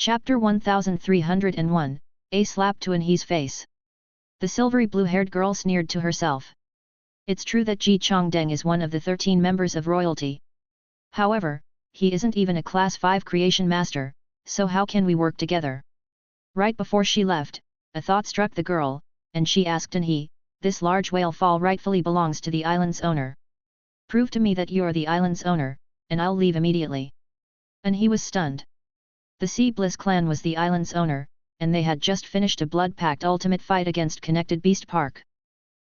Chapter 1301, A Slap to Anhe's Face. The silvery blue-haired girl sneered to herself. It's true that Ji Chongdeng is one of the 13 members of royalty. However, he isn't even a Class 5 creation master, so how can we work together? Right before she left, a thought struck the girl, and she asked Anhe, this large whale fall rightfully belongs to the island's owner. Prove to me that you are the island's owner, and I'll leave immediately. Anhe was stunned. The Sea Bliss clan was the island's owner, and they had just finished a blood-pact ultimate fight against Connected Beast Park.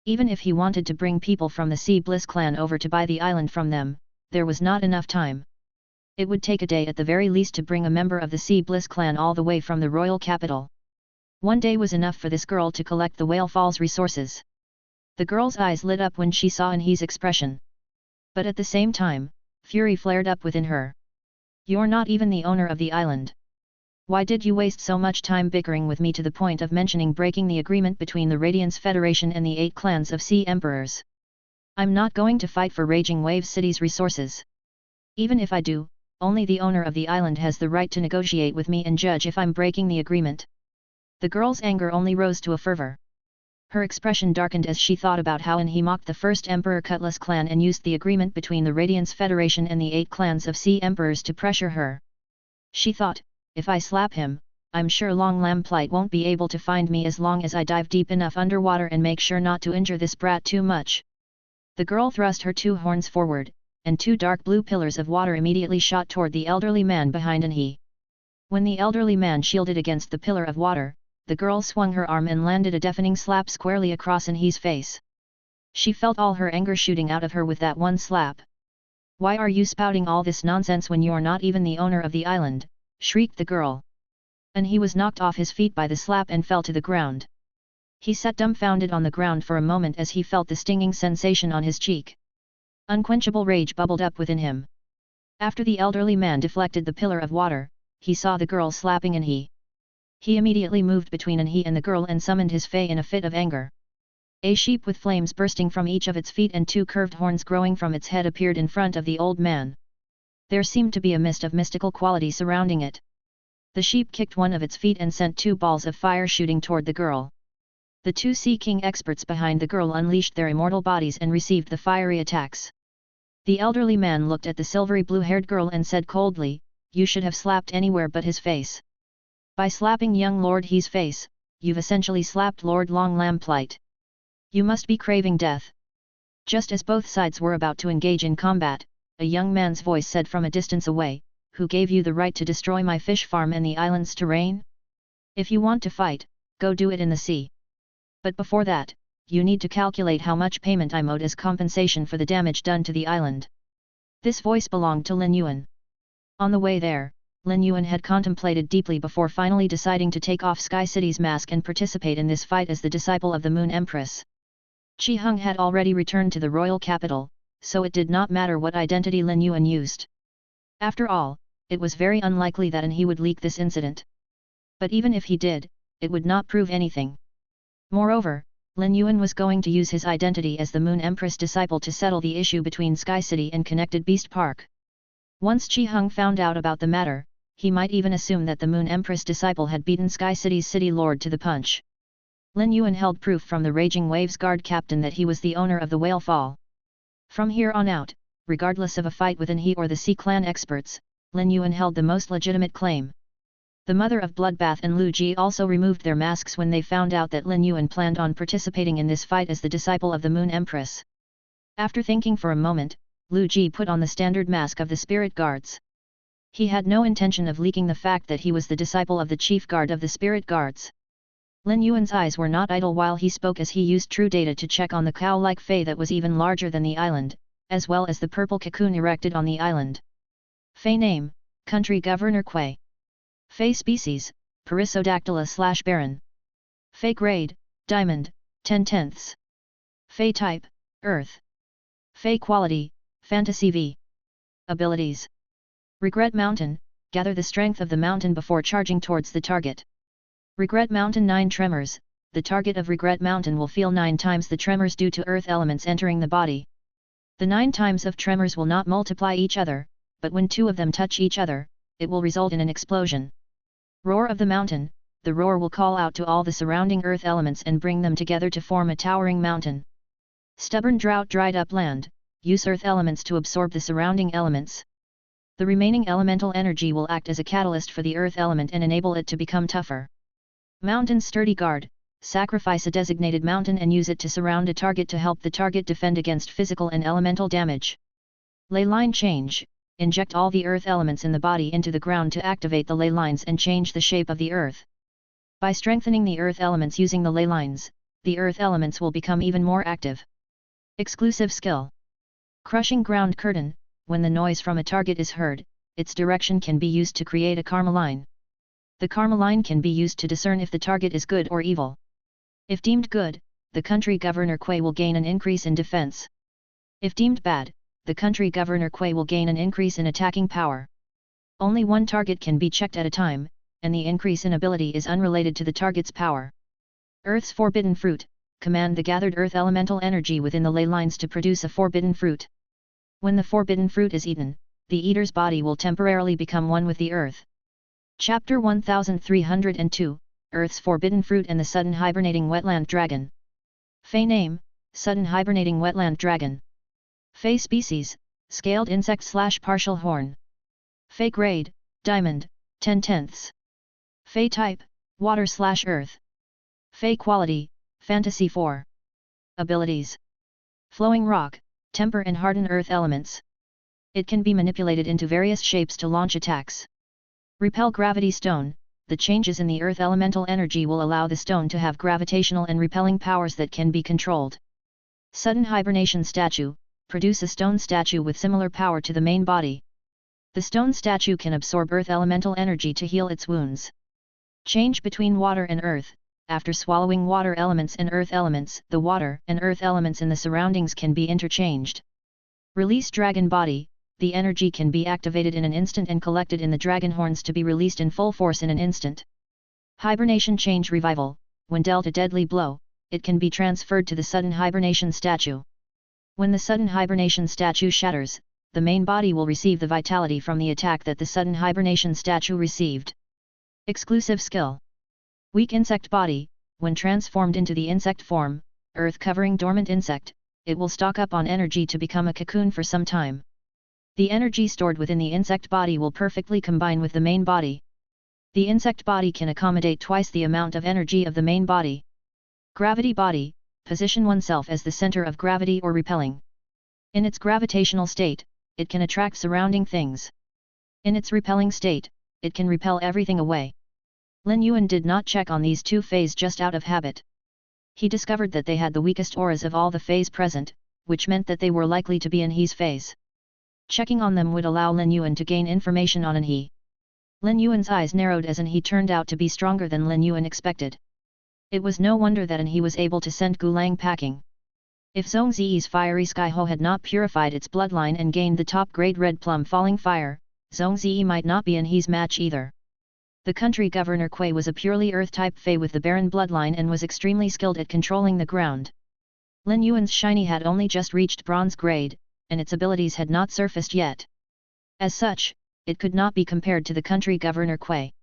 Even if he wanted to bring people from the Sea Bliss clan over to buy the island from them, there was not enough time. It would take a day at the very least to bring a member of the Sea Bliss clan all the way from the royal capital. One day was enough for this girl to collect the Whale Falls resources. The girl's eyes lit up when she saw Anhe's expression. But at the same time, fury flared up within her. You're not even the owner of the island. Why did you waste so much time bickering with me to the point of mentioning breaking the agreement between the Radiance Federation and the 8 clans of Sea Emperors? I'm not going to fight for Raging Wave City's resources. Even if I do, only the owner of the island has the right to negotiate with me and judge if I'm breaking the agreement. The girl's anger only rose to a fervor. Her expression darkened as she thought about how Anhe mocked the first Emperor Cutlass clan and used the agreement between the Radiance Federation and the 8 clans of Sea Emperors to pressure her. She thought, if I slap him, I'm sure Long Lamplight won't be able to find me as long as I dive deep enough underwater and make sure not to injure this brat too much. The girl thrust her 2 horns forward, and 2 dark blue pillars of water immediately shot toward the elderly man behind Anhe. When the elderly man shielded against the pillar of water, the girl swung her arm and landed a deafening slap squarely across Anhe's face. She felt all her anger shooting out of her with that one slap. Why are you spouting all this nonsense when you're not even the owner of the island? Shrieked the girl. Anhe was knocked off his feet by the slap and fell to the ground. He sat dumbfounded on the ground for a moment as he felt the stinging sensation on his cheek. Unquenchable rage bubbled up within him. After the elderly man deflected the pillar of water, he saw the girl slapping Anhe. He immediately moved between Anhe and the girl and summoned his fey in a fit of anger. A sheep with flames bursting from each of its feet and 2 curved horns growing from its head appeared in front of the old man. There seemed to be a mist of mystical quality surrounding it. The sheep kicked one of its feet and sent 2 balls of fire shooting toward the girl. The 2 Sea King experts behind the girl unleashed their immortal bodies and received the fiery attacks. The elderly man looked at the silvery blue-haired girl and said coldly, you should have slapped anywhere but his face. By slapping young Lord He's face, you've essentially slapped Lord Long Lamplight. You must be craving death. Just as both sides were about to engage in combat, a young man's voice said from a distance away, who gave you the right to destroy my fish farm and the island's terrain? If you want to fight, go do it in the sea. But before that, you need to calculate how much payment I'm owed as compensation for the damage done to the island. This voice belonged to Lin Yuan. On the way there, Lin Yuan had contemplated deeply before finally deciding to take off Sky City's mask and participate in this fight as the disciple of the Moon Empress. Qi Hung had already returned to the royal capital, so it did not matter what identity Lin Yuan used. After all, it was very unlikely that Anhe would leak this incident. But even if he did, it would not prove anything. Moreover, Lin Yuan was going to use his identity as the Moon Empress disciple to settle the issue between Sky City and Connected Beast Park. Once Qi Hung found out about the matter, he might even assume that the Moon Empress disciple had beaten Sky City's city lord to the punch. Lin Yuan held proof from the Raging Waves guard captain that he was the owner of the Whale Fall. From here on out, regardless of a fight with Anhe or the Sea Clan experts, Lin Yuan held the most legitimate claim. The mother of Bloodbath and Lu Ji also removed their masks when they found out that Lin Yuan planned on participating in this fight as the disciple of the Moon Empress. After thinking for a moment, Lu Ji put on the standard mask of the spirit guards. He had no intention of leaking the fact that he was the disciple of the chief guard of the spirit guards. Lin Yuan's eyes were not idle while he spoke as he used true data to check on the cow-like fey that was even larger than the island, as well as the purple cocoon erected on the island. Fey name, Country Governor Quay. Fey species, Perissodactyla/Baron. Fey grade, Diamond, 10/10. Fey type, Earth. Fey quality, Fantasy V. Abilities. Regret Mountain, gather the strength of the mountain before charging towards the target. Regret Mountain 9 tremors, the target of Regret Mountain will feel 9 times the tremors due to earth elements entering the body. The 9 times of tremors will not multiply each other, but when 2 of them touch each other, it will result in an explosion. Roar of the mountain, the roar will call out to all the surrounding earth elements and bring them together to form a towering mountain. Stubborn drought dried up land, use earth elements to absorb the surrounding elements. The remaining elemental energy will act as a catalyst for the earth element and enable it to become tougher. Mountain sturdy guard, sacrifice a designated mountain and use it to surround a target to help the target defend against physical and elemental damage. Ley line change, inject all the earth elements in the body into the ground to activate the ley lines and change the shape of the earth. By strengthening the earth elements using the ley lines, the earth elements will become even more active. Exclusive skill. Crushing ground curtain, when the noise from a target is heard, its direction can be used to create a karma line. The karma line can be used to discern if the target is good or evil. If deemed good, the country governor Kui will gain an increase in defense. If deemed bad, the country governor Kui will gain an increase in attacking power. Only one target can be checked at a time, and the increase in ability is unrelated to the target's power. Earth's forbidden fruit, command the gathered earth elemental energy within the ley lines to produce a forbidden fruit. When the forbidden fruit is eaten, the eater's body will temporarily become one with the earth. Chapter 1302, Earth's Forbidden Fruit and the Sudden Hibernating Wetland Dragon. Fey name, Sudden Hibernating Wetland Dragon. Fey species, Scaled insect / partial horn. Fey grade, Diamond, 10/10. Fey type, Water / Earth. Fey quality, Fantasy 4. Abilities. Flowing rock, temper and harden earth elements. It can be manipulated into various shapes to launch attacks. Repel gravity stone, the changes in the earth elemental energy will allow the stone to have gravitational and repelling powers that can be controlled. Sudden hibernation statue, produce a stone statue with similar power to the main body. The stone statue can absorb earth elemental energy to heal its wounds. Change between water and earth. After swallowing water elements and earth elements, the water and earth elements in the surroundings can be interchanged. Release dragon body, the energy can be activated in an instant and collected in the dragon horns to be released in full force in an instant. Hibernation change revival, when dealt a deadly blow, it can be transferred to the sudden hibernation statue. When the sudden hibernation statue shatters, the main body will receive the vitality from the attack that the sudden hibernation statue received. Exclusive skill. Weak insect body, when transformed into the insect form, earth covering dormant insect, it will stock up on energy to become a cocoon for some time. The energy stored within the insect body will perfectly combine with the main body. The insect body can accommodate twice the amount of energy of the main body. Gravity body, position oneself as the center of gravity or repelling. In its gravitational state, it can attract surrounding things. In its repelling state, it can repel everything away. Lin Yuan did not check on these two feys just out of habit. He discovered that they had the weakest auras of all the feys present, which meant that they were likely to be in his phase. Checking on them would allow Lin Yuan to gain information on an he. Lin Yuan's eyes narrowed as an he turned out to be stronger than Lin Yuan expected. It was no wonder that an he was able to send Gulang packing. If Zhongzi's fiery sky-ho had not purified its bloodline and gained the top-grade red plum falling fire, Zhongzi might not be an he's match either. The country governor Kui was a purely earth-type fey with the barren bloodline and was extremely skilled at controlling the ground. Lin Yuan's shiny had only just reached bronze grade, and its abilities had not surfaced yet. As such, it could not be compared to the country governor Kui.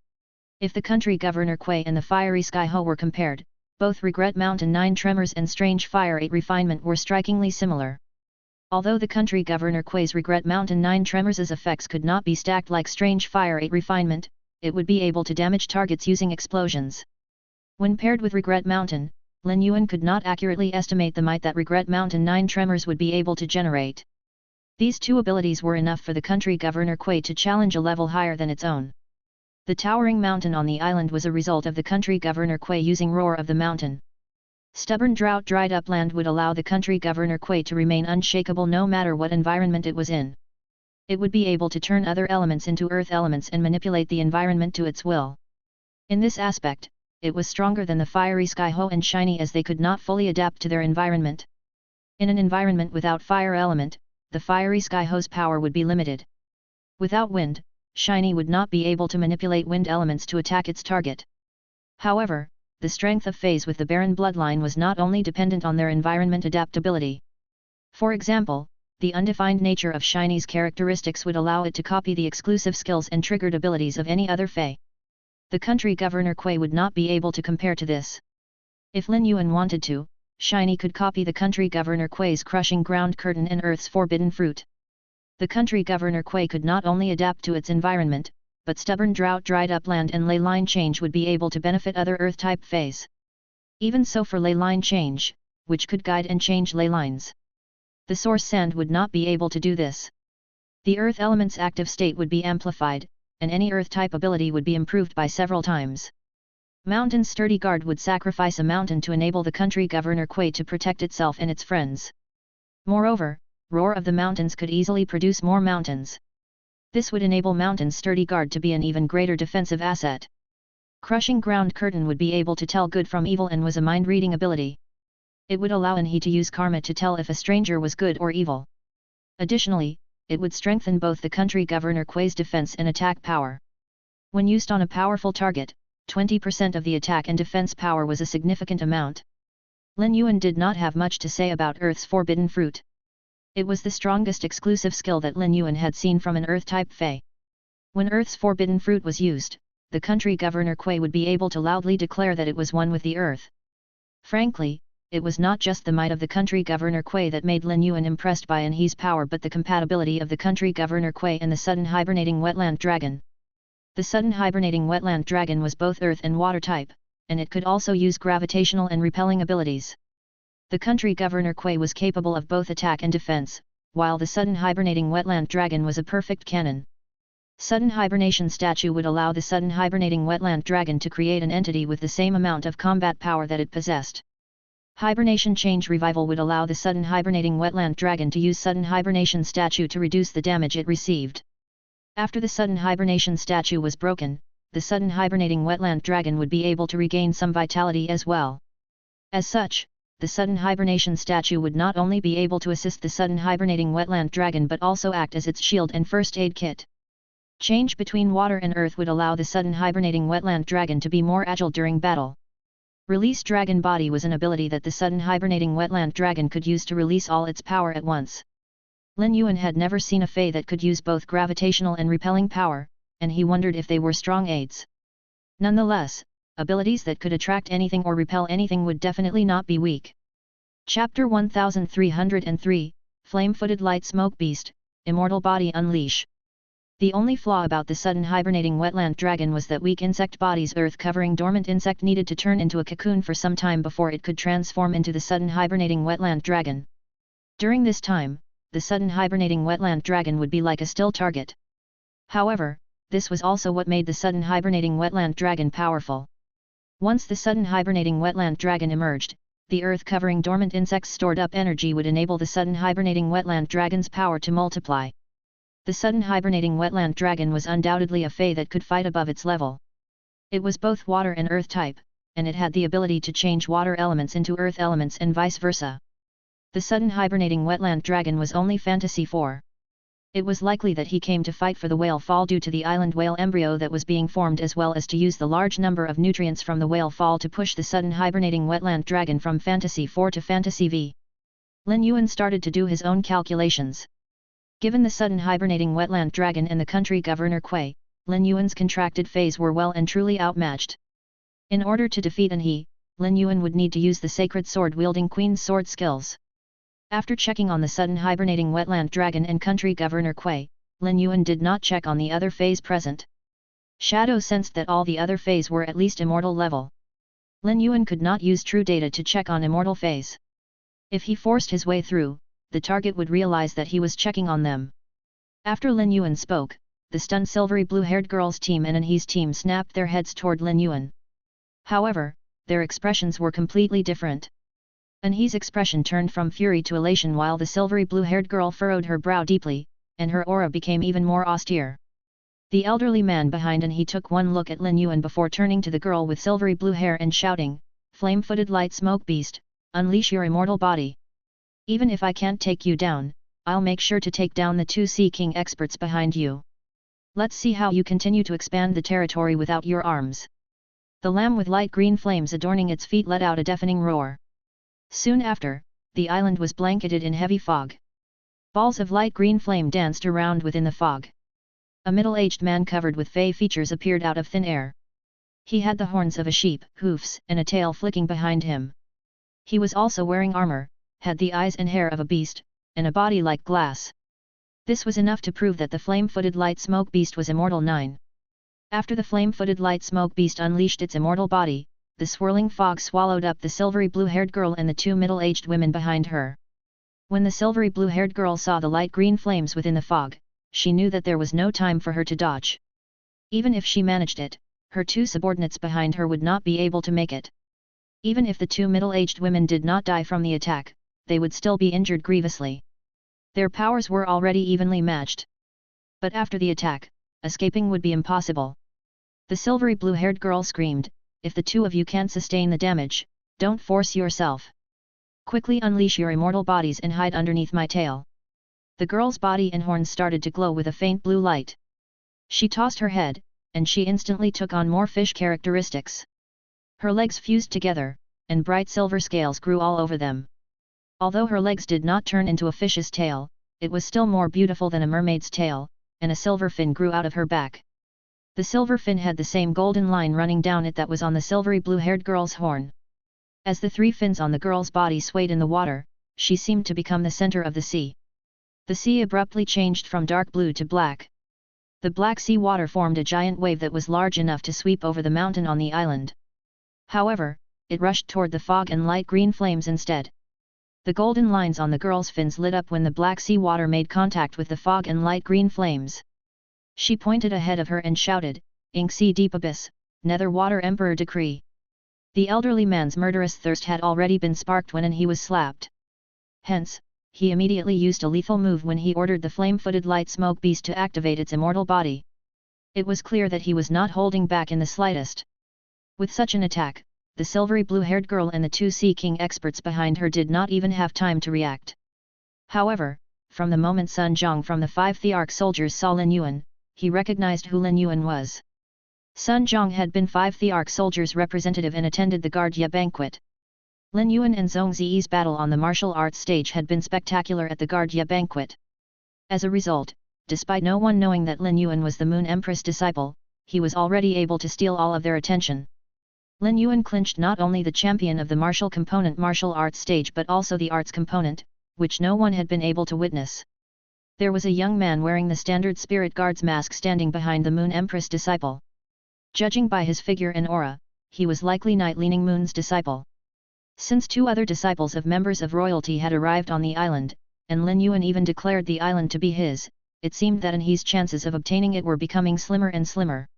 If the country governor Kui and the fiery sky-ho were compared, both Regret Mountain 9 Tremors and Strange Fire 8 Refinement were strikingly similar. Although the country governor Kui's Regret Mountain 9 Tremors' effects could not be stacked like Strange Fire 8 Refinement, it would be able to damage targets using explosions. When paired with Regret Mountain, Lin Yuan could not accurately estimate the might that Regret Mountain 9 Tremors would be able to generate. These two abilities were enough for the country governor Kui to challenge a level higher than its own. The towering mountain on the island was a result of the country governor Kui using Roar of the Mountain. Stubborn drought dried up land would allow the country governor Kui to remain unshakable no matter what environment it was in. It would be able to turn other elements into earth elements and manipulate the environment to its will. In this aspect, it was stronger than the fiery sky-ho and shiny as they could not fully adapt to their environment. In an environment without fire element, the fiery sky-ho's power would be limited. Without wind, shiny would not be able to manipulate wind elements to attack its target. However, the strength of feys with the barren bloodline was not only dependent on their environment adaptability. For example, the undefined nature of shiny's characteristics would allow it to copy the exclusive skills and triggered abilities of any other fey. The country governor Kui would not be able to compare to this. If Lin Yuan wanted to, Shiny could copy the country governor Kui's crushing ground curtain and Earth's forbidden fruit. The country governor Kui could not only adapt to its environment, but stubborn drought dried up land and ley line change would be able to benefit other Earth-type feys. Even so for ley line change, which could guide and change ley lines. The source sand would not be able to do this. The Earth element's active state would be amplified, and any Earth-type ability would be improved by several times. Mountain's sturdy guard would sacrifice a mountain to enable the country governor Kui to protect itself and its friends. Moreover, Roar of the Mountains could easily produce more mountains. This would enable Mountain's sturdy guard to be an even greater defensive asset. Crushing ground curtain would be able to tell good from evil and was a mind-reading ability. It would allow He to use karma to tell if a stranger was good or evil. Additionally, it would strengthen both the country governor Kui's defense and attack power. When used on a powerful target, 20% of the attack and defense power was a significant amount. Lin Yuan did not have much to say about Earth's forbidden fruit. It was the strongest exclusive skill that Lin Yuan had seen from an Earth-type fey. When Earth's forbidden fruit was used, the country governor Kui would be able to loudly declare that it was one with the Earth. Frankly, it was not just the might of the country governor Kui that made Lin Yuan impressed by He's power but the compatibility of the country governor Kui and the sudden hibernating wetland dragon. The sudden hibernating wetland dragon was both earth and water type, and it could also use gravitational and repelling abilities. The country governor Kui was capable of both attack and defense, while the sudden hibernating wetland dragon was a perfect cannon. Sudden hibernation statue would allow the sudden hibernating wetland dragon to create an entity with the same amount of combat power that it possessed. Hibernation change revival would allow the sudden hibernating wetland dragon to use sudden hibernation statue to reduce the damage it received. After the sudden hibernation statue was broken, the sudden hibernating wetland dragon would be able to regain some vitality as well. As such, the sudden hibernation statue would not only be able to assist the sudden hibernating wetland dragon but also act as its shield and first aid kit. Change between water and earth would allow the sudden hibernating wetland dragon to be more agile during battle. Release Dragon Body was an ability that the sudden hibernating wetland dragon could use to release all its power at once. Lin Yuan had never seen a fey that could use both gravitational and repelling power, and he wondered if they were strong aids. Nonetheless, abilities that could attract anything or repel anything would definitely not be weak. Chapter 1303, Flame-Footed Light Smoke Beast, Immortal Body Unleash. The only flaw about the sudden hibernating wetland dragon was that weak insect body's earth-covering dormant insect needed to turn into a cocoon for some time before it could transform into the sudden hibernating wetland dragon. During this time, the sudden hibernating wetland dragon would be like a still target. However, this was also what made the sudden hibernating wetland dragon powerful. Once the sudden hibernating wetland dragon emerged, the earth-covering dormant insect's stored up energy would enable the sudden hibernating wetland dragon's power to multiply. The sudden hibernating wetland dragon was undoubtedly a fey that could fight above its level. It was both water and earth type, and it had the ability to change water elements into earth elements and vice versa. The sudden hibernating wetland dragon was only Fantasy 4. It was likely that he came to fight for the whale fall due to the island whale embryo that was being formed as well as to use the large number of nutrients from the whale fall to push the sudden hibernating wetland dragon from Fantasy 4 to Fantasy V. Lin Yuan started to do his own calculations. Given the sudden hibernating wetland dragon and the country governor Kui, Lin Yuan's contracted feys were well and truly outmatched. In order to defeat He, Lin Yuan would need to use the sacred sword-wielding queen's sword skills. After checking on the sudden hibernating wetland dragon and country governor Kui, Lin Yuan did not check on the other feys present. Shadow sensed that all the other feys were at least immortal level. Lin Yuan could not use true data to check on immortal feys. If he forced his way through, the target would realize that he was checking on them. After Lin Yuan spoke, the stunned silvery blue-haired girl's team and He's team snapped their heads toward Lin Yuan. However, their expressions were completely different. He's expression turned from fury to elation while the silvery blue-haired girl furrowed her brow deeply, and her aura became even more austere. The elderly man behind He took one look at Lin Yuan before turning to the girl with silvery blue hair and shouting, "Flame-footed light smoke beast, unleash your immortal body. Even if I can't take you down, I'll make sure to take down the 2 Sea King experts behind you. Let's see how you continue to expand the territory without your arms." The lamb with light green flames adorning its feet let out a deafening roar. Soon after, the island was blanketed in heavy fog. Balls of light green flame danced around within the fog. A middle-aged man covered with fey features appeared out of thin air. He had the horns of a sheep, hoofs, and a tail flicking behind him. He was also wearing armor, had the eyes and hair of a beast, and a body like glass. This was enough to prove that the flame-footed light smoke beast was immortal. 9. After the flame-footed light smoke beast unleashed its immortal body, the swirling fog swallowed up the silvery blue-haired girl and the two middle-aged women behind her. When the silvery blue-haired girl saw the light green flames within the fog, she knew that there was no time for her to dodge. Even if she managed it, her two subordinates behind her would not be able to make it. Even if the two middle-aged women did not die from the attack, they would still be injured grievously. Their powers were already evenly matched. But after the attack, escaping would be impossible. The silvery blue-haired girl screamed, "If the two of you can't sustain the damage, don't force yourself. Quickly unleash your immortal bodies and hide underneath my tail." The girl's body and horns started to glow with a faint blue light. She tossed her head, and she instantly took on more fish characteristics. Her legs fused together, and bright silver scales grew all over them. Although her legs did not turn into a fish's tail, it was still more beautiful than a mermaid's tail, and a silver fin grew out of her back. The silver fin had the same golden line running down it that was on the silvery blue-haired girl's horn. As the three fins on the girl's body swayed in the water, she seemed to become the center of the sea. The sea abruptly changed from dark blue to black. The black sea water formed a giant wave that was large enough to sweep over the mountain on the island. However, it rushed toward the fog and light green flames instead. The golden lines on the girl's fins lit up when the black sea water made contact with the fog and light green flames. She pointed ahead of her and shouted, "Ink sea deep abyss, nether water emperor decree." The elderly man's murderous thirst had already been sparked when he was slapped. Hence, he immediately used a lethal move when he ordered the flame-footed light smoke beast to activate its immortal body. It was clear that he was not holding back in the slightest. With such an attack, the silvery blue-haired girl and the two Sea King experts behind her did not even have time to react. However, from the moment Sun Zhong from the 5 Thearch soldiers saw Lin Yuan, he recognized who Lin Yuan was. Sun Zhong had been 5 Thearch soldiers' representative and attended the Guardia banquet. Lin Yuan and Zhong Ziyi's battle on the martial arts stage had been spectacular at the Guardia banquet. As a result, despite no one knowing that Lin Yuan was the Moon Empress disciple, he was already able to steal all of their attention. Lin Yuan clinched not only the champion of the martial component martial arts stage but also the arts component, which no one had been able to witness. There was a young man wearing the standard spirit guard's mask standing behind the Moon Empress disciple. Judging by his figure and aura, he was likely Night Leaning Moon's disciple. Since 2 other disciples of members of royalty had arrived on the island, and Lin Yuan even declared the island to be his, it seemed that his chances of obtaining it were becoming slimmer and slimmer.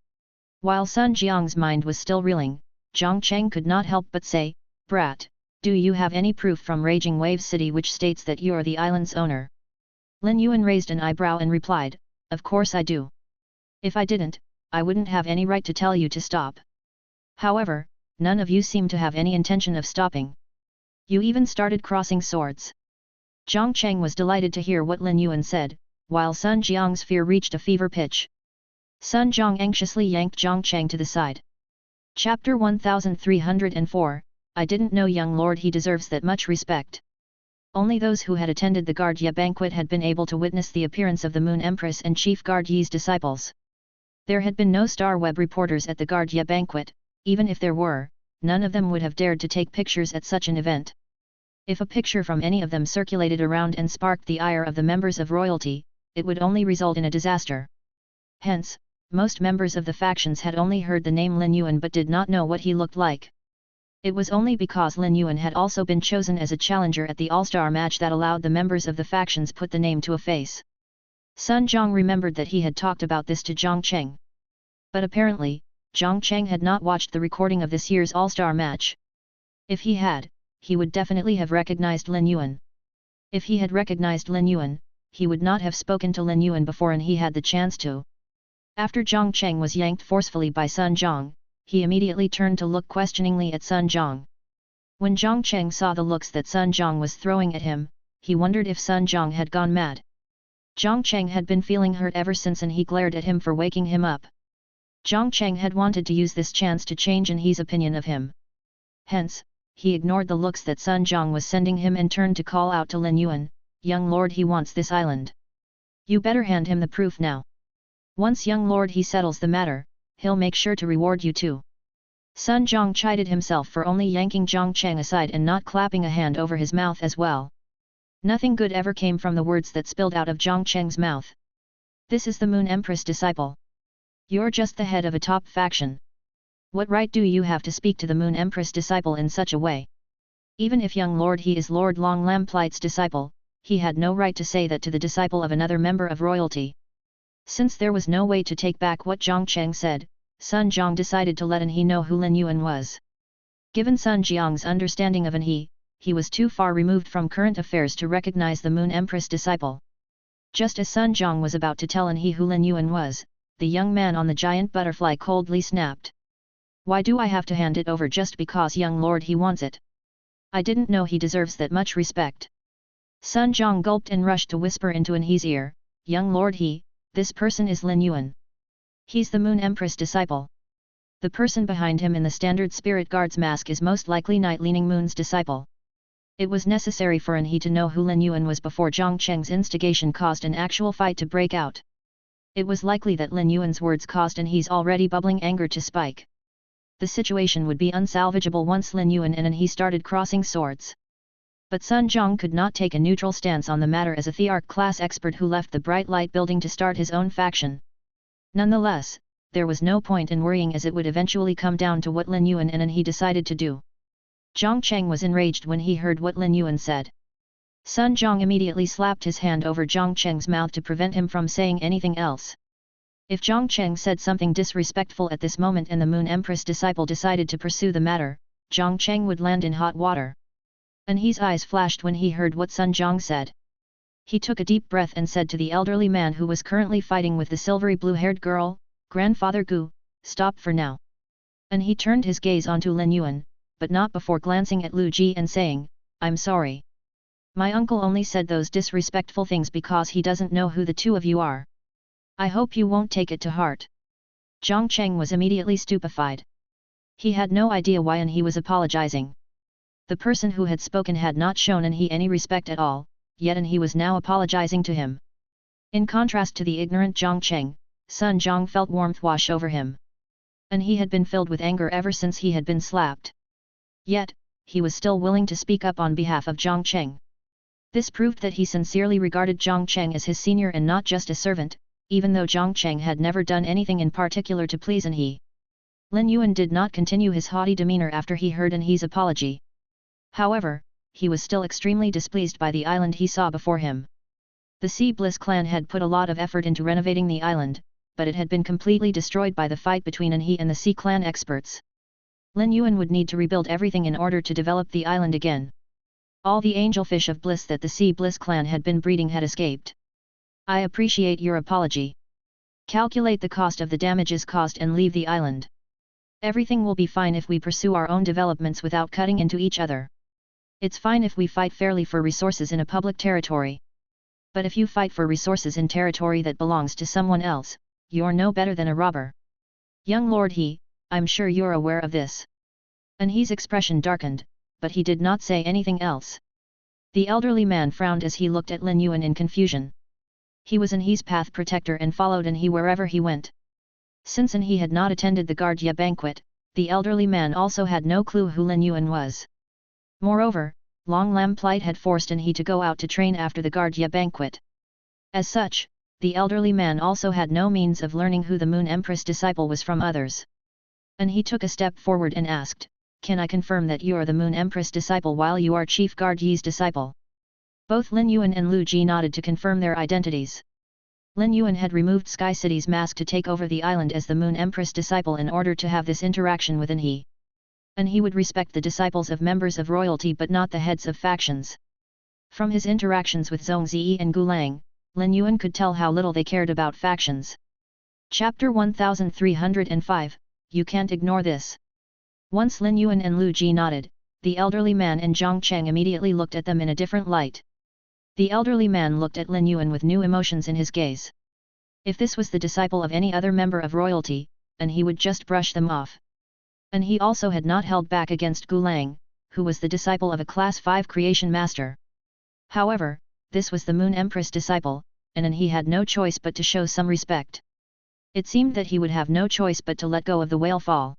While Sun Jiang's mind was still reeling, Zhang Cheng could not help but say, "Brat, do you have any proof from Raging Wave City which states that you are the island's owner?" Lin Yuan raised an eyebrow and replied, "Of course I do. If I didn't, I wouldn't have any right to tell you to stop. However, none of you seem to have any intention of stopping. You even started crossing swords." Zhang Cheng was delighted to hear what Lin Yuan said, while Sun Jiang's fear reached a fever pitch. Sun Jiang anxiously yanked Zhang Cheng to the side. Chapter 1304, I didn't know young lord he deserves that much respect. Only those who had attended the Guardia banquet had been able to witness the appearance of the Moon Empress and Chief Guard Yi's disciples. There had been no Star Web reporters at the Guardia banquet. Even if there were, none of them would have dared to take pictures at such an event. If a picture from any of them circulated around and sparked the ire of the members of royalty, it would only result in a disaster. Hence, most members of the factions had only heard the name Lin Yuan but did not know what he looked like. It was only because Lin Yuan had also been chosen as a challenger at the All-Star match that allowed the members of the factions put the name to a face. Sun Zhong remembered that he had talked about this to Zhang Cheng. But apparently, Zhang Cheng had not watched the recording of this year's All-Star match. If he had, he would definitely have recognized Lin Yuan. If he had recognized Lin Yuan, he would not have spoken to Lin Yuan before and he had the chance to. After Zhang Cheng was yanked forcefully by Sun Zhong, he immediately turned to look questioningly at Sun Zhong. When Zhang Cheng saw the looks that Sun Zhong was throwing at him, he wondered if Sun Zhong had gone mad. Zhang Cheng had been feeling hurt ever since and he glared at him for waking him up. Zhang Cheng had wanted to use this chance to change his opinion of him. Hence, he ignored the looks that Sun Zhong was sending him and turned to call out to Lin Yuan, "Young lord, he wants this island. You better hand him the proof now. Once young lord he settles the matter, he'll make sure to reward you too." Sun Zhong chided himself for only yanking Zhang Cheng aside and not clapping a hand over his mouth as well. Nothing good ever came from the words that spilled out of Zhang Cheng's mouth. This is the Moon Empress disciple. You're just the head of a top faction. What right do you have to speak to the Moon Empress disciple in such a way? Even if young Lord He is Lord Long Lamplite's disciple, he had no right to say that to the disciple of another member of royalty. Since there was no way to take back what Zhang Cheng said, Sun Jiang decided to let An He know who Lin Yuan was. Given Sun Jiang's understanding of An He, he was too far removed from current affairs to recognize the Moon Empress disciple. Just as Sun Jiang was about to tell An He who Lin Yuan was, the young man on the giant butterfly coldly snapped. Why do I have to hand it over just because young Lord He wants it? I didn't know he deserves that much respect. Sun Jiang gulped and rushed to whisper into An He's ear, Young Lord He, this person is Lin Yuan. He's the Moon Empress disciple. The person behind him in the standard spirit guard's mask is most likely Night Leaning Moon's disciple. It was necessary for An He to know who Lin Yuan was before Zhang Cheng's instigation caused an actual fight to break out. It was likely that Lin Yuan's words caused An He's already bubbling anger to spike. The situation would be unsalvageable once Lin Yuan and An He started crossing swords. But Sun Jiang could not take a neutral stance on the matter as a Thearch class expert who left the Bright Light building to start his own faction. Nonetheless, there was no point in worrying as it would eventually come down to what Lin Yuan and An He decided to do. Zhang Cheng was enraged when he heard what Lin Yuan said. Sun Jiang immediately slapped his hand over Zhang Cheng's mouth to prevent him from saying anything else. If Zhang Cheng said something disrespectful at this moment and the Moon Empress disciple decided to pursue the matter, Zhang Cheng would land in hot water. An He's eyes flashed when he heard what Sun Jiang said. He took a deep breath and said to the elderly man who was currently fighting with the silvery blue-haired girl, Grandfather Gu, stop for now. And he turned his gaze onto Lin Yuan, but not before glancing at Lu Ji and saying, I'm sorry. My uncle only said those disrespectful things because he doesn't know who the two of you are. I hope you won't take it to heart. Zhang Cheng was immediately stupefied. He had no idea why An He was apologizing. The person who had spoken had not shown An He any respect at all, yet An He was now apologizing to him. In contrast to the ignorant Zhang Cheng, Sun Jiang felt warmth wash over him. An He had been filled with anger ever since he had been slapped. Yet, he was still willing to speak up on behalf of Zhang Cheng. This proved that he sincerely regarded Zhang Cheng as his senior and not just a servant, even though Zhang Cheng had never done anything in particular to please An He. Lin Yuan did not continue his haughty demeanor after he heard An He's apology. However, he was still extremely displeased by the island he saw before him. The Sea Bliss clan had put a lot of effort into renovating the island, but it had been completely destroyed by the fight between An He and the Sea clan experts. Lin Yuan would need to rebuild everything in order to develop the island again. All the angelfish of bliss that the Sea Bliss clan had been breeding had escaped. I appreciate your apology. Calculate the cost of the damages caused and leave the island. Everything will be fine if we pursue our own developments without cutting into each other. It's fine if we fight fairly for resources in a public territory. But if you fight for resources in territory that belongs to someone else, you're no better than a robber. Young Lord He, I'm sure you're aware of this. An He's expression darkened, but he did not say anything else. The elderly man frowned as he looked at Lin Yuan in confusion. He was An He's path protector and followed An He wherever he went. Since An He had not attended the Guardia banquet, the elderly man also had no clue who Lin Yuan was. Moreover, Long Lamplite had forced An He to go out to train after the Guardia banquet. As such, the elderly man also had no means of learning who the Moon Empress disciple was from others. An He took a step forward and asked, Can I confirm that you are the Moon Empress disciple while you are Chief Guard Yi's disciple? Both Lin Yuan and Lu Ji nodded to confirm their identities. Lin Yuan had removed Sky City's mask to take over the island as the Moon Empress disciple in order to have this interaction with An He. An He would respect the disciples of members of royalty but not the heads of factions. From his interactions with Zhong Ziyi and Gulang, Lin Yuan could tell how little they cared about factions. Chapter 1305, You can't ignore this. Once Lin Yuan and Lu Ji nodded, the elderly man and Zhang Cheng immediately looked at them in a different light. The elderly man looked at Lin Yuan with new emotions in his gaze. If this was the disciple of any other member of royalty, An He would just brush them off. An He also had not held back against Gulang, who was the disciple of a Class 5 creation master. However, this was the Moon Empress disciple, and An He had no choice but to show some respect. It seemed that he would have no choice but to let go of the whale fall.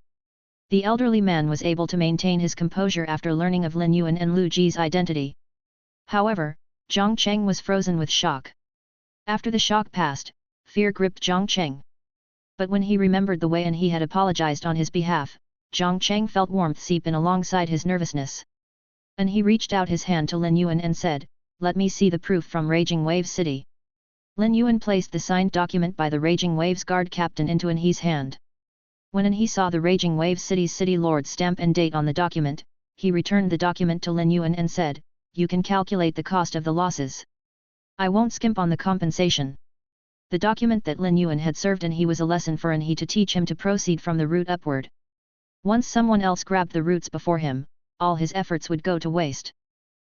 The elderly man was able to maintain his composure after learning of Lin Yuan and Lu Ji's identity. However, Zhang Cheng was frozen with shock. After the shock passed, fear gripped Zhang Cheng. But when he remembered the way and he had apologized on his behalf, Zhang Cheng felt warmth seep in alongside his nervousness. And he reached out his hand to Lin Yuan and said, "Let me see the proof from Raging Wave City." Lin Yuan placed the signed document by the Raging Waves guard captain into Anhe's hand. When Anhe saw the Raging Wave City's city lord's stamp and date on the document, he returned the document to Lin Yuan and said, "You can calculate the cost of the losses. I won't skimp on the compensation." The document that Lin Yuan had served Anhe was a lesson for Anhe to teach him to proceed from the root upward. Once someone else grabbed the roots before him, all his efforts would go to waste.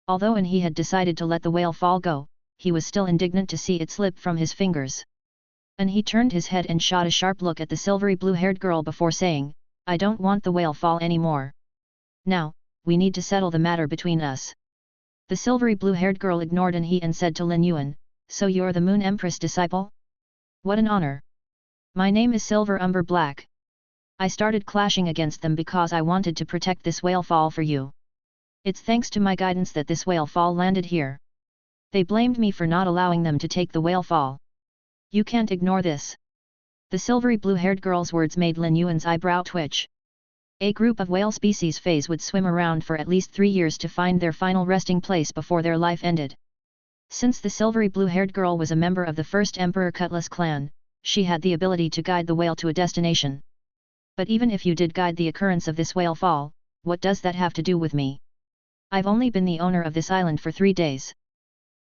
Although Anhe had decided to let the whale fall go, he was still indignant to see it slip from his fingers. And he turned his head and shot a sharp look at the silvery blue-haired girl before saying, "I don't want the whale fall anymore. Now, we need to settle the matter between us." The silvery blue-haired girl ignored Anhe and said to Lin Yuan, "So you're the Moon Empress disciple? What an honor! My name is Silver Umber Black. I started clashing against them because I wanted to protect this whale fall for you. It's thanks to my guidance that this whale fall landed here. They blamed me for not allowing them to take the whale fall. You can't ignore this." The silvery blue-haired girl's words made Lin Yuan's eyebrow twitch. A group of whale species feys would swim around for at least 3 years to find their final resting place before their life ended. Since the silvery blue-haired girl was a member of the first Emperor Cutlass clan, she had the ability to guide the whale to a destination. But even if you did guide the occurrence of this whale fall, what does that have to do with me? I've only been the owner of this island for 3 days.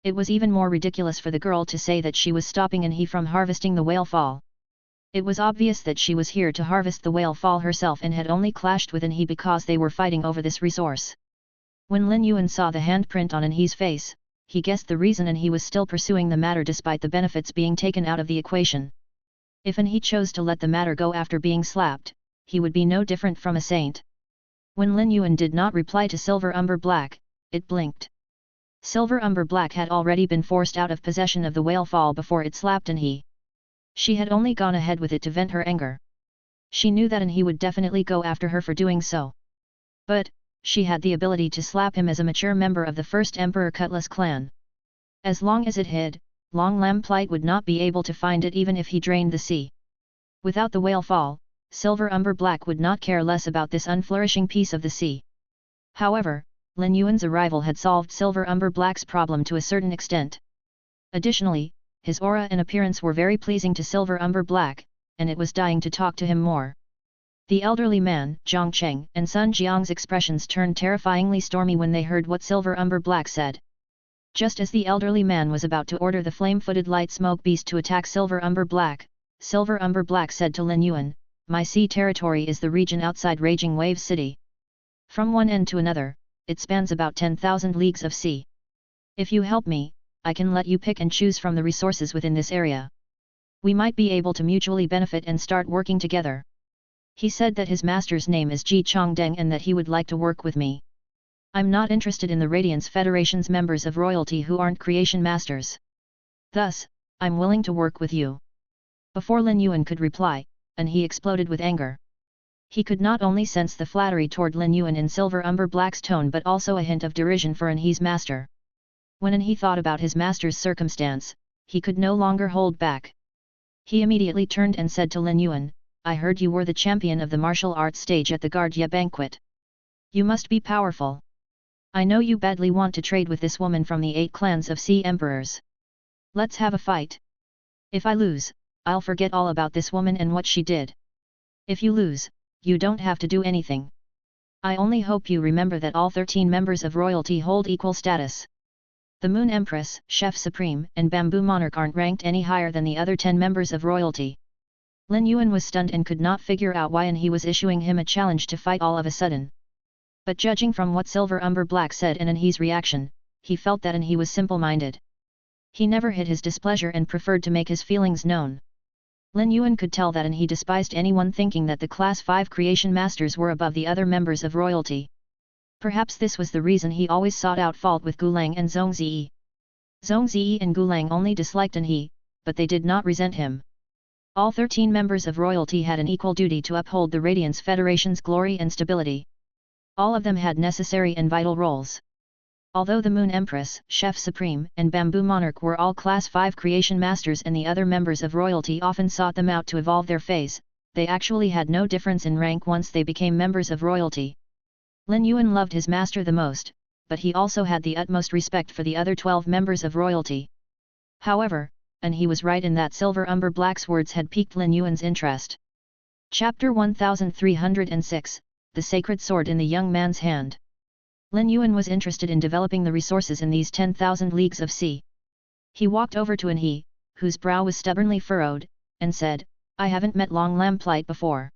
It was even more ridiculous for the girl to say that she was stopping Anhe from harvesting the whale fall. It was obvious that she was here to harvest the whale fall herself and had only clashed with Anhe because they were fighting over this resource. When Lin Yuan saw the handprint on Anhe's face, he guessed the reason Anhe was still pursuing the matter despite the benefits being taken out of the equation. If Anhe chose to let the matter go after being slapped, he would be no different from a saint. When Lin Yuan did not reply to Silver Umber Black, it blinked. Silver Umber Black had already been forced out of possession of the whale fall before it slapped Anhe. She had only gone ahead with it to vent her anger. She knew that Anhe would definitely go after her for doing so. But, she had the ability to slap him as a mature member of the first Emperor Cutlass clan. As long as it hid, Long Lamplight would not be able to find it even if he drained the sea. Without the whale fall, Silver Umber Black would not care less about this unflourishing piece of the sea. However, Lin Yuan's arrival had solved Silver Umber Black's problem to a certain extent. Additionally, his aura and appearance were very pleasing to Silver Umber Black, and it was dying to talk to him more. The elderly man, Zhang Cheng, and Sun Jiang's expressions turned terrifyingly stormy when they heard what Silver Umber Black said. Just as the elderly man was about to order the flame-footed light smoke beast to attack Silver Umber Black said to Lin Yuan, "My sea territory is the region outside Raging Wave City. From one end to another, it spans about 10,000 leagues of sea. If you help me, I can let you pick and choose from the resources within this area. We might be able to mutually benefit and start working together." He said that his master's name is Ji Chongdeng and that he would like to work with me. "I'm not interested in the Radiance Federation's members of royalty who aren't creation masters. Thus, I'm willing to work with you." Before Lin Yuan could reply, and he exploded with anger. He could not only sense the flattery toward Lin Yuan in Silver Umber Black's tone but also a hint of derision for Anhe's master. When Anhe thought about his master's circumstance, he could no longer hold back. He immediately turned and said to Lin Yuan, "I heard you were the champion of the martial arts stage at the Guardia banquet. You must be powerful. I know you badly want to trade with this woman from the 8 clans of Sea Emperors. Let's have a fight. If I lose, I'll forget all about this woman and what she did. If you lose, you don't have to do anything. I only hope you remember that all 13 members of royalty hold equal status. The Moon Empress, Chef Supreme, and Bamboo Monarch aren't ranked any higher than the other 10 members of royalty." Lin Yuan was stunned and could not figure out why Anhe was issuing him a challenge to fight all of a sudden. But judging from what Silver Umber Black said and Anhe's reaction, he felt that Anhe was simple-minded. He never hid his displeasure and preferred to make his feelings known. Lin Yuan could tell that Anhe despised anyone thinking that the Class 5 creation masters were above the other members of royalty. Perhaps this was the reason he always sought out fault with Gulang and Zhongzi. Zhongzi and Gulang only disliked Anhe, but they did not resent him. All 13 members of royalty had an equal duty to uphold the Radiance Federation's glory and stability. All of them had necessary and vital roles. Although the Moon Empress, Chef Supreme, and Bamboo Monarch were all Class 5 creation masters and the other members of royalty often sought them out to evolve their feys, they actually had no difference in rank once they became members of royalty. Lin Yuan loved his master the most, but he also had the utmost respect for the other 12 members of royalty. However, and he was right in that Silver Umber Black's words had piqued Lin Yuan's interest. Chapter 1306, The Sacred Sword in the Young Man's Hand. Lin Yuan was interested in developing the resources in these 10,000 leagues of sea. He walked over to An-He, whose brow was stubbornly furrowed, and said, "I haven't met Long Lamplight before.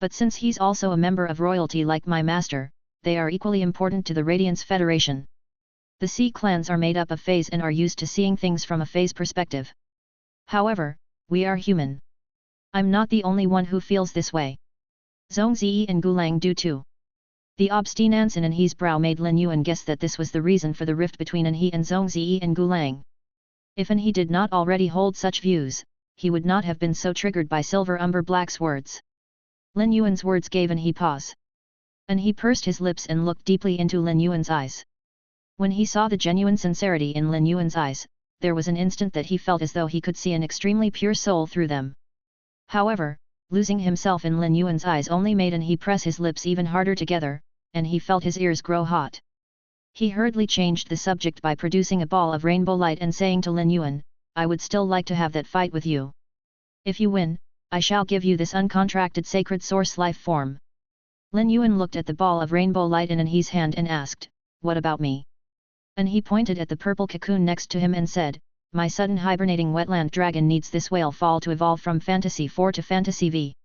But since he's also a member of royalty like my master, they are equally important to the Radiance Federation. The sea clans are made up of feys and are used to seeing things from a feys perspective. However, we are human. I'm not the only one who feels this way. Zhongzi and Gulang do too." The obstinance in An-He's brow made Lin Yuan guess that this was the reason for the rift between An-He and Zhongzi and Gulang. If An-He did not already hold such views, he would not have been so triggered by Silver Umber Black's words. Lin Yuan's words gave An-He pause. An-He pursed his lips and looked deeply into Lin Yuan's eyes. When he saw the genuine sincerity in Lin Yuan's eyes, there was an instant that he felt as though he could see an extremely pure soul through them. However, losing himself in Lin Yuan's eyes only made An-He press his lips even harder together, and he felt his ears grow hot. He hurriedly changed the subject by producing a ball of rainbow light and saying to Lin Yuan, "I would still like to have that fight with you. If you win, I shall give you this uncontracted sacred source life form." Lin Yuan looked at the ball of rainbow light in An-He's hand and asked, "What about me?" An-He pointed at the purple cocoon next to him and said, "My sudden hibernating wetland dragon needs this whale fall to evolve from Fantasy 4 to Fantasy V.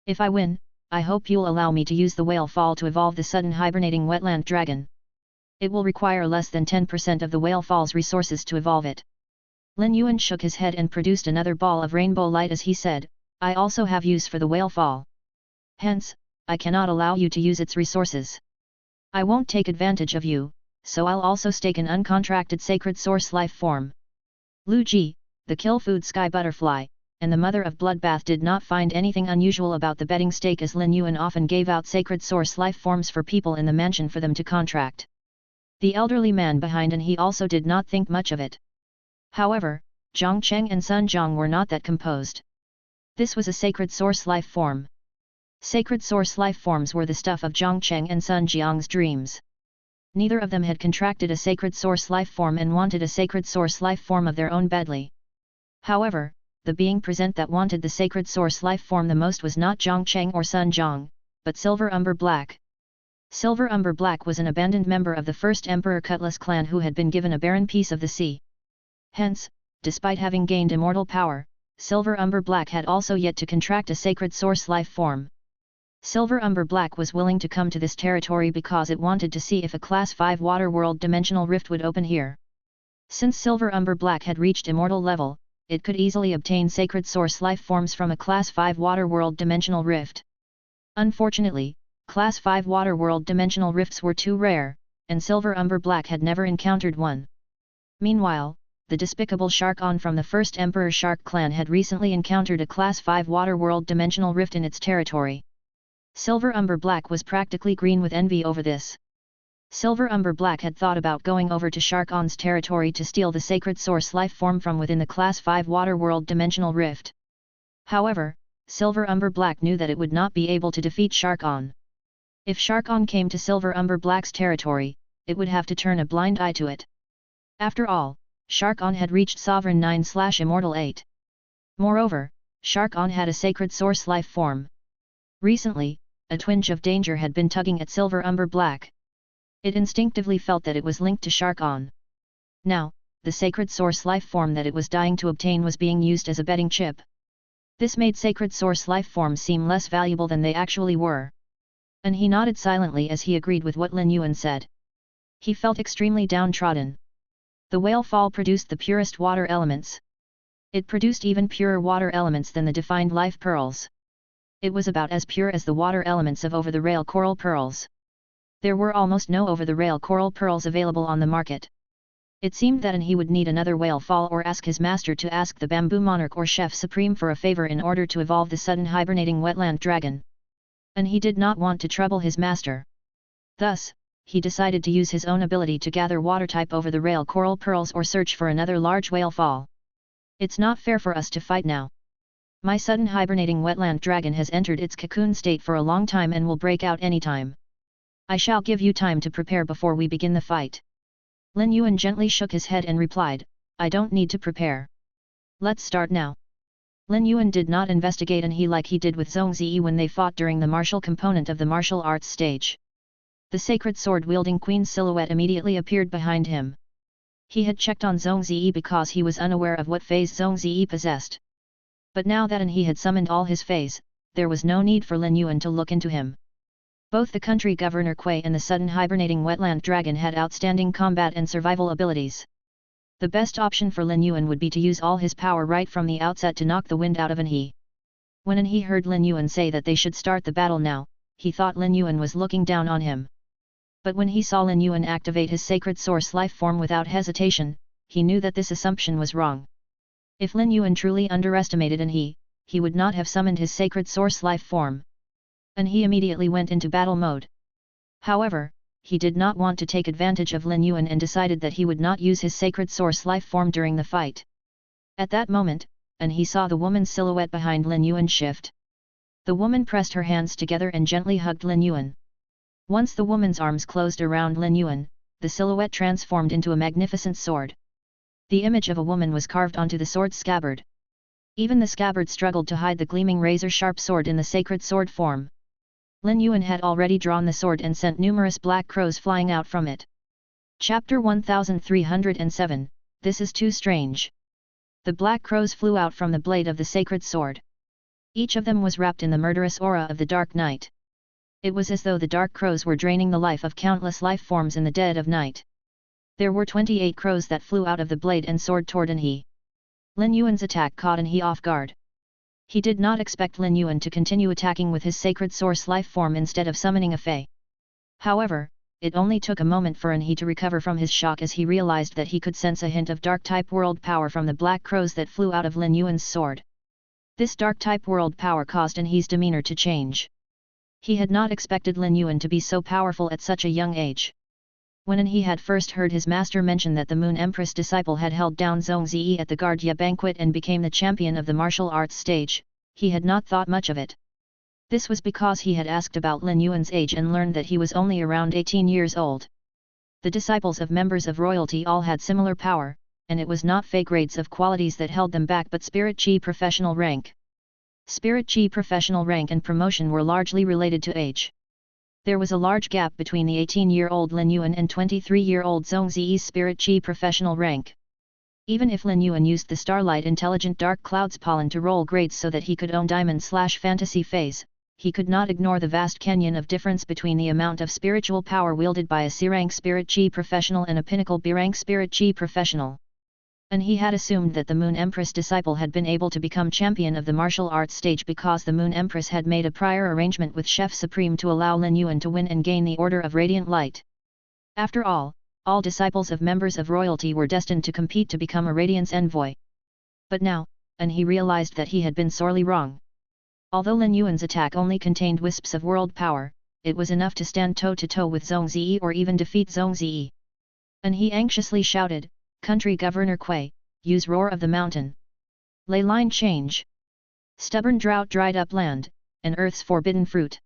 If I win, I hope you'll allow me to use the whale fall to evolve the sudden hibernating wetland dragon. It will require less than 10% of the whale fall's resources to evolve it." Lin Yuan shook his head and produced another ball of rainbow light as he said, "I also have use for the whale fall. Hence, I cannot allow you to use its resources. I won't take advantage of you, so I'll also stake an uncontracted sacred source life form." Lu Ji, the kill food sky butterfly, and the mother of Bloodbath did not find anything unusual about the betting stake, as Lin Yuan often gave out sacred source life forms for people in the mansion for them to contract. The elderly man behind An-He also did not think much of it. However, Zhang Cheng and Sun Zhang were not that composed. This was a sacred source life form. Sacred source life forms were the stuff of Zhang Cheng and Sun Jiang's dreams. Neither of them had contracted a sacred source life form and wanted a sacred source life form of their own badly. However, the being present that wanted the sacred source life form the most was not Zhang Cheng or Sun Zhang, but Silver Umber Black. Silver Umber Black was an abandoned member of the first Emperor Cutlass clan who had been given a barren piece of the sea. Hence, despite having gained immortal power, Silver Umber Black had also yet to contract a sacred source life form. Silver Umber Black was willing to come to this territory because it wanted to see if a Class 5 water world dimensional rift would open here. Since Silver Umber Black had reached immortal level, it could easily obtain sacred source life forms from a Class 5 water world dimensional rift. Unfortunately, Class 5 water world dimensional rifts were too rare, and Silver Umber Black had never encountered one. Meanwhile, the despicable Shark-On from the first Emperor Shark clan had recently encountered a Class 5 water world dimensional rift in its territory. Silver Umber Black was practically green with envy over this. Silver Umber Black had thought about going over to Shark-On's territory to steal the sacred source life form from within the Class 5 water world dimensional rift. However, Silver Umber Black knew that it would not be able to defeat Shark-On. If Shark-On came to Silver Umber Black's territory, it would have to turn a blind eye to it. After all, Shark-On had reached Sovereign 9/Immortal 8. Moreover, Shark-On had a sacred source life form. Recently, a twinge of danger had been tugging at Silver Umber Black. It instinctively felt that it was linked to Shark-On. Now, the sacred source life form that it was dying to obtain was being used as a betting chip. This made sacred source life forms seem less valuable than they actually were. And he nodded silently as he agreed with what Lin Yuan said. He felt extremely downtrodden. The whale fall produced the purest water elements. It produced even purer water elements than the defined life pearls. It was about as pure as the water elements of over-the-rail coral pearls. There were almost no over-the-rail coral pearls available on the market. It seemed that he would need another whale fall or ask his master to ask the bamboo monarch or chef supreme for a favor in order to evolve the sudden hibernating wetland dragon. And he did not want to trouble his master. Thus, he decided to use his own ability to gather water type over the rail coral pearls or search for another large whale fall. It's not fair for us to fight now. My sudden hibernating wetland dragon has entered its cocoon state for a long time and will break out anytime. I shall give you time to prepare before we begin the fight. Lin Yuan gently shook his head and replied, I don't need to prepare. Let's start now. Lin Yuan did not investigate and like he did with Zhong Ziyi when they fought during the martial component of the martial arts stage. The sacred sword-wielding queen's silhouette immediately appeared behind him. He had checked on Zhong Ziyi because he was unaware of what feys Zhong Ziyi possessed. But now that he had summoned all his feys, there was no need for Lin Yuan to look into him. Both the country governor Kui and the sudden hibernating wetland dragon had outstanding combat and survival abilities. The best option for Lin Yuan would be to use all his power right from the outset to knock the wind out of he. When he heard Lin Yuan say that they should start the battle now, he thought Lin Yuan was looking down on him. But when he saw Lin Yuan activate his sacred source life form without hesitation, he knew that this assumption was wrong. If Lin Yuan truly underestimated he would not have summoned his sacred source life form. And he immediately went into battle mode. However, he did not want to take advantage of Lin Yuan and decided that he would not use his sacred source life form during the fight. At that moment, he saw the woman's silhouette behind Lin Yuan shift. The woman pressed her hands together and gently hugged Lin Yuan. Once the woman's arms closed around Lin Yuan, the silhouette transformed into a magnificent sword. The image of a woman was carved onto the sword's scabbard. Even the scabbard struggled to hide the gleaming razor-sharp sword in the sacred sword form. Lin Yuan had already drawn the sword and sent numerous black crows flying out from it. Chapter 1307, This is too strange. The black crows flew out from the blade of the sacred sword. Each of them was wrapped in the murderous aura of the dark night. It was as though the dark crows were draining the life of countless life forms in the dead of night. There were 28 crows that flew out of the blade and soared toward he. Lin Yuan's attack caught he off guard. He did not expect Lin Yuan to continue attacking with his sacred source life form instead of summoning a fey. However, it only took a moment for he to recover from his shock as he realized that he could sense a hint of dark-type world power from the black crows that flew out of Lin Yuan's sword. This dark-type world power caused he's demeanor to change. He had not expected Lin Yuan to be so powerful at such a young age. When he had first heard his master mention that the Moon Empress disciple had held down Zhong Ziyi at the Guardia banquet and became the champion of the martial arts stage, he had not thought much of it. This was because he had asked about Lin Yuan's age and learned that he was only around 18 years old. The disciples of members of royalty all had similar power, and it was not fey grades of qualities that held them back but spirit chi professional rank. Spirit chi professional rank and promotion were largely related to age. There was a large gap between the 18-year-old Lin Yuan and 23-year-old Zhong Ziyi's spirit chi professional rank. Even if Lin Yuan used the Starlight Intelligent Dark Clouds pollen to roll grades so that he could own Diamond/Fantasy phase, he could not ignore the vast canyon of difference between the amount of spiritual power wielded by a C-rank spirit chi professional and a pinnacle B-rank spirit chi professional. And he had assumed that the Moon Empress disciple had been able to become champion of the martial arts stage because the Moon Empress had made a prior arrangement with Chef Supreme to allow Lin Yuan to win and gain the Order of Radiant Light. After all disciples of members of royalty were destined to compete to become a Radiance Envoy. But now, he realized that he had been sorely wrong. Although Lin Yuan's attack only contained wisps of world power, it was enough to stand toe-to-toe with Zhong Ziyi or even defeat Zhong Ziyi. And he anxiously shouted, Country Governor Kui, use Roar of the Mountain. Ley line change. Stubborn drought dried up land, and earth's forbidden fruit.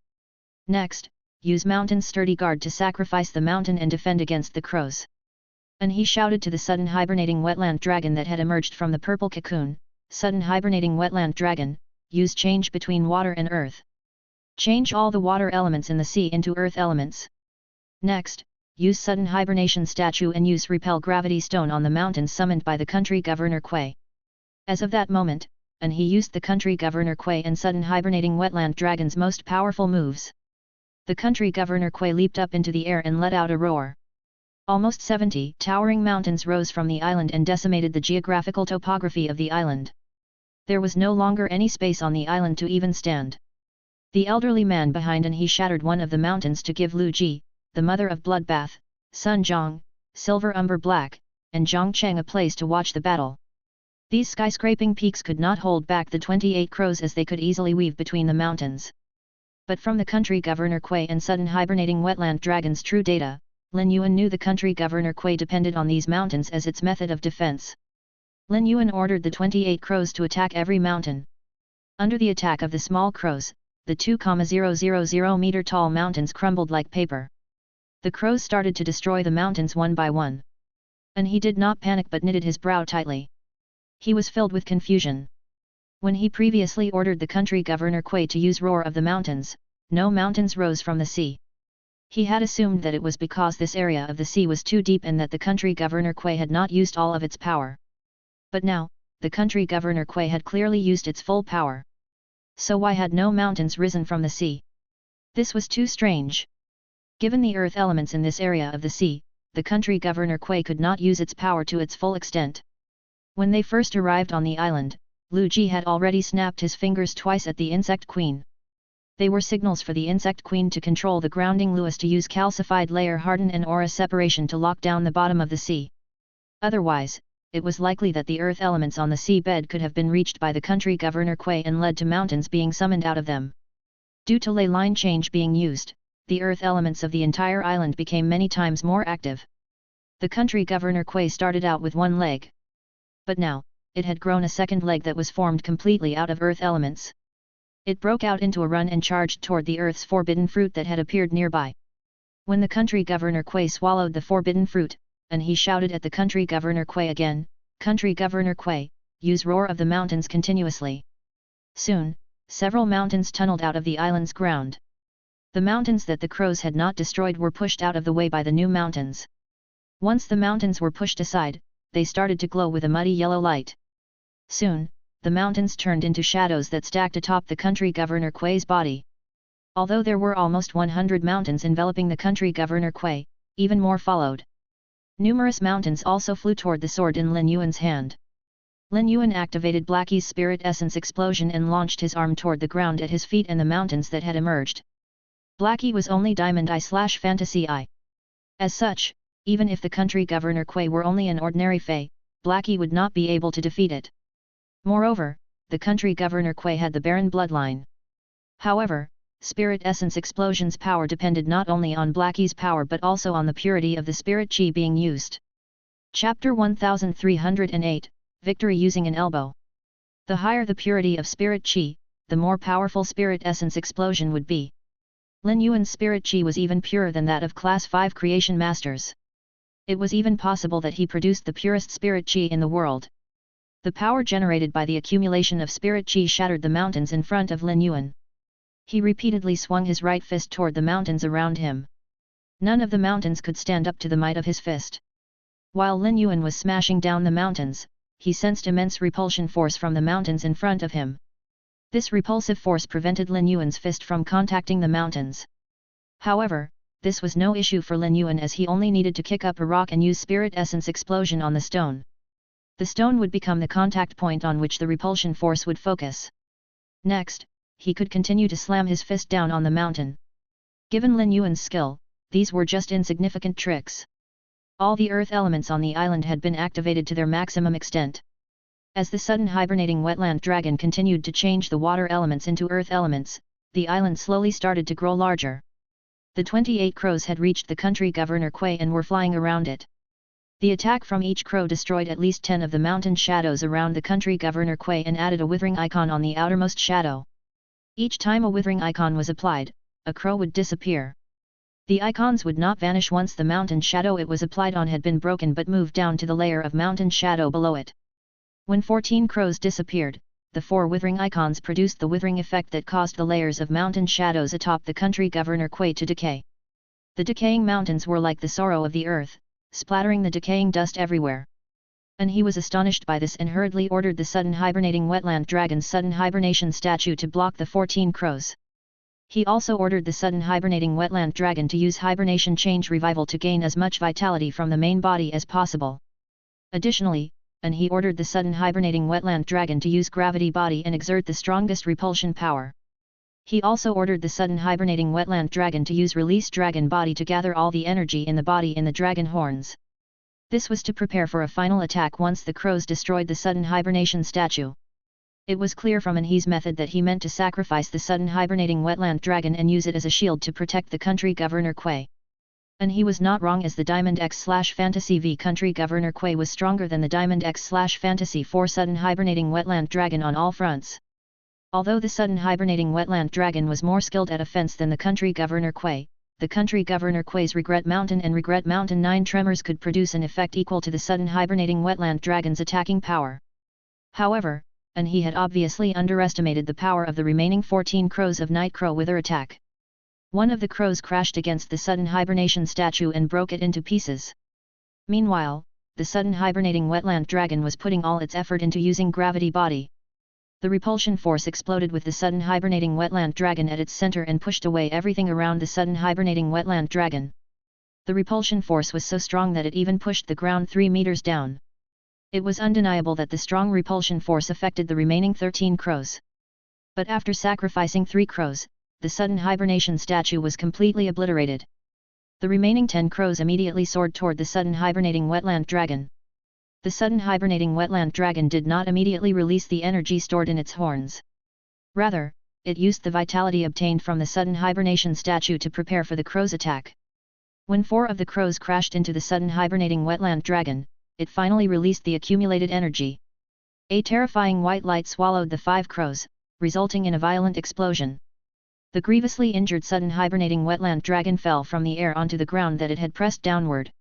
Next, use Mountain's sturdy guard to sacrifice the mountain and defend against the crows. And he shouted to the sudden hibernating wetland dragon that had emerged from the purple cocoon, Sudden hibernating wetland dragon, use change between water and earth. Change all the water elements in the sea into earth elements. Next, use sudden hibernation statue and use repel gravity stone on the mountains summoned by the country governor Kui. As of that moment, he used the country governor Kui and sudden hibernating wetland dragon's most powerful moves. The country governor Kui leaped up into the air and let out a roar. Almost 70 towering mountains rose from the island and decimated the geographical topography of the island. There was no longer any space on the island to even stand. The elderly man behind he shattered one of the mountains to give Lu Ji, the mother of Bloodbath, Sun Zhong, Silver Umber Black, and Zhongcheng a place to watch the battle. These skyscraping peaks could not hold back the 28 crows as they could easily weave between the mountains. But from the country governor Kui and sudden hibernating wetland dragon's true data, Lin Yuan knew the country governor Kui depended on these mountains as its method of defense. Lin Yuan ordered the 28 crows to attack every mountain. Under the attack of the small crows, the 2,000 meter tall mountains crumbled like paper. The crows started to destroy the mountains one by one. And he did not panic but knitted his brow tightly. He was filled with confusion. When he previously ordered the country governor Kui to use Roar of the Mountains, no mountains rose from the sea. He had assumed that it was because this area of the sea was too deep and that the country governor Kui had not used all of its power. But now, the country governor Kui had clearly used its full power. So why had no mountains risen from the sea? This was too strange. Given the earth elements in this area of the sea, the country governor Kui could not use its power to its full extent. When they first arrived on the island, Lu Ji had already snapped his fingers twice at the insect queen. They were signals for the insect queen to control the grounding Lewis to use calcified layer harden and aura separation to lock down the bottom of the sea. Otherwise, it was likely that the earth elements on the sea bed could have been reached by the country governor Kui and led to mountains being summoned out of them. Due to ley line change being used, the earth elements of the entire island became many times more active. The country governor Kui started out with one leg. But now, it had grown a second leg that was formed completely out of earth elements. It broke out into a run and charged toward the earth's forbidden fruit that had appeared nearby. When the country governor Kui swallowed the forbidden fruit, and he shouted at the country governor Kui again, "Country governor Kui, use Roar of the Mountains continuously." Soon, several mountains tunneled out of the island's ground. The mountains that the crows had not destroyed were pushed out of the way by the new mountains. Once the mountains were pushed aside, they started to glow with a muddy yellow light. Soon, the mountains turned into shadows that stacked atop the country governor Kui's body. Although there were almost 100 mountains enveloping the country governor Kui, even more followed. Numerous mountains also flew toward the sword in Lin Yuan's hand. Lin Yuan activated Blackie's spirit essence explosion and launched his arm toward the ground at his feet and the mountains that had emerged. Blackie was only Diamond Eye/Fantasy Eye. As such, even if the country governor Kui were only an ordinary Fey, Blackie would not be able to defeat it. Moreover, the country governor Kui had the Baron bloodline. However, Spirit Essence Explosion's power depended not only on Blackie's power but also on the purity of the Spirit Chi being used. Chapter 1308, Victory using an elbow. The higher the purity of Spirit Chi, the more powerful Spirit Essence Explosion would be. Lin Yuan's Spirit Chi was even purer than that of Class 5 Creation Masters. It was even possible that he produced the purest Spirit Chi in the world. The power generated by the accumulation of Spirit Chi shattered the mountains in front of Lin Yuan. He repeatedly swung his right fist toward the mountains around him. None of the mountains could stand up to the might of his fist. While Lin Yuan was smashing down the mountains, he sensed immense repulsion force from the mountains in front of him. This repulsive force prevented Lin Yuan's fist from contacting the mountains. However, this was no issue for Lin Yuan as he only needed to kick up a rock and use Spirit Essence Explosion on the stone. The stone would become the contact point on which the repulsion force would focus. Next, he could continue to slam his fist down on the mountain. Given Lin Yuan's skill, these were just insignificant tricks. All the earth elements on the island had been activated to their maximum extent. As the sudden hibernating wetland dragon continued to change the water elements into earth elements, the island slowly started to grow larger. The 28 crows had reached the country governor Kui and were flying around it. The attack from each crow destroyed at least 10 of the mountain shadows around the country governor Kui and added a withering icon on the outermost shadow. Each time a withering icon was applied, a crow would disappear. The icons would not vanish once the mountain shadow it was applied on had been broken but moved down to the layer of mountain shadow below it. When 14 crows disappeared, the 4 withering icons produced the withering effect that caused the layers of mountain shadows atop the country governor Kui to decay. The decaying mountains were like the sorrow of the earth, splattering the decaying dust everywhere. And he was astonished by this and hurriedly ordered the sudden hibernating wetland dragon's sudden hibernation statue to block the 14 crows. He also ordered the sudden hibernating wetland dragon to use hibernation change revival to gain as much vitality from the main body as possible. Additionally, and he ordered the sudden hibernating wetland dragon to use gravity body and exert the strongest repulsion power. He also ordered the sudden hibernating wetland dragon to use release dragon body to gather all the energy in the body in the dragon horns. This was to prepare for a final attack once the crows destroyed the sudden hibernation statue. It was clear from Anhe's method that he meant to sacrifice the sudden hibernating wetland dragon and use it as a shield to protect the country governor Kui. And he was not wrong, as the Diamond X/Fantasy V country governor Kui was stronger than the Diamond X/Fantasy 4 sudden hibernating wetland dragon on all fronts. Although the sudden hibernating wetland dragon was more skilled at offense than the country governor Kui, the country governor Kui's Regret Mountain and Regret Mountain 9 tremors could produce an effect equal to the sudden hibernating wetland dragon's attacking power. However, Anhe had obviously underestimated the power of the remaining 14 crows of Night Crow Wither attack. One of the crows crashed against the sudden hibernation statue and broke it into pieces. Meanwhile, the sudden hibernating wetland dragon was putting all its effort into using gravity body. The repulsion force exploded with the sudden hibernating wetland dragon at its center and pushed away everything around the sudden hibernating wetland dragon. The repulsion force was so strong that it even pushed the ground 3 meters down. It was undeniable that the strong repulsion force affected the remaining 13 crows. But after sacrificing 3 crows, the sudden hibernation statue was completely obliterated. The remaining 10 crows immediately soared toward the sudden hibernating wetland dragon. The sudden hibernating wetland dragon did not immediately release the energy stored in its horns. Rather, it used the vitality obtained from the sudden hibernation statue to prepare for the crow's attack. When 4 of the crows crashed into the sudden hibernating wetland dragon, it finally released the accumulated energy. A terrifying white light swallowed the 5 crows, resulting in a violent explosion. The grievously injured sudden hibernating wetland dragon fell from the air onto the ground that it had pressed downward.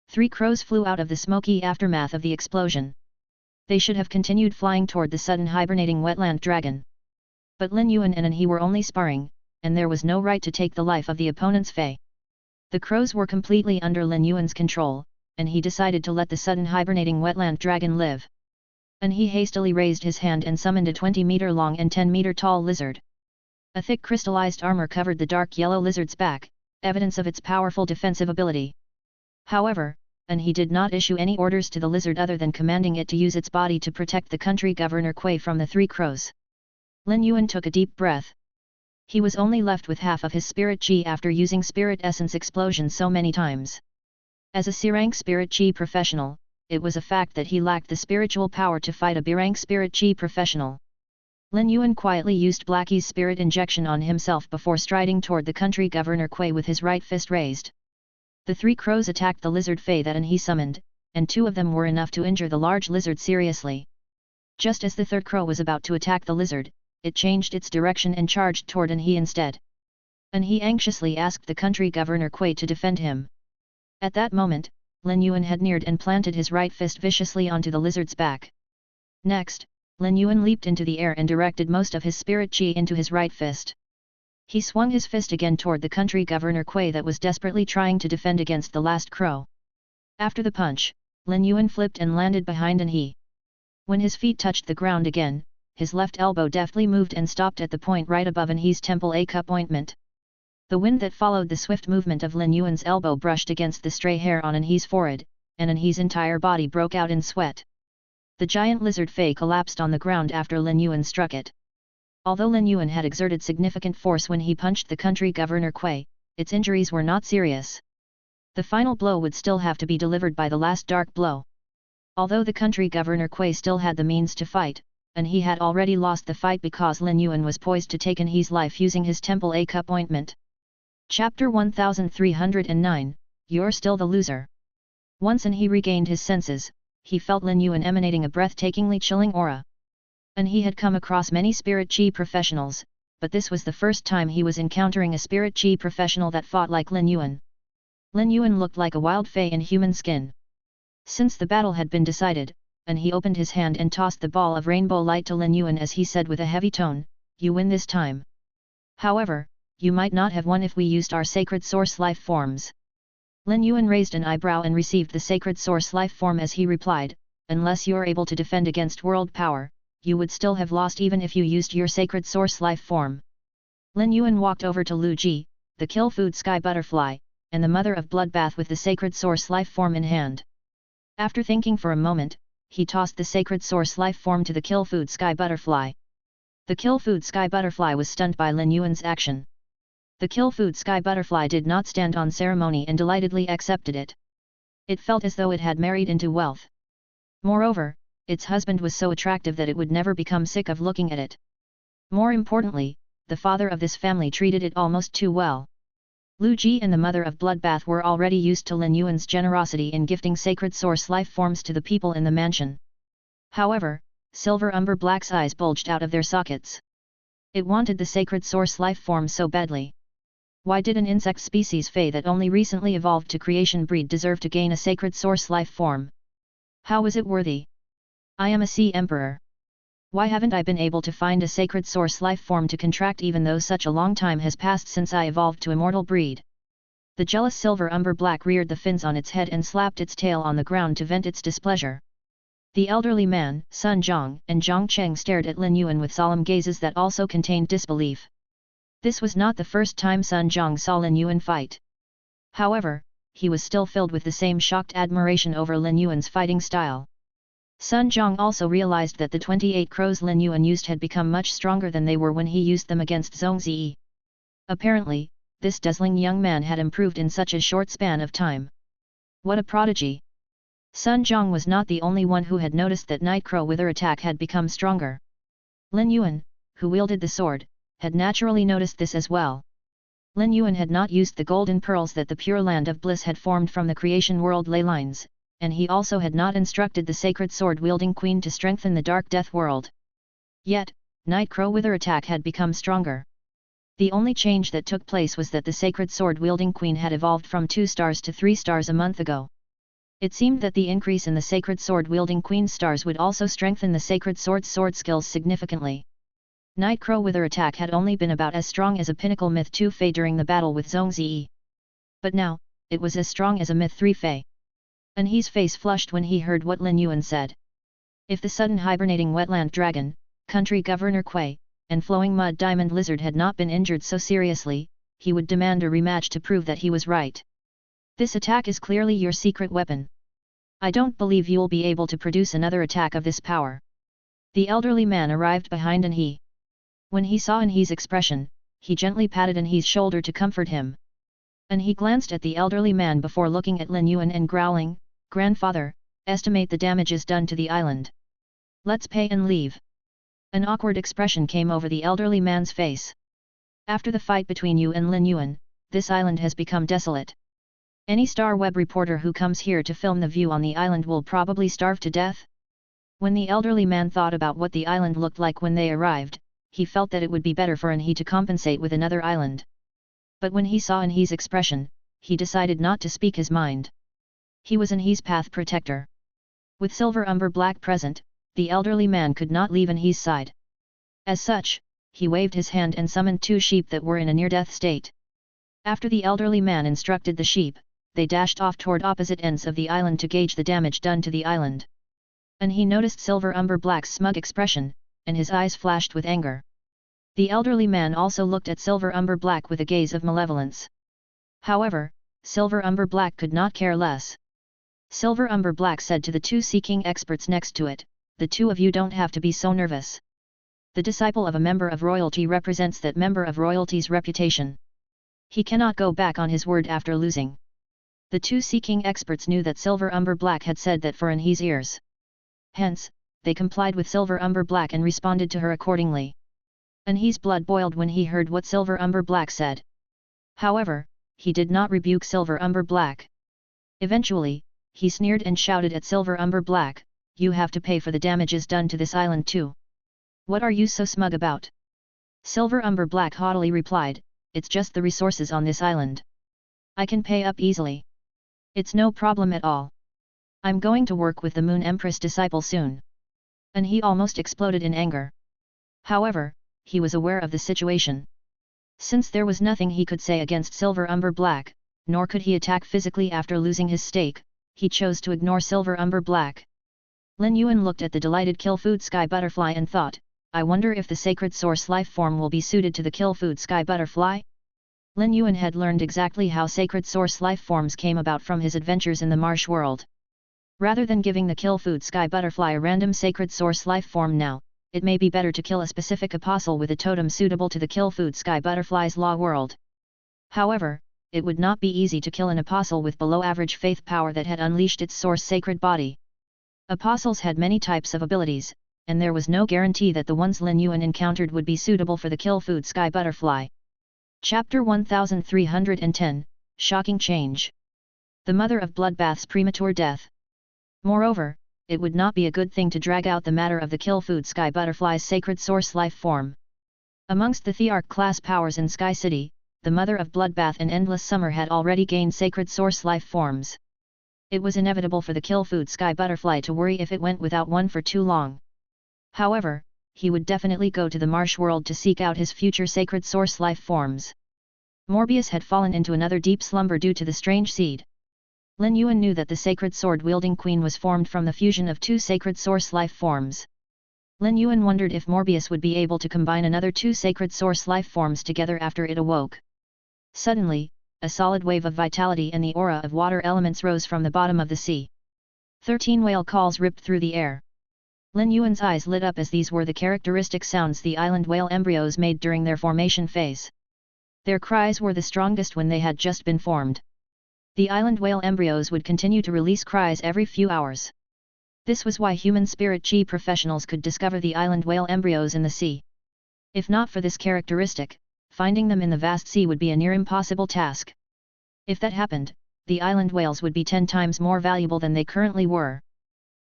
3 crows flew out of the smoky aftermath of the explosion. They should have continued flying toward the sudden hibernating wetland dragon. But Lin Yuan and Anhe were only sparring, and there was no right to take the life of the opponent's fey. The crows were completely under Lin Yuan's control, and he decided to let the sudden hibernating wetland dragon live. Anhe hastily raised his hand and summoned a 20-meter-long and 10-meter-tall lizard. A thick crystallized armor covered the dark yellow lizard's back, evidence of its powerful defensive ability. However, Anhe did not issue any orders to the lizard other than commanding it to use its body to protect the country governor Kui from the 3 crows. Lin Yuan took a deep breath. He was only left with half of his spirit chi after using spirit essence explosion so many times. As a C-rank spirit chi professional, it was a fact that he lacked the spiritual power to fight a B-rank spirit chi professional. Lin Yuan quietly used Blackie's spirit injection on himself before striding toward the country governor Kui with his right fist raised. The 3 crows attacked the lizard fey that Anhe summoned, and 2 of them were enough to injure the large lizard seriously. Just as the 3rd crow was about to attack the lizard, it changed its direction and charged toward Anhe instead. Anhe anxiously asked the country governor Kui to defend him. At that moment, Lin Yuan had neared and planted his right fist viciously onto the lizard's back. Next, Lin Yuan leaped into the air and directed most of his spirit chi into his right fist. He swung his fist again toward the country governor Kui that was desperately trying to defend against the last crow. After the punch, Lin Yuan flipped and landed behind Anhe. When his feet touched the ground again, his left elbow deftly moved and stopped at the point right above Anhe's temple a cup ointment. The wind that followed the swift movement of Lin Yuan's elbow brushed against the stray hair on Anhe's forehead, and Anhe's entire body broke out in sweat. The giant lizard fey collapsed on the ground after Lin Yuan struck it. Although Lin Yuan had exerted significant force when he punched the country governor Kui, its injuries were not serious. The final blow would still have to be delivered by the last dark blow. Although the country governor Kui still had the means to fight, and he had already lost the fight because Lin Yuan was poised to take Anhe's life using his temple a cup ointment. Chapter 1309, You're Still the Loser. Once Anhe regained his senses, he felt Lin Yuan emanating a breathtakingly chilling aura. Anhe had come across many spirit chi professionals, but this was the first time he was encountering a spirit chi professional that fought like Lin Yuan. Lin Yuan looked like a wild fey in human skin. Since the battle had been decided, Anhe opened his hand and tossed the ball of rainbow light to Lin Yuan as he said with a heavy tone, "You win this time. However, you might not have won if we used our sacred source life forms." Lin Yuan raised an eyebrow and received the sacred source life form as he replied, "Unless you're able to defend against world power, you would still have lost even if you used your sacred source life form." Lin Yuan walked over to Lu Ji, the kill food sky butterfly, and the mother of bloodbath with the sacred source life form in hand. After thinking for a moment, he tossed the sacred source life form to the kill food sky butterfly. The kill food sky butterfly was stunned by Lin Yuan's action. The kill food sky butterfly did not stand on ceremony and delightedly accepted it. It felt as though it had married into wealth. Moreover, its husband was so attractive that it would never become sick of looking at it. More importantly, the father of this family treated it almost too well. Lu Ji and the mother of Bloodbath were already used to Lin Yuan's generosity in gifting sacred source life forms to the people in the mansion. However, Silver Umber Black's eyes bulged out of their sockets. It wanted the sacred source life form so badly. Why did an insect species fey that only recently evolved to creation breed deserve to gain a sacred source life form? How was it worthy? I am a sea emperor. Why haven't I been able to find a sacred source life form to contract even though such a long time has passed since I evolved to immortal breed? The jealous Silver Umber Black reared the fins on its head and slapped its tail on the ground to vent its displeasure. The elderly man, Sun Zhang, and Zhang Cheng stared at Lin Yuan with solemn gazes that also contained disbelief. This was not the first time Sun Zhang saw Lin Yuan fight. However, he was still filled with the same shocked admiration over Lin Yuan's fighting style. Sun Zhang also realized that the 28 crows Lin Yuan used had become much stronger than they were when he used them against Zhong Ziyi. Apparently, this dazzling young man had improved in such a short span of time. What a prodigy! Sun Zhang was not the only one who had noticed that Night Crow Wither attack had become stronger. Lin Yuan, who wielded the sword, had naturally noticed this as well. Lin Yuan had not used the golden pearls that the Pure Land of Bliss had formed from the creation world ley lines, and he also had not instructed the sacred sword-wielding queen to strengthen the Dark Death world. Yet, Night Crow Wither attack had become stronger. The only change that took place was that the sacred sword-wielding queen had evolved from 2 stars to 3 stars a month ago. It seemed that the increase in the sacred sword-wielding queen's stars would also strengthen the sacred sword's sword skills significantly. Night Crow Wither attack had only been about as strong as a pinnacle Myth 2 Fey during the battle with Zhong Ziyi. But now, it was as strong as a Myth 3 Fey. And his face flushed when he heard what Lin Yuan said. If the sudden hibernating wetland dragon, country governor Kui, and flowing mud diamond lizard had not been injured so seriously, he would demand a rematch to prove that he was right. This attack is clearly your secret weapon. I don't believe you'll be able to produce another attack of this power. The elderly man arrived behind Anhe. When he saw Anhe's expression, he gently patted Anhe's shoulder to comfort him. Anhe glanced at the elderly man before looking at Lin Yuan and growling, "Grandfather, estimate the damages done to the island. Let's pay and leave." An awkward expression came over the elderly man's face. After the fight between you and Lin Yuan, this island has become desolate. Any Star Web reporter who comes here to film the view on the island will probably starve to death. When the elderly man thought about what the island looked like when they arrived, he felt that it would be better for Anhe to compensate with another island. But when he saw Anhe's expression, he decided not to speak his mind. He was Anhe's path protector. With Silver Umber Black present, the elderly man could not leave Anhe's side. As such, he waved his hand and summoned 2 sheep that were in a near-death state. After the elderly man instructed the sheep, they dashed off toward opposite ends of the island to gauge the damage done to the island. Anhe noticed Silver Umber Black's smug expression, and his eyes flashed with anger. The elderly man also looked at Silver Umber Black with a gaze of malevolence. However, Silver Umber Black could not care less. Silver Umber Black said to the 2 seeking experts next to it, "The 2 of you don't have to be so nervous. The disciple of a member of royalty represents that member of royalty's reputation. He cannot go back on his word after losing." The 2 seeking experts knew that Silver Umber Black had said that for Anhe's ears. Hence, they complied with Silver Umber Black and responded to her accordingly. Anhe's blood boiled when he heard what Silver Umber Black said. However, he did not rebuke Silver Umber Black. Eventually, he sneered and shouted at Silver Umber Black, "You have to pay for the damages done to this island too. What are you so smug about?" Silver Umber Black haughtily replied, "It's just the resources on this island. I can pay up easily. It's no problem at all. I'm going to work with the Moon Empress disciple soon." And he almost exploded in anger. However, he was aware of the situation. Since there was nothing he could say against Silver Umber Black, nor could he attack physically after losing his stake, he chose to ignore Silver Umber Black. Lin Yuan looked at the delighted Kill Food Sky Butterfly and thought, "I wonder if the sacred source life form will be suited to the Kill Food Sky Butterfly?" Lin Yuan had learned exactly how sacred source life forms came about from his adventures in the marsh world. Rather than giving the Kill Food Sky Butterfly a random sacred source life form now, it may be better to kill a specific apostle with a totem suitable to the Kill Food Sky Butterfly's law world. However, it would not be easy to kill an apostle with below-average faith power that had unleashed its source sacred body. Apostles had many types of abilities, and there was no guarantee that the ones Lin Yuan encountered would be suitable for the kill food sky butterfly. Chapter 1310, Shocking Change. The Mother of Bloodbath's Premature Death. Moreover, it would not be a good thing to drag out the matter of the kill food sky butterfly's sacred source life form. Amongst the Thearch class powers in Sky City, the Mother of Bloodbath and Endless Summer had already gained sacred source life forms. It was inevitable for the kill food sky butterfly to worry if it went without one for too long. However, he would definitely go to the marsh world to seek out his future sacred source life forms. Morbius had fallen into another deep slumber due to the strange seed. Lin Yuan knew that the sacred sword-wielding queen was formed from the fusion of two sacred source life forms. Lin Yuan wondered if Morbius would be able to combine another two sacred source life forms together after it awoke. Suddenly, a solid wave of vitality and the aura of water elements rose from the bottom of the sea. 13 whale calls ripped through the air. Lin Yuan's eyes lit up as these were the characteristic sounds the island whale embryos made during their formation phase. Their cries were the strongest when they had just been formed. The island whale embryos would continue to release cries every few hours. This was why human spirit chi professionals could discover the island whale embryos in the sea. If not for this characteristic, finding them in the vast sea would be a near impossible task. If that happened, the island whales would be 10 times more valuable than they currently were.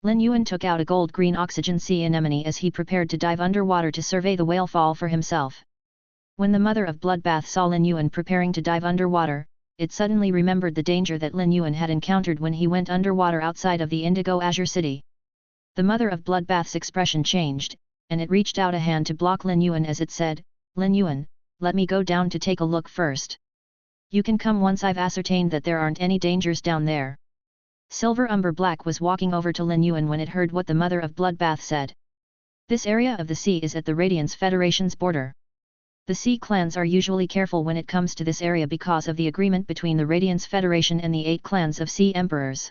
Lin Yuan took out a gold-green oxygen sea anemone as he prepared to dive underwater to survey the whale fall for himself. When the Mother of Bloodbath saw Lin Yuan preparing to dive underwater, it suddenly remembered the danger that Lin Yuan had encountered when he went underwater outside of the Indigo Azure City. The Mother of Bloodbath's expression changed, and it reached out a hand to block Lin Yuan as it said, "Lin Yuan, let me go down to take a look first. You can come once I've ascertained that there aren't any dangers down there." Silver Umber Black was walking over to Lin Yuan when it heard what the Mother of Bloodbath said. This area of the sea is at the Radiance Federation's border. The Sea clans are usually careful when it comes to this area because of the agreement between the Radiance Federation and the 8 clans of Sea Emperors.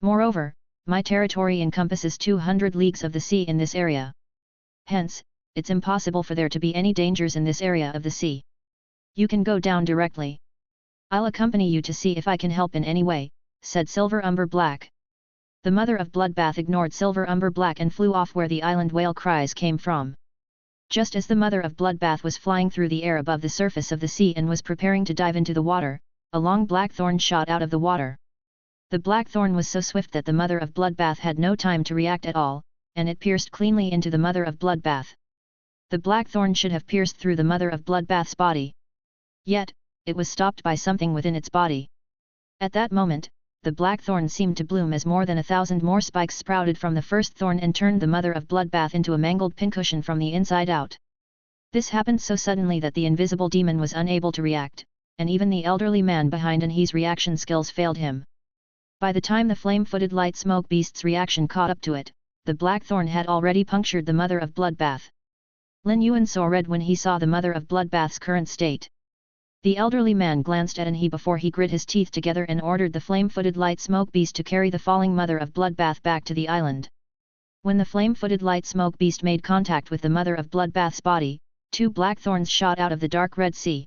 Moreover, my territory encompasses 200 leagues of the sea in this area. Hence, it's impossible for there to be any dangers in this area of the sea. You can go down directly. I'll accompany you to see if I can help in any way, said Silver Umber Black. The Mother of Bloodbath ignored Silver Umber Black and flew off where the island whale cries came from. Just as the Mother of Bloodbath was flying through the air above the surface of the sea and was preparing to dive into the water, a long blackthorn shot out of the water. The blackthorn was so swift that the Mother of Bloodbath had no time to react at all, and it pierced cleanly into the Mother of Bloodbath. The blackthorn should have pierced through the Mother of Bloodbath's body. Yet, it was stopped by something within its body. At that moment, the blackthorn seemed to bloom as more than 1,000 more spikes sprouted from the first thorn and turned the Mother of Bloodbath into a mangled pincushion from the inside out. This happened so suddenly that the invisible demon was unable to react, and even the elderly man behind Anhe's reaction skills failed him. By the time the flame-footed light smoke beast's reaction caught up to it, the blackthorn had already punctured the Mother of Bloodbath. Lin Yuan saw red when he saw the Mother of Bloodbath's current state. The elderly man glanced at Anhe before he grit his teeth together and ordered the flame-footed light smoke beast to carry the falling Mother of Bloodbath back to the island. When the flame-footed light smoke beast made contact with the Mother of Bloodbath's body, 2 blackthorns shot out of the dark red sea.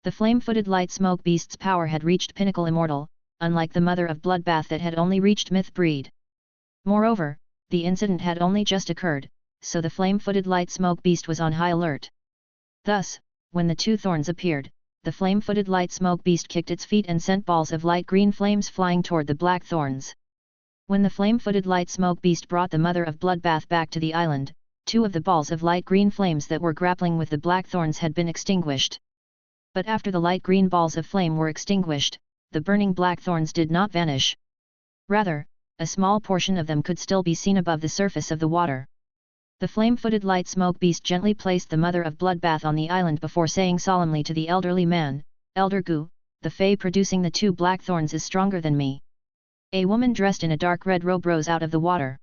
The flame-footed light smoke beast's power had reached pinnacle immortal, unlike the Mother of Bloodbath that had only reached myth breed. Moreover, the incident had only just occurred, so the flame-footed light smoke beast was on high alert. Thus, when the 2 thorns appeared, the flame-footed light smoke beast kicked its feet and sent balls of light green flames flying toward the black thorns. When the flame-footed light smoke beast brought the Mother of Bloodbath back to the island, 2 of the balls of light green flames that were grappling with the black thorns had been extinguished. But after the light green balls of flame were extinguished, the burning black thorns did not vanish. Rather, a small portion of them could still be seen above the surface of the water. The flame-footed light smoke beast gently placed the Mother of Bloodbath on the island before saying solemnly to the elderly man, "Elder Gu, the Fey producing the 2 blackthorns is stronger than me." A woman dressed in a dark red robe rose out of the water.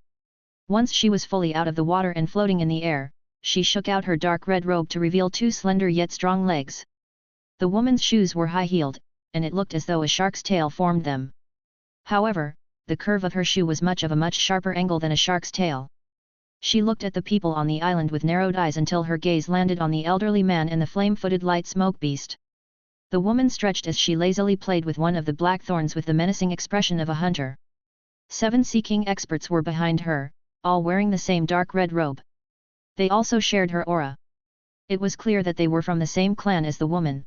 Once she was fully out of the water and floating in the air, she shook out her dark red robe to reveal 2 slender yet strong legs. The woman's shoes were high-heeled, and it looked as though a shark's tail formed them. However, the curve of her shoe was much sharper angle than a shark's tail. She looked at the people on the island with narrowed eyes until her gaze landed on the elderly man and the flame-footed light smoke beast. The woman stretched as she lazily played with one of the blackthorns with the menacing expression of a hunter. 7 seeking experts were behind her, all wearing the same dark red robe. They also shared her aura. It was clear that they were from the same clan as the woman.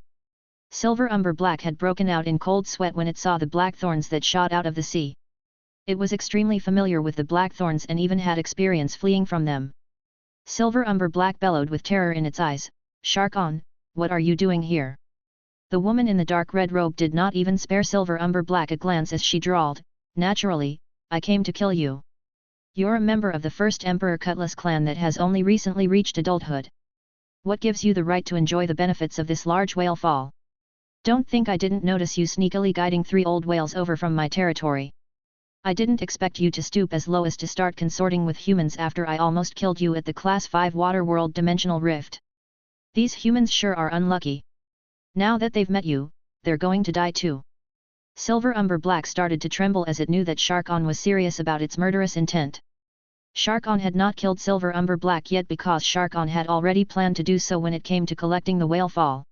Silver Umber Black had broken out in cold sweat when it saw the blackthorns that shot out of the sea. It was extremely familiar with the blackthorns and even had experience fleeing from them. Silver Umber Black bellowed with terror in its eyes, "Shark-on, what are you doing here?" The woman in the dark red robe did not even spare Silver Umber Black a glance as she drawled, "Naturally, I came to kill you. You're a member of the first Emperor Cutlass clan that has only recently reached adulthood. What gives you the right to enjoy the benefits of this large whale fall? Don't think I didn't notice you sneakily guiding 3 old whales over from my territory. I didn't expect you to stoop as low as to start consorting with humans after I almost killed you at the Class 5 Water World Dimensional Rift. These humans sure are unlucky. Now that they've met you, they're going to die too." Silver Umber Black started to tremble as it knew that Shark-on was serious about its murderous intent. Shark-on had not killed Silver Umber Black yet because Shark-on had already planned to do so when it came to collecting the whale fall.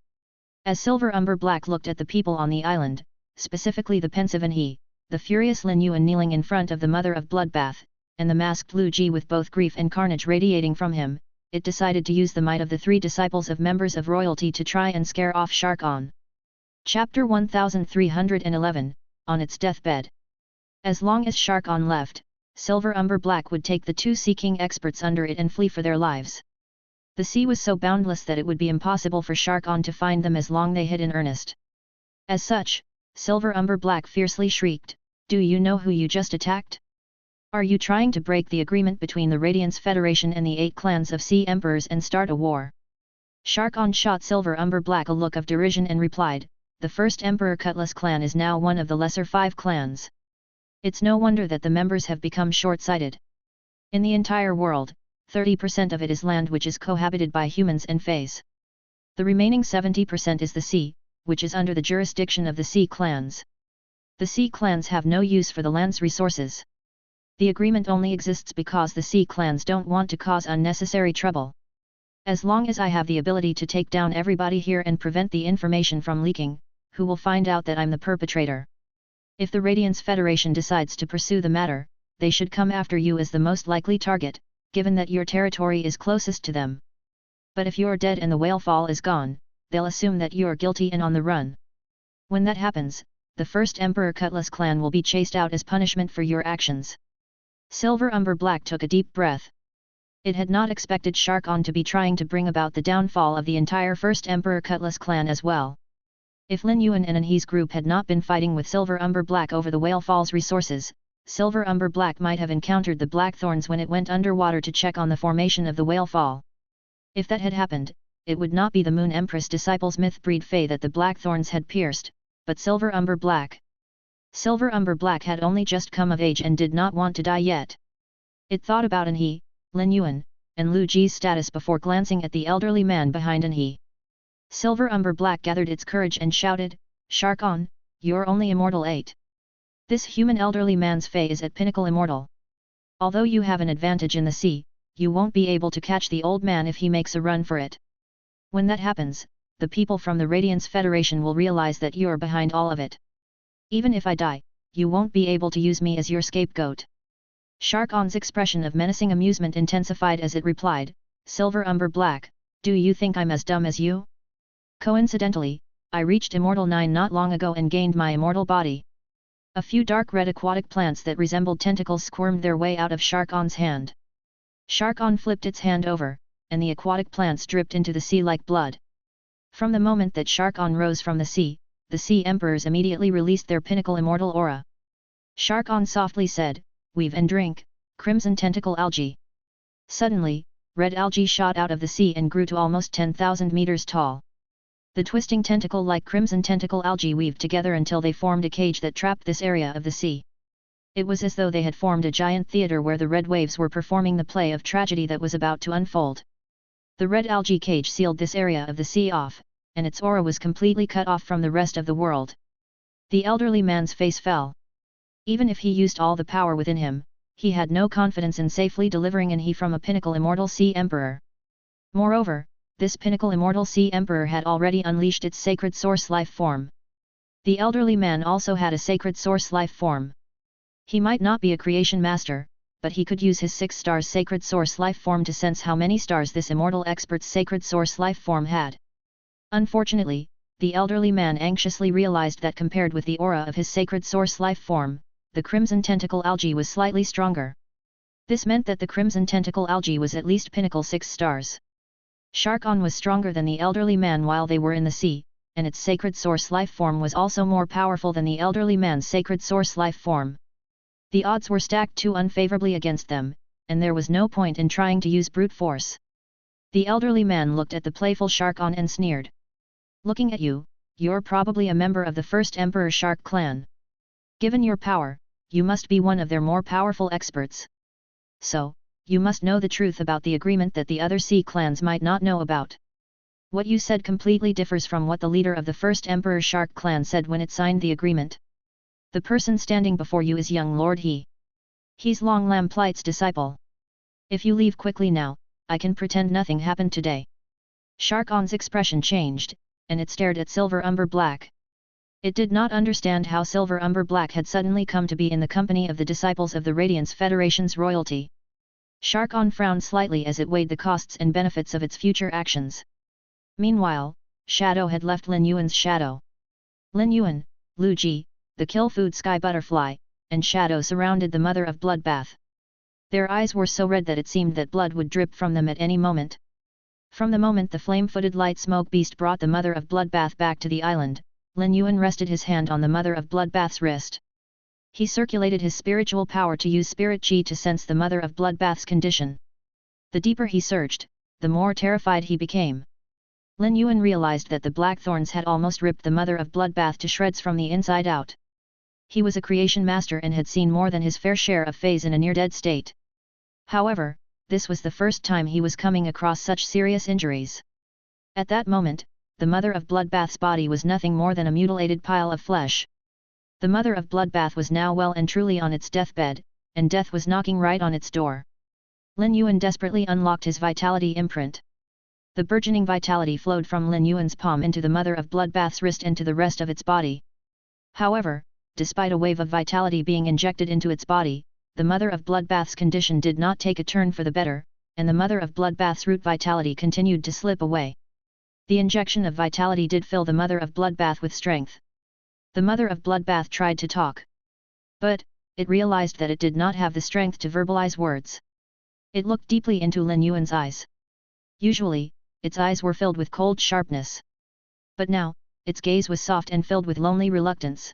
As Silver Umber Black looked at the people on the island, specifically the pensive and the furious Lin Yuan kneeling in front of the Mother of Bloodbath, and the masked Lu Ji with both grief and carnage radiating from him, it decided to use the might of the 3 disciples of members of royalty to try and scare off Shark-on. Chapter 1311, On its deathbed. As long as Shark-on left, Silver Umber Black would take the 2 seeking experts under it and flee for their lives. The sea was so boundless that it would be impossible for Shark-on to find them as long they hid in earnest. As such, Silver Umber Black fiercely shrieked, "Do you know who you just attacked? Are you trying to break the agreement between the Radiance Federation and the 8 clans of Sea Emperors and start a war?" Shark-on shot Silver Umber Black a look of derision and replied, "The first Emperor Cutlass clan is now one of the lesser 5 clans. It's no wonder that the members have become short-sighted. In the entire world, 30% of it is land which is cohabited by humans and feys. The remaining 70% is the sea, which is under the jurisdiction of the sea clans. The sea clans have no use for the land's resources. The agreement only exists because the sea clans don't want to cause unnecessary trouble. As long as I have the ability to take down everybody here and prevent the information from leaking, who will find out that I'm the perpetrator? If the Radiance Federation decides to pursue the matter, they should come after you as the most likely target, given that your territory is closest to them. But if you're dead and the whale fall is gone, they'll assume that you're guilty and on the run. When that happens, the first Emperor Cutlass clan will be chased out as punishment for your actions." Silver Umber Black took a deep breath. It had not expected Shark-on to be trying to bring about the downfall of the entire first Emperor Cutlass clan as well. If Lin Yuan and his group had not been fighting with Silver Umber Black over the whale fall's resources, Silver Umber Black might have encountered the blackthorns when it went underwater to check on the formation of the whale fall. If that had happened, it would not be the Moon Empress disciples Myth-breed Fey that the blackthorns had pierced, but Silver Umber Black. Silver Umber Black had only just come of age and did not want to die yet. It thought about Lin Yuan, and Lu Ji's status before glancing at the elderly man behind Silver Umber Black gathered its courage and shouted, "Shark-on, you're only immortal 8. This human elderly man's Fey is at pinnacle immortal. Although you have an advantage in the sea, you won't be able to catch the old man if he makes a run for it. When that happens, the people from the Radiance Federation will realize that you're behind all of it. Even if I die, you won't be able to use me as your scapegoat." Shark-on's expression of menacing amusement intensified as it replied, "Silver Umber Black, do you think I'm as dumb as you? Coincidentally, I reached Immortal 9 not long ago and gained my immortal body." A few dark red aquatic plants that resembled tentacles squirmed their way out of Shark-on's hand. Shark-on flipped its hand over, and the aquatic plants dripped into the sea like blood. From the moment that Shark-on rose from the sea emperors immediately released their pinnacle immortal aura. Shark-on softly said, "Weave and drink, crimson tentacle algae." Suddenly, red algae shot out of the sea and grew to almost 10,000 meters tall. The twisting tentacle-like crimson tentacle algae weaved together until they formed a cage that trapped this area of the sea. It was as though they had formed a giant theater where the red waves were performing the play of tragedy that was about to unfold. The red algae cage sealed this area of the sea off, and its aura was completely cut off from the rest of the world. The elderly man's face fell. Even if he used all the power within him, he had no confidence in safely delivering from a pinnacle immortal sea emperor. Moreover, this pinnacle immortal sea emperor had already unleashed its sacred source life form. The elderly man also had a sacred source life form. He might not be a creation master, but he could use his 6 stars sacred source life form to sense how many stars this immortal expert's sacred source life form had. Unfortunately, the elderly man anxiously realized that compared with the aura of his sacred source life form, the crimson tentacle algae was slightly stronger. This meant that the crimson tentacle algae was at least pinnacle 6 stars. Sharkon was stronger than the elderly man while they were in the sea, and its sacred source life form was also more powerful than the elderly man's sacred source life form. The odds were stacked too unfavorably against them, and there was no point in trying to use brute force. The elderly man looked at the playful Sharkon and sneered. Looking at you, you're probably a member of the first Emperor Shark clan. Given your power, you must be one of their more powerful experts. So, you must know the truth about the agreement that the other sea clans might not know about. What you said completely differs from what the leader of the first Emperor Shark clan said when it signed the agreement. The person standing before you is young Lord He. He's Long Lam Plight's disciple. If you leave quickly now, I can pretend nothing happened today. Sharkon's expression changed, and it stared at Silver Umber Black. It did not understand how Silver Umber Black had suddenly come to be in the company of the disciples of the Radiance Federation's royalty. Sharkon frowned slightly as it weighed the costs and benefits of its future actions. Meanwhile, Shadow had left Lin Yuan's shadow. Lin Yuan, Lu Ji, the Kill Food Sky Butterfly, and Shadow surrounded the Mother of Bloodbath. Their eyes were so red that it seemed that blood would drip from them at any moment. From the moment the flame-footed light smoke beast brought the Mother of Bloodbath back to the island, Lin Yuan rested his hand on the Mother of Bloodbath's wrist. He circulated his spiritual power to use spirit chi to sense the Mother of Bloodbath's condition. The deeper he searched, the more terrified he became. Lin Yuan realized that the blackthorns had almost ripped the Mother of Bloodbath to shreds from the inside out. He was a creation master and had seen more than his fair share of feys in a near-dead state. However, this was the first time he was coming across such serious injuries. At that moment, the Mother of Bloodbath's body was nothing more than a mutilated pile of flesh. The Mother of Bloodbath was now well and truly on its deathbed, and death was knocking right on its door. Lin Yuan desperately unlocked his vitality imprint. The burgeoning vitality flowed from Lin Yuan's palm into the Mother of Bloodbath's wrist and to the rest of its body. However, despite a wave of vitality being injected into its body, the Mother of Bloodbath's condition did not take a turn for the better, and the Mother of Bloodbath's root vitality continued to slip away. The injection of vitality did fill the Mother of Bloodbath with strength. The Mother of Bloodbath tried to talk. But, it realized that it did not have the strength to verbalize words. It looked deeply into Lin Yuan's eyes. Usually, its eyes were filled with cold sharpness. But now, its gaze was soft and filled with lonely reluctance.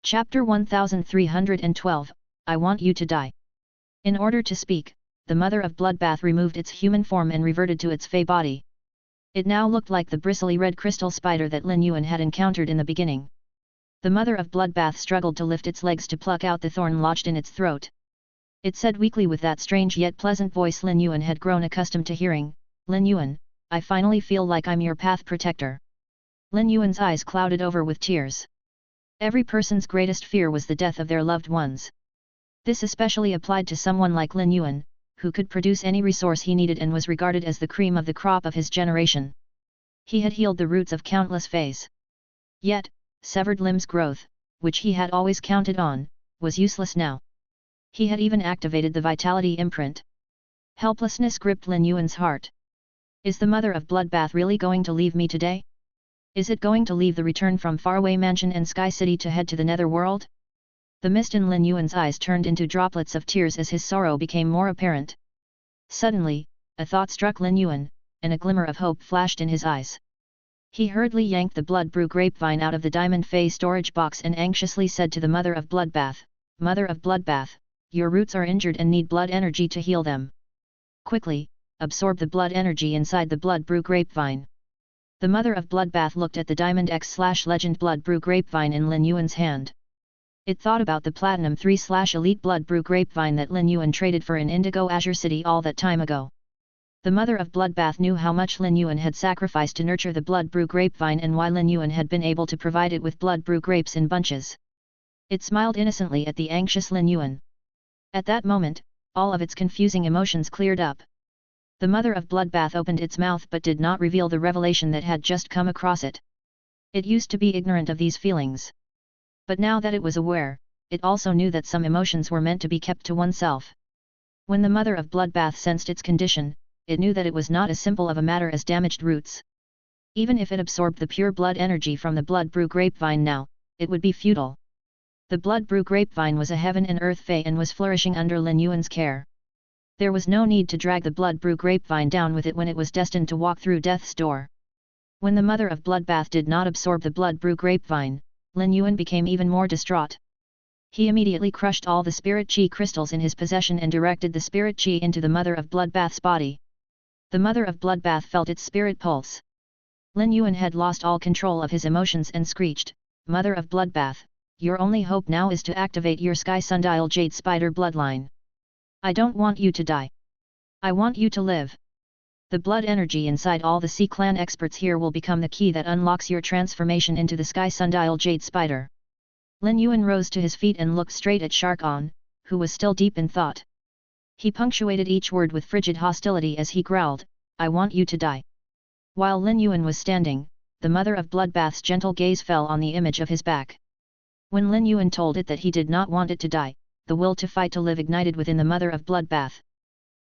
Chapter 1312, I Want You to Die. In order to speak, the Mother of Bloodbath removed its human form and reverted to its fey body. It now looked like the bristly red crystal spider that Lin Yuan had encountered in the beginning. The Mother of Bloodbath struggled to lift its legs to pluck out the thorn lodged in its throat. It said weakly with that strange yet pleasant voice Lin Yuan had grown accustomed to hearing, "Lin Yuan, I finally feel like I'm your path protector." Lin Yuan's eyes clouded over with tears. Every person's greatest fear was the death of their loved ones. This especially applied to someone like Lin Yuan, who could produce any resource he needed and was regarded as the cream of the crop of his generation. He had healed the roots of countless feys. Yet, severed limbs growth, which he had always counted on, was useless now. He had even activated the vitality imprint. Helplessness gripped Lin Yuan's heart. Is the Mother of Bloodbath really going to leave me today? Is it going to leave the return from faraway mansion and Sky City to head to the netherworld? The mist in Lin Yuan's eyes turned into droplets of tears as his sorrow became more apparent. Suddenly, a thought struck Lin Yuan, and a glimmer of hope flashed in his eyes. He hurriedly yanked the blood brew grapevine out of the diamond fey storage box and anxiously said to the Mother of Bloodbath, "Mother of Bloodbath, your roots are injured and need blood energy to heal them. Quickly, absorb the blood energy inside the blood brew grapevine." The Mother of Bloodbath looked at the Diamond X/Legend Blood Brew Grapevine in Lin Yuan's hand. It thought about the Platinum 3/Elite Blood Brew Grapevine that Lin Yuan traded for in Indigo Azure City all that time ago. The Mother of Bloodbath knew how much Lin Yuan had sacrificed to nurture the Blood Brew Grapevine and why Lin Yuan had been able to provide it with blood brew grapes in bunches. It smiled innocently at the anxious Lin Yuan. At that moment, all of its confusing emotions cleared up. The mother of Bloodbath opened its mouth but did not reveal the revelation that had just come across it. It used to be ignorant of these feelings. But now that it was aware, it also knew that some emotions were meant to be kept to oneself. When the mother of Bloodbath sensed its condition, it knew that it was not as simple of a matter as damaged roots. Even if it absorbed the pure blood energy from the blood brew grapevine now, it would be futile. The blood brew grapevine was a heaven and earth fey and was flourishing under Lin Yuan's care. There was no need to drag the blood brew grapevine down with it when it was destined to walk through death's door. When the mother of Bloodbath did not absorb the blood brew grapevine, Lin Yuan became even more distraught. He immediately crushed all the spirit chi crystals in his possession and directed the spirit chi into the mother of Bloodbath's body. The mother of Bloodbath felt its spirit pulse. Lin Yuan had lost all control of his emotions and screeched, "Mother of Bloodbath, your only hope now is to activate your Sky Sundial Jade Spider bloodline. I don't want you to die. I want you to live. The blood energy inside all the Sea Clan experts here will become the key that unlocks your transformation into the Sky Sundial Jade Spider." Lin Yuan rose to his feet and looked straight at Shark-On, who was still deep in thought. He punctuated each word with frigid hostility as he growled, "I want you to die." While Lin Yuan was standing, the mother of Bloodbath's gentle gaze fell on the image of his back. When Lin Yuan told it that he did not want it to die, the will to fight to live ignited within the mother of Bloodbath.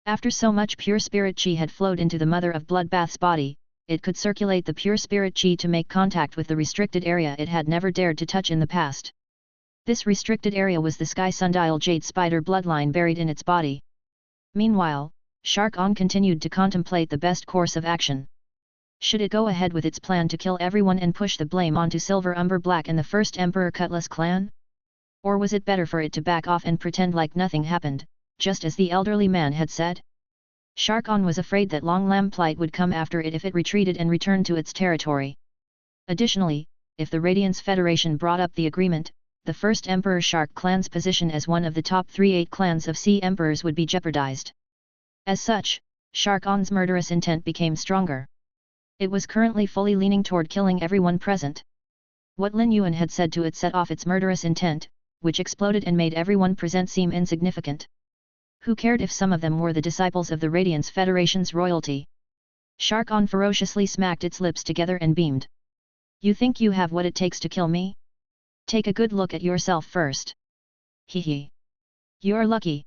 After so much pure spirit chi had flowed into the mother of Bloodbath's body, it could circulate the pure spirit chi to make contact with the restricted area it had never dared to touch in the past. This restricted area was the Sky Sundial Jade Spider bloodline buried in its body. Meanwhile, Shark-On continued to contemplate the best course of action. Should it go ahead with its plan to kill everyone and push the blame onto Silver Umber Black and the First Emperor Cutlass clan? Or was it better for it to back off and pretend like nothing happened, just as the elderly man had said? Shark-On was afraid that Long Lamplight would come after it if it retreated and returned to its territory. Additionally, if the Radiance Federation brought up the agreement, the First Emperor Shark clan's position as one of the top 3-8 clans of Sea Emperors would be jeopardized. As such, Shark-On's murderous intent became stronger. It was currently fully leaning toward killing everyone present. What Lin Yuan had said to it set off its murderous intent, which exploded and made everyone present seem insignificant. Who cared if some of them were the disciples of the Radiance Federation's royalty? Shark-On ferociously smacked its lips together and beamed. "You think you have what it takes to kill me? Take a good look at yourself first." "Hee hee. You're lucky.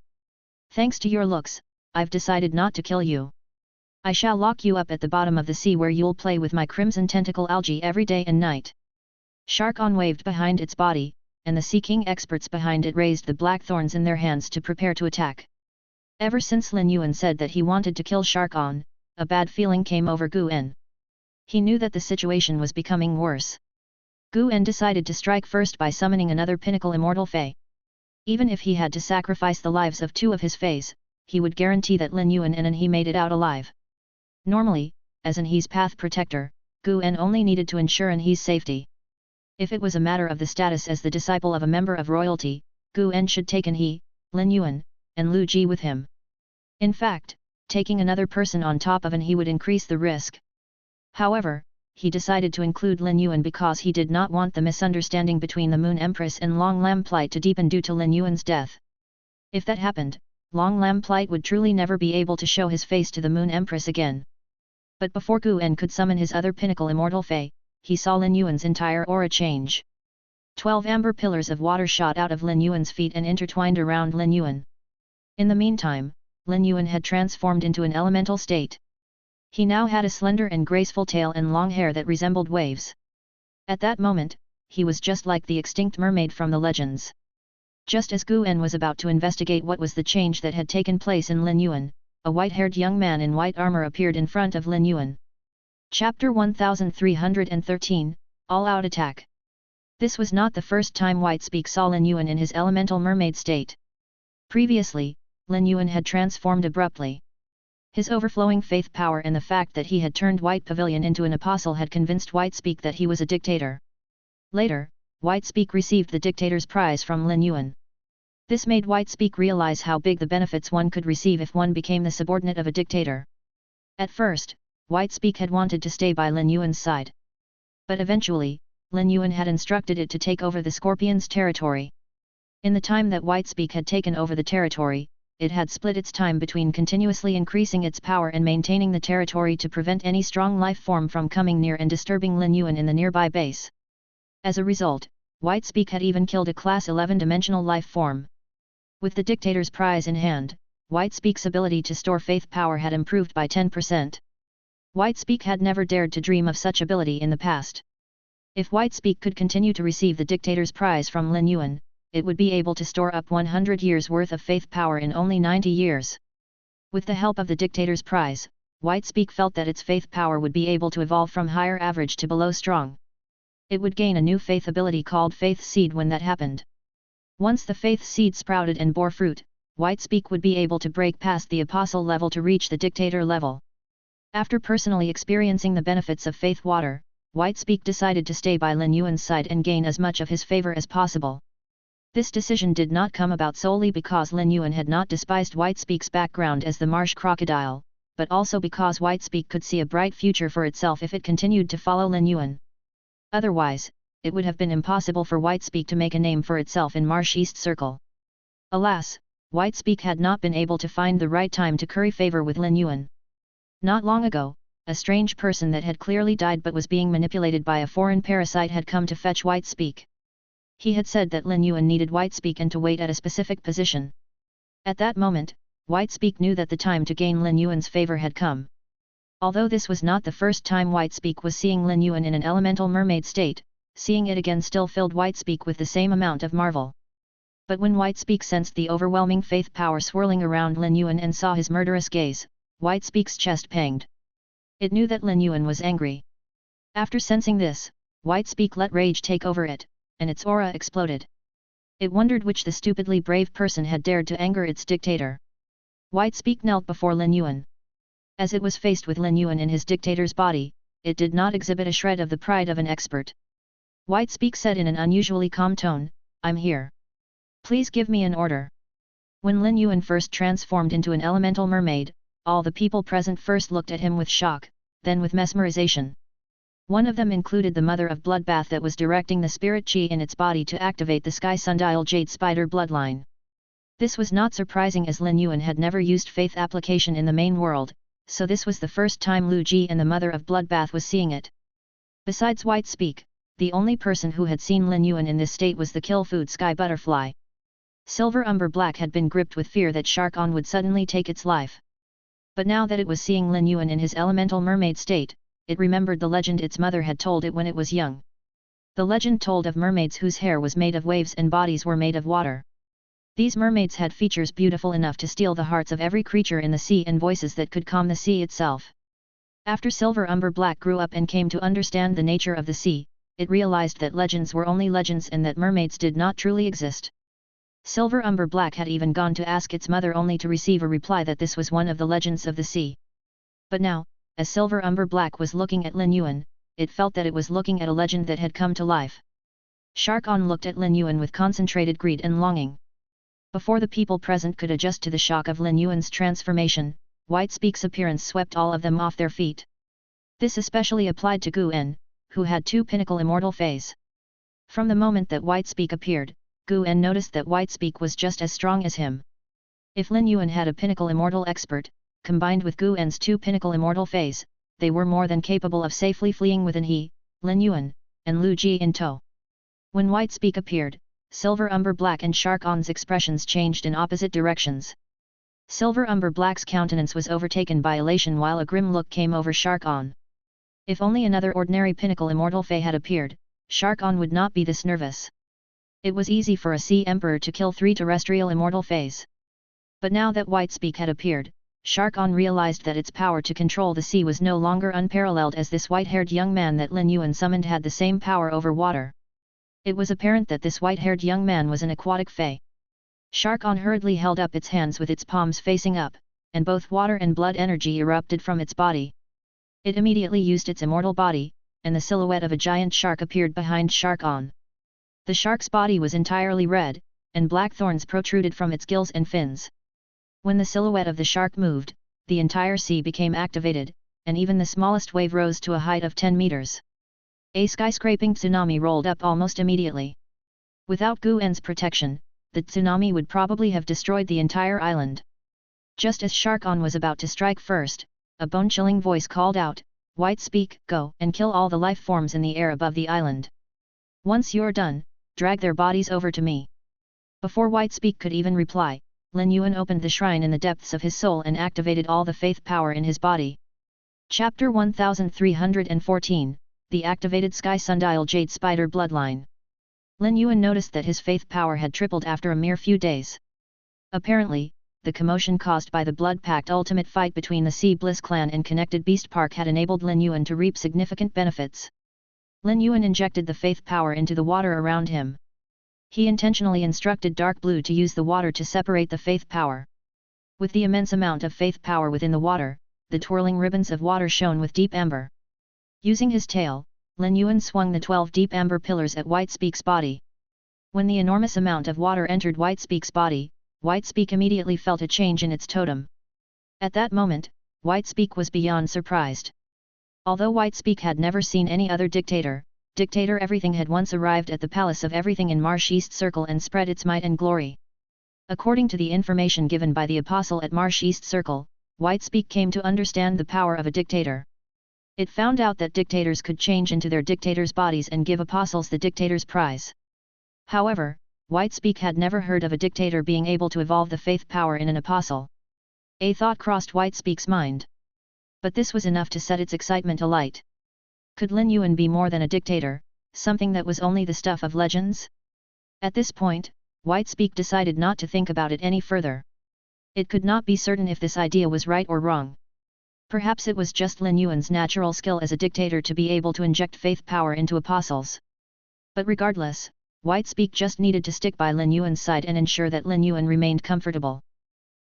Thanks to your looks, I've decided not to kill you. I shall lock you up at the bottom of the sea where you'll play with my crimson tentacle algae every day and night." Shark-On waved behind its body, and the Sea King experts behind it raised the black thorns in their hands to prepare to attack. Ever since Lin Yuan said that he wanted to kill Shark-On, a bad feeling came over Gu En. He knew that the situation was becoming worse. Gu En decided to strike first by summoning another pinnacle immortal Fey. Even if he had to sacrifice the lives of 2 of his Feys, he would guarantee that Lin Yuan and he made it out alive. Normally, as He's path protector, Gu En only needed to ensure He's safety. If it was a matter of the status as the disciple of a member of royalty, Gu En should take He, Lin Yuan, and Lu Ji with him. In fact, taking another person on top of he would increase the risk. However, he decided to include Lin Yuan because he did not want the misunderstanding between the Moon Empress and Long Lamplight to deepen due to Lin Yuan's death. If that happened, Long Lamplight would truly never be able to show his face to the Moon Empress again. But before Gu En could summon his other pinnacle immortal Fey, he saw Lin Yuan's entire aura change. 12 amber pillars of water shot out of Lin Yuan's feet and intertwined around Lin Yuan. In the meantime, Lin Yuan had transformed into an elemental state. He now had a slender and graceful tail and long hair that resembled waves. At that moment, he was just like the extinct mermaid from the legends. Just as Gu En was about to investigate what was the change that had taken place in Lin Yuan, a white-haired young man in white armor appeared in front of Lin Yuan. Chapter 1313, All-Out Attack. This was not the first time Whitespeak saw Lin Yuan in his elemental mermaid state. Previously, Lin Yuan had transformed abruptly. His overflowing faith power and the fact that he had turned White Pavilion into an apostle had convinced Whitespeak that he was a dictator. Later, Whitespeak received the dictator's prize from Lin Yuan. This made Whitespeak realize how big the benefits one could receive if one became the subordinate of a dictator. At first, Whitespeak had wanted to stay by Lin Yuan's side. But eventually, Lin Yuan had instructed it to take over the Scorpion's territory. In the time that Whitespeak had taken over the territory, it had split its time between continuously increasing its power and maintaining the territory to prevent any strong life form from coming near and disturbing Lin Yuan in the nearby base. As a result, Whitespeak had even killed a Class 11 dimensional life form. With the Dictator's prize in hand, Whitespeak's ability to store faith power had improved by 10%. Whitespeak had never dared to dream of such ability in the past. If Whitespeak could continue to receive the Dictator's prize from Lin Yuan, it would be able to store up 100 years worth of faith power in only 90 years. With the help of the Dictator's prize, Whitespeak felt that its faith power would be able to evolve from higher average to below strong. It would gain a new faith ability called Faith Seed when that happened. Once the Faith Seed sprouted and bore fruit, Whitespeak would be able to break past the Apostle level to reach the Dictator level. After personally experiencing the benefits of Faith Water, Whitespeak decided to stay by Lin Yuan's side and gain as much of his favor as possible. This decision did not come about solely because Lin Yuan had not despised Whitespeak's background as the marsh crocodile, but also because Whitespeak could see a bright future for itself if it continued to follow Lin Yuan. Otherwise, it would have been impossible for Whitespeak to make a name for itself in Marsh East Circle. Alas, Whitespeak had not been able to find the right time to curry favor with Lin Yuan. Not long ago, a strange person that had clearly died but was being manipulated by a foreign parasite had come to fetch Whitespeak. He had said that Lin Yuan needed Whitespeak and to wait at a specific position. At that moment, Whitespeak knew that the time to gain Lin Yuan's favor had come. Although this was not the first time Whitespeak was seeing Lin Yuan in an elemental mermaid state, seeing it again still filled Whitespeak with the same amount of marvel. But when Whitespeak sensed the overwhelming faith power swirling around Lin Yuan and saw his murderous gaze, Whitespeak's chest panged. It knew that Lin Yuan was angry. After sensing this, Whitespeak let rage take over it, and its aura exploded. It wondered which the stupidly brave person had dared to anger its dictator. Whitespeak knelt before Lin Yuan. As it was faced with Lin Yuan in his dictator's body, it did not exhibit a shred of the pride of an expert. Whitespeak said in an unusually calm tone, "I'm here. Please give me an order." When Lin Yuan first transformed into an elemental mermaid, all the people present first looked at him with shock, then with mesmerization. One of them included the mother of Bloodbath that was directing the spirit chi in its body to activate the Sky Sundial Jade Spider bloodline. This was not surprising as Lin Yuan had never used faith application in the main world, so this was the first time Lu Ji and the mother of Bloodbath was seeing it. Besides Whitespeak, the only person who had seen Lin Yuan in this state was the kill food Sky Butterfly. Silver Umber Black had been gripped with fear that Shark-On would suddenly take its life. But now that it was seeing Lin Yuan in his elemental mermaid state, it remembered the legend its mother had told it when it was young. The legend told of mermaids whose hair was made of waves and bodies were made of water. These mermaids had features beautiful enough to steal the hearts of every creature in the sea and voices that could calm the sea itself. After Silver Umber Black grew up and came to understand the nature of the sea, it realized that legends were only legends and that mermaids did not truly exist. Silver Umber Black had even gone to ask its mother only to receive a reply that this was one of the legends of the sea. But now, as Silver Umber Black was looking at Lin Yuan, it felt that it was looking at a legend that had come to life. Shark-On looked at Lin Yuan with concentrated greed and longing. Before the people present could adjust to the shock of Lin Yuan's transformation, Whitespeak's appearance swept all of them off their feet. This especially applied to Gu-En, who had 2 pinnacle immortal feys. From the moment that Whitespeak appeared, Gu-En noticed that Whitespeak was just as strong as him. If Lin Yuan had a pinnacle immortal expert, combined with Gu-En's 2 pinnacle immortal feys, they were more than capable of safely fleeing with he, Lin Yuan, and Lu Ji in tow. When Whitespeak appeared, Silver Umber Black and Shark-On's expressions changed in opposite directions. Silver Umber Black's countenance was overtaken by elation while a grim look came over Shark-On. If only another ordinary pinnacle immortal fey had appeared, Shark-On would not be this nervous. It was easy for a sea emperor to kill 3 terrestrial immortal feys. But now that Whitespeak had appeared, Shark-On realized that its power to control the sea was no longer unparalleled, as this white-haired young man that Lin Yuan summoned had the same power over water. It was apparent that this white-haired young man was an aquatic fey. Shark-On hurriedly held up its hands with its palms facing up, and both water and blood energy erupted from its body. It immediately used its immortal body, and the silhouette of a giant shark appeared behind Shark-On. The shark's body was entirely red, and black thorns protruded from its gills and fins. When the silhouette of the shark moved, the entire sea became activated, and even the smallest wave rose to a height of 10 meters. A skyscraping tsunami rolled up almost immediately. Without Gu-En's protection, the tsunami would probably have destroyed the entire island. Just as Shark-On was about to strike first, a bone-chilling voice called out, "White Speak, go and kill all the life forms in the air above the island. Once you're done, drag their bodies over to me." Before White Speak could even reply, Lin Yuan opened the shrine in the depths of his soul and activated all the faith power in his body. Chapter 1314, The Activated Sky Sundial Jade Spider Bloodline. Lin Yuan noticed that his faith power had tripled after a mere few days. Apparently, the commotion caused by the blood-pact ultimate fight between the Sea Bliss clan and Connected Beast Park had enabled Lin Yuan to reap significant benefits. Lin Yuan injected the faith power into the water around him. He intentionally instructed Dark Blue to use the water to separate the faith power. With the immense amount of faith power within the water, the twirling ribbons of water shone with deep amber. Using his tail, Lin Yuan swung the 12 deep amber pillars at White Speak's body. When the enormous amount of water entered White Speak's body, White Speak immediately felt a change in its totem. At that moment, White Speak was beyond surprised. Although White Speak had never seen any other dictator Everything had once arrived at the Palace of Everything in Marsh East Circle and spread its might and glory. According to the information given by the Apostle at Marsh East Circle, White Speak came to understand the power of a dictator. It found out that dictators could change into their dictators' bodies and give apostles the dictator's prize. However, White Speak had never heard of a dictator being able to evolve the faith power in an apostle. A thought crossed White Speak's mind. But this was enough to set its excitement alight. Could Lin Yuan be more than a dictator, something that was only the stuff of legends? At this point, White Speak decided not to think about it any further. It could not be certain if this idea was right or wrong. Perhaps it was just Lin Yuan's natural skill as a dictator to be able to inject faith power into apostles. But regardless, White Speak just needed to stick by Lin Yuan's side and ensure that Lin Yuan remained comfortable.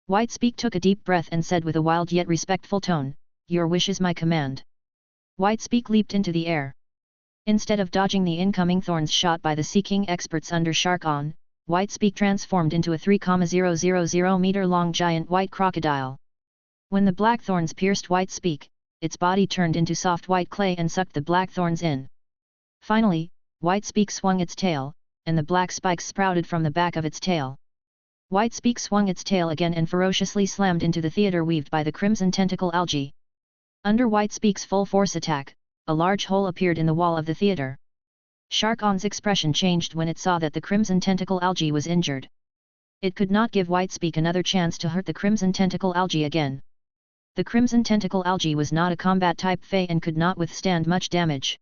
White Speak took a deep breath and said with a wild yet respectful tone, "Your wish is my command." White Speak leaped into the air. Instead of dodging the incoming thorns shot by the Seeking experts under Shark-On, White Speak transformed into a 3,000 meter long giant white crocodile. When the black thorns pierced White Speak, its body turned into soft white clay and sucked the black thorns in. Finally, White Speak swung its tail, and the black spikes sprouted from the back of its tail. White Speak swung its tail again and ferociously slammed into the theater weaved by the crimson tentacle algae. Under White Speak's full force attack, a large hole appeared in the wall of the theater. Shark-On's expression changed when it saw that the crimson tentacle algae was injured. It could not give White Speak another chance to hurt the crimson tentacle algae again. The crimson tentacle algae was not a combat-type fey and could not withstand much damage.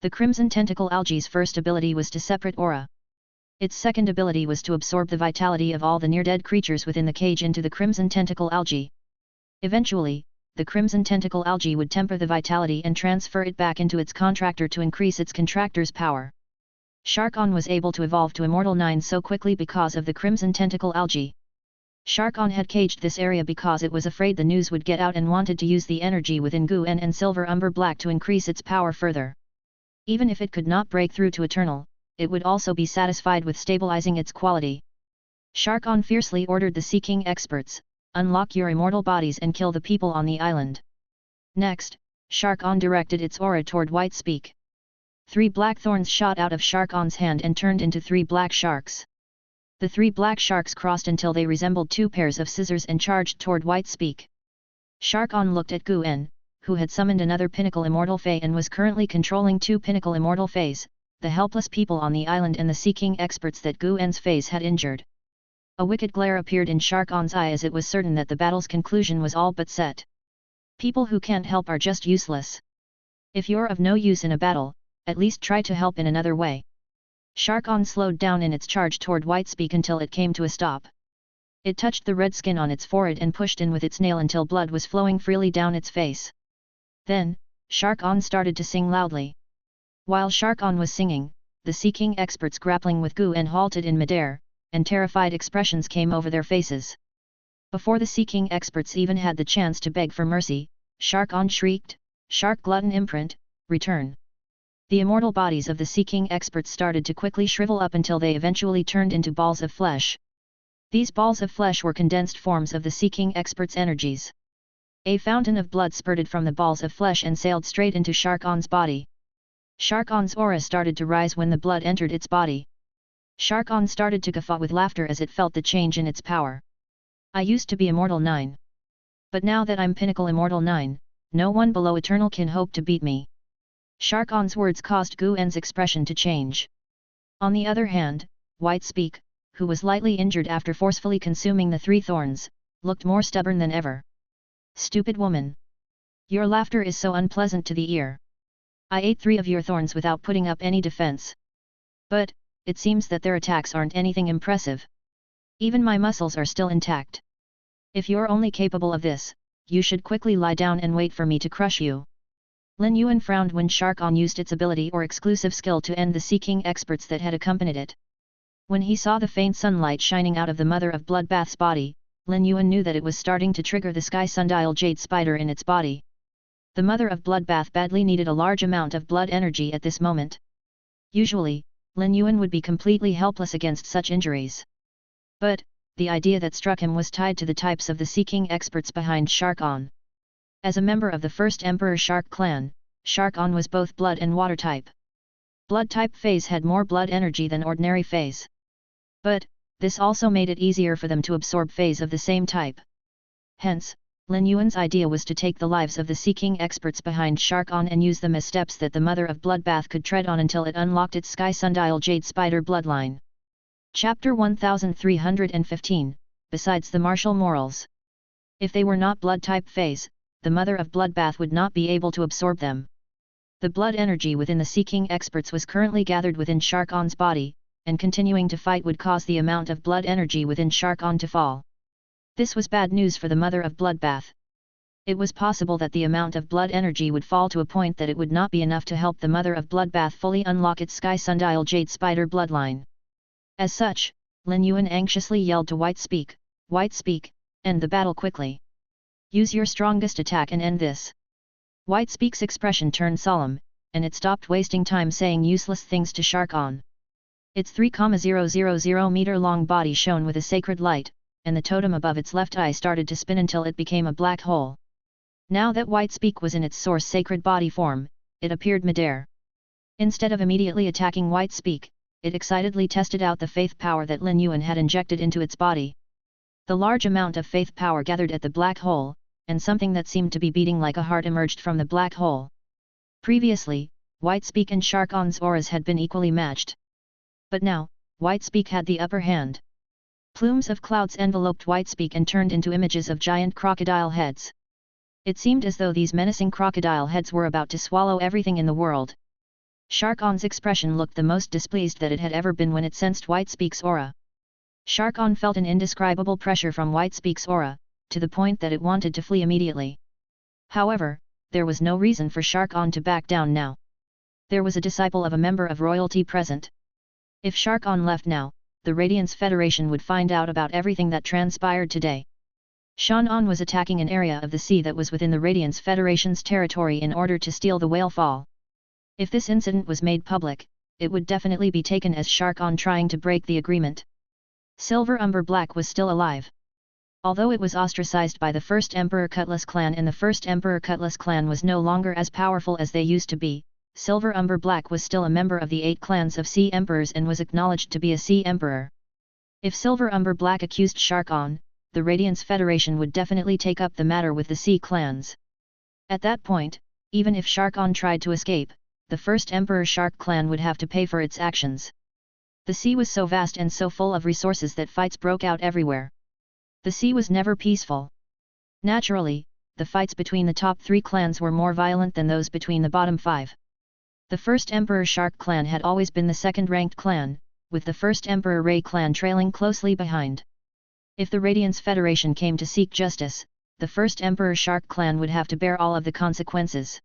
The crimson tentacle algae's first ability was to separate aura. Its second ability was to absorb the vitality of all the near-dead creatures within the cage into the crimson tentacle algae. Eventually, the crimson tentacle algae would temper the vitality and transfer it back into its contractor to increase its contractor's power. Shark-On was able to evolve to Immortal 9 so quickly because of the crimson tentacle algae. Shark-On had caged this area because it was afraid the news would get out and wanted to use the energy within Gu-En and Silver Umber Black to increase its power further. Even if it could not break through to Eternal, it would also be satisfied with stabilizing its quality. Shark-On fiercely ordered the Seeking experts, "Unlock your immortal bodies and kill the people on the island." Next, Shark-On directed its aura toward White Speak. 3 black thorns shot out of Shark-On's hand and turned into 3 black sharks. The 3 black sharks crossed until they resembled 2 pairs of scissors and charged toward White Speak. Shark-On looked at Gu-En, who had summoned another Pinnacle Immortal Fae and was currently controlling 2 Pinnacle Immortal Faes, the helpless people on the island and the Seeking experts that Gu-En's Faes had injured. A wicked glare appeared in Shark-On's eye as it was certain that the battle's conclusion was all but set. People who can't help are just useless. If you're of no use in a battle, at least try to help in another way. Shark-On slowed down in its charge toward White Speak until it came to a stop. It touched the red skin on its forehead and pushed in with its nail until blood was flowing freely down its face. Then, Shark-On started to sing loudly. While Shark-On was singing, the Seeking experts grappling with Gu-En halted in midair, and terrified expressions came over their faces. Before the Seeking experts even had the chance to beg for mercy, Shark-On shrieked, "Shark Glutton Imprint, return!" The immortal bodies of the Seeking experts started to quickly shrivel up until they eventually turned into balls of flesh. These balls of flesh were condensed forms of the Seeking experts' energies. A fountain of blood spurted from the balls of flesh and sailed straight into Shark-On's body. Shark-On's aura started to rise when the blood entered its body. Shark-On started to guffaw with laughter as it felt the change in its power. I used to be Immortal 9. But now that I'm Pinnacle Immortal 9, no one below Eternal can hope to beat me. Shark-On's words caused Gu En's expression to change. On the other hand, White Speak, who was lightly injured after forcefully consuming the 3 thorns, looked more stubborn than ever. Stupid woman! Your laughter is so unpleasant to the ear. I ate 3 of your thorns without putting up any defense. But, it seems that their attacks aren't anything impressive. Even my muscles are still intact. If you're only capable of this, you should quickly lie down and wait for me to crush you. Lin Yuan frowned when Shark-On used its ability or exclusive skill to end the Seeking experts that had accompanied it. When he saw the faint sunlight shining out of the Mother of Bloodbath's body, Lin Yuan knew that it was starting to trigger the Sky Sundial Jade Spider in its body. The Mother of Bloodbath badly needed a large amount of blood energy at this moment. Usually, Lin Yuan would be completely helpless against such injuries. But, the idea that struck him was tied to the types of the Seeking experts behind Shark-On. As a member of the first Emperor Shark clan, Shark-On was both blood and water type. Blood type feys had more blood energy than ordinary feys. But, this also made it easier for them to absorb feys of the same type. Hence, Lin Yuan's idea was to take the lives of the Seeking experts behind Shark-On and use them as steps that the Mother of Bloodbath could tread on until it unlocked its Sky Sundial Jade Spider bloodline. Chapter 1315, Besides the Martial Morals. If they were not blood-type feys, the Mother of Bloodbath would not be able to absorb them. The blood energy within the Seeking experts was currently gathered within Shark-On's body, and continuing to fight would cause the amount of blood energy within Shark-On to fall. This was bad news for the Mother of Bloodbath. It was possible that the amount of blood energy would fall to a point that it would not be enough to help the Mother of Bloodbath fully unlock its Sky Sundial Jade Spider bloodline. As such, Lin Yuan anxiously yelled to White Speak, end the battle quickly. Use your strongest attack and end this. White Speak's expression turned solemn, and it stopped wasting time saying useless things to Shark-On. Its 3,000 meter long body shone with a sacred light, and the totem above its left eye started to spin until it became a black hole. Now that White Speak was in its source sacred body form, it appeared midair. Instead of immediately attacking White Speak, it excitedly tested out the faith power that Lin Yuan had injected into its body. The large amount of faith power gathered at the black hole, and something that seemed to be beating like a heart emerged from the black hole. Previously, White Speak and Shark-On's auras had been equally matched. But now, White Speak had the upper hand. Plumes of clouds enveloped White Speak and turned into images of giant crocodile heads. It seemed as though these menacing crocodile heads were about to swallow everything in the world. Shark-On's expression looked the most displeased that it had ever been when it sensed White Speak's aura. Shark-On felt an indescribable pressure from White Speak's aura, to the point that it wanted to flee immediately. However, there was no reason for Shark-On to back down now. There was a disciple of a member of royalty present. If Shark-On left now, the Radiance Federation would find out about everything that transpired today. Shan-On was attacking an area of the sea that was within the Radiance Federation's territory in order to steal the whale fall. If this incident was made public, it would definitely be taken as Shark-On trying to break the agreement. Silver Umber Black was still alive. Although it was ostracized by the First Emperor Cutlass clan and the First Emperor Cutlass clan was no longer as powerful as they used to be, Silver Umber Black was still a member of the 8 clans of Sea Emperors and was acknowledged to be a Sea Emperor. If Silver Umber Black accused Shark-On, the Radiance Federation would definitely take up the matter with the Sea clans. At that point, even if Shark-On tried to escape, the First Emperor Shark clan would have to pay for its actions. The sea was so vast and so full of resources that fights broke out everywhere. The sea was never peaceful. Naturally, the fights between the top 3 clans were more violent than those between the bottom 5. The First Emperor Shark clan had always been the second-ranked clan, with the First Emperor Ray clan trailing closely behind. If the Radiance Federation came to seek justice, the First Emperor Shark clan would have to bear all of the consequences.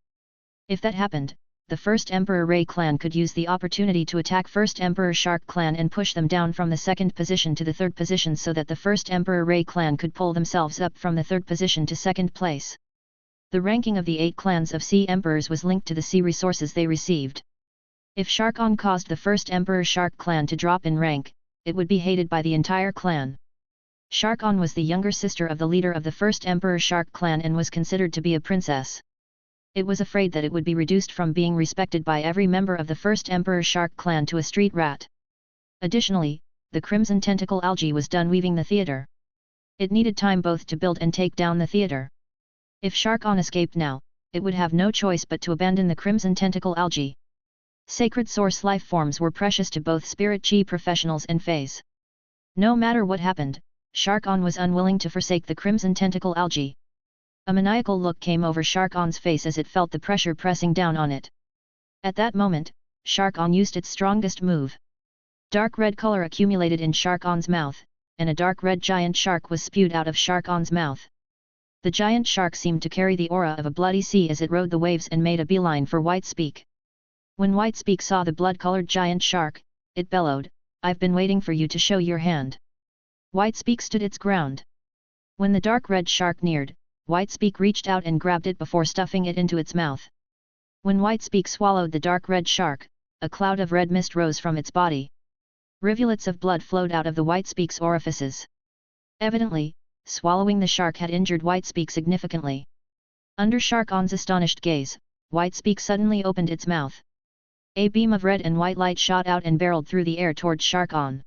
If that happened, the First Emperor Ray clan could use the opportunity to attack First Emperor Shark clan and push them down from the 2nd position to the 3rd position so that the First Emperor Ray clan could pull themselves up from the 3rd position to 2nd place. The ranking of the 8 clans of Sea Emperors was linked to the sea resources they received. If Shark-On caused the First Emperor Shark clan to drop in rank, it would be hated by the entire clan. Shark-On was the younger sister of the leader of the First Emperor Shark clan and was considered to be a princess. It was afraid that it would be reduced from being respected by every member of the First Emperor Shark clan to a street rat. Additionally, the crimson tentacle algae was done weaving the theater. It needed time both to build and take down the theater. If Sharkon escaped now, it would have no choice but to abandon the crimson tentacle algae. Sacred source life forms were precious to both spirit chi professionals and feys. No matter what happened, Sharkon was unwilling to forsake the crimson tentacle algae. A maniacal look came over Sharkon's face as it felt the pressure pressing down on it. At that moment, Sharkon used its strongest move. Dark red color accumulated in Sharkon's mouth, and a dark red giant shark was spewed out of Sharkon's mouth. The giant shark seemed to carry the aura of a bloody sea as it rode the waves and made a beeline for Whitespeak. When Whitespeak saw the blood-colored giant shark, it bellowed, "I've been waiting for you to show your hand." Whitespeak stood its ground. When the dark red shark neared, Whitespeak reached out and grabbed it before stuffing it into its mouth. When Whitespeak swallowed the dark red shark, a cloud of red mist rose from its body. Rivulets of blood flowed out of the Whitespeak's orifices. Evidently, swallowing the shark had injured Whitespeak significantly. Under Sharkon's astonished gaze, Whitespeak suddenly opened its mouth. A beam of red and white light shot out and barreled through the air towards Sharkon.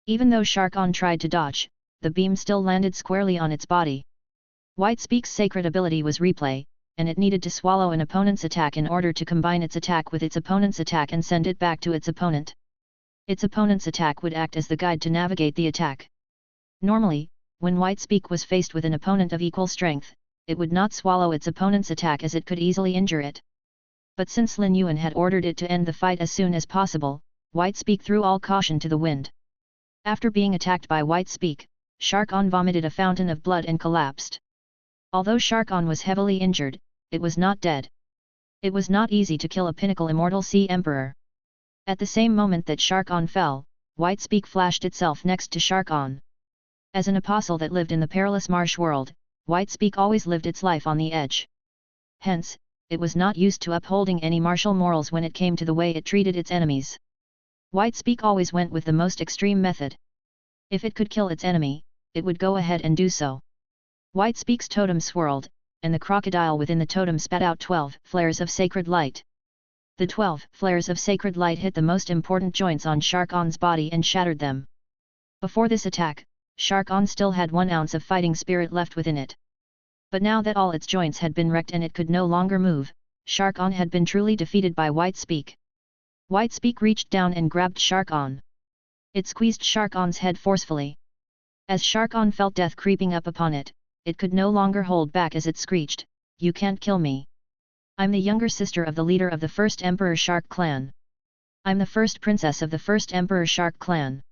Even though Sharkon tried to dodge, the beam still landed squarely on its body. Whitespeak's sacred ability was replay, and it needed to swallow an opponent's attack in order to combine its attack with its opponent's attack and send it back to its opponent. Its opponent's attack would act as the guide to navigate the attack. Normally, when Whitespeak was faced with an opponent of equal strength, it would not swallow its opponent's attack as it could easily injure it. But since Lin Yuan had ordered it to end the fight as soon as possible, Whitespeak threw all caution to the wind. After being attacked by Whitespeak, Sharkon vomited a fountain of blood and collapsed. Although Sharkon was heavily injured, it was not dead. It was not easy to kill a pinnacle immortal sea emperor. At the same moment that Sharkon fell, Whitespeak flashed itself next to Sharkon. As an apostle that lived in the perilous marsh world, Whitespeak always lived its life on the edge. Hence, it was not used to upholding any martial morals when it came to the way it treated its enemies. Whitespeak always went with the most extreme method. If it could kill its enemy, it would go ahead and do so. Whitespeak's totem swirled, and the crocodile within the totem spat out 12 flares of sacred light. The 12 flares of sacred light hit the most important joints on Sharkon's body and shattered them. Before this attack, Sharkon still had 1 ounce of fighting spirit left within it. But now that all its joints had been wrecked and it could no longer move, Sharkon had been truly defeated by Whitespeak. Whitespeak reached down and grabbed Sharkon. It squeezed Sharkon's head forcefully. As Sharkon felt death creeping up upon it, it could no longer hold back as it screeched, "You can't kill me. I'm the younger sister of the leader of the first Emperor Shark clan. I'm the first princess of the first Emperor Shark clan.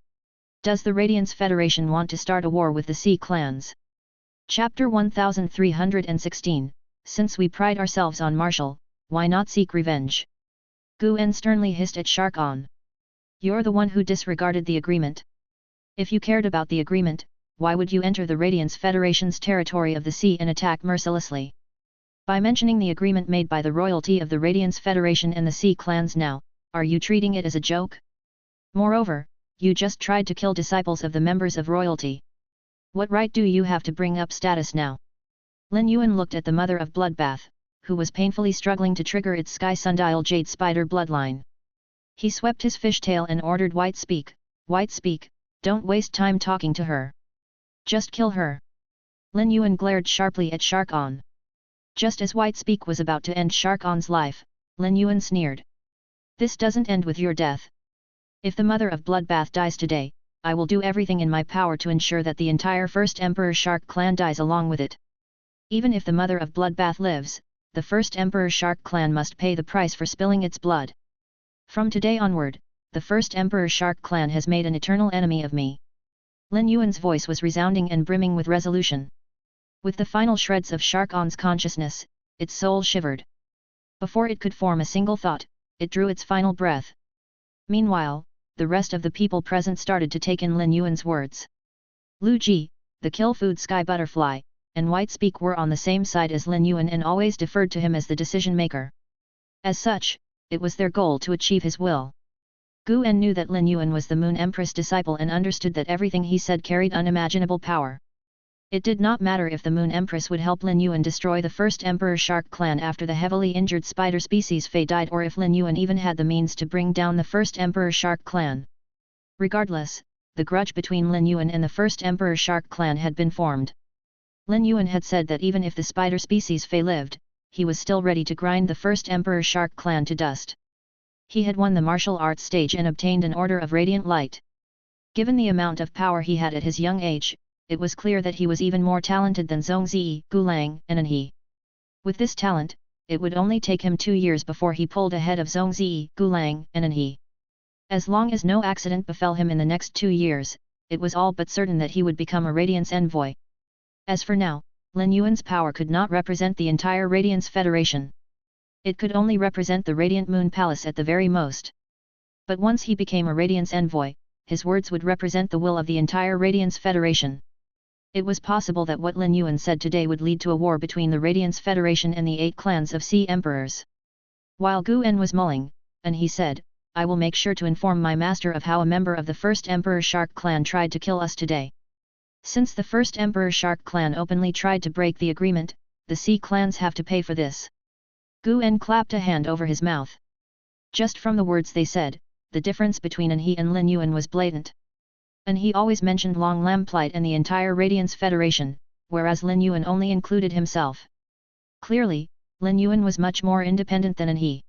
Does the Radiance Federation want to start a war with the Sea clans?" Chapter 1316, Since we pride ourselves on martial, why not seek revenge? Gu En sternly hissed at Sharkon. "You're the one who disregarded the agreement. If you cared about the agreement, why would you enter the Radiance Federation's territory of the sea and attack mercilessly? By mentioning the agreement made by the royalty of the Radiance Federation and the Sea clans now, are you treating it as a joke? Moreover, you just tried to kill disciples of the members of royalty. What right do you have to bring up status now?" Lin Yuan looked at the mother of Bloodbath, who was painfully struggling to trigger its Sky Sundial Jade Spider bloodline. He swept his fishtail and ordered Whitespeak, "Whitespeak, don't waste time talking to her. Just kill her." Lin Yuan glared sharply at Sharkon. Just as Whitespeak was about to end Sharkon's life, Lin Yuan sneered. "This doesn't end with your death. If the mother of Bloodbath dies today, I will do everything in my power to ensure that the entire First Emperor Shark clan dies along with it. Even if the mother of Bloodbath lives, the First Emperor Shark clan must pay the price for spilling its blood. From today onward, the First Emperor Shark clan has made an eternal enemy of me." Lin Yuan's voice was resounding and brimming with resolution. With the final shreds of Sharkon's consciousness, its soul shivered. Before it could form a single thought, it drew its final breath. Meanwhile, the rest of the people present started to take in Lin Yuan's words. Lu Ji, the Kill Food Sky Butterfly, and Whitespeak were on the same side as Lin Yuan and always deferred to him as the decision-maker. As such, it was their goal to achieve his will. Gu En knew that Lin Yuan was the Moon Empress disciple and understood that everything he said carried unimaginable power. It did not matter if the Moon Empress would help Lin Yuan destroy the first Emperor Shark clan after the heavily injured spider species Fei died, or if Lin Yuan even had the means to bring down the first Emperor Shark clan. Regardless, the grudge between Lin Yuan and the first Emperor Shark clan had been formed. Lin Yuan had said that even if the spider species Fei lived, he was still ready to grind the first Emperor Shark clan to dust. He had won the martial arts stage and obtained an Order of Radiant Light. Given the amount of power he had at his young age, it was clear that he was even more talented than Zhongzi, Gulang, and Anhe. With this talent, it would only take him 2 years before he pulled ahead of Zhongzi, Gulang, and Anhe. As long as no accident befell him in the next 2 years, it was all but certain that he would become a Radiance Envoy. As for now, Lin Yuan's power could not represent the entire Radiance Federation. It could only represent the Radiant Moon Palace at the very most. But once he became a Radiance Envoy, his words would represent the will of the entire Radiance Federation. It was possible that what Lin Yuan said today would lead to a war between the Radiance Federation and the 8 clans of Sea Emperors. While Gu En was mulling, and he said, "I will make sure to inform my master of how a member of the first Emperor Shark clan tried to kill us today. Since the first Emperor Shark clan openly tried to break the agreement, the Sea clans have to pay for this." Gu En clapped a hand over his mouth. Just from the words they said, the difference between Anhe and Lin Yuan was blatant. Anhe always mentioned Long Lamplight and the entire Radiance Federation, whereas Lin Yuan only included himself. Clearly, Lin Yuan was much more independent than Anhe.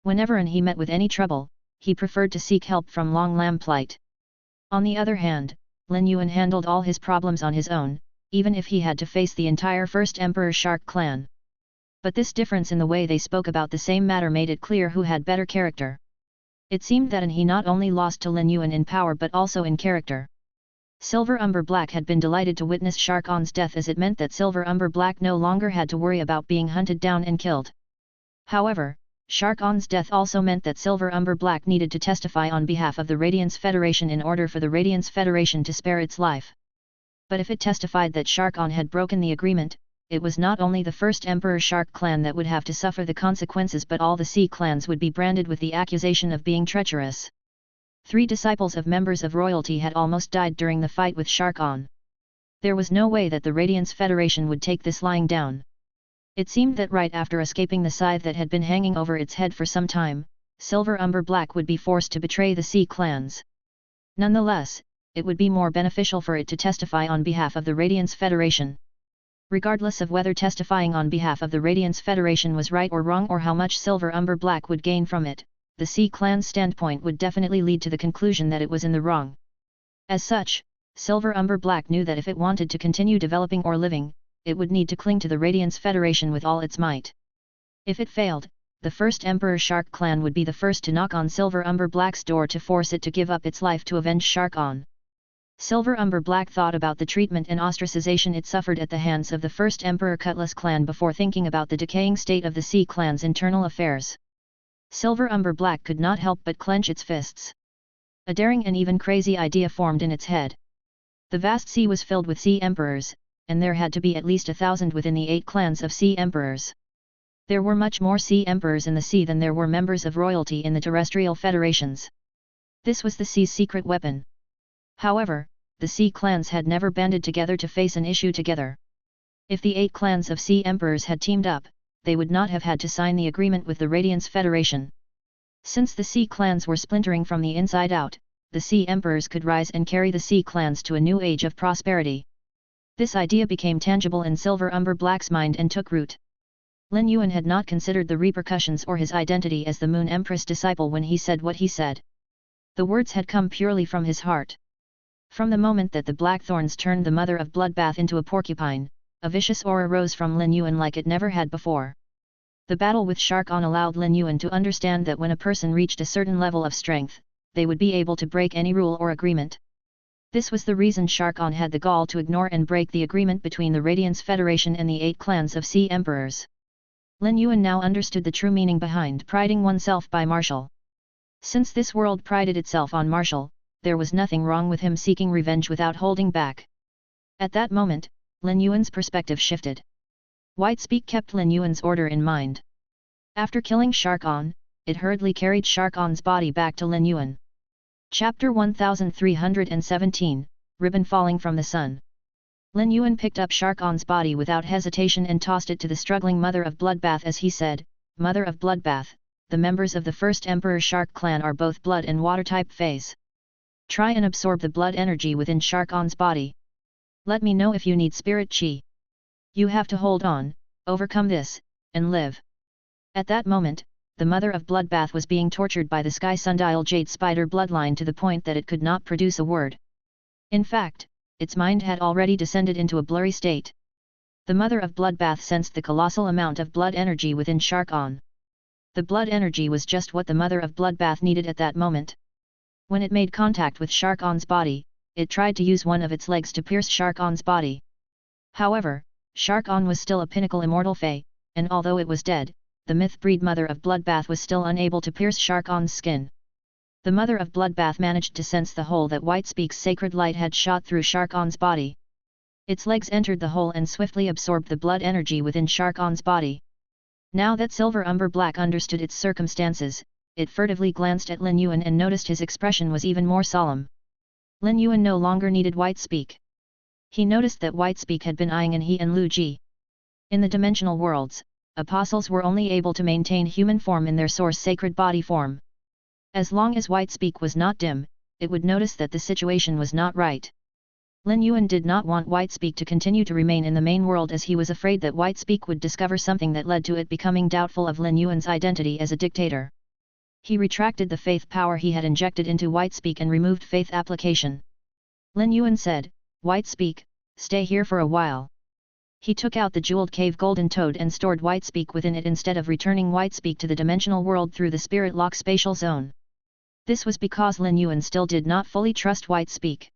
Whenever Anhe met with any trouble, he preferred to seek help from Long Lamplight. On the other hand, Lin Yuan handled all his problems on his own, even if he had to face the entire First Emperor Shark clan. But this difference in the way they spoke about the same matter made it clear who had better character. It seemed that Anhe not only lost to Lin Yuan in power but also in character. Silver Umber Black had been delighted to witness Shark On's death, as it meant that Silver Umber Black no longer had to worry about being hunted down and killed. However, Shark On's death also meant that Silver Umber Black needed to testify on behalf of the Radiance Federation in order for the Radiance Federation to spare its life. But if it testified that Shark On had broken the agreement, it was not only the first Emperor Shark clan that would have to suffer the consequences, but all the Sea clans would be branded with the accusation of being treacherous. 3 disciples of members of royalty had almost died during the fight with Shark On. There was no way that the Radiance Federation would take this lying down. It seemed that right after escaping the scythe that had been hanging over its head for some time, Silver Umber Black would be forced to betray the Sea clans. Nonetheless, it would be more beneficial for it to testify on behalf of the Radiance Federation. Regardless of whether testifying on behalf of the Radiance Federation was right or wrong, or how much Silver Umber Black would gain from it, the Sea clan's standpoint would definitely lead to the conclusion that it was in the wrong. As such, Silver Umber Black knew that if it wanted to continue developing or living, it would need to cling to the Radiance Federation with all its might. If it failed, the first Emperor Shark clan would be the first to knock on Silver Umber Black's door to force it to give up its life to avenge Shark On. Silver Umber Black thought about the treatment and ostracization it suffered at the hands of the first Emperor Cutlass clan before thinking about the decaying state of the Sea clan's internal affairs. Silver Umber Black could not help but clench its fists. A daring and even crazy idea formed in its head. The vast sea was filled with Sea Emperors, and there had to be at least 1,000 within the 8 clans of Sea Emperors. There were much more Sea Emperors in the sea than there were members of royalty in the terrestrial federations. This was the sea's secret weapon. However, the Sea clans had never banded together to face an issue together. If the 8 clans of Sea Emperors had teamed up, they would not have had to sign the agreement with the Radiance Federation. Since the Sea clans were splintering from the inside out, the Sea Emperors could rise and carry the Sea clans to a new age of prosperity. This idea became tangible in Silver Umber Black's mind and took root. Lin Yuan had not considered the repercussions or his identity as the Moon Empress disciple when he said what he said. The words had come purely from his heart. From the moment that the blackthorns turned the mother of Bloodbath into a porcupine, a vicious aura rose from Lin Yuan like it never had before. The battle with Shark On allowed Lin Yuan to understand that when a person reached a certain level of strength, they would be able to break any rule or agreement. This was the reason Shark On had the gall to ignore and break the agreement between the Radiance Federation and the 8 clans of Sea Emperors. Lin Yuan now understood the true meaning behind priding oneself by martial. Since this world prided itself on martial, there was nothing wrong with him seeking revenge without holding back. At that moment, Lin Yuan's perspective shifted. White Speak kept Lin Yuan's order in mind. After killing Shark On, it hurriedly carried Shark On's body back to Lin Yuan. Chapter 1317, Ribbon Falling from the Sun. Lin Yuan picked up Shark On's body without hesitation and tossed it to the struggling Mother of Bloodbath as he said, "Mother of Bloodbath, the members of the first Emperor Shark clan are both blood and water type feys. Try and absorb the blood energy within Sharkon's body. Let me know if you need spirit chi. You have to hold on, overcome this, and live. At that moment, the mother of Bloodbath was being tortured by the Sky Sundial Jade Spider bloodline to the point that it could not produce a word. In fact, its mind had already descended into a blurry state. The mother of Bloodbath sensed the colossal amount of blood energy within Sharkon. The blood energy was just what the mother of Bloodbath needed at that moment. When it made contact with Sharkon's body, it tried to use one of its legs to pierce Sharkon's body. However, Sharkon was still a pinnacle immortal Fey, and although it was dead, the myth-breed mother of Bloodbath was still unable to pierce Sharkon's skin. The mother of Bloodbath managed to sense the hole that Whitespeak's sacred light had shot through Sharkon's body. Its legs entered the hole and swiftly absorbed the blood energy within Sharkon's body. Now that Silver Umber Black understood its circumstances, it furtively glanced at Lin Yuan and noticed his expression was even more solemn. Lin Yuan no longer needed Whitespeak. He noticed that Whitespeak had been eyeing he and Lu Ji. In the dimensional worlds, apostles were only able to maintain human form in their source sacred body form. As long as Whitespeak was not dim, it would notice that the situation was not right. Lin Yuan did not want Whitespeak to continue to remain in the main world as he was afraid that Whitespeak would discover something that led to it becoming doubtful of Lin Yuan's identity as a dictator. He retracted the faith power he had injected into Whitespeak and removed faith application. Lin Yuan said, "Whitespeak, stay here for a while." He took out the jeweled cave golden toad and stored Whitespeak within it instead of returning Whitespeak to the dimensional world through the spirit lock spatial zone. This was because Lin Yuan still did not fully trust Whitespeak.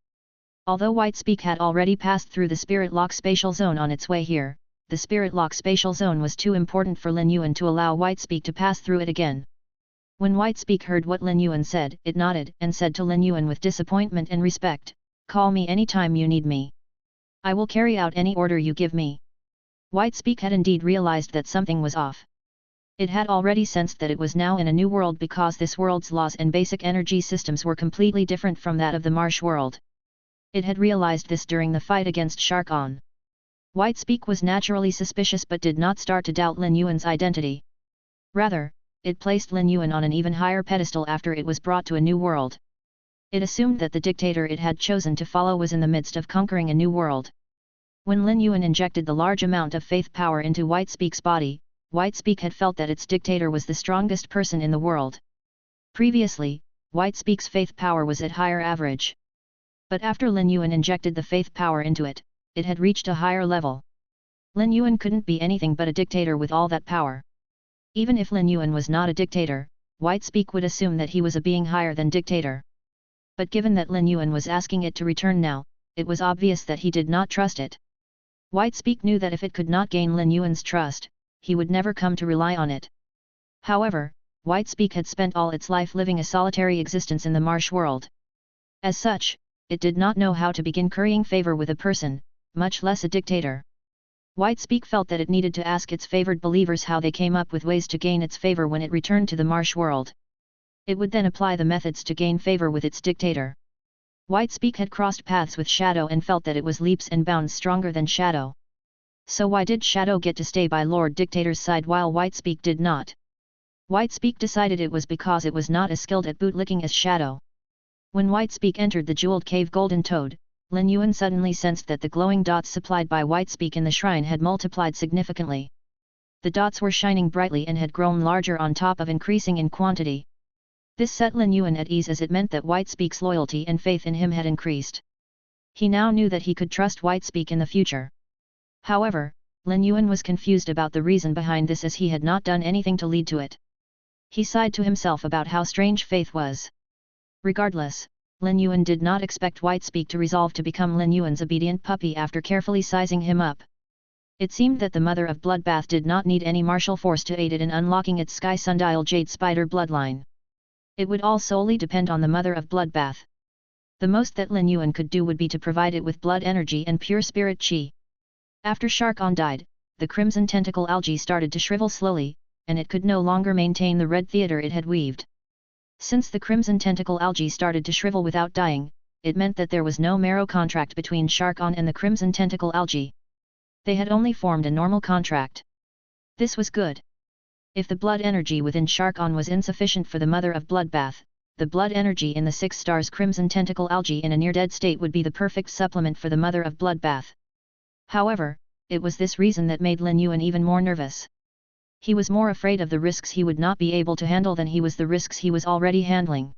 Although Whitespeak had already passed through the spirit lock spatial zone on its way here, the spirit lock spatial zone was too important for Lin Yuan to allow Whitespeak to pass through it again. When Whitespeak heard what Lin Yuan said, it nodded and said to Lin Yuan with disappointment and respect, "Call me anytime you need me. I will carry out any order you give me." Whitespeak had indeed realized that something was off. It had already sensed that it was now in a new world because this world's laws and basic energy systems were completely different from that of the Marsh world. It had realized this during the fight against Sharkon. Whitespeak was naturally suspicious but did not start to doubt Lin Yuan's identity. Rather, it placed Lin Yuan on an even higher pedestal after it was brought to a new world. It assumed that the dictator it had chosen to follow was in the midst of conquering a new world. When Lin Yuan injected the large amount of faith power into Whitespeak's body, Whitespeak had felt that its dictator was the strongest person in the world. Previously, Whitespeak's faith power was at higher average. But after Lin Yuan injected the faith power into it, it had reached a higher level. Lin Yuan couldn't be anything but a dictator with all that power. Even if Lin Yuan was not a dictator, Whitespeak would assume that he was a being higher than dictator. But given that Lin Yuan was asking it to return now, it was obvious that he did not trust it. Whitespeak knew that if it could not gain Lin Yuan's trust, he would never come to rely on it. However, Whitespeak had spent all its life living a solitary existence in the Marsh world. As such, it did not know how to begin currying favor with a person, much less a dictator. Whitespeak felt that it needed to ask its favored believers how they came up with ways to gain its favor when it returned to the Marsh world. It would then apply the methods to gain favor with its dictator. Whitespeak had crossed paths with Shadow and felt that it was leaps and bounds stronger than Shadow. So why did Shadow get to stay by Lord Dictator's side while Whitespeak did not? Whitespeak decided it was because it was not as skilled at bootlicking as Shadow. When Whitespeak entered the jeweled cave Golden Toad, Lin Yuan suddenly sensed that the glowing dots supplied by Whitespeak in the shrine had multiplied significantly. The dots were shining brightly and had grown larger on top of increasing in quantity. This set Lin Yuan at ease as it meant that Whitespeak's loyalty and faith in him had increased. He now knew that he could trust Whitespeak in the future. However, Lin Yuan was confused about the reason behind this as he had not done anything to lead to it. He sighed to himself about how strange faith was. Regardless, Lin Yuan did not expect Whitespeak to resolve to become Lin Yuan's obedient puppy after carefully sizing him up. It seemed that the mother of Bloodbath did not need any martial force to aid it in unlocking its Sky Sundial Jade Spider bloodline. It would all solely depend on the mother of Bloodbath. The most that Lin Yuan could do would be to provide it with blood energy and pure spirit chi. After Sharkon died, the crimson tentacle algae started to shrivel slowly, and it could no longer maintain the red theater it had weaved. Since the crimson tentacle algae started to shrivel without dying, it meant that there was no marrow contract between Sharkon and the crimson tentacle algae. They had only formed a normal contract. This was good. If the blood energy within Sharkon was insufficient for the mother of Bloodbath, the blood energy in the 6 stars crimson tentacle algae in a near-dead state would be the perfect supplement for the mother of bloodbath. However, it was this reason that made Lin Yuan even more nervous. He was more afraid of the risks he would not be able to handle than he was the risks he was already handling.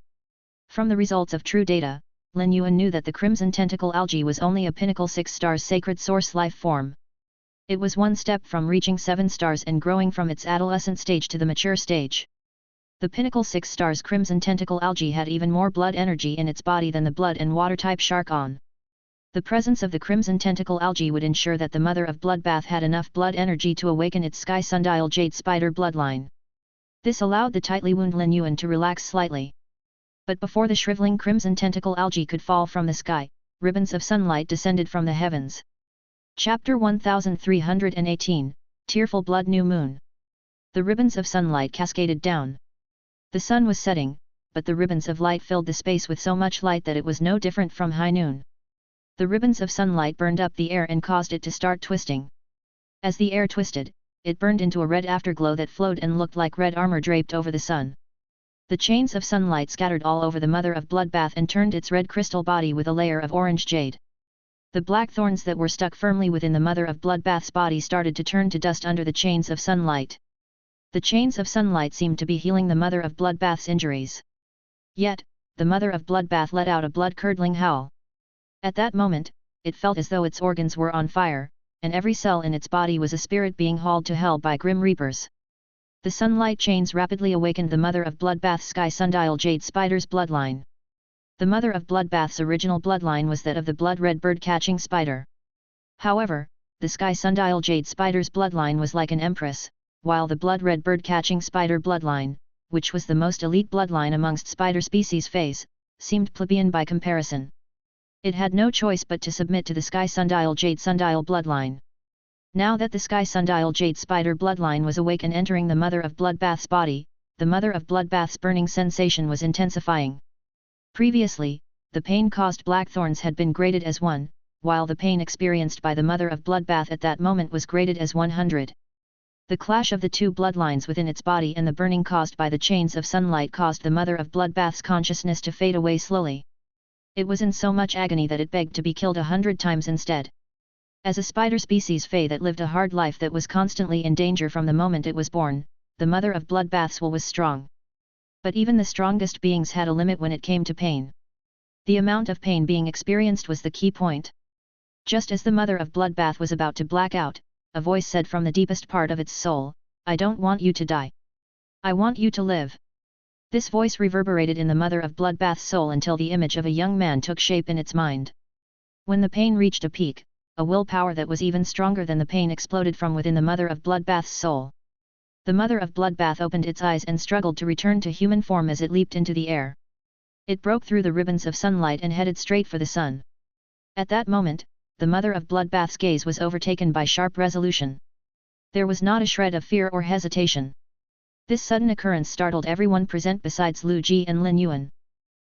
From the results of true data, Lin Yuan knew that the crimson tentacle algae was only a pinnacle 6 stars sacred source life form. It was one step from reaching 7 stars and growing from its adolescent stage to the mature stage. The pinnacle 6 stars crimson tentacle algae had even more blood energy in its body than the blood and water type shark on. The presence of the crimson tentacle algae would ensure that the mother of bloodbath had enough blood energy to awaken its sky sundial jade spider bloodline. This allowed the tightly wounded Lin Yuan to relax slightly. But before the shriveling crimson tentacle algae could fall from the sky, ribbons of sunlight descended from the heavens. Chapter 1318, Tearful Blood New Moon. The ribbons of sunlight cascaded down. The sun was setting, but the ribbons of light filled the space with so much light that it was no different from high noon. The ribbons of sunlight burned up the air and caused it to start twisting. As the air twisted, it burned into a red afterglow that flowed and looked like red armor draped over the sun. The chains of sunlight scattered all over the mother of bloodbath and turned its red crystal body with a layer of orange jade. The black thorns that were stuck firmly within the mother of bloodbath's body started to turn to dust under the chains of sunlight. The chains of sunlight seemed to be healing the mother of bloodbath's injuries. Yet, the mother of bloodbath let out a blood-curdling howl. At that moment, it felt as though its organs were on fire, and every cell in its body was a spirit being hauled to hell by grim reapers. The sunlight chains rapidly awakened the mother of bloodbath's sky sundial jade spider's bloodline. The mother of bloodbath's original bloodline was that of the blood-red bird-catching spider. However, the sky sundial jade spider's bloodline was like an empress, while the blood-red bird-catching spider bloodline, which was the most elite bloodline amongst spider species feys, seemed plebeian by comparison. It had no choice but to submit to the sky sundial jade sundial bloodline. Now that the sky sundial jade spider bloodline was awake and entering the mother of bloodbath's body, the mother of bloodbath's burning sensation was intensifying. Previously, the pain caused blackthorns had been graded as 1, while the pain experienced by the mother of bloodbath at that moment was graded as 100. The clash of the two bloodlines within its body and the burning caused by the chains of sunlight caused the mother of bloodbath's consciousness to fade away slowly. It was in so much agony that it begged to be killed 100 times instead. As a spider species fey that lived a hard life that was constantly in danger from the moment it was born, the mother of bloodbath's will was strong. But even the strongest beings had a limit when it came to pain. The amount of pain being experienced was the key point. Just as the mother of bloodbath was about to black out, a voice said from the deepest part of its soul, "I don't want you to die. I want you to live." This voice reverberated in the mother of bloodbath's soul until the image of a young man took shape in its mind. When the pain reached a peak, a willpower that was even stronger than the pain exploded from within the mother of bloodbath's soul. The mother of bloodbath opened its eyes and struggled to return to human form as it leaped into the air. It broke through the ribbons of sunlight and headed straight for the sun. At that moment, the mother of bloodbath's gaze was overtaken by sharp resolution. There was not a shred of fear or hesitation. This sudden occurrence startled everyone present besides Lu Ji and Lin Yuan.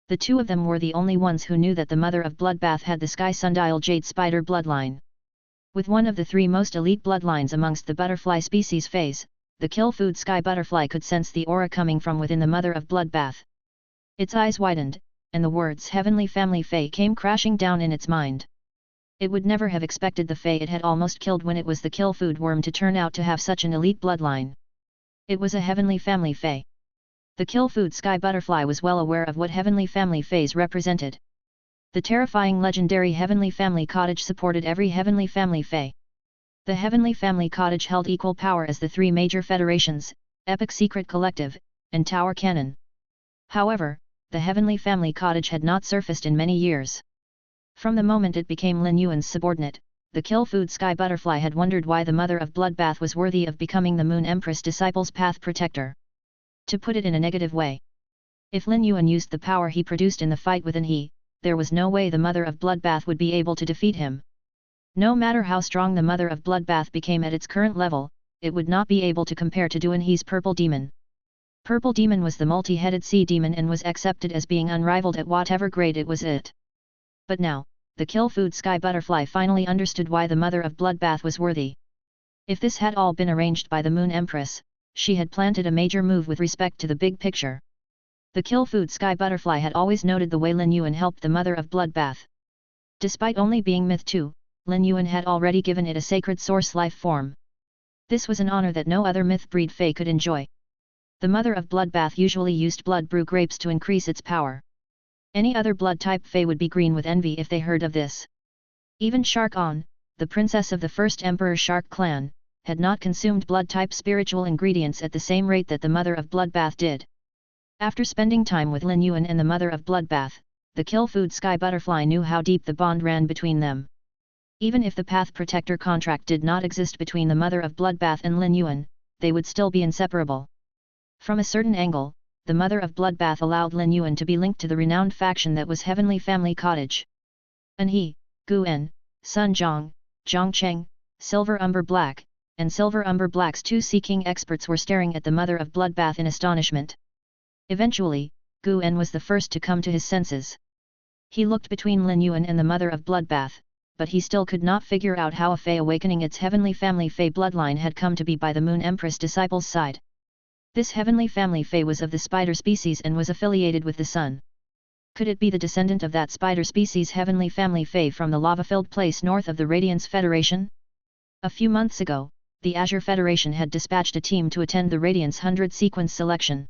The two of them were the only ones who knew that the mother of bloodbath had the sky sundial jade spider bloodline. With one of the 3 most elite bloodlines amongst the butterfly species feys, the kill-food sky butterfly could sense the aura coming from within the mother of bloodbath. Its eyes widened, and the words Heavenly Family Fey came crashing down in its mind. It would never have expected the fey it had almost killed when it was the kill-food worm to turn out to have such an elite bloodline. It was a Heavenly Family Fey. The kill-food sky butterfly was well aware of what Heavenly Family Feys represented. The terrifying legendary Heavenly Family Cottage supported every Heavenly Family Fey. The Heavenly Family Cottage held equal power as the 3 major federations, Epic Secret Collective, and Tower Cannon. However, the Heavenly Family Cottage had not surfaced in many years. From the moment it became Lin Yuan's subordinate, the kill-food sky butterfly had wondered why the mother of bloodbath was worthy of becoming the Moon Empress disciple's path protector. To put it in a negative way, if Lin Yuan used the power he produced in the fight within he, there was no way the mother of bloodbath would be able to defeat him. No matter how strong the mother of bloodbath became at its current level, it would not be able to compare to Duan He's Purple Demon. Purple Demon was the multi-headed sea demon and was accepted as being unrivaled at whatever grade it was at. But now, the kill-food sky butterfly finally understood why the mother of bloodbath was worthy. If this had all been arranged by the Moon Empress, she had planted a major move with respect to the big picture. The kill food sky butterfly had always noted the way Lin Yuan helped the mother of bloodbath. Despite only being myth 2, Lin Yuan had already given it a sacred source life form. This was an honor that no other myth breed Fey could enjoy. The mother of bloodbath usually used blood brew grapes to increase its power. Any other blood type Fey would be green with envy if they heard of this. Even Shark On, the princess of the first Emperor Shark clan, had not consumed blood-type spiritual ingredients at the same rate that the mother of bloodbath did. After spending time with Lin Yuan and the mother of bloodbath, the kill food sky butterfly knew how deep the bond ran between them. Even if the Path Protector contract did not exist between the mother of bloodbath and Lin Yuan, they would still be inseparable. From a certain angle, the mother of bloodbath allowed Lin Yuan to be linked to the renowned faction that was Heavenly Family Cottage. And he, Gu En, Sun Zhang, Zhang Cheng, Silver Umber Black, and Silver Umber Black's two seeking experts were staring at the mother of bloodbath in astonishment. Eventually, Gu En was the first to come to his senses. He looked between Lin Yuan and the mother of bloodbath, but he still could not figure out how a Fey awakening its Heavenly Family Fey bloodline had come to be by the Moon Empress disciple's side. This Heavenly Family Fey was of the spider species and was affiliated with the Sun. Could it be the descendant of that spider species Heavenly Family Fey from the lava-filled place north of the Radiance Federation? A few months ago, the Azure Federation had dispatched a team to attend the Radiance 100 sequence selection.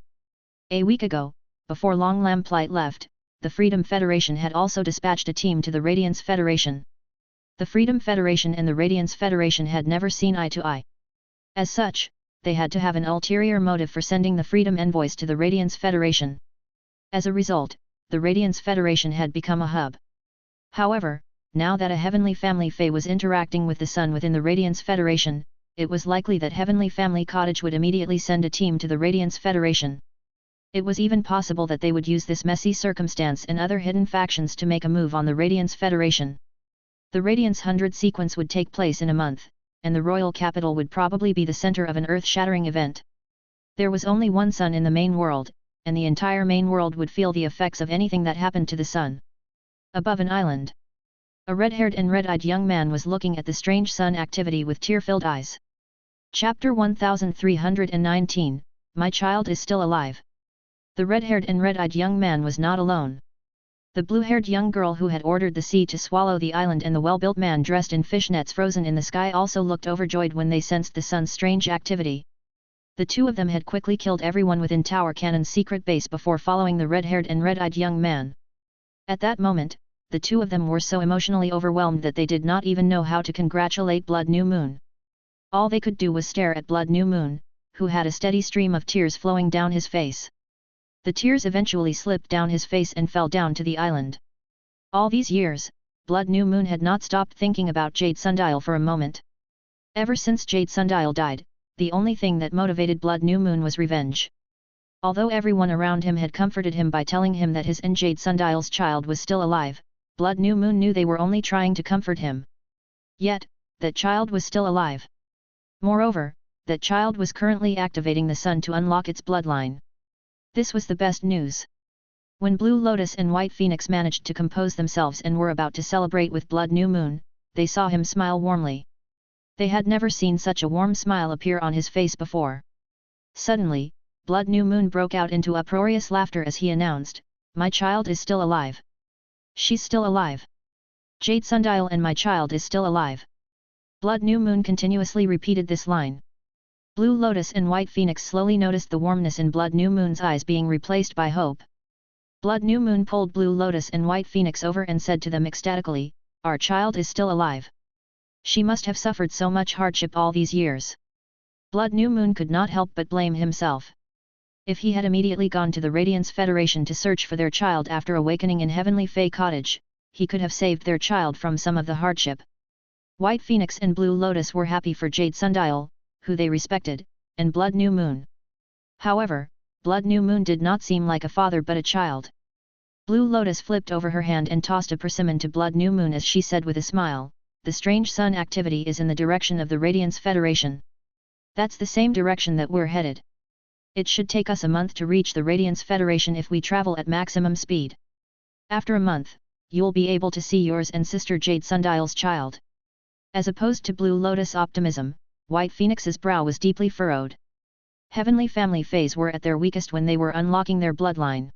A week ago, before Long Lamplight left, the Freedom Federation had also dispatched a team to the Radiance Federation. The Freedom Federation and the Radiance Federation had never seen eye to eye. As such, they had to have an ulterior motive for sending the Freedom envoys to the Radiance Federation. As a result, the Radiance Federation had become a hub. However, now that a Heavenly Family Fey was interacting with the Sun within the Radiance Federation, it was likely that Heavenly Family Cottage would immediately send a team to the Radiance Federation. It was even possible that they would use this messy circumstance and other hidden factions to make a move on the Radiance Federation. The Radiance 100 sequence would take place in a month, and the royal capital would probably be the center of an earth-shattering event. There was only one Sun in the main world, and the entire main world would feel the effects of anything that happened to the Sun. Above an island, a red-haired and red-eyed young man was looking at the strange Sun activity with tear-filled eyes. Chapter 1319, My Child is Still Alive. The red-haired and red-eyed young man was not alone. The blue-haired young girl who had ordered the sea to swallow the island and the well-built man dressed in fishnets frozen in the sky also looked overjoyed when they sensed the Sun's strange activity. The two of them had quickly killed everyone within Tower Cannon's secret base before following the red-haired and red-eyed young man. At that moment, the two of them were so emotionally overwhelmed that they did not even know how to congratulate Blood New Moon. All they could do was stare at Blood New Moon, who had a steady stream of tears flowing down his face. The tears eventually slipped down his face and fell down to the island. All these years, Blood New Moon had not stopped thinking about Jade Sundial for a moment. Ever since Jade Sundial died, the only thing that motivated Blood New Moon was revenge. Although everyone around him had comforted him by telling him that his and Jade Sundial's child was still alive, Blood New Moon knew they were only trying to comfort him. Yet, that child was still alive. Moreover, that child was currently activating the Sun to unlock its bloodline. This was the best news. When Blue Lotus and White Phoenix managed to compose themselves and were about to celebrate with Blood New Moon, they saw him smile warmly. They had never seen such a warm smile appear on his face before. Suddenly, Blood New Moon broke out into uproarious laughter as he announced, "My child is still alive. She's still alive. Jade Sundial and my child is still alive." Blood New Moon continuously repeated this line. Blue Lotus and White Phoenix slowly noticed the warmness in Blood New Moon's eyes being replaced by hope. Blood New Moon pulled Blue Lotus and White Phoenix over and said to them ecstatically, "Our child is still alive. She must have suffered so much hardship all these years." Blood New Moon could not help but blame himself. If he had immediately gone to the Radiance Federation to search for their child after awakening in Heavenly Fey Cottage, he could have saved their child from some of the hardship. White Phoenix and Blue Lotus were happy for Jade Sundial, who they respected, and Blood New Moon. However, Blood New Moon did not seem like a father but a child. Blue Lotus flipped over her hand and tossed a persimmon to Blood New Moon as she said with a smile, "The strange Sun activity is in the direction of the Radiance Federation. That's the same direction that we're headed. It should take us a month to reach the Radiance Federation if we travel at maximum speed. After a month, you'll be able to see yours and sister Jade Sundial's child." As opposed to Blue Lotus optimism, White Phoenix's brow was deeply furrowed. Heavenly family feys were at their weakest when they were unlocking their bloodline.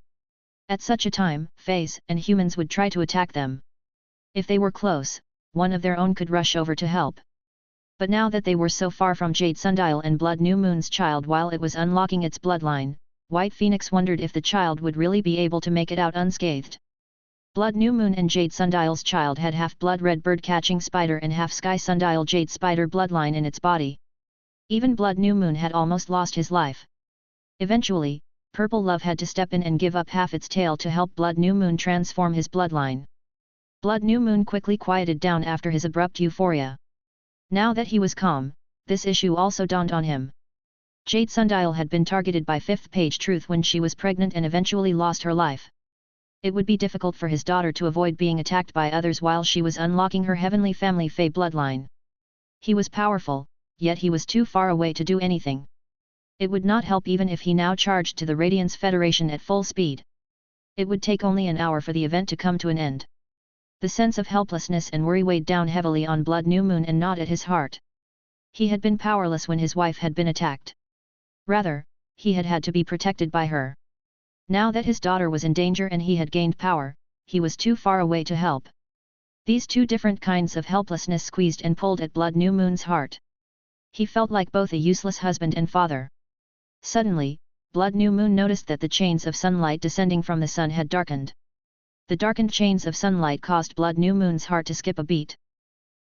At such a time, feys and humans would try to attack them. If they were close, one of their own could rush over to help. But now that they were so far from Jade Sundial and Blood New Moon's child while it was unlocking its bloodline, White Phoenix wondered if the child would really be able to make it out unscathed. Blood New Moon and Jade Sundial's child had half Blood Red Bird Catching Spider and half Sky Sundial Jade Spider bloodline in its body. Even Blood New Moon had almost lost his life. Eventually, Purple Love had to step in and give up half its tail to help Blood New Moon transform his bloodline. Blood New Moon quickly quieted down after his abrupt euphoria. Now that he was calm, this issue also dawned on him. Jade Sundial had been targeted by Fifth Page Truth when she was pregnant and eventually lost her life. It would be difficult for his daughter to avoid being attacked by others while she was unlocking her Heavenly Family Fey bloodline. He was powerful, yet he was too far away to do anything. It would not help even if he now charged to the Radiance Federation at full speed. It would take only an hour for the event to come to an end. The sense of helplessness and worry weighed down heavily on Blood New Moon and gnawed at his heart. He had been powerless when his wife had been attacked. Rather, he had had to be protected by her. Now that his daughter was in danger and he had gained power, he was too far away to help. These two different kinds of helplessness squeezed and pulled at Blood New Moon's heart. He felt like both a useless husband and father. Suddenly, Blood New Moon noticed that the chains of sunlight descending from the sun had darkened. The darkened chains of sunlight caused Blood New Moon's heart to skip a beat.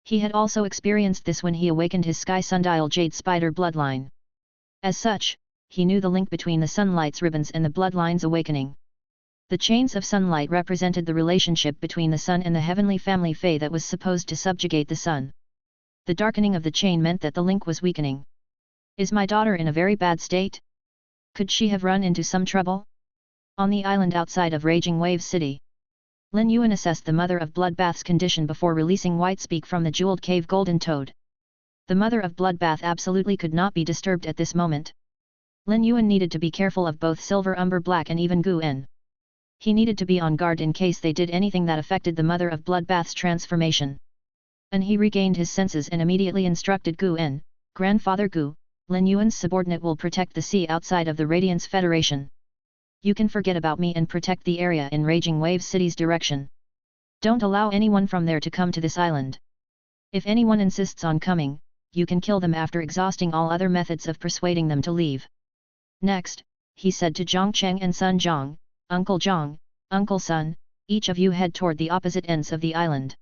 He had also experienced this when he awakened his Sky Sundial Jade Spider bloodline. As such, he knew the link between the sunlight's ribbons and the bloodline's awakening. The chains of sunlight represented the relationship between the sun and the Heavenly Family Fey that was supposed to subjugate the sun. The darkening of the chain meant that the link was weakening. Is my daughter in a very bad state? Could she have run into some trouble? On the island outside of Raging Waves City, Lin Yuan assessed the Mother of Bloodbath's condition before releasing Whitespeak from the jeweled cave Golden Toad. The Mother of Bloodbath absolutely could not be disturbed at this moment. Lin Yuan needed to be careful of both Silver Umber Black and even Gu En. He needed to be on guard in case they did anything that affected the Mother of Bloodbath's transformation. And he regained his senses and immediately instructed Gu En, Grandfather Gu, Lin Yuan's subordinate will protect the sea outside of the Radiance Federation. You can forget about me and protect the area in Raging Waves City's direction. Don't allow anyone from there to come to this island. If anyone insists on coming, you can kill them after exhausting all other methods of persuading them to leave. Next, he said to Zhang Cheng and Sun Zhang, Uncle Zhang, Uncle Sun, each of you head toward the opposite ends of the island.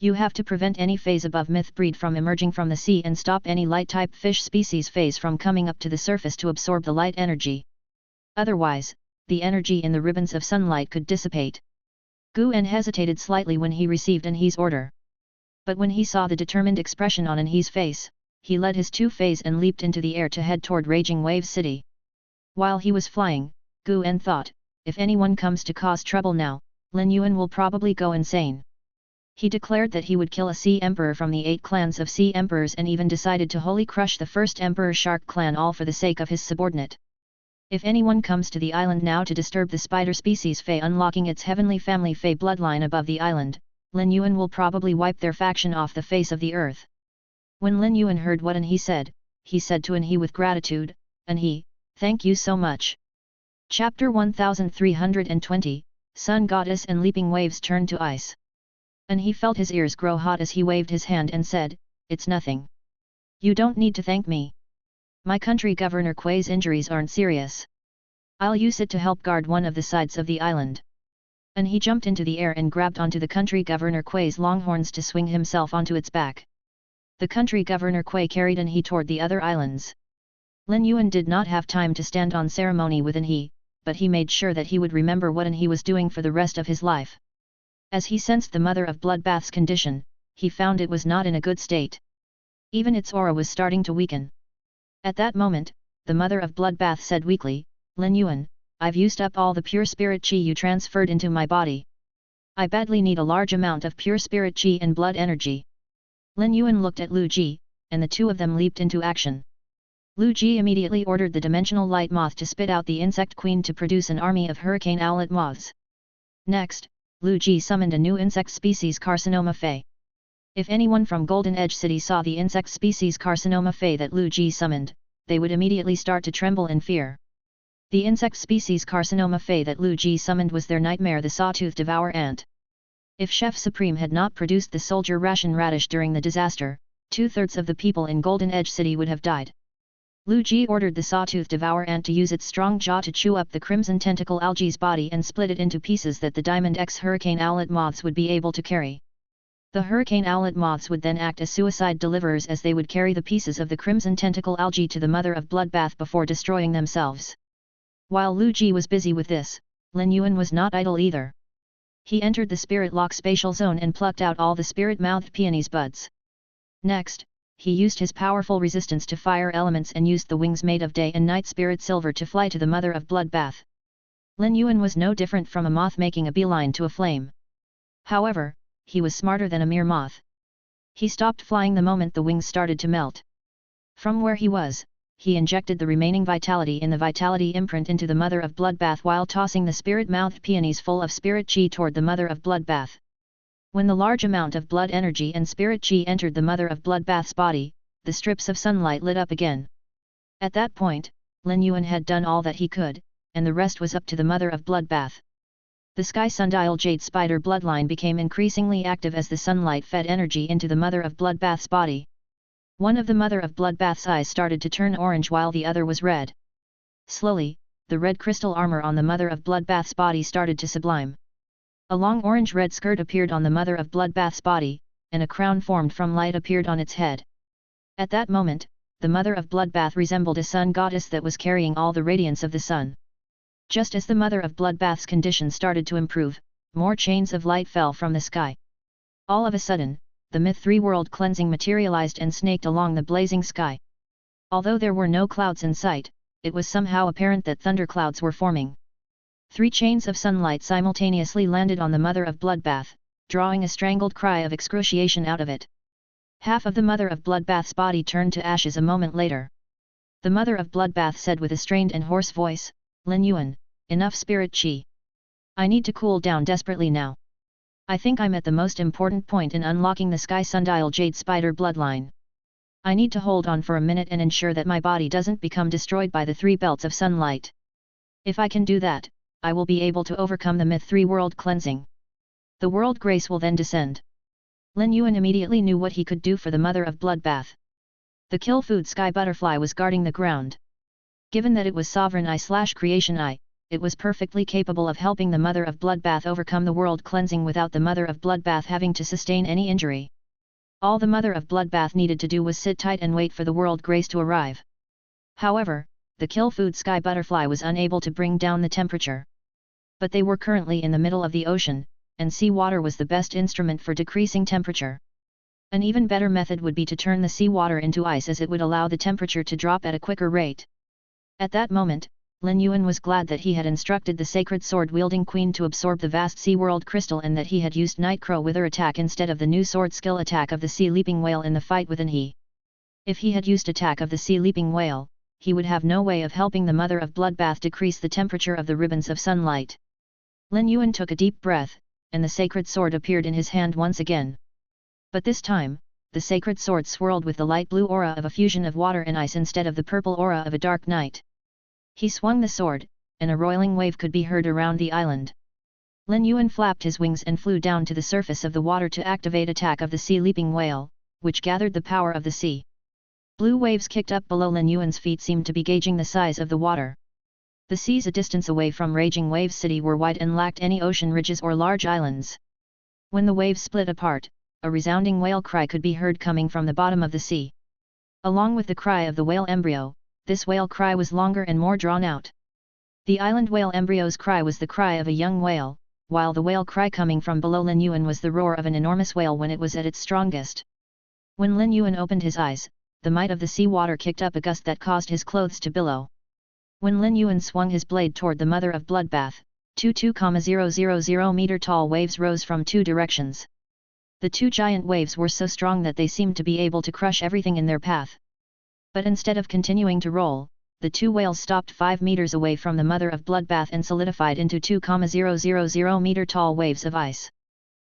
You have to prevent any phase above myth breed from emerging from the sea and stop any light-type fish species phase from coming up to the surface to absorb the light energy. Otherwise, the energy in the ribbons of sunlight could dissipate. Gu En hesitated slightly when he received Anhe's order. But when he saw the determined expression on Anhe's face, he led his two feys and leaped into the air to head toward Raging Wave City. While he was flying, Gu En thought, if anyone comes to cause trouble now, Lin Yuan will probably go insane. He declared that he would kill a Sea Emperor from the 8 clans of Sea Emperors and even decided to wholly crush the first Emperor Shark clan, all for the sake of his subordinate. If anyone comes to the island now to disturb the spider species Fey unlocking its Heavenly Family Fey bloodline above the island, Lin Yuan will probably wipe their faction off the face of the earth. When Lin Yuan heard what Anhe said, he said to Anhe with gratitude, Anhe, thank you so much. Chapter 1320, Sun Goddess and Leaping Waves Turned to Ice. Anhe felt his ears grow hot as he waved his hand and said, it's nothing. You don't need to thank me. My country Governor Kuei's injuries aren't serious. I'll use it to help guard one of the sides of the island. And he jumped into the air and grabbed onto the country Governor Kuei's longhorns to swing himself onto its back. The country Governor Kuei carried Anhe toward the other islands. Lin Yuan did not have time to stand on ceremony with Anhe, but he made sure that he would remember what Anhe was doing for the rest of his life. As he sensed the Mother of Bloodbath's condition, he found it was not in a good state. Even its aura was starting to weaken. At that moment, the Mother of Bloodbath said weakly, Lin Yuan, I've used up all the pure spirit chi you transferred into my body. I badly need a large amount of pure spirit chi and blood energy. Lin Yuan looked at Lu Ji, and the two of them leaped into action. Lu Ji immediately ordered the dimensional light moth to spit out the insect queen to produce an army of hurricane owlet moths. Next, Lu Ji summoned a new insect species Carcinoma Fey. If anyone from Golden Edge City saw the insect species Carcinoma Fey that Lu Ji summoned, they would immediately start to tremble in fear. The insect species Carcinoma fey that Lu Ji summoned was their nightmare, the sawtooth devour ant. If Chef Supreme had not produced the soldier ration radish during the disaster, 2/3 of the people in Golden Edge City would have died. Lu Ji ordered the sawtooth devour ant to use its strong jaw to chew up the crimson tentacle algae's body and split it into pieces that the Diamond X Hurricane Owlet moths would be able to carry. The Hurricane Owlet moths would then act as suicide deliverers, as they would carry the pieces of the crimson tentacle algae to the Mother of Bloodbath before destroying themselves. While Lu Ji was busy with this, Lin Yuan was not idle either. He entered the Spirit Lock spatial zone and plucked out all the spirit-mouthed peonies buds. Next, he used his powerful resistance to fire elements and used the wings made of day and night spirit silver to fly to the Mother of Bloodbath. Lin Yuan was no different from a moth making a beeline to a flame. However, he was smarter than a mere moth. He stopped flying the moment the wings started to melt. From where he was, he injected the remaining vitality in the vitality imprint into the Mother of Bloodbath while tossing the spirit-mouthed peonies full of spirit chi toward the Mother of Bloodbath. When the large amount of blood energy and spirit chi entered the Mother of Bloodbath's body, the strips of sunlight lit up again. At that point, Lin Yuan had done all that he could, and the rest was up to the Mother of Bloodbath. The sky sundial jade spider bloodline became increasingly active as the sunlight fed energy into the Mother of Bloodbath's body. One of the Mother of Bloodbath's eyes started to turn orange while the other was red. Slowly, the red crystal armor on the Mother of Bloodbath's body started to sublime. A long orange-red skirt appeared on the Mother of Bloodbath's body, and a crown formed from light appeared on its head. At that moment, the Mother of Bloodbath resembled a sun goddess that was carrying all the radiance of the sun. Just as the Mother of Bloodbath's condition started to improve, more chains of light fell from the sky. All of a sudden, the Myth 3 world cleansing materialized and snaked along the blazing sky. Although there were no clouds in sight, it was somehow apparent that thunderclouds were forming. 3 chains of sunlight simultaneously landed on the Mother of Bloodbath, drawing a strangled cry of excruciation out of it. Half of the Mother of Bloodbath's body turned to ashes a moment later. The Mother of Bloodbath said with a strained and hoarse voice, "Lin Yuan, enough spirit chi. I need to cool down desperately now. I think I'm at the most important point in unlocking the Sky Sundial Jade Spider bloodline. I need to hold on for a minute and ensure that my body doesn't become destroyed by the 3 belts of sunlight. If I can do that, I will be able to overcome the Myth 3 world cleansing. The world grace will then descend." Lin Yuan immediately knew what he could do for the Mother of Bloodbath. The kill food sky butterfly was guarding the ground. Given that it was Sovereign Eye/Creation Eye, it was perfectly capable of helping the Mother of Bloodbath overcome the world cleansing without the Mother of Bloodbath having to sustain any injury. All the Mother of Bloodbath needed to do was sit tight and wait for the world grace to arrive. However, the kill food sky butterfly was unable to bring down the temperature. But they were currently in the middle of the ocean, and sea water was the best instrument for decreasing temperature. An even better method would be to turn the sea water into ice, as it would allow the temperature to drop at a quicker rate. At that moment, Lin Yuan was glad that he had instructed the sacred sword-wielding queen to absorb the vast sea world crystal and that he had used Night Crow Wither attack instead of the new sword skill attack of the sea leaping whale in the fight with He. If he had used attack of the sea leaping whale, he would have no way of helping the Mother of Bloodbath decrease the temperature of the ribbons of sunlight. Lin Yuan took a deep breath, and the sacred sword appeared in his hand once again. But this time, the sacred sword swirled with the light blue aura of a fusion of water and ice instead of the purple aura of a dark night. He swung the sword, and a roiling wave could be heard around the island. Lin Yuan flapped his wings and flew down to the surface of the water to activate attack of the sea leaping whale, which gathered the power of the sea. Blue waves kicked up below Lin Yuan's feet seemed to be gauging the size of the water. The seas a distance away from Raging Waves City were wide and lacked any ocean ridges or large islands. When the waves split apart, a resounding whale cry could be heard coming from the bottom of the sea. Along with the cry of the whale embryo, this whale cry was longer and more drawn out. The island whale embryo's cry was the cry of a young whale, while the whale cry coming from below Lin Yuan was the roar of an enormous whale when it was at its strongest. When Lin Yuan opened his eyes, the might of the sea water kicked up a gust that caused his clothes to billow. When Lin Yuan swung his blade toward the Mother of Bloodbath, 2,000 meter tall waves rose from 2 directions. The 2 giant waves were so strong that they seemed to be able to crush everything in their path. But instead of continuing to roll, the 2 whales stopped 5 meters away from the Mother of Bloodbath and solidified into 2,000 meter tall waves of ice.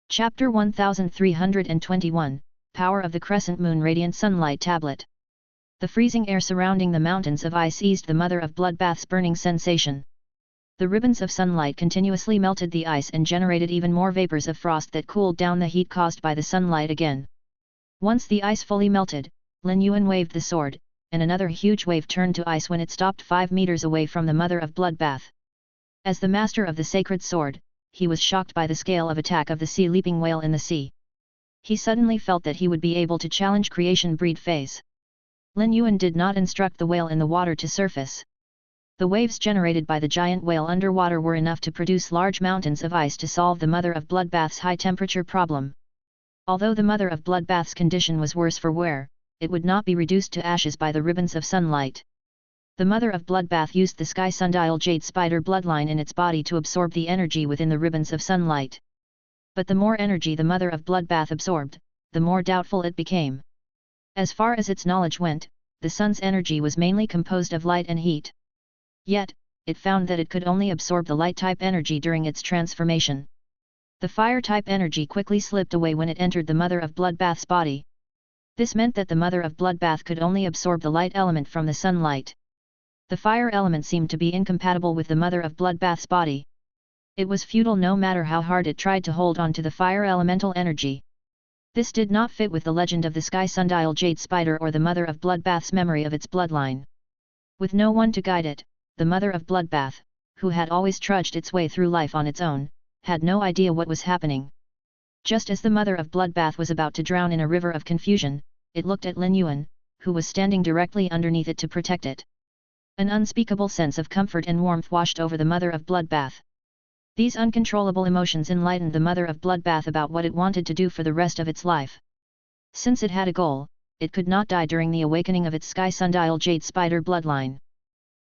Chapter 1321, Power of the Crescent Moon Radiant Sunlight Tablet. The freezing air surrounding the mountains of ice eased the mother of bloodbath's burning sensation. The ribbons of sunlight continuously melted the ice and generated even more vapors of frost that cooled down the heat caused by the sunlight again. Once the ice fully melted, Lin Yuan waved the sword, and another huge wave turned to ice when it stopped 5 meters away from the mother of bloodbath. As the master of the sacred sword, he was shocked by the scale of attack of the sea leaping whale in the sea. He suddenly felt that he would be able to challenge creation breed phase. Lin Yuan did not instruct the whale in the water to surface. The waves generated by the giant whale underwater were enough to produce large mountains of ice to solve the mother of bloodbath's high temperature problem. Although the mother of bloodbath's condition was worse for wear, it would not be reduced to ashes by the ribbons of sunlight. The mother of bloodbath used the sky sundial jade spider bloodline in its body to absorb the energy within the ribbons of sunlight. But the more energy the mother of bloodbath absorbed, the more doubtful it became. As far as its knowledge went, the sun's energy was mainly composed of light and heat. Yet, it found that it could only absorb the light-type energy during its transformation. The fire-type energy quickly slipped away when it entered the mother of bloodbath's body. This meant that the mother of bloodbath could only absorb the light element from the sunlight. The fire element seemed to be incompatible with the mother of bloodbath's body. It was futile no matter how hard it tried to hold on to the fire elemental energy. This did not fit with the legend of the sky sundial jade spider or the mother of bloodbath's memory of its bloodline. With no one to guide it, the mother of bloodbath, who had always trudged its way through life on its own, had no idea what was happening. Just as the mother of bloodbath was about to drown in a river of confusion, it looked at Lin Yuan, who was standing directly underneath it to protect it. An unspeakable sense of comfort and warmth washed over the mother of bloodbath. These uncontrollable emotions enlightened the mother of bloodbath about what it wanted to do for the rest of its life. Since it had a goal, it could not die during the awakening of its sky sundial jade spider bloodline.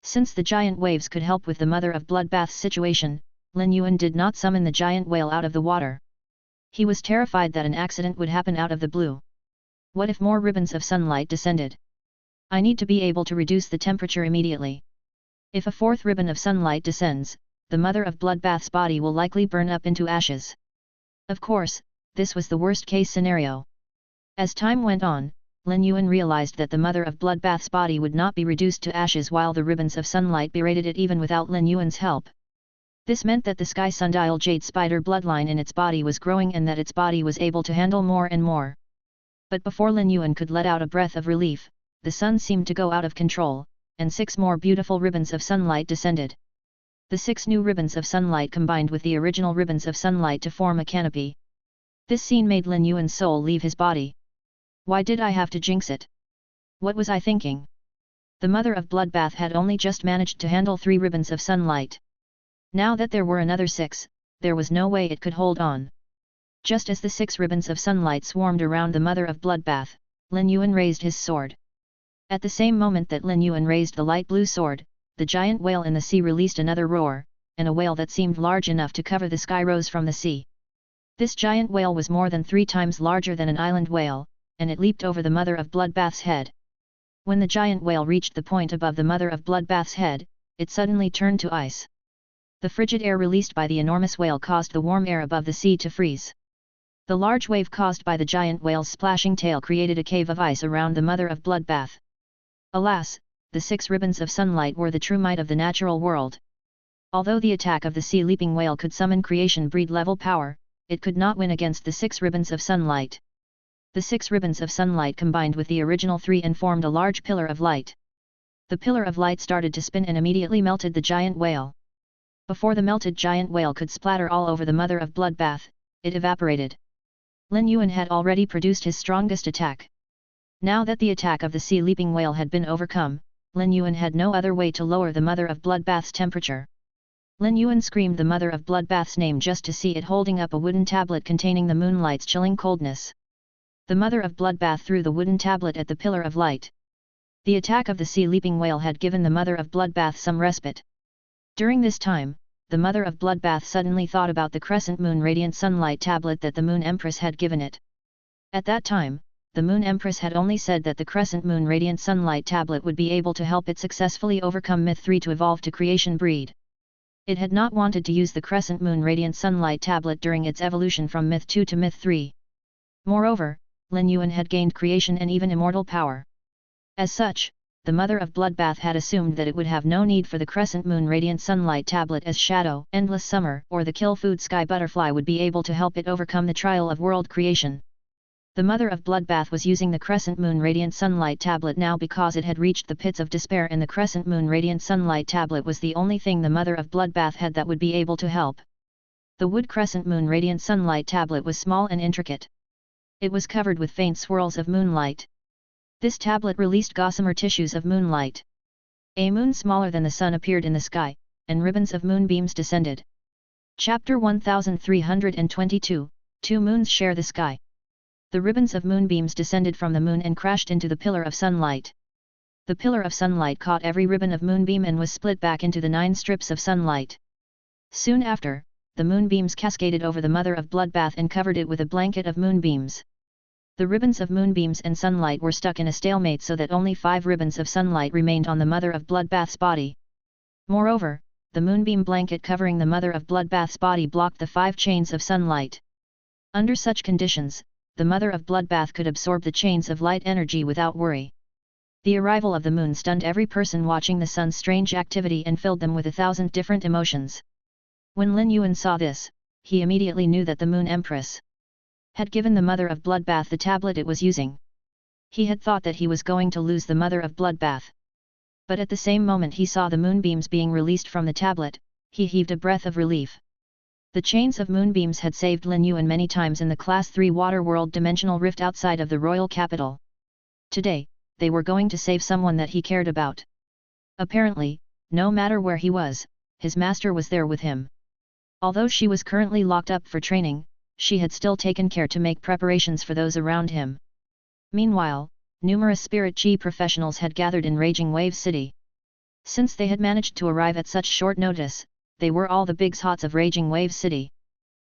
Since the giant waves could help with the mother of bloodbath's situation, Lin Yuan did not summon the giant whale out of the water. He was terrified that an accident would happen out of the blue. What if more ribbons of sunlight descended? I need to be able to reduce the temperature immediately. If a fourth ribbon of sunlight descends, the mother of bloodbath's body will likely burn up into ashes. Of course, this was the worst-case scenario. As time went on, Lin Yuan realized that the mother of bloodbath's body would not be reduced to ashes while the ribbons of sunlight berated it even without Lin Yuan's help. This meant that the sky sundial jade spider bloodline in its body was growing and that its body was able to handle more and more. But before Lin Yuan could let out a breath of relief, the sun seemed to go out of control, and 6 more beautiful ribbons of sunlight descended. The 6 new ribbons of sunlight combined with the original ribbons of sunlight to form a canopy. This scene made Lin Yuan's soul leave his body. Why did I have to jinx it? What was I thinking? The mother of bloodbath had only just managed to handle 3 ribbons of sunlight. Now that there were another 6, there was no way it could hold on. Just as the 6 ribbons of sunlight swarmed around the mother of bloodbath, Lin Yuan raised his sword. At the same moment that Lin Yuan raised the light blue sword, the giant whale in the sea released another roar, and a whale that seemed large enough to cover the sky rose from the sea. This giant whale was more than 3 times larger than an island whale, and it leaped over the mother of bloodbath's head. When the giant whale reached the point above the mother of bloodbath's head, it suddenly turned to ice. The frigid air released by the enormous whale caused the warm air above the sea to freeze. The large wave caused by the giant whale's splashing tail created a cave of ice around the mother of bloodbath. Alas, the 6 ribbons of sunlight were the true might of the natural world. Although the attack of the sea leaping whale could summon creation breed level power, it could not win against the 6 ribbons of sunlight. The 6 ribbons of sunlight combined with the original 3 and formed a large pillar of light. The pillar of light started to spin and immediately melted the giant whale. Before the melted giant whale could splatter all over the mother of bloodbath, it evaporated. Lin Yuan had already produced his strongest attack. Now that the attack of the sea leaping whale had been overcome, Lin Yuan had no other way to lower the mother of bloodbath's temperature. Lin Yuan screamed the mother of bloodbath's name just to see it holding up a wooden tablet containing the moonlight's chilling coldness. The mother of bloodbath threw the wooden tablet at the pillar of light. The attack of the sea leaping whale had given the mother of bloodbath some respite. During this time, the mother of bloodbath suddenly thought about the crescent moon radiant sunlight tablet that the moon empress had given it. At that time, the moon empress had only said that the crescent moon radiant sunlight tablet would be able to help it successfully overcome myth 3 to evolve to creation breed. It had not wanted to use the crescent moon radiant sunlight tablet during its evolution from myth 2 to myth 3. Moreover, Lin Yuan had gained creation and even immortal power. As such, the mother of Bloodbath had assumed that it would have no need for the crescent moon radiant sunlight tablet as Shadow, Endless Summer, or the kill food sky butterfly would be able to help it overcome the trial of world creation. The mother of Bloodbath was using the crescent moon radiant sunlight tablet now because it had reached the pits of despair, and the crescent moon radiant sunlight tablet was the only thing the mother of Bloodbath had that would be able to help. The wood crescent moon radiant sunlight tablet was small and intricate. It was covered with faint swirls of moonlight. This tablet released gossamer tissues of moonlight. A moon smaller than the sun appeared in the sky, and ribbons of moonbeams descended. Chapter 1322, Two Moons Share the Sky. The ribbons of moonbeams descended from the moon and crashed into the pillar of sunlight. The pillar of sunlight caught every ribbon of moonbeam and was split back into the 9 strips of sunlight. Soon after, the moonbeams cascaded over the mother of Bloodbath and covered it with a blanket of moonbeams. The ribbons of moonbeams and sunlight were stuck in a stalemate so that only 5 ribbons of sunlight remained on the mother of Bloodbath's body. Moreover, the moonbeam blanket covering the mother of Bloodbath's body blocked the 5 chains of sunlight. Under such conditions, the mother of Bloodbath could absorb the chains of light energy without worry. The arrival of the moon stunned every person watching the sun's strange activity and filled them with 1,000 different emotions. When Lin Yuan saw this, he immediately knew that the Moon Empress had given the mother of Bloodbath the tablet it was using. He had thought that he was going to lose the mother of Bloodbath. But at the same moment he saw the moonbeams being released from the tablet, he heaved a breath of relief. The chains of moonbeams had saved Lin Yuan many times in the Class 3 water world dimensional rift outside of the royal capital. Today, they were going to save someone that he cared about. Apparently, no matter where he was, his master was there with him. Although she was currently locked up for training, she had still taken care to make preparations for those around him. Meanwhile, numerous spirit chi professionals had gathered in Raging Wave City. Since they had managed to arrive at such short notice, they were all the big hots of Raging Wave City.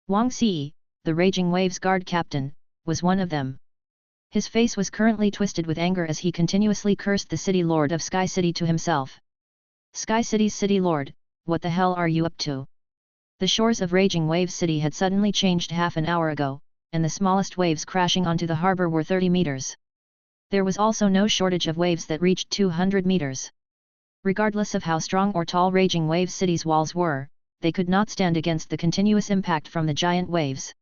Wang Xi, the Raging Wave's guard captain, was one of them. His face was currently twisted with anger as he continuously cursed the city lord of Sky City to himself. Sky City's city lord, what the hell are you up to? The shores of Raging Wave City had suddenly changed half an hour ago, and the smallest waves crashing onto the harbor were 30 meters. There was also no shortage of waves that reached 200 meters. Regardless of how strong or tall Raging Wave City's walls were, they could not stand against the continuous impact from the giant waves.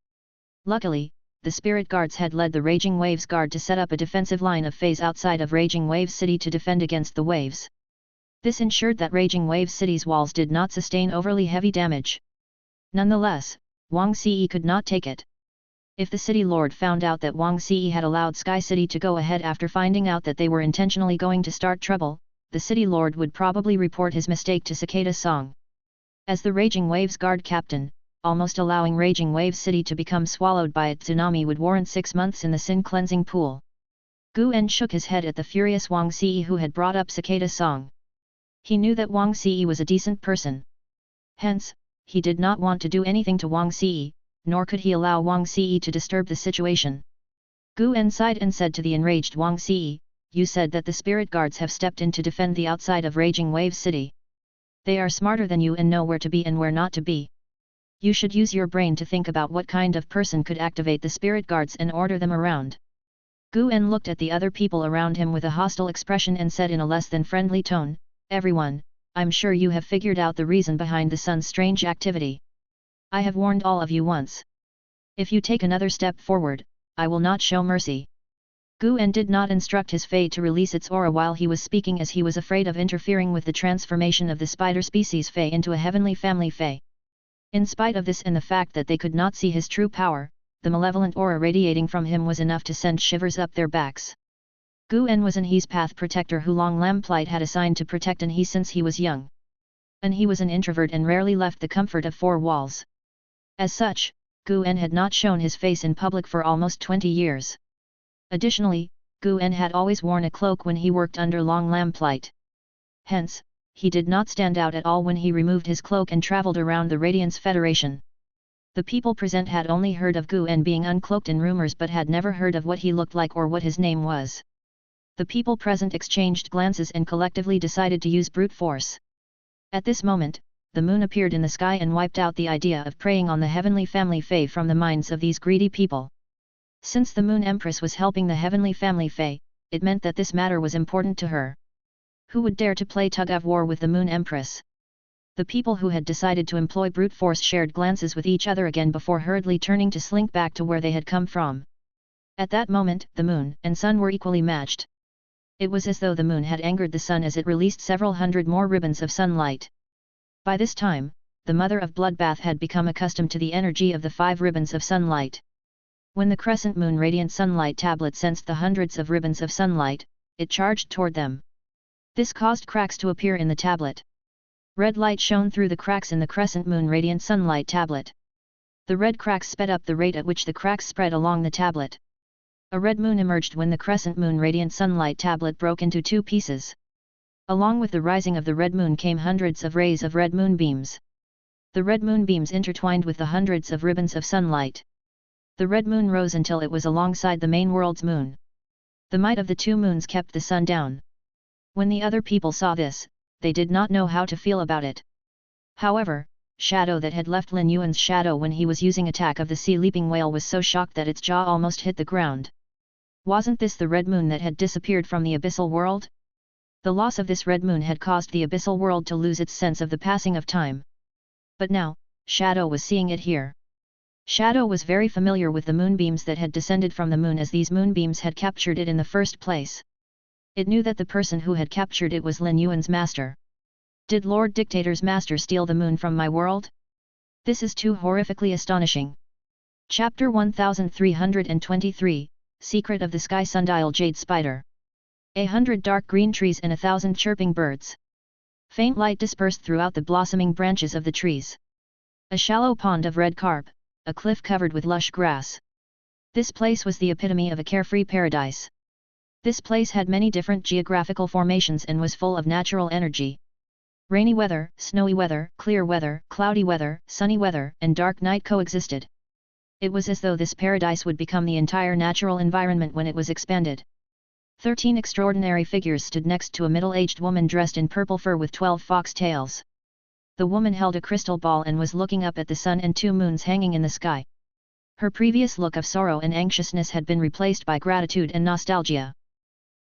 Luckily, the spirit guards had led the Raging Waves Guard to set up a defensive line of feys outside of Raging Wave City to defend against the waves. This ensured that Raging Wave City's walls did not sustain overly heavy damage. Nonetheless, Wang Xi could not take it. If the city lord found out that Wang Xi had allowed Sky City to go ahead after finding out that they were intentionally going to start trouble, the city lord would probably report his mistake to Cicada Song. As the Raging Waves Guard captain, almost allowing Raging Wave City to become swallowed by a tsunami would warrant 6 months in the sin cleansing pool. Gu En shook his head at the furious Wang Xi who had brought up Cicada Song. He knew that Wang Xi was a decent person. Hence, he did not want to do anything to Wang Xi, nor could he allow Wang Xi to disturb the situation. Gu En sighed and said to the enraged Wang Xi, "You said that the spirit guards have stepped in to defend the outside of Raging Wave City. They are smarter than you and know where to be and where not to be. You should use your brain to think about what kind of person could activate the spirit guards and order them around." Gu En looked at the other people around him with a hostile expression and said in a less than friendly tone, "Everyone, I'm sure you have figured out the reason behind the sun's strange activity. I have warned all of you once. If you take another step forward, I will not show mercy." Gu En did not instruct his fey to release its aura while he was speaking as he was afraid of interfering with the transformation of the spider species fey into a heavenly family fey. In spite of this and the fact that they could not see his true power, the malevolent aura radiating from him was enough to send shivers up their backs. Gu En was an He's path protector who Long Lamplight had assigned to protect an He since he was young. And he was an introvert and rarely left the comfort of 4 walls. As such, Gu En had not shown his face in public for almost 20 years. Additionally, Gu En had always worn a cloak when he worked under Long Lamplight. Hence, he did not stand out at all when he removed his cloak and travelled around the Radiance Federation. The people present had only heard of Gu En being uncloaked in rumors but had never heard of what he looked like or what his name was. The people present exchanged glances and collectively decided to use brute force. At this moment, the moon appeared in the sky and wiped out the idea of preying on the heavenly family fey from the minds of these greedy people. Since the Moon Empress was helping the heavenly family fey, it meant that this matter was important to her. Who would dare to play tug-of-war with the Moon Empress? The people who had decided to employ brute force shared glances with each other again before hurriedly turning to slink back to where they had come from. At that moment, the moon and sun were equally matched. It was as though the moon had angered the sun as it released several hundred more ribbons of sunlight. By this time, the mother of Bloodbath had become accustomed to the energy of the 5 ribbons of sunlight. When the crescent moon radiant sunlight tablet sensed the hundreds of ribbons of sunlight, it charged toward them. This caused cracks to appear in the tablet. Red light shone through the cracks in the crescent moon radiant sunlight tablet. The red cracks sped up the rate at which the cracks spread along the tablet. A red moon emerged when the crescent moon radiant sunlight tablet broke into 2 pieces. Along with the rising of the red moon came hundreds of rays of red moonbeams. The red moonbeams intertwined with the hundreds of ribbons of sunlight. The red moon rose until it was alongside the main world's moon. The might of the 2 moons kept the sun down. When the other people saw this, they did not know how to feel about it. However, Shadow that had left Lin Yuan's shadow when he was using attack of the sea leaping whale was so shocked that its jaw almost hit the ground. Wasn't this the red moon that had disappeared from the abyssal world? The loss of this red moon had caused the abyssal world to lose its sense of the passing of time. But now, Shadow was seeing it here. Shadow was very familiar with the moonbeams that had descended from the moon as these moonbeams had captured it in the first place. It knew that the person who had captured it was Lin Yuan's master. Did Lord Dictator's master steal the moon from my world? This is too horrifically astonishing. Chapter 1323, Secret of the Sky Sundial Jade Spider. 100 dark green trees and 1,000 chirping birds. Faint light dispersed throughout the blossoming branches of the trees. A shallow pond of red carp, a cliff covered with lush grass. This place was the epitome of a carefree paradise. This place had many different geographical formations and was full of natural energy. Rainy weather, snowy weather, clear weather, cloudy weather, sunny weather, and dark night coexisted. It was as though this paradise would become the entire natural environment when it was expanded. 13 extraordinary figures stood next to a middle-aged woman dressed in purple fur with 12 fox tails. The woman held a crystal ball and was looking up at the sun and 2 moons hanging in the sky. Her previous look of sorrow and anxiousness had been replaced by gratitude and nostalgia.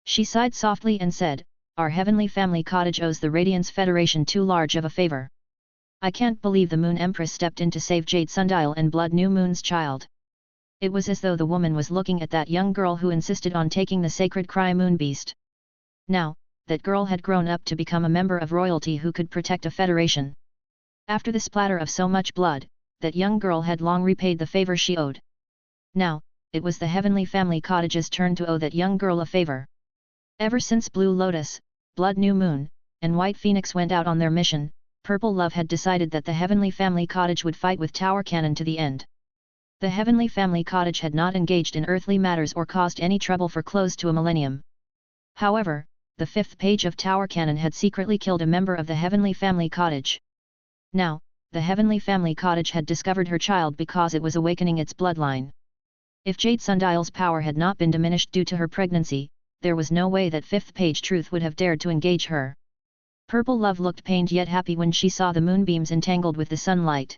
She sighed softly and said, "Our heavenly family cottage owes the Radiance Federation too large of a favor. I can't believe the Moon Empress stepped in to save Jade Sundial and Blood New Moon's child." It was as though the woman was looking at that young girl who insisted on taking the sacred cry moon beast. Now, that girl had grown up to become a member of royalty who could protect a federation. After the splatter of so much blood, that young girl had long repaid the favor she owed. Now, it was the heavenly family cottage's turn to owe that young girl a favor. Ever since Blue Lotus, Blood New Moon, and White Phoenix went out on their mission, Purple Love had decided that the Heavenly Family Cottage would fight with Tower Cannon to the end. The Heavenly Family Cottage had not engaged in earthly matters or caused any trouble for close to a millennium. However, the 5th page of Tower Cannon had secretly killed a member of the Heavenly Family Cottage. Now, the Heavenly Family Cottage had discovered her child because it was awakening its bloodline. If Jade Sundial's power had not been diminished due to her pregnancy, there was no way that 5th page Truth would have dared to engage her. Purple Love looked pained yet happy when she saw the moonbeams entangled with the sunlight.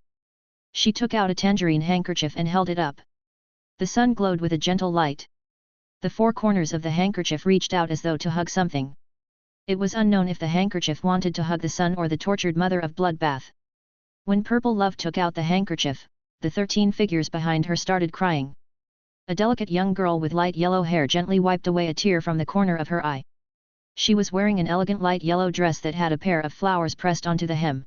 She took out a tangerine handkerchief and held it up. The sun glowed with a gentle light. The 4 corners of the handkerchief reached out as though to hug something. It was unknown if the handkerchief wanted to hug the sun or the tortured mother of Bloodbath. When Purple Love took out the handkerchief, the 13 figures behind her started crying. A delicate young girl with light yellow hair gently wiped away a tear from the corner of her eye. She was wearing an elegant light yellow dress that had a pair of flowers pressed onto the hem.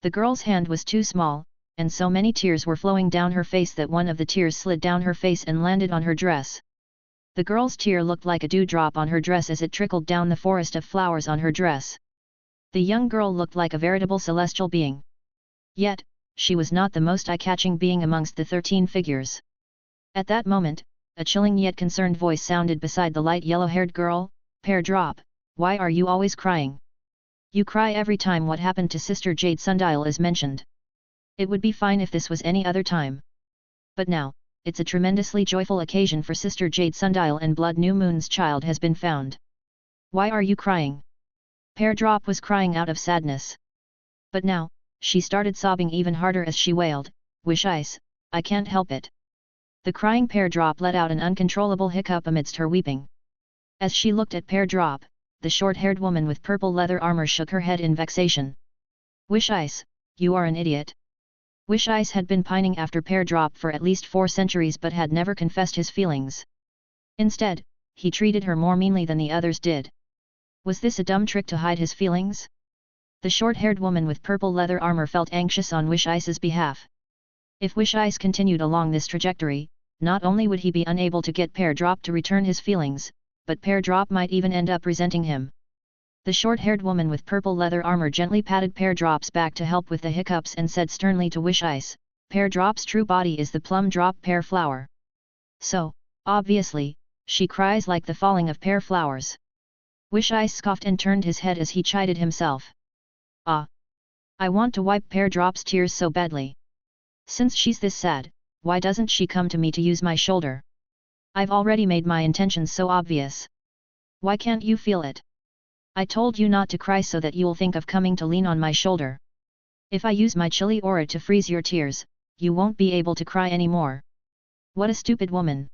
The girl's hand was too small, and so many tears were flowing down her face that one of the tears slid down her face and landed on her dress. The girl's tear looked like a dewdrop on her dress as it trickled down the forest of flowers on her dress. The young girl looked like a veritable celestial being. Yet, she was not the most eye-catching being amongst the 13 figures. At that moment, a chilling yet concerned voice sounded beside the light yellow-haired girl, "Pear Drop, why are you always crying? You cry every time what happened to Sister Jade Sundial is mentioned. It would be fine if this was any other time. But now, it's a tremendously joyful occasion for Sister Jade Sundial and Blood New Moon's child has been found. Why are you crying?" Pear Drop was crying out of sadness. But now, she started sobbing even harder as she wailed, "Wish Ice, I can't help it." The crying Pear Drop let out an uncontrollable hiccup amidst her weeping. As she looked at Pear Drop, the short-haired woman with purple leather armor shook her head in vexation. Wish Ice, you are an idiot. Wish Ice had been pining after Pear Drop for at least 4 centuries but had never confessed his feelings. Instead, he treated her more meanly than the others did. Was this a dumb trick to hide his feelings? The short-haired woman with purple leather armor felt anxious on Wish Ice's behalf. If Wish Ice continued along this trajectory, not only would he be unable to get Pear Drop to return his feelings, but Pear Drop might even end up resenting him. The short-haired woman with purple leather armor gently patted Pear Drop's back to help with the hiccups and said sternly to Wish Ice, Pear Drop's true body is the plum drop pear flower. So, obviously, she cries like the falling of pear flowers. Wish Ice scoffed and turned his head as he chided himself. Ah! I want to wipe Pear Drop's tears so badly. Since she's this sad, why doesn't she come to me to use my shoulder? I've already made my intentions so obvious. Why can't you feel it? I told you not to cry so that you'll think of coming to lean on my shoulder. If I use my chilly aura to freeze your tears, you won't be able to cry anymore. What a stupid woman.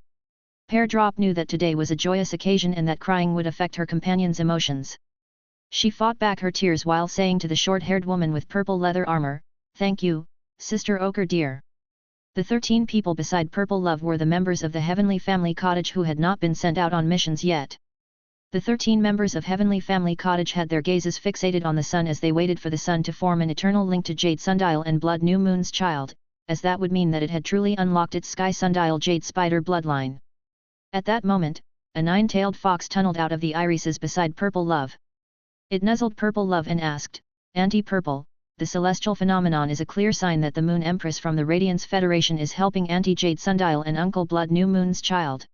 Pear Drop knew that today was a joyous occasion and that crying would affect her companion's emotions. She fought back her tears while saying to the short-haired woman with purple leather armor, Thank you, Sister Ochre dear. The 13 people beside Purple Love were the members of the Heavenly Family Cottage who had not been sent out on missions yet. The 13 members of Heavenly Family Cottage had their gazes fixated on the sun as they waited for the sun to form an eternal link to Jade Sundial and Blood New Moon's child, as that would mean that it had truly unlocked its Sky Sundial Jade Spider bloodline. At that moment, a 9-tailed fox tunneled out of the irises beside Purple Love. It nuzzled Purple Love and asked, Auntie Purple, the celestial phenomenon is a clear sign that the Moon Empress from the Radiance Federation is helping Auntie Jade Sundial and Uncle Blood New Moon's child.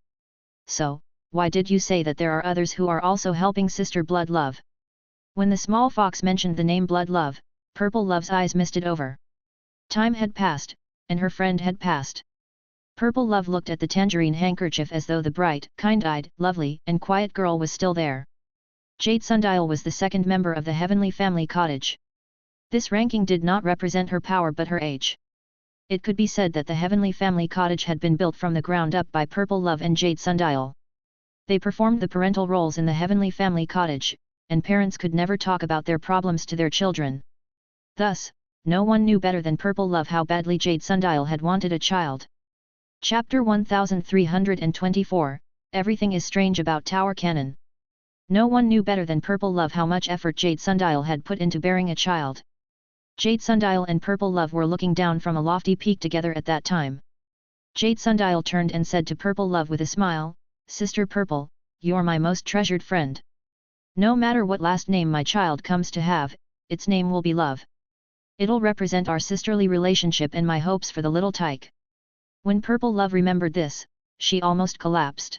So, why did you say that there are others who are also helping Sister Blood Love? When the small fox mentioned the name Blood Love, Purple Love's eyes misted over. Time had passed, and her friend had passed. Purple Love looked at the tangerine handkerchief as though the bright, kind-eyed, lovely, and quiet girl was still there. Jade Sundial was the second member of the Heavenly Family Cottage. This ranking did not represent her power but her age. It could be said that the Heavenly Family Cottage had been built from the ground up by Purple Love and Jade Sundial. They performed the parental roles in the Heavenly Family Cottage, and parents could never talk about their problems to their children. Thus, no one knew better than Purple Love how badly Jade Sundial had wanted a child. Chapter 1324, Everything is Strange About Tower Cannon. No one knew better than Purple Love how much effort Jade Sundial had put into bearing a child. Jade Sundial and Purple Love were looking down from a lofty peak together at that time. Jade Sundial turned and said to Purple Love with a smile, Sister Purple, you're my most treasured friend. No matter what last name my child comes to have, its name will be Love. It'll represent our sisterly relationship and my hopes for the little tyke. When Purple Love remembered this, she almost collapsed.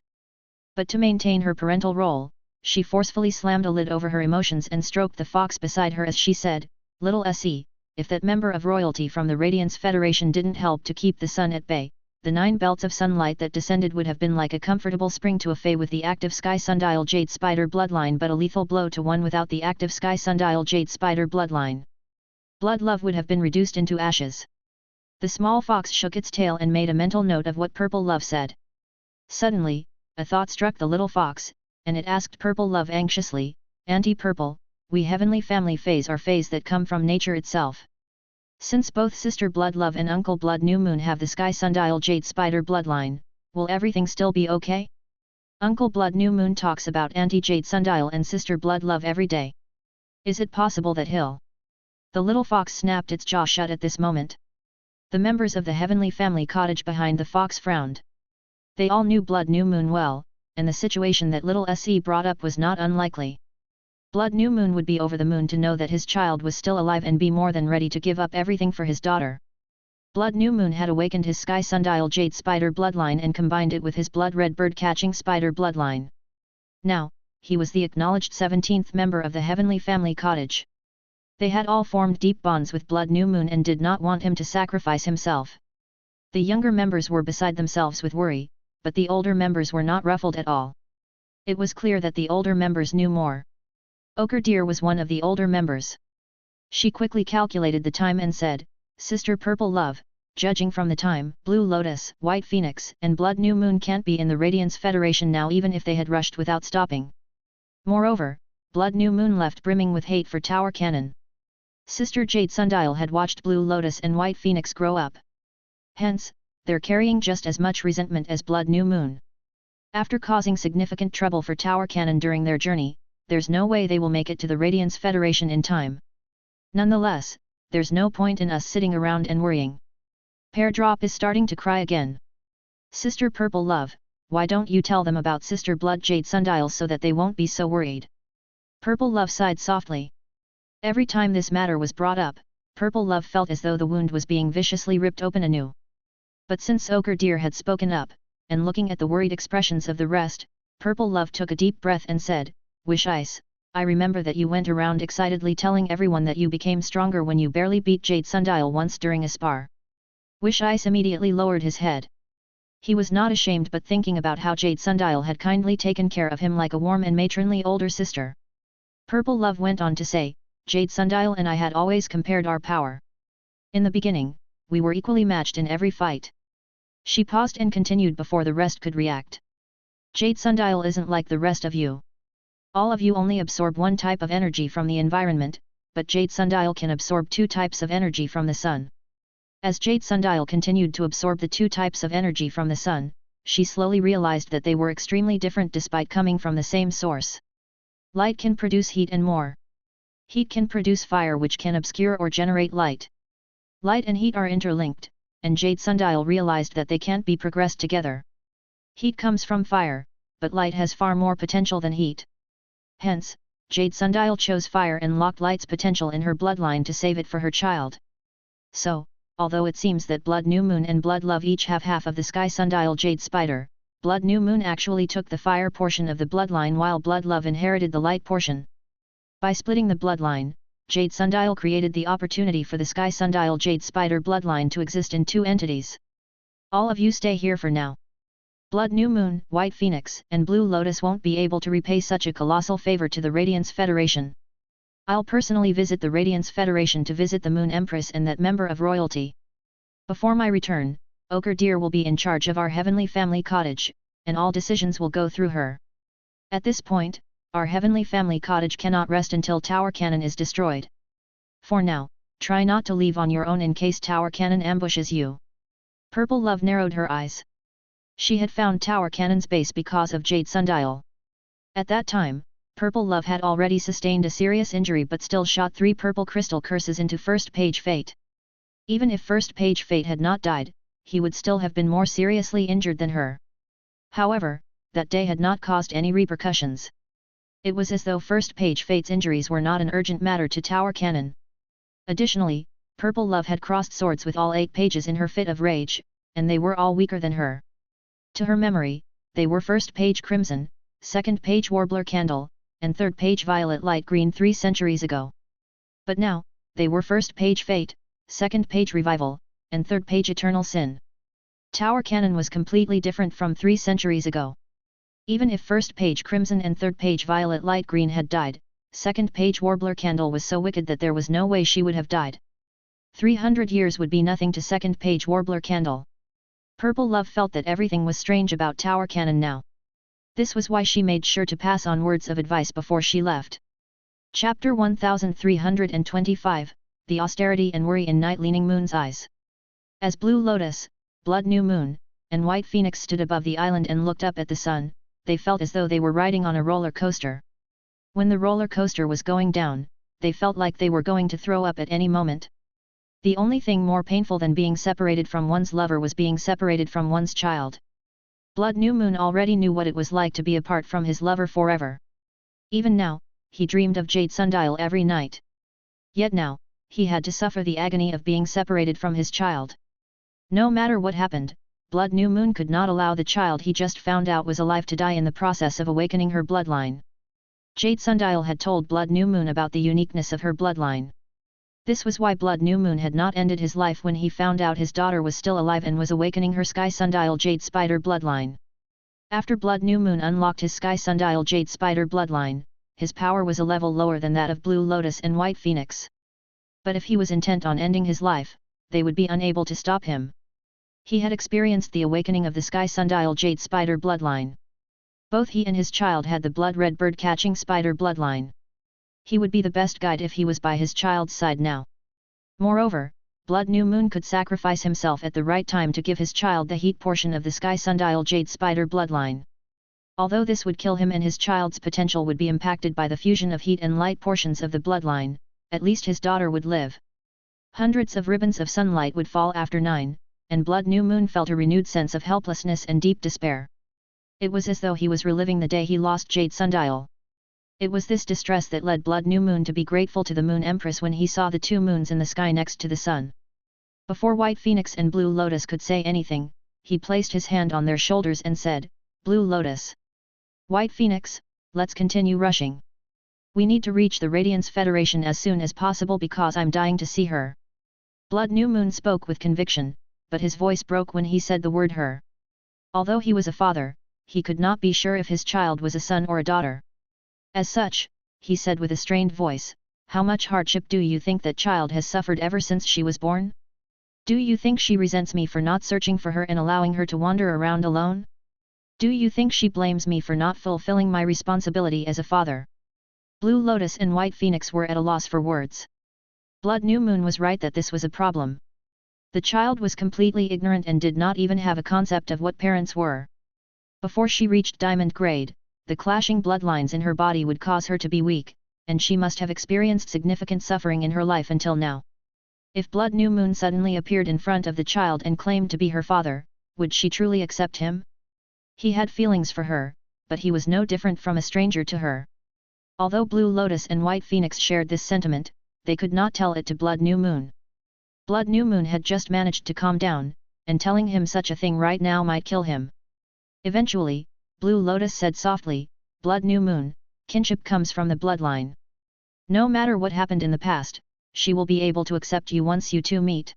But to maintain her parental role, she forcefully slammed a lid over her emotions and stroked the fox beside her as she said, Little S.E., if that member of royalty from the Radiance Federation didn't help to keep the sun at bay, the 9 belts of sunlight that descended would have been like a comfortable spring to a fey with the active Sky Sundial Jade Spider bloodline but a lethal blow to one without the active Sky Sundial Jade Spider bloodline. Blood Love would have been reduced into ashes. The small fox shook its tail and made a mental note of what Purple Love said. Suddenly, a thought struck the little fox, and it asked Purple Love anxiously, Auntie Purple, we Heavenly Family feys are feys that come from nature itself. Since both Sister Blood Love and Uncle Blood New Moon have the Sky Sundial Jade Spider bloodline, will everything still be okay? Uncle Blood New Moon talks about Auntie Jade Sundial and Sister Blood Love every day. Is it possible that he'll? The little fox snapped its jaw shut at this moment. The members of the Heavenly Family Cottage behind the fox frowned. They all knew Blood New Moon well, and the situation that little S.E. brought up was not unlikely. Blood New Moon would be over the moon to know that his child was still alive and be more than ready to give up everything for his daughter. Blood New Moon had awakened his Sky Sundial Jade Spider bloodline and combined it with his Blood Red Bird Catching Spider bloodline. Now, he was the acknowledged 17th member of the Heavenly Family Cottage. They had all formed deep bonds with Blood New Moon and did not want him to sacrifice himself. The younger members were beside themselves with worry, but the older members were not ruffled at all. It was clear that the older members knew more. Ochre Deer was one of the older members. She quickly calculated the time and said, Sister Purple Love, Judging from the time, Blue Lotus, White Phoenix, and Blood New Moon can't be in the Radiance Federation now even if they had rushed without stopping. Moreover, Blood New Moon left brimming with hate for Tower Cannon. Sister Jade Sundial had watched Blue Lotus and White Phoenix grow up. Hence, they're carrying just as much resentment as Blood New Moon. After causing significant trouble for Tower Cannon during their journey, there's no way they will make it to the Radiance Federation in time. Nonetheless, there's no point in us sitting around and worrying. Peardrop is starting to cry again. Sister Purple Love, why don't you tell them about Sister Blood Jade Sundial so that they won't be so worried? Purple Love sighed softly. Every time this matter was brought up, Purple Love felt as though the wound was being viciously ripped open anew. But since Ochre Deer had spoken up, and looking at the worried expressions of the rest, Purple Love took a deep breath and said, Wish Ice, I remember that you went around excitedly telling everyone that you became stronger when you barely beat Jade Sundial once during a spar. Wish Ice immediately lowered his head. He was not ashamed but thinking about how Jade Sundial had kindly taken care of him like a warm and matronly older sister. Purple Love went on to say, Jade Sundial and I had always compared our power. In the beginning, we were equally matched in every fight. She paused and continued before the rest could react. Jade Sundial isn't like the rest of you. All of you only absorb one type of energy from the environment, but Jade Sundial can absorb two types of energy from the sun. As Jade Sundial continued to absorb the two types of energy from the sun, she slowly realized that they were extremely different despite coming from the same source. Light can produce heat and more. Heat can produce fire which can obscure or generate light. Light and heat are interlinked, and Jade Sundial realized that they can't be progressed together. Heat comes from fire, but light has far more potential than heat. Hence, Jade Sundial chose fire and locked light's potential in her bloodline to save it for her child. So, although it seems that Blood New Moon and Blood Love each have half of the Sky Sundial Jade Spider, Blood New Moon actually took the fire portion of the bloodline while Blood Love inherited the light portion. By splitting the bloodline, Jade Sundial created the opportunity for the Sky Sundial Jade Spider bloodline to exist in two entities. All of you stay here for now. Blood New Moon, White Phoenix, and Blue Lotus won't be able to repay such a colossal favor to the Radiance Federation. I'll personally visit the Radiance Federation to visit the Moon Empress and that member of royalty. Before my return, Ochre Deer will be in charge of our Heavenly Family Cottage, and all decisions will go through her. At this point, our Heavenly Family Cottage cannot rest until Tower Cannon is destroyed. For now, try not to leave on your own in case Tower Cannon ambushes you. Purple Love narrowed her eyes. She had found Tower Cannon's base because of Jade Sundial. At that time, Purple Love had already sustained a serious injury but still shot 3 purple crystal curses into First Page Fate. Even if First Page Fate had not died, he would still have been more seriously injured than her. However, that day had not caused any repercussions. It was as though First Page Fate's injuries were not an urgent matter to Tower Cannon. Additionally, Purple Love had crossed swords with all 8 pages in her fit of rage, and they were all weaker than her. To her memory, they were First Page Crimson, Second Page Warbler Candle, and Third Page Violet Light Green 3 centuries ago. But now, they were First Page Fate, Second Page Revival, and Third Page Eternal Sin. Tower Cannon was completely different from 3 centuries ago. Even if First Page Crimson and Third Page Violet Light Green had died, Second Page Warbler Candle was so wicked that there was no way she would have died. 300 years would be nothing to Second Page Warbler Candle. Purple Love felt that everything was strange about Tower Cannon now. This was why she made sure to pass on words of advice before she left. Chapter 1325, The Austerity and Worry in Night Leaning Moon's Eyes. As Blue Lotus, Blood New Moon, and White Phoenix stood above the island and looked up at the sun, they felt as though they were riding on a roller coaster. When the roller coaster was going down, they felt like they were going to throw up at any moment. The only thing more painful than being separated from one's lover was being separated from one's child. Blood New Moon already knew what it was like to be apart from his lover forever. Even now, he dreamed of Jade Sundial every night. Yet now, he had to suffer the agony of being separated from his child. No matter what happened, Blood New Moon could not allow the child he just found out was alive to die in the process of awakening her bloodline. Jade Sundial had told Blood New Moon about the uniqueness of her bloodline. This was why Blood New Moon had not ended his life when he found out his daughter was still alive and was awakening her Sky Sundial Jade Spider bloodline. After Blood New Moon unlocked his Sky Sundial Jade Spider bloodline, his power was a level lower than that of Blue Lotus and White Phoenix. But if he was intent on ending his life, they would be unable to stop him. He had experienced the awakening of the sky sundial jade spider bloodline. Both he and his child had the blood-red bird-catching spider bloodline. He would be the best guide if he was by his child's side now. Moreover, Blood New Moon could sacrifice himself at the right time to give his child the heat portion of the sky sundial jade spider bloodline. Although this would kill him and his child's potential would be impacted by the fusion of heat and light portions of the bloodline, at least his daughter would live. Hundreds of ribbons of sunlight would fall after 9, and Blood New Moon felt a renewed sense of helplessness and deep despair. It was as though he was reliving the day he lost Jade Sundial. It was this distress that led Blood New Moon to be grateful to the Moon Empress when he saw the 2 moons in the sky next to the sun. Before White Phoenix and Blue Lotus could say anything, he placed his hand on their shoulders and said, "Blue Lotus. White Phoenix, let's continue rushing. We need to reach the Radiance Federation as soon as possible because I'm dying to see her." Blood New Moon spoke with conviction, but his voice broke when he said the word her. Although he was a father, he could not be sure if his child was a son or a daughter. As such, he said with a strained voice, "How much hardship do you think that child has suffered ever since she was born? Do you think she resents me for not searching for her and allowing her to wander around alone? Do you think she blames me for not fulfilling my responsibility as a father?" Blue Lotus and White Phoenix were at a loss for words. Blood New Moon was right that this was a problem. The child was completely ignorant and did not even have a concept of what parents were. Before she reached diamond grade, the clashing bloodlines in her body would cause her to be weak, and she must have experienced significant suffering in her life until now. If Blood New Moon suddenly appeared in front of the child and claimed to be her father, would she truly accept him? He had feelings for her, but he was no different from a stranger to her. Although Blue Lotus and White Phoenix shared this sentiment, they could not tell it to Blood New Moon. Blood New Moon had just managed to calm down, and telling him such a thing right now might kill him. Eventually, Blue Lotus said softly, "Blood New Moon, kinship comes from the bloodline. No matter what happened in the past, she will be able to accept you once you two meet.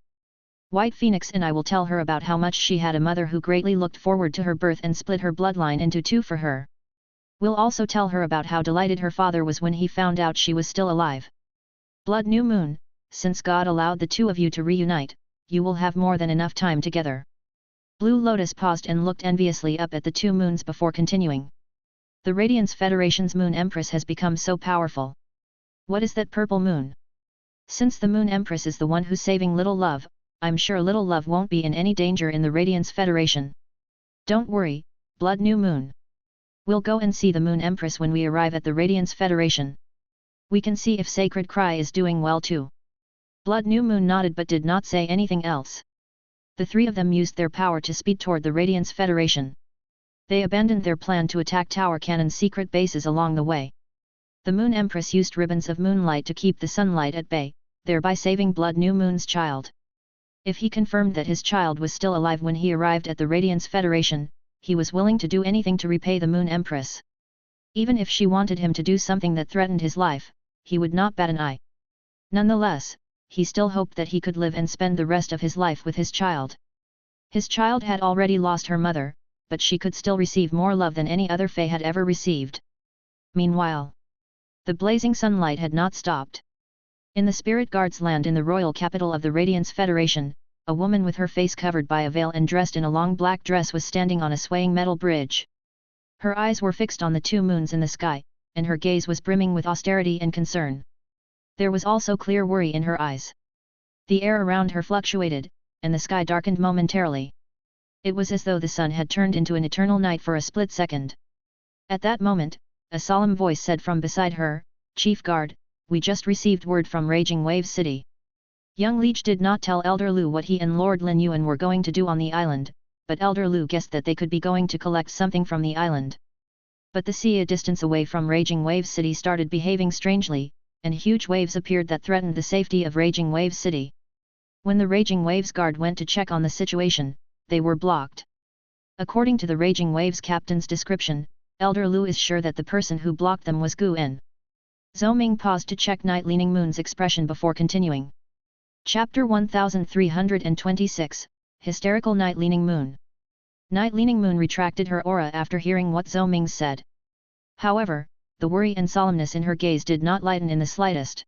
White Phoenix and I will tell her about how much she had a mother who greatly looked forward to her birth and split her bloodline into 2 for her. We'll also tell her about how delighted her father was when he found out she was still alive. Blood New Moon, since God allowed the 2 of you to reunite, you will have more than enough time together." Blue Lotus paused and looked enviously up at the 2 moons before continuing. "The Radiance Federation's Moon Empress has become so powerful. What is that purple moon? Since the Moon Empress is the one who's saving Little Love, I'm sure Little Love won't be in any danger in the Radiance Federation. Don't worry, Blood New Moon. We'll go and see the Moon Empress when we arrive at the Radiance Federation. We can see if Sacred Cry is doing well too." Blood New Moon nodded but did not say anything else. The 3 of them used their power to speed toward the Radiance Federation. They abandoned their plan to attack Tower Cannon's secret bases along the way. The Moon Empress used ribbons of moonlight to keep the sunlight at bay, thereby saving Blood New Moon's child. If he confirmed that his child was still alive when he arrived at the Radiance Federation, he was willing to do anything to repay the Moon Empress. Even if she wanted him to do something that threatened his life, he would not bat an eye. Nonetheless, he still hoped that he could live and spend the rest of his life with his child. His child had already lost her mother, but she could still receive more love than any other Fae had ever received. Meanwhile, the blazing sunlight had not stopped. In the Spirit Guards land in the royal capital of the Radiance Federation, a woman with her face covered by a veil and dressed in a long black dress was standing on a swaying metal bridge. Her eyes were fixed on the 2 moons in the sky, and her gaze was brimming with austerity and concern. There was also clear worry in her eyes. The air around her fluctuated, and the sky darkened momentarily. It was as though the sun had turned into an eternal night for a split second. At that moment, a solemn voice said from beside her, "Chief Guard, we just received word from Raging Wave City." Young Liege did not tell Elder Lu what he and Lord Lin Yuan were going to do on the island, but Elder Lu guessed that they could be going to collect something from the island. But the sea a distance away from Raging Wave City started behaving strangely, and huge waves appeared that threatened the safety of Raging Wave City. When the Raging Waves Guard went to check on the situation, they were blocked. According to the Raging Waves captain's description, Elder Lu is sure that the person who blocked them was Gu En. Zhou Ming paused to check Night Leaning Moon's expression before continuing. Chapter 1326, Hysterical Night Leaning Moon. Night Leaning Moon retracted her aura after hearing what Zhou Ming said. However, the worry and solemnness in her gaze did not lighten in the slightest.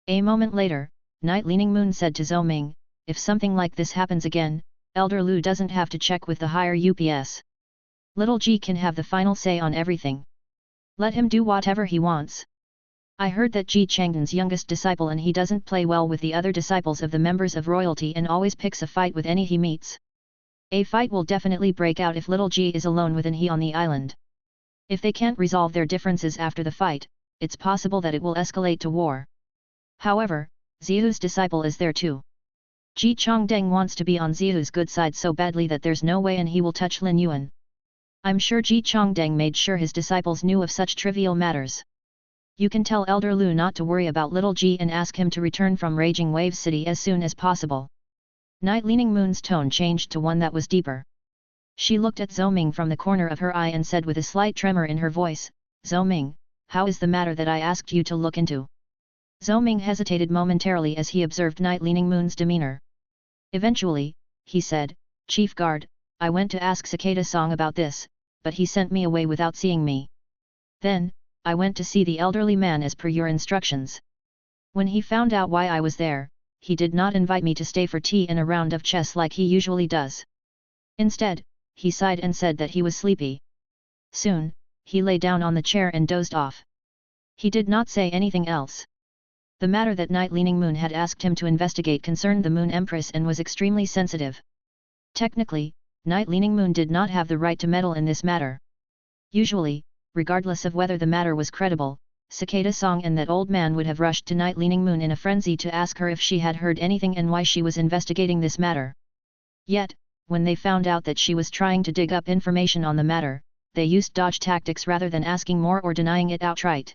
A moment later, Night Leaning Moon said to Zhou Ming, if something like this happens again, Elder Lu doesn't have to check with the higher UPS. Little G can have the final say on everything. Let him do whatever he wants. I heard that Ji Changdan's youngest disciple and he doesn't play well with the other disciples of the members of royalty and always picks a fight with any he meets. A fight will definitely break out if little G is alone with an he on the island. If they can't resolve their differences after the fight, it's possible that it will escalate to war. However, Zihu's disciple is there too. Ji Changdeng wants to be on Zihu's good side so badly that there's no way and he will touch Lin Yuan. I'm sure Ji Changdeng made sure his disciples knew of such trivial matters. You can tell Elder Lu not to worry about little G and ask him to return from Raging Wave City as soon as possible. Night Leaning Moon's tone changed to one that was deeper. She looked at Zhou Ming from the corner of her eye and said with a slight tremor in her voice, Zhou Ming, how is the matter that I asked you to look into? Zhou Ming hesitated momentarily as he observed Night Leaning Moon's demeanor. Eventually, he said, Chief Guard, I went to ask Cicada Song about this, but he sent me away without seeing me. Then, I went to see the elderly man as per your instructions. When he found out why I was there, he did not invite me to stay for tea and a round of chess like he usually does. Instead, he sighed and said that he was sleepy. Soon, he lay down on the chair and dozed off. He did not say anything else. The matter that Night Leaning Moon had asked him to investigate concerned the Moon Empress and was extremely sensitive. Technically, Night Leaning Moon did not have the right to meddle in this matter. Usually, regardless of whether the matter was credible, Cicada Song and that old man would have rushed to Night Leaning Moon in a frenzy to ask her if she had heard anything and why she was investigating this matter. Yet, when they found out that she was trying to dig up information on the matter, they used dodge tactics rather than asking more or denying it outright.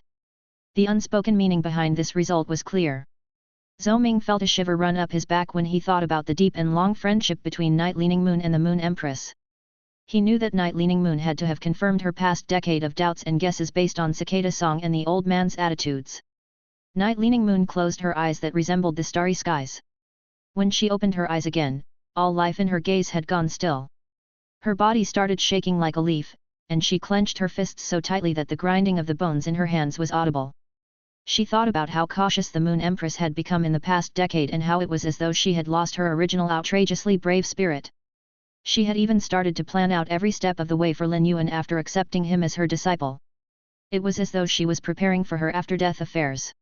The unspoken meaning behind this result was clear. Zhou Ming felt a shiver run up his back when he thought about the deep and long friendship between Night Leaning Moon and the Moon Empress. He knew that Night Leaning Moon had to have confirmed her past decade of doubts and guesses based on Cicada Song and the old man's attitudes. Night Leaning Moon closed her eyes that resembled the starry skies. When she opened her eyes again, all life in her gaze had gone still. Her body started shaking like a leaf, and she clenched her fists so tightly that the grinding of the bones in her hands was audible. She thought about how cautious the Moon Empress had become in the past decade and how it was as though she had lost her original outrageously brave spirit. She had even started to plan out every step of the way for Lin Yuan after accepting him as her disciple. It was as though she was preparing for her after-death affairs.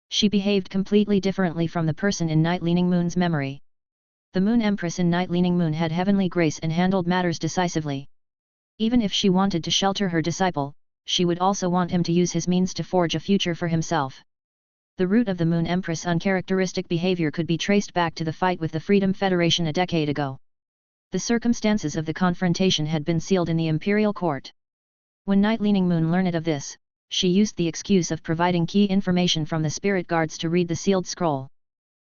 She behaved completely differently from the person in Night Leaning Moon's memory. The Moon Empress in Night Leaning Moon had heavenly grace and handled matters decisively. Even if she wanted to shelter her disciple, she would also want him to use his means to forge a future for himself. The root of the Moon Empress' uncharacteristic behavior could be traced back to the fight with the Freedom Federation a decade ago. The circumstances of the confrontation had been sealed in the imperial court. When Night Leaning Moon learned of this, she used the excuse of providing key information from the spirit guards to read the sealed scroll.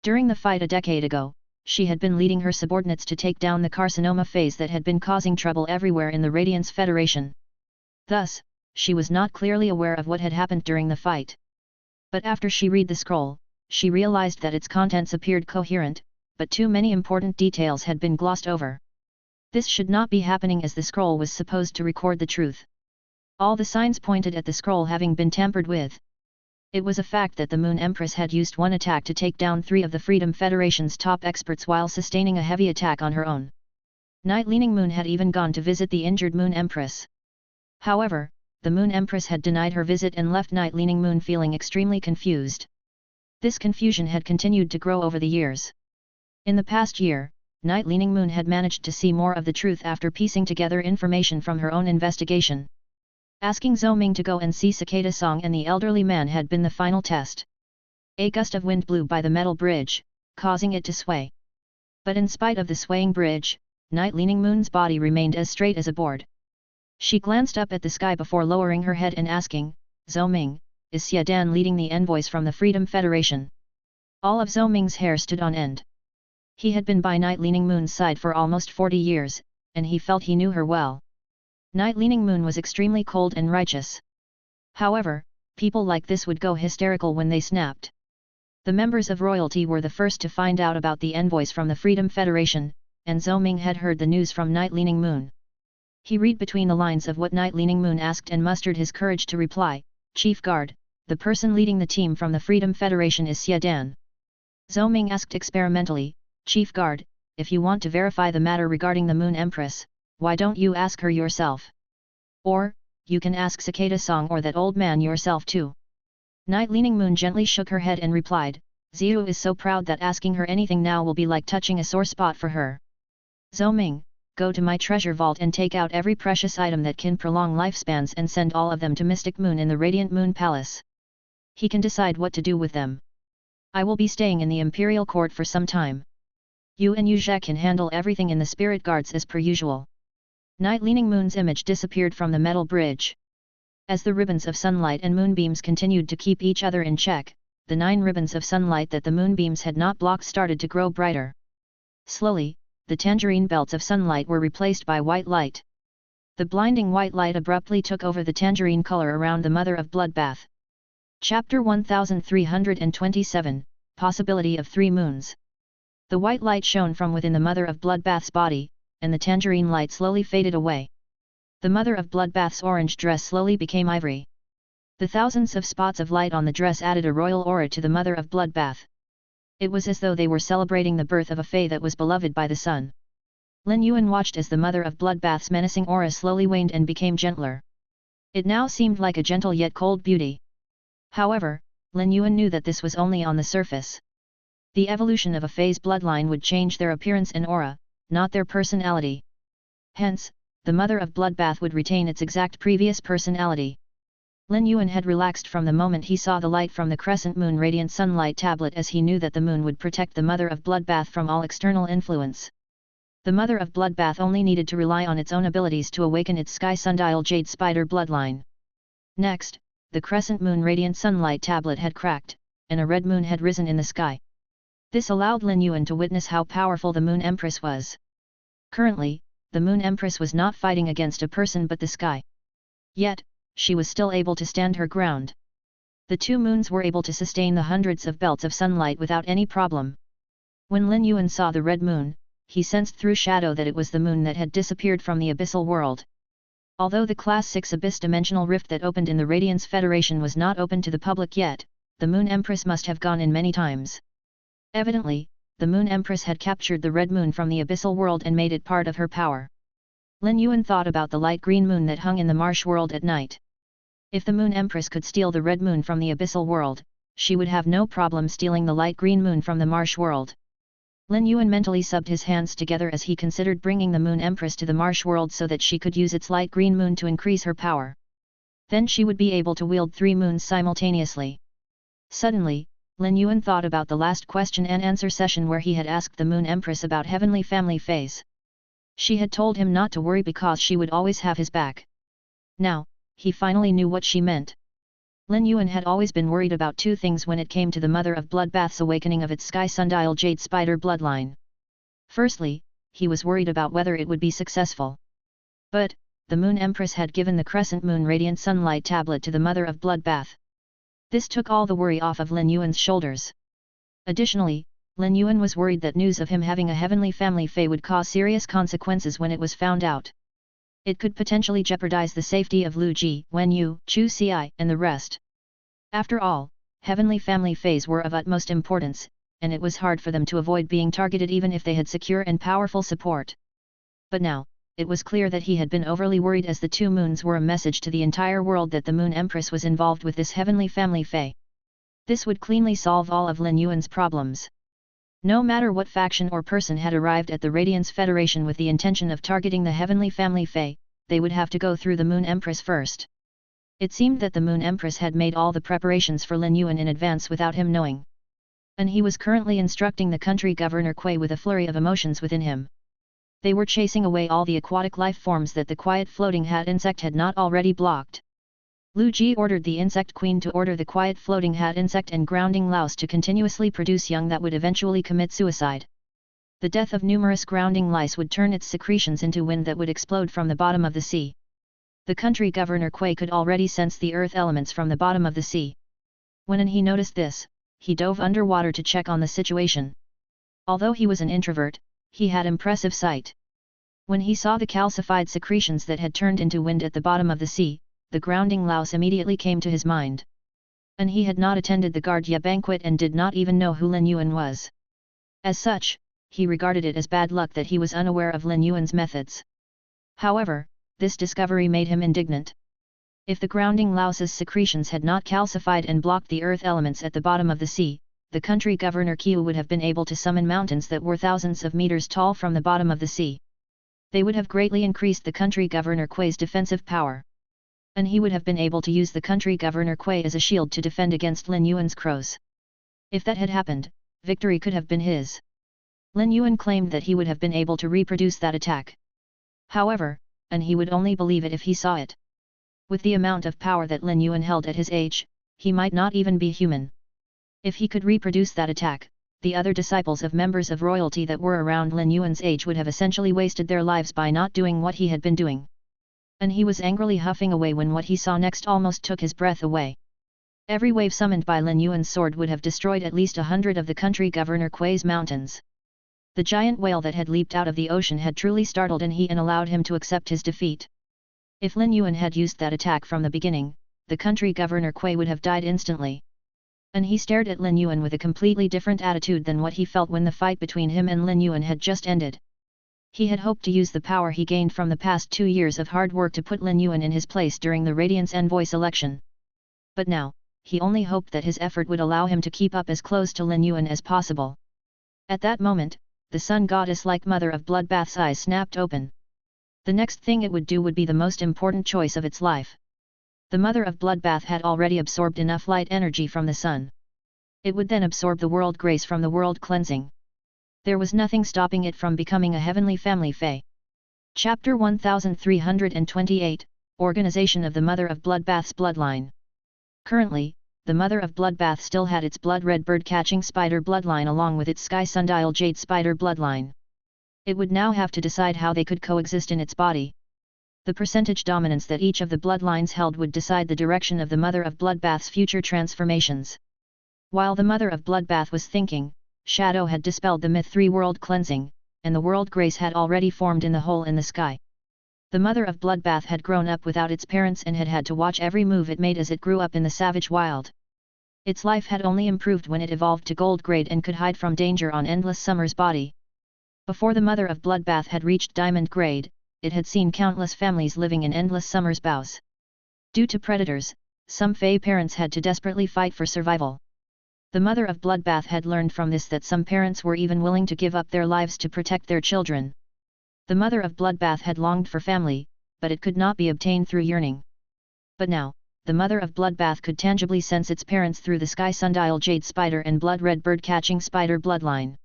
During the fight a decade ago, she had been leading her subordinates to take down the carcinoma phase that had been causing trouble everywhere in the Radiance Federation. Thus, she was not clearly aware of what had happened during the fight. But after she read the scroll, she realized that its contents appeared coherent, but too many important details had been glossed over. This should not be happening as the scroll was supposed to record the truth. All the signs pointed at the scroll having been tampered with. It was a fact that the Moon Empress had used one attack to take down 3 of the Freedom Federation's top experts while sustaining a heavy attack on her own. Night Leaning Moon had even gone to visit the injured Moon Empress. However, the Moon Empress had denied her visit and left Night Leaning Moon feeling extremely confused. This confusion had continued to grow over the years. In the past year, Night Leaning Moon had managed to see more of the truth after piecing together information from her own investigation. Asking Zhou Ming to go and see Cicada Song and the elderly man had been the final test. A gust of wind blew by the metal bridge, causing it to sway. But in spite of the swaying bridge, Night Leaning Moon's body remained as straight as a board. She glanced up at the sky before lowering her head and asking, Zhou Ming, is Xia Dan leading the envoys from the Freedom Federation? All of Zhou Ming's hair stood on end. He had been by Night Leaning Moon's side for almost 40 years, and he felt he knew her well. Night Leaning Moon was extremely cold and righteous. However, people like this would go hysterical when they snapped. The members of royalty were the first to find out about the envoys from the Freedom Federation, and Zhou Ming had heard the news from Night Leaning Moon. He read between the lines of what Night Leaning Moon asked and mustered his courage to reply, Chief Guard, the person leading the team from the Freedom Federation is Xia Dan. Zhou Ming asked experimentally, Chief Guard, if you want to verify the matter regarding the Moon Empress, why don't you ask her yourself? Or, you can ask Cicada Song or that old man yourself too. Night Leaning Moon gently shook her head and replied, Ziyu is so proud that asking her anything now will be like touching a sore spot for her. Zhou Ming, go to my treasure vault and take out every precious item that can prolong lifespans and send all of them to Mystic Moon in the Radiant Moon Palace. He can decide what to do with them. I will be staying in the Imperial Court for some time. You and Yuzhe can handle everything in the Spirit Guards as per usual. Night Leaning Moon's image disappeared from the metal bridge. As the ribbons of sunlight and moonbeams continued to keep each other in check, the 9 ribbons of sunlight that the moonbeams had not blocked started to grow brighter. Slowly, the tangerine belts of sunlight were replaced by white light. The blinding white light abruptly took over the tangerine color around the Mother of Bloodbath. Chapter 1327, Possibility of 3 Moons. The white light shone from within the Mother of Bloodbath's body, and the tangerine light slowly faded away. The Mother of Bloodbath's orange dress slowly became ivory. The thousands of spots of light on the dress added a royal aura to the Mother of Bloodbath. It was as though they were celebrating the birth of a fae that was beloved by the sun. Lin Yuan watched as the Mother of Bloodbath's menacing aura slowly waned and became gentler. It now seemed like a gentle yet cold beauty. However, Lin Yuan knew that this was only on the surface. The evolution of a fae's bloodline would change their appearance and aura, not their personality. Hence, the Mother of Bloodbath would retain its exact previous personality. Lin Yuan had relaxed from the moment he saw the light from the crescent moon radiant sunlight tablet, as he knew that the moon would protect the Mother of Bloodbath from all external influence. The Mother of Bloodbath only needed to rely on its own abilities to awaken its sky sundial jade spider bloodline. Next, the crescent moon radiant sunlight tablet had cracked, and a red moon had risen in the sky. This allowed Lin Yuan to witness how powerful the Moon Empress was. Currently, the Moon Empress was not fighting against a person but the sky. Yet, she was still able to stand her ground. The 2 moons were able to sustain the hundreds of belts of sunlight without any problem. When Lin Yuan saw the red moon, he sensed through shadow that it was the moon that had disappeared from the abyssal world. Although the Class 6 abyss dimensional rift that opened in the Radiance Federation was not open to the public yet, the Moon Empress must have gone in many times. Evidently, the Moon Empress had captured the red moon from the abyssal world and made it part of her power. Lin Yuan thought about the light green moon that hung in the marsh world at night. If the Moon Empress could steal the red moon from the abyssal world, she would have no problem stealing the light green moon from the marsh world. Lin Yuan mentally subbed his hands together as he considered bringing the Moon Empress to the marsh world so that she could use its light green moon to increase her power. Then she would be able to wield 3 moons simultaneously. Suddenly, Lin Yuan thought about the last question and answer session where he had asked the Moon Empress about heavenly family feys. She had told him not to worry because she would always have his back. Now, he finally knew what she meant. Lin Yuan had always been worried about 2 things when it came to the Mother of Bloodbath's awakening of its sky sundial jade spider bloodline. Firstly, he was worried about whether it would be successful. But, the Moon Empress had given the crescent moon radiant sunlight tablet to the Mother of Bloodbath. This took all the worry off of Lin Yuan's shoulders. Additionally, Lin Yuan was worried that news of him having a heavenly family fey would cause serious consequences when it was found out. It could potentially jeopardize the safety of Lu Ji, Wen Yu, Chu Xi, and the rest. After all, heavenly family feys were of utmost importance, and it was hard for them to avoid being targeted even if they had secure and powerful support. But now, it was clear that he had been overly worried, as the 2 moons were a message to the entire world that the Moon Empress was involved with this heavenly family fey. This would cleanly solve all of Lin Yuan's problems. No matter what faction or person had arrived at the Radiance Federation with the intention of targeting the heavenly family fey, they would have to go through the Moon Empress first. It seemed that the Moon Empress had made all the preparations for Lin Yuan in advance without him knowing. And he was currently instructing the country governor Kui with a flurry of emotions within him. They were chasing away all the aquatic life forms that the quiet floating hat insect had not already blocked. Lu Ji ordered the insect queen to order the quiet floating hat insect and grounding louse to continuously produce young that would eventually commit suicide. The death of numerous grounding lice would turn its secretions into wind that would explode from the bottom of the sea. The country governor Kui could already sense the earth elements from the bottom of the sea. When he noticed this, he dove underwater to check on the situation. Although he was an introvert, he had impressive sight. When he saw the calcified secretions that had turned into wind at the bottom of the sea, the grounding louse immediately came to his mind. And he had not attended the Guardia banquet and did not even know who Lin Yuan was. As such, he regarded it as bad luck that he was unaware of Lin Yuan's methods. However, this discovery made him indignant. If the grounding louse's secretions had not calcified and blocked the earth elements at the bottom of the sea, the country governor Qiu would have been able to summon mountains that were thousands of meters tall from the bottom of the sea. They would have greatly increased the country governor Kui's defensive power. And he would have been able to use the country governor Kui as a shield to defend against Lin Yuan's crows. If that had happened, victory could have been his. Lin Yuan claimed that he would have been able to reproduce that attack. However, and he would only believe it if he saw it. With the amount of power that Lin Yuan held at his age, he might not even be human. If he could reproduce that attack, the other disciples of members of royalty that were around Lin Yuan's age would have essentially wasted their lives by not doing what he had been doing. And he was angrily huffing away when what he saw next almost took his breath away. Every wave summoned by Lin Yuan's sword would have destroyed at least 100 of the country governor Kui's mountains. The giant whale that had leaped out of the ocean had truly startled and allowed him to accept his defeat. If Lin Yuan had used that attack from the beginning, the country governor Kui would have died instantly. And he stared at Lin Yuan with a completely different attitude than what he felt when the fight between him and Lin Yuan had just ended. He had hoped to use the power he gained from the past 2 years of hard work to put Lin Yuan in his place during the Radiance Envoy selection. But now, he only hoped that his effort would allow him to keep up as close to Lin Yuan as possible. At that moment, the sun goddess-like mother of Bloodbath's eyes snapped open. The next thing it would do would be the most important choice of its life. The mother of Bloodbath had already absorbed enough light energy from the sun. It would then absorb the world grace from the world cleansing. There was nothing stopping it from becoming a heavenly family Fey. Chapter 1328, Organization of the Mother of Bloodbath's Bloodline. Currently, the Mother of Bloodbath still had its blood-red bird-catching spider bloodline along with its sky sundial jade spider bloodline. It would now have to decide how they could coexist in its body. The percentage dominance that each of the bloodlines held would decide the direction of the Mother of Bloodbath's future transformations. While the Mother of Bloodbath was thinking, Shadow had dispelled the myth 3 world cleansing, and the world grace had already formed in the hole in the sky. The Mother of Bloodbath had grown up without its parents and had to watch every move it made as it grew up in the savage wild. Its life had only improved when it evolved to gold grade and could hide from danger on Endless Summer's body. Before the Mother of Bloodbath had reached diamond grade, it had seen countless families living in Endless Summer's boughs. Due to predators, some Fey parents had to desperately fight for survival. The Mother of Bloodbath had learned from this that some parents were even willing to give up their lives to protect their children. The Mother of Bloodbath had longed for family, but it could not be obtained through yearning. But now, the Mother of Bloodbath could tangibly sense its parents through the sky sundial jade spider and blood-red bird-catching spider bloodline.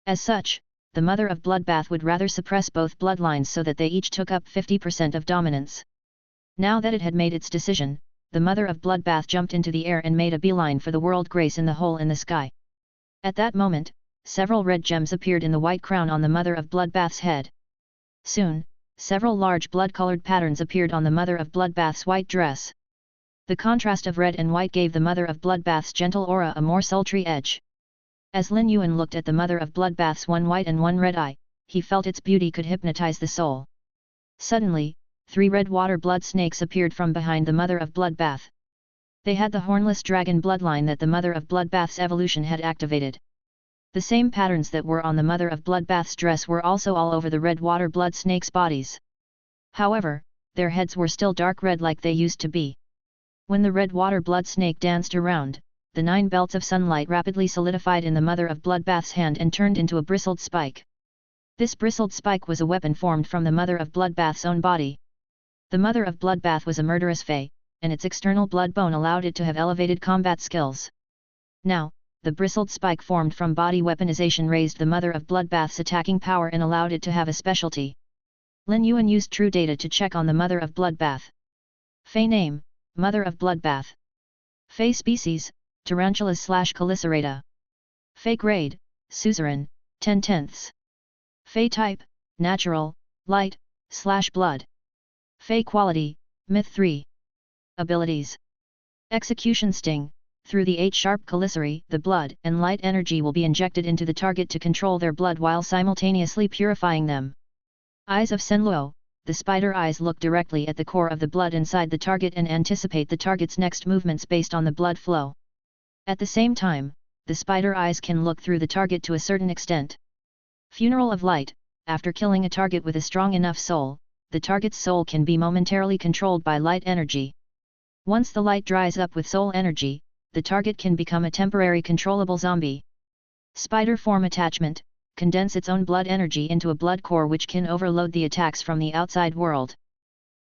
As such, the Mother of Bloodbath would rather suppress both bloodlines so that they each took up 50% of dominance. Now that it had made its decision, the Mother of Bloodbath jumped into the air and made a beeline for the world grace in the hole in the sky. At that moment, several red gems appeared in the white crown on the Mother of Bloodbath's head. Soon, several large blood-colored patterns appeared on the Mother of Bloodbath's white dress. The contrast of red and white gave the Mother of Bloodbath's gentle aura a more sultry edge. As Lin Yuan looked at the Mother of Bloodbath's one white and one red eye, he felt its beauty could hypnotize the soul. Suddenly, 3 red water blood snakes appeared from behind the Mother of Bloodbath. They had the hornless dragon bloodline that the Mother of Bloodbath's evolution had activated. The same patterns that were on the Mother of Bloodbath's dress were also all over the red water blood snakes' bodies. However, their heads were still dark red like they used to be. When the red water blood snake danced around, the 9 belts of sunlight rapidly solidified in the Mother of Bloodbath's hand and turned into a bristled spike. This bristled spike was a weapon formed from the Mother of Bloodbath's own body. The Mother of Bloodbath was a murderous Fey, and its external blood bone allowed it to have elevated combat skills. Now, the bristled spike formed from body weaponization raised the Mother of Bloodbath's attacking power and allowed it to have a specialty. Lin Yuan used true data to check on the Mother of Bloodbath. Fey name, Mother of Bloodbath. Fey species, Tarantulas/Chelicerata. Fey grade, Suzerain, 10/10. Fey type, Natural, Light/Blood. Fey quality, Myth 3. Abilities. Execution Sting. Through the 8-sharp Chelicery, the blood and light energy will be injected into the target to control their blood while simultaneously purifying them. Eyes of Senluo. The spider eyes look directly at the core of the blood inside the target and anticipate the target's next movements based on the blood flow. At the same time, the spider eyes can look through the target to a certain extent. Funeral of Light. After killing a target with a strong enough soul, the target's soul can be momentarily controlled by light energy. Once the light dries up with soul energy, the target can become a temporary controllable zombie. Spider form attachment. Condense its own blood energy into a blood core which can overload the attacks from the outside world.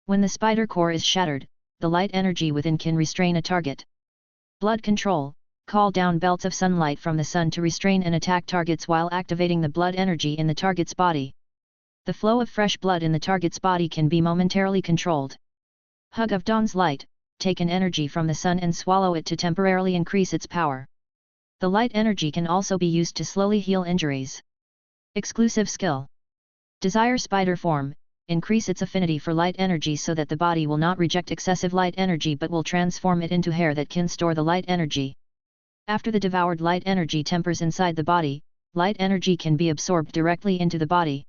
When the spider core is shattered, the light energy within can restrain a target. Blood control. Call down belts of sunlight from the sun to restrain and attack targets while activating the blood energy in the target's body. The flow of fresh blood in the target's body can be momentarily controlled. Hug of dawn's light. Take an energy from the sun and swallow it to temporarily increase its power. The light energy can also be used to slowly heal injuries. Exclusive skill. Desire spider form. Increase its affinity for light energy so that the body will not reject excessive light energy but will transform it into hair that can store the light energy. After the devoured light energy tempers inside the body, light energy can be absorbed directly into the body.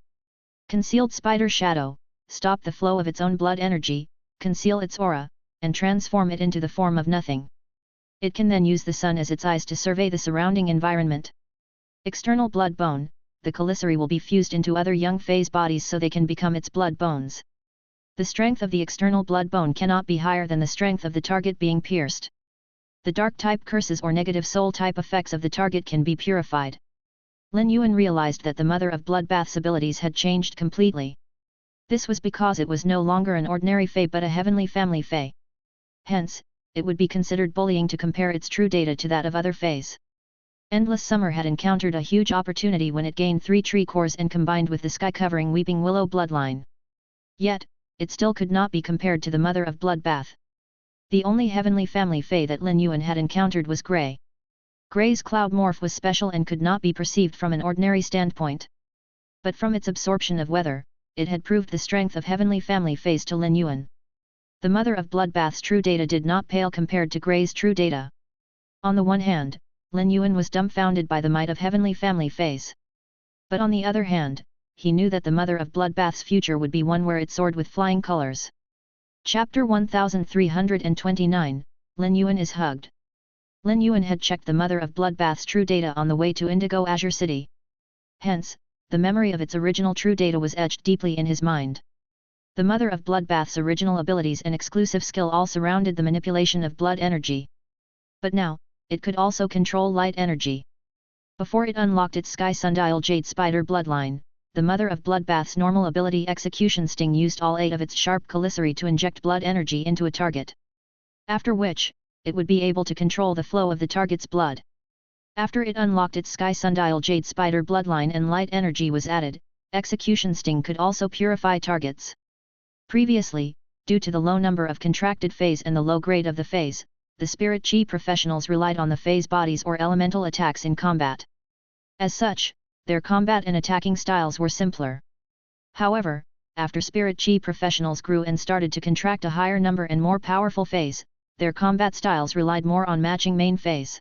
Concealed spider shadow. Stop the flow of its own blood energy, conceal its aura, and transform it into the form of nothing. It can then use the sun as its eyes to survey the surrounding environment. External blood bone. The chalicery will be fused into other young phase bodies so they can become its blood bones. The strength of the external blood bone cannot be higher than the strength of the target being pierced. The dark type curses or negative soul type effects of the target can be purified. Lin Yuan realized that the Mother of Bloodbath's abilities had changed completely. This was because it was no longer an ordinary Fey but a heavenly family Fey. Hence, it would be considered bullying to compare its true data to that of other Feys. Endless Summer had encountered a huge opportunity when it gained 3 tree cores and combined with the sky-covering Weeping Willow bloodline. Yet, it still could not be compared to the Mother of Bloodbath. The only heavenly family Fey that Lin Yuan had encountered was Grey. Grey's cloud morph was special and could not be perceived from an ordinary standpoint. But from its absorption of weather, it had proved the strength of heavenly family Feys to Lin Yuan. The Mother of Bloodbath's true data did not pale compared to Grey's true data. On the one hand, Lin Yuan was dumbfounded by the might of heavenly family Feys. But on the other hand, he knew that the Mother of Bloodbath's future would be one where it soared with flying colors. Chapter 1329, Lin Yuan is hugged. Lin Yuan had checked the Mother of Bloodbath's true data on the way to Indigo Azure City. Hence, the memory of its original true data was etched deeply in his mind. The Mother of Bloodbath's original abilities and exclusive skill all surrounded the manipulation of blood energy. But now, it could also control light energy. Before it unlocked its Sky Sundial Jade Spider bloodline, the Mother of Bloodbath's normal ability Execution Sting used all 8 of its sharp chalicery to inject blood energy into a target. After which, it would be able to control the flow of the target's blood. After it unlocked its Sky Sundial Jade Spider bloodline and light energy was added, Execution Sting could also purify targets. Previously, due to the low number of contracted Feys and the low grade of the Feys, the Spirit Chi professionals relied on the Feys bodies or elemental attacks in combat. As such, their combat and attacking styles were simpler. However, after Spirit Chi professionals grew and started to contract a higher number and more powerful Feys, their combat styles relied more on matching main Feys.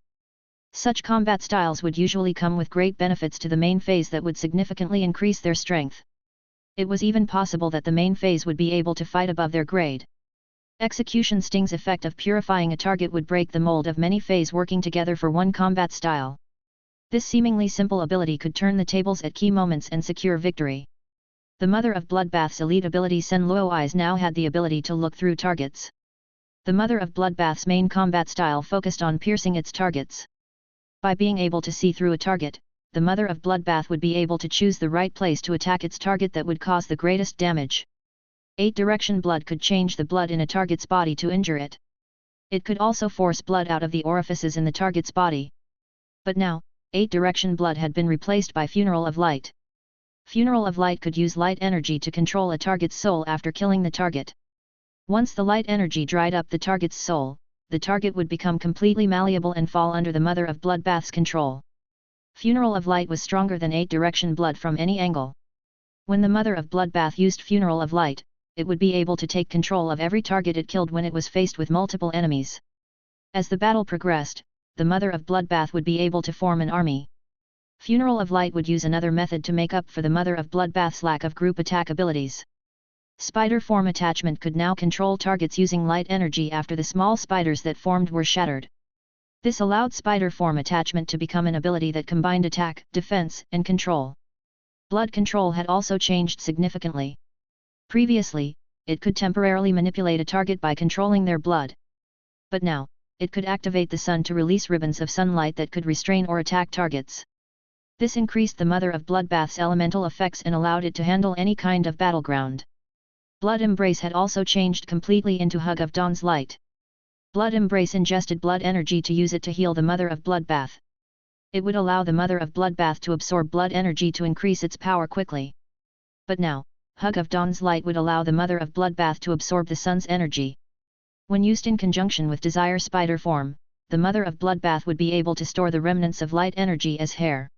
Such combat styles would usually come with great benefits to the main Feys that would significantly increase their strength. It was even possible that the main Feys would be able to fight above their grade. Execution Sting's effect of purifying a target would break the mold of many Feys working together for one combat style. This seemingly simple ability could turn the tables at key moments and secure victory. The Mother of Bloodbath's elite ability Sen Luo Eyes now had the ability to look through targets. The Mother of Bloodbath's main combat style focused on piercing its targets. By being able to see through a target, the Mother of Bloodbath would be able to choose the right place to attack its target that would cause the greatest damage. 8-direction blood could change the blood in a target's body to injure it. It could also force blood out of the orifices in the target's body. But now, 8-direction blood had been replaced by Funeral of Light. Funeral of Light could use light energy to control a target's soul after killing the target. Once the light energy dried up the target's soul, the target would become completely malleable and fall under the Mother of Bloodbath's control. Funeral of Light was stronger than 8-direction blood from any angle. When the Mother of Bloodbath used Funeral of Light, it would be able to take control of every target it killed when it was faced with multiple enemies. As the battle progressed, the Mother of Bloodbath would be able to form an army. Funeral of Light would use another method to make up for the Mother of Bloodbath's lack of group attack abilities. Spider form attachment could now control targets using light energy after the small spiders that formed were shattered. This allowed spider form attachment to become an ability that combined attack, defense, and control. Blood control had also changed significantly. Previously, it could temporarily manipulate a target by controlling their blood. But now, it could activate the sun to release ribbons of sunlight that could restrain or attack targets. This increased the Mother of Bloodbath's elemental effects and allowed it to handle any kind of battleground. Blood Embrace had also changed completely into Hug of Dawn's Light. Blood Embrace ingested blood energy to use it to heal the Mother of Bloodbath. It would allow the Mother of Bloodbath to absorb blood energy to increase its power quickly. But now, Hug of Dawn's Light would allow the Mother of Bloodbath to absorb the sun's energy. When used in conjunction with Desire Spider form, the Mother of Bloodbath would be able to store the remnants of light energy as hair.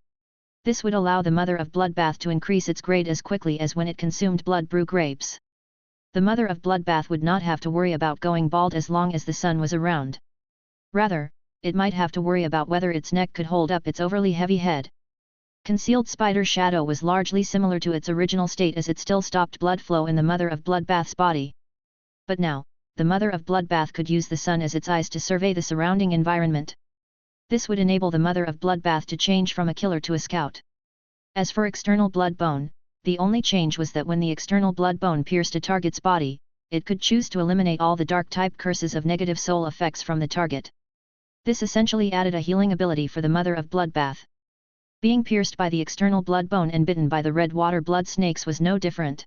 This would allow the Mother of Bloodbath to increase its grade as quickly as when it consumed blood brew grapes. The Mother of Bloodbath would not have to worry about going bald as long as the sun was around. Rather, it might have to worry about whether its neck could hold up its overly heavy head. Concealed Spider Shadow was largely similar to its original state as it still stopped blood flow in the Mother of Bloodbath's body. But now, the Mother of Bloodbath could use the sun as its eyes to survey the surrounding environment. This would enable the Mother of Bloodbath to change from a killer to a scout. As for external blood bone, the only change was that when the external blood bone pierced a target's body, it could choose to eliminate all the dark-type curses of negative soul effects from the target. This essentially added a healing ability for the Mother of Bloodbath. Being pierced by the external blood bone and bitten by the red water blood snakes was no different.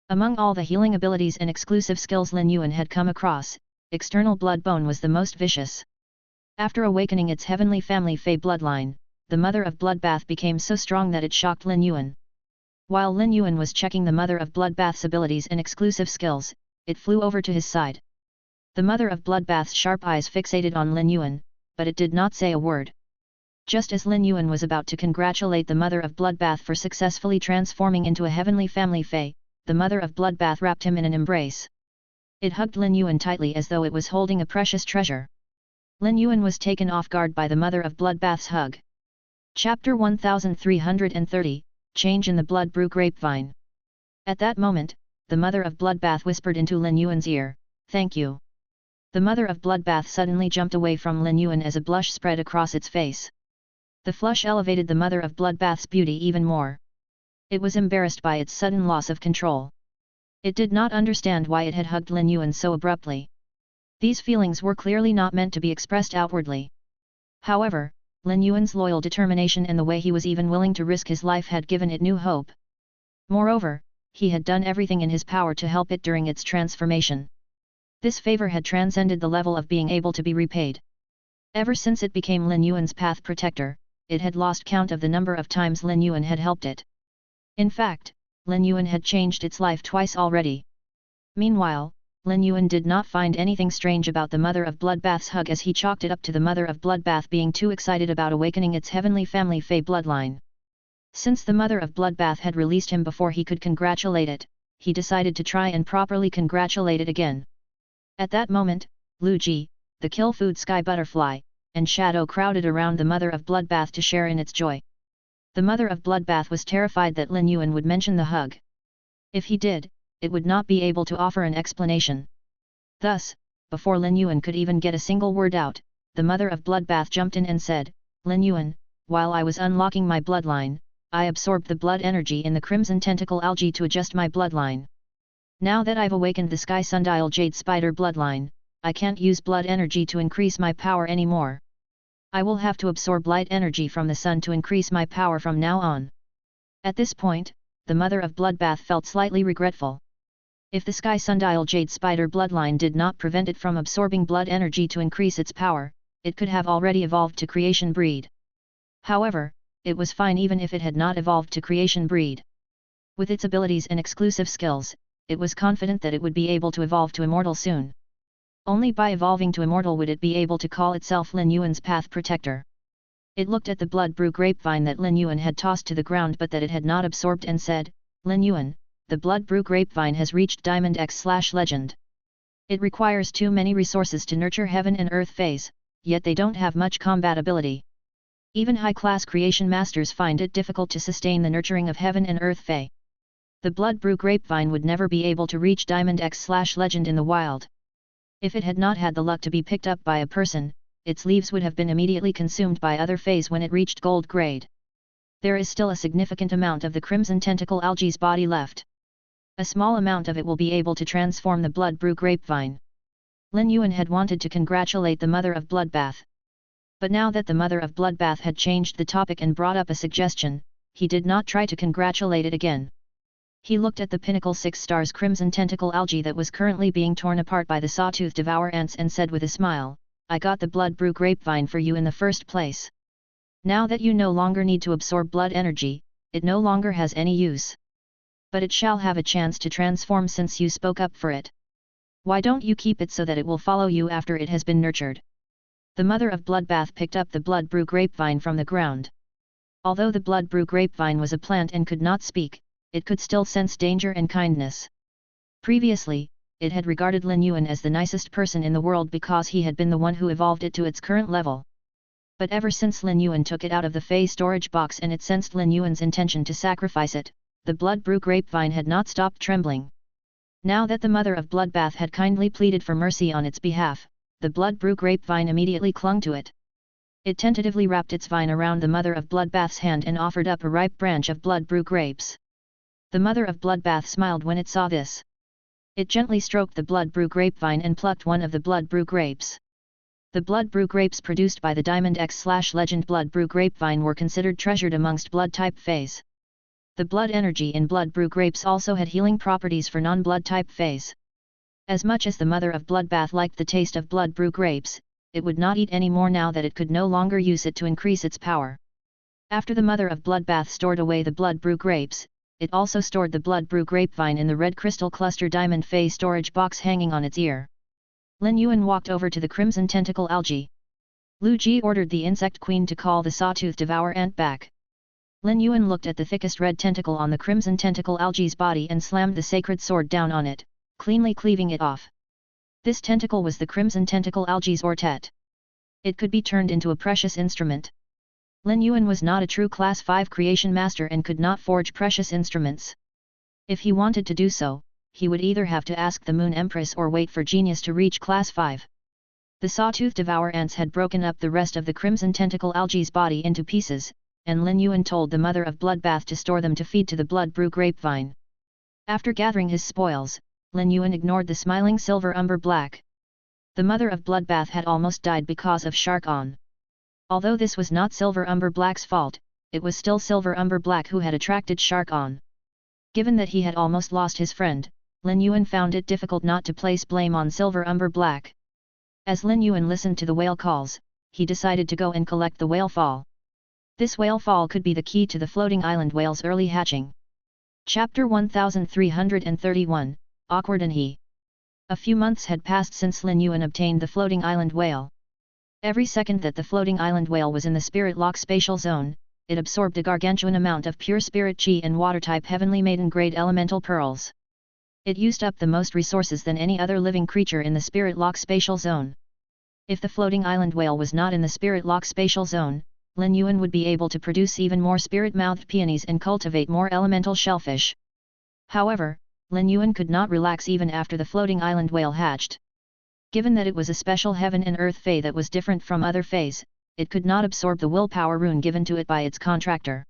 Among all the healing abilities and exclusive skills Lin Yuan had come across, external blood bone was the most vicious. After awakening its heavenly family Fey bloodline, the Mother of Bloodbath became so strong that it shocked Lin Yuan. While Lin Yuan was checking the Mother of Bloodbath's abilities and exclusive skills, it flew over to his side. The Mother of Bloodbath's sharp eyes fixated on Lin Yuan, but it did not say a word. Just as Lin Yuan was about to congratulate the Mother of Bloodbath for successfully transforming into a heavenly family Fey, the Mother of Bloodbath wrapped him in an embrace. It hugged Lin Yuan tightly as though it was holding a precious treasure. Lin Yuan was taken off guard by the Mother of Bloodbath's hug. Chapter 1330, Change in the Blood Brew Grapevine. At that moment, the Mother of Bloodbath whispered into Lin Yuan's ear, "Thank you." The Mother of Bloodbath suddenly jumped away from Lin Yuan as a blush spread across its face. The flush elevated the Mother of Bloodbath's beauty even more. It was embarrassed by its sudden loss of control. It did not understand why it had hugged Lin Yuan so abruptly. These feelings were clearly not meant to be expressed outwardly. However, Lin Yuan's loyal determination and the way he was even willing to risk his life had given it new hope. Moreover, he had done everything in his power to help it during its transformation. This favor had transcended the level of being able to be repaid. Ever since it became Lin Yuan's path protector, it had lost count of the number of times Lin Yuan had helped it. In fact, Lin Yuan had changed its life twice already. Meanwhile, Lin Yuan did not find anything strange about the Mother of Bloodbath's hug as he chalked it up to the Mother of Bloodbath being too excited about awakening its heavenly family Fey bloodline. Since the Mother of Bloodbath had released him before he could congratulate it, he decided to try and properly congratulate it again. At that moment, Lu Ji, the kill food sky butterfly, and Shadow crowded around the Mother of Bloodbath to share in its joy. The Mother of Bloodbath was terrified that Lin Yuan would mention the hug. If he did, it would not be able to offer an explanation. Thus, before Lin Yuan could even get a single word out, the Mother of Bloodbath jumped in and said, "Lin Yuan, while I was unlocking my bloodline, I absorbed the blood energy in the crimson tentacle algae to adjust my bloodline. Now that I've awakened the Sky Sundial Jade Spider bloodline, I can't use blood energy to increase my power anymore. I will have to absorb light energy from the sun to increase my power from now on." At this point, the Mother of Bloodbath felt slightly regretful. If the Sky Sundial Jade Spider bloodline did not prevent it from absorbing blood energy to increase its power, it could have already evolved to Creation Breed. However, it was fine even if it had not evolved to Creation Breed. With its abilities and exclusive skills, it was confident that it would be able to evolve to Immortal soon. Only by evolving to Immortal would it be able to call itself Lin Yuan's Path Protector. It looked at the blood brew grapevine that Lin Yuan had tossed to the ground but that it had not absorbed and said, "Lin Yuan, the blood brew grapevine has reached Diamond X/Legend. It requires too many resources to nurture heaven and earth phase, yet they don't have much combat ability. Even high-class creation masters find it difficult to sustain the nurturing of heaven and earth fae. The blood brew grapevine would never be able to reach Diamond X/Legend in the wild. If it had not had the luck to be picked up by a person, its leaves would have been immediately consumed by other fays when it reached gold grade. There is still a significant amount of the crimson tentacle algae's body left. A small amount of it will be able to transform the blood brew grapevine. Lin Yuan had wanted to congratulate the mother of bloodbath. But now that the mother of bloodbath had changed the topic and brought up a suggestion, he did not try to congratulate it again. He looked at the pinnacle 6 stars crimson tentacle algae that was currently being torn apart by the sawtooth devour ants and said with a smile, "I got the blood brew grapevine for you in the first place. Now that you no longer need to absorb blood energy, it no longer has any use. But it shall have a chance to transform since you spoke up for it. Why don't you keep it so that it will follow you after it has been nurtured?" The mother of bloodbath picked up the blood brew grapevine from the ground. Although the blood brew grapevine was a plant and could not speak, it could still sense danger and kindness. Previously, it had regarded Lin Yuan as the nicest person in the world because he had been the one who evolved it to its current level. But ever since Lin Yuan took it out of the Fey storage box and it sensed Lin Yuan's intention to sacrifice it, the blood brew grapevine had not stopped trembling. Now that the mother of bloodbath had kindly pleaded for mercy on its behalf, the blood brew grapevine immediately clung to it. It tentatively wrapped its vine around the mother of bloodbath's hand and offered up a ripe branch of blood brew grapes. The mother of bloodbath smiled when it saw this. It gently stroked the blood brew grapevine and plucked one of the blood brew grapes. The blood brew grapes produced by the Diamond X/Legend blood brew grapevine were considered treasured amongst blood-type feys. The blood energy in blood brew grapes also had healing properties for non-blood type feys. As much as the mother of bloodbath liked the taste of blood brew grapes, it would not eat any more now that it could no longer use it to increase its power. After the mother of bloodbath stored away the blood brew grapes, it also stored the blood brew grapevine in the red crystal cluster diamond fey storage box hanging on its ear. Lin Yuan walked over to the crimson tentacle algae. Lu Ji ordered the insect queen to call the sawtooth devour ant back. Lin Yuan looked at the thickest red tentacle on the crimson tentacle algae's body and slammed the sacred sword down on it, cleanly cleaving it off. This tentacle was the crimson tentacle algae's ortet. It could be turned into a precious instrument. Lin Yuan was not a true Class 5 creation master and could not forge precious instruments. If he wanted to do so, he would either have to ask the Moon Empress or wait for genius to reach Class 5. The sawtooth devour ants had broken up the rest of the crimson tentacle algae's body into pieces, and Lin Yuan told the mother of bloodbath to store them to feed to the blood brew grapevine. After gathering his spoils, Lin Yuan ignored the smiling silver umber black. The mother of bloodbath had almost died because of Shark On. Although this was not Silver Umber Black's fault, it was still Silver Umber Black who had attracted Shark On. Given that he had almost lost his friend, Lin Yuan found it difficult not to place blame on Silver Umber Black. As Lin Yuan listened to the whale calls, he decided to go and collect the whale fall. This whale fall could be the key to the floating island whale's early hatching. Chapter 1331, Awkward and He. A few months had passed since Lin Yuan obtained the floating island whale. Every second that the floating island whale was in the spirit lock spatial zone, it absorbed a gargantuan amount of pure spirit chi and water-type heavenly maiden-grade elemental pearls. It used up the most resources than any other living creature in the spirit lock spatial zone. If the floating island whale was not in the spirit lock spatial zone, Lin Yuan would be able to produce even more spirit-mouthed peonies and cultivate more elemental shellfish. However, Lin Yuan could not relax even after the floating island whale hatched. Given that it was a special heaven and earth fey that was different from other feys, it could not absorb the willpower rune given to it by its contractor.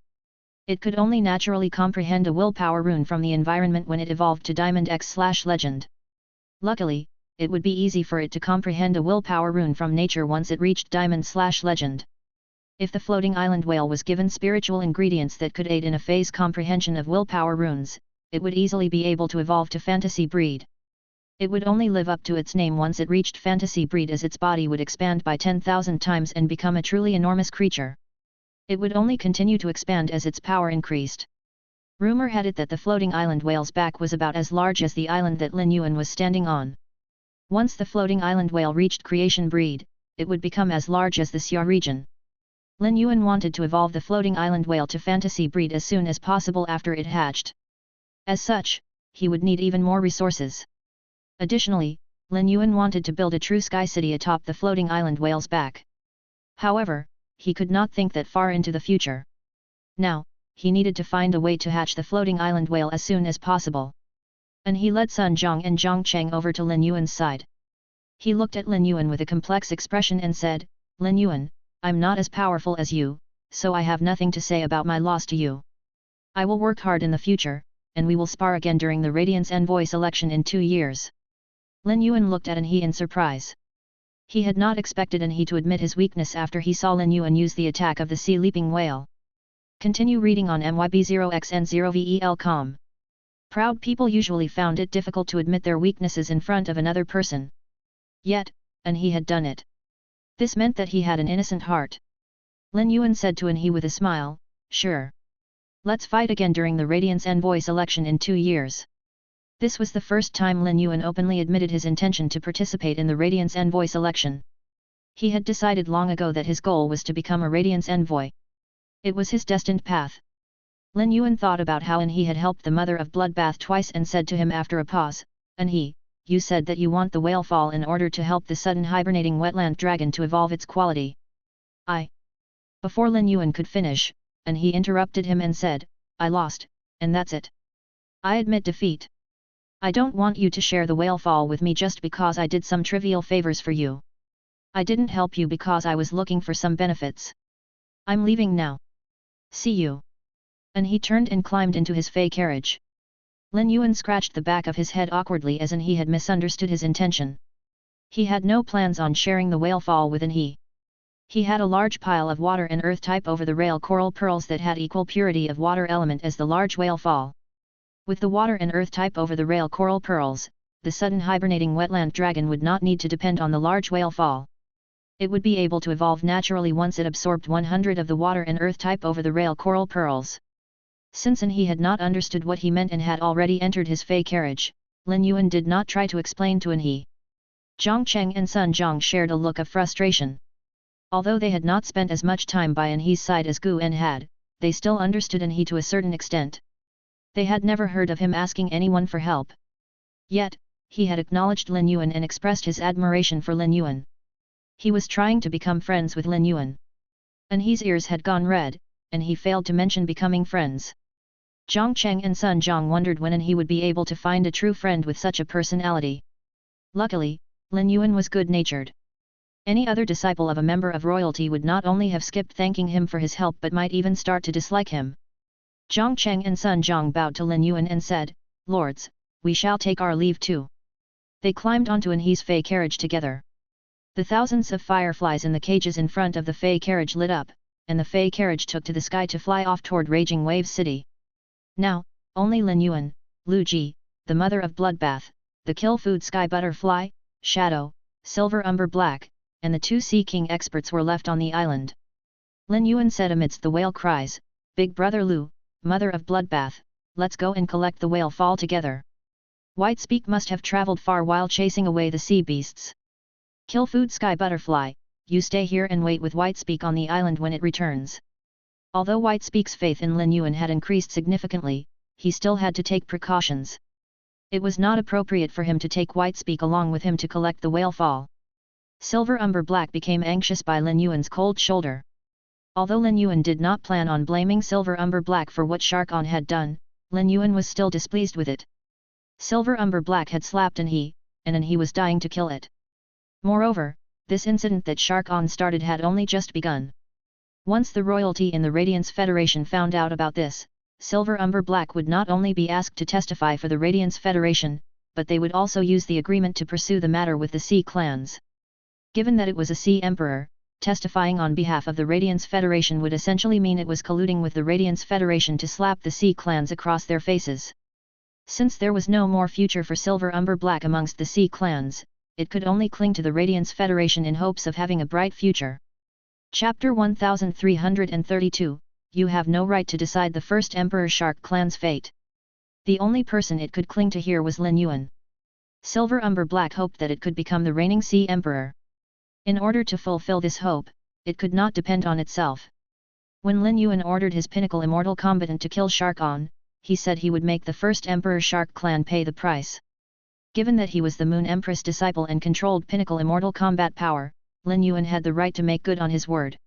It could only naturally comprehend a willpower rune from the environment when it evolved to Diamond X/Legend. Luckily, it would be easy for it to comprehend a willpower rune from nature once it reached Diamond/Legend. If the floating island whale was given spiritual ingredients that could aid in a fey's comprehension of willpower runes, it would easily be able to evolve to fantasy breed. It would only live up to its name once it reached fantasy breed, as its body would expand by 10,000 times and become a truly enormous creature. It would only continue to expand as its power increased. Rumor had it that the floating island whale's back was about as large as the island that Lin Yuan was standing on. Once the floating island whale reached creation breed, it would become as large as the Xia region. Lin Yuan wanted to evolve the floating island whale to fantasy breed as soon as possible after it hatched. As such, he would need even more resources. Additionally, Lin Yuan wanted to build a true sky city atop the floating island whale's back. However, he could not think that far into the future. Now, he needed to find a way to hatch the floating island whale as soon as possible. And he led Sun Zhang and Zhang Cheng over to Lin Yuan's side. He looked at Lin Yuan with a complex expression and said, "Lin Yuan, I'm not as powerful as you, so I have nothing to say about my loss to you. I will work hard in the future, and we will spar again during the Radiance Envoy selection in 2 years. Lin Yuan looked at An He in surprise. He had not expected An He to admit his weakness after he saw Lin Yuan use the attack of the sea leaping whale. Continue reading on myb0xn0vel.com. Proud people usually found it difficult to admit their weaknesses in front of another person. Yet, An He had done it. This meant that he had an innocent heart. Lin Yuan said to An He with a smile, "Sure. Let's fight again during the Radiance Envoy selection in 2 years." This was the first time Lin Yuan openly admitted his intention to participate in the Radiance Envoy selection. He had decided long ago that his goal was to become a Radiance Envoy. It was his destined path. Lin Yuan thought about how An He had helped the mother of Bloodbath twice and said to him after a pause, "An He, you said that you want the whale fall in order to help the sudden hibernating wetland dragon to evolve its quality." Before Lin Yuan could finish, An He interrupted him and said, "I lost, and that's it. I admit defeat. I don't want you to share the whale fall with me just because I did some trivial favors for you. I didn't help you because I was looking for some benefits. I'm leaving now. See you." And he turned and climbed into his fey carriage. Lin Yuan scratched the back of his head awkwardly as An He had misunderstood his intention. He had no plans on sharing the whale fall with An He. He had a large pile of water and earth type over the rail coral pearls that had equal purity of water element as the large whale fall. With the water and earth type over the rail coral pearls, the sudden hibernating wetland dragon would not need to depend on the large whale fall. It would be able to evolve naturally once it absorbed 100 of the water and earth type over the rail coral pearls. Since An He had not understood what he meant and had already entered his fey carriage, Lin Yuan did not try to explain to An He. Zhang Cheng and Sun Zhang shared a look of frustration. Although they had not spent as much time by An He's side as Gu En had, they still understood An He to a certain extent. They had never heard of him asking anyone for help. Yet, he had acknowledged Lin Yuan and expressed his admiration for Lin Yuan. He was trying to become friends with Lin Yuan. An He's ears had gone red, and he failed to mention becoming friends. Zhang Cheng and Sun Zhang wondered when An He would be able to find a true friend with such a personality. Luckily, Lin Yuan was good-natured. Any other disciple of a member of royalty would not only have skipped thanking him for his help but might even start to dislike him. Zhang Cheng and Sun Zhang bowed to Lin Yuan and said, "Lords, we shall take our leave too." They climbed onto An He's fey carriage together. The thousands of fireflies in the cages in front of the fey carriage lit up, and the fey carriage took to the sky to fly off toward Raging Wave City. Now, only Lin Yuan, Lu Ji, the mother of Bloodbath, the Kill Food Sky Butterfly, Shadow, Silver Umber Black, and the 2 Sea King experts were left on the island. Lin Yuan said amidst the whale cries, "Big brother Lu, mother of Bloodbath, let's go and collect the whale fall together." Whitespeak must have travelled far while chasing away the sea beasts. Kill Food Sky Butterfly, you stay here and wait with Whitespeak on the island when it returns. Although Whitespeak's faith in Lin Yuan had increased significantly, he still had to take precautions. It was not appropriate for him to take Whitespeak along with him to collect the whale fall. Silver Umber Black became anxious by Lin Yuan's cold shoulder. Although Lin Yuan did not plan on blaming Silver Umber Black for what Shark-On had done, Lin Yuan was still displeased with it. Silver Umber Black had slapped An He, and An He was dying to kill it. Moreover, this incident that Shark-On started had only just begun. Once the royalty in the Radiance Federation found out about this, Silver Umber Black would not only be asked to testify for the Radiance Federation, but they would also use the agreement to pursue the matter with the Sea clans. Given that it was a Sea Emperor, testifying on behalf of the Radiance Federation would essentially mean it was colluding with the Radiance Federation to slap the Sea clans across their faces. Since there was no more future for Silver Umber Black amongst the Sea clans, it could only cling to the Radiance Federation in hopes of having a bright future. Chapter 1332, You have no right to decide the first Emperor Shark clan's fate. The only person it could cling to here was Lin Yuan. Silver Umber Black hoped that it could become the reigning Sea Emperor. In order to fulfill this hope, it could not depend on itself. When Lin Yuan ordered his pinnacle immortal combatant to kill Shark-On, he said he would make the first Emperor Shark clan pay the price. Given that he was the Moon Empress disciple and controlled pinnacle immortal combat power, Lin Yuan had the right to make good on his word.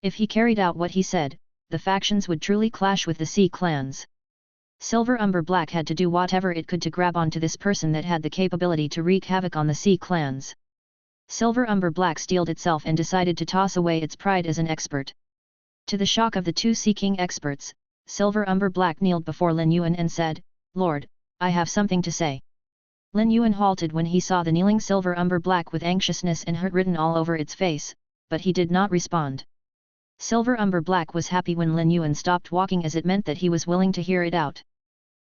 If he carried out what he said, the factions would truly clash with the Sea clans. Silver Umber Black had to do whatever it could to grab onto this person that had the capability to wreak havoc on the Sea clans. Silver Umber Black steeled itself and decided to toss away its pride as an expert. To the shock of the two seeking experts, Silver Umber Black kneeled before Lin Yuan and said, "Lord, I have something to say." Lin Yuan halted when he saw the kneeling Silver Umber Black with anxiousness and hurt written all over its face, but he did not respond. Silver Umber Black was happy when Lin Yuan stopped walking, as it meant that he was willing to hear it out.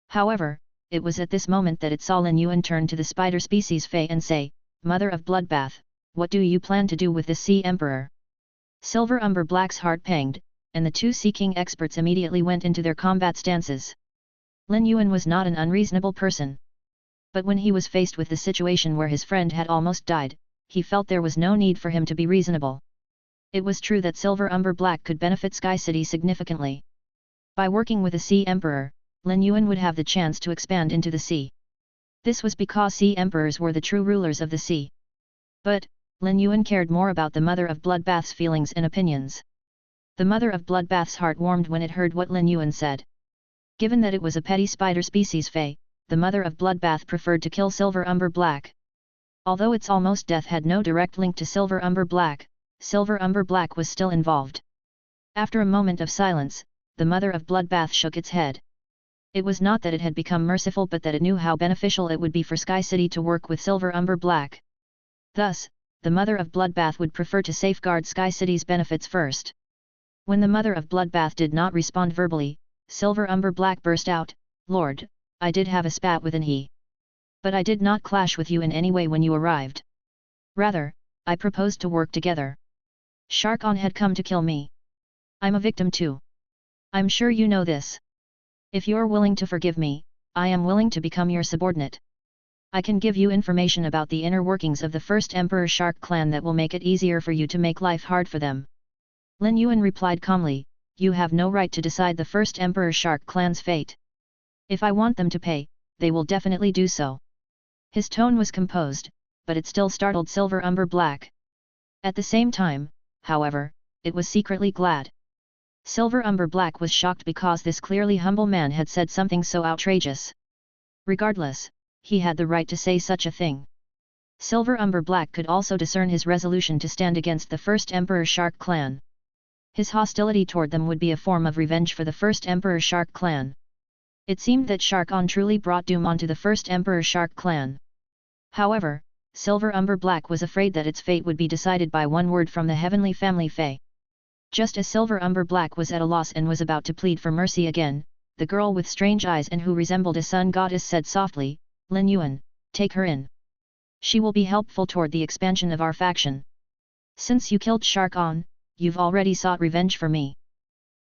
However, it was at this moment that it saw Lin Yuan turn to the spider species Fey and say, "Mother of Bloodbath, what do you plan to do with the Sea Emperor?" Silver Umber Black's heart panged, and the two seeking experts immediately went into their combat stances. Lin Yuan was not an unreasonable person. But when he was faced with the situation where his friend had almost died, he felt there was no need for him to be reasonable. It was true that Silver Umber Black could benefit Sky City significantly. By working with the Sea Emperor, Lin Yuan would have the chance to expand into the sea. This was because Sea Emperors were the true rulers of the sea. But, Lin Yuan cared more about the Mother of Bloodbath's feelings and opinions. The Mother of Bloodbath's heart warmed when it heard what Lin Yuan said. Given that it was a petty spider species Fey, the Mother of Bloodbath preferred to kill Silver Umber Black. Although its almost death had no direct link to Silver Umber Black, Silver Umber Black was still involved. After a moment of silence, the Mother of Bloodbath shook its head. It was not that it had become merciful, but that it knew how beneficial it would be for Sky City to work with Silver Umber Black. Thus, the Mother of Bloodbath would prefer to safeguard Sky City's benefits first. When the Mother of Bloodbath did not respond verbally, Silver Umber Black burst out, "Lord, I did have a spat with an he. But I did not clash with you in any way when you arrived. Rather, I proposed to work together. Sharkon had come to kill me. I'm a victim too. I'm sure you know this. If you're willing to forgive me, I am willing to become your subordinate. I can give you information about the inner workings of the first Emperor Shark clan that will make it easier for you to make life hard for them." Lin Yuan replied calmly, "You have no right to decide the first Emperor Shark clan's fate. If I want them to pay, they will definitely do so." His tone was composed, but it still startled Silver Umber Black. At the same time, however, it was secretly glad. Silver Umber Black was shocked because this clearly humble man had said something so outrageous. Regardless, he had the right to say such a thing. Silver Umber Black could also discern his resolution to stand against the first Emperor Shark clan. His hostility toward them would be a form of revenge for the first Emperor Shark clan. It seemed that Sharkon truly brought doom onto the first Emperor Shark clan. However, Silver Umber Black was afraid that its fate would be decided by one word from the Heavenly Family Fae. Just as Silver Umber Black was at a loss and was about to plead for mercy again, the girl with strange eyes and who resembled a sun goddess said softly, "Lin Yuan, take her in. She will be helpful toward the expansion of our faction. Since you killed Sharkon, you've already sought revenge for me.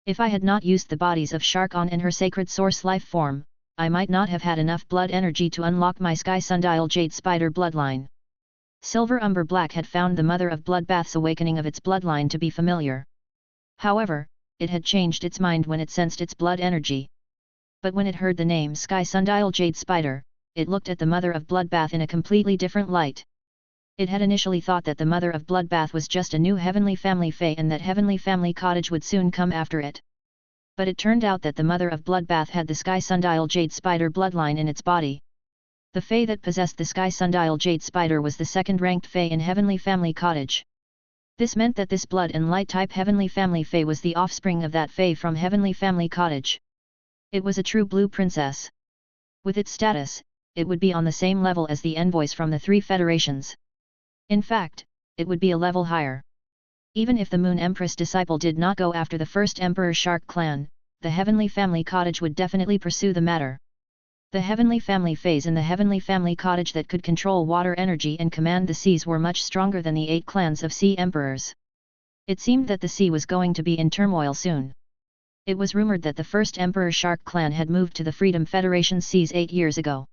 If I had not used the bodies of Sharkon and her sacred source life form, I might not have had enough blood energy to unlock my Sky Sundial Jade Spider bloodline." Silver Umber Black had found the Mother of Bloodbath's awakening of its bloodline to be familiar. However, it had changed its mind when it sensed its blood energy. But when it heard the name Sky Sundial Jade Spider, it looked at the Mother of Bloodbath in a completely different light. It had initially thought that the Mother of Bloodbath was just a new Heavenly Family Fae and that Heavenly Family Cottage would soon come after it. But it turned out that the Mother of Bloodbath had the Sky Sundial Jade Spider bloodline in its body. The Fae that possessed the Sky Sundial Jade Spider was the second-ranked Fae in Heavenly Family Cottage. This meant that this blood and light-type Heavenly Family Fae was the offspring of that Fae from Heavenly Family Cottage. It was a true blue princess. With its status, it would be on the same level as the envoys from the three federations. In fact, it would be a level higher. Even if the Moon Empress disciple did not go after the first Emperor Shark clan, the Heavenly Family Cottage would definitely pursue the matter. The Heavenly Family Fays in the Heavenly Family Cottage that could control water energy and command the seas were much stronger than the 8 clans of Sea Emperors. It seemed that the sea was going to be in turmoil soon. It was rumored that the first Emperor Shark clan had moved to the Freedom Federation seas 8 years ago.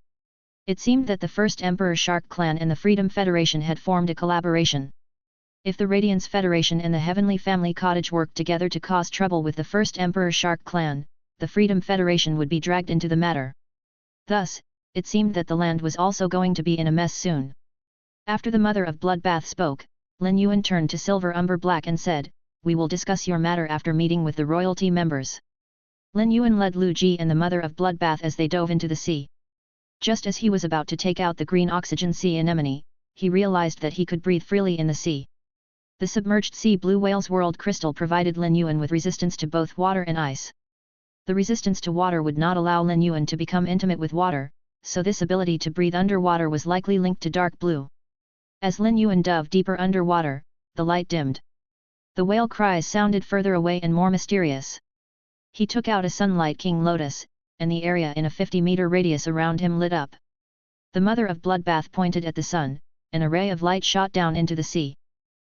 It seemed that the first Emperor Shark clan and the Freedom Federation had formed a collaboration. If the Radiance Federation and the Heavenly Family Cottage worked together to cause trouble with the first Emperor Shark clan, the Freedom Federation would be dragged into the matter. Thus, it seemed that the land was also going to be in a mess soon. After the Mother of Bloodbath spoke, Lin Yuan turned to Silver Umber Black and said, "We will discuss your matter after meeting with the royalty members." Lin Yuan led Lu Ji and the Mother of Bloodbath as they dove into the sea. Just as he was about to take out the green oxygen sea anemone, he realized that he could breathe freely in the sea. The submerged sea blue whale's world crystal provided Lin Yuan with resistance to both water and ice. The resistance to water would not allow Lin Yuan to become intimate with water, so this ability to breathe underwater was likely linked to dark blue. As Lin Yuan dove deeper underwater, the light dimmed. The whale cries sounded further away and more mysterious. He took out a sunlight king lotus, and the area in a 50-meter radius around him lit up. The mother of bloodbath pointed at the sun, and a ray of light shot down into the sea.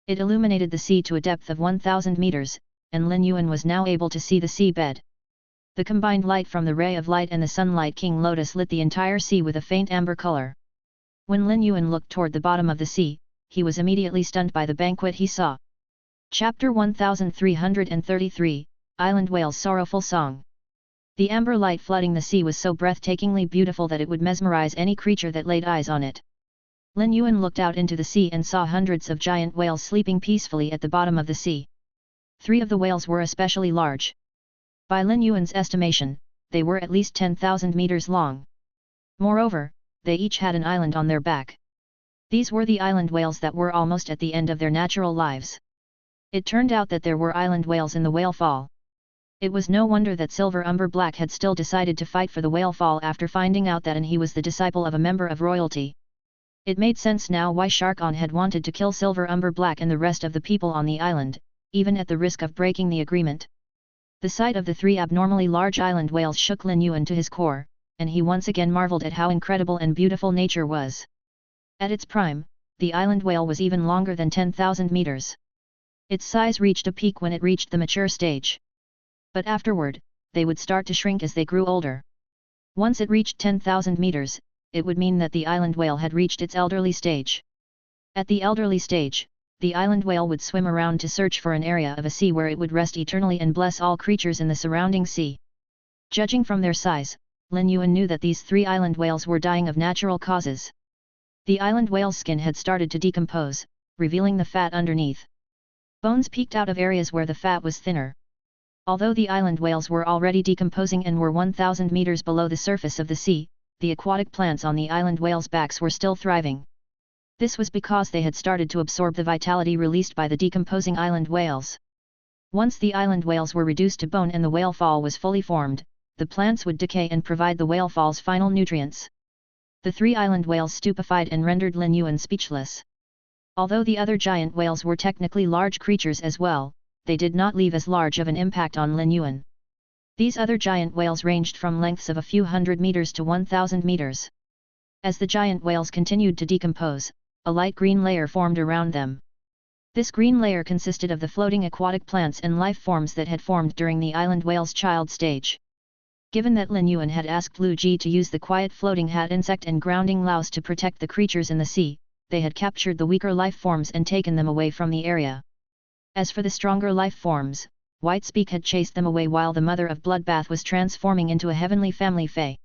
It illuminated the sea to a depth of 1,000 meters, and Lin Yuan was now able to see the sea bed. The combined light from the ray of light and the sunlight king lotus lit the entire sea with a faint amber color. When Lin Yuan looked toward the bottom of the sea, he was immediately stunned by the banquet he saw. Chapter 1333, Island Whale's Sorrowful Song. The amber light flooding the sea was so breathtakingly beautiful that it would mesmerize any creature that laid eyes on it. Lin Yuan looked out into the sea and saw hundreds of giant whales sleeping peacefully at the bottom of the sea. 3 of the whales were especially large. By Lin Yuan's estimation, they were at least 10,000 meters long. Moreover, they each had an island on their back. These were the island whales that were almost at the end of their natural lives. It turned out that there were island whales in the whale fall. It was no wonder that Silver Umber Black had still decided to fight for the whale fall after finding out that he was the disciple of a member of royalty. It made sense now why Sharkon had wanted to kill Silver Umber Black and the rest of the people on the island, even at the risk of breaking the agreement. The sight of the 3 abnormally large island whales shook Lin Yuan to his core, and he once again marveled at how incredible and beautiful nature was. At its prime, the island whale was even longer than 10,000 meters. Its size reached a peak when it reached the mature stage. But afterward, they would start to shrink as they grew older. Once it reached 10,000 meters, it would mean that the island whale had reached its elderly stage. At the elderly stage, the island whale would swim around to search for an area of a sea where it would rest eternally and bless all creatures in the surrounding sea. Judging from their size, Lin Yuan knew that these 3 island whales were dying of natural causes. The island whale's skin had started to decompose, revealing the fat underneath. Bones peeked out of areas where the fat was thinner. Although the island whales were already decomposing and were 1,000 meters below the surface of the sea, the aquatic plants on the island whales' backs were still thriving. This was because they had started to absorb the vitality released by the decomposing island whales. Once the island whales were reduced to bone and the whale fall was fully formed, the plants would decay and provide the whale fall's final nutrients. The 3 island whales stupefied and rendered Lin Yuan speechless. Although the other giant whales were technically large creatures as well, they did not leave as large of an impact on Lin Yuan. These other giant whales ranged from lengths of a few hundred meters to 1,000 meters. As the giant whales continued to decompose, a light green layer formed around them. This green layer consisted of the floating aquatic plants and life forms that had formed during the island whale's child stage. Given that Lin Yuan had asked Lu Ji to use the quiet floating hat insect and grounding louse to protect the creatures in the sea, they had captured the weaker life forms and taken them away from the area. As for the stronger life forms, Whitespeak had chased them away while the mother of Bloodbath was transforming into a heavenly family fae.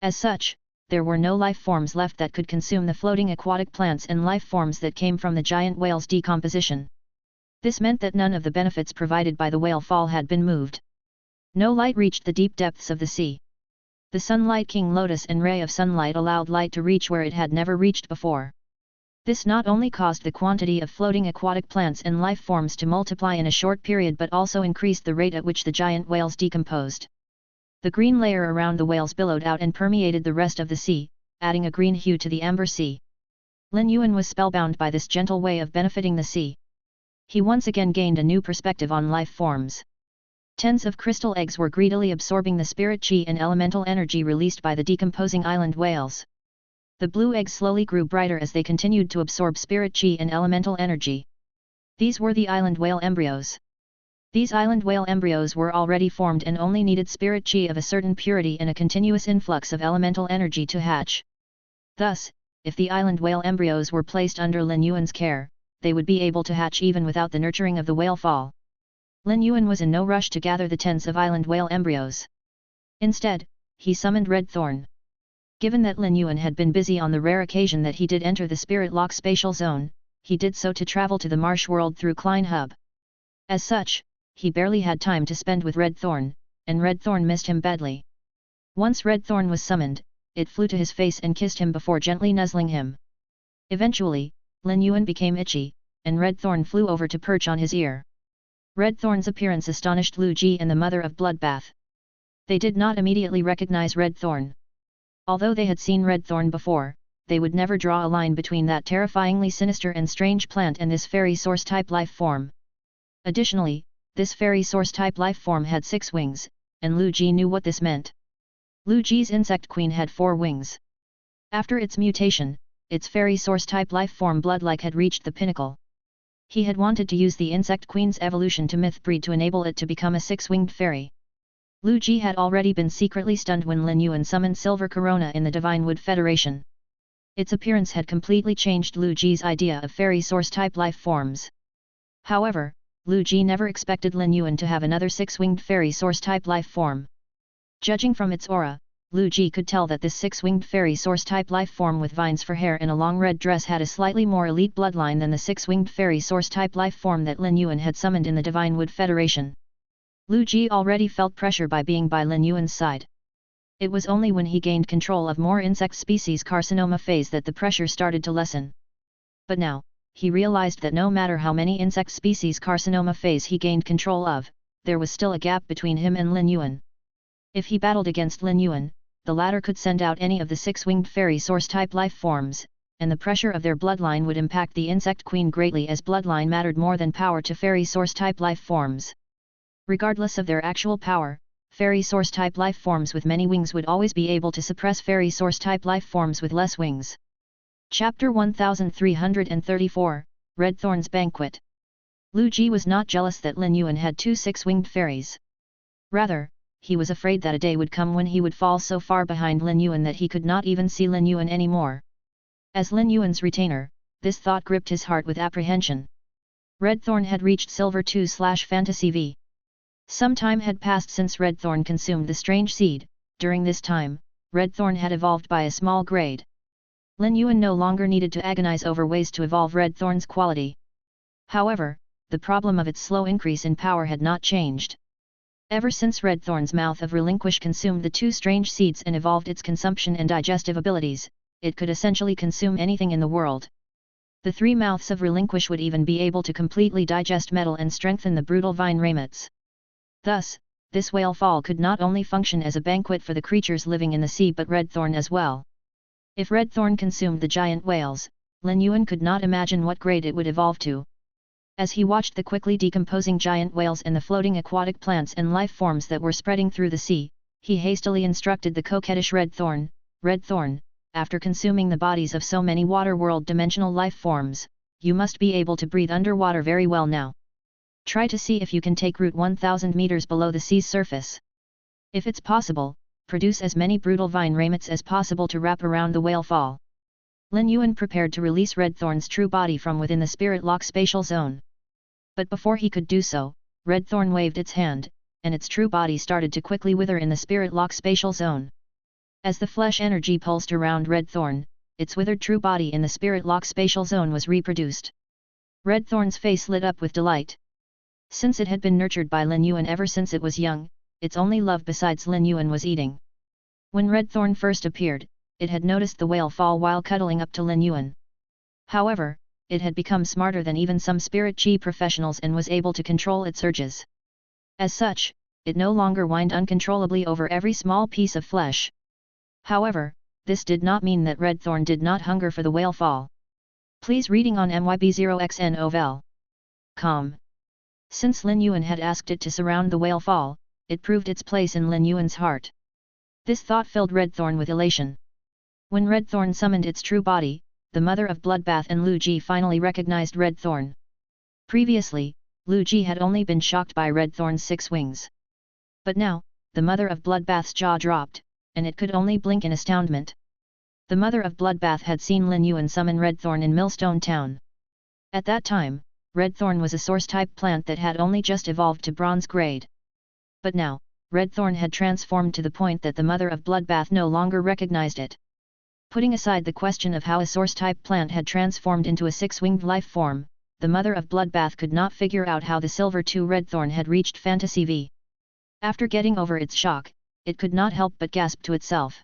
As such, there were no life forms left that could consume the floating aquatic plants and life forms that came from the giant whale's decomposition. This meant that none of the benefits provided by the whale fall had been moved. No light reached the deep depths of the sea. The Sunlight King Lotus and ray of sunlight allowed light to reach where it had never reached before. This not only caused the quantity of floating aquatic plants and life forms to multiply in a short period but also increased the rate at which the giant whales decomposed. The green layer around the whales billowed out and permeated the rest of the sea, adding a green hue to the amber sea. Lin Yuan was spellbound by this gentle way of benefiting the sea. He once again gained a new perspective on life forms. Tens of crystal eggs were greedily absorbing the spirit chi and elemental energy released by the decomposing island whales. The blue eggs slowly grew brighter as they continued to absorb spirit chi and elemental energy. These were the island whale embryos. These island whale embryos were already formed and only needed spirit chi of a certain purity and a continuous influx of elemental energy to hatch. Thus, if the island whale embryos were placed under Lin Yuan's care, they would be able to hatch even without the nurturing of the whale fall. Lin Yuan was in no rush to gather the tens of island whale embryos. Instead, he summoned Red Thorn. Given that Lin Yuan had been busy on the rare occasion that he did enter the Spirit Lock spatial zone, he did so to travel to the Marsh world through Klein Hub. As such, he barely had time to spend with Red Thorn, and Red Thorn missed him badly. Once Red Thorn was summoned, it flew to his face and kissed him before gently nuzzling him. Eventually, Lin Yuan became itchy, and Red Thorn flew over to perch on his ear. Red Thorn's appearance astonished Lu Ji and the mother of Bloodbath. They did not immediately recognize Red Thorn. Although they had seen Red Thorn before, they would never draw a line between that terrifyingly sinister and strange plant and this fairy source-type life form. Additionally, this fairy source-type life form had 6 wings, and Lu Ji knew what this meant. Lu Ji's insect queen had 4 wings. After its mutation, its fairy source-type life form blood-like had reached the pinnacle. He had wanted to use the insect queen's evolution to myth-breed to enable it to become a 6-winged fairy. Lu Ji had already been secretly stunned when Lin Yuan summoned Silver Corona in the Divine Wood Federation. Its appearance had completely changed Lu Ji's idea of fairy source-type life forms. However, Lu Ji never expected Lin Yuan to have another 6-winged fairy source-type life form. Judging from its aura, Lu Ji could tell that this 6-winged fairy source-type life form with vines for hair and a long red dress had a slightly more elite bloodline than the 6-winged fairy source-type life form that Lin Yuan had summoned in the Divine Wood Federation. Lu Ji already felt pressure by being by Lin Yuan's side. It was only when he gained control of more insect species carcinoma phase that the pressure started to lessen. But now, he realized that no matter how many insect species carcinoma phase he gained control of, there was still a gap between him and Lin Yuan. If he battled against Lin Yuan, the latter could send out any of the 6-winged fairy source-type life forms, and the pressure of their bloodline would impact the insect queen greatly as bloodline mattered more than power to fairy source-type life forms. Regardless of their actual power, fairy source-type life forms with many wings would always be able to suppress fairy source-type life forms with less wings. Chapter 1334, Red Thorn's Banquet. Lu Ji was not jealous that Lin Yuan had 2 6-winged fairies. Rather, he was afraid that a day would come when he would fall so far behind Lin Yuan that he could not even see Lin Yuan anymore. As Lin Yuan's retainer, this thought gripped his heart with apprehension. Red Thorn had reached Silver 2/Fantasy V. Some time had passed since Red Thorn consumed the strange seed. During this time, Red Thorn had evolved by a small grade. Lin Yuan no longer needed to agonize over ways to evolve Red Thorn's quality. However, the problem of its slow increase in power had not changed. Ever since Red Thorn's mouth of Relinquish consumed the 2 strange seeds and evolved its consumption and digestive abilities, it could essentially consume anything in the world. The 3 mouths of Relinquish would even be able to completely digest metal and strengthen the brutal vine ramets. Thus, this whale fall could not only function as a banquet for the creatures living in the sea but Red Thorn as well. If Red Thorn consumed the giant whales, Lin Yuan could not imagine what grade it would evolve to. As he watched the quickly decomposing giant whales and the floating aquatic plants and life forms that were spreading through the sea, he hastily instructed the coquettish Red Thorn, after consuming the bodies of so many water world dimensional life forms, you must be able to breathe underwater very well now. Try to see if you can take root 1000 meters below the sea's surface. If it's possible, produce as many brutal vine ramets as possible to wrap around the whale fall. Lin Yuan prepared to release Red Thorn's true body from within the spirit lock spatial zone. But before he could do so, Red Thorn waved its hand, and its true body started to quickly wither in the spirit lock spatial zone. As the flesh energy pulsed around Red Thorn, its withered true body in the spirit lock spatial zone was reproduced. Red Thorn's face lit up with delight. Since it had been nurtured by Lin Yuan ever since it was young, its only love besides Lin Yuan was eating. When Red Thorn first appeared, it had noticed the whale fall while cuddling up to Lin Yuan. However, it had become smarter than even some spirit chi professionals and was able to control its urges. As such, it no longer whined uncontrollably over every small piece of flesh. However, this did not mean that Red Thorn did not hunger for the whale fall. Please reading on myb0xnovel.com. Since Lin Yuan had asked it to surround the whale fall, it proved its place in Lin Yuan's heart. This thought filled Red Thorn with elation. When Red Thorn summoned its true body, the mother of Bloodbath and Lu Ji finally recognized Red Thorn. Previously, Lu Ji had only been shocked by Red Thorn's 6 wings. But now, the mother of Bloodbath's jaw dropped, and it could only blink in astoundment. The mother of Bloodbath had seen Lin Yuan summon Red Thorn in Millstone Town. At that time, Red Thorn was a source-type plant that had only just evolved to bronze grade. But now, Red Thorn had transformed to the point that the mother of Bloodbath no longer recognized it. Putting aside the question of how a source-type plant had transformed into a 6-winged life form, the mother of Bloodbath could not figure out how the Silver 2 Red Thorn had reached Fantasy V. After getting over its shock, it could not help but gasp to itself.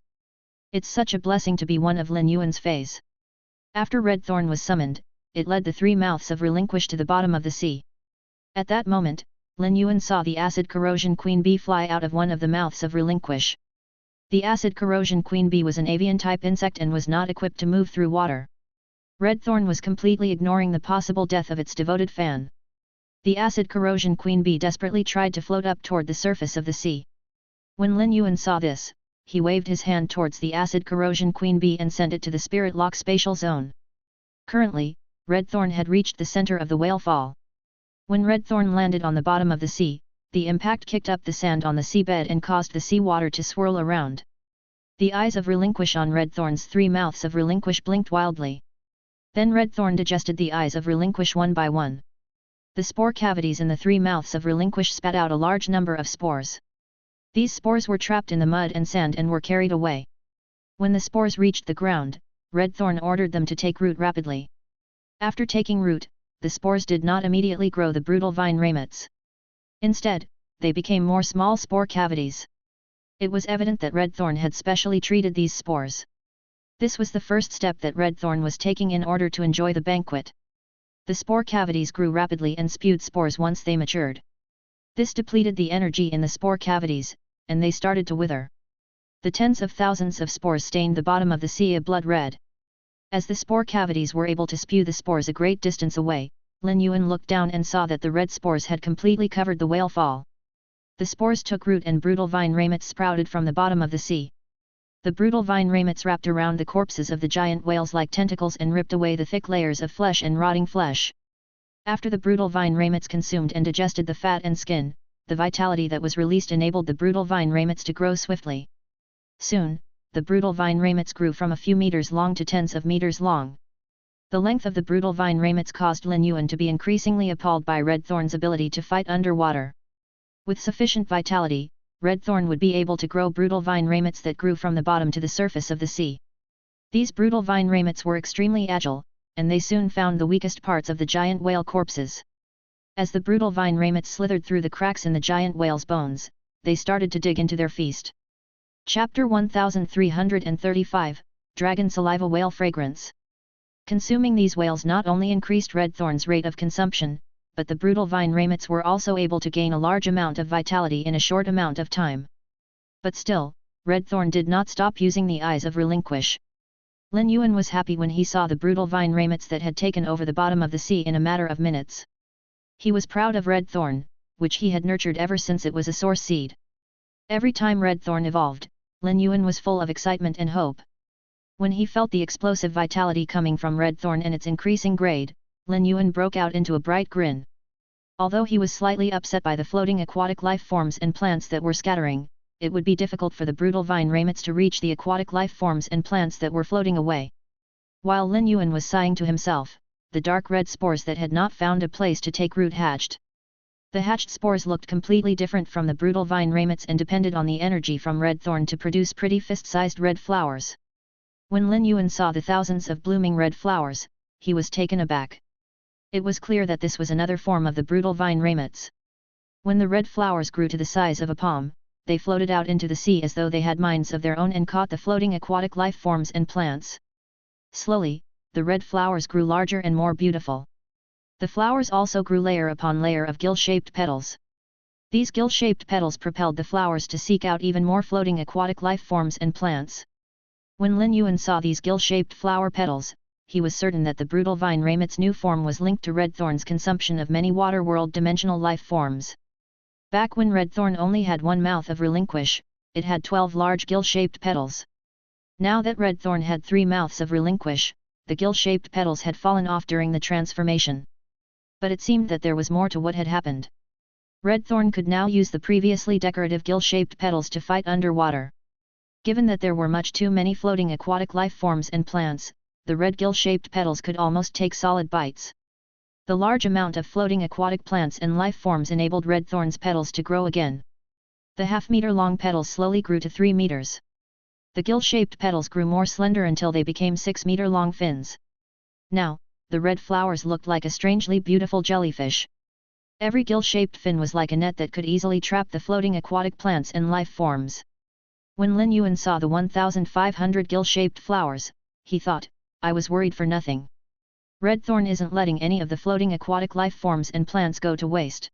It's such a blessing to be one of Lin Yuan's feys. After Red Thorn was summoned, it led the three mouths of relinquish to the bottom of the sea. At that moment, Lin Yuan saw the acid corrosion queen bee fly out of one of the mouths of relinquish. The acid corrosion queen bee was an avian-type insect and was not equipped to move through water. Red Thorn was completely ignoring the possible death of its devoted fan. The acid corrosion queen bee desperately tried to float up toward the surface of the sea. When Lin Yuan saw this, he waved his hand towards the acid corrosion queen bee and sent it to the spirit lock spatial zone. Currently, Red Thorn had reached the center of the whale fall. When Red Thorn landed on the bottom of the sea, the impact kicked up the sand on the seabed and caused the sea water to swirl around. The eyes of relinquish on Red Thorn's three mouths of relinquish blinked wildly. Then Red Thorn digested the eyes of relinquish one by one. The spore cavities in the three mouths of relinquish spat out a large number of spores. These spores were trapped in the mud and sand and were carried away. When the spores reached the ground, Red Thorn ordered them to take root rapidly. After taking root, the spores did not immediately grow the brutal vine ramets. Instead, they became more small spore cavities. It was evident that Red Thorn had specially treated these spores. This was the first step that Red Thorn was taking in order to enjoy the banquet. The spore cavities grew rapidly and spewed spores once they matured. This depleted the energy in the spore cavities, and they started to wither. The tens of thousands of spores stained the bottom of the sea a blood red. As the spore cavities were able to spew the spores a great distance away, Lin Yuan looked down and saw that the red spores had completely covered the whale fall. The spores took root and brutal vine ramets sprouted from the bottom of the sea. The brutal vine ramets wrapped around the corpses of the giant whales like tentacles and ripped away the thick layers of flesh and rotting flesh. After the brutal vine ramets consumed and digested the fat and skin, the vitality that was released enabled the brutal vine ramets to grow swiftly. Soon, the brutal vine ramets grew from a few meters long to tens of meters long. The length of the brutal vine ramets caused Lin Yuan to be increasingly appalled by Red Thorn's ability to fight underwater. With sufficient vitality, Red Thorn would be able to grow brutal vine ramets that grew from the bottom to the surface of the sea. These brutal vine ramets were extremely agile, and they soon found the weakest parts of the giant whale corpses. As the brutal vine ramets slithered through the cracks in the giant whale's bones, they started to dig into their feast. Chapter 1335, Dragon Saliva Whale Fragrance. Consuming these whales not only increased Red Thorn's rate of consumption, but the brutal vine ramets were also able to gain a large amount of vitality in a short amount of time. But still, Red Thorn did not stop using the eyes of relinquish. Lin Yuan was happy when he saw the brutal vine ramets that had taken over the bottom of the sea in a matter of minutes. He was proud of Red Thorn, which he had nurtured ever since it was a source seed. Every time Red Thorn evolved, Lin Yuan was full of excitement and hope. When he felt the explosive vitality coming from Red Thorn and its increasing grade, Lin Yuan broke out into a bright grin. Although he was slightly upset by the floating aquatic life forms and plants that were scattering, it would be difficult for the brutal vine ramets to reach the aquatic life forms and plants that were floating away. While Lin Yuan was sighing to himself, the dark red spores that had not found a place to take root hatched. The hatched spores looked completely different from the brutal vine ramets and depended on the energy from Red Thorn to produce pretty fist-sized red flowers. When Lin Yuan saw the thousands of blooming red flowers, he was taken aback. It was clear that this was another form of the brutal vine ramets. When the red flowers grew to the size of a palm, they floated out into the sea as though they had minds of their own and caught the floating aquatic life forms and plants. Slowly, the red flowers grew larger and more beautiful. The flowers also grew layer upon layer of gill-shaped petals. These gill-shaped petals propelled the flowers to seek out even more floating aquatic life forms and plants. When Lin Yuan saw these gill-shaped flower petals, he was certain that the brutal vine ramet's new form was linked to Red Thorn's consumption of many water world dimensional life forms. Back when Red Thorn only had one mouth of relinquish, it had 12 large gill-shaped petals. Now that Red Thorn had 3 mouths of relinquish, the gill-shaped petals had fallen off during the transformation. But it seemed that there was more to what had happened. Red Thorn could now use the previously decorative gill-shaped petals to fight underwater. Given that there were much too many floating aquatic life forms and plants, the red gill-shaped petals could almost take solid bites. The large amount of floating aquatic plants and life forms enabled Red Thorn's petals to grow again. The half-meter-long petals slowly grew to 3 meters. The gill-shaped petals grew more slender until they became 6-meter-long fins. Now, the red flowers looked like a strangely beautiful jellyfish. Every gill-shaped fin was like a net that could easily trap the floating aquatic plants and life forms. When Lin Yuan saw the 1,500 gill-shaped flowers, he thought, I was worried for nothing. Redthorn isn't letting any of the floating aquatic life forms and plants go to waste.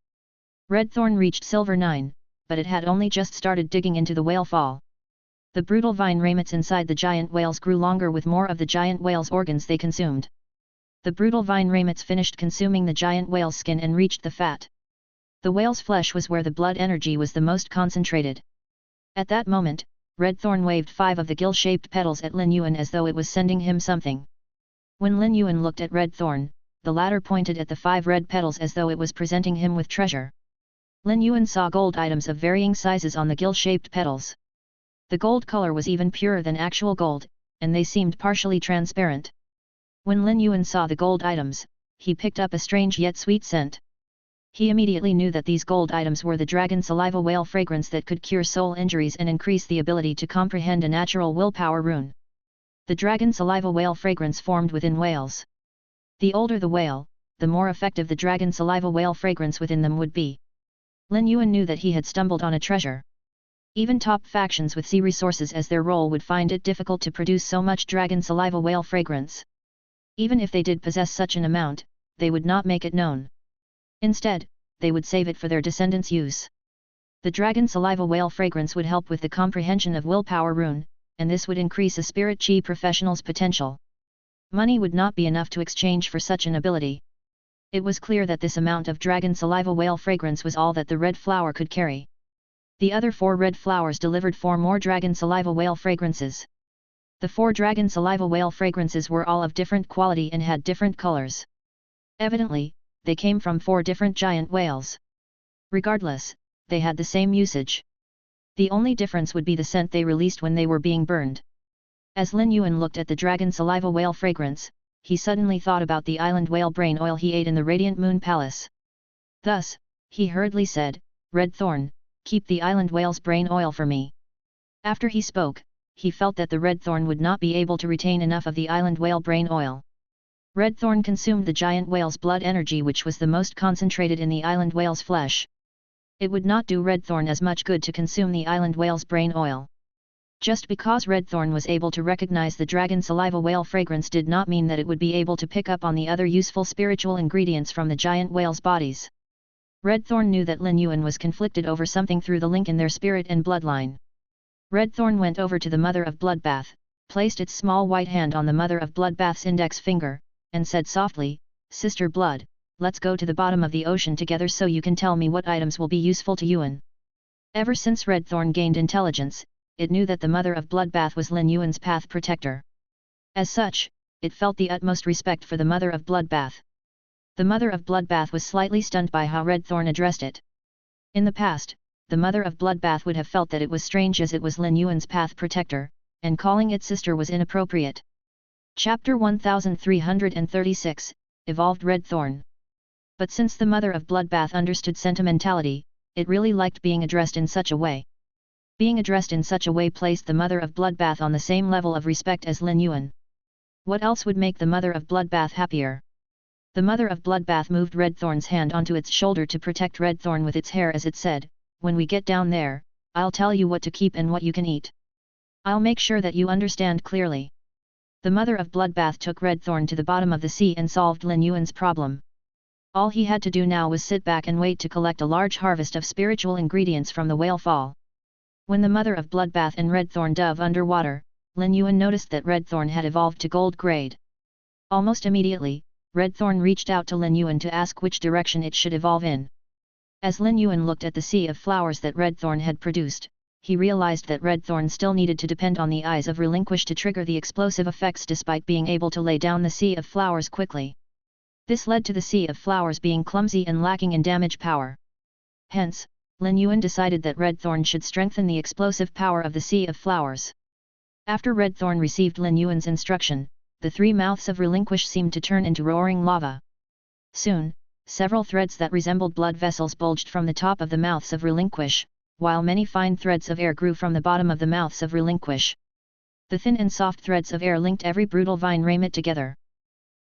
Redthorn reached Silver 9, but it had only just started digging into the whale fall. The brutal vine ramets inside the giant whales grew longer with more of the giant whale's organs they consumed. The brutal vine ramets finished consuming the giant whale's skin and reached the fat. The whale's flesh was where the blood energy was the most concentrated. At that moment, Redthorn waved 5 of the gill-shaped petals at Lin Yuan as though it was sending him something. When Lin Yuan looked at Redthorn, the latter pointed at the 5 red petals as though it was presenting him with treasure. Lin Yuan saw gold items of varying sizes on the gill-shaped petals. The gold color was even purer than actual gold, and they seemed partially transparent. When Lin Yuan saw the gold items, he picked up a strange yet sweet scent. He immediately knew that these gold items were the dragon saliva whale fragrance that could cure soul injuries and increase the ability to comprehend a natural willpower rune. The dragon saliva whale fragrance formed within whales. The older the whale, the more effective the dragon saliva whale fragrance within them would be. Lin Yuan knew that he had stumbled on a treasure. Even top factions with sea resources as their role would find it difficult to produce so much dragon saliva whale fragrance. Even if they did possess such an amount, they would not make it known. Instead, they would save it for their descendants' use. The dragon saliva whale fragrance would help with the comprehension of willpower rune, and this would increase a spirit chi professional's potential. Money would not be enough to exchange for such an ability. It was clear that this amount of dragon saliva whale fragrance was all that the red flower could carry. The other 4 red flowers delivered 4 more dragon saliva whale fragrances. The 4 dragon saliva whale fragrances were all of different quality and had different colors. Evidently, they came from 4 different giant whales. Regardless, they had the same usage. The only difference would be the scent they released when they were being burned. As Lin Yuan looked at the dragon saliva whale fragrance, he suddenly thought about the island whale brain oil he ate in the Radiant Moon Palace. Thus, he hurriedly said, "Redthorn, keep the island whale's brain oil for me." After he spoke, he felt that the Redthorn would not be able to retain enough of the island whale brain oil. Redthorn consumed the giant whale's blood energy, which was the most concentrated in the island whale's flesh. It would not do Redthorn as much good to consume the island whale's brain oil. Just because Redthorn was able to recognize the dragon saliva whale fragrance did not mean that it would be able to pick up on the other useful spiritual ingredients from the giant whale's bodies. Redthorn knew that Lin Yuan was conflicted over something through the link in their spirit and bloodline. Redthorn went over to the Mother of Bloodbath, placed its small white hand on the Mother of Bloodbath's index finger, and said softly, "Sister Blood, let's go to the bottom of the ocean together so you can tell me what items will be useful to Yuan." Ever since Redthorn gained intelligence, it knew that the Mother of Bloodbath was Lin Yuan's path protector. As such, it felt the utmost respect for the Mother of Bloodbath. The Mother of Bloodbath was slightly stunned by how Redthorn addressed it. In the past, the Mother of Bloodbath would have felt that it was strange as it was Lin Yuan's path protector, and calling it sister was inappropriate. Chapter 1336, Evolved Redthorn. But since the Mother of Bloodbath understood sentimentality, it really liked being addressed in such a way. Being addressed in such a way placed the Mother of Bloodbath on the same level of respect as Lin Yuan. What else would make the Mother of Bloodbath happier? The Mother of Bloodbath moved Redthorn's hand onto its shoulder to protect Redthorn with its hair as it said, "When we get down there, I'll tell you what to keep and what you can eat. I'll make sure that you understand clearly." The Mother of Bloodbath took Redthorn to the bottom of the sea and solved Lin Yuan's problem. All he had to do now was sit back and wait to collect a large harvest of spiritual ingredients from the whale fall. When the Mother of Bloodbath and Redthorn dove underwater, Lin Yuan noticed that Redthorn had evolved to gold grade. Almost immediately, Redthorn reached out to Lin Yuan to ask which direction it should evolve in. As Lin Yuan looked at the sea of flowers that Redthorn had produced, he realized that Redthorn still needed to depend on the eyes of Relinquish to trigger the explosive effects despite being able to lay down the sea of flowers quickly. This led to the sea of flowers being clumsy and lacking in damage power. Hence, Lin Yuan decided that Redthorn should strengthen the explosive power of the sea of flowers. After Redthorn received Lin Yuan's instruction, the 3 mouths of Relinquish seemed to turn into roaring lava. Soon, several threads that resembled blood vessels bulged from the top of the mouths of Relinquish, while many fine threads of air grew from the bottom of the mouths of Relinquish. The thin and soft threads of air linked every brutal vine raiment together.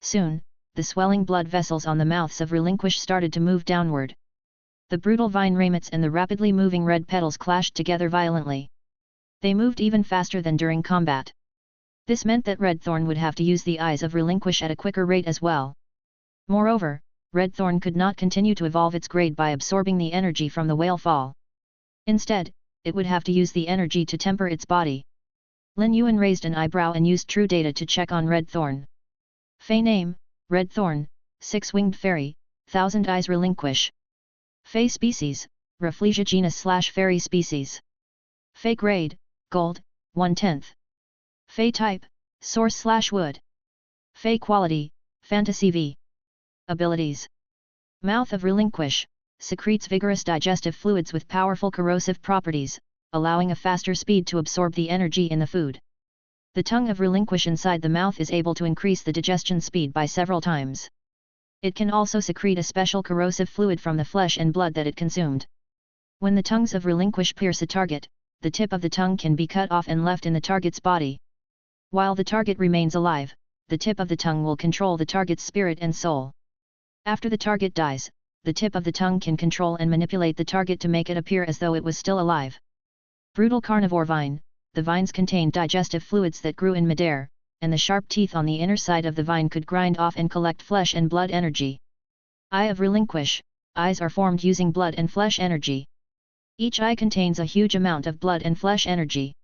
Soon, the swelling blood vessels on the mouths of Relinquish started to move downward. The brutal vine ramets and the rapidly moving red petals clashed together violently. They moved even faster than during combat. This meant that Redthorn would have to use the eyes of Relinquish at a quicker rate as well. Moreover, Redthorn could not continue to evolve its grade by absorbing the energy from the whale fall. Instead, it would have to use the energy to temper its body. Lin Yuan raised an eyebrow and used true data to check on Redthorn. Fey name, Redthorn, 6-winged fairy, 1000 eyes Relinquish. Fey species, Rafflesia genus/fairy species. Fey grade, gold, 1/10. Fey type, source/wood. Fey quality, fantasy V. Abilities. Mouth of Relinquish, secretes vigorous digestive fluids with powerful corrosive properties, allowing a faster speed to absorb the energy in the food. The tongue of Relinquish inside the mouth is able to increase the digestion speed by several times. It can also secrete a special corrosive fluid from the flesh and blood that it consumed. When the tongues of Relinquish pierce a target, the tip of the tongue can be cut off and left in the target's body. While the target remains alive, the tip of the tongue will control the target's spirit and soul. After the target dies, the tip of the tongue can control and manipulate the target to make it appear as though it was still alive. Brutal carnivore vine, the vines contained digestive fluids that grew in midair, and the sharp teeth on the inner side of the vine could grind off and collect flesh and blood energy. Eye of Relinquish, eyes are formed using blood and flesh energy. Each eye contains a huge amount of blood and flesh energy.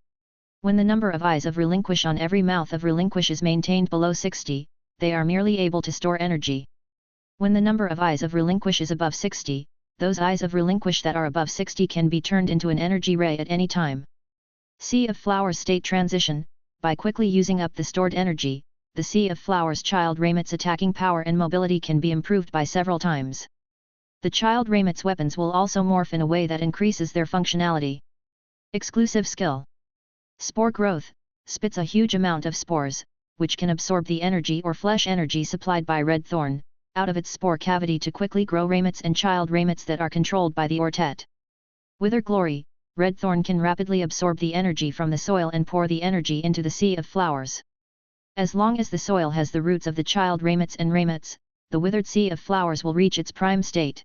When the number of eyes of Relinquish on every mouth of Relinquish is maintained below 60, they are merely able to store energy. When the number of eyes of Relinquish is above 60, those eyes of Relinquish that are above 60 can be turned into an energy ray at any time. Sea of Flowers state transition, by quickly using up the stored energy, the Sea of Flowers child Raymit's attacking power and mobility can be improved by several times. The child Raymit's weapons will also morph in a way that increases their functionality. Exclusive skill. Spore growth, spits a huge amount of spores, which can absorb the energy or flesh energy supplied by Redthorn, out of its spore cavity to quickly grow Raymits and child Raymits that are controlled by the Ortet. Wither glory, Redthorn can rapidly absorb the energy from the soil and pour the energy into the Sea of Flowers. As long as the soil has the roots of the child Raymits and Raymits, the withered Sea of Flowers will reach its prime state.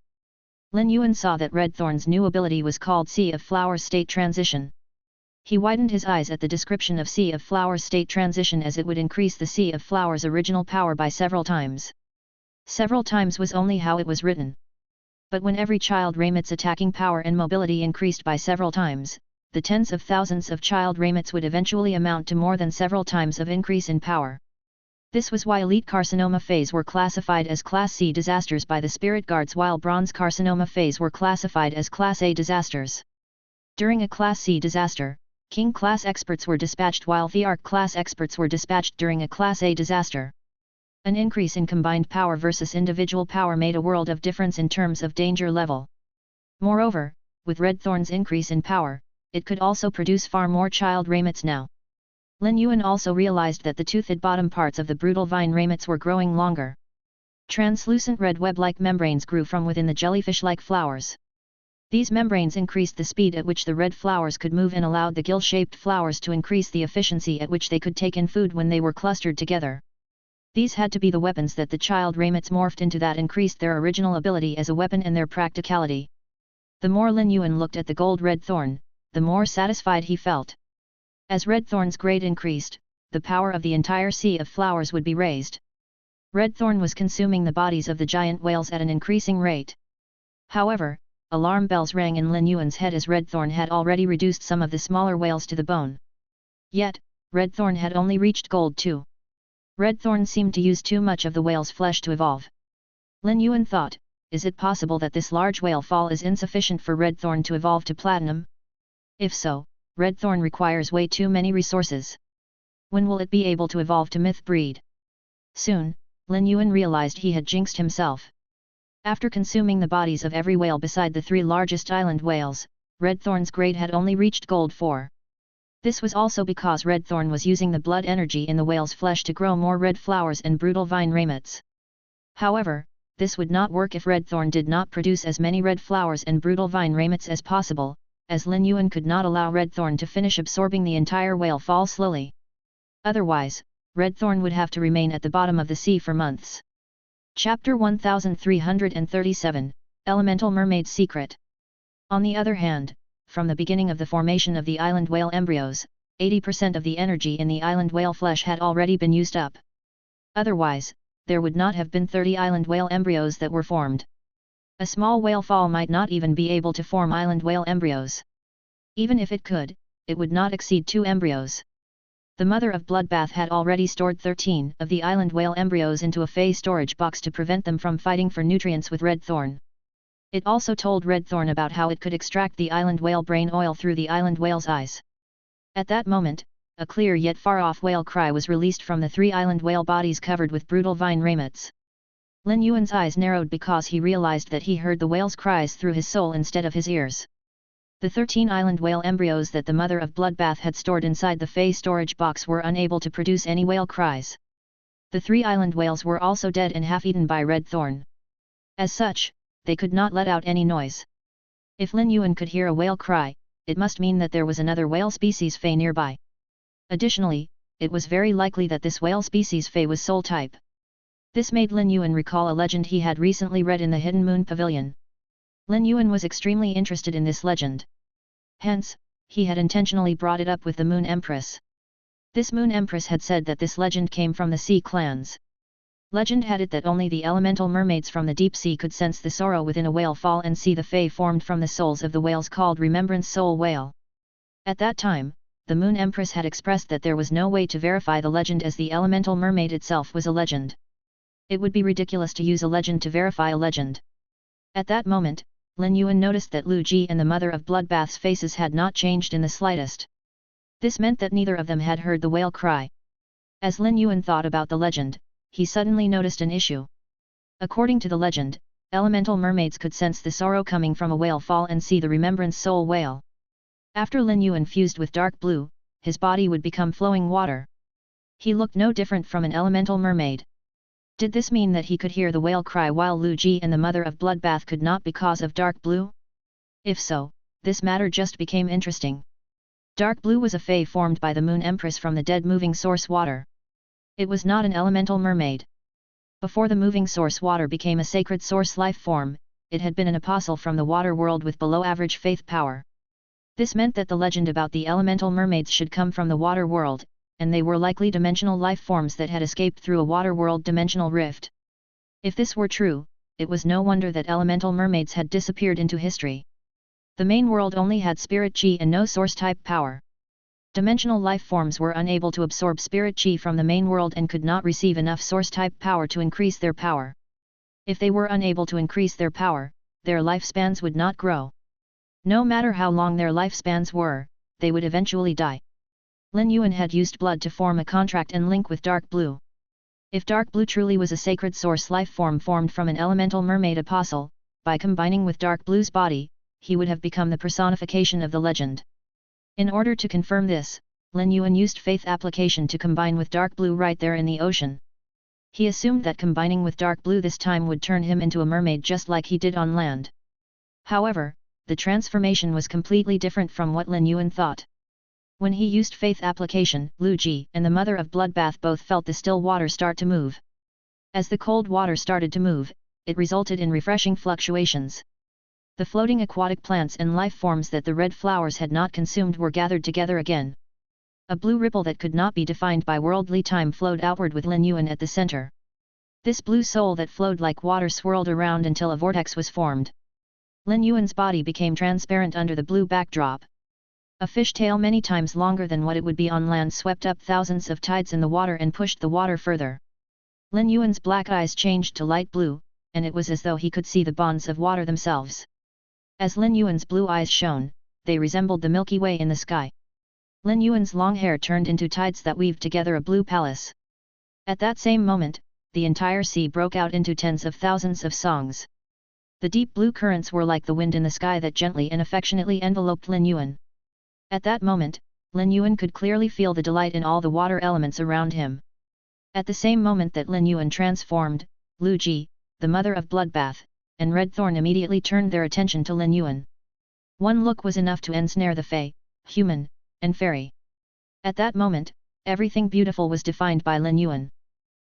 Lin Yuan saw that Redthorn's new ability was called Sea of Flowers state transition. He widened his eyes at the description of Sea of Flowers state transition, as it would increase the Sea of Flowers original power by several times. Several times was only how it was written. But when every child Raymit's attacking power and mobility increased by several times, the tens of thousands of child Raymits would eventually amount to more than several times of increase in power. This was why elite carcinoma phase were classified as Class C disasters by the Spirit Guards, while bronze carcinoma phase were classified as Class A disasters. During a Class C disaster, King class experts were dispatched while Thearch class experts were dispatched during a Class A disaster. An increase in combined power versus individual power made a world of difference in terms of danger level. Moreover, with Redthorn's increase in power, it could also produce far more child Raymits now. Lin Yuan also realized that the toothed bottom parts of the brutal vine Raymits were growing longer. Translucent red web-like membranes grew from within the jellyfish-like flowers. These membranes increased the speed at which the red flowers could move and allowed the gill-shaped flowers to increase the efficiency at which they could take in food when they were clustered together. These had to be the weapons that the child Raymits morphed into that increased their original ability as a weapon and their practicality. The more Lin Yuan looked at the gold Redthorn, the more satisfied he felt. As Redthorn's grade increased, the power of the entire Sea of Flowers would be raised. Redthorn was consuming the bodies of the giant whales at an increasing rate. However, alarm bells rang in Lin Yuan's head as Redthorn had already reduced some of the smaller whales to the bone. Yet, Redthorn had only reached gold 2. Redthorn seemed to use too much of the whale's flesh to evolve. Lin Yuan thought, is it possible that this large whale fall is insufficient for Redthorn to evolve to platinum? If so, Redthorn requires way too many resources. When will it be able to evolve to myth breed? Soon, Lin Yuan realized he had jinxed himself. After consuming the bodies of every whale beside the 3 largest island whales, Redthorn's grade had only reached gold 4. This was also because Redthorn was using the blood energy in the whale's flesh to grow more red flowers and brutal vine Raymits. However, this would not work if Redthorn did not produce as many red flowers and brutal vine Raymits as possible, as Lin Yuan could not allow Redthorn to finish absorbing the entire whale fall slowly. Otherwise, Redthorn would have to remain at the bottom of the sea for months. Chapter 1337, Elemental Mermaid's Secret. On the other hand, from the beginning of the formation of the island whale embryos, 80% of the energy in the island whale flesh had already been used up. Otherwise, there would not have been 30 island whale embryos that were formed. A small whale fall might not even be able to form island whale embryos. Even if it could, it would not exceed 2 embryos. The mother of Bloodbath had already stored 13 of the island whale embryos into a fey storage box to prevent them from fighting for nutrients with Redthorn. It also told Redthorn about how it could extract the island whale brain oil through the island whale's eyes. At that moment, a clear yet far-off whale cry was released from the 3 island whale bodies covered with brutal vine raimets. Lin Yuan's eyes narrowed because he realized that he heard the whale's cries through his soul instead of his ears. The 13 island whale embryos that the mother of Bloodbath had stored inside the fey storage box were unable to produce any whale cries. The 3 island whales were also dead and half-eaten by Redthorn. As such, they could not let out any noise. If Lin Yuan could hear a whale cry, it must mean that there was another whale species fey nearby. Additionally, it was very likely that this whale species fey was soul type. This made Lin Yuan recall a legend he had recently read in the Hidden Moon Pavilion. Lin Yuan was extremely interested in this legend. Hence, he had intentionally brought it up with the Moon Empress. This Moon Empress had said that this legend came from the sea clans. Legend had it that only the elemental mermaids from the deep sea could sense the sorrow within a whale fall and see the fey formed from the souls of the whales called Remembrance Soul Whale. At that time, the Moon Empress had expressed that there was no way to verify the legend as the elemental mermaid itself was a legend. It would be ridiculous to use a legend to verify a legend. At that moment, Lin Yuan noticed that Lu Ji and the mother of Bloodbath's faces had not changed in the slightest. This meant that neither of them had heard the whale cry. As Lin Yuan thought about the legend, he suddenly noticed an issue. According to the legend, elemental mermaids could sense the sorrow coming from a whale fall and see the Remembrance Soul Whale. After Lin Yuan fused with dark blue, his body would become flowing water. He looked no different from an elemental mermaid. Did this mean that he could hear the whale cry while Lu Ji and the mother of Bloodbath could not because of dark blue? If so, this matter just became interesting. Dark blue was a fey formed by the Moon Empress from the dead moving source water. It was not an elemental mermaid. Before the moving source water became a sacred source life form, it had been an apostle from the water world with below-average faith power. This meant that the legend about the elemental mermaids should come from the water world, and they were likely dimensional life forms that had escaped through a water world dimensional rift. If this were true, it was no wonder that elemental mermaids had disappeared into history. The main world only had spirit chi and no source-type power. Dimensional life forms were unable to absorb spirit chi from the main world and could not receive enough source-type power to increase their power. If they were unable to increase their power, their lifespans would not grow. No matter how long their lifespans were, they would eventually die. Lin Yuan had used blood to form a contract and link with dark blue. If dark blue truly was a sacred source life form formed from an elemental mermaid apostle, by combining with dark blue's body, he would have become the personification of the legend. In order to confirm this, Lin Yuan used faith application to combine with dark blue right there in the ocean. He assumed that combining with dark blue this time would turn him into a mermaid just like he did on land. However, the transformation was completely different from what Lin Yuan thought. When he used faith application, Lu Ji and the mother of Bloodbath both felt the still water start to move. As the cold water started to move, it resulted in refreshing fluctuations. The floating aquatic plants and life forms that the red flowers had not consumed were gathered together again. A blue ripple that could not be defined by worldly time flowed outward with Lin Yuan at the center. This blue soul that flowed like water swirled around until a vortex was formed. Lin Yuan's body became transparent under the blue backdrop. A fishtail many times longer than what it would be on land swept up thousands of tides in the water and pushed the water further. Lin Yuan's black eyes changed to light blue, and it was as though he could see the bonds of water themselves. As Lin Yuan's blue eyes shone, they resembled the Milky Way in the sky. Lin Yuan's long hair turned into tides that weaved together a blue palace. At that same moment, the entire sea broke out into tens of thousands of songs. The deep blue currents were like the wind in the sky that gently and affectionately enveloped Lin Yuan. At that moment, Lin Yuan could clearly feel the delight in all the water elements around him. At the same moment that Lin Yuan transformed, Lu Ji, the mother of Bloodbath, and Redthorn immediately turned their attention to Lin Yuan. One look was enough to ensnare the Fey, human, and fairy. At that moment, everything beautiful was defined by Lin Yuan.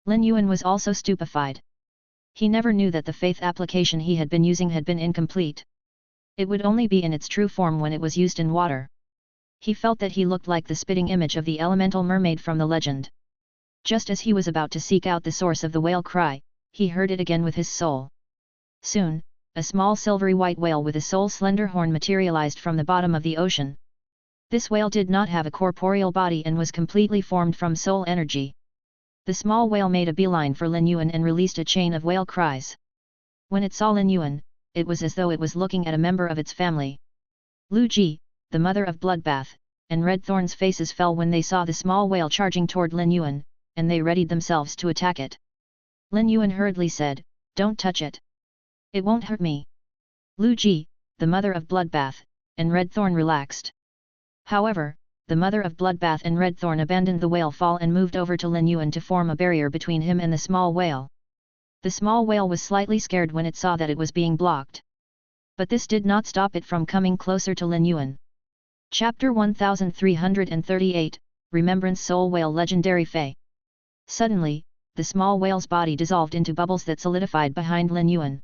Lin Yuan was also stupefied. He never knew that the faith application he had been using had been incomplete. It would only be in its true form when it was used in water. He felt that he looked like the spitting image of the elemental mermaid from the legend. Just as he was about to seek out the source of the whale cry, he heard it again with his soul. Soon, a small silvery white whale with a soul-slender horn materialized from the bottom of the ocean. This whale did not have a corporeal body and was completely formed from soul energy. The small whale made a beeline for Lin Yuan and released a chain of whale cries. When it saw Lin Yuan, it was as though it was looking at a member of its family. Lu Ji, the mother of Bloodbath, and Red Thorn's faces fell when they saw the small whale charging toward Lin Yuan, and they readied themselves to attack it. Lin Yuan hurriedly said, "Don't touch it. It won't hurt me." Lu Ji, the mother of Bloodbath, and Red Thorn relaxed. However, the mother of Bloodbath and Red Thorn abandoned the whale fall and moved over to Lin Yuan to form a barrier between him and the small whale. The small whale was slightly scared when it saw that it was being blocked. But this did not stop it from coming closer to Lin Yuan. Chapter 1338, Remembrance Soul Whale Legendary Fey. Suddenly, the small whale's body dissolved into bubbles that solidified behind Lin Yuan.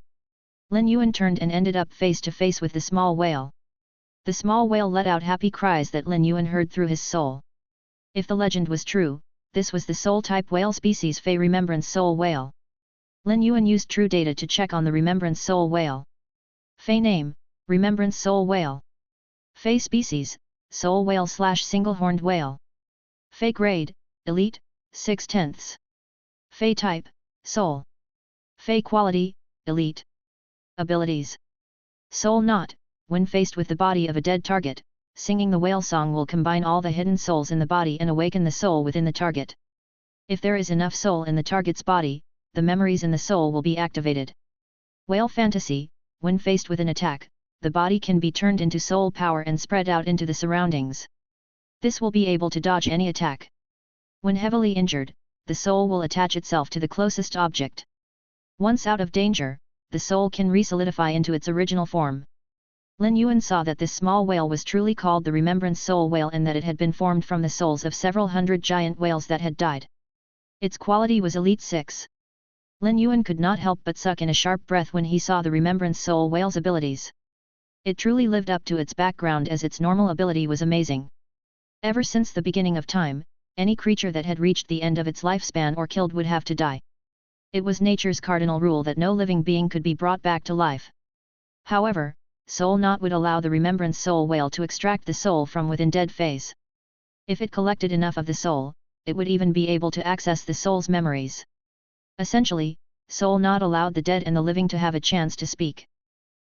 Lin Yuan turned and ended up face to face with the small whale. The small whale let out happy cries that Lin Yuan heard through his soul. If the legend was true, this was the soul-type whale species Fey Remembrance Soul Whale. Lin Yuan used true data to check on the Remembrance Soul Whale. Fey name, Remembrance Soul Whale. Fey species, Soul Whale / Single-Horned Whale. Fey grade, Elite, 6/10. Fey type, Soul. Fey quality, Elite. Abilities. Soul Knot. When faced with the body of a dead target, singing the whale song will combine all the hidden souls in the body and awaken the soul within the target. If there is enough soul in the target's body, the memories in the soul will be activated. Whale Fantasy. When faced with an attack, the body can be turned into soul power and spread out into the surroundings. This will be able to dodge any attack. When heavily injured, the soul will attach itself to the closest object. Once out of danger, the soul can re-solidify into its original form. Lin Yuan saw that this small whale was truly called the Remembrance Soul Whale and that it had been formed from the souls of several hundred giant whales that had died. Its quality was Elite 6. Lin Yuan could not help but suck in a sharp breath when he saw the Remembrance Soul Whale's abilities. It truly lived up to its background as its normal ability was amazing. Ever since the beginning of time, any creature that had reached the end of its lifespan or killed would have to die. It was nature's cardinal rule that no living being could be brought back to life. However, Soul Knot would allow the Remembrance Soul Whale to extract the soul from within dead Feys. If it collected enough of the soul, it would even be able to access the soul's memories. Essentially, Soul Knot allowed the dead and the living to have a chance to speak.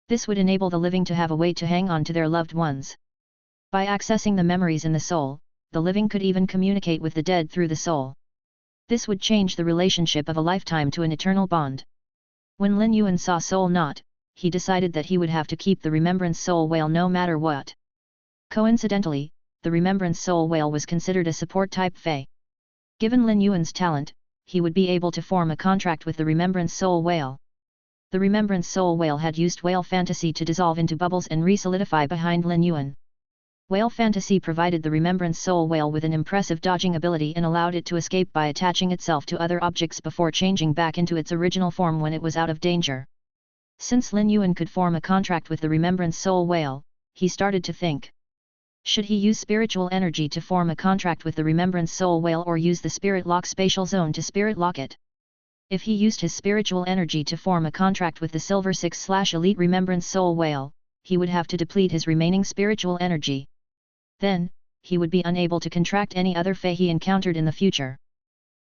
This would enable the living to have a way to hang on to their loved ones. By accessing the memories in the soul, the living could even communicate with the dead through the soul. This would change the relationship of a lifetime to an eternal bond. When Lin Yuan saw Soul Knot, he decided that he would have to keep the Remembrance Soul Whale no matter what. Coincidentally, the Remembrance Soul Whale was considered a support-type Fey. Given Lin Yuan's talent, he would be able to form a contract with the Remembrance Soul Whale. The Remembrance Soul Whale had used Whale Fantasy to dissolve into bubbles and re-solidify behind Lin Yuan. Whale Fantasy provided the Remembrance Soul Whale with an impressive dodging ability and allowed it to escape by attaching itself to other objects before changing back into its original form when it was out of danger. Since Lin Yuan could form a contract with the Remembrance Soul Whale, he started to think. Should he use spiritual energy to form a contract with the Remembrance Soul Whale or use the Spirit Lock Spatial Zone to Spirit Lock it? If he used his spiritual energy to form a contract with the Silver 6/Elite Remembrance Soul Whale, he would have to deplete his remaining spiritual energy. Then, he would be unable to contract any other Fey he encountered in the future.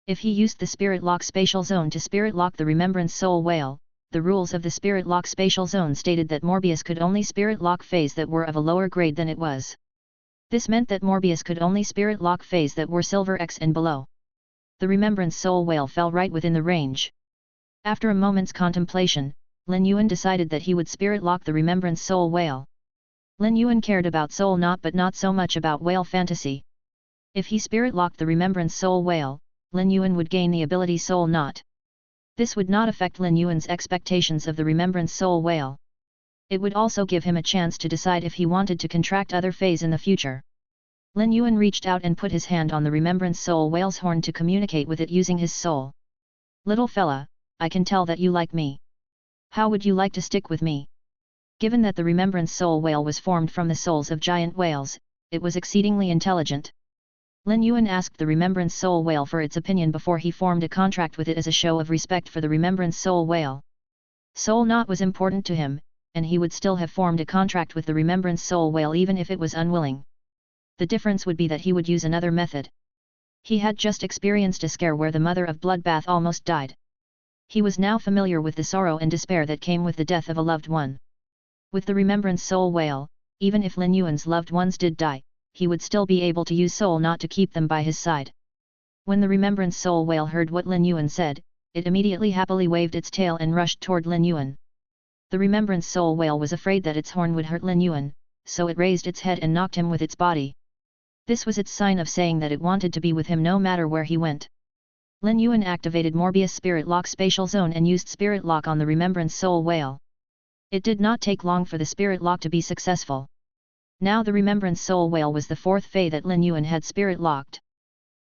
If he used the Spirit Lock Spatial Zone to Spirit Lock the Remembrance Soul Whale, the rules of the Spirit Lock Spatial Zone stated that Morbius could only Spirit Lock Feys that were of a lower grade than it was. This meant that Morbius could only Spirit Lock Feys that were Silver X and below. The Remembrance Soul Whale fell right within the range. After a moment's contemplation, Lin Yuan decided that he would Spirit Lock the Remembrance Soul Whale. Lin Yuan cared about Soul Knot but not so much about Whale Fantasy. If he Spirit Locked the Remembrance Soul Whale, Lin Yuan would gain the ability Soul Knot. This would not affect Lin Yuan's expectations of the Remembrance Soul Whale. It would also give him a chance to decide if he wanted to contract other Feys in the future. Lin Yuan reached out and put his hand on the Remembrance Soul Whale's horn to communicate with it using his soul. "Little fella, I can tell that you like me. How would you like to stick with me?" Given that the Remembrance Soul Whale was formed from the souls of giant whales, it was exceedingly intelligent. Lin Yuan asked the Remembrance Soul Whale for its opinion before he formed a contract with it as a show of respect for the Remembrance Soul Whale. Soul Knot was important to him, and he would still have formed a contract with the Remembrance Soul Whale even if it was unwilling. The difference would be that he would use another method. He had just experienced a scare where the mother of Bloodbath almost died. He was now familiar with the sorrow and despair that came with the death of a loved one. With the Remembrance Soul Whale, even if Lin Yuan's loved ones did die, he would still be able to use Soul Knot to keep them by his side. When the Remembrance Soul Whale heard what Lin Yuan said, it immediately happily waved its tail and rushed toward Lin Yuan. The Remembrance Soul Whale was afraid that its horn would hurt Lin Yuan, so it raised its head and knocked him with its body. This was its sign of saying that it wanted to be with him no matter where he went. Lin Yuan activated Morbius Spirit Lock Spatial Zone and used Spirit Lock on the Remembrance Soul Whale. It did not take long for the Spirit Lock to be successful. Now the Remembrance Soul Whale was the fourth Fey that Lin Yuan had Spirit Locked.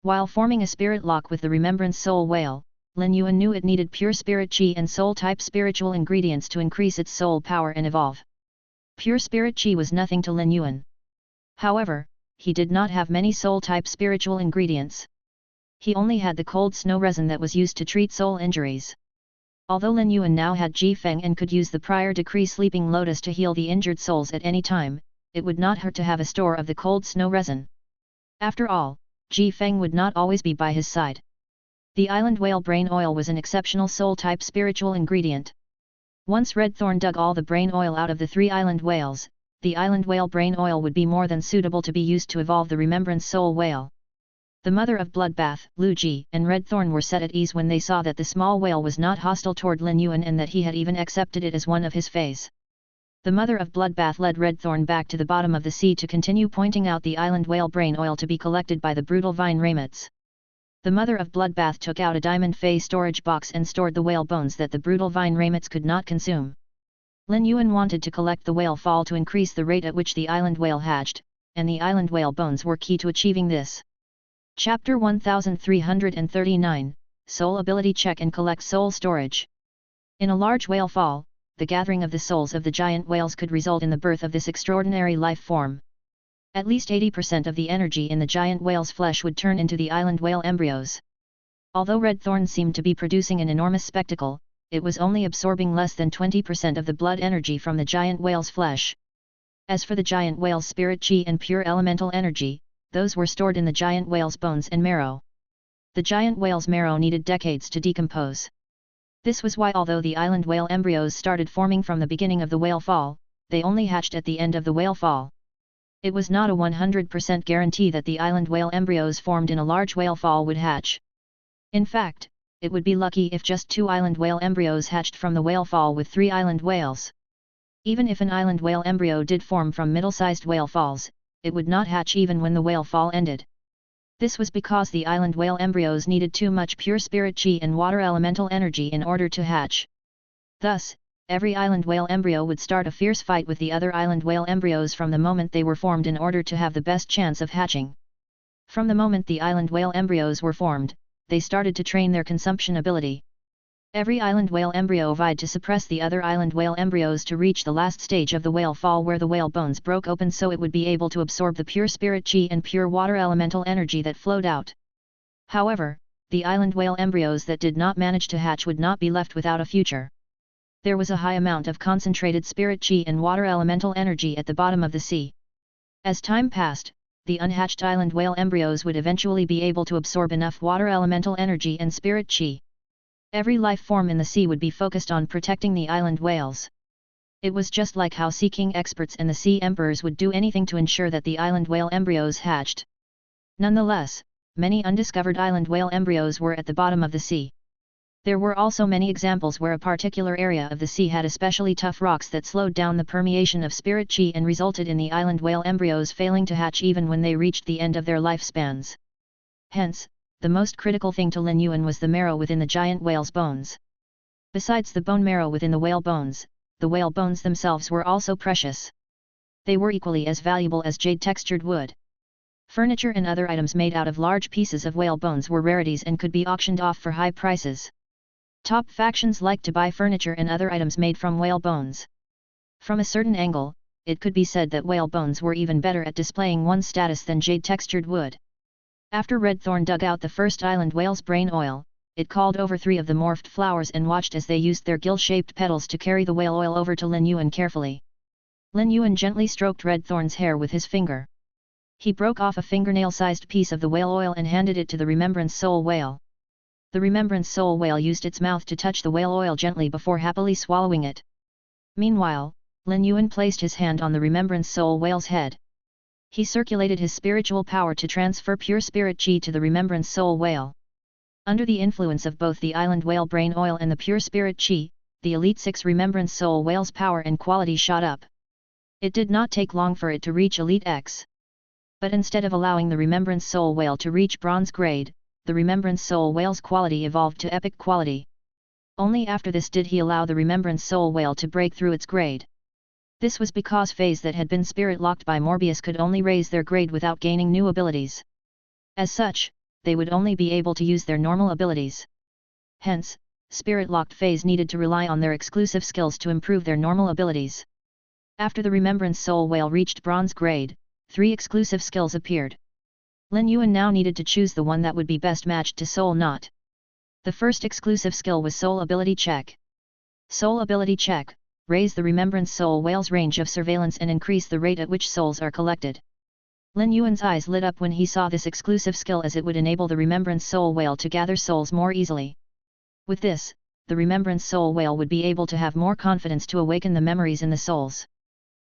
While forming a Spirit Lock with the Remembrance Soul Whale, Lin Yuan knew it needed pure Spirit Chi and Soul-type spiritual ingredients to increase its soul power and evolve. Pure Spirit Chi was nothing to Lin Yuan. However, he did not have many Soul-type spiritual ingredients. He only had the cold snow resin that was used to treat soul injuries. Although Lin Yuan now had Ji Feng and could use the prior decree Sleeping Lotus to heal the injured souls at any time, it would not hurt to have a store of the cold snow resin. After all, Ji Feng would not always be by his side. The Island Whale Brain Oil was an exceptional soul-type spiritual ingredient. Once Red Thorn dug all the brain oil out of the 3 island whales, the Island Whale Brain Oil would be more than suitable to be used to evolve the Remembrance Soul Whale. The mother of Bloodbath, Lu Ji, and Red Thorn were set at ease when they saw that the small whale was not hostile toward Lin Yuan and that he had even accepted it as one of his feys. The mother of Bloodbath led Red Thorn back to the bottom of the sea to continue pointing out the Island Whale Brain Oil to be collected by the brutal vine Raymets. The mother of Bloodbath took out a diamond fey storage box and stored the whale bones that the brutal vine Raymets could not consume. Lin Yuan wanted to collect the whale fall to increase the rate at which the island whale hatched, and the island whale bones were key to achieving this. Chapter 1339, Soul Ability Check and Collect Soul Storage. In a large whale fall, the gathering of the souls of the giant whales could result in the birth of this extraordinary life form. At least 80% of the energy in the giant whale's flesh would turn into the island whale embryos. Although Red Thorn seemed to be producing an enormous spectacle, it was only absorbing less than 20% of the blood energy from the giant whale's flesh. As for the giant whale's spirit chi and pure elemental energy, those were stored in the giant whale's bones and marrow. The giant whale's marrow needed decades to decompose. This was why although the island whale embryos started forming from the beginning of the whale fall, they only hatched at the end of the whale fall. It was not a 100% guarantee that the island whale embryos formed in a large whale fall would hatch. In fact, it would be lucky if just 2 island whale embryos hatched from the whale fall with 3 island whales. Even if an island whale embryo did form from middle-sized whale falls, it would not hatch even when the whale fall ended. This was because the island whale embryos needed too much pure spirit chi and water elemental energy in order to hatch. Thus, every island whale embryo would start a fierce fight with the other island whale embryos from the moment they were formed in order to have the best chance of hatching. From the moment the island whale embryos were formed, they started to train their consumption ability. Every island whale embryo vied to suppress the other island whale embryos to reach the last stage of the whale fall where the whale bones broke open so it would be able to absorb the pure spirit chi and pure water elemental energy that flowed out. However, the island whale embryos that did not manage to hatch would not be left without a future. There was a high amount of concentrated spirit chi and water elemental energy at the bottom of the sea. As time passed, the unhatched island whale embryos would eventually be able to absorb enough water elemental energy and spirit chi. Every life form in the sea would be focused on protecting the island whales. It was just like how Sea King experts and the sea emperors would do anything to ensure that the island whale embryos hatched. Nonetheless, many undiscovered island whale embryos were at the bottom of the sea. There were also many examples where a particular area of the sea had especially tough rocks that slowed down the permeation of spirit chi and resulted in the island whale embryos failing to hatch even when they reached the end of their lifespans. Hence, the most critical thing to Lin Yuan was the marrow within the giant whale's bones. Besides the bone marrow within the whale bones themselves were also precious. They were equally as valuable as jade-textured wood. Furniture and other items made out of large pieces of whale bones were rarities and could be auctioned off for high prices. Top factions liked to buy furniture and other items made from whale bones. From a certain angle, it could be said that whale bones were even better at displaying one's status than jade-textured wood. After Redthorn dug out the first island whale's brain oil, it called over 3 of the morphed flowers and watched as they used their gill-shaped petals to carry the whale oil over to Lin Yuan carefully. Lin Yuan gently stroked Redthorn's hair with his finger. He broke off a fingernail-sized piece of the whale oil and handed it to the Remembrance Soul Whale. The Remembrance Soul Whale used its mouth to touch the whale oil gently before happily swallowing it. Meanwhile, Lin Yuan placed his hand on the Remembrance Soul Whale's head. He circulated his spiritual power to transfer pure spirit chi to the Remembrance Soul Whale. Under the influence of both the island whale brain oil and the pure spirit chi, the Elite 6 Remembrance Soul Whale's power and quality shot up. It did not take long for it to reach Elite X. But instead of allowing the Remembrance Soul Whale to reach bronze grade, the Remembrance Soul Whale's quality evolved to epic quality. Only after this did he allow the Remembrance Soul Whale to break through its grade. This was because feys that had been spirit-locked by Morbius could only raise their grade without gaining new abilities. As such, they would only be able to use their normal abilities. Hence, spirit-locked feys needed to rely on their exclusive skills to improve their normal abilities. After the Remembrance Soul Whale reached bronze grade, 3 exclusive skills appeared. Lin Yuan now needed to choose the one that would be best matched to Soul Knot. The first exclusive skill was Soul Ability Check. Soul Ability Check, raise the Remembrance Soul Whale's range of surveillance and increase the rate at which souls are collected. Lin Yuan's eyes lit up when he saw this exclusive skill, as it would enable the Remembrance Soul Whale to gather souls more easily. With this, the Remembrance Soul Whale would be able to have more confidence to awaken the memories in the souls.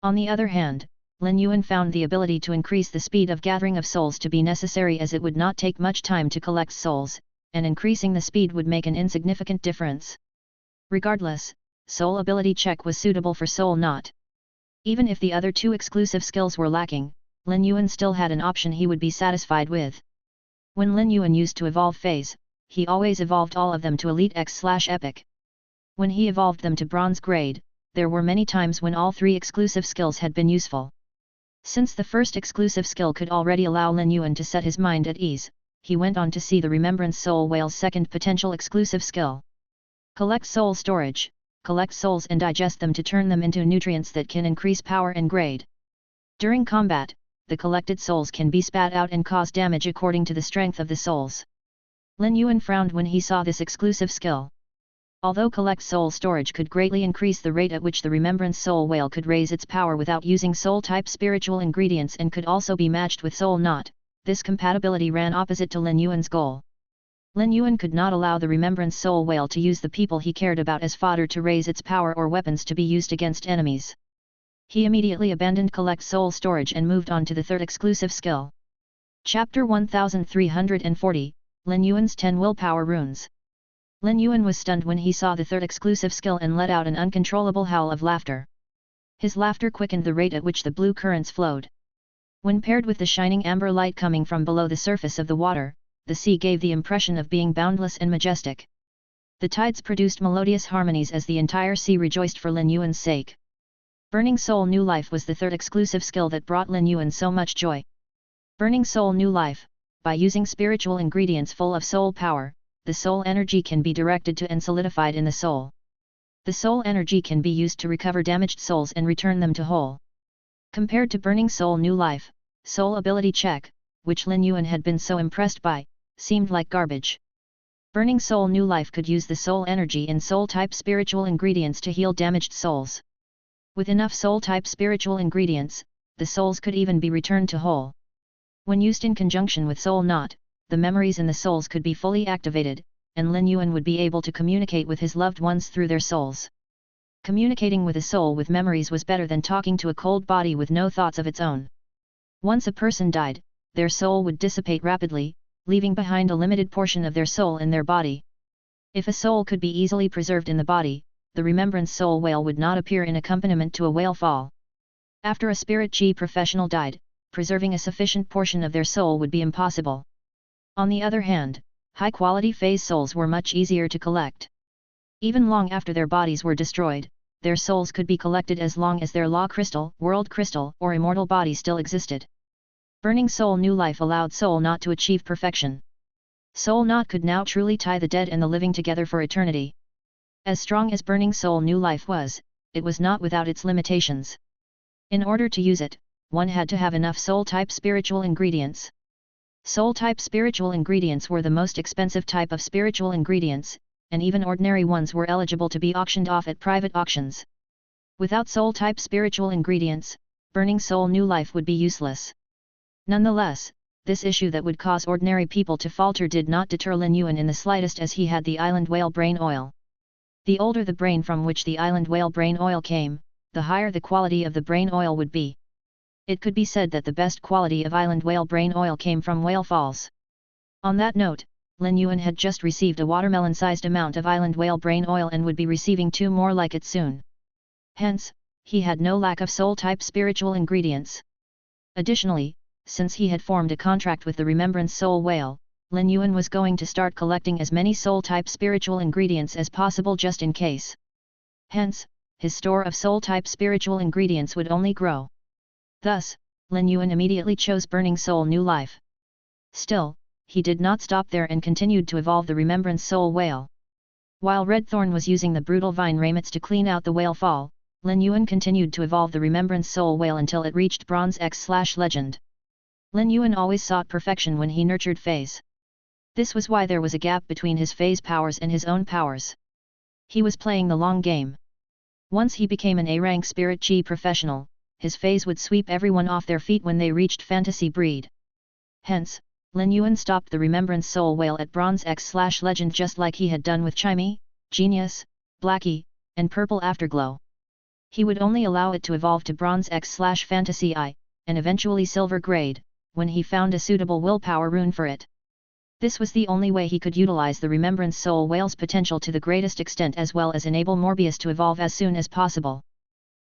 On the other hand, Lin Yuan found the ability to increase the speed of gathering of souls to be necessary, as it would not take much time to collect souls, and increasing the speed would make an insignificant difference. Regardless, Soul Ability Check was suitable for Soul Knot. Even if the other 2 exclusive skills were lacking, Lin Yuan still had an option he would be satisfied with. When Lin Yuan used to evolve feys, he always evolved all of them to Elite X/Epic. When he evolved them to bronze grade, there were many times when all 3 exclusive skills had been useful. Since the first exclusive skill could already allow Lin Yuan to set his mind at ease, he went on to see the Remembrance Soul Whale's second potential exclusive skill. Collect Soul Storage, collect souls and digest them to turn them into nutrients that can increase power and grade. During combat, the collected souls can be spat out and cause damage according to the strength of the souls. Lin Yuan frowned when he saw this exclusive skill. Although Collect Soul Storage could greatly increase the rate at which the Remembrance Soul Whale could raise its power without using soul-type spiritual ingredients, and could also be matched with Soul Knot, this compatibility ran opposite to Lin Yuan's goal. Lin Yuan could not allow the Remembrance Soul Whale to use the people he cared about as fodder to raise its power or weapons to be used against enemies. He immediately abandoned Collect Soul Storage and moved on to the third exclusive skill. Chapter 1340, Lin Yuan's 10 Willpower Runes. Lin Yuan was stunned when he saw the third exclusive skill and let out an uncontrollable howl of laughter. His laughter quickened the rate at which the blue currents flowed. When paired with the shining amber light coming from below the surface of the water, the sea gave the impression of being boundless and majestic. The tides produced melodious harmonies as the entire sea rejoiced for Lin Yuan's sake. Burning Soul New Life was the third exclusive skill that brought Lin Yuan so much joy. Burning Soul New Life, by using spiritual ingredients full of soul power, the soul energy can be directed to and solidified in the soul. The soul energy can be used to recover damaged souls and return them to whole. Compared to Burning Soul New Life, Soul Ability Check, which Lin Yuan had been so impressed by, seemed like garbage. Burning Soul New Life could use the soul energy and soul-type spiritual ingredients to heal damaged souls. With enough soul-type spiritual ingredients, the souls could even be returned to whole. When used in conjunction with Soul Knot, the memories in the souls could be fully activated, and Lin Yuan would be able to communicate with his loved ones through their souls. Communicating with a soul with memories was better than talking to a cold body with no thoughts of its own. Once a person died, their soul would dissipate rapidly, leaving behind a limited portion of their soul in their body. If a soul could be easily preserved in the body, the Remembrance Soul Whale would not appear in accompaniment to a whale fall. After a spirit chi professional died, preserving a sufficient portion of their soul would be impossible. On the other hand, high-quality phase souls were much easier to collect. Even long after their bodies were destroyed, their souls could be collected as long as their law crystal, world crystal, or immortal body still existed. Burning Soul New Life allowed Soul Knot to achieve perfection. Soul Knot could now truly tie the dead and the living together for eternity. As strong as Burning Soul New Life was, it was not without its limitations. In order to use it, one had to have enough soul-type spiritual ingredients. Soul-type spiritual ingredients were the most expensive type of spiritual ingredients, and even ordinary ones were eligible to be auctioned off at private auctions. Without soul-type spiritual ingredients, burning soul new life would be useless. Nonetheless, this issue that would cause ordinary people to falter did not deter Lin Yuan in the slightest, as he had the island whale brain oil. The older the brain from which the island whale brain oil came, the higher the quality of the brain oil would be. It could be said that the best quality of island whale brain oil came from whale falls. On that note, Lin Yuan had just received a watermelon-sized amount of island whale brain oil and would be receiving 2 more like it soon. Hence, he had no lack of soul-type spiritual ingredients. Additionally, since he had formed a contract with the Remembrance Soul Whale, Lin Yuan was going to start collecting as many soul-type spiritual ingredients as possible just in case. Hence, his store of soul-type spiritual ingredients would only grow. Thus, Lin Yuan immediately chose burning soul new life. Still, he did not stop there and continued to evolve the Remembrance Soul Whale. While Red Thorn was using the brutal vine ramets to clean out the whale fall, Lin Yuan continued to evolve the Remembrance Soul Whale until it reached Bronze X/Legend. Lin Yuan always sought perfection when he nurtured feys. This was why there was a gap between his feys powers and his own powers. He was playing the long game. Once he became an A-rank spirit chi professional, his feys would sweep everyone off their feet when they reached fantasy breed. Hence, Lin Yuan stopped the Remembrance Soul Whale at Bronze X/Legend just like he had done with Chimey, Genius, Blackie, and Purple Afterglow. He would only allow it to evolve to Bronze X/Fantasy I, and eventually Silver Grade, when he found a suitable willpower rune for it. This was the only way he could utilize the Remembrance Soul Whale's potential to the greatest extent, as well as enable Morbius to evolve as soon as possible.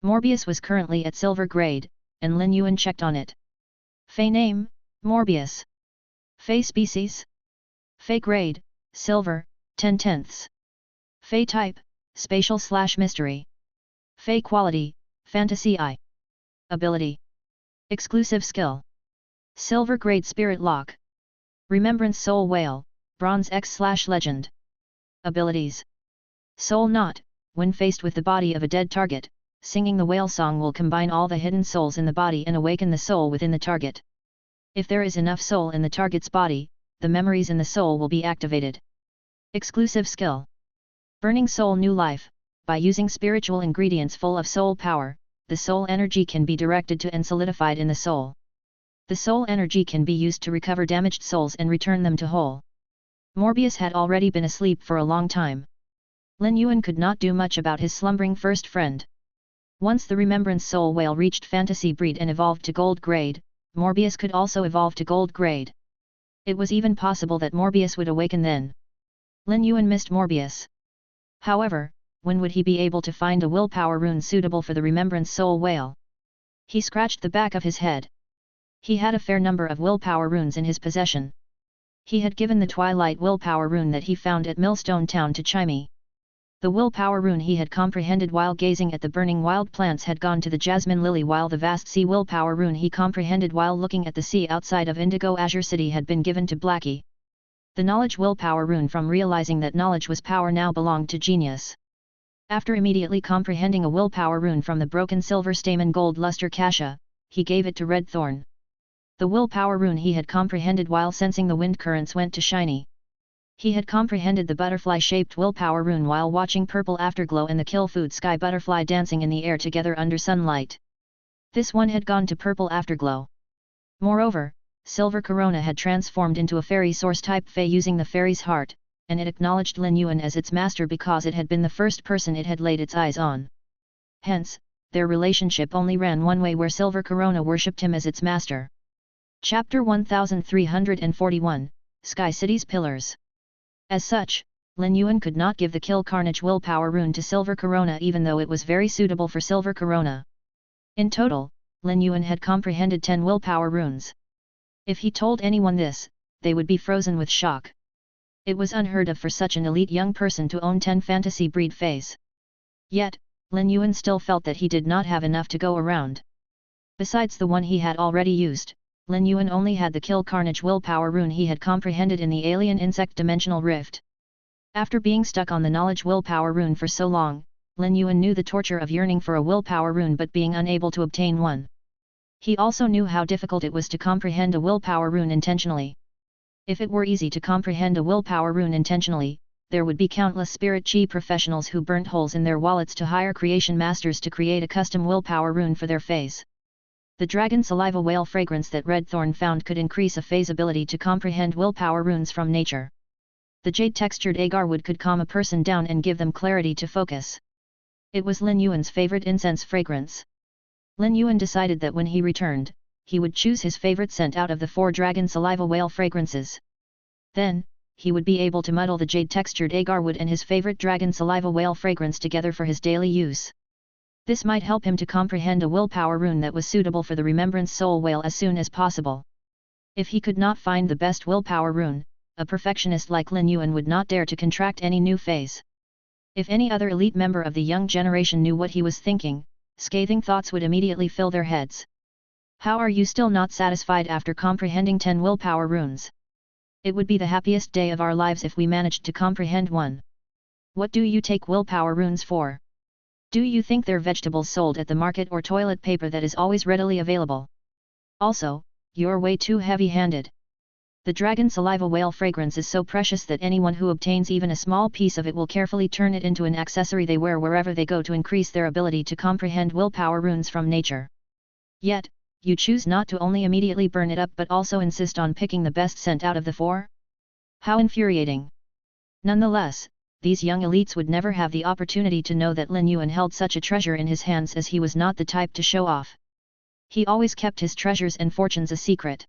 Morbius was currently at Silver Grade, and Lin Yuan checked on it. Fey name, Morbius. Fey species? Fey grade, Silver, 10/10. Fey type, Spatial/Mystery. Fey quality, Fantasy I. Ability. Exclusive skill. Silver Grade Spirit Lock. Remembrance Soul Whale, Bronze X/Legend. Abilities. Soul Knot. When faced with the body of a dead target, singing the whale song will combine all the hidden souls in the body and awaken the soul within the target. If there is enough soul in the target's body, the memories in the soul will be activated. Exclusive skill. Burning Soul New Life. By using spiritual ingredients full of soul power, the soul energy can be directed to and solidified in the soul. The soul energy can be used to recover damaged souls and return them to whole. Morbius had already been asleep for a long time. Lin Yuan could not do much about his slumbering first friend. Once the Remembrance Soul Whale reached Fantasy Breed and evolved to Gold Grade, Morbius could also evolve to Gold Grade. It was even possible that Morbius would awaken then. Lin Yuan missed Morbius. However, when would he be able to find a willpower rune suitable for the Remembrance Soul Whale? He scratched the back of his head. He had a fair number of willpower runes in his possession. He had given the Twilight willpower rune that he found at Millstone Town to Chimey. The willpower rune he had comprehended while gazing at the burning wild plants had gone to the Jasmine Lily, while the Vast Sea willpower rune he comprehended while looking at the sea outside of Indigo Azure City had been given to Blackie. The Knowledge willpower rune from realizing that knowledge was power now belonged to Genius. After immediately comprehending a willpower rune from the broken silver stamen gold luster Kasha, he gave it to Red Thorn. The willpower rune he had comprehended while sensing the wind currents went to Shiny. He had comprehended the butterfly-shaped willpower rune while watching Purple Afterglow and the Kill Food Sky butterfly dancing in the air together under sunlight. This one had gone to Purple Afterglow. Moreover, Silver Corona had transformed into a fairy source-type fey using the fairy's heart, and it acknowledged Lin Yuan as its master because it had been the first person it had laid its eyes on. Hence, their relationship only ran one way, where Silver Corona worshipped him as its master. Chapter 1341, Sky City's Pillars. As such, Lin Yuan could not give the Kill Carnage willpower rune to Silver Corona even though it was very suitable for Silver Corona. In total, Lin Yuan had comprehended 10 willpower runes. If he told anyone this, they would be frozen with shock. It was unheard of for such an elite young person to own 10 fantasy breed feys. Yet, Lin Yuan still felt that he did not have enough to go around. Besides the one he had already used, Lin Yuan only had the Kill Carnage willpower rune he had comprehended in the Alien Insect Dimensional Rift. After being stuck on the Knowledge willpower rune for so long, Lin Yuan knew the torture of yearning for a willpower rune but being unable to obtain one. He also knew how difficult it was to comprehend a willpower rune intentionally. If it were easy to comprehend a willpower rune intentionally, there would be countless spirit chi professionals who burnt holes in their wallets to hire creation masters to create a custom willpower rune for their feys. The dragon saliva whale fragrance that Redthorn found could increase a fey's ability to comprehend willpower runes from nature. The jade-textured agar wood could calm a person down and give them clarity to focus. It was Lin Yuan's favorite incense fragrance. Lin Yuan decided that when he returned, he would choose his favorite scent out of the 4 dragon saliva whale fragrances. Then, he would be able to muddle the jade-textured agar wood and his favorite dragon saliva whale fragrance together for his daily use. This might help him to comprehend a willpower rune that was suitable for the remembrance soul whale as soon as possible. If he could not find the best willpower rune, a perfectionist like Lin Yuan would not dare to contract any new feys. If any other elite member of the young generation knew what he was thinking, scathing thoughts would immediately fill their heads. How are you still not satisfied after comprehending 10 willpower runes? It would be the happiest day of our lives if we managed to comprehend one. What do you take willpower runes for? Do you think they're vegetables sold at the market or toilet paper that is always readily available? Also, you're way too heavy-handed. The dragon saliva whale fragrance is so precious that anyone who obtains even a small piece of it will carefully turn it into an accessory they wear wherever they go to increase their ability to comprehend willpower runes from nature. Yet, you choose not to only immediately burn it up but also insist on picking the best scent out of the 4? How infuriating! Nonetheless, these young elites would never have the opportunity to know that Lin Yuan held such a treasure in his hands, as he was not the type to show off. He always kept his treasures and fortunes a secret.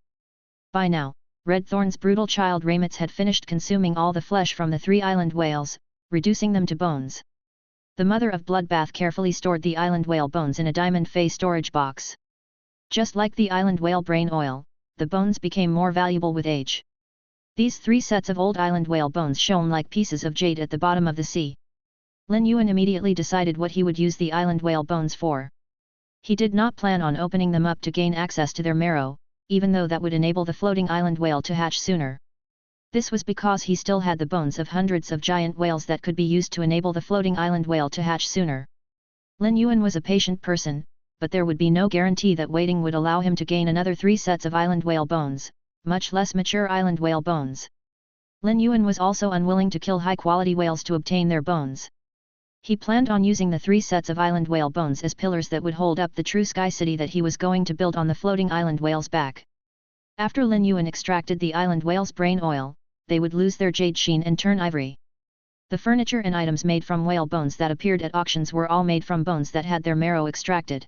By now, Redthorn's brutal child Raymits had finished consuming all the flesh from the 3 island whales, reducing them to bones. The mother of Bloodbath carefully stored the island whale bones in a diamond fey storage box. Just like the island whale brain oil, the bones became more valuable with age. These 3 sets of old island whale bones shone like pieces of jade at the bottom of the sea. Lin Yuan immediately decided what he would use the island whale bones for. He did not plan on opening them up to gain access to their marrow, even though that would enable the floating island whale to hatch sooner. This was because he still had the bones of hundreds of giant whales that could be used to enable the floating island whale to hatch sooner. Lin Yuan was a patient person, but there would be no guarantee that waiting would allow him to gain another 3 sets of island whale bones, much less mature island whale bones. Lin Yuan was also unwilling to kill high-quality whales to obtain their bones. He planned on using the 3 sets of island whale bones as pillars that would hold up the true sky city that he was going to build on the floating island whale's back. After Lin Yuan extracted the island whale's brain oil, they would lose their jade sheen and turn ivory. The furniture and items made from whale bones that appeared at auctions were all made from bones that had their marrow extracted.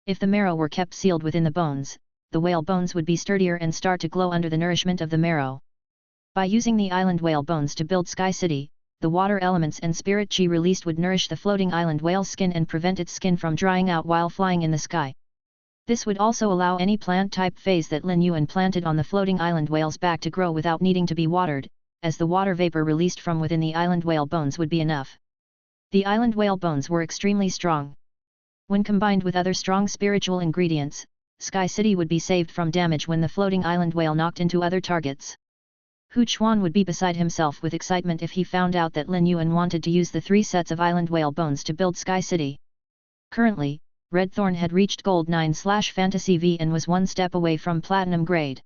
If the marrow were kept sealed within the bones, the whale bones would be sturdier and start to glow under the nourishment of the marrow. By using the island whale bones to build Sky City, the water elements and spirit chi released would nourish the floating island whale's skin and prevent its skin from drying out while flying in the sky. This would also allow any plant-type phase that Lin Yuan planted on the floating island whale's back to grow without needing to be watered, as the water vapor released from within the island whale bones would be enough. The island whale bones were extremely strong. When combined with other strong spiritual ingredients, Sky City would be saved from damage when the floating island whale knocked into other targets. Hu Chuan would be beside himself with excitement if he found out that Lin Yuan wanted to use the 3 sets of island whale bones to build Sky City. Currently, Redthorn had reached Gold 9/Fantasy V and was 1 step away from Platinum grade.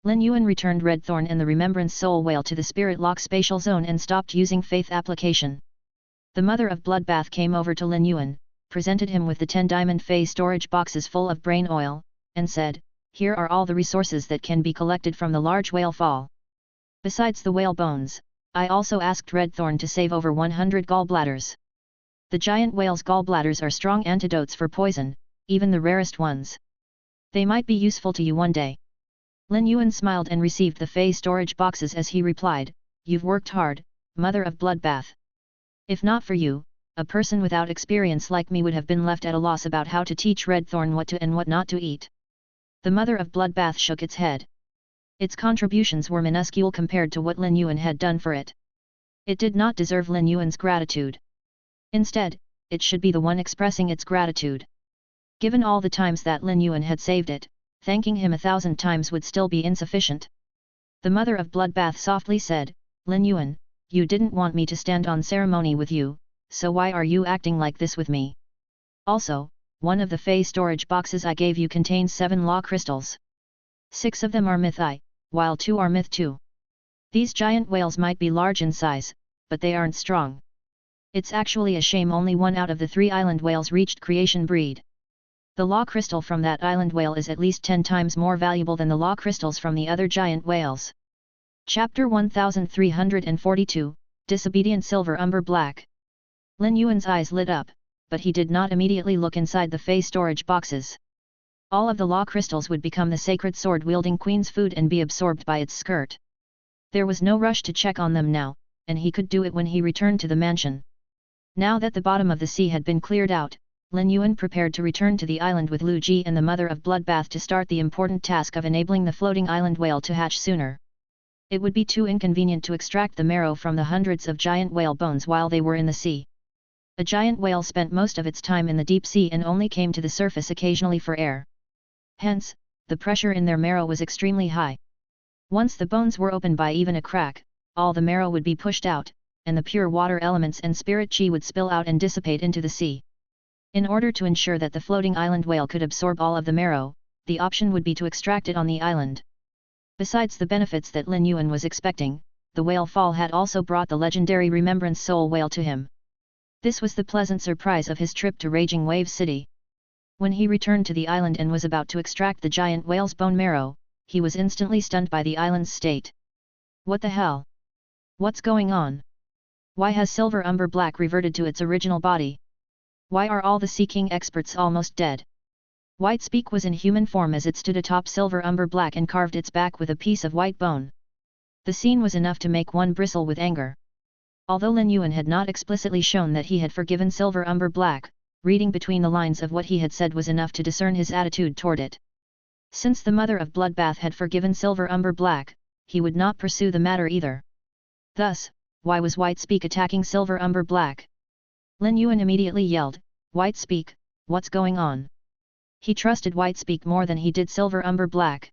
Lin Yuan returned Redthorn and the Remembrance Soul Whale to the Spirit Lock Spatial Zone and stopped using Faith Application. The mother of Bloodbath came over to Lin Yuan, presented him with the 10 diamond Fey storage boxes full of brain oil, and said, "Here are all the resources that can be collected from the large whale fall. Besides the whale bones, I also asked Redthorn to save over 100 gallbladders. The giant whale's gallbladders are strong antidotes for poison, even the rarest ones. They might be useful to you one day." Lin Yuan smiled and received the Fey storage boxes as he replied, "You've worked hard, mother of Bloodbath. If not for you, a person without experience like me would have been left at a loss about how to teach Redthorn what to and what not to eat." The mother of Bloodbath shook its head. Its contributions were minuscule compared to what Lin Yuan had done for it. It did not deserve Lin Yuan's gratitude. Instead, it should be the one expressing its gratitude. Given all the times that Lin Yuan had saved it, thanking him 1,000 times would still be insufficient. The mother of Bloodbath softly said, "Lin Yuan, you didn't want me to stand on ceremony with you, so why are you acting like this with me? Also, one of the fey storage boxes I gave you contains 7 law crystals. 6 of them are myth I, while 2 are myth 2. These giant whales might be large in size, but they aren't strong. It's actually a shame only 1 out of the 3 island whales reached creation breed. The law crystal from that island whale is at least 10 times more valuable than the law crystals from the other giant whales. Chapter 1342, Disobedient Silver Umber Black. Lin Yuan's eyes lit up, but he did not immediately look inside the fey storage boxes. All of the law crystals would become the sacred sword-wielding queen's food and be absorbed by its skirt. There was no rush to check on them now, and he could do it when he returned to the mansion. Now that the bottom of the sea had been cleared out, Lin Yuan prepared to return to the island with Lu Ji and the Mother of Bloodbath to start the important task of enabling the floating island whale to hatch sooner. It would be too inconvenient to extract the marrow from the hundreds of giant whale bones while they were in the sea. A giant whale spent most of its time in the deep sea and only came to the surface occasionally for air. Hence, the pressure in their marrow was extremely high. Once the bones were opened by even a crack, all the marrow would be pushed out, and the pure water elements and spirit chi would spill out and dissipate into the sea. In order to ensure that the floating island whale could absorb all of the marrow, the option would be to extract it on the island. Besides the benefits that Lin Yuan was expecting, the whale fall had also brought the legendary Remembrance Soul Whale to him. This was the pleasant surprise of his trip to Raging Wave City. When he returned to the island and was about to extract the giant whale's bone marrow, he was instantly stunned by the island's state. What the hell? What's going on? Why has Silver Umber Black reverted to its original body? Why are all the Sea King experts almost dead? Whitespeak was in human form as it stood atop Silver Umber Black and carved its back with a piece of white bone. The scene was enough to make one bristle with anger. Although Lin Yuan had not explicitly shown that he had forgiven Silver Umber Black, reading between the lines of what he had said was enough to discern his attitude toward it. Since the Mother of Bloodbath had forgiven Silver Umber Black, he would not pursue the matter either. Thus, why was Whitespeak attacking Silver Umber Black? Lin Yuan immediately yelled, "Whitespeak, what's going on?" He trusted Whitespeak more than he did Silver Umber Black.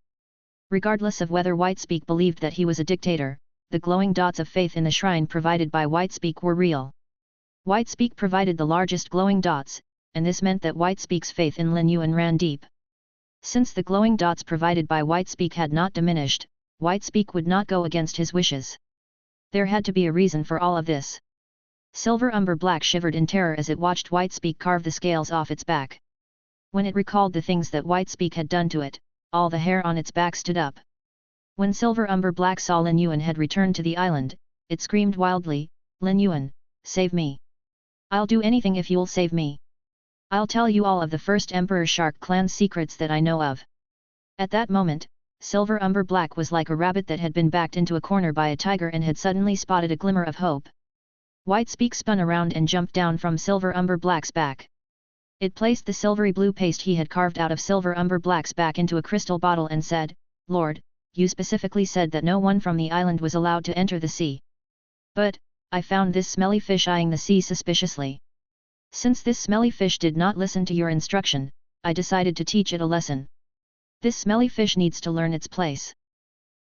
Regardless of whether Whitespeak believed that he was a dictator, the glowing dots of faith in the shrine provided by Whitespeak were real. Whitespeak provided the largest glowing dots, and this meant that Whitespeak's faith in Lin Yuan ran deep. Since the glowing dots provided by Whitespeak had not diminished, Whitespeak would not go against his wishes. There had to be a reason for all of this. Silver Umber Black shivered in terror as it watched Whitespeak carve the scales off its back. When it recalled the things that Whitespeak had done to it, all the hair on its back stood up. When Silver Umber Black saw Lin Yuan had returned to the island, it screamed wildly, "Lin Yuan, save me! I'll do anything if you'll save me! I'll tell you all of the first Emperor Shark clan's secrets that I know of." At that moment, Silver Umber Black was like a rabbit that had been backed into a corner by a tiger and had suddenly spotted a glimmer of hope. Whitespeak spun around and jumped down from Silver Umber Black's back. It placed the silvery blue paste he had carved out of Silver Umber Black's back into a crystal bottle and said, "Lord, you specifically said that no one from the island was allowed to enter the sea. But, I found this smelly fish eyeing the sea suspiciously. Since this smelly fish did not listen to your instruction, I decided to teach it a lesson. This smelly fish needs to learn its place.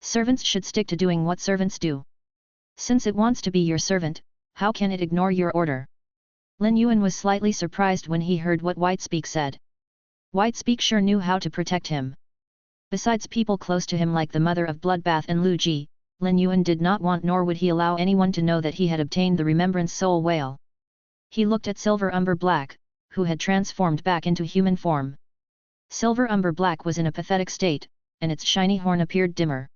Servants should stick to doing what servants do. Since it wants to be your servant, how can it ignore your order?" Lin Yuan was slightly surprised when he heard what Whitespeak said. Whitespeak sure knew how to protect him. Besides people close to him like the Mother of Bloodbath and Lu Ji, Lin Yuan did not want nor would he allow anyone to know that he had obtained the Remembrance Soul Whale. He looked at Silver Umber Black, who had transformed back into human form. Silver Umber Black was in a pathetic state, and its shiny horn appeared dimmer.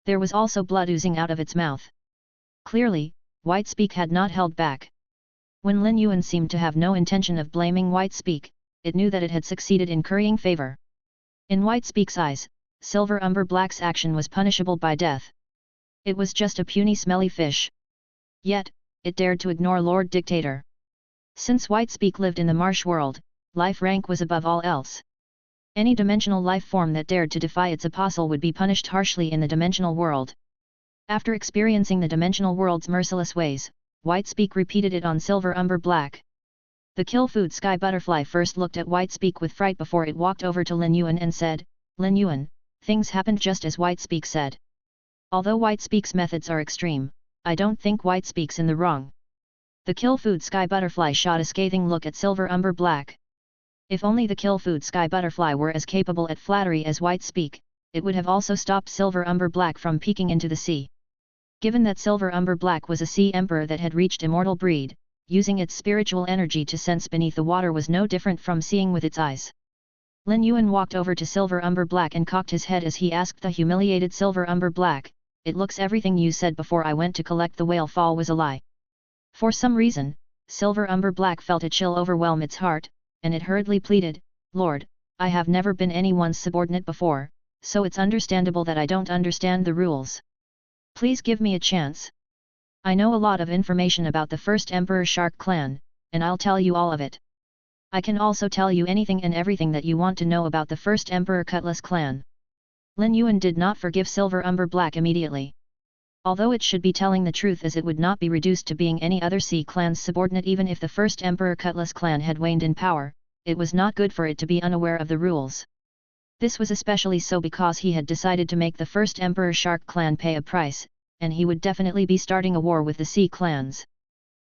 There was also blood oozing out of its mouth. Clearly, Whitespeak had not held back. When Lin Yuan seemed to have no intention of blaming Whitespeak, it knew that it had succeeded in currying favor. In Whitespeak's eyes, Silver Umber Black's action was punishable by death. It was just a puny smelly fish. Yet, it dared to ignore Lord Dictator. Since Whitespeak lived in the marsh world, life rank was above all else. Any dimensional life form that dared to defy its apostle would be punished harshly in the dimensional world. After experiencing the dimensional world's merciless ways, Whitespeak repeated it on Silver Umber Black. The Kill Food Sky Butterfly first looked at Whitespeak with fright before it walked over to Lin Yuan and said, "Lin Yuan, things happened just as Whitespeak said. Although Whitespeak's methods are extreme, I don't think Whitespeak's in the wrong. The kill food sky butterfly shot a scathing look at Silver Umber Black. If only the kill food sky butterfly were as capable at flattery as White Speak, it would have also stopped Silver Umber Black from peeking into the sea. Given that Silver Umber Black was a sea emperor that had reached immortal breed, using its spiritual energy to sense beneath the water was no different from seeing with its eyes. Lin Yuan walked over to Silver Umber Black and cocked his head as he asked the humiliated Silver Umber Black, "It looks everything you said before I went to collect the whale fall was a lie." For some reason, Silver Umber Black felt a chill overwhelm its heart, and it hurriedly pleaded, "Lord, I have never been anyone's subordinate before, so it's understandable that I don't understand the rules. Please give me a chance. I know a lot of information about the first Emperor Shark clan, and I'll tell you all of it. I can also tell you anything and everything that you want to know about the first Emperor Cutlass clan." Lin Yuan did not forgive Silver Umber Black immediately. Although it should be telling the truth, as it would not be reduced to being any other sea clan's subordinate even if the first Emperor Cutlass clan had waned in power, it was not good for it to be unaware of the rules. This was especially so because he had decided to make the first Emperor Shark clan pay a price, and he would definitely be starting a war with the sea clans.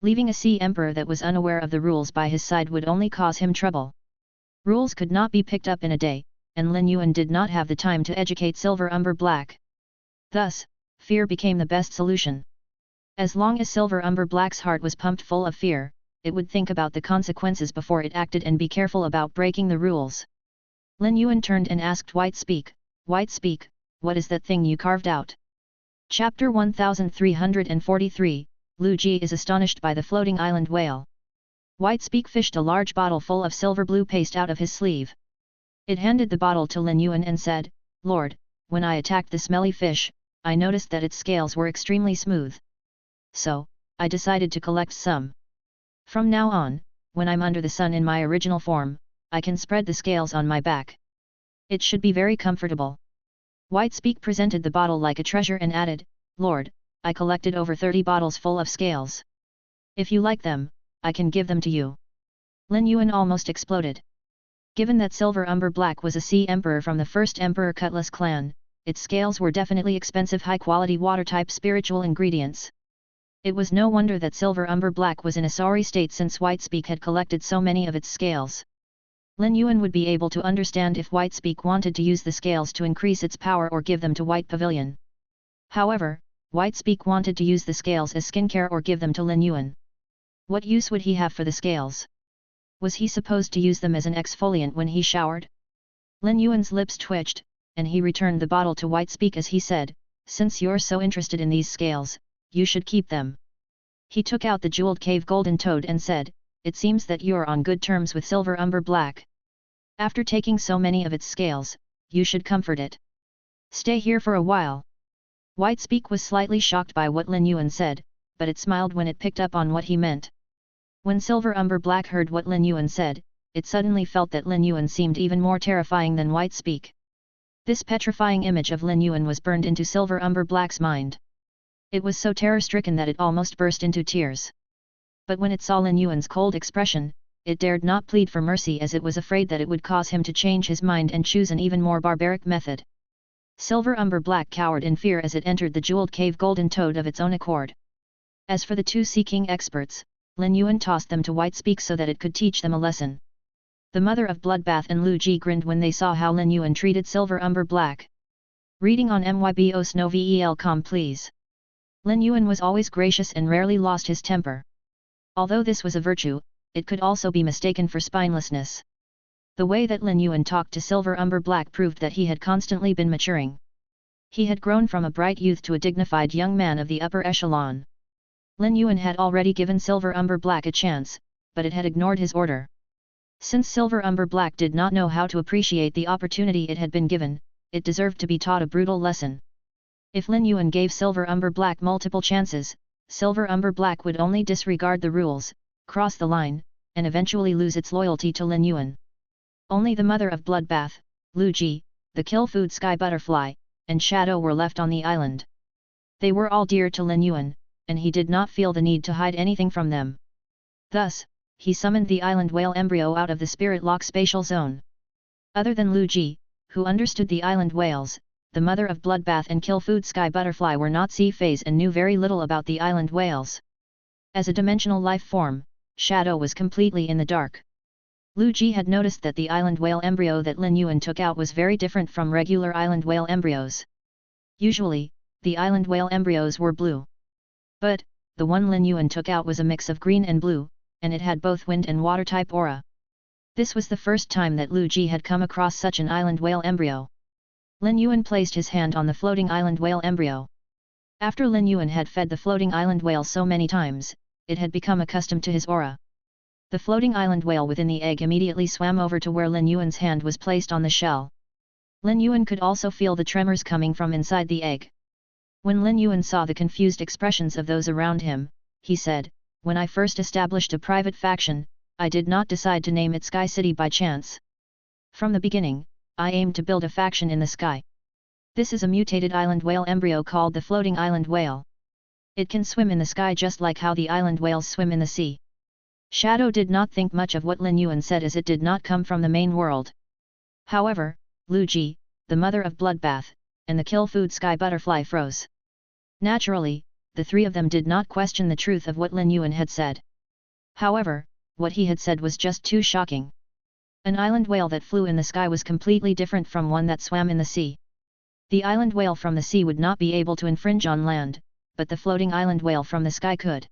Leaving a sea emperor that was unaware of the rules by his side would only cause him trouble. Rules could not be picked up in a day, and Lin Yuan did not have the time to educate Silver Umber Black. Thus, fear became the best solution. As long as Silver Umber Black's heart was pumped full of fear, it would think about the consequences before it acted and be careful about breaking the rules. Lin Yuan turned and asked White Speak, "White Speak, what is that thing you carved out?" Chapter 1343, Lu Ji is astonished by the floating island whale. White Speak fished a large bottle full of silver blue paste out of his sleeve. It handed the bottle to Lin Yuan and said, "Lord, when I attacked the smelly fish, I noticed that its scales were extremely smooth. So, I decided to collect some. From now on, when I'm under the sun in my original form, I can spread the scales on my back. It should be very comfortable." White Speak presented the bottle like a treasure and added, "Lord, I collected over 30 bottles full of scales. If you like them, I can give them to you." Lin Yuan almost exploded. Given that Silver Umber Black was a sea emperor from the first Emperor Cutlass clan, its scales were definitely expensive high-quality water-type spiritual ingredients. It was no wonder that Silver Umber Black was in a sorry state since White Speak had collected so many of its scales. Lin Yuan would be able to understand if White Speak wanted to use the scales to increase its power or give them to White Pavilion. However, White Speak wanted to use the scales as skincare or give them to Lin Yuan. What use would he have for the scales? Was he supposed to use them as an exfoliant when he showered? Lin Yuan's lips twitched, and he returned the bottle to White Speak as he said, "Since you're so interested in these scales, you should keep them." He took out the jeweled cave golden toad and said, "It seems that you're on good terms with Silver Umber Black. After taking so many of its scales, you should comfort it. Stay here for a while." White Speak was slightly shocked by what Lin Yuan said, but it smiled when it picked up on what he meant. When Silver Umber Black heard what Lin Yuan said, it suddenly felt that Lin Yuan seemed even more terrifying than White Speak. This petrifying image of Lin Yuan was burned into Silver Umber Black's mind. It was so terror-stricken that it almost burst into tears. But when it saw Lin Yuan's cold expression, it dared not plead for mercy as it was afraid that it would cause him to change his mind and choose an even more barbaric method. Silver Umber Black cowered in fear as it entered the jeweled cave golden toad of its own accord. As for the two Sea King experts, Lin Yuan tossed them to White Speak so that it could teach them a lesson. The mother of Bloodbath and Lu Ji grinned when they saw how Lin Yuan treated Silver Umber Black. Reading on mybosnovel.com please. Lin Yuan was always gracious and rarely lost his temper. Although this was a virtue, it could also be mistaken for spinelessness. The way that Lin Yuan talked to Silver Umber Black proved that he had constantly been maturing. He had grown from a bright youth to a dignified young man of the upper echelon. Lin Yuan had already given Silver Umber Black a chance, but it had ignored his order. Since Silver Umber Black did not know how to appreciate the opportunity it had been given, it deserved to be taught a brutal lesson. If Lin Yuan gave Silver Umber Black multiple chances, Silver Umber Black would only disregard the rules, cross the line, and eventually lose its loyalty to Lin Yuan. Only the mother of Bloodbath, Lu Ji, the kill food sky butterfly, and Shadow were left on the island. They were all dear to Lin Yuan, and he did not feel the need to hide anything from them. Thus, he summoned the island whale embryo out of the spirit lock spatial zone. Other than Lu Ji, who understood the island whales, the mother of Bloodbath and kill food sky butterfly were not sea feys and knew very little about the island whales. As a dimensional life form, Shadow was completely in the dark. Lu Ji had noticed that the island whale embryo that Lin Yuan took out was very different from regular island whale embryos. Usually, the island whale embryos were blue. But, the one Lin Yuan took out was a mix of green and blue, and it had both wind and water type aura. This was the first time that Lu Ji had come across such an island whale embryo. Lin Yuan placed his hand on the floating island whale embryo. After Lin Yuan had fed the floating island whale so many times, it had become accustomed to his aura. The floating island whale within the egg immediately swam over to where Lin Yuan's hand was placed on the shell. Lin Yuan could also feel the tremors coming from inside the egg. When Lin Yuan saw the confused expressions of those around him, he said, "When I first established a private faction, I did not decide to name it Sky City by chance. From the beginning, I aimed to build a faction in the sky. This is a mutated island whale embryo called the floating island whale. It can swim in the sky just like how the island whales swim in the sea." Shadow did not think much of what Lin Yuan said as it did not come from the main world. However, Lu Ji, the mother of Bloodbath, and the kill-food sky butterfly froze. Naturally, the three of them did not question the truth of what Lin Yuan had said. However, what he had said was just too shocking. An island whale that flew in the sky was completely different from one that swam in the sea. The island whale from the sea would not be able to infringe on land, but the floating island whale from the sky could.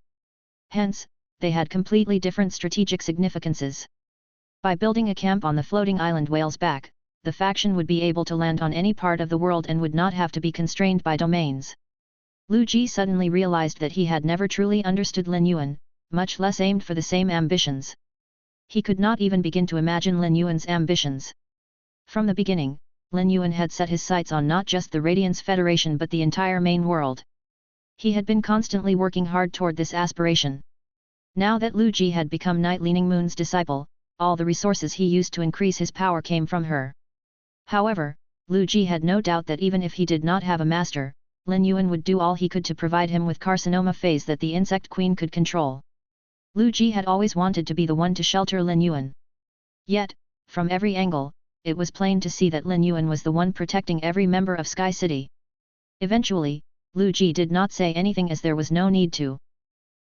Hence, they had completely different strategic significances. By building a camp on the floating island whale's back, the faction would be able to land on any part of the world and would not have to be constrained by domains. Lu Ji suddenly realized that he had never truly understood Lin Yuan, much less aimed for the same ambitions. He could not even begin to imagine Lin Yuan's ambitions. From the beginning, Lin Yuan had set his sights on not just the Radiance Federation but the entire main world. He had been constantly working hard toward this aspiration. Now that Lu Ji had become Night Leaning Moon's disciple, all the resources he used to increase his power came from her. However, Lu Ji had no doubt that even if he did not have a master, Lin Yuan would do all he could to provide him with carcinoma feys that the insect queen could control. Lu Ji had always wanted to be the one to shelter Lin Yuan. Yet, from every angle, it was plain to see that Lin Yuan was the one protecting every member of Sky City. Eventually, Lu Ji did not say anything as there was no need to.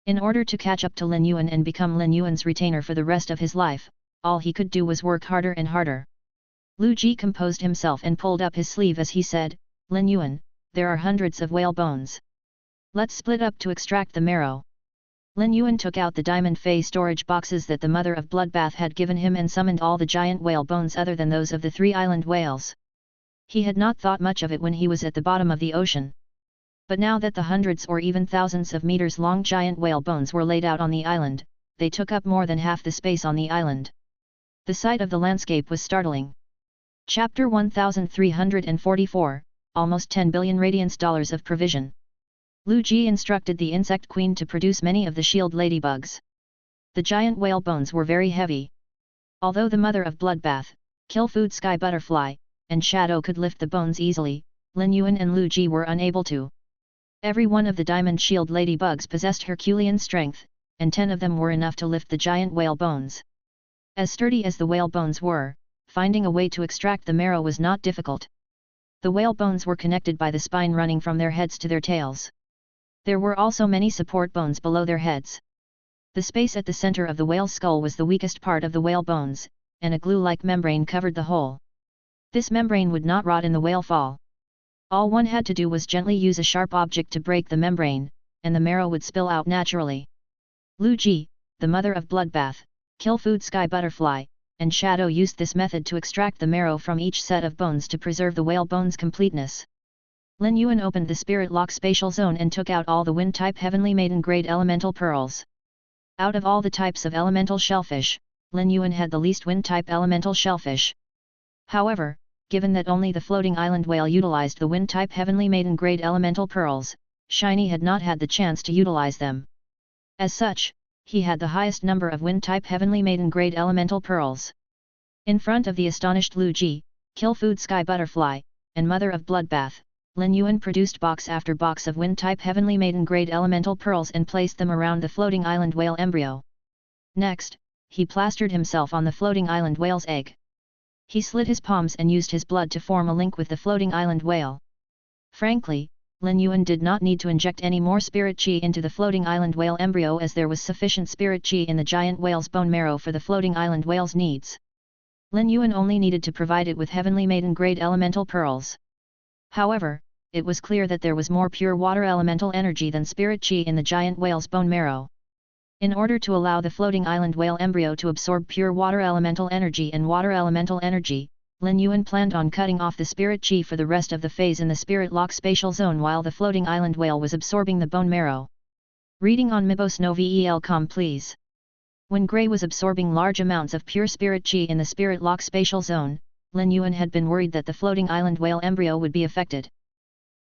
In order to catch up to Lin Yuan and become Lin Yuan's retainer for the rest of his life, all he could do was work harder and harder. Lu Ji composed himself and pulled up his sleeve as he said, "Lin Yuan, there are hundreds of whale bones. Let's split up to extract the marrow." Lin Yuan took out the diamond fey storage boxes that the mother of Bloodbath had given him and summoned all the giant whale bones other than those of the 3 island whales. He had not thought much of it when he was at the bottom of the ocean. But now that the hundreds or even thousands of meters long giant whale bones were laid out on the island, they took up more than half the space on the island. The sight of the landscape was startling. Chapter 1344, almost 10 billion radiance dollars of provision. Lu Ji instructed the insect queen to produce many of the shield ladybugs. The giant whale bones were very heavy. Although the mother of Bloodbath, kill-food sky butterfly, and Shadow could lift the bones easily, Lin Yuan and Lu Ji were unable to. Every one of the diamond shield ladybugs possessed Herculean strength, and 10 of them were enough to lift the giant whale bones. As sturdy as the whale bones were, finding a way to extract the marrow was not difficult. The whale bones were connected by the spine running from their heads to their tails. There were also many support bones below their heads. The space at the center of the whale's skull was the weakest part of the whale bones, and a glue-like membrane covered the whole. This membrane would not rot in the whale fall. All one had to do was gently use a sharp object to break the membrane, and the marrow would spill out naturally. Lu Ji, the mother of Bloodbath, kill-food sky butterfly, and Shadow used this method to extract the marrow from each set of bones to preserve the whale bone's completeness. Lin Yuan opened the Spirit Lock spatial zone and took out all the wind-type Heavenly Maiden grade elemental pearls. Out of all the types of elemental shellfish, Lin Yuan had the least wind-type elemental shellfish. However, given that only the floating island whale utilized the wind-type Heavenly Maiden grade elemental pearls, Shiny had not had the chance to utilize them. As such, he had the highest number of wind-type Heavenly Maiden grade elemental pearls. In front of the astonished Lu Ji, kill-food sky butterfly, and mother of Bloodbath, Lin Yuan produced box after box of wind-type Heavenly Maiden grade elemental pearls and placed them around the floating island whale embryo. Next, he plastered himself on the floating island whale's egg. He slit his palms and used his blood to form a link with the floating island whale. Frankly, Lin Yuan did not need to inject any more spirit qi into the floating island whale embryo, as there was sufficient spirit qi in the giant whale's bone marrow for the floating island whale's needs. Lin Yuan only needed to provide it with heavenly maiden-grade elemental pearls. However, it was clear that there was more pure water elemental energy than spirit qi in the giant whale's bone marrow. In order to allow the floating island whale embryo to absorb pure water elemental energy and water elemental energy, Lin Yuan planned on cutting off the spirit qi for the rest of the phase in the spirit lock spatial zone while the floating island whale was absorbing the bone marrow. Reading on mibosnovel.com please. When Gray was absorbing large amounts of pure spirit qi in the spirit lock spatial zone, Lin Yuan had been worried that the floating island whale embryo would be affected.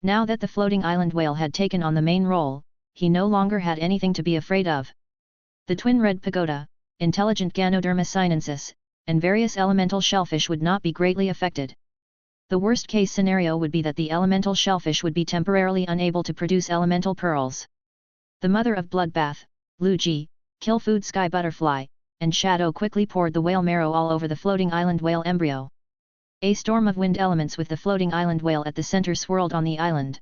Now that the floating island whale had taken on the main role, he no longer had anything to be afraid of. The twin red pagoda, intelligent Ganoderma sinensis, and various elemental shellfish would not be greatly affected. The worst-case scenario would be that the elemental shellfish would be temporarily unable to produce elemental pearls. The mother of bloodbath, Lu Ji, Killfood sky butterfly, and Shadow quickly poured the whale marrow all over the floating island whale embryo. A storm of wind elements with the floating island whale at the center swirled on the island.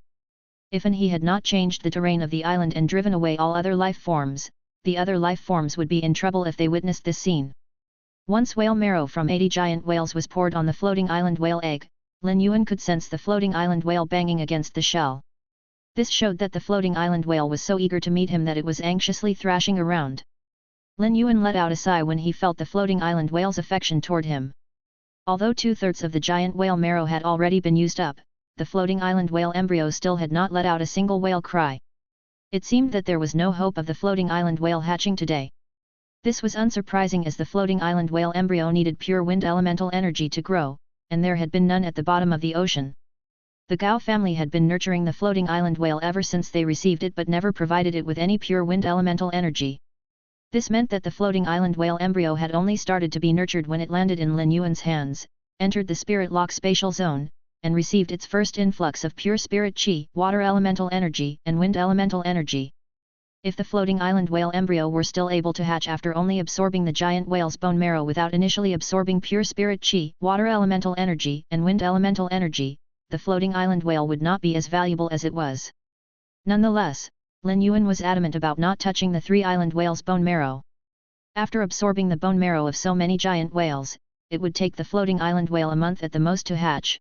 If he had not changed the terrain of the island and driven away all other life forms, the other life forms would be in trouble if they witnessed this scene. Once whale marrow from 80 giant whales was poured on the floating island whale egg, Lin Yuan could sense the floating island whale banging against the shell. This showed that the floating island whale was so eager to meet him that it was anxiously thrashing around. Lin Yuan let out a sigh when he felt the floating island whale's affection toward him. Although 2/3 of the giant whale marrow had already been used up, the floating island whale embryo still had not let out a single whale cry. It seemed that there was no hope of the floating island whale hatching today. This was unsurprising, as the floating island whale embryo needed pure wind elemental energy to grow, and there had been none at the bottom of the ocean. The Gao family had been nurturing the floating island whale ever since they received it, but never provided it with any pure wind elemental energy. This meant that the floating island whale embryo had only started to be nurtured when it landed in Lin Yuan's hands, entered the spirit lock spatial zone, and received its first influx of pure spirit qi, water elemental energy, and wind elemental energy. If the floating island whale embryo were still able to hatch after only absorbing the giant whale's bone marrow without initially absorbing pure spirit qi, water elemental energy, and wind elemental energy, the floating island whale would not be as valuable as it was. Nonetheless, Lin Yuan was adamant about not touching the 3 island whales' bone marrow. After absorbing the bone marrow of so many giant whales, it would take the floating island whale a month at the most to hatch.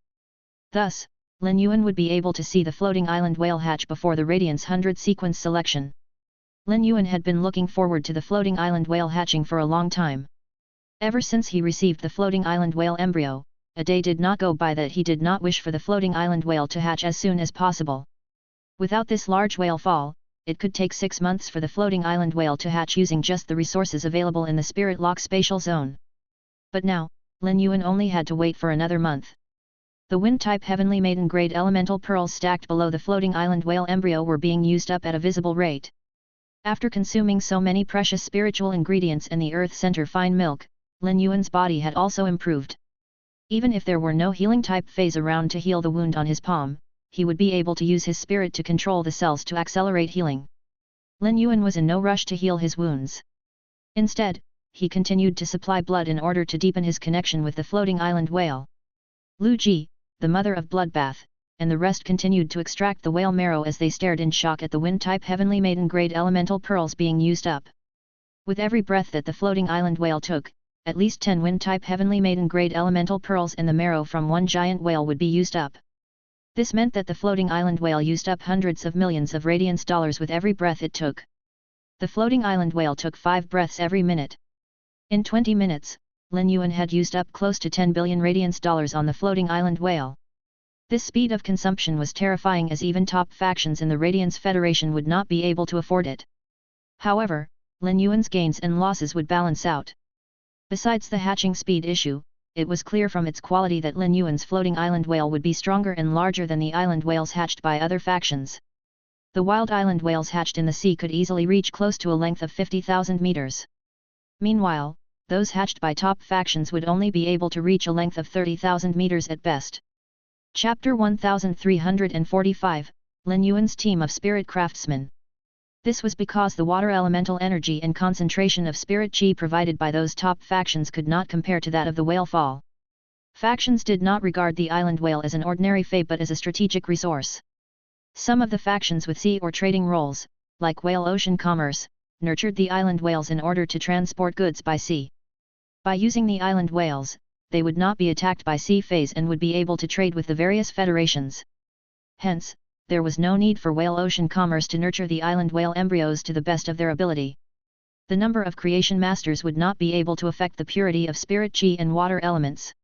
Thus, Lin Yuan would be able to see the floating island whale hatch before the Radiance 100 sequence selection. Lin Yuan had been looking forward to the floating island whale hatching for a long time. Ever since he received the floating island whale embryo, a day did not go by that he did not wish for the floating island whale to hatch as soon as possible. Without this large whale fall, it could take 6 months for the floating island whale to hatch using just the resources available in the spirit lock spatial zone. But now, Lin Yuan only had to wait for another month. The wind-type heavenly maiden-grade elemental pearls stacked below the floating island whale embryo were being used up at a visible rate. After consuming so many precious spiritual ingredients and the earth center fine milk, Lin Yuan's body had also improved. Even if there were no healing type phase around to heal the wound on his palm, he would be able to use his spirit to control the cells to accelerate healing. Lin Yuan was in no rush to heal his wounds. Instead, he continued to supply blood in order to deepen his connection with the floating island whale. Lu Ji, the mother of bloodbath, and the rest continued to extract the whale marrow as they stared in shock at the wind-type heavenly maiden-grade elemental pearls being used up. With every breath that the floating island whale took, at least 10 wind-type heavenly maiden-grade elemental pearls and the marrow from one giant whale would be used up. This meant that the floating island whale used up hundreds of millions of radiance dollars with every breath it took. The floating island whale took 5 breaths every minute. In 20 minutes, Lin Yuan had used up close to 10 billion radiance dollars on the floating island whale. This speed of consumption was terrifying, as even top factions in the Radiance Federation would not be able to afford it. However, Lin Yuan's gains and losses would balance out. Besides the hatching speed issue, it was clear from its quality that Lin Yuan's floating island whale would be stronger and larger than the island whales hatched by other factions. The wild island whales hatched in the sea could easily reach close to a length of 50,000 meters. Meanwhile, those hatched by top factions would only be able to reach a length of 30,000 meters at best. Chapter 1345, Lin Yuan's team of spirit craftsmen. This was because the water elemental energy and concentration of spirit qi provided by those top factions could not compare to that of the whale fall. Factions did not regard the island whale as an ordinary fey but as a strategic resource. Some of the factions with sea or trading roles, like whale ocean commerce, nurtured the island whales in order to transport goods by sea. By using the island whales, they would not be attacked by sea feys and would be able to trade with the various federations. Hence, there was no need for whale ocean commerce to nurture the island whale embryos to the best of their ability. The number of creation masters would not be able to affect the purity of spirit chi and water elements.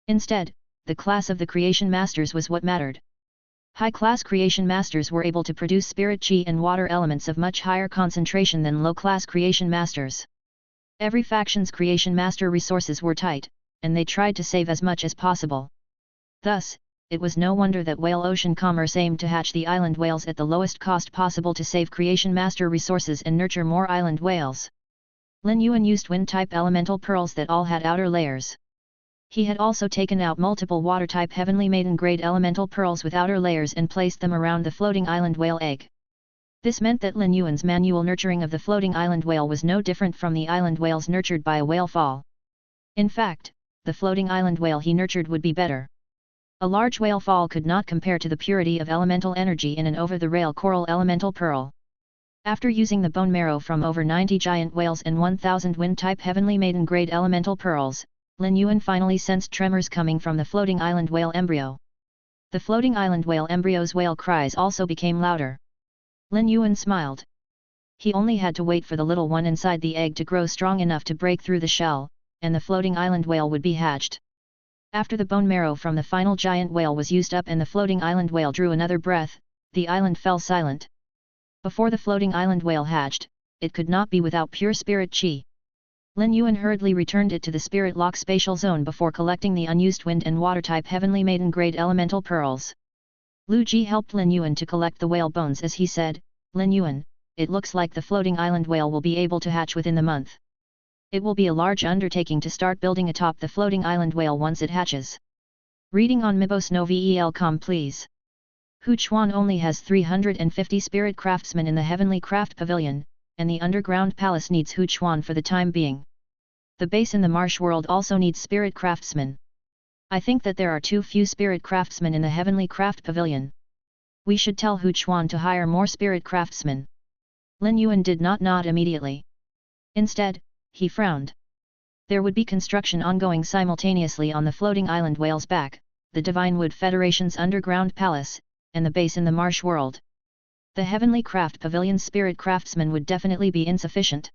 Instead, the class of the creation masters was what mattered. High-class creation masters were able to produce spirit chi and water elements of much higher concentration than low-class creation masters. Every faction's creation master resources were tight, and they tried to save as much as possible. Thus, it was no wonder that whale ocean commerce aimed to hatch the island whales at the lowest cost possible to save creation master resources and nurture more island whales. Lin Yuan used wind-type elemental pearls that all had outer layers. He had also taken out multiple water-type heavenly maiden-grade elemental pearls with outer layers and placed them around the floating island whale egg. This meant that Lin Yuan's manual nurturing of the floating island whale was no different from the island whales nurtured by a whale fall. In fact, the floating island whale he nurtured would be better. A large whale fall could not compare to the purity of elemental energy in an over-the-rail coral elemental pearl. After using the bone marrow from over 90 giant whales and 1000 wind-type heavenly maiden-grade elemental pearls, Lin Yuan finally sensed tremors coming from the floating island whale embryo. The floating island whale embryo's wail cries also became louder. Lin Yuan smiled. He only had to wait for the little one inside the egg to grow strong enough to break through the shell, and the floating island whale would be hatched. After the bone marrow from the final giant whale was used up and the floating island whale drew another breath, the island fell silent. Before the floating island whale hatched, it could not be without pure spirit chi. Lin Yuan hurriedly returned it to the spirit lock spatial zone before collecting the unused wind and water type heavenly maiden grade elemental pearls. Lu Ji helped Lin Yuan to collect the whale bones as he said, "Lin Yuan, it looks like the floating island whale will be able to hatch within the month. It will be a large undertaking to start building atop the floating island whale once it hatches." Reading on mibosnovel.com please. Hu Chuan only has 350 spirit craftsmen in the Heavenly Craft Pavilion, and the underground palace needs Hu Chuan for the time being. The base in the marsh world also needs spirit craftsmen. I think that there are too few spirit craftsmen in the Heavenly Craft Pavilion. We should tell Hu Chuan to hire more spirit craftsmen. Lin Yuan did not nod immediately. Instead, he frowned. There would be construction ongoing simultaneously on the floating island whale's back, the Divine Wood Federation's underground palace, and the base in the marsh world. The Heavenly Craft Pavilion's spirit craftsmen would definitely be insufficient.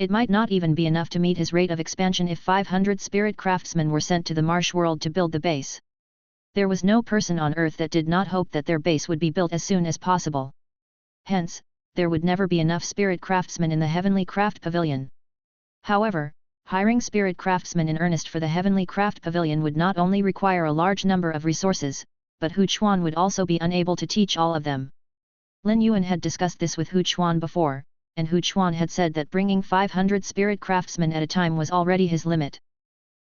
It might not even be enough to meet his rate of expansion if 500 spirit craftsmen were sent to the marsh world to build the base. There was no person on earth that did not hope that their base would be built as soon as possible. Hence, there would never be enough spirit craftsmen in the Heavenly Craft Pavilion. However, hiring spirit craftsmen in earnest for the Heavenly Craft Pavilion would not only require a large number of resources, but Hu Chuan would also be unable to teach all of them. Lin Yuan had discussed this with Hu Chuan before, and Hu Chuan had said that bringing 500 spirit craftsmen at a time was already his limit.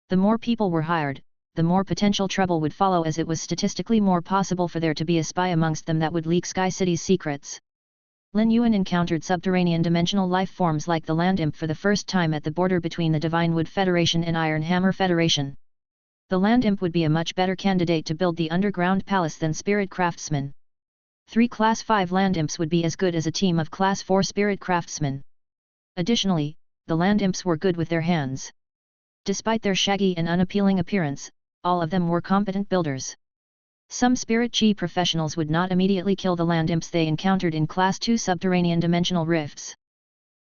The more people were hired, the more potential trouble would follow, as it was statistically more possible for there to be a spy amongst them that would leak Sky City's secrets. Lin Yuan encountered subterranean dimensional life forms like the Land Imp for the first time at the border between the Divine Wood Federation and Iron Hammer Federation. The Land Imp would be a much better candidate to build the underground palace than spirit craftsmen. 3 Class 5 Land Imps would be as good as a team of Class 4 spirit craftsmen. Additionally, the Land Imps were good with their hands. Despite their shaggy and unappealing appearance, all of them were competent builders. Some spirit chi professionals would not immediately kill the Land Imps they encountered in Class 2 subterranean dimensional rifts.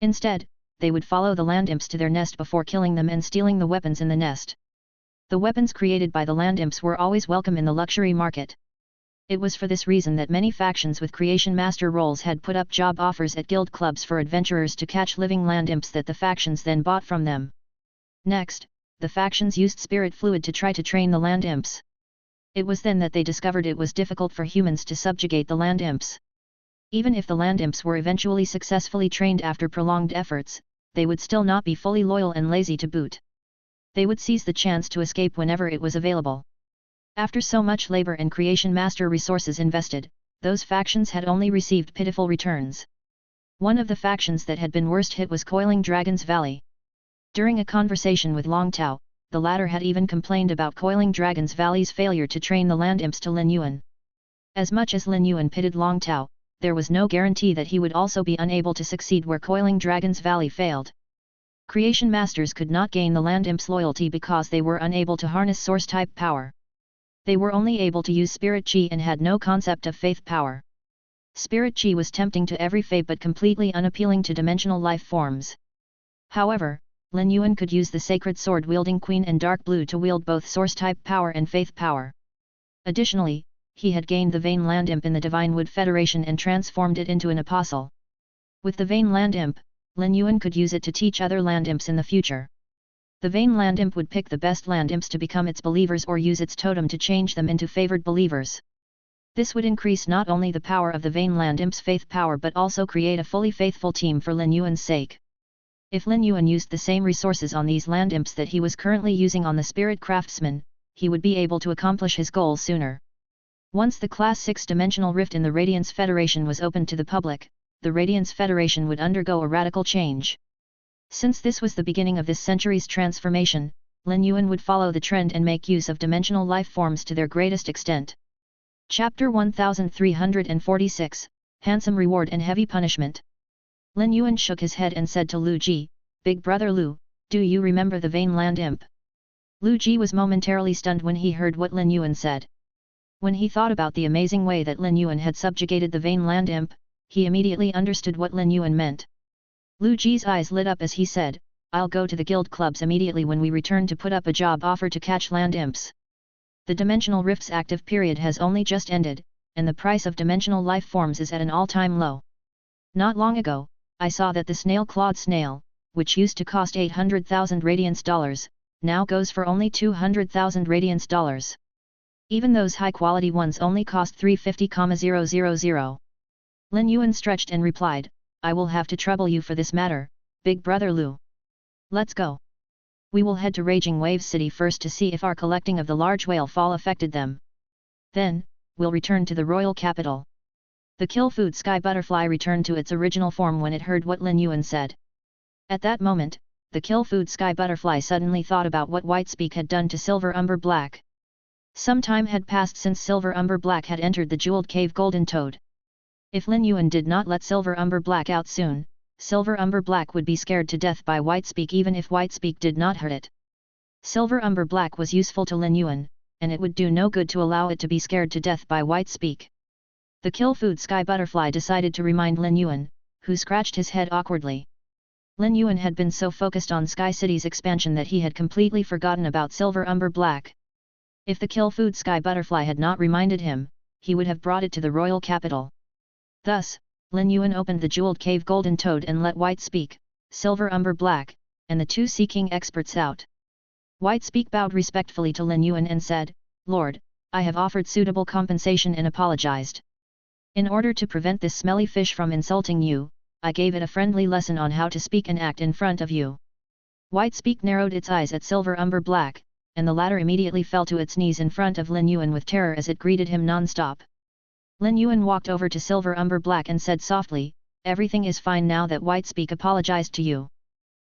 Instead, they would follow the Land Imps to their nest before killing them and stealing the weapons in the nest. The weapons created by the Land Imps were always welcome in the luxury market. It was for this reason that many factions with creation master roles had put up job offers at guild clubs for adventurers to catch living Land Imps that the factions then bought from them. Next, the factions used spirit fluid to try to train the Land Imps. It was then that they discovered it was difficult for humans to subjugate the Land Imps. Even if the Land Imps were eventually successfully trained after prolonged efforts, they would still not be fully loyal and lazy to boot. They would seize the chance to escape whenever it was available. After so much labor and creation master resources invested, those factions had only received pitiful returns. One of the factions that had been worst hit was Coiling Dragon's Valley. During a conversation with Long Tao, the latter had even complained about Coiling Dragon's Valley's failure to train the Land Imps to Lin Yuan. As much as Lin Yuan pitied Long Tao, there was no guarantee that he would also be unable to succeed where Coiling Dragon's Valley failed. Creation Masters could not gain the Land Imp's loyalty because they were unable to harness Source-type power. They were only able to use Spirit Chi and had no concept of Faith power. Spirit Chi was tempting to every Fae but completely unappealing to dimensional life forms. However, Lin Yuan could use the sacred sword-wielding Queen and Dark Blue to wield both Source-type power and Faith power. Additionally, he had gained the Vain Land Imp in the Divine Wood Federation and transformed it into an apostle. With the Vain Land Imp, Lin Yuan could use it to teach other Land Imps in the future. The Vain Land Imp would pick the best Land Imps to become its believers or use its totem to change them into favored believers. This would increase not only the power of the Vain Land Imp's faith power but also create a fully faithful team for Lin Yuan's sake. If Lin Yuan used the same resources on these Land Imps that he was currently using on the Spirit Craftsman, he would be able to accomplish his goal sooner. Once the Class 6 dimensional rift in the Radiance Federation was opened to the public, the Radiance Federation would undergo a radical change. Since this was the beginning of this century's transformation, Lin Yuan would follow the trend and make use of dimensional life forms to their greatest extent. Chapter 1346, Handsome Reward and Heavy Punishment. Lin Yuan shook his head and said to Lu Ji, "Big brother Lu, do you remember the Vain Land Imp?" Lu Ji was momentarily stunned when he heard what Lin Yuan said. When he thought about the amazing way that Lin Yuan had subjugated the Vain Land Imp, he immediately understood what Lin Yuan meant. Lu Ji's eyes lit up as he said, "I'll go to the guild clubs immediately when we return to put up a job offer to catch Land Imps. The Dimensional Rift's active period has only just ended, and the price of dimensional life forms is at an all-time low. Not long ago, I saw that the snail-clawed snail, which used to cost 800,000 radiance dollars, now goes for only 200,000 radiance dollars. Even those high-quality ones only cost 350,000. Lin Yuan stretched and replied, "I will have to trouble you for this matter, big brother Lu. Let's go. We will head to Raging Wave City first to see if our collecting of the large whale fall affected them. Then, we'll return to the royal capital." The kill food sky butterfly returned to its original form when it heard what Lin Yuan said. At that moment, the kill food sky butterfly suddenly thought about what Whitespeak had done to Silver Umber Black. Some time had passed since Silver Umber Black had entered the jeweled cave Golden Toad. If Lin Yuan did not let Silver Umber Black out soon, Silver Umber Black would be scared to death by Whitespeak even if Whitespeak did not hurt it. Silver Umber Black was useful to Lin Yuan, and it would do no good to allow it to be scared to death by Whitespeak. The kill food sky butterfly decided to remind Lin Yuan, who scratched his head awkwardly. Lin Yuan had been so focused on Sky City's expansion that he had completely forgotten about Silver Umber Black. If the kill food sky butterfly had not reminded him, he would have brought it to the royal capital. Thus, Lin Yuan opened the jeweled cave Golden Toad and let Whitespeak, Silver Umber Black, and the two seeking experts out. Whitespeak bowed respectfully to Lin Yuan and said, "Lord, I have offered suitable compensation and apologized. In order to prevent this smelly fish from insulting you, I gave it a friendly lesson on how to speak and act in front of you." Whitespeak narrowed its eyes at Silver Umber Black, and the latter immediately fell to its knees in front of Lin Yuan with terror as it greeted him non-stop. Lin Yuan walked over to Silver Umber Black and said softly, "Everything is fine now that Whitespeak apologized to you.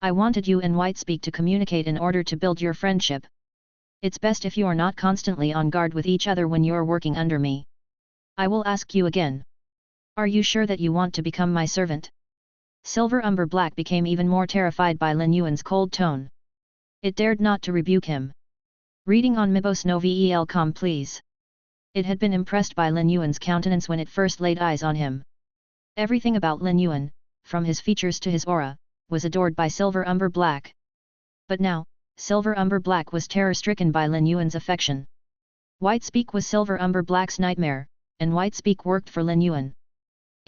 I wanted you and Whitespeak to communicate in order to build your friendship. It's best if you are not constantly on guard with each other when you're working under me. I will ask you again. Are you sure that you want to become my servant?" Silver Umber Black became even more terrified by Lin Yuan's cold tone. It dared not to rebuke him. Reading on mibosnovel.com please. It had been impressed by Lin Yuan's countenance when it first laid eyes on him. Everything about Lin Yuan, from his features to his aura, was adored by Silver Umber Black. But now, Silver Umber Black was terror-stricken by Lin Yuan's affection. Whitespeak was Silver Umber Black's nightmare, and Whitespeak worked for Lin Yuan.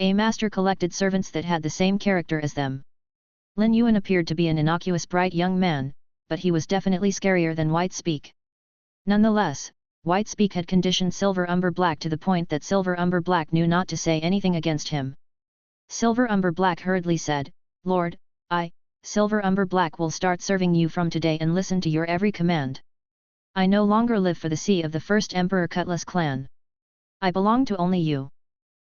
A master collected servants that had the same character as them. Lin Yuan appeared to be an innocuous bright young man, but he was definitely scarier than Whitespeak. Nonetheless, Whitespeak had conditioned Silver Umber Black to the point that Silver Umber Black knew not to say anything against him. Silver Umber Black hurriedly said, "Lord, I, Silver Umber Black will start serving you from today and listen to your every command. I no longer live for the Sea of the First Emperor Cutlass clan. I belong to only you."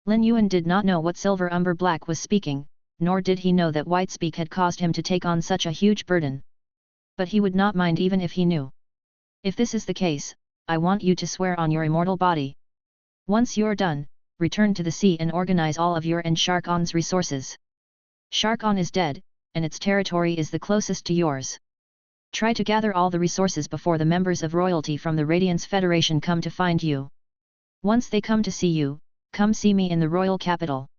Lin Yuan did not know what Silver Umber Black was speaking, nor did he know that Whitespeak had caused him to take on such a huge burden. But he would not mind even if he knew. "If this is the case, I want you to swear on your immortal body." Once you're done, return to the sea and organize all of your and Sharkon's resources. Sharkon is dead, and its territory is the closest to yours. Try to gather all the resources before the members of royalty from the Radiance Federation come to find you. Once they come to see you, come see me in the royal capital.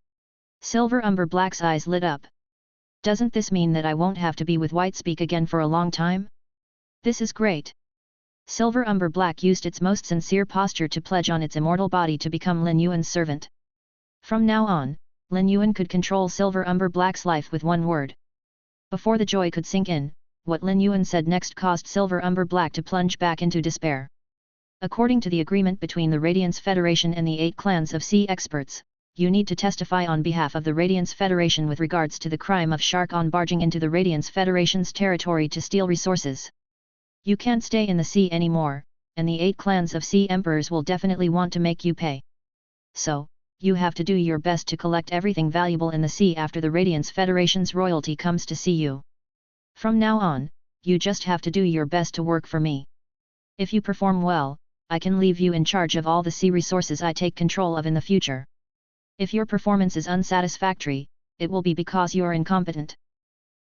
Silver Umber Black's eyes lit up. Doesn't this mean that I won't have to be with Whitespeak again for a long time? This is great. Silver Umber Black used its most sincere posture to pledge on its immortal body to become Lin Yuan's servant. From now on, Lin Yuan could control Silver Umber Black's life with one word. Before the joy could sink in, what Lin Yuan said next caused Silver Umber Black to plunge back into despair. According to the agreement between the Radiance Federation and the 8 clans of sea experts, you need to testify on behalf of the Radiance Federation with regards to the crime of Sharkon barging into the Radiance Federation's territory to steal resources. You can't stay in the sea anymore, and the 8 clans of sea emperors will definitely want to make you pay. So, you have to do your best to collect everything valuable in the sea after the Radiance Federation's royalty comes to see you. From now on, you just have to do your best to work for me. If you perform well, I can leave you in charge of all the sea resources I take control of in the future. If your performance is unsatisfactory, it will be because you are incompetent.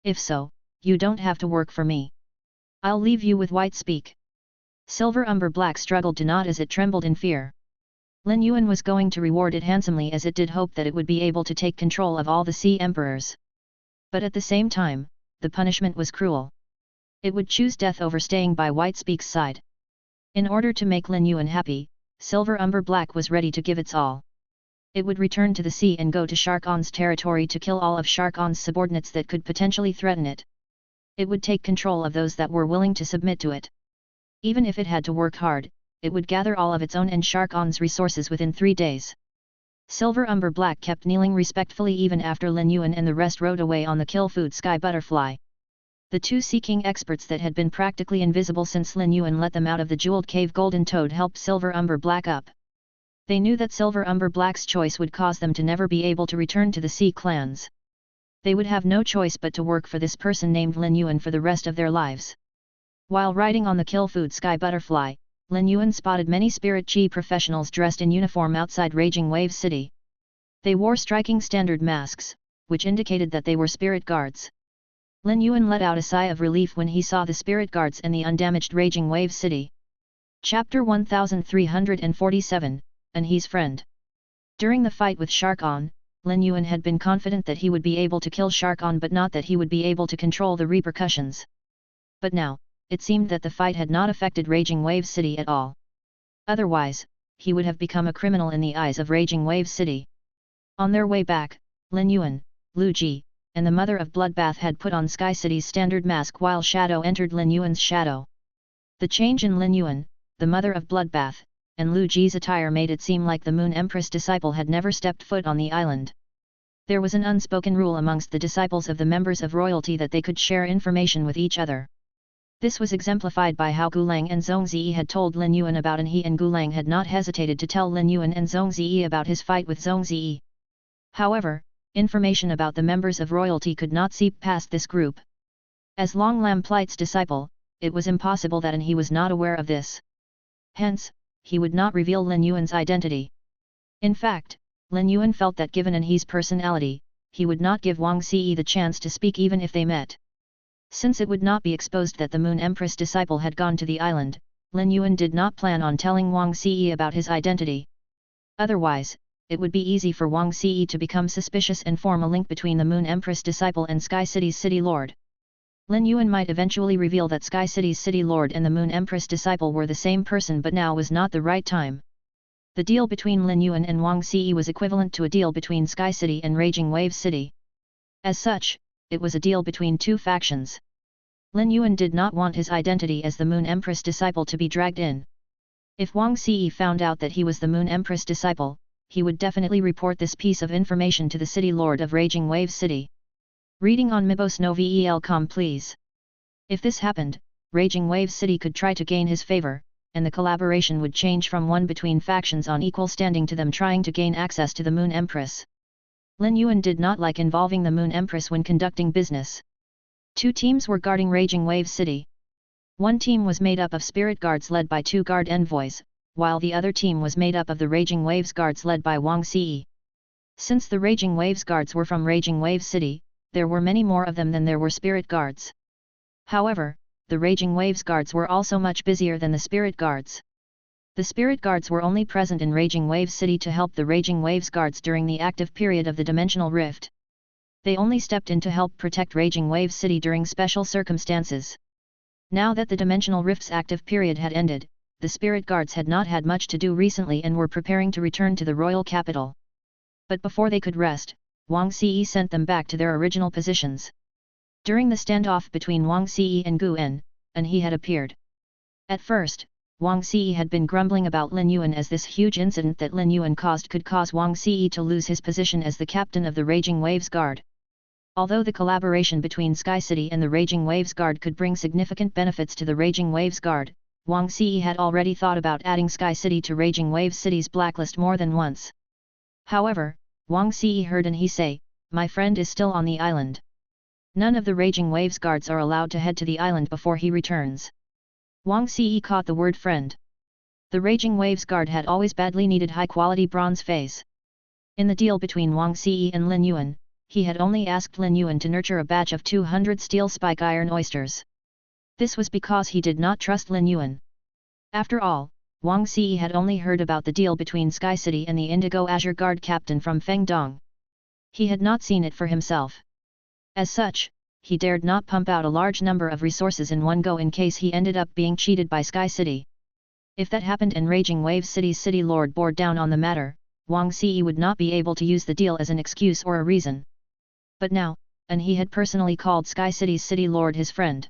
If so, you don't have to work for me. I'll leave you with Whitespeak. Silver Umber Black struggled to nod as it trembled in fear. Lin Yuan was going to reward it handsomely as it did hope that it would be able to take control of all the sea emperors. But at the same time, the punishment was cruel. It would choose death over staying by Whitespeak's side. In order to make Lin Yuan happy, Silver Umber Black was ready to give its all. It would return to the sea and go to Sharkon's territory to kill all of Sharkon's subordinates that could potentially threaten it. It would take control of those that were willing to submit to it. Even if it had to work hard, it would gather all of its own and Sharkon's resources within 3 days. Silver Umber Black kept kneeling respectfully even after Lin Yuan and the rest rode away on the Kill Food Sky Butterfly. The 2 Sea King experts that had been practically invisible since Lin Yuan let them out of the jeweled cave Golden Toad helped Silver Umber Black up. They knew that Silver Umber Black's choice would cause them to never be able to return to the Sea Clans. They would have no choice but to work for this person named Lin Yuan for the rest of their lives. While riding on the Kill Food Sky Butterfly, Lin Yuan spotted many Spirit Chi professionals dressed in uniform outside Raging Wave City. They wore striking standard masks, which indicated that they were spirit guards. Lin Yuan let out a sigh of relief when he saw the spirit guards and the undamaged Raging Wave City. Chapter 1347, and his friend. During the fight with Sharkon, Lin Yuan had been confident that he would be able to kill Sharkon but not that he would be able to control the repercussions. But now, it seemed that the fight had not affected Raging Wave City at all. Otherwise, he would have become a criminal in the eyes of Raging Wave City. On their way back, Lin Yuan, Lu Ji, and the Mother of Bloodbath had put on Sky City's standard mask while Shadow entered Lin Yuan's shadow. The change in Lin Yuan, the Mother of Bloodbath, and Lu Ji's attire made it seem like the Moon Empress disciple had never stepped foot on the island. There was an unspoken rule amongst the disciples of the members of royalty that they could share information with each other. This was exemplified by how Gulang and Zhongzi had told Lin Yuan about, and he and Gulang had not hesitated to tell Lin Yuan and Zhongzi about his fight with Zhongzi. However, information about the members of royalty could not seep past this group. As Long Lam Plight's disciple, it was impossible that he was not aware of this. Hence, he would not reveal Lin Yuan's identity. In fact, Lin Yuan felt that given his personality, he would not give Wang Xi the chance to speak even if they met. Since it would not be exposed that the Moon Empress disciple had gone to the island, Lin Yuan did not plan on telling Wang Xi about his identity. Otherwise, it would be easy for Wang Xi to become suspicious and form a link between the Moon Empress disciple and Sky City's City Lord. Lin Yuan might eventually reveal that Sky City's City Lord and the Moon Empress disciple were the same person, but now was not the right time. The deal between Lin Yuan and Wang Xi was equivalent to a deal between Sky City and Raging Wave City. As such, it was a deal between 2 factions. Lin Yuan did not want his identity as the Moon Empress disciple to be dragged in. If Wang Xi found out that he was the Moon Empress disciple, he would definitely report this piece of information to the City Lord of Raging Wave City. Reading on mibosnovel.com please. If this happened, Raging Wave City could try to gain his favor, and the collaboration would change from one between factions on equal standing to them trying to gain access to the Moon Empress. Lin Yuan did not like involving the Moon Empress when conducting business. 2 teams were guarding Raging Wave City. One team was made up of spirit guards led by 2 guard envoys, while the other team was made up of the Raging Waves Guards led by Wang Ci. Since the Raging Waves Guards were from Raging Wave City, there were many more of them than there were Spirit Guards. However, the Raging Waves Guards were also much busier than the Spirit Guards. The Spirit Guards were only present in Raging Wave City to help the Raging Waves Guards during the active period of the Dimensional Rift. They only stepped in to help protect Raging Wave City during special circumstances. Now that the Dimensional Rift's active period had ended, the Spirit Guards had not had much to do recently and were preparing to return to the royal capital. But before they could rest, Wang Ci sent them back to their original positions. During the standoff between Wang Ci and Gu En, he had appeared. At first, Wang Ci had been grumbling about Lin Yuan as this huge incident that Lin Yuan caused could cause Wang Ci to lose his position as the captain of the Raging Waves Guard. Although the collaboration between Sky City and the Raging Waves Guard could bring significant benefits to the Raging Waves Guard, Wang Ci had already thought about adding Sky City to Raging Wave City's blacklist more than once. However, Wang Ci heard he say, "My friend is still on the island. None of the Raging Waves Guards are allowed to head to the island before he returns." Wang Ci caught the word friend. The Raging Waves Guard had always badly needed high-quality bronze feys. In the deal between Wang Ci and Lin Yuan, he had only asked Lin Yuan to nurture a batch of 200 steel spike iron oysters. This was because he did not trust Lin Yuan. After all, Wang Ci had only heard about the deal between Sky City and the Indigo Azure Guard captain from Fengdong. He had not seen it for himself. As such, he dared not pump out a large number of resources in one go in case he ended up being cheated by Sky City. If that happened and Raging Wave City's City Lord bore down on the matter, Wang Ci would not be able to use the deal as an excuse or a reason. But now, he had personally called Sky City's City Lord his friend.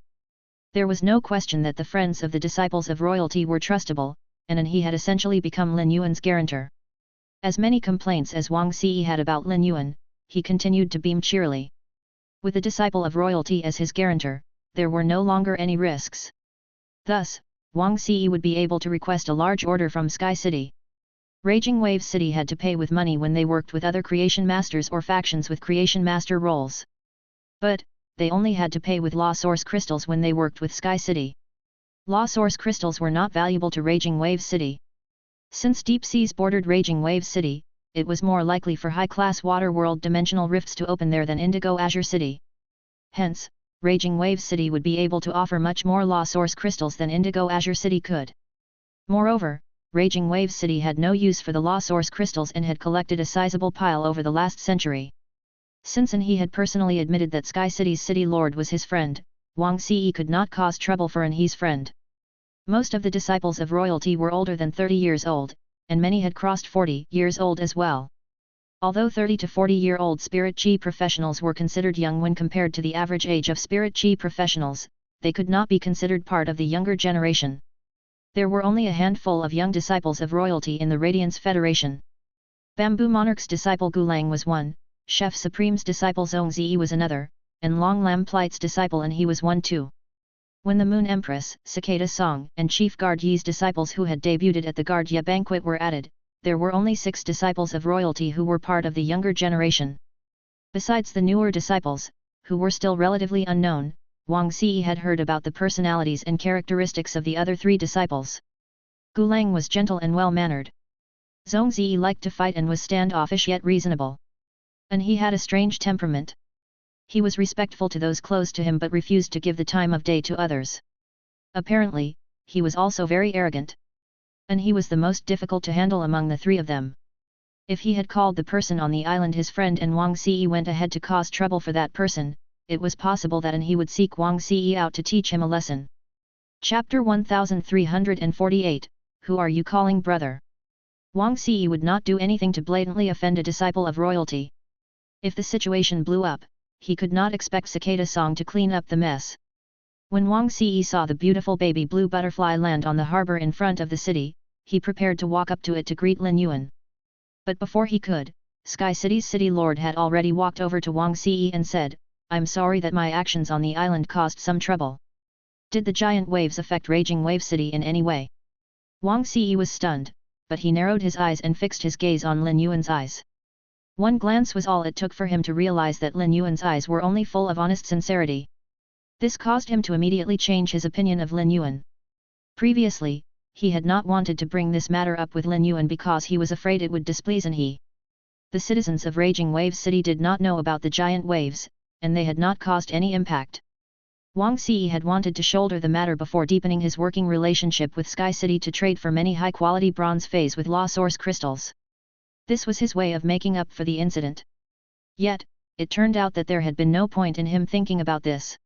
There was no question that the friends of the disciples of royalty were trustable, and he had essentially become Lin Yuan's guarantor. As many complaints as Wang Ci had about Lin Yuan, he continued to beam cheerily. With a disciple of royalty as his guarantor, there were no longer any risks. Thus, Wang Ci would be able to request a large order from Sky City. Raging Wave City had to pay with money when they worked with other Creation Masters or factions with Creation Master roles. But, they only had to pay with Law Source Crystals when they worked with Sky City. Law Source Crystals were not valuable to Raging Wave City. Since deep seas bordered Raging Wave City, it was more likely for high-class water world dimensional rifts to open there than Indigo Azure City. Hence, Raging Wave City would be able to offer much more Law Source Crystals than Indigo Azure City could. Moreover, Raging Wave City had no use for the Law Source Crystals and had collected a sizable pile over the last century. Since he had personally admitted that Sky City's City Lord was his friend, Wang Ci could not cause trouble for his friend. Most of the disciples of royalty were older than 30 years old, and many had crossed 40 years old as well. Although 30 to 40-year-old Spirit Chi professionals were considered young when compared to the average age of Spirit Chi professionals, they could not be considered part of the younger generation. There were only a handful of young disciples of royalty in the Radiance Federation. Bamboo Monarch's disciple Gulang was one, Chef Supreme's disciple Zhongzi was another, and Long Lam Plight's disciple he was one too. When the Moon Empress, Cicada Song, and Chief Guard Yi's disciples who had debuted at the Guard Yi banquet were added, there were only 6 disciples of royalty who were part of the younger generation. Besides the newer disciples, who were still relatively unknown, Wang Ci had heard about the personalities and characteristics of the other 3 disciples. Gulang was gentle and well-mannered. Zhongzi liked to fight and was standoffish yet reasonable. And he had a strange temperament. He was respectful to those close to him but refused to give the time of day to others. Apparently, he was also very arrogant. And he was the most difficult to handle among the 3 of them. If he had called the person on the island his friend and Wang Ci went ahead to cause trouble for that person, it was possible that he would seek Wang Ci out to teach him a lesson. Chapter 1348, Who are you calling brother? Wang Ci would not do anything to blatantly offend a disciple of royalty. If the situation blew up, he could not expect Cicada Song to clean up the mess. When Wang Ci saw the beautiful baby blue butterfly land on the harbor in front of the city, he prepared to walk up to it to greet Lin Yuan. But before he could, Sky City's City Lord had already walked over to Wang Ci and said, "I'm sorry that my actions on the island caused some trouble. Did the giant waves affect Raging Wave City in any way?" Wang Ci was stunned, but he narrowed his eyes and fixed his gaze on Lin Yuan's eyes. One glance was all it took for him to realize that Lin Yuan's eyes were only full of honest sincerity. This caused him to immediately change his opinion of Lin Yuan. Previously, he had not wanted to bring this matter up with Lin Yuan because he was afraid it would displease he. The citizens of Raging Wave City did not know about the giant waves, and they had not caused any impact. Wang Xi had wanted to shoulder the matter before deepening his working relationship with Sky City to trade for many high-quality bronze feys with law source crystals. This was his way of making up for the incident. Yet, it turned out that there had been no point in him thinking about this.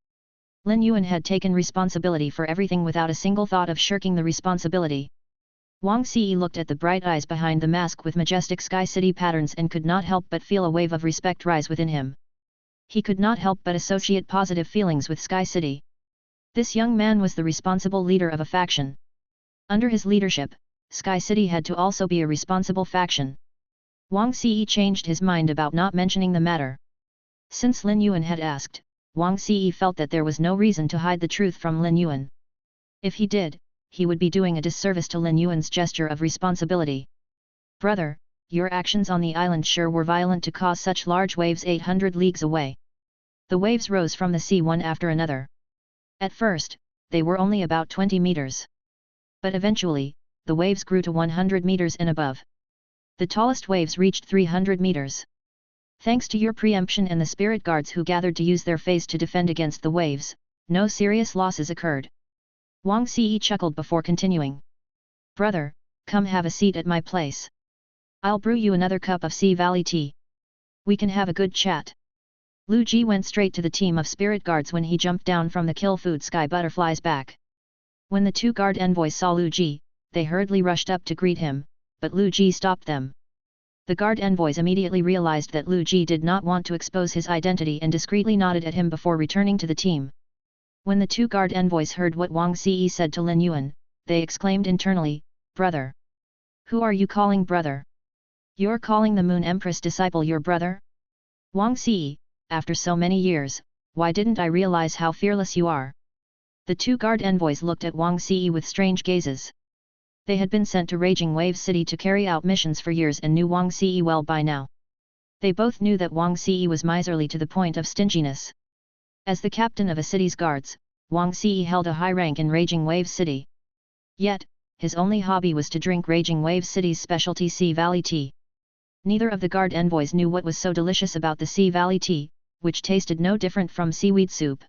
Lin Yuan had taken responsibility for everything without a single thought of shirking the responsibility. Wang Xi looked at the bright eyes behind the mask with majestic Sky City patterns and could not help but feel a wave of respect rise within him. He could not help but associate positive feelings with Sky City. This young man was the responsible leader of a faction. Under his leadership, Sky City had to also be a responsible faction. Wang Xi changed his mind about not mentioning the matter. Since Lin Yuan had asked, Wang Xi felt that there was no reason to hide the truth from Lin Yuan. If he did, he would be doing a disservice to Lin Yuan's gesture of responsibility. Brother, your actions on the island sure were violent to cause such large waves 800 leagues away. The waves rose from the sea one after another. At first, they were only about 20 meters. But eventually, the waves grew to 100 meters and above. The tallest waves reached 300 meters. Thanks to your preemption and the spirit guards who gathered to use their feys to defend against the waves, no serious losses occurred. Wang Xi chuckled before continuing. Brother, come have a seat at my place. I'll brew you another cup of Sea Valley tea. We can have a good chat. Lu Ji went straight to the team of spirit guards when he jumped down from the kill food sky butterfly's back. When the two guard envoys saw Lu Ji, they hurriedly rushed up to greet him, but Lu Ji stopped them. The guard envoys immediately realized that Lu Ji did not want to expose his identity and discreetly nodded at him before returning to the team. When the two guard envoys heard what Wang Xi said to Lin Yuan, they exclaimed internally, Brother! Who are you calling brother? You're calling the Moon Empress disciple your brother? Wang Xi, after so many years, why didn't I realize how fearless you are? The two guard envoys looked at Wang Xi with strange gazes. They had been sent to Raging Wave City to carry out missions for years and knew Wang Xi well by now. They both knew that Wang Xi was miserly to the point of stinginess. As the captain of a city's guards, Wang Xi held a high rank in Raging Wave City. Yet, his only hobby was to drink Raging Wave City's specialty Sea Valley tea. Neither of the guard envoys knew what was so delicious about the Sea Valley tea, which tasted no different from seaweed soup.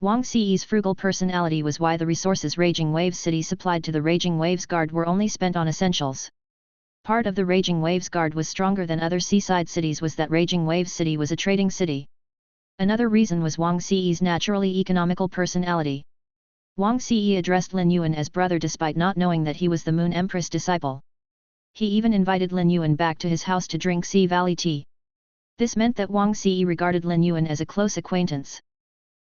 Wang Xi's frugal personality was why the resources Raging Waves City supplied to the Raging Waves Guard were only spent on essentials. Part of the Raging Waves Guard was stronger than other seaside cities was that Raging Waves City was a trading city. Another reason was Wang Xi's naturally economical personality. Wang Xi addressed Lin Yuan as brother despite not knowing that he was the Moon Empress disciple. He even invited Lin Yuan back to his house to drink Sea Valley tea. This meant that Wang Xi regarded Lin Yuan as a close acquaintance.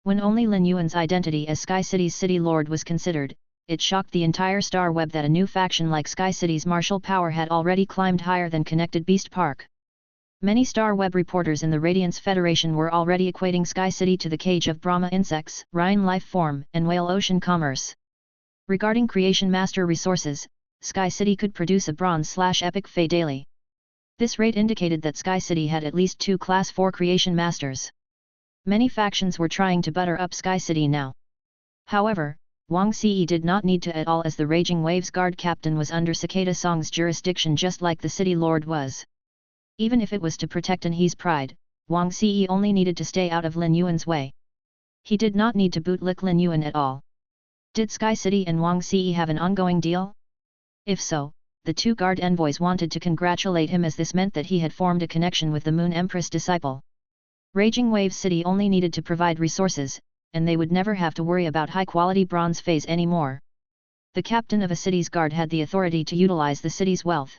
When only Lin Yuan's identity as Sky City's city lord was considered, it shocked the entire star web that a new faction like Sky City's martial power had already climbed higher than Connected Beast Park. Many star web reporters in the Radiance Federation were already equating Sky City to the cage of Brahma insects, Rhine life form, and whale ocean commerce. Regarding Creation Master resources, Sky City could produce a bronze/epic fey daily. This rate indicated that Sky City had at least 2 Class 4 Creation Masters. Many factions were trying to butter up Sky City now. However, Wang Xi did not need to at all as the Raging Waves Guard captain was under Cicada Song's jurisdiction just like the city lord was. Even if it was to protect Anhe's pride, Wang Xi only needed to stay out of Lin Yuan's way. He did not need to bootlick Lin Yuan at all. Did Sky City and Wang Xi have an ongoing deal? If so, the two guard envoys wanted to congratulate him as this meant that he had formed a connection with the Moon Empress disciple. Raging Wave City only needed to provide resources, and they would never have to worry about high-quality bronze feys anymore. The captain of a city's guard had the authority to utilize the city's wealth.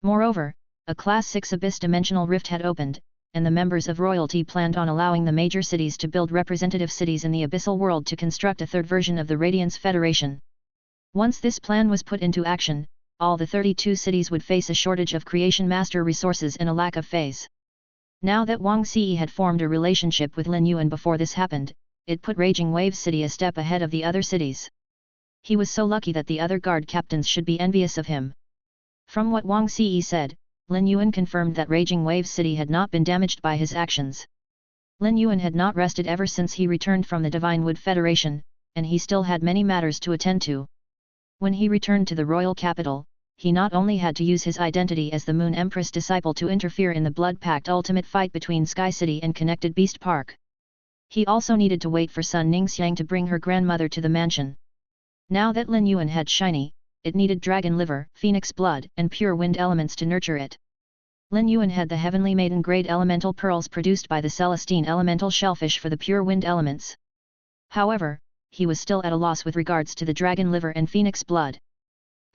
Moreover, a Class 6 abyss-dimensional rift had opened, and the members of royalty planned on allowing the major cities to build representative cities in the abyssal world to construct a third version of the Radiance Federation. Once this plan was put into action, all the 32 cities would face a shortage of Creation Master resources and a lack of feys. Now that Wang Xi had formed a relationship with Lin Yuan before this happened, it put Raging Wave City a step ahead of the other cities. He was so lucky that the other guard captains should be envious of him. From what Wang Xi said, Lin Yuan confirmed that Raging Wave City had not been damaged by his actions. Lin Yuan had not rested ever since he returned from the Divine Wood Federation, and he still had many matters to attend to. When he returned to the royal capital, he not only had to use his identity as the Moon Empress disciple to interfere in the Blood Pact ultimate fight between Sky City and Connected Beast Park. He also needed to wait for Sun Ningxiang to bring her grandmother to the mansion. Now that Lin Yuan had shiny, it needed dragon liver, phoenix blood, and pure wind elements to nurture it. Lin Yuan had the heavenly maiden grade elemental pearls produced by the Celestine elemental shellfish for the pure wind elements. However, he was still at a loss with regards to the dragon liver and phoenix blood.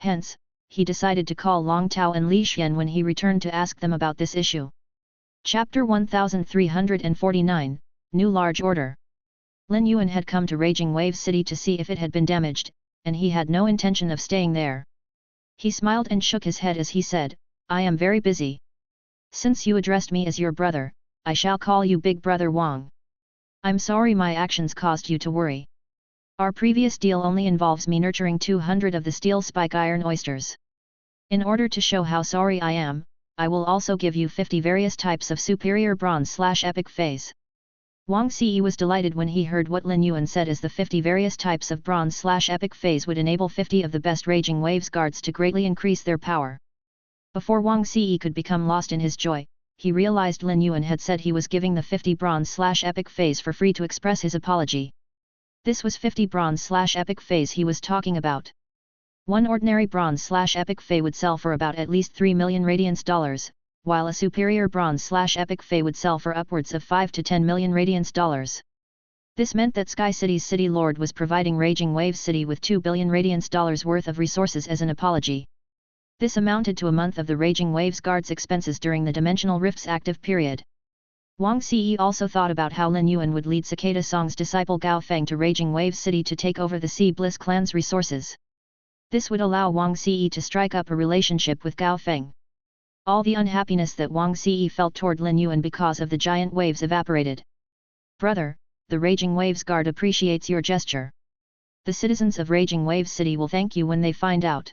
Hence, he decided to call Long Tao and Li Xian when he returned to ask them about this issue. Chapter 1349, New Large Order. Lin Yuan had come to Raging Wave City to see if it had been damaged, and he had no intention of staying there. He smiled and shook his head as he said, "I am very busy. Since you addressed me as your brother, I shall call you Big Brother Wang. I'm sorry my actions caused you to worry. Our previous deal only involves me nurturing 200 of the steel spike iron oysters. In order to show how sorry I am, I will also give you 50 various types of superior bronze/epic phase." Wang Xi was delighted when he heard what Lin Yuan said as the 50 various types of bronze/epic phase would enable 50 of the best Raging Waves guards to greatly increase their power. Before Wang Xi could become lost in his joy, he realized Lin Yuan had said he was giving the 50 bronze/epic phase for free to express his apology. This was 50 bronze/epic phase he was talking about. One ordinary bronze/epic phase would sell for about at least 3 million radiance dollars, while a superior bronze/epic phase would sell for upwards of 5 to 10 million radiance dollars. This meant that Sky City's city lord was providing Raging Wave City with 2 billion radiance dollars worth of resources as an apology. This amounted to a month of the Raging Waves Guard's expenses during the Dimensional Rift's active period. Wang Xi also thought about how Lin Yuan would lead Cicada Song's disciple Gao Feng to Raging Wave City to take over the Sea Bliss clan's resources. This would allow Wang Xi to strike up a relationship with Gao Feng. All the unhappiness that Wang Xi felt toward Lin Yuan because of the giant waves evaporated. "Brother, the Raging Waves Guard appreciates your gesture. The citizens of Raging Wave City will thank you when they find out."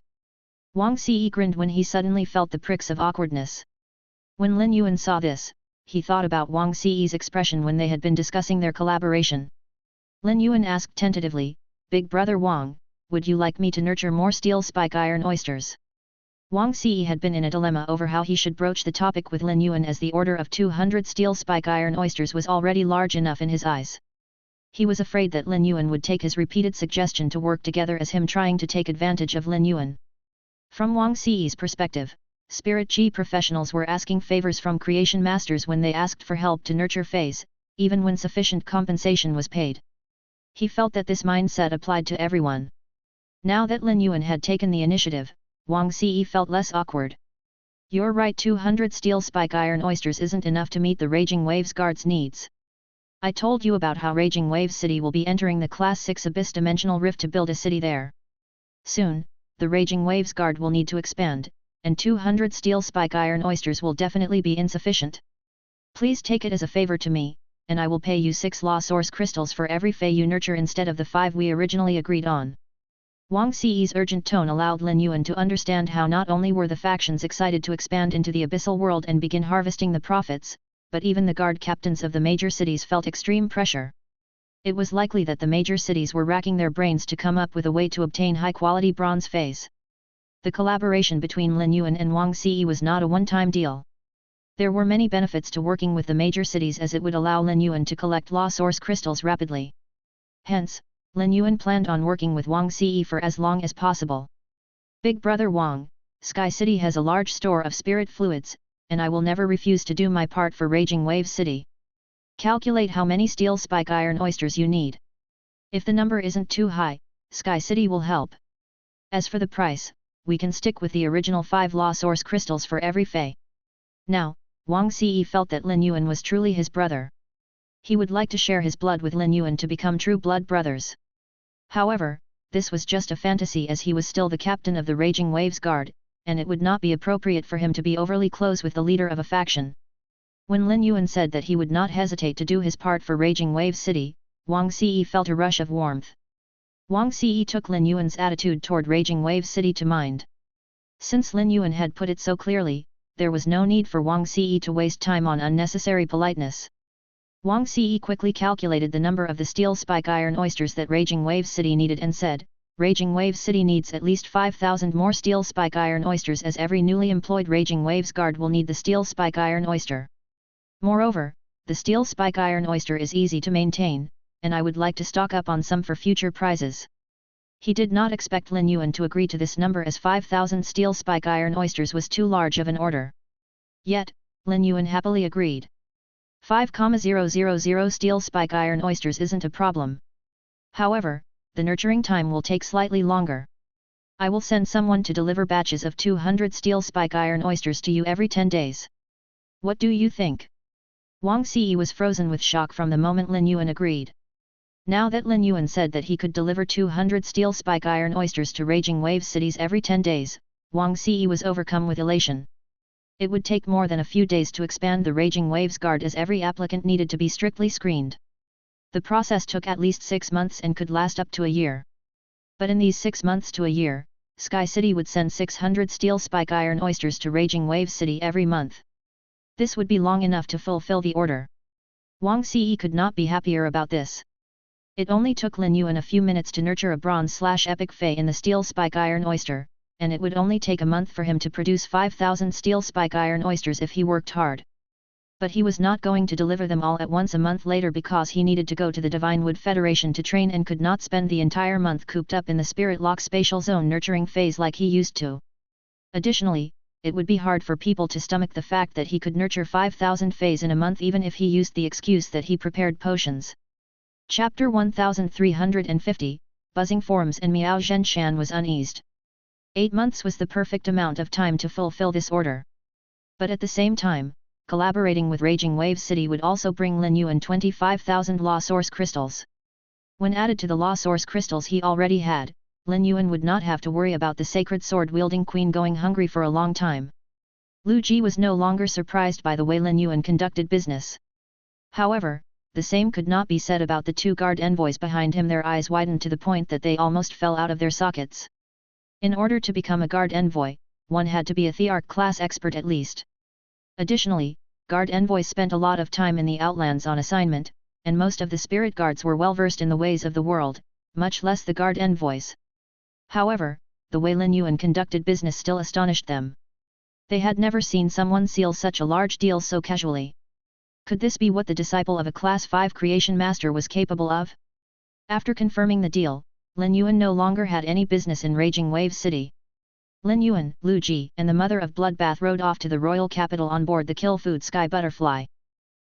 Wang Xi grinned when he suddenly felt the pricks of awkwardness. When Lin Yuan saw this, he thought about Wang Xi's expression when they had been discussing their collaboration. Lin Yuan asked tentatively, "Big Brother Wang, would you like me to nurture more steel spike iron oysters?" Wang Xi had been in a dilemma over how he should broach the topic with Lin Yuan, as the order of 200 steel spike iron oysters was already large enough in his eyes. He was afraid that Lin Yuan would take his repeated suggestion to work together as him trying to take advantage of Lin Yuan. From Wang Xi's perspective, Spirit Chi professionals were asking favors from creation masters when they asked for help to nurture phase, even when sufficient compensation was paid. He felt that this mindset applied to everyone. Now that Lin Yuan had taken the initiative, Wang Xi felt less awkward. "You're right, 200 steel spike iron oysters isn't enough to meet the Raging Waves Guard's needs. I told you about how Raging Wave City will be entering the Class 6 Abyss Dimensional Rift to build a city there. Soon, the Raging Waves Guard will need to expand, and 200 steel spike iron oysters will definitely be insufficient. Please take it as a favor to me, and I will pay you 6 law source crystals for every fey you nurture instead of the 5 we originally agreed on." Wang Xi's urgent tone allowed Lin Yuan to understand how not only were the factions excited to expand into the abyssal world and begin harvesting the profits, but even the guard captains of the major cities felt extreme pressure. It was likely that the major cities were racking their brains to come up with a way to obtain high-quality bronze phase. The collaboration between Lin Yuan and Wang Xi was not a one-time deal. There were many benefits to working with the major cities, as it would allow Lin Yuan to collect law source crystals rapidly. Hence, Lin Yuan planned on working with Wang Xi for as long as possible. "Big Brother Wang, Sky City has a large store of spirit fluids, and I will never refuse to do my part for Raging Wave City. Calculate how many steel spike iron oysters you need. If the number isn't too high, Sky City will help. As for the price, we can stick with the original 5 law source crystals for every fey." Now, Wang Xi felt that Lin Yuan was truly his brother. He would like to share his blood with Lin Yuan to become true blood brothers. However, this was just a fantasy, as he was still the captain of the Raging Waves Guard, and it would not be appropriate for him to be overly close with the leader of a faction. When Lin Yuan said that he would not hesitate to do his part for Raging Wave City, Wang Xi felt a rush of warmth. Wang Xi took Lin Yuan's attitude toward Raging Wave City to mind. Since Lin Yuan had put it so clearly, there was no need for Wang Xi to waste time on unnecessary politeness. Wang Xi quickly calculated the number of the steel spike iron oysters that Raging Wave City needed and said, Raging Waves City needs at least 5,000 more steel spike iron oysters, as every newly employed Raging Waves guard will need the steel spike iron oyster. Moreover, the steel spike iron oyster is easy to maintain, and I would like to stock up on some for future prizes. He did not expect Lin Yuan to agree to this number, as 5,000 steel spike iron oysters was too large of an order. Yet, Lin Yuan happily agreed. 5,000 steel spike iron oysters isn't a problem. However, the nurturing time will take slightly longer. I will send someone to deliver batches of 200 steel spike iron oysters to you every 10 days. What do you think? Wang Xi was frozen with shock from the moment Lin Yuan agreed. Now that Lin Yuan said that he could deliver 200 steel spike iron oysters to Raging Waves cities every 10 days, Wang Xi was overcome with elation. It would take more than a few days to expand the Raging Waves guard, as every applicant needed to be strictly screened. The process took at least 6 months and could last up to a year. But in these 6 months to a year, Sky City would send 600 steel spike iron oysters to Raging Waves City every month. This would be long enough to fulfill the order. Wang Xi could not be happier about this. It only took Lin Yuan a few minutes to nurture a bronze/epic fey in the steel spike iron oyster, and it would only take a month for him to produce 5,000 steel spike iron oysters if he worked hard. But he was not going to deliver them all at once a month later, because he needed to go to the Divine Wood Federation to train and could not spend the entire month cooped up in the Spirit Lock Spatial Zone nurturing phase like he used to. Additionally, it would be hard for people to stomach the fact that he could nurture 5,000 phase in a month, even if he used the excuse that he prepared potions. Chapter 1350, Buzzing Forums and Miao Zhenshan was uneased. 8 months was the perfect amount of time to fulfill this order. But at the same time, collaborating with Raging Wave City would also bring Lin Yuan 25,000 Law Source Crystals. When added to the Law Source Crystals he already had, Lin Yuan would not have to worry about the sacred sword-wielding queen going hungry for a long time. Lu Ji was no longer surprised by the way Lin Yuan conducted business. However, the same could not be said about the 2 guard envoys behind him. Their eyes widened to the point that they almost fell out of their sockets. In order to become a guard envoy, one had to be a Thearch class expert at least. Additionally, guard envoys spent a lot of time in the Outlands on assignment, and most of the spirit guards were well versed in the ways of the world, much less the guard envoys. However, the way Lin Yuan conducted business still astonished them. They had never seen someone seal such a large deal so casually. Could this be what the disciple of a Class 5 creation master was capable of? After confirming the deal, Lin Yuan no longer had any business in Raging Wave City. Lin Yuan, Lu Ji, and the mother of Bloodbath rode off to the royal capital on board the Kill Food Sky Butterfly.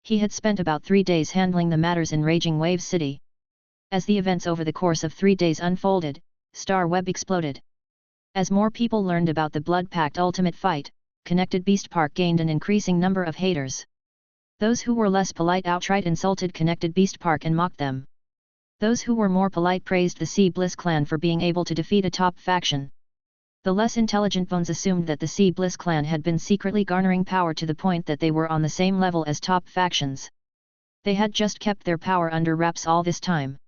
He had spent about 3 days handling the matters in Raging Wave City. As the events over the course of 3 days unfolded, Star Web exploded. As more people learned about the Blood Pact Ultimate Fight, Connected Beast Park gained an increasing number of haters. Those who were less polite outright insulted Connected Beast Park and mocked them. Those who were more polite praised the Sea Bliss clan for being able to defeat a top faction. The less intelligent ones assumed that the Sea Bliss clan had been secretly garnering power to the point that they were on the same level as top factions. They had just kept their power under wraps all this time.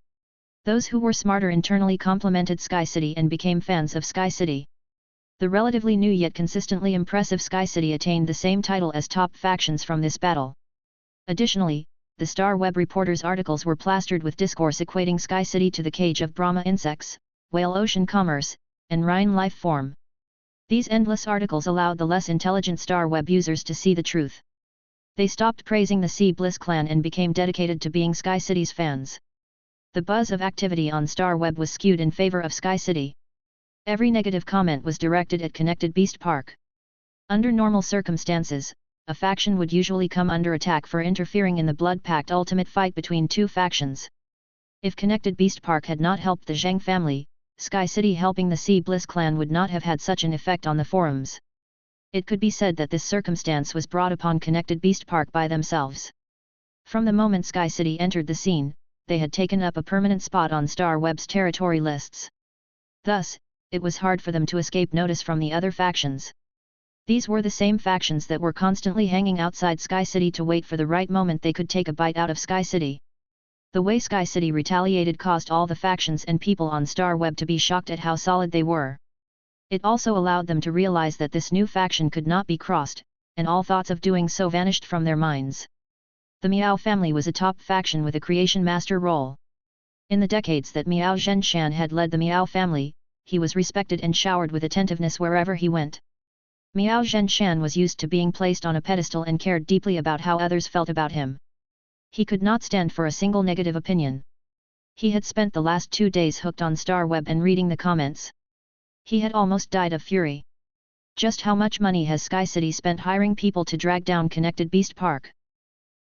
Those who were smarter internally complimented Sky City and became fans of Sky City. The relatively new yet consistently impressive Sky City attained the same title as top factions from this battle. Additionally, the Star Web reporters' articles were plastered with discourse equating Sky City to the cage of Brahma insects, whale ocean commerce, and Rhine life form. These endless articles allowed the less intelligent Star Web users to see the truth. They stopped praising the Sea Bliss clan and became dedicated to being Sky City's fans. The buzz of activity on Star Web was skewed in favor of Sky City. Every negative comment was directed at Connected Beast Park. Under normal circumstances, a faction would usually come under attack for interfering in the Blood Pact Ultimate Fight between 2 factions. If Connected Beast Park had not helped the Zheng family, Sky City helping the Sea Bliss clan would not have had such an effect on the forums. It could be said that this circumstance was brought upon Connected Beast Park by themselves. From the moment Sky City entered the scene, they had taken up a permanent spot on Star Web's territory lists. Thus, it was hard for them to escape notice from the other factions. These were the same factions that were constantly hanging outside Sky City to wait for the right moment they could take a bite out of Sky City. The way Sky City retaliated caused all the factions and people on Star Web to be shocked at how solid they were. It also allowed them to realize that this new faction could not be crossed, and all thoughts of doing so vanished from their minds. The Miao family was a top faction with a creation master role. In the decades that Miao Zhenshan had led the Miao family, he was respected and showered with attentiveness wherever he went. Miao Zhenshan was used to being placed on a pedestal and cared deeply about how others felt about him. He could not stand for a single negative opinion. He had spent the last 2 days hooked on StarWeb and reading the comments. He had almost died of fury. Just how much money has Sky City spent hiring people to drag down Connected Beast Park?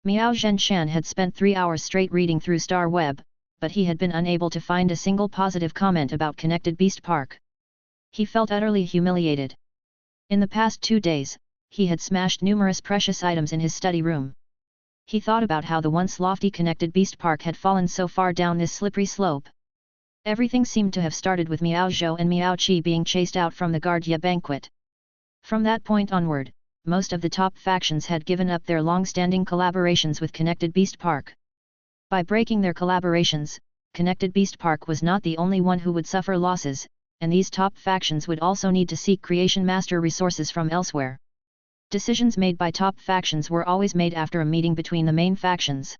Miao Zhenshan had spent 3 hours straight reading through StarWeb, but he had been unable to find a single positive comment about Connected Beast Park. He felt utterly humiliated. In the past 2 days, he had smashed numerous precious items in his study room. He thought about how the once lofty Connected Beast Park had fallen so far down this slippery slope. Everything seemed to have started with Miao Zhou and Miao Qi being chased out from the Guardia banquet. From that point onward, most of the top factions had given up their long-standing collaborations with Connected Beast Park. By breaking their collaborations, Connected Beast Park was not the only one who would suffer losses, and these top factions would also need to seek Creation Master resources from elsewhere. Decisions made by top factions were always made after a meeting between the main factions.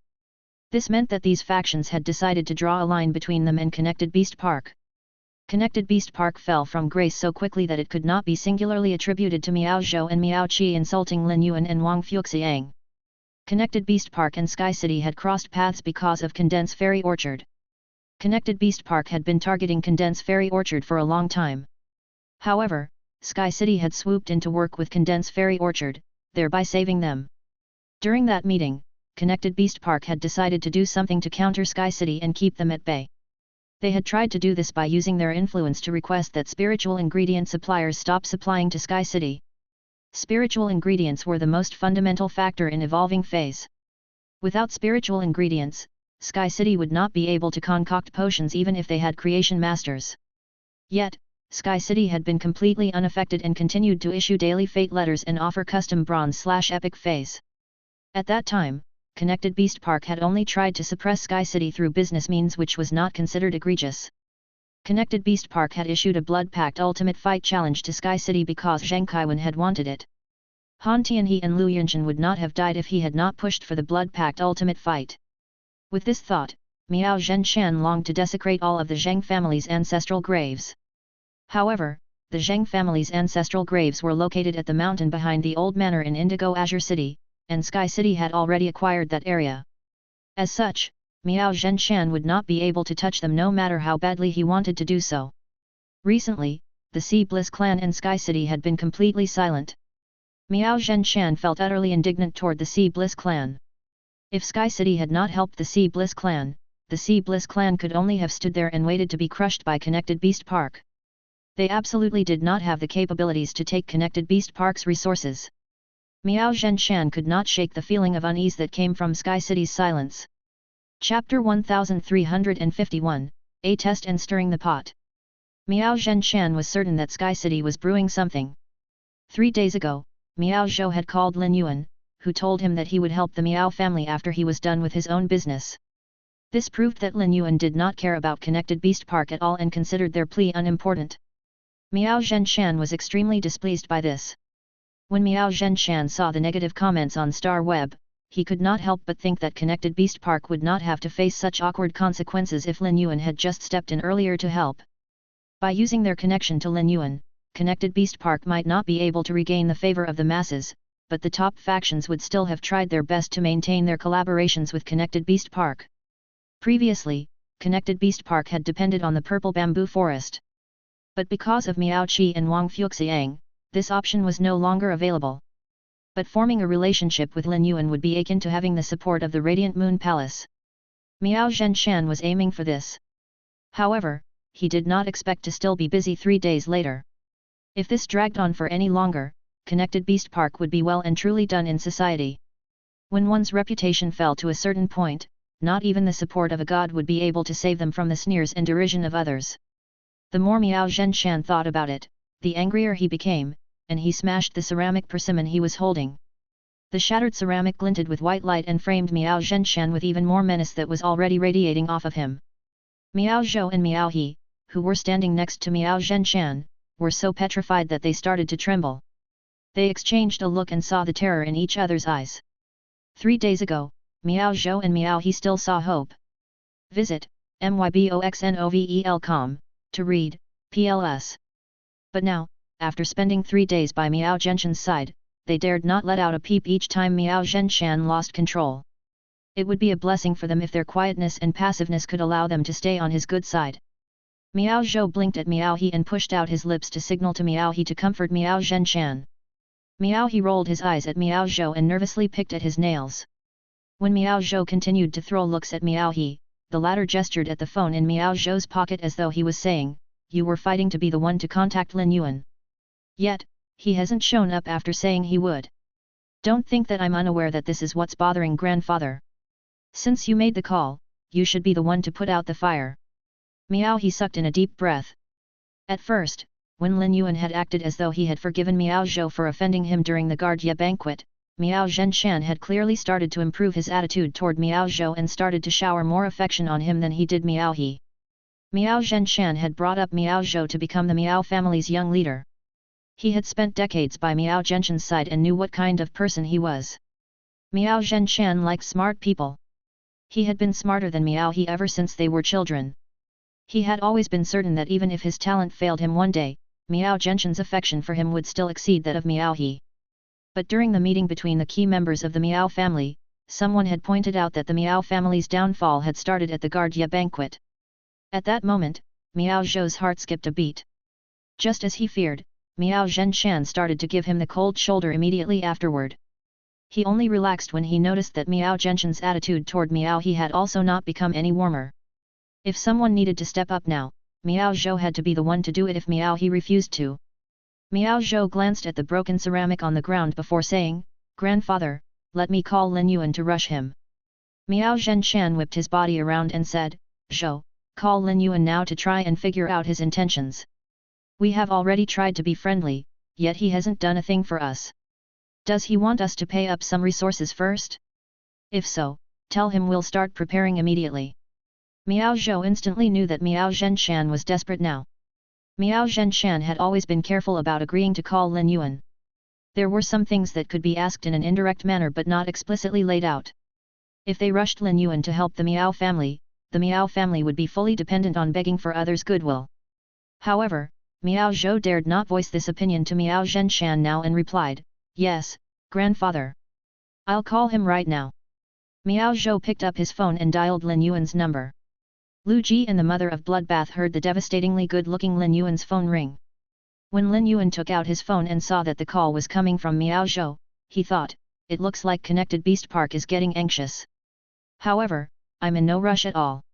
This meant that these factions had decided to draw a line between them and Connected Beast Park. Connected Beast Park fell from grace so quickly that it could not be singularly attributed to Miao Zhou and Miao Qi insulting Lin Yuan and Wang Fuxiang. Connected Beast Park and Sky City had crossed paths because of Condense Fairy Orchard. Connected Beast Park had been targeting Condense Fairy Orchard for a long time. However, Sky City had swooped in to work with Condense Fairy Orchard, thereby saving them. During that meeting, Connected Beast Park had decided to do something to counter Sky City and keep them at bay. They had tried to do this by using their influence to request that spiritual ingredient suppliers stop supplying to Sky City. Spiritual ingredients were the most fundamental factor in evolving phase. Without spiritual ingredients, Sky City would not be able to concoct potions even if they had creation masters. Yet, Sky City had been completely unaffected and continued to issue daily fate letters and offer custom bronze/epic phase. At that time, Connected Beast Park had only tried to suppress Sky City through business means, which was not considered egregious. Connected Beast Park had issued a Blood Pact Ultimate Fight challenge to Sky City because Zheng Kaiwan had wanted it. Han Tianhe and Liu Yunshan would not have died if he had not pushed for the Blood Pact Ultimate Fight. With this thought, Miao Zhenshan longed to desecrate all of the Zheng family's ancestral graves. However, the Zheng family's ancestral graves were located at the mountain behind the old manor in Indigo Azure City, and Sky City had already acquired that area. As such, Miao Zhenshan would not be able to touch them no matter how badly he wanted to do so. Recently, the Sea Bliss clan and Sky City had been completely silent. Miao Zhenshan felt utterly indignant toward the Sea Bliss clan. If Sky City had not helped the Sea Bliss clan, the Sea Bliss clan could only have stood there and waited to be crushed by Connected Beast Park. They absolutely did not have the capabilities to take Connected Beast Park's resources. Miao Zhenshan could not shake the feeling of unease that came from Sky City's silence. Chapter 1351, A Test and Stirring the Pot. Miao Zhenshan was certain that Sky City was brewing something. 3 days ago, Miao Zhou had called Lin Yuan, who told him that he would help the Miao family after he was done with his own business. This proved that Lin Yuan did not care about Connected Beast Park at all and considered their plea unimportant. Miao Zhenshan was extremely displeased by this. When Miao Zhenshan saw the negative comments on StarWeb, he could not help but think that Connected Beast Park would not have to face such awkward consequences if Lin Yuan had just stepped in earlier to help. By using their connection to Lin Yuan, Connected Beast Park might not be able to regain the favor of the masses, but the top factions would still have tried their best to maintain their collaborations with Connected Beast Park. Previously, Connected Beast Park had depended on the Purple Bamboo Forest. But because of Miao Qi and Wang Fuxiang, this option was no longer available. But forming a relationship with Lin Yuan would be akin to having the support of the Radiant Moon Palace. Miao Zhenshan was aiming for this. However, he did not expect to still be busy 3 days later. If this dragged on for any longer, Connected Beast Park would be well and truly done in society. When one's reputation fell to a certain point, not even the support of a god would be able to save them from the sneers and derision of others. The more Miao Zhenshan thought about it, the angrier he became, and he smashed the ceramic persimmon he was holding. The shattered ceramic glinted with white light and framed Miao Zhenshan with even more menace that was already radiating off of him. Miao Zhou and Miao He, who were standing next to Miao Zhenshan, were so petrified that they started to tremble. They exchanged a look and saw the terror in each other's eyes. 3 days ago, Miao Zhou and Miao He still saw hope. Visit, myboxnovel to read, PLS. But now, after spending 3 days by Miao Zhenshan's side, they dared not let out a peep each time Miao Zhenshan lost control. It would be a blessing for them if their quietness and passiveness could allow them to stay on his good side. Miao Zhou blinked at Miao He and pushed out his lips to signal to Miao He to comfort Miao Zhenshan. Miao He rolled his eyes at Miao Zhou and nervously picked at his nails. When Miao Zhou continued to throw looks at Miao He, the latter gestured at the phone in Miao Zhou's pocket as though he was saying, "You were fighting to be the one to contact Lin Yuan. Yet, he hasn't shown up after saying he would. Don't think that I'm unaware that this is what's bothering grandfather. Since you made the call, you should be the one to put out the fire." Miao He sucked in a deep breath. At first, when Lin Yuan had acted as though he had forgiven Miao Zhou for offending him during the Guardia banquet, Miao Zhenshan had clearly started to improve his attitude toward Miao Zhou and started to shower more affection on him than he did Miao He. Miao Zhenshan had brought up Miao Zhou to become the Miao family's young leader. He had spent decades by Miao Zhenshan's side and knew what kind of person he was. Miao Zhenshan liked smart people. He had been smarter than Miao He ever since they were children. He had always been certain that even if his talent failed him one day, Miao Zhenshan's affection for him would still exceed that of Miao He. But during the meeting between the key members of the Miao family, someone had pointed out that the Miao family's downfall had started at the Guardia banquet. At that moment, Miao Zhou's heart skipped a beat. Just as he feared, Miao Zhenshan started to give him the cold shoulder immediately afterward. He only relaxed when he noticed that Miao Zhenshan's attitude toward Miao He had also not become any warmer. If someone needed to step up now, Miao Zhou had to be the one to do it if Miao He refused to. Miao Zhou glanced at the broken ceramic on the ground before saying, "Grandfather, let me call Lin Yuan to rush him." Miao Zhenshan whipped his body around and said, "Zhou, call Lin Yuan now to try and figure out his intentions. We have already tried to be friendly, yet he hasn't done a thing for us. Does he want us to pay up some resources first? If so, tell him we'll start preparing immediately." Miao Zhou instantly knew that Miao Zhenshan was desperate now. Miao Zhenshan had always been careful about agreeing to call Lin Yuan. There were some things that could be asked in an indirect manner but not explicitly laid out. If they rushed Lin Yuan to help the Miao family would be fully dependent on begging for others' goodwill. However, Miao Zhou dared not voice this opinion to Miao Zhenshan now and replied, "Yes, grandfather. I'll call him right now." Miao Zhou picked up his phone and dialed Lin Yuan's number. Lu Ji and the mother of Bloodbath heard the devastatingly good-looking Lin Yuan's phone ring. When Lin Yuan took out his phone and saw that the call was coming from Miao Zhou, he thought, "It looks like Connected Beast Park is getting anxious. However, I'm in no rush at all."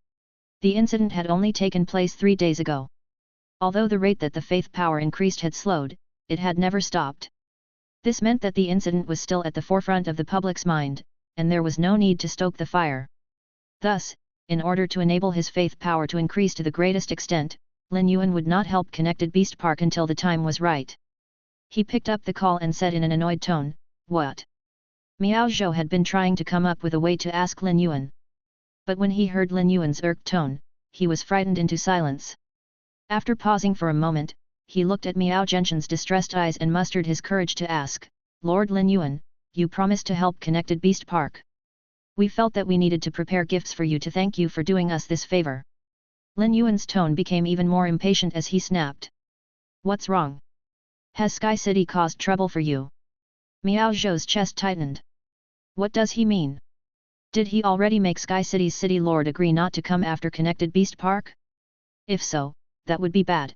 The incident had only taken place 3 days ago. Although the rate that the faith power increased had slowed, it had never stopped. This meant that the incident was still at the forefront of the public's mind, and there was no need to stoke the fire. Thus, in order to enable his faith power to increase to the greatest extent, Lin Yuan would not help Connected Beast Park until the time was right. He picked up the call and said in an annoyed tone, "What?" Miao Zhou had been trying to come up with a way to ask Lin Yuan. But when he heard Lin Yuan's irked tone, he was frightened into silence. After pausing for a moment, he looked at Miao Zhenshan's distressed eyes and mustered his courage to ask, "Lord Lin Yuan, you promised to help Connected Beast Park. We felt that we needed to prepare gifts for you to thank you for doing us this favor." Lin Yuan's tone became even more impatient as he snapped, "What's wrong? Has Sky City caused trouble for you?" Miao Zhou's chest tightened. What does he mean? Did he already make Sky City's city lord agree not to come after Connected Beast Park? If so, that would be bad.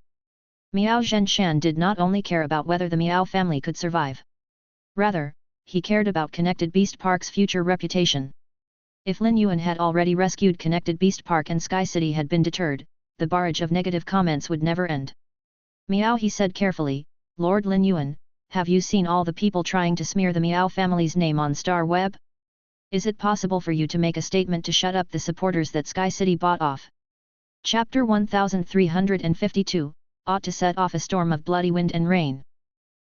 Miao Zhenshan did not only care about whether the Miao family could survive. Rather, he cared about Connected Beast Park's future reputation. If Lin Yuan had already rescued Connected Beast Park and Sky City had been deterred, the barrage of negative comments would never end. "Miao," he said carefully, "Lord Lin Yuan, have you seen all the people trying to smear the Miao family's name on Star Web? Is it possible for you to make a statement to shut up the supporters that Sky City bought off?" Chapter 1352, ought to set off a storm of bloody wind and rain.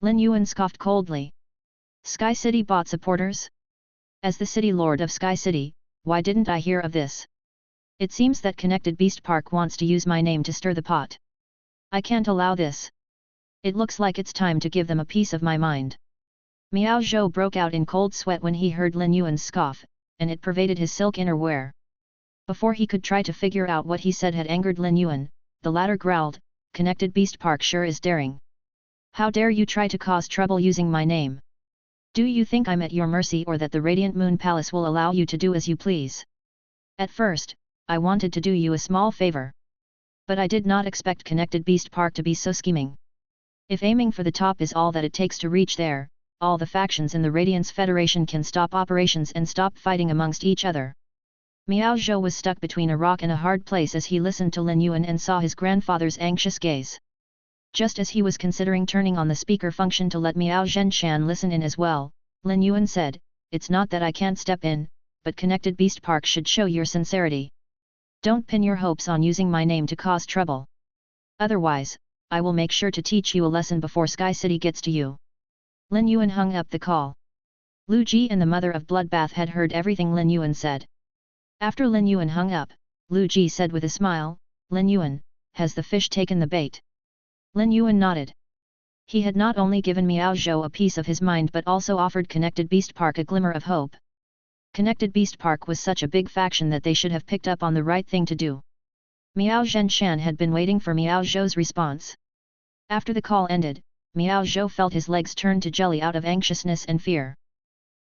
Lin Yuan scoffed coldly. Sky City bought supporters? As the city lord of Sky City, why didn't I hear of this? It seems that Connected Beast Park wants to use my name to stir the pot. I can't allow this. It looks like it's time to give them a piece of my mind. Miao Zhou broke out in cold sweat when he heard Lin Yuan's scoff, and it pervaded his silk innerwear. Before he could try to figure out what he said had angered Lin Yuan, the latter growled, "Connected Beast Park sure is daring. How dare you try to cause trouble using my name? Do you think I'm at your mercy or that the Radiant Moon Palace will allow you to do as you please? At first, I wanted to do you a small favor. But I did not expect Connected Beast Park to be so scheming. If aiming for the top is all that it takes to reach there, all the factions in the Radiance Federation can stop operations and stop fighting amongst each other." Miao Zhou was stuck between a rock and a hard place as he listened to Lin Yuan and saw his grandfather's anxious gaze. Just as he was considering turning on the speaker function to let Miao Zhenshan listen in as well, Lin Yuan said, "It's not that I can't step in, but Connected Beast Park should show your sincerity. Don't pin your hopes on using my name to cause trouble. Otherwise, I will make sure to teach you a lesson before Sky City gets to you." Lin Yuan hung up the call. Lu Ji and the mother of Bloodbath had heard everything Lin Yuan said. After Lin Yuan hung up, Lu Ji said with a smile, "Lin Yuan, has the fish taken the bait?" Lin Yuan nodded. He had not only given Miao Zhou a piece of his mind but also offered Connected Beast Park a glimmer of hope. Connected Beast Park was such a big faction that they should have picked up on the right thing to do. Miao Zhenshan had been waiting for Miao Zhou's response. After the call ended, Miao Zhou felt his legs turn to jelly out of anxiousness and fear.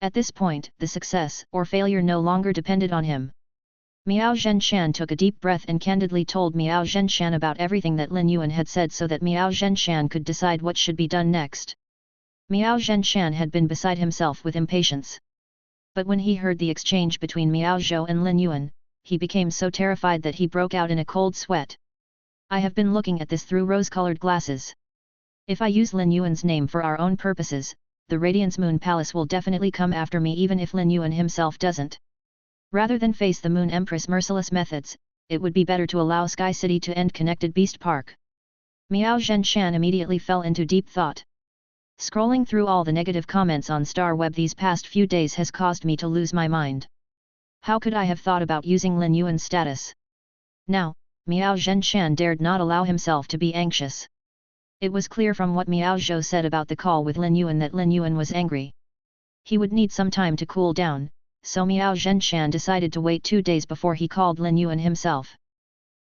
At this point, the success or failure no longer depended on him. Miao Zhenshan took a deep breath and candidly told Miao Zhenshan about everything that Lin Yuan had said so that Miao Zhenshan could decide what should be done next. Miao Zhenshan had been beside himself with impatience. But when he heard the exchange between Miao Zhou and Lin Yuan, he became so terrified that he broke out in a cold sweat. "I have been looking at this through rose-colored glasses. If I use Lin Yuan's name for our own purposes, the Radiance Moon Palace will definitely come after me even if Lin Yuan himself doesn't. Rather than face the Moon Empress' merciless methods, it would be better to allow Sky City to end Connected Beast Park." Miao Zhenshan immediately fell into deep thought. "Scrolling through all the negative comments on Star Web these past few days has caused me to lose my mind. How could I have thought about using Lin Yuan's status?" Now, Miao Zhenshan dared not allow himself to be anxious. It was clear from what Miao Zhou said about the call with Lin Yuan that Lin Yuan was angry. He would need some time to cool down, so Miao Zhenshan decided to wait 2 days before he called Lin Yuan himself.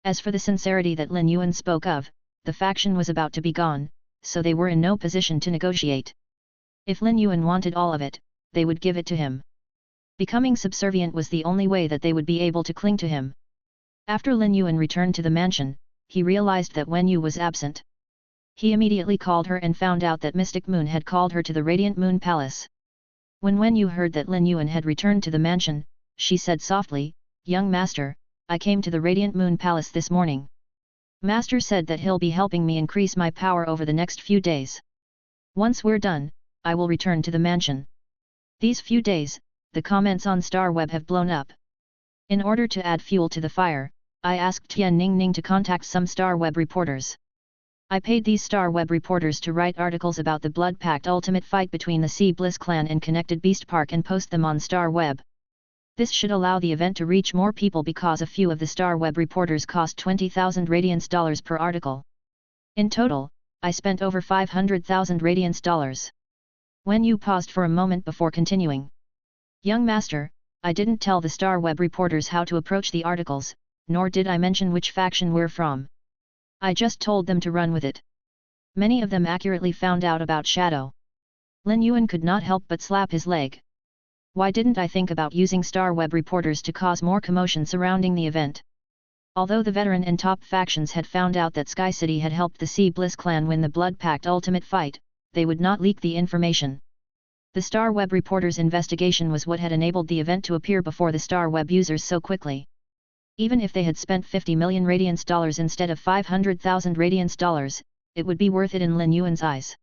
As for the sincerity that Lin Yuan spoke of, the faction was about to be gone, so they were in no position to negotiate. If Lin Yuan wanted all of it, they would give it to him. Becoming subservient was the only way that they would be able to cling to him. After Lin Yuan returned to the mansion, he realized that Wen Yu was absent. He immediately called her and found out that Mystic Moon had called her to the Radiant Moon Palace. When Wen Yu heard that Lin Yuan had returned to the mansion, she said softly, "Young master, I came to the Radiant Moon Palace this morning. Master said that he'll be helping me increase my power over the next few days. Once we're done, I will return to the mansion." These few days, the comments on Star Web have blown up. In order to add fuel to the fire, I asked Tian Ningning to contact some Star Web reporters. I paid these Star Web reporters to write articles about the Blood Pact ultimate fight between the Sea Bliss clan and Connected Beast Park and post them on Star Web. This should allow the event to reach more people because a few of the Star Web reporters cost 20,000 Radiance dollars per article. In total, I spent over 500,000 Radiance dollars. Wen Yu paused for a moment before continuing. "Young master, I didn't tell the Star Web reporters how to approach the articles, nor did I mention which faction we're from. I just told them to run with it. Many of them accurately found out about Shadow." Lin Yuan could not help but slap his leg. Why didn't I think about using Star Web reporters to cause more commotion surrounding the event? Although the veteran and top factions had found out that Sky City had helped the Sea Bliss clan win the Blood Pact ultimate fight, they would not leak the information. The Star Web reporters' investigation was what had enabled the event to appear before the Star Web users so quickly. Even if they had spent 50 million Radiance dollars instead of 500,000 Radiance dollars, it would be worth it in Lin Yuan's eyes.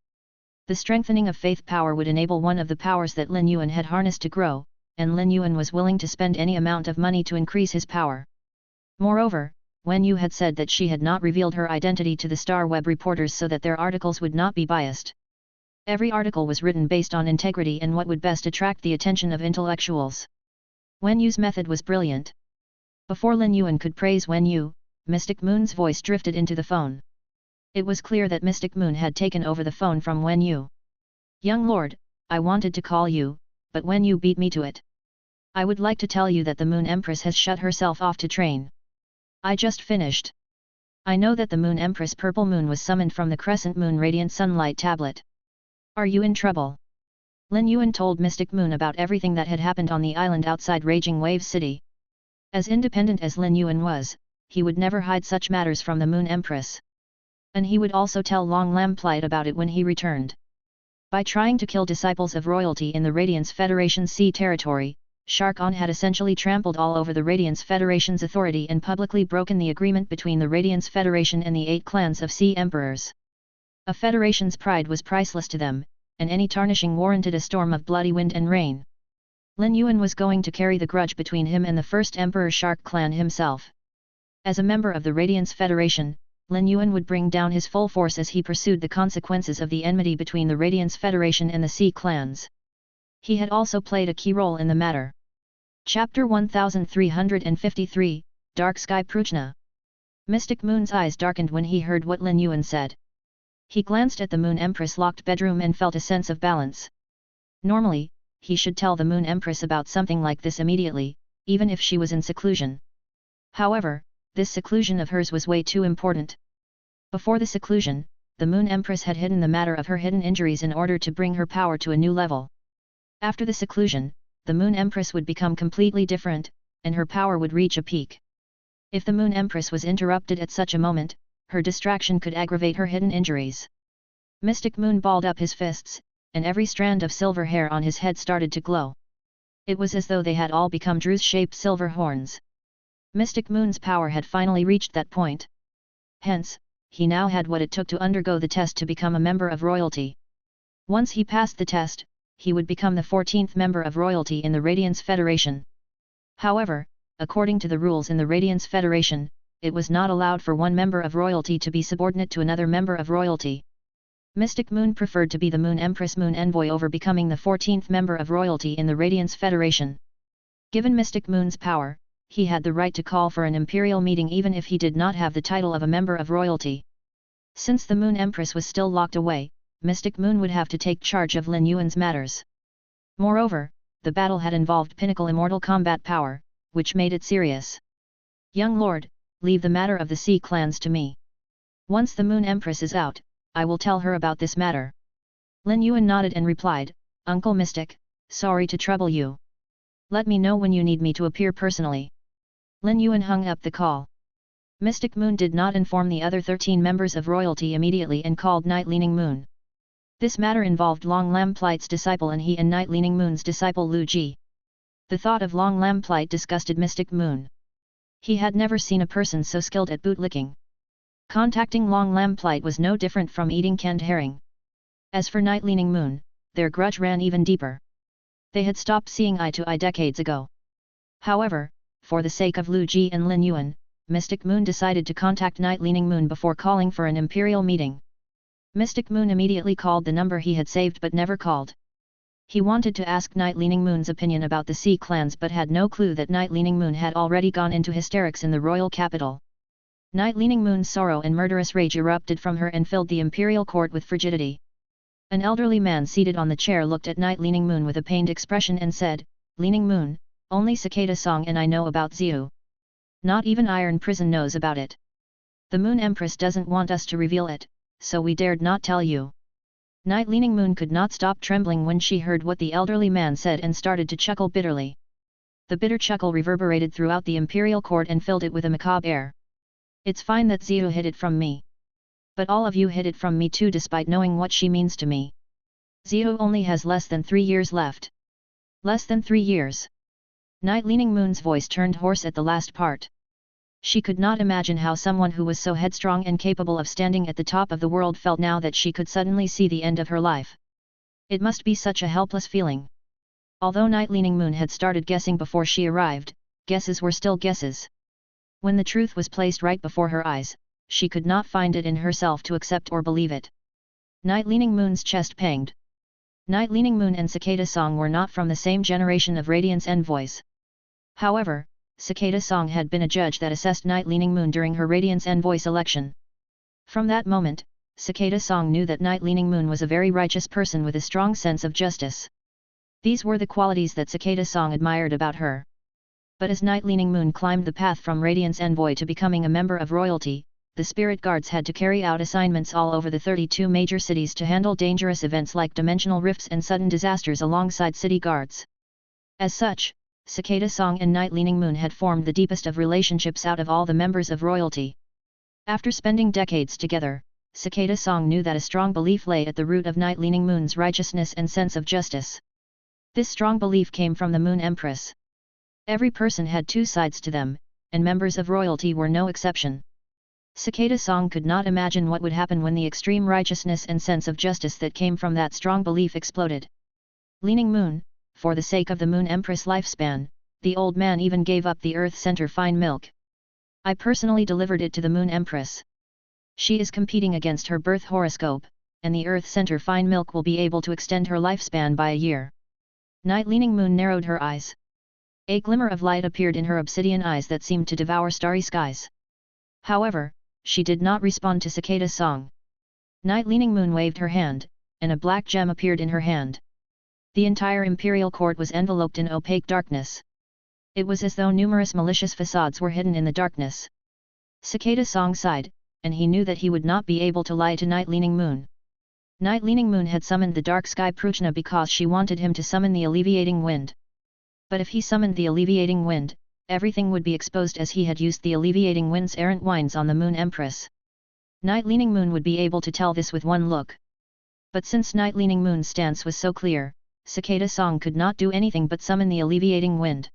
The strengthening of faith power would enable one of the powers that Lin Yuan had harnessed to grow, and Lin Yuan was willing to spend any amount of money to increase his power. Moreover, Wen Yu had said that she had not revealed her identity to the Star Web reporters so that their articles would not be biased. Every article was written based on integrity and what would best attract the attention of intellectuals. Wen Yu's method was brilliant. Before Lin Yuan could praise Wen Yu, Mystic Moon's voice drifted into the phone. It was clear that Mystic Moon had taken over the phone from Wen Yu. "Young lord, I wanted to call you, but Wen Yu beat me to it. I would like to tell you that the Moon Empress has shut herself off to train. I just finished. I know that the Moon Empress Purple Moon was summoned from the Crescent Moon Radiant Sunlight Tablet. Are you in trouble? Lin Yuan told Mystic Moon about everything that had happened on the island outside Raging Wave City. As independent as Lin Yuan was, he would never hide such matters from the Moon Empress. And he would also tell Long Lamplight about it when he returned. By trying to kill disciples of royalty in the Radiance Federation Sea territory, Shark-On had essentially trampled all over the Radiance Federation's authority and publicly broken the agreement between the Radiance Federation and the 8 clans of Sea Emperors. A federation's pride was priceless to them, and any tarnishing warranted a storm of bloody wind and rain. Lin Yuan was going to carry the grudge between him and the first Emperor Shark clan himself. As a member of the Radiance Federation, Lin Yuan would bring down his full force as he pursued the consequences of the enmity between the Radiance Federation and the Sea clans. He had also played a key role in the matter. Chapter 1353, Dark Sky Pruchna. Mystic Moon's eyes darkened when he heard what Lin Yuan said. He glanced at the Moon Empress' locked bedroom and felt a sense of balance. Normally, he should tell the Moon Empress about something like this immediately, even if she was in seclusion. However, this seclusion of hers was way too important. Before the seclusion, the Moon Empress had hidden the matter of her hidden injuries in order to bring her power to a new level. After the seclusion, the Moon Empress would become completely different, and her power would reach a peak. If the Moon Empress was interrupted at such a moment, her distraction could aggravate her hidden injuries. Mystic Moon balled up his fists, and every strand of silver hair on his head started to glow. It was as though they had all become druze-shaped silver horns. Mystic Moon's power had finally reached that point. Hence, he now had what it took to undergo the test to become a member of royalty. Once he passed the test, he would become the 14th member of royalty in the Radiance Federation. However, according to the rules in the Radiance Federation, it was not allowed for one member of royalty to be subordinate to another member of royalty. Mystic Moon preferred to be the Moon Empress Moon Envoy over becoming the 14th member of royalty in the Radiance Federation. Given Mystic Moon's power, he had the right to call for an imperial meeting even if he did not have the title of a member of royalty. Since the Moon Empress was still locked away, Mystic Moon would have to take charge of Lin Yuan's matters. Moreover, the battle had involved pinnacle immortal combat power, which made it serious. Young Lord, leave the matter of the Sea clans to me. Once the Moon Empress is out, I will tell her about this matter. Lin Yuan nodded and replied, Uncle Mystic, sorry to trouble you. Let me know when you need me to appear personally. Lin Yuan hung up the call. Mystic Moon did not inform the other 13 members of royalty immediately and called Night Leaning Moon. This matter involved Long Lamplight's disciple and he and Night Leaning Moon's disciple Lu Ji. The thought of Long Lamplight disgusted Mystic Moon. He had never seen a person so skilled at bootlicking. Contacting Long Lamplight was no different from eating canned herring. As for Night Leaning Moon, their grudge ran even deeper. They had stopped seeing eye to eye decades ago. However, for the sake of Lu Ji and Lin Yuan, Mystic Moon decided to contact Night Leaning Moon before calling for an imperial meeting. Mystic Moon immediately called the number he had saved but never called. He wanted to ask Night Leaning Moon's opinion about the Sea clans but had no clue that Night Leaning Moon had already gone into hysterics in the royal capital. Night Leaning Moon's sorrow and murderous rage erupted from her and filled the imperial court with frigidity. An elderly man seated on the chair looked at Night Leaning Moon with a pained expression and said, Leaning Moon, only Cicada Song and I know about Xiu. Not even Iron Prison knows about it. The Moon Empress doesn't want us to reveal it, so we dared not tell you. Night Leaning Moon could not stop trembling when she heard what the elderly man said and started to chuckle bitterly. The bitter chuckle reverberated throughout the imperial court and filled it with a macabre air. It's fine that Xiu hid it from me. But all of you hid it from me too despite knowing what she means to me. Xiu only has less than 3 years left. Less than 3 years. Night Leaning Moon's voice turned hoarse at the last part. She could not imagine how someone who was so headstrong and capable of standing at the top of the world felt now that she could suddenly see the end of her life. It must be such a helpless feeling. Although Night Leaning Moon had started guessing before she arrived, guesses were still guesses. When the truth was placed right before her eyes, she could not find it in herself to accept or believe it. Night Leaning Moon's chest panged. Night Leaning Moon and Cicada Song were not from the same generation of Radiance Envoys. However, Cicada Song had been a judge that assessed Night Leaning Moon during her Radiance Envoy selection. From that moment, Cicada Song knew that Night Leaning Moon was a very righteous person with a strong sense of justice. These were the qualities that Cicada Song admired about her. But as Night Leaning Moon climbed the path from Radiance Envoy to becoming a member of royalty, the spirit guards had to carry out assignments all over the 32 major cities to handle dangerous events like dimensional rifts and sudden disasters alongside city guards. As such, Cicada Song and Night Leaning Moon had formed the deepest of relationships out of all the members of royalty. After spending decades together, Cicada Song knew that a strong belief lay at the root of Night Leaning Moon's righteousness and sense of justice. This strong belief came from the Moon Empress. Every person had two sides to them, and members of royalty were no exception. Cicada Song could not imagine what would happen when the extreme righteousness and sense of justice that came from that strong belief exploded. Leaning Moon, for the sake of the Moon Empress lifespan, the old man even gave up the Earth Center fine milk. I personally delivered it to the Moon Empress. She is competing against her birth horoscope, and the Earth Center fine milk will be able to extend her lifespan by a year. Night Leaning Moon narrowed her eyes. A glimmer of light appeared in her obsidian eyes that seemed to devour starry skies. However, she did not respond to Cicada Song. Night Leaning Moon waved her hand, and a black gem appeared in her hand. The entire imperial court was enveloped in opaque darkness. It was as though numerous malicious facades were hidden in the darkness. Cicada Song sighed, and he knew that he would not be able to lie to Night Leaning Moon. Night Leaning Moon had summoned the dark sky Pruchna because she wanted him to summon the alleviating wind. But if he summoned the alleviating wind, everything would be exposed as he had used the alleviating wind's errant winds on the Moon Empress. Night Leaning Moon would be able to tell this with one look. But since Night Leaning Moon's stance was so clear, Cicada Song could not do anything but summon the alleviating wind.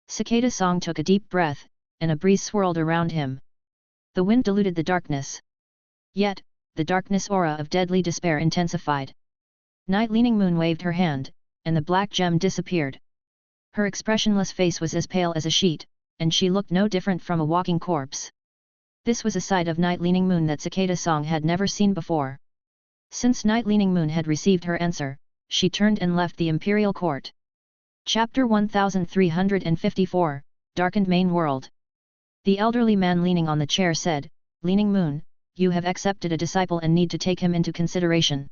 Cicada Song took a deep breath, and a breeze swirled around him. The wind diluted the darkness. Yet, the darkness aura of deadly despair intensified. Night Leaning Moon waved her hand, and the black gem disappeared. Her expressionless face was as pale as a sheet, and she looked no different from a walking corpse. This was a side of Night Leaning Moon that Cicada Song had never seen before. Since Night Leaning Moon had received her answer, she turned and left the imperial court. Chapter 1354, Darkened Main World. The elderly man leaning on the chair said, "Leaning Moon, you have accepted a disciple and need to take him into consideration.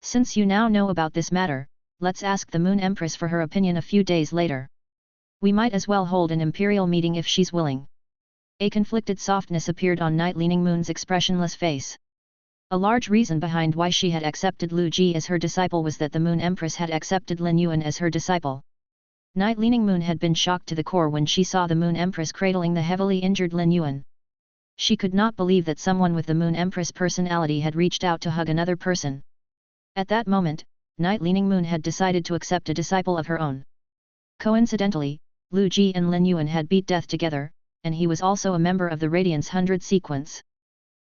Since you now know about this matter, let's ask the Moon Empress for her opinion a few days later. We might as well hold an imperial meeting if she's willing." A conflicted softness appeared on Night Leaning Moon's expressionless face. A large reason behind why she had accepted Lu Ji as her disciple was that the Moon Empress had accepted Lin Yuan as her disciple. Night Leaning Moon had been shocked to the core when she saw the Moon Empress cradling the heavily injured Lin Yuan. She could not believe that someone with the Moon Empress personality had reached out to hug another person. At that moment, Night Leaning Moon had decided to accept a disciple of her own. Coincidentally, Lu Ji and Lin Yuan had beat death together, and he was also a member of the Radiance 100 sequence.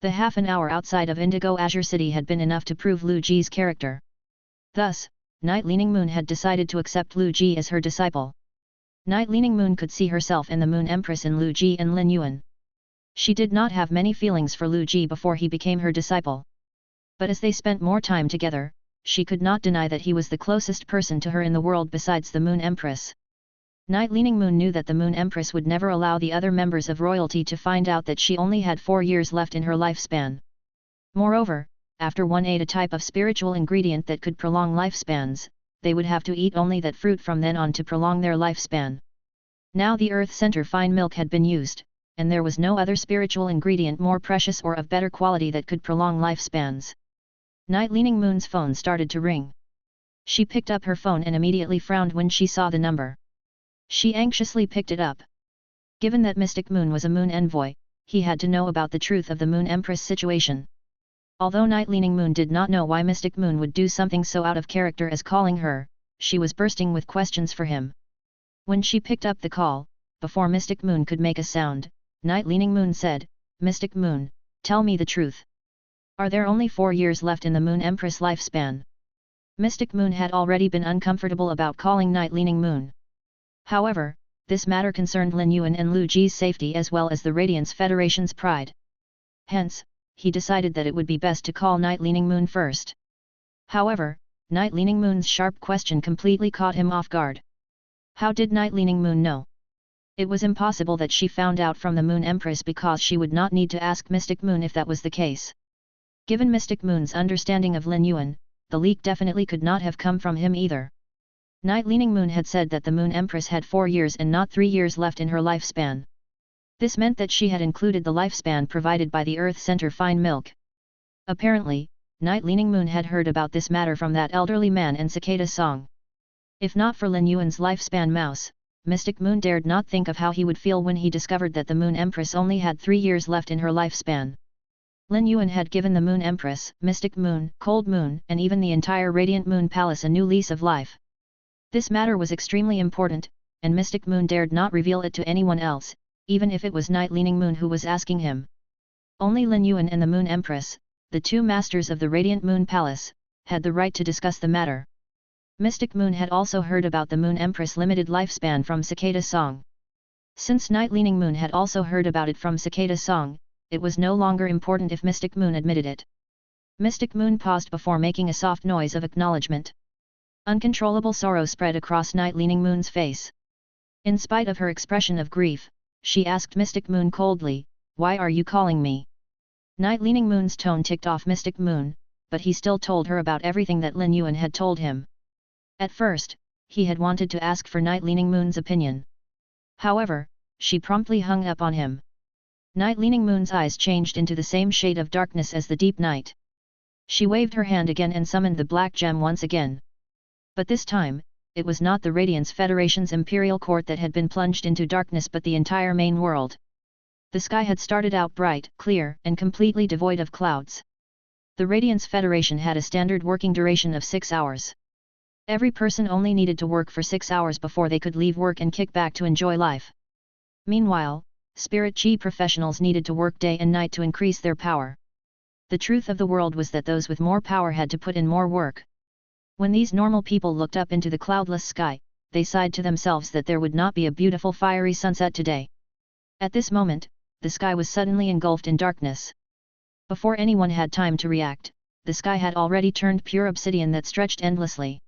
The half an hour outside of Indigo Azure City had been enough to prove Lu Ji's character. Thus, Night Leaning Moon had decided to accept Lu Ji as her disciple. Night Leaning Moon could see herself and the Moon Empress in Lu Ji and Lin Yuan. She did not have many feelings for Lu Ji before he became her disciple. But as they spent more time together, she could not deny that he was the closest person to her in the world besides the Moon Empress. Night Leaning Moon knew that the Moon Empress would never allow the other members of royalty to find out that she only had 4 years left in her lifespan. Moreover, after one ate a type of spiritual ingredient that could prolong lifespans, they would have to eat only that fruit from then on to prolong their lifespan. Now the Earth Center fine milk had been used, and there was no other spiritual ingredient more precious or of better quality that could prolong lifespans. Night Leaning Moon's phone started to ring. She picked up her phone and immediately frowned when she saw the number. She anxiously picked it up. Given that Mystic Moon was a Moon Envoy, he had to know about the truth of the Moon Empress situation. Although Night Leaning Moon did not know why Mystic Moon would do something so out of character as calling her, she was bursting with questions for him. When she picked up the call, before Mystic Moon could make a sound, Night Leaning Moon said, "Mystic Moon, tell me the truth. Are there only 4 years left in the Moon Empress lifespan?" Mystic Moon had already been uncomfortable about calling Night Leaning Moon. However, this matter concerned Lin Yuan and Lu Ji's safety as well as the Radiance Federation's pride. Hence, he decided that it would be best to call Night Leaning Moon first. However, Night Leaning Moon's sharp question completely caught him off guard. How did Night Leaning Moon know? It was impossible that she found out from the Moon Empress because she would not need to ask Mystic Moon if that was the case. Given Mystic Moon's understanding of Lin Yuan, the leak definitely could not have come from him either. Night Leaning Moon had said that the Moon Empress had 4 years and not 3 years left in her lifespan. This meant that she had included the lifespan provided by the Earth Center fine milk. Apparently, Night Leaning Moon had heard about this matter from that elderly man and cicada song. If not for Lin Yuan's lifespan mouse, Mystic Moon dared not think of how he would feel when he discovered that the Moon Empress only had 3 years left in her lifespan. Lin Yuan had given the Moon Empress, Mystic Moon, Cold Moon, and even the entire Radiant Moon Palace a new lease of life. This matter was extremely important, and Mystic Moon dared not reveal it to anyone else, even if it was Night Leaning Moon who was asking him. Only Lin Yuan and the Moon Empress, the two masters of the Radiant Moon Palace, had the right to discuss the matter. Mystic Moon had also heard about the Moon Empress' limited lifespan from Cicada Song. Since Night Leaning Moon had also heard about it from Cicada Song, it was no longer important if Mystic Moon admitted it. Mystic Moon paused before making a soft noise of acknowledgement. Uncontrollable sorrow spread across Night Leaning Moon's face. In spite of her expression of grief, she asked Mystic Moon coldly, "Why are you calling me?" Night Leaning Moon's tone ticked off Mystic Moon, but he still told her about everything that Lin Yuan had told him. At first, he had wanted to ask for Night Leaning Moon's opinion. However, she promptly hung up on him. Night Leaning Moon's eyes changed into the same shade of darkness as the deep night. She waved her hand again and summoned the black gem once again. But this time, it was not the Radiance Federation's Imperial Court that had been plunged into darkness but the entire main world. The sky had started out bright, clear, and completely devoid of clouds. The Radiance Federation had a standard working duration of 6 hours. Every person only needed to work for 6 hours before they could leave work and kick back to enjoy life. Meanwhile, Spirit Chi professionals needed to work day and night to increase their power. The truth of the world was that those with more power had to put in more work. When these normal people looked up into the cloudless sky, they sighed to themselves that there would not be a beautiful fiery sunset today. At this moment, the sky was suddenly engulfed in darkness. Before anyone had time to react, the sky had already turned pure obsidian that stretched endlessly.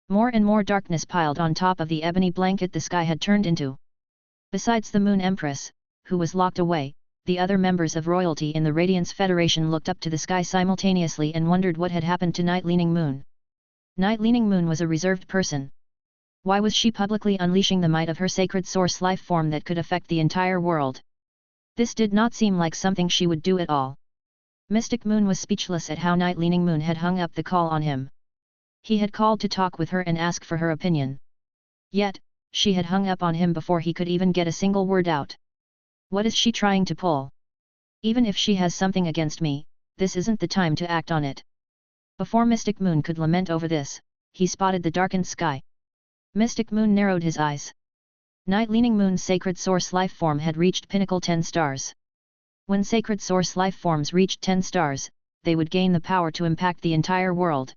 More and more darkness piled on top of the ebony blanket the sky had turned into. Besides the Moon Empress, who was locked away, the other members of royalty in the Radiance Federation looked up to the sky simultaneously and wondered what had happened to Night Leaning Moon. Night Leaning Moon was a reserved person. Why was she publicly unleashing the might of her sacred source life form that could affect the entire world? This did not seem like something she would do at all. Mystic Moon was speechless at how Night Leaning Moon had hung up the call on him. He had called to talk with her and ask for her opinion. Yet, she had hung up on him before he could even get a single word out. What is she trying to pull? Even if she has something against me, this isn't the time to act on it. Before Mystic Moon could lament over this, he spotted the darkened sky. Mystic Moon narrowed his eyes. Night Leaning Moon's sacred source life form had reached pinnacle 10 stars. When sacred source life forms reached 10 stars, they would gain the power to impact the entire world.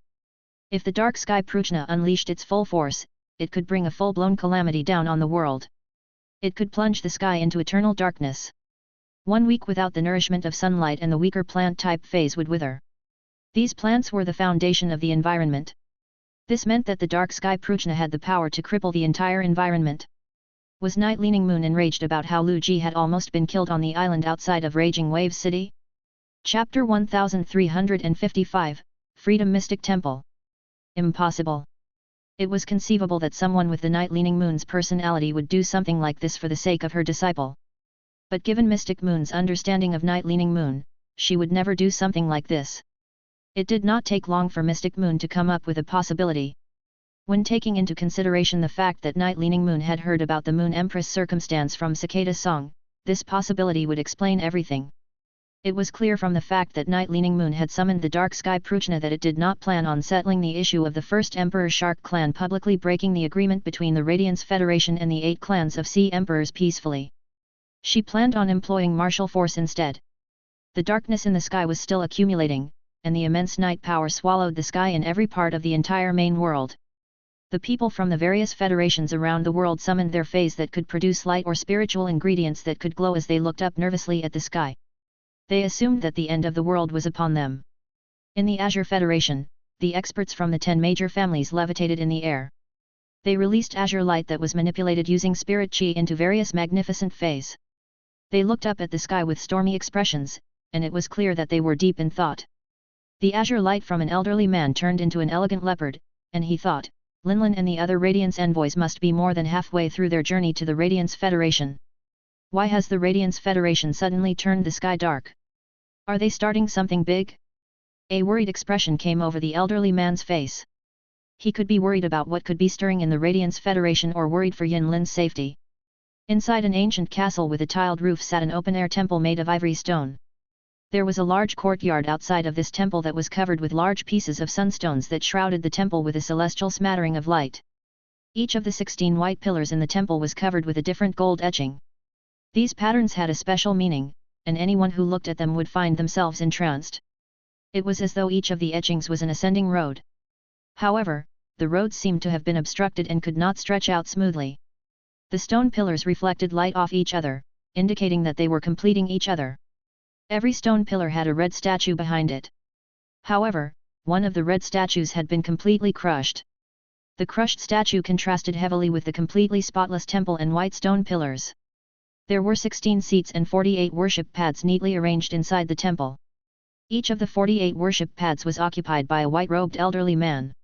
If the dark sky Prajna unleashed its full force, it could bring a full-blown calamity down on the world. It could plunge the sky into eternal darkness. 1 week without the nourishment of sunlight and the weaker plant-type phase would wither. These plants were the foundation of the environment. This meant that the dark sky Prajna had the power to cripple the entire environment. Was Night Leaning Moon enraged about how Lu Ji had almost been killed on the island outside of Raging Wave City? Chapter 1355, Freedom Mystic Temple. Impossible. It was conceivable that someone with the Night Leaning Moon's personality would do something like this for the sake of her disciple. But given Mystic Moon's understanding of Night Leaning Moon, she would never do something like this. It did not take long for Mystic Moon to come up with a possibility. When taking into consideration the fact that Night Leaning Moon had heard about the Moon Empress circumstance from Cicada Song, this possibility would explain everything. It was clear from the fact that Night Leaning Moon had summoned the Dark Sky Prajna that it did not plan on settling the issue of the first Emperor Shark clan publicly breaking the agreement between the Radiance Federation and the 8 clans of Sea Emperors peacefully. She planned on employing martial force instead. The darkness in the sky was still accumulating, and the immense night power swallowed the sky in every part of the entire main world. The people from the various federations around the world summoned their feys that could produce light or spiritual ingredients that could glow as they looked up nervously at the sky. They assumed that the end of the world was upon them. In the Azure Federation, the experts from the 10 major families levitated in the air. They released azure light that was manipulated using spirit chi into various magnificent feys. They looked up at the sky with stormy expressions, and it was clear that they were deep in thought. The azure light from an elderly man turned into an elegant leopard, and he thought, Lin and the other Radiance envoys must be more than halfway through their journey to the Radiance Federation. Why has the Radiance Federation suddenly turned the sky dark? Are they starting something big? A worried expression came over the elderly man's face. He could be worried about what could be stirring in the Radiance Federation or worried for Yin Lin's safety. Inside an ancient castle with a tiled roof sat an open-air temple made of ivory stone. There was a large courtyard outside of this temple that was covered with large pieces of sunstones that shrouded the temple with a celestial smattering of light. Each of the 16 white pillars in the temple was covered with a different gold etching. These patterns had a special meaning, and anyone who looked at them would find themselves entranced. It was as though each of the etchings was an ascending road. However, the road seemed to have been obstructed and could not stretch out smoothly. The stone pillars reflected light off each other, indicating that they were completing each other. Every stone pillar had a red statue behind it. However, one of the red statues had been completely crushed. The crushed statue contrasted heavily with the completely spotless temple and white stone pillars. There were 16 seats and 48 worship pads neatly arranged inside the temple. Each of the 48 worship pads was occupied by a white-robed elderly man.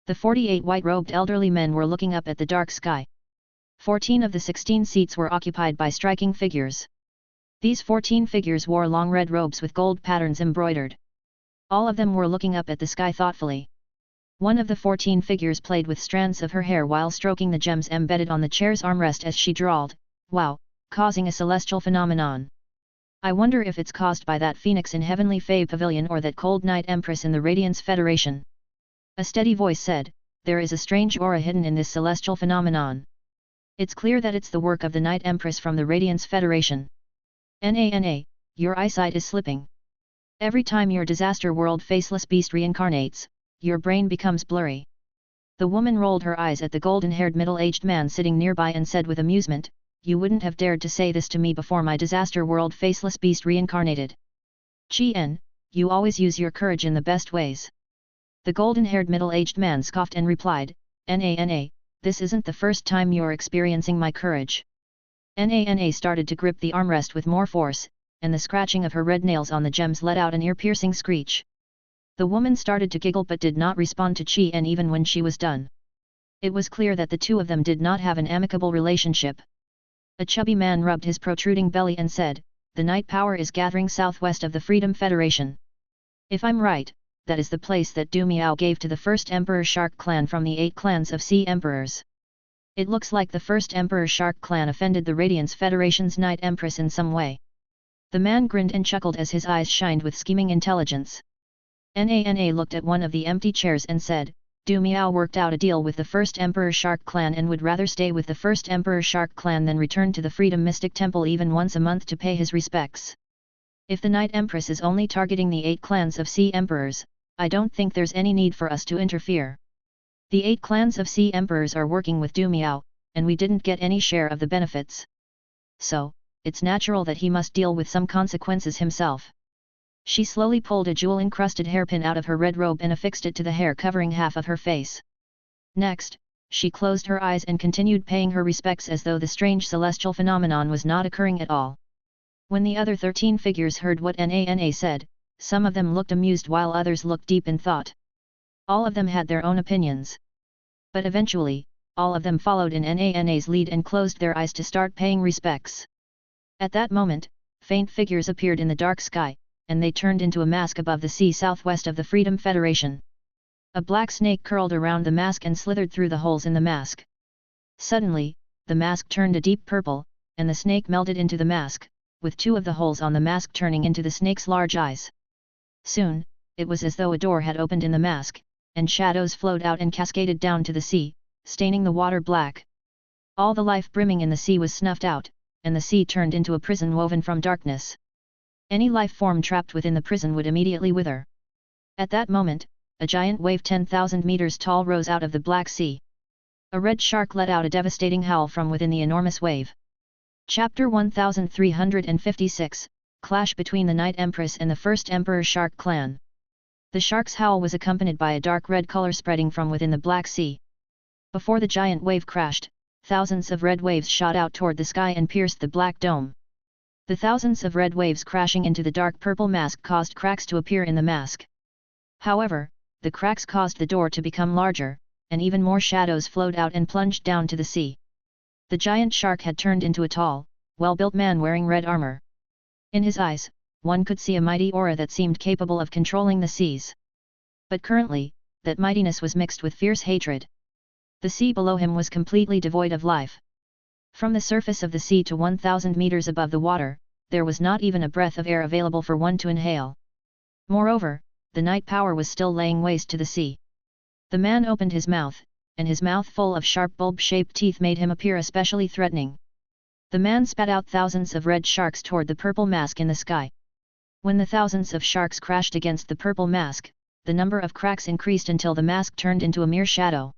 The 48 white-robed elderly men were looking up at the dark sky. 14 of the 16 seats were occupied by striking figures. These 14 figures wore long red robes with gold patterns embroidered. All of them were looking up at the sky thoughtfully. One of the 14 figures played with strands of her hair while stroking the gems embedded on the chair's armrest as she drawled, "Wow," causing a celestial phenomenon. I wonder if it's caused by that phoenix in Heavenly Fae Pavilion or that cold night empress in the Radiance Federation. A steady voice said, "There is a strange aura hidden in this celestial phenomenon. It's clear that it's the work of the Night Empress from the Radiance Federation. Nah, your eyesight is slipping. Every time your disaster world faceless beast reincarnates, your brain becomes blurry." The woman rolled her eyes at the golden-haired middle-aged man sitting nearby and said with amusement, "You wouldn't have dared to say this to me before my disaster world faceless beast reincarnated. Chien, you always use your courage in the best ways." The golden-haired middle-aged man scoffed and replied, "Nah, this isn't the first time you're experiencing my courage." Nah started to grip the armrest with more force, and the scratching of her red nails on the gems let out an ear-piercing screech. The woman started to giggle but did not respond to Chien even when she was done. It was clear that the two of them did not have an amicable relationship. A chubby man rubbed his protruding belly and said, "The night power is gathering southwest of the Freedom Federation. If I'm right, that is the place that Du Miao gave to the first Emperor Shark clan from the 8 clans of Sea Emperors. It looks like the first Emperor Shark clan offended the Radiance Federation's Night Empress in some way." The man grinned and chuckled as his eyes shined with scheming intelligence. Nah looked at one of the empty chairs and said, "Du Miao worked out a deal with the first Emperor Shark clan and would rather stay with the first Emperor Shark clan than return to the Freedom Mystic Temple even once a month to pay his respects. If the Night Empress is only targeting the 8 clans of Sea Emperors, I don't think there's any need for us to interfere. The 8 clans of Sea Emperors are working with Du Miao, and we didn't get any share of the benefits. So, it's natural that he must deal with some consequences himself." She slowly pulled a jewel-encrusted hairpin out of her red robe and affixed it to the hair covering half of her face. Next, she closed her eyes and continued paying her respects as though the strange celestial phenomenon was not occurring at all. When the other 13 figures heard what Nah said, some of them looked amused while others looked deep in thought. All of them had their own opinions. But eventually, all of them followed in Nah's lead and closed their eyes to start paying respects. At that moment, faint figures appeared in the dark sky, and they turned into a mask above the sea southwest of the Freedom Federation. A black snake curled around the mask and slithered through the holes in the mask. Suddenly, the mask turned a deep purple, and the snake melted into the mask, with 2 of the holes on the mask turning into the snake's large eyes. Soon, it was as though a door had opened in the mask, and shadows flowed out and cascaded down to the sea, staining the water black. All the life brimming in the sea was snuffed out, and the sea turned into a prison woven from darkness. Any life form trapped within the prison would immediately wither. At that moment, a giant wave 10,000 meters tall rose out of the Black Sea. A red shark let out a devastating howl from within the enormous wave. Chapter 1356, Clash between the Night Empress and the First Emperor Shark Clan. The shark's howl was accompanied by a dark red color spreading from within the Black Sea. Before the giant wave crashed, thousands of red waves shot out toward the sky and pierced the black dome. The thousands of red waves crashing into the dark purple mask caused cracks to appear in the mask. However, the cracks caused the door to become larger, and even more shadows flowed out and plunged down to the sea. The giant shark had turned into a tall, well-built man wearing red armor. In his eyes, one could see a mighty aura that seemed capable of controlling the seas. But currently, that mightiness was mixed with fierce hatred. The sea below him was completely devoid of life. From the surface of the sea to 1,000 meters above the water, there was not even a breath of air available for one to inhale. Moreover, the night power was still laying waste to the sea. The man opened his mouth, and his mouth full of sharp bulb-shaped teeth made him appear especially threatening. The man spat out thousands of red sharks toward the purple mask in the sky. When the thousands of sharks crashed against the purple mask, the number of cracks increased until the mask turned into a mere shadow.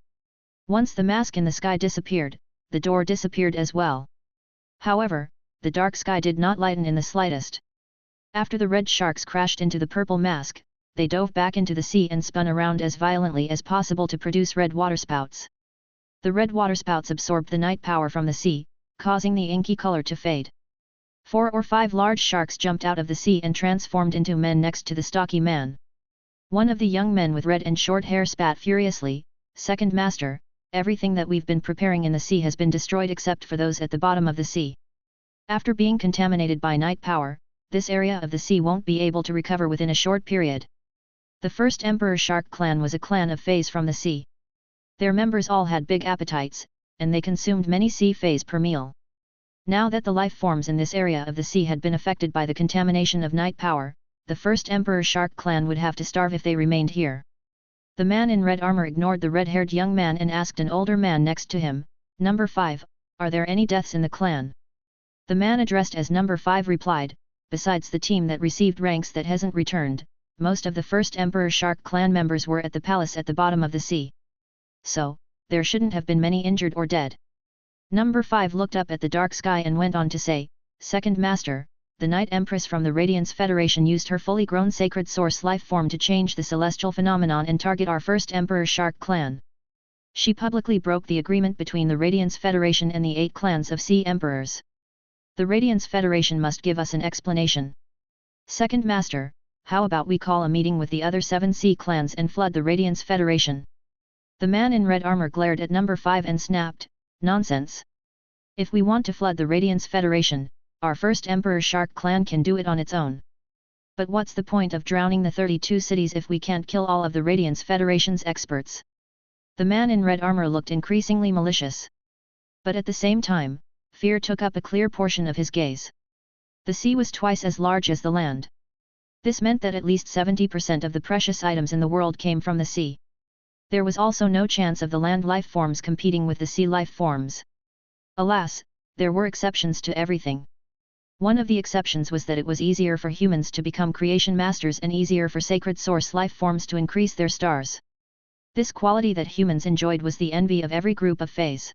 Once the mask in the sky disappeared, the door disappeared as well. However, the dark sky did not lighten in the slightest. After the red sharks crashed into the purple mask, they dove back into the sea and spun around as violently as possible to produce red waterspouts. The red waterspouts absorbed the night power from the sea, causing the inky color to fade. 4 or 5 large sharks jumped out of the sea and transformed into men next to the stocky man. One of the young men with red and short hair spat furiously, "Second Master, everything that we've been preparing in the sea has been destroyed except for those at the bottom of the sea. After being contaminated by night power, this area of the sea won't be able to recover within a short period." The first Emperor Shark clan was a clan of feys from the sea. Their members all had big appetites, and they consumed many sea feys per meal. Now that the life forms in this area of the sea had been affected by the contamination of night power, the first Emperor Shark clan would have to starve if they remained here. The man in red armor ignored the red-haired young man and asked an older man next to him, "Number 5, are there any deaths in the clan?" The man addressed as Number 5 replied, "Besides the team that received ranks that hasn't returned, most of the first Emperor Shark clan members were at the palace at the bottom of the sea. So, there shouldn't have been many injured or dead." Number 5 looked up at the dark sky and went on to say, "Second Master, the Night Empress from the Radiance Federation used her fully grown sacred source life form to change the celestial phenomenon and target our first Emperor Shark clan. She publicly broke the agreement between the Radiance Federation and the 8 clans of Sea Emperors. The Radiance Federation must give us an explanation. Second Master, how about we call a meeting with the other 7 Sea clans and flood the Radiance Federation?" The man in red armor glared at Number 5 and snapped, "Nonsense! If we want to flood the Radiance Federation, our first Emperor Shark clan can do it on its own. But what's the point of drowning the 32 cities if we can't kill all of the Radiance Federation's experts?" The man in red armor looked increasingly malicious. But at the same time, fear took up a clear portion of his gaze. The sea was twice as large as the land. This meant that at least 70% of the precious items in the world came from the sea. There was also no chance of the land life forms competing with the sea life forms. Alas, there were exceptions to everything. One of the exceptions was that it was easier for humans to become creation masters and easier for sacred source life forms to increase their stars. This quality that humans enjoyed was the envy of every group of feys.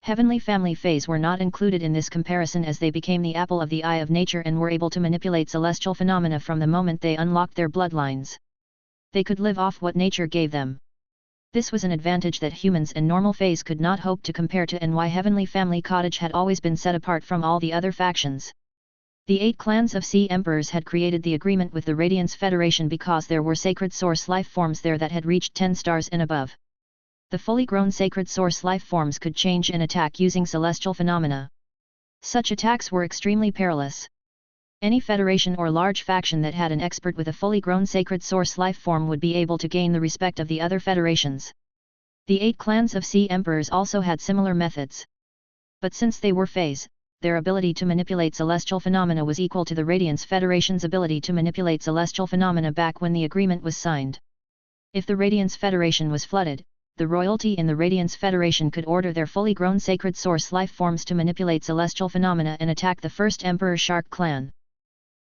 Heavenly family feys were not included in this comparison as they became the apple of the eye of nature and were able to manipulate celestial phenomena from the moment they unlocked their bloodlines. They could live off what nature gave them. This was an advantage that humans and normal feys could not hope to compare to, and why Heavenly Family Cottage had always been set apart from all the other factions. The 8 clans of Sea Emperors had created the agreement with the Radiance Federation because there were sacred source life forms there that had reached 10 stars and above. The fully grown sacred source life forms could change and attack using celestial phenomena. Such attacks were extremely perilous. Any federation or large faction that had an expert with a fully grown sacred source life form would be able to gain the respect of the other federations. The 8 clans of Sea Emperors also had similar methods. But since they were feys, their ability to manipulate celestial phenomena was equal to the Radiance Federation's ability to manipulate celestial phenomena back when the agreement was signed. If the Radiance Federation was flooded, the royalty in the Radiance Federation could order their fully grown sacred source life forms to manipulate celestial phenomena and attack the first Emperor Shark clan.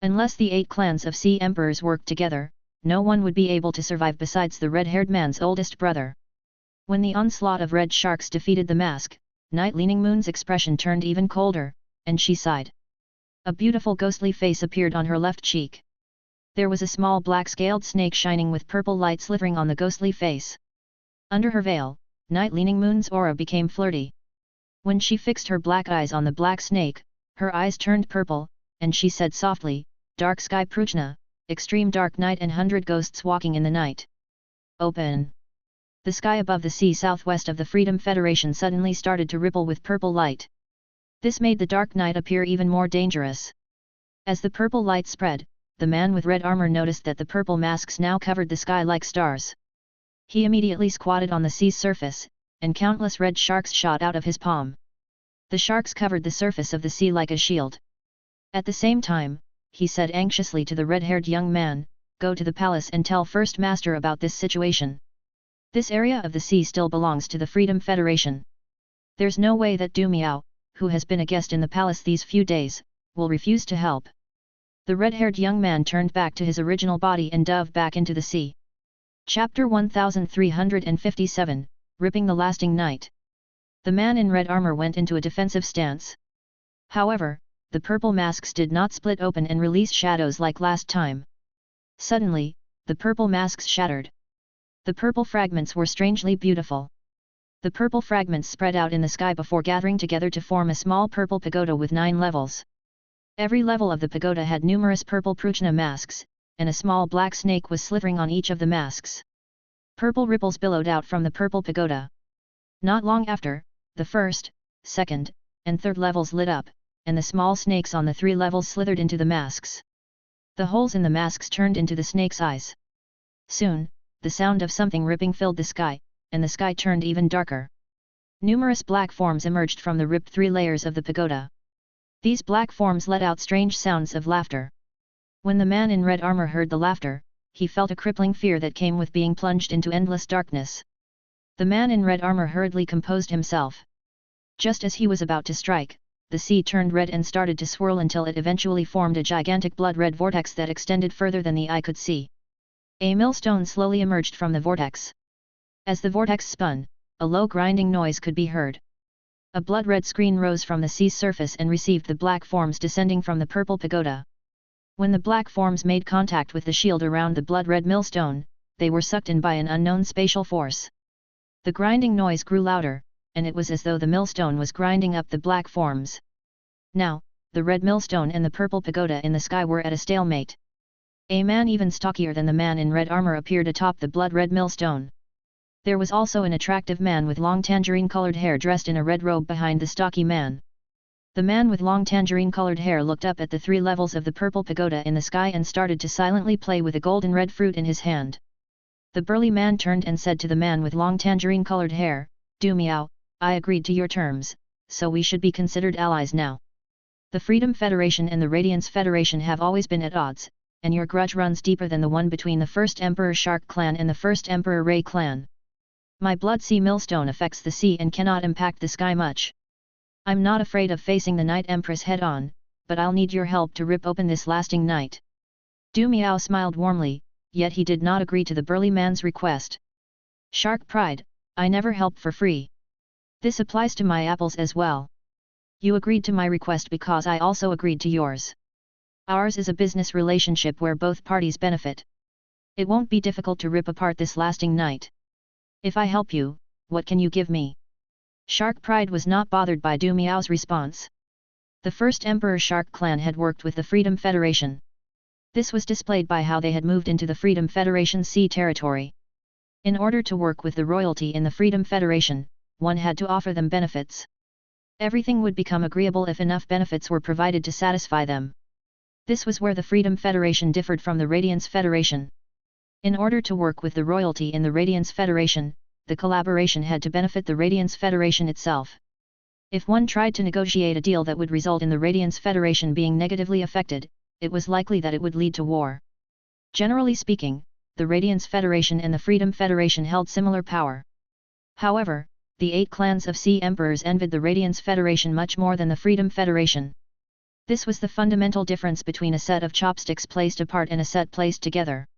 Unless the 8 clans of Sea Emperors worked together, no one would be able to survive besides the red-haired man's oldest brother. When the onslaught of red sharks defeated the mask, Night Leaning Moon's expression turned even colder, and she sighed. A beautiful ghostly face appeared on her left cheek. There was a small black-scaled snake shining with purple light slithering on the ghostly face. Under her veil, Night Leaning Moon's aura became flirty. When she fixed her black eyes on the black snake, her eyes turned purple, and she said softly, "Dark sky Prujna, extreme dark night and 100 ghosts walking in the night. Open." The sky above the sea southwest of the Freedom Federation suddenly started to ripple with purple light. This made the dark night appear even more dangerous. As the purple light spread, the man with red armor noticed that the purple masks now covered the sky like stars. He immediately squatted on the sea's surface, and countless red sharks shot out of his palm. The sharks covered the surface of the sea like a shield. At the same time, he said anxiously to the red-haired young man, "Go to the palace and tell First Master about this situation. This area of the sea still belongs to the Freedom Federation. There's no way that Du Miao, who has been a guest in the palace these few days, will refuse to help." The red-haired young man turned back to his original body and dove back into the sea. Chapter 1357, Ripping the Lasting Night. The man in red armor went into a defensive stance. However, the purple masks did not split open and release shadows like last time. Suddenly, the purple masks shattered. The purple fragments were strangely beautiful. The purple fragments spread out in the sky before gathering together to form a small purple pagoda with 9 levels. Every level of the pagoda had numerous purple prujna masks, and a small black snake was slithering on each of the masks. Purple ripples billowed out from the purple pagoda. Not long after, the first, second, and third levels lit up, and the small snakes on the 3 levels slithered into the masks. The holes in the masks turned into the snakes' eyes. Soon, the sound of something ripping filled the sky, and the sky turned even darker. Numerous black forms emerged from the ripped 3 layers of the pagoda. These black forms let out strange sounds of laughter. When the man in red armor heard the laughter, he felt a crippling fear that came with being plunged into endless darkness. The man in red armor hurriedly composed himself. Just as he was about to strike, the sea turned red and started to swirl until it eventually formed a gigantic blood-red vortex that extended further than the eye could see. A millstone slowly emerged from the vortex. As the vortex spun, a low grinding noise could be heard. A blood-red screen rose from the sea's surface and received the black forms descending from the purple pagoda. When the black forms made contact with the shield around the blood-red millstone, they were sucked in by an unknown spatial force. The grinding noise grew louder, and it was as though the millstone was grinding up the black forms. Now, the red millstone and the purple pagoda in the sky were at a stalemate. A man even stockier than the man in red armor appeared atop the blood-red millstone. There was also an attractive man with long tangerine-colored hair dressed in a red robe behind the stocky man. The man with long tangerine-colored hair looked up at the 3 levels of the purple pagoda in the sky and started to silently play with a golden red fruit in his hand. The burly man turned and said to the man with long tangerine-colored hair, "Du Miao, I agreed to your terms, so we should be considered allies now. The Freedom Federation and the Radiance Federation have always been at odds, and your grudge runs deeper than the one between the First Emperor Shark clan and the First Emperor Ray clan. My blood sea millstone affects the sea and cannot impact the sky much. I'm not afraid of facing the Night Empress head-on, but I'll need your help to rip open this lasting night." Du Miao smiled warmly, yet he did not agree to the burly man's request. "Shark pride, I never help for free. This applies to my apples as well. You agreed to my request because I also agreed to yours. Ours is a business relationship where both parties benefit. It won't be difficult to rip apart this lasting night. If I help you, what can you give me?" Shark Pride was not bothered by Du Miao's response. The first Emperor Shark clan had worked with the Freedom Federation. This was displayed by how they had moved into the Freedom Federation sea territory. In order to work with the royalty in the Freedom Federation, one had to offer them benefits. Everything would become agreeable if enough benefits were provided to satisfy them. This was where the Freedom Federation differed from the Radiance Federation. In order to work with the royalty in the Radiance Federation, the collaboration had to benefit the Radiance Federation itself. If one tried to negotiate a deal that would result in the Radiance Federation being negatively affected, it was likely that it would lead to war. Generally speaking, the Radiance Federation and the Freedom Federation held similar power. However, the 8 clans of Sea Emperors envied the Radiance Federation much more than the Freedom Federation. This was the fundamental difference between a set of chopsticks placed apart and a set placed together.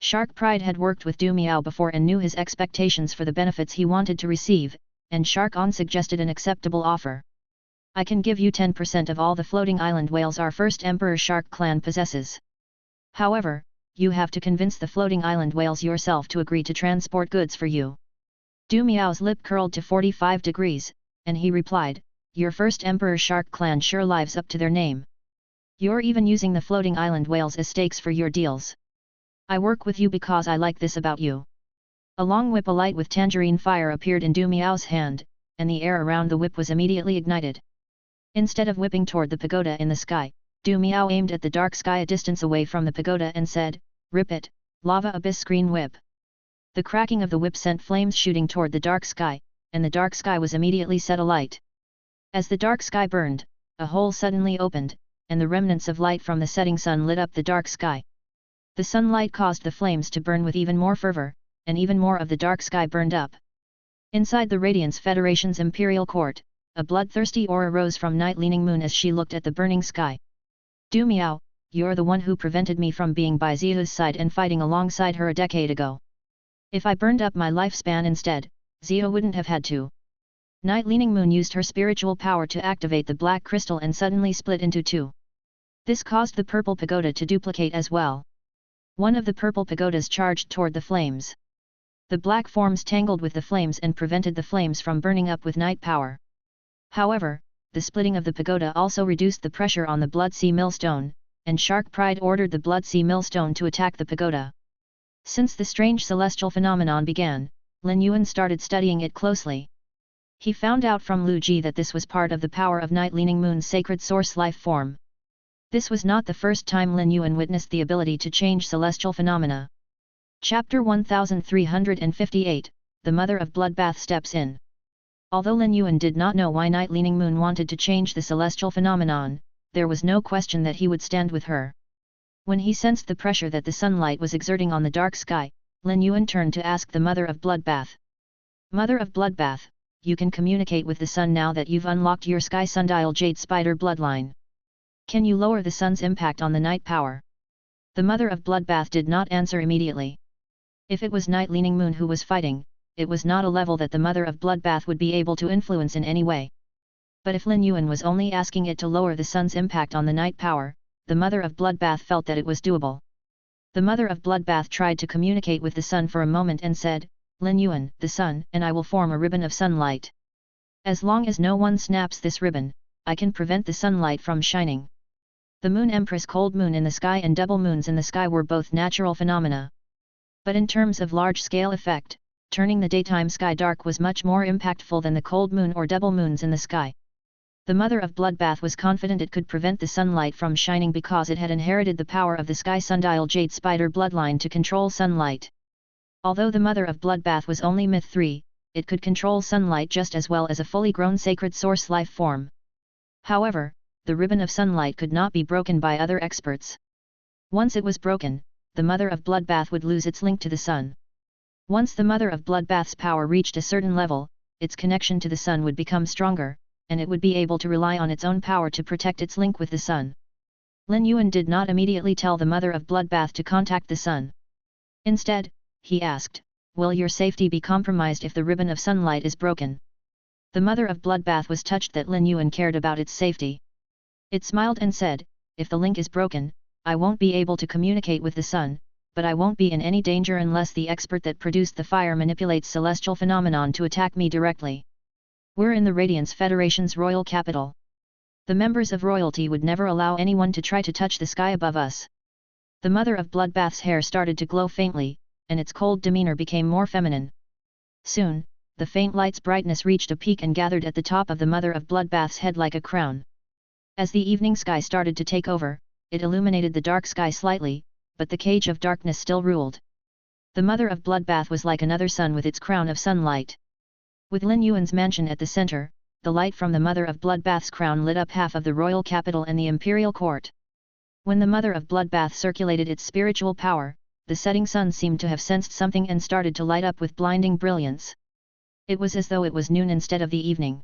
Shark Pride had worked with Du Miao before and knew his expectations for the benefits he wanted to receive, and Shark On suggested an acceptable offer. "I can give you 10% of all the floating island whales our first Emperor Shark clan possesses. However, you have to convince the floating island whales yourself to agree to transport goods for you." Du Miao's lip curled to 45 degrees, and he replied, "Your first Emperor Shark clan sure lives up to their name. You're even using the floating island whales as stakes for your deals. I work with you because I like this about you. A long whip alight with tangerine fire appeared in Du Miao's hand, and the air around the whip was immediately ignited. Instead of whipping toward the pagoda in the sky, Du Miao aimed at the dark sky a distance away from the pagoda and said, "Rip it, lava abyss screen whip." The cracking of the whip sent flames shooting toward the dark sky, and the dark sky was immediately set alight. As the dark sky burned, a hole suddenly opened, and the remnants of light from the setting sun lit up the dark sky. The sunlight caused the flames to burn with even more fervor, and even more of the dark sky burned up. Inside the Radiance Federation's imperial court, a bloodthirsty aura rose from Night Leaning Moon as she looked at the burning sky. "Du Miao, you're the one who prevented me from being by Xiao's side and fighting alongside her a decade ago. If I burned up my lifespan instead, Xiao wouldn't have had to." Night Leaning Moon used her spiritual power to activate the black crystal and suddenly split into two. This caused the purple pagoda to duplicate as well. One of the purple pagodas charged toward the flames. The black forms tangled with the flames and prevented the flames from burning up with night power. However, the splitting of the pagoda also reduced the pressure on the Blood Sea Millstone, and Shark Pride ordered the Blood Sea Millstone to attack the pagoda. Since the strange celestial phenomenon began, Lin Yuan started studying it closely. He found out from Lu Ji that this was part of the power of Night Leaning Moon's sacred source life form. This was not the first time Lin Yuan witnessed the ability to change celestial phenomena. Chapter 1358, The Mother of Bloodbath steps in. Although Lin Yuan did not know why Night Leaning Moon wanted to change the celestial phenomenon, there was no question that he would stand with her. When he sensed the pressure that the sunlight was exerting on the dark sky, Lin Yuan turned to ask the Mother of Bloodbath. "Mother of Bloodbath, you can communicate with the sun now that you've unlocked your Sky Sundial Jade Spider bloodline. Can you lower the sun's impact on the night power?" The Mother of Bloodbath did not answer immediately. If it was Night Leaning Moon who was fighting, it was not a level that the Mother of Bloodbath would be able to influence in any way. But if Lin Yuan was only asking it to lower the sun's impact on the night power, the Mother of Bloodbath felt that it was doable. The Mother of Bloodbath tried to communicate with the sun for a moment and said, "Lin Yuan, the sun and I will form a ribbon of sunlight. As long as no one snaps this ribbon, I can prevent the sunlight from shining." The Moon Empress cold moon in the sky and double moons in the sky were both natural phenomena. But in terms of large-scale effect, turning the daytime sky dark was much more impactful than the cold moon or double moons in the sky. The Mother of Bloodbath was confident it could prevent the sunlight from shining because it had inherited the power of the Sky Sundial Jade Spider bloodline to control sunlight. Although the Mother of Bloodbath was only Myth 3, it could control sunlight just as well as a fully grown sacred source life form. However, the ribbon of sunlight could not be broken by other experts. Once it was broken, the Mother of Bloodbath would lose its link to the sun. Once the Mother of Bloodbath's power reached a certain level, its connection to the sun would become stronger, and it would be able to rely on its own power to protect its link with the sun. Lin Yuan did not immediately tell the Mother of Bloodbath to contact the sun. Instead, he asked, "Will your safety be compromised if the ribbon of sunlight is broken?" The Mother of Bloodbath was touched that Lin Yuan cared about its safety. It smiled and said, "If the link is broken, I won't be able to communicate with the sun, but I won't be in any danger unless the expert that produced the fire manipulates celestial phenomenon to attack me directly. We're in the Radiance Federation's royal capital. The members of royalty would never allow anyone to try to touch the sky above us." The Mother of Bloodbath's hair started to glow faintly, and its cold demeanor became more feminine. Soon, the faint light's brightness reached a peak and gathered at the top of the Mother of Bloodbath's head like a crown. As the evening sky started to take over, it illuminated the dark sky slightly, but the cage of darkness still ruled. The Mother of Bloodbath was like another sun with its crown of sunlight. With Lin Yuan's mansion at the center, the light from the Mother of Bloodbath's crown lit up half of the royal capital and the imperial court. When the Mother of Bloodbath circulated its spiritual power, the setting sun seemed to have sensed something and started to light up with blinding brilliance. It was as though it was noon instead of the evening.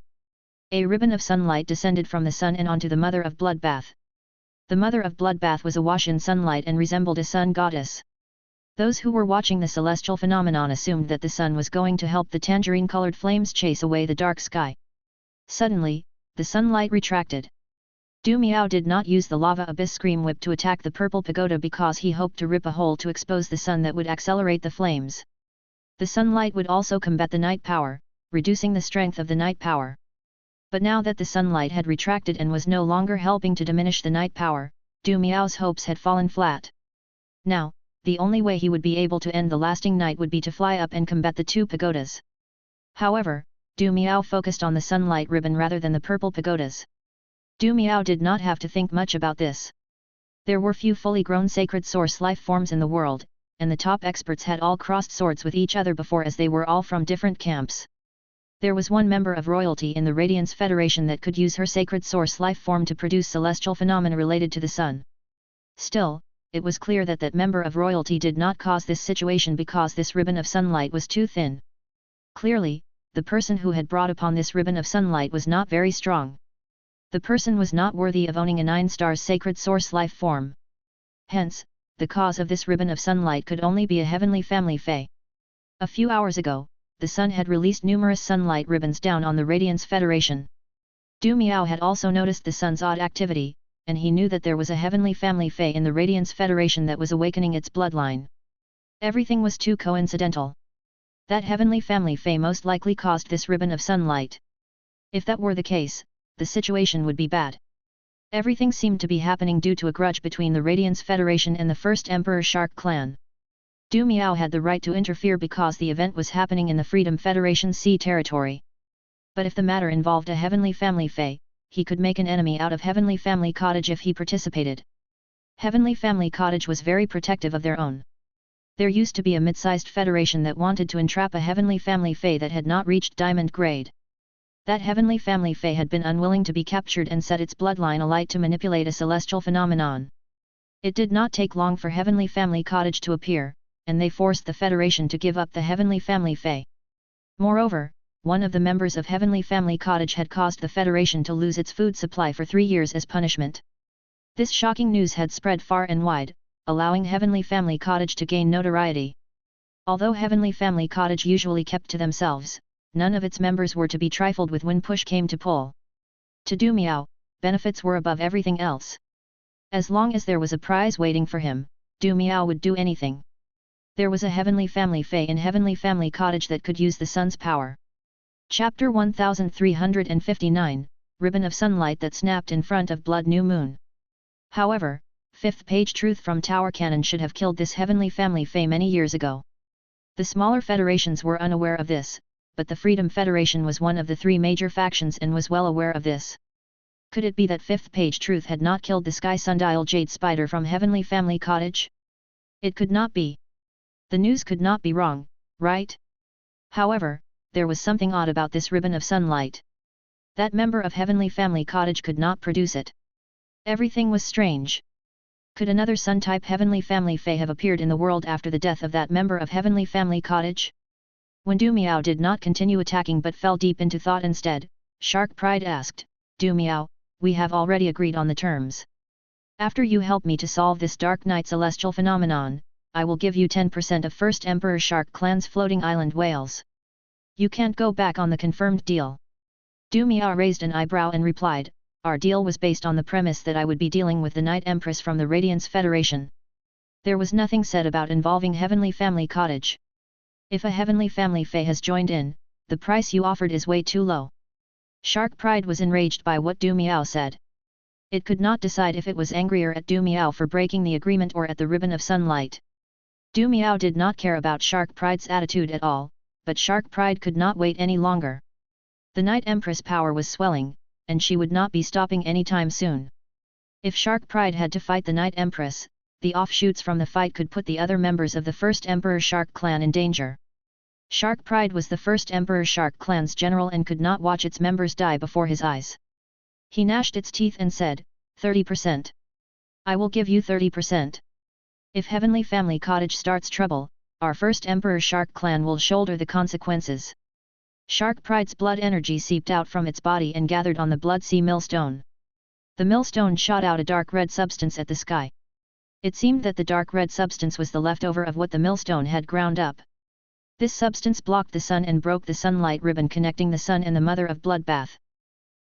A ribbon of sunlight descended from the sun and onto the Mother of Bloodbath. The Mother of Bloodbath was awash in sunlight and resembled a sun goddess. Those who were watching the celestial phenomenon assumed that the sun was going to help the tangerine-colored flames chase away the dark sky. Suddenly, the sunlight retracted. Du Miao did not use the lava abyss scream whip to attack the purple pagoda because he hoped to rip a hole to expose the sun that would accelerate the flames. The sunlight would also combat the night power, reducing the strength of the night power. But now that the sunlight had retracted and was no longer helping to diminish the night power, Du Miao's hopes had fallen flat. Now, the only way he would be able to end the lasting night would be to fly up and combat the two pagodas. However, Du Miao focused on the sunlight ribbon rather than the purple pagodas. Du Miao did not have to think much about this. There were few fully grown sacred source life forms in the world, and the top experts had all crossed swords with each other before, as they were all from different camps. There was one member of royalty in the Radiance Federation that could use her sacred source life form to produce celestial phenomena related to the sun. Still, it was clear that that member of royalty did not cause this situation because this ribbon of sunlight was too thin. Clearly, the person who had brought upon this ribbon of sunlight was not very strong. The person was not worthy of owning a 9-star sacred source life form. Hence, the cause of this ribbon of sunlight could only be a heavenly family fey. A few hours ago, the sun had released numerous sunlight ribbons down on the Radiance Federation. Du Miao had also noticed the sun's odd activity, and he knew that there was a heavenly family fey in the Radiance Federation that was awakening its bloodline. Everything was too coincidental. That heavenly family fey most likely caused this ribbon of sunlight. If that were the case, the situation would be bad. Everything seemed to be happening due to a grudge between the Radiance Federation and the First Emperor Shark clan. Du Miao had the right to interfere because the event was happening in the Freedom Federation Sea territory. But if the matter involved a heavenly family fey, he could make an enemy out of Heavenly Family Cottage if he participated. Heavenly Family Cottage was very protective of their own. There used to be a mid-sized federation that wanted to entrap a heavenly family fey that had not reached diamond grade. That heavenly family fey had been unwilling to be captured and set its bloodline alight to manipulate a celestial phenomenon. It did not take long for Heavenly Family Cottage to appear, and they forced the federation to give up the heavenly family fey. Moreover, one of the members of Heavenly Family Cottage had caused the federation to lose its food supply for 3 years as punishment. This shocking news had spread far and wide, allowing Heavenly Family Cottage to gain notoriety. Although Heavenly Family Cottage usually kept to themselves, none of its members were to be trifled with when push came to pull. To Du Miao, benefits were above everything else. As long as there was a prize waiting for him, Du Miao would do anything. There was a Heavenly Family fey in Heavenly Family Cottage that could use the sun's power. Chapter 1359, Ribbon of Sunlight that snapped in front of Blood New Moon. However, 5th page truth from Tower Cannon should have killed this Heavenly Family fey many years ago. The smaller federations were unaware of this, but the Freedom Federation was one of the 3 major factions and was well aware of this. Could it be that 5th page truth had not killed the Sky Sundial Jade Spider from Heavenly Family Cottage? It could not be. The news could not be wrong, right? However, there was something odd about this ribbon of sunlight. That member of Heavenly Family Cottage could not produce it. Everything was strange. Could another Sun-type Heavenly Family fey have appeared in the world after the death of that member of Heavenly Family Cottage? When Du Miao did not continue attacking but fell deep into thought instead, Shark Pride asked, Du Miao, we have already agreed on the terms. After you help me to solve this Dark Night celestial phenomenon, I will give you 10% of First Emperor Shark clan's floating island whales. You can't go back on the confirmed deal. Du Miao raised an eyebrow and replied, our deal was based on the premise that I would be dealing with the Night Empress from the Radiance Federation. There was nothing said about involving Heavenly Family Cottage. If a Heavenly Family fey has joined in, the price you offered is way too low. Shark Pride was enraged by what Du Miao said. It could not decide if it was angrier at Du Miao for breaking the agreement or at the ribbon of sunlight. Du Miao did not care about Shark Pride's attitude at all, but Shark Pride could not wait any longer. The Night Empress power was swelling, and she would not be stopping anytime soon. If Shark Pride had to fight the Night Empress, the offshoots from the fight could put the other members of the First Emperor Shark clan in danger. Shark Pride was the First Emperor Shark clan's general and could not watch its members die before his eyes. He gnashed its teeth and said, 30%. I will give you 30%. If Heavenly Family Cottage starts trouble, our First Emperor Shark clan will shoulder the consequences. Shark Pride's blood energy seeped out from its body and gathered on the Blood Sea millstone. The millstone shot out a dark red substance at the sky. It seemed that the dark red substance was the leftover of what the millstone had ground up. This substance blocked the sun and broke the sunlight ribbon connecting the sun and the mother of bloodbath.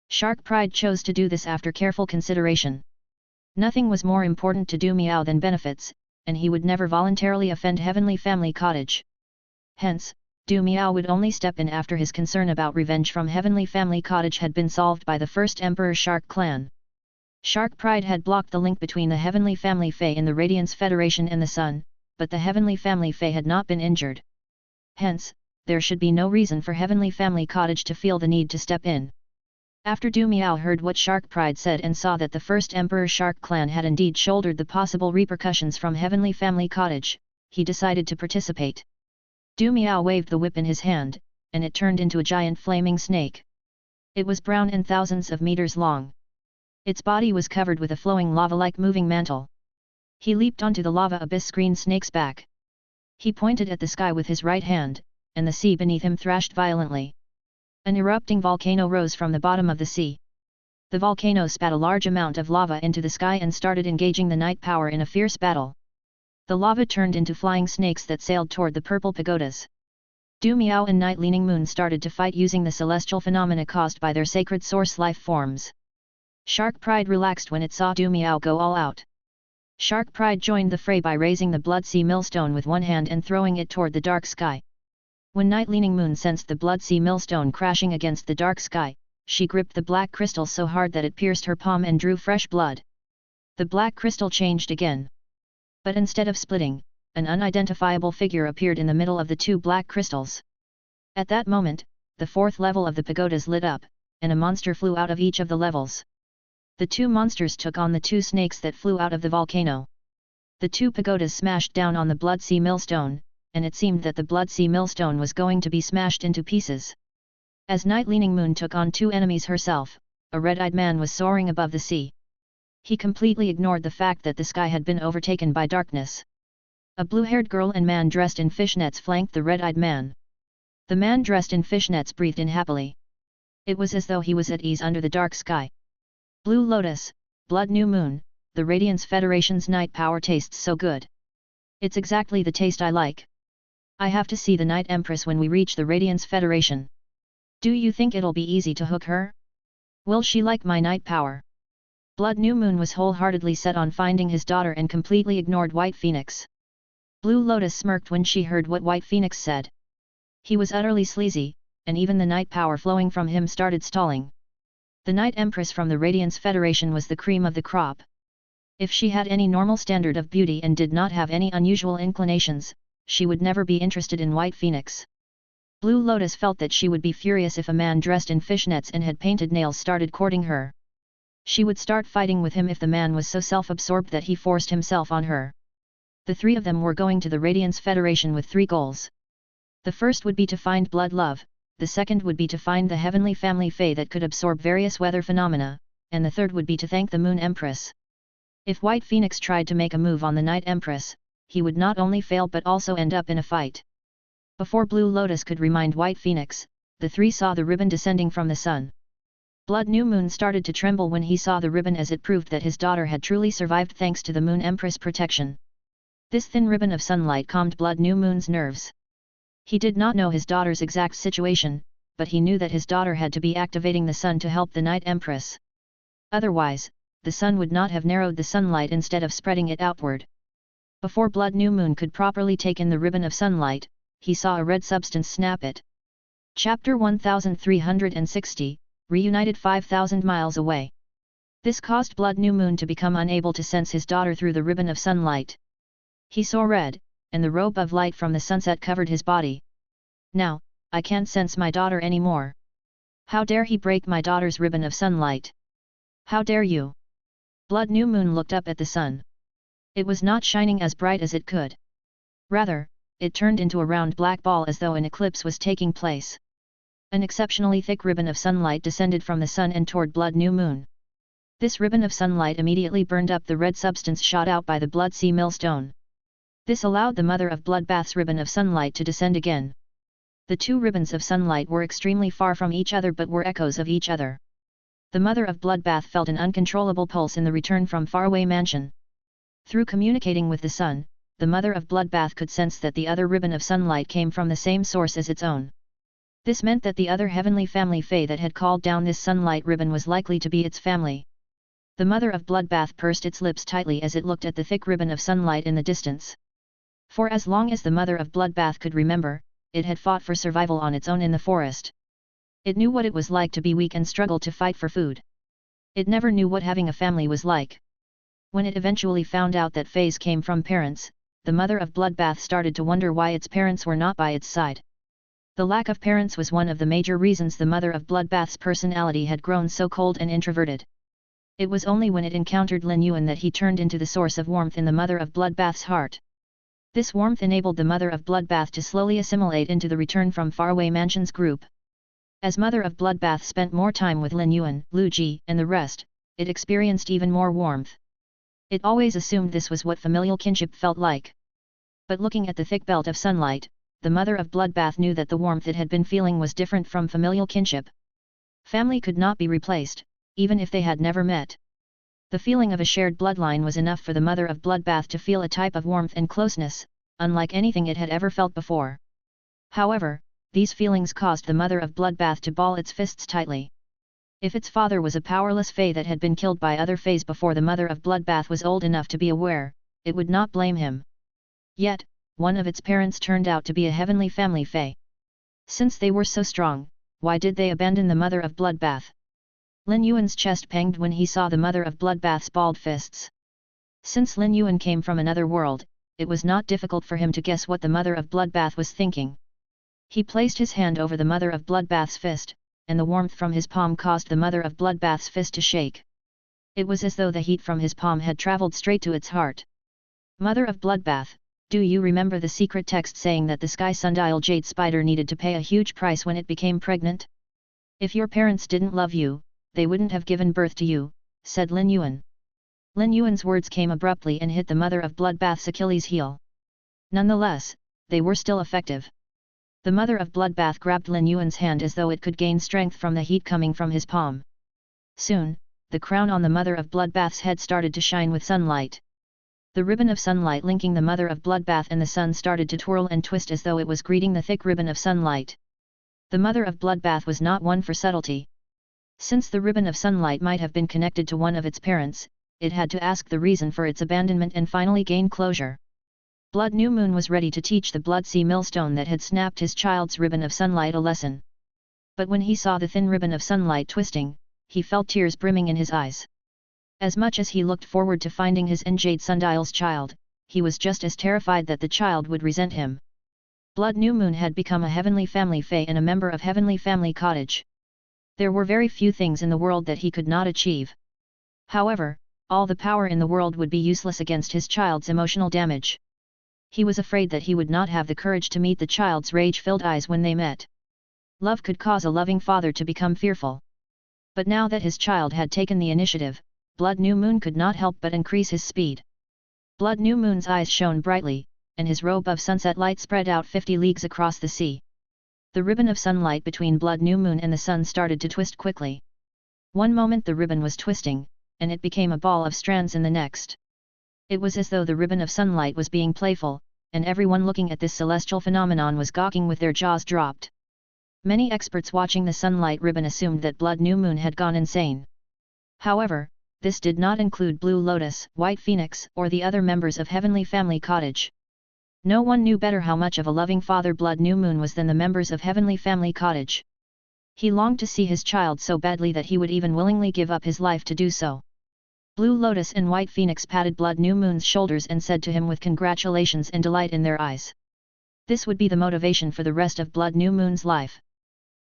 Shark Pride chose to do this after careful consideration. Nothing was more important to Du Miao than benefits, and he would never voluntarily offend Heavenly Family Cottage. Hence, Du Miao would only step in after his concern about revenge from Heavenly Family Cottage had been solved by the First Emperor Shark clan. Shark Pride had blocked the link between the Heavenly Family Fae in the Radiance Federation and the Sun, but the heavenly family Fey had not been injured. Hence, there should be no reason for Heavenly Family Cottage to feel the need to step in. After Du Miao heard what Shark Pride said and saw that the first Emperor Shark clan had indeed shouldered the possible repercussions from Heavenly Family Cottage, he decided to participate. Du Miao waved the whip in his hand, and it turned into a giant flaming snake. It was brown and thousands of meters long. Its body was covered with a flowing lava-like moving mantle. He leaped onto the lava abyss screen snake's back. He pointed at the sky with his right hand, and the sea beneath him thrashed violently. An erupting volcano rose from the bottom of the sea. The volcano spat a large amount of lava into the sky and started engaging the night power in a fierce battle. The lava turned into flying snakes that sailed toward the purple pagodas. Du Miao and Night Leaning Moon started to fight using the celestial phenomena caused by their sacred source life forms. Shark Pride relaxed when it saw Du Miao go all out. Shark Pride joined the fray by raising the Blood Sea Millstone with one hand and throwing it toward the dark sky. When Night Leaning Moon sensed the Blood Sea Millstone crashing against the dark sky, she gripped the black crystal so hard that it pierced her palm and drew fresh blood. The black crystal changed again. But instead of splitting, an unidentifiable figure appeared in the middle of the two black crystals. At that moment, the fourth level of the pagodas lit up, and a monster flew out of each of the levels. The two monsters took on the two snakes that flew out of the volcano. The two pagodas smashed down on the Blood Sea Millstone, and it seemed that the Blood Sea Millstone was going to be smashed into pieces. As Night Leaning Moon took on two enemies herself, a red-eyed man was soaring above the sea. He completely ignored the fact that the sky had been overtaken by darkness. A blue-haired girl and man dressed in fishnets flanked the red-eyed man. The man dressed in fishnets breathed in happily. It was as though he was at ease under the dark sky. Blue Lotus, Blood New Moon, the Radiance Federation's night power tastes so good. It's exactly the taste I like. I have to see the Night Empress when we reach the Radiance Federation. Do you think it'll be easy to hook her? Will she like my night power? Blood New Moon was wholeheartedly set on finding his daughter and completely ignored White Phoenix. Blue Lotus smirked when she heard what White Phoenix said. He was utterly sleazy, and even the night power flowing from him started stalling. The Night Empress from the Radiance Federation was the cream of the crop. If she had any normal standard of beauty and did not have any unusual inclinations, she would never be interested in White Phoenix. Blue Lotus felt that she would be furious if a man dressed in fishnets and had painted nails started courting her. She would start fighting with him if the man was so self-absorbed that he forced himself on her. The three of them were going to the Radiance Federation with three goals. The first would be to find blood love, the second would be to find the heavenly family Fey that could absorb various weather phenomena, and the third would be to thank the Moon Empress. If White Phoenix tried to make a move on the Night Empress, he would not only fail but also end up in a fight. Before Blue Lotus could remind White Phoenix, the three saw the ribbon descending from the sun. Blood New Moon started to tremble when he saw the ribbon as it proved that his daughter had truly survived thanks to the Moon Empress protection. This thin ribbon of sunlight calmed Blood New Moon's nerves. He did not know his daughter's exact situation, but he knew that his daughter had to be activating the sun to help the Night Empress. Otherwise, the sun would not have narrowed the sunlight instead of spreading it outward. Before Blood New Moon could properly take in the ribbon of sunlight, he saw a red substance snap it. Chapter 1360, Reunited 5,000 miles away. This caused Blood New Moon to become unable to sense his daughter through the ribbon of sunlight. He saw red, and the robe of light from the sunset covered his body. Now, I can't sense my daughter anymore. How dare he break my daughter's ribbon of sunlight? How dare you? Blood New Moon looked up at the sun. It was not shining as bright as it could. Rather, it turned into a round black ball as though an eclipse was taking place. An exceptionally thick ribbon of sunlight descended from the sun and toward Blood New Moon. This ribbon of sunlight immediately burned up the red substance shot out by the Blood Sea Millstone. This allowed the Mother of Bloodbath's ribbon of sunlight to descend again. The two ribbons of sunlight were extremely far from each other but were echoes of each other. The Mother of Bloodbath felt an uncontrollable pulse in the return from faraway mansion. Through communicating with the sun, the Mother of Bloodbath could sense that the other ribbon of sunlight came from the same source as its own. This meant that the other heavenly family Fey that had called down this sunlight ribbon was likely to be its family. The Mother of Bloodbath pursed its lips tightly as it looked at the thick ribbon of sunlight in the distance. For as long as the Mother of Bloodbath could remember, it had fought for survival on its own in the forest. It knew what it was like to be weak and struggle to fight for food. It never knew what having a family was like. When it eventually found out that Feys came from parents, the mother of Bloodbath started to wonder why its parents were not by its side. The lack of parents was one of the major reasons the mother of Bloodbath's personality had grown so cold and introverted. It was only when it encountered Lin Yuan that he turned into the source of warmth in the mother of Bloodbath's heart. This warmth enabled the mother of Bloodbath to slowly assimilate into the Return from Faraway Mansions group. As mother of Bloodbath spent more time with Lin Yuan, Lu Ji, and the rest, it experienced even more warmth. It always assumed this was what familial kinship felt like. But looking at the thick belt of sunlight, the mother of Bloodbath knew that the warmth it had been feeling was different from familial kinship. Family could not be replaced, even if they had never met. The feeling of a shared bloodline was enough for the mother of Bloodbath to feel a type of warmth and closeness, unlike anything it had ever felt before. However, these feelings caused the mother of Bloodbath to ball its fists tightly. If its father was a powerless fey that had been killed by other feys before the mother of Bloodbath was old enough to be aware, it would not blame him. Yet, one of its parents turned out to be a heavenly family fey. Since they were so strong, why did they abandon the mother of Bloodbath? Lin Yuan's chest panged when he saw the mother of Bloodbath's balled fists. Since Lin Yuan came from another world, it was not difficult for him to guess what the mother of Bloodbath was thinking. He placed his hand over the mother of Bloodbath's fist, and the warmth from his palm caused the mother of Bloodbath's fist to shake. It was as though the heat from his palm had travelled straight to its heart. Mother of Bloodbath, do you remember the secret text saying that the sky sundial jade spider needed to pay a huge price when it became pregnant? If your parents didn't love you, they wouldn't have given birth to you, said Lin Yuan. Lin Yuan's words came abruptly and hit the mother of Bloodbath's Achilles heel. Nonetheless, they were still effective. The mother of Bloodbath grabbed Lin Yuan's hand as though it could gain strength from the heat coming from his palm. Soon, the crown on the mother of Bloodbath's head started to shine with sunlight. The ribbon of sunlight linking the mother of Bloodbath and the sun started to twirl and twist as though it was greeting the thick ribbon of sunlight. The mother of Bloodbath was not one for subtlety. Since the ribbon of sunlight might have been connected to one of its parents, it had to ask the reason for its abandonment and finally gain closure. Blood New Moon was ready to teach the Blood Sea millstone that had snapped his child's ribbon of sunlight a lesson. But when he saw the thin ribbon of sunlight twisting, he felt tears brimming in his eyes. As much as he looked forward to finding his Jade Sundial's child, he was just as terrified that the child would resent him. Blood New Moon had become a heavenly family fey and a member of Heavenly Family Cottage. There were very few things in the world that he could not achieve. However, all the power in the world would be useless against his child's emotional damage. He was afraid that he would not have the courage to meet the child's rage-filled eyes when they met. Love could cause a loving father to become fearful. But now that his child had taken the initiative, Blood New Moon could not help but increase his speed. Blood New Moon's eyes shone brightly, and his robe of sunset light spread out 50 leagues across the sea. The ribbon of sunlight between Blood New Moon and the sun started to twist quickly. One moment the ribbon was twisting, and it became a ball of strands in the next. It was as though the ribbon of sunlight was being playful, and everyone looking at this celestial phenomenon was gawking with their jaws dropped. Many experts watching the sunlight ribbon assumed that Blood New Moon had gone insane. However, this did not include Blue Lotus, White Phoenix, or the other members of Heavenly Family Cottage. No one knew better how much of a loving father Blood New Moon was than the members of Heavenly Family Cottage. He longed to see his child so badly that he would even willingly give up his life to do so. Blue Lotus and White Phoenix patted Blood New Moon's shoulders and said to him with congratulations and delight in their eyes. This would be the motivation for the rest of Blood New Moon's life.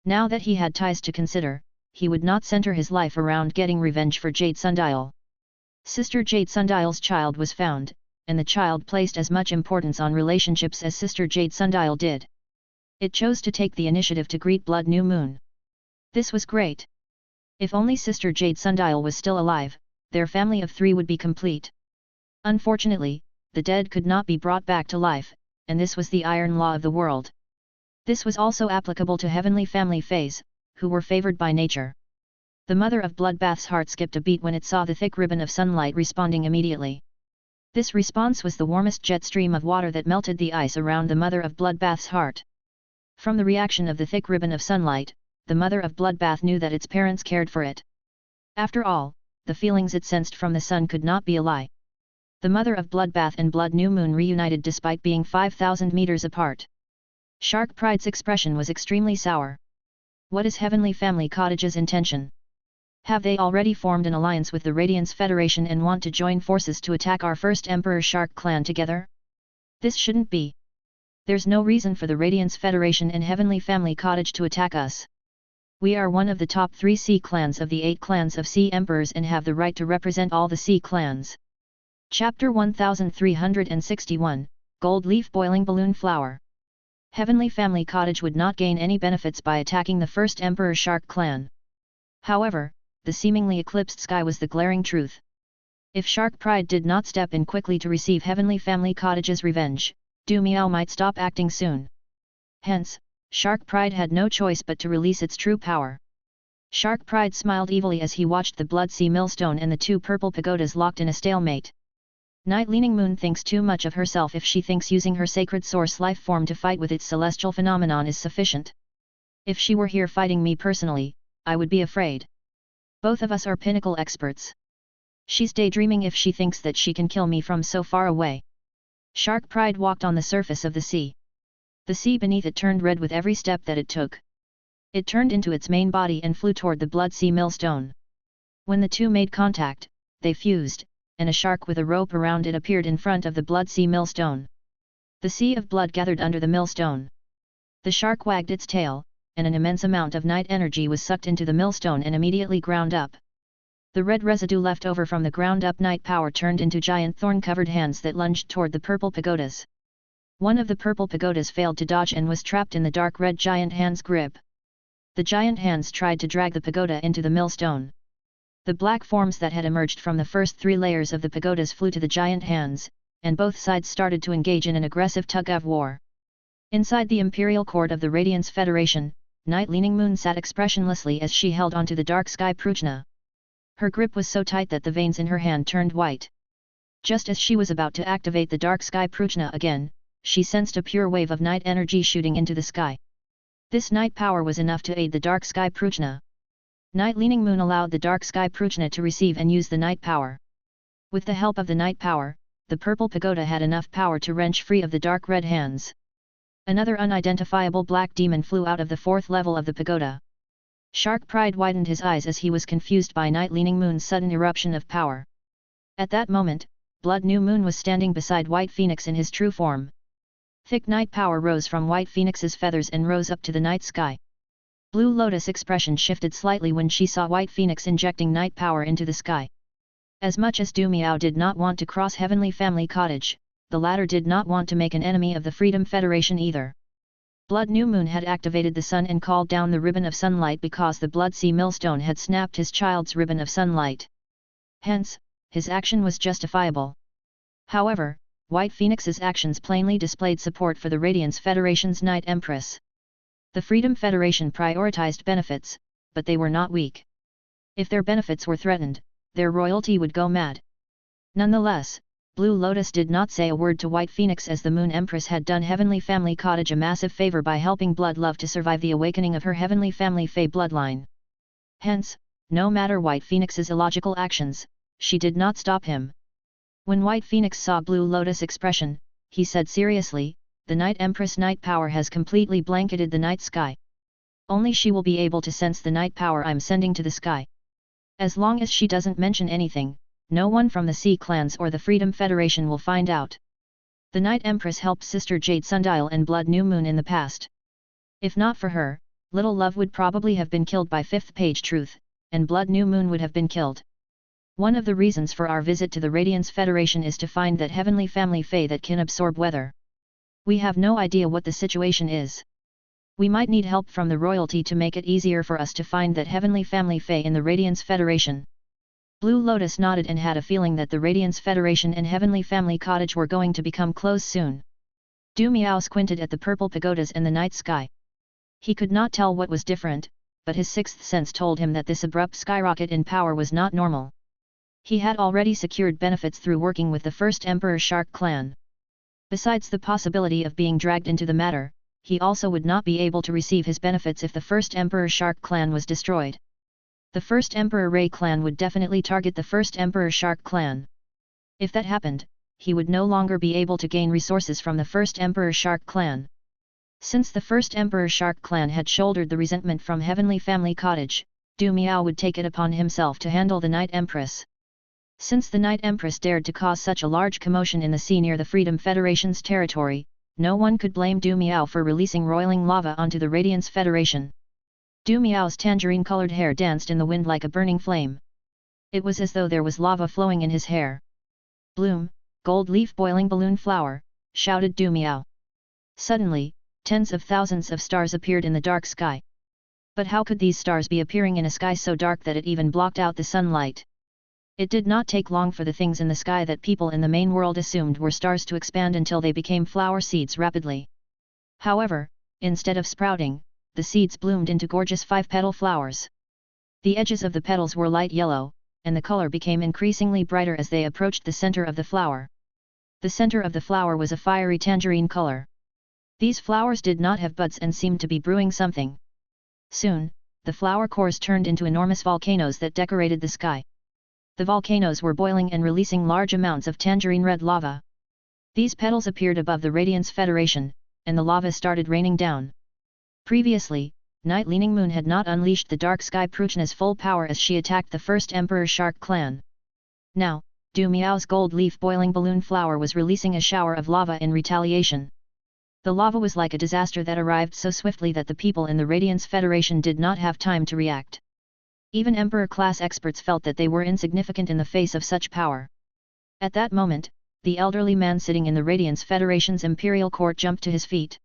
Now that he had ties to consider, he would not center his life around getting revenge for Jade Sundial. Sister Jade Sundial's child was found, and the child placed as much importance on relationships as Sister Jade Sundial did. It chose to take the initiative to greet Blood New Moon. This was great. If only Sister Jade Sundial was still alive, their family of 3 would be complete. Unfortunately, the dead could not be brought back to life, and this was the iron law of the world. This was also applicable to Heavenly Family feys, who were favored by nature. The mother of Bloodbath's heart skipped a beat when it saw the thick ribbon of sunlight responding immediately. This response was the warmest jet stream of water that melted the ice around the mother of Bloodbath's heart. From the reaction of the thick ribbon of sunlight, the mother of Bloodbath knew that its parents cared for it. After all, the feelings it sensed from the sun could not be a lie. The mother of Bloodbath and Blood New Moon reunited despite being 5,000 meters apart. Shark Pride's expression was extremely sour. What is Heavenly Family Cottage's intention? Have they already formed an alliance with the Radiance Federation and want to join forces to attack our first Emperor Shark clan together? This shouldn't be. There's no reason for the Radiance Federation and Heavenly Family Cottage to attack us. We are one of the top 3 sea clans of the 8 clans of sea emperors and have the right to represent all the sea clans. Chapter 1361, Gold Leaf Boiling Balloon Flower. Heavenly Family Cottage would not gain any benefits by attacking the first Emperor Shark clan. However, the seemingly eclipsed sky was the glaring truth. If Shark Pride did not step in quickly to receive Heavenly Family Cottage's revenge, Du Miao might stop acting soon. Hence, Shark Pride had no choice but to release its true power. Shark Pride smiled evilly as he watched the Blood Sea Millstone and the 2 purple pagodas locked in a stalemate. Night Leaning Moon thinks too much of herself if she thinks using her sacred source life form to fight with its celestial phenomenon is sufficient. If she were here fighting me personally, I would be afraid. Both of us are pinnacle experts. She's daydreaming if she thinks that she can kill me from so far away. Shark Pride walked on the surface of the sea. The sea beneath it turned red with every step that it took. It turned into its main body and flew toward the Blood Sea Millstone. When the 2 made contact, they fused, and a shark with a rope around it appeared in front of the Blood Sea Millstone. The sea of blood gathered under the millstone. The shark wagged its tail, and an immense amount of night energy was sucked into the millstone and immediately ground up. The red residue left over from the ground-up night power turned into giant thorn-covered hands that lunged toward the purple pagodas. One of the purple pagodas failed to dodge and was trapped in the dark red giant hand's grip. The giant hands tried to drag the pagoda into the millstone. The black forms that had emerged from the first 3 layers of the pagodas flew to the giant hands, and both sides started to engage in an aggressive tug-of-war. Inside the Imperial Court of the Radiance Federation, Night Leaning Moon sat expressionlessly as she held onto the dark sky Pruchna. Her grip was so tight that the veins in her hand turned white. Just as she was about to activate the dark sky Pruchna again, she sensed a pure wave of night energy shooting into the sky. This night power was enough to aid the dark sky Pruchna. Night Leaning Moon allowed the dark sky Pruchna to receive and use the night power. With the help of the night power, the purple pagoda had enough power to wrench free of the dark red hands. Another unidentifiable black demon flew out of the 4th level of the pagoda. Shark Pride widened his eyes as he was confused by Night Leaning Moon's sudden eruption of power. At that moment, Blood New Moon was standing beside White Phoenix in his true form. Thick night power rose from White Phoenix's feathers and rose up to the night sky. Blue Lotus' expression shifted slightly when she saw White Phoenix injecting night power into the sky. As much as Du Miao did not want to cross Heavenly Family Cottage, the latter did not want to make an enemy of the Freedom Federation either. Blood New Moon had activated the sun and called down the ribbon of sunlight because the Blood Sea Millstone had snapped his child's ribbon of sunlight. Hence, his action was justifiable. However, White Phoenix's actions plainly displayed support for the Radiance Federation's Night Empress. The Freedom Federation prioritized benefits, but they were not weak. If their benefits were threatened, their royalty would go mad. Nonetheless, Blue Lotus did not say a word to White Phoenix as the Moon Empress had done Heavenly Family Cottage a massive favor by helping Blood Love to survive the awakening of her Heavenly Family Fey bloodline. Hence, no matter White Phoenix's illogical actions, she did not stop him. When White Phoenix saw Blue Lotus' expression, he said seriously, "The Night Empress night power has completely blanketed the night sky. Only she will be able to sense the night power I'm sending to the sky. As long as she doesn't mention anything, no one from the Sea Clans or the Freedom Federation will find out." The Night Empress helped Sister Jade Sundial and Blood New Moon in the past. If not for her, Little Love would probably have been killed by 5th Page Truth, and Blood New Moon would have been killed. One of the reasons for our visit to the Radiance Federation is to find that Heavenly Family Fey that can absorb weather. We have no idea what the situation is. We might need help from the royalty to make it easier for us to find that Heavenly Family Fey in the Radiance Federation. Blue Lotus nodded and had a feeling that the Radiance Federation and Heavenly Family Cottage were going to become close soon. Du Miao squinted at the purple pagodas and the night sky. He could not tell what was different, but his 6th sense told him that this abrupt skyrocket in power was not normal. He had already secured benefits through working with the first Emperor Shark clan. Besides the possibility of being dragged into the matter, he also would not be able to receive his benefits if the first Emperor Shark clan was destroyed. The first Emperor Ray clan would definitely target the first Emperor Shark clan. If that happened, he would no longer be able to gain resources from the first Emperor Shark clan. Since the first Emperor Shark clan had shouldered the resentment from Heavenly Family Cottage, Du Miao would take it upon himself to handle the Night Empress. Since the Night Empress dared to cause such a large commotion in the sea near the Freedom Federation's territory, no one could blame Du Miao for releasing roiling lava onto the Radiance Federation. Du Miao's tangerine-colored hair danced in the wind like a burning flame. It was as though there was lava flowing in his hair. "Bloom, gold leaf boiling balloon flower," shouted Du Miao. Suddenly, tens of thousands of stars appeared in the dark sky. But how could these stars be appearing in a sky so dark that it even blocked out the sunlight? It did not take long for the things in the sky that people in the main world assumed were stars to expand until they became flower seeds rapidly. However, instead of sprouting, the seeds bloomed into gorgeous 5-petal flowers. The edges of the petals were light yellow, and the color became increasingly brighter as they approached the center of the flower. The center of the flower was a fiery tangerine color. These flowers did not have buds and seemed to be brewing something. Soon, the flower cores turned into enormous volcanoes that decorated the sky. The volcanoes were boiling and releasing large amounts of tangerine-red lava. These petals appeared above the Radiance Federation, and the lava started raining down. Previously, Night Leaning Moon had not unleashed the dark sky Pruchna's full power as she attacked the first Emperor Shark clan. Now, Du Miao's gold leaf boiling balloon flower was releasing a shower of lava in retaliation. The lava was like a disaster that arrived so swiftly that the people in the Radiance Federation did not have time to react. Even Emperor-class experts felt that they were insignificant in the face of such power. At that moment, the elderly man sitting in the Radiance Federation's Imperial Court jumped to his feet.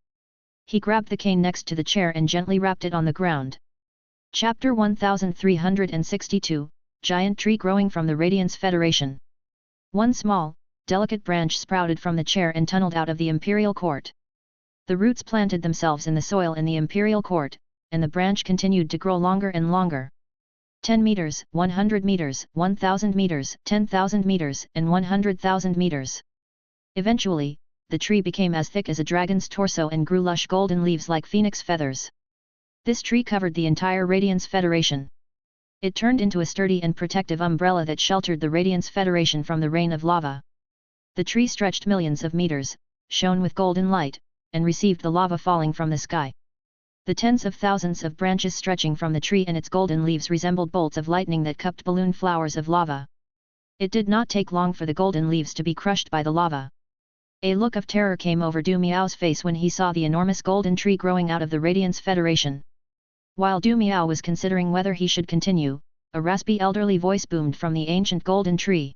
He grabbed the cane next to the chair and gently rapped it on the ground. Chapter 1362, Giant Tree Growing from the Radiance Federation. One small, delicate branch sprouted from the chair and tunneled out of the Imperial Court. The roots planted themselves in the soil in the Imperial Court, and the branch continued to grow longer and longer. 10 meters, 100 meters, 1000 meters, 10,000 meters, and 100,000 meters. Eventually, the tree became as thick as a dragon's torso and grew lush golden leaves like phoenix feathers. This tree covered the entire Radiance Federation. It turned into a sturdy and protective umbrella that sheltered the Radiance Federation from the rain of lava. The tree stretched millions of meters, shone with golden light, and received the lava falling from the sky. The tens of thousands of branches stretching from the tree and its golden leaves resembled bolts of lightning that cupped balloon flowers of lava. It did not take long for the golden leaves to be crushed by the lava. A look of terror came over Du Miao's face when he saw the enormous golden tree growing out of the Radiance Federation. While Du Miao was considering whether he should continue, a raspy elderly voice boomed from the ancient golden tree.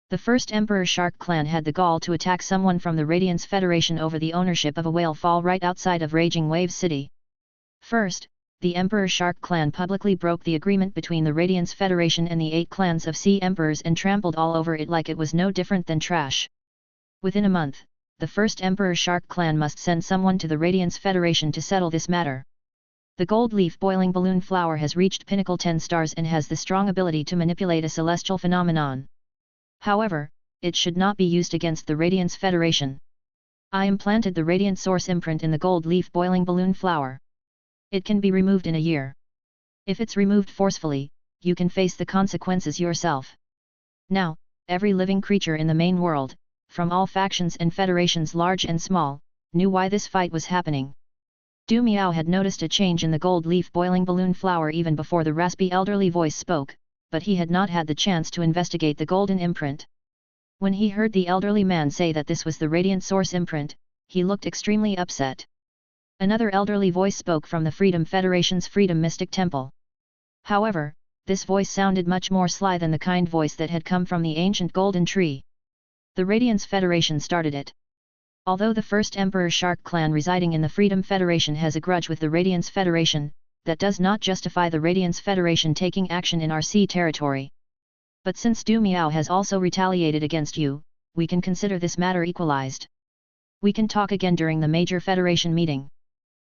The first Emperor Shark clan had the gall to attack someone from the Radiance Federation over the ownership of a whale fall right outside of Raging Wave City. First, the Emperor Shark clan publicly broke the agreement between the Radiance Federation and the 8 clans of Sea Emperors and trampled all over it like it was no different than trash. Within a month, the first Emperor Shark clan must send someone to the Radiance Federation to settle this matter. The gold leaf boiling balloon flower has reached pinnacle 10 stars and has the strong ability to manipulate a celestial phenomenon. However, it should not be used against the Radiance Federation. I implanted the Radiant Source imprint in the gold leaf boiling balloon flower. It can be removed in a year. If it's removed forcefully, you can face the consequences yourself. Now, every living creature in the main world, from all factions and federations large and small, knew why this fight was happening. Du Miao had noticed a change in the gold leaf boiling balloon flower even before the raspy elderly voice spoke, but he had not had the chance to investigate the golden imprint. When he heard the elderly man say that this was the Radiant Source imprint, he looked extremely upset. Another elderly voice spoke from the Freedom Federation's Freedom Mystic Temple. However, this voice sounded much more sly than the kind voice that had come from the ancient golden tree. The Radiance Federation started it. Although the first Emperor Shark clan residing in the Freedom Federation has a grudge with the Radiance Federation, that does not justify the Radiance Federation taking action in our sea territory. But since Du Miao has also retaliated against you, we can consider this matter equalized. We can talk again during the major Federation meeting.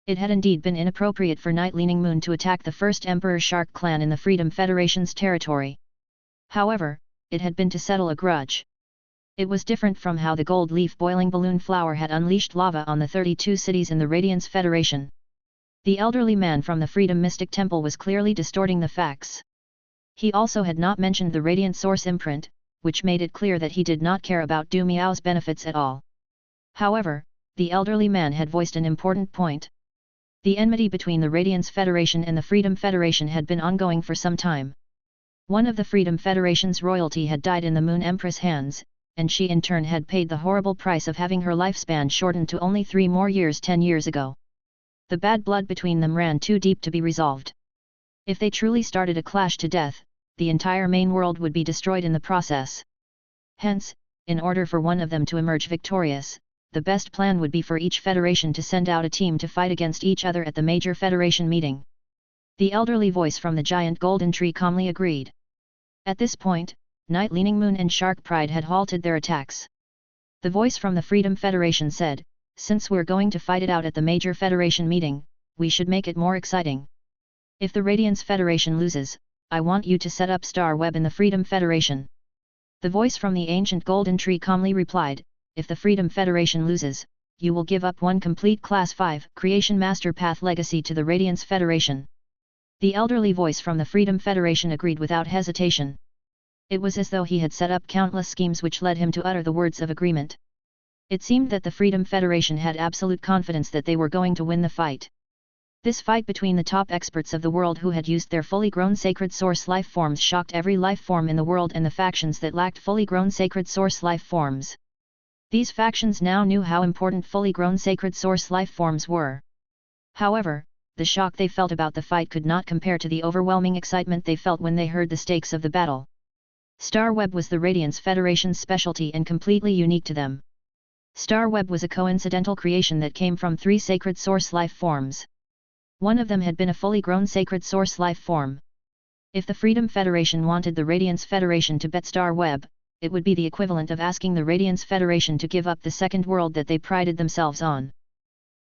It had indeed been inappropriate for Night Leaning Moon to attack the first Emperor Shark clan in the Freedom Federation's territory. However, it had been to settle a grudge. It was different from how the gold leaf boiling balloon flower had unleashed lava on the 32 cities in the Radiance Federation. The elderly man from the Freedom Mystic Temple was clearly distorting the facts. He also had not mentioned the Radiant Source imprint, which made it clear that he did not care about Du Miao's benefits at all. However, the elderly man had voiced an important point. The enmity between the Radiance Federation and the Freedom Federation had been ongoing for some time. One of the Freedom Federation's royalty had died in the Moon Empress' hands, and she in turn had paid the horrible price of having her lifespan shortened to only 3 more years 10 years ago. The bad blood between them ran too deep to be resolved. If they truly started a clash to death, the entire main world would be destroyed in the process. Hence, in order for one of them to emerge victorious, the best plan would be for each federation to send out a team to fight against each other at the major federation meeting. The elderly voice from the giant golden tree calmly agreed. At this point, Night Leaning Moon and Shark Pride had halted their attacks. The voice from the Freedom Federation said, "Since we're going to fight it out at the major federation meeting, we should make it more exciting. If the Radiance Federation loses, I want you to set up Star Web in the Freedom Federation." The voice from the ancient golden tree calmly replied, "If the Freedom Federation loses, you will give up one complete Class 5 Creation Master Path legacy to the Radiance Federation." The elderly voice from the Freedom Federation agreed without hesitation. It was as though he had set up countless schemes which led him to utter the words of agreement. It seemed that the Freedom Federation had absolute confidence that they were going to win the fight. This fight between the top experts of the world who had used their fully grown sacred source life forms shocked every life form in the world and the factions that lacked fully grown sacred source life forms. These factions now knew how important fully grown sacred source life forms were. However, the shock they felt about the fight could not compare to the overwhelming excitement they felt when they heard the stakes of the battle. Star Web was the Radiance Federation's specialty and completely unique to them. Star Web was a coincidental creation that came from 3 sacred source life forms. One of them had been a fully grown sacred source life form. If the Freedom Federation wanted the Radiance Federation to bet Star Web, it would be the equivalent of asking the Radiance Federation to give up the second world that they prided themselves on.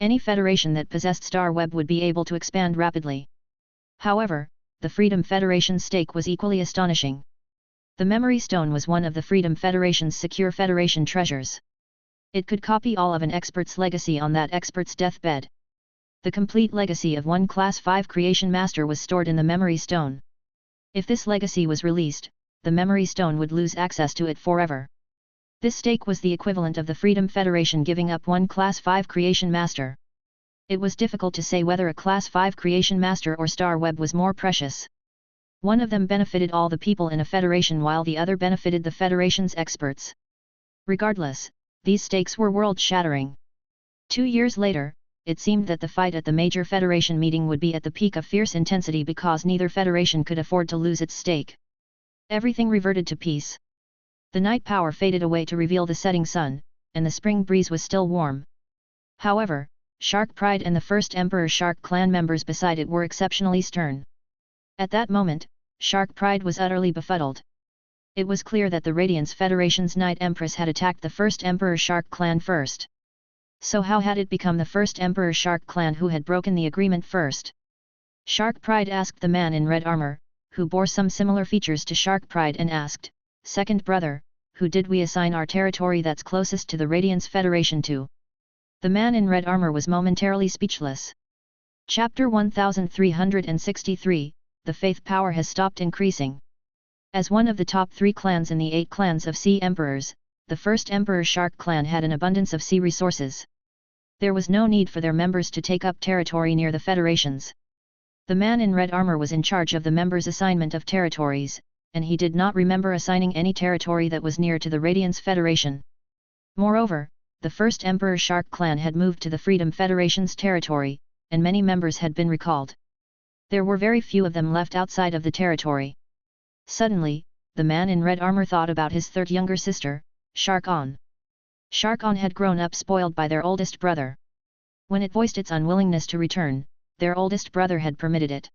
Any federation that possessed Star Web would be able to expand rapidly. However, the Freedom Federation's stake was equally astonishing. The Memory Stone was one of the Freedom Federation's secure Federation treasures. It could copy all of an expert's legacy on that expert's deathbed. The complete legacy of one Class 5 Creation Master was stored in the Memory Stone. If this legacy was released, the Memory Stone would lose access to it forever. This stake was the equivalent of the Freedom Federation giving up one Class 5 Creation Master. It was difficult to say whether a Class 5 Creation Master or Star Web was more precious. One of them benefited all the people in a federation while the other benefited the Federation's experts. Regardless, these stakes were world-shattering. 2 years later, it seemed that the fight at the major Federation meeting would be at the peak of fierce intensity because neither Federation could afford to lose its stake. Everything reverted to peace. The night power faded away to reveal the setting sun, and the spring breeze was still warm. However, Shark Pride and the first Emperor Shark clan members beside it were exceptionally stern. At that moment, Shark Pride was utterly befuddled. It was clear that the Radiance Federation's Night Empress had attacked the first Emperor Shark clan first. So how had it become the first Emperor Shark clan who had broken the agreement first? Shark Pride asked the man in red armor, who bore some similar features to Shark Pride, and asked, "Second brother, who did we assign our territory that's closest to the Radiance Federation to?" The man in red armor was momentarily speechless. Chapter 1363, The Faith Power Has Stopped Increasing. As one of the top 3 clans in the 8 clans of Sea Emperors, the first Emperor Shark clan had an abundance of sea resources. There was no need for their members to take up territory near the federations. The man in red armor was in charge of the members' assignment of territories, and he did not remember assigning any territory that was near to the Radiance Federation. Moreover, the first Emperor Shark clan had moved to the Freedom Federation's territory, and many members had been recalled. There were very few of them left outside of the territory. Suddenly, the man in red armor thought about his third younger sister, Shark-On. Shark-On had grown up spoiled by their oldest brother. When it voiced its unwillingness to return, their oldest brother had permitted it.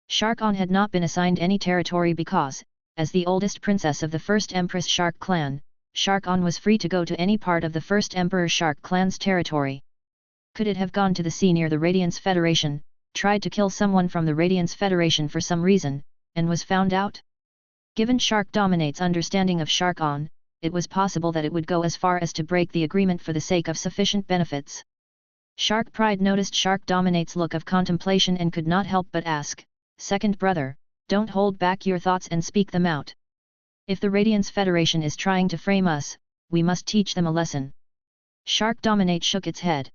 Shark-On had not been assigned any territory because, as the oldest princess of the first Empress Shark clan, Shark-On was free to go to any part of the first Emperor Shark clan's territory. Could it have gone to the sea near the Radiance Federation, tried to kill someone from the Radiance Federation for some reason, and was found out? Given Shark Dominate's understanding of Shark-On, it was possible that it would go as far as to break the agreement for the sake of sufficient benefits. Shark Pride noticed Shark Dominate's look of contemplation and could not help but ask, "Second brother, don't hold back your thoughts and speak them out. If the Radiance Federation is trying to frame us, we must teach them a lesson." Shark Dominate shook its head.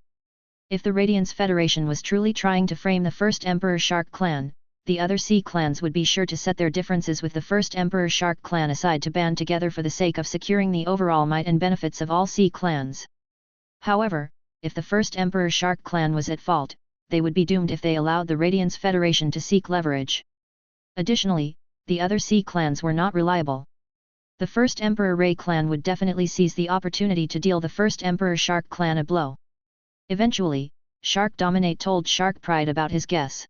If the Radiance Federation was truly trying to frame the first Emperor Shark clan, the other sea clans would be sure to set their differences with the first Emperor Shark clan aside to band together for the sake of securing the overall might and benefits of all sea clans. However, if the first Emperor Shark clan was at fault, they would be doomed if they allowed the Radiance Federation to seek leverage. Additionally, the other sea clans were not reliable. The first Emperor Ray clan would definitely seize the opportunity to deal the first Emperor Shark clan a blow. Eventually, Shark Dominate told Shark Pride about his guess.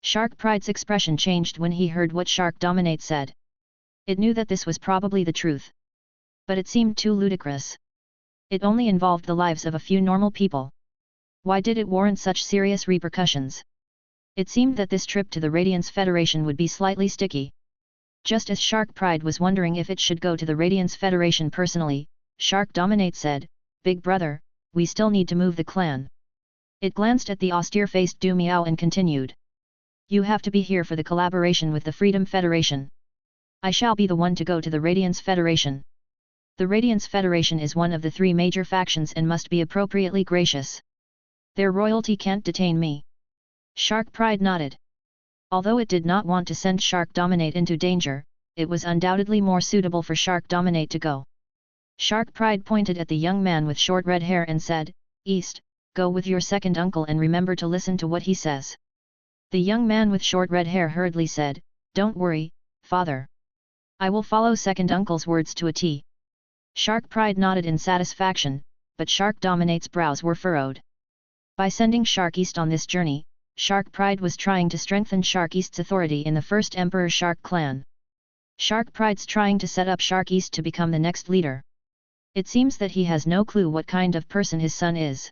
Shark Pride's expression changed when he heard what Shark Dominate said. It knew that this was probably the truth. But it seemed too ludicrous. It only involved the lives of a few normal people. Why did it warrant such serious repercussions? It seemed that this trip to the Radiance Federation would be slightly sticky. Just as Shark Pride was wondering if it should go to the Radiance Federation personally, Shark Dominate said, "Big brother, we still need to move the clan." It glanced at the austere-faced Du Miao and continued. "You have to be here for the collaboration with the Freedom Federation. I shall be the one to go to the Radiance Federation. The Radiance Federation is one of the 3 major factions and must be appropriately gracious. Their royalty can't detain me." Shark Pride nodded. Although it did not want to send Shark Dominate into danger, it was undoubtedly more suitable for Shark Dominate to go. Shark Pride pointed at the young man with short red hair and said, "East, go with your second uncle and remember to listen to what he says." The young man with short red hair hurriedly said, "Don't worry, father. I will follow second uncle's words to a T." Shark Pride nodded in satisfaction, but Shark Dominate's brows were furrowed. By sending Shark East on this journey, Shark Pride was trying to strengthen Shark East's authority in the first Emperor Shark clan. Shark Pride's trying to set up Shark East to become the next leader. It seems that he has no clue what kind of person his son is.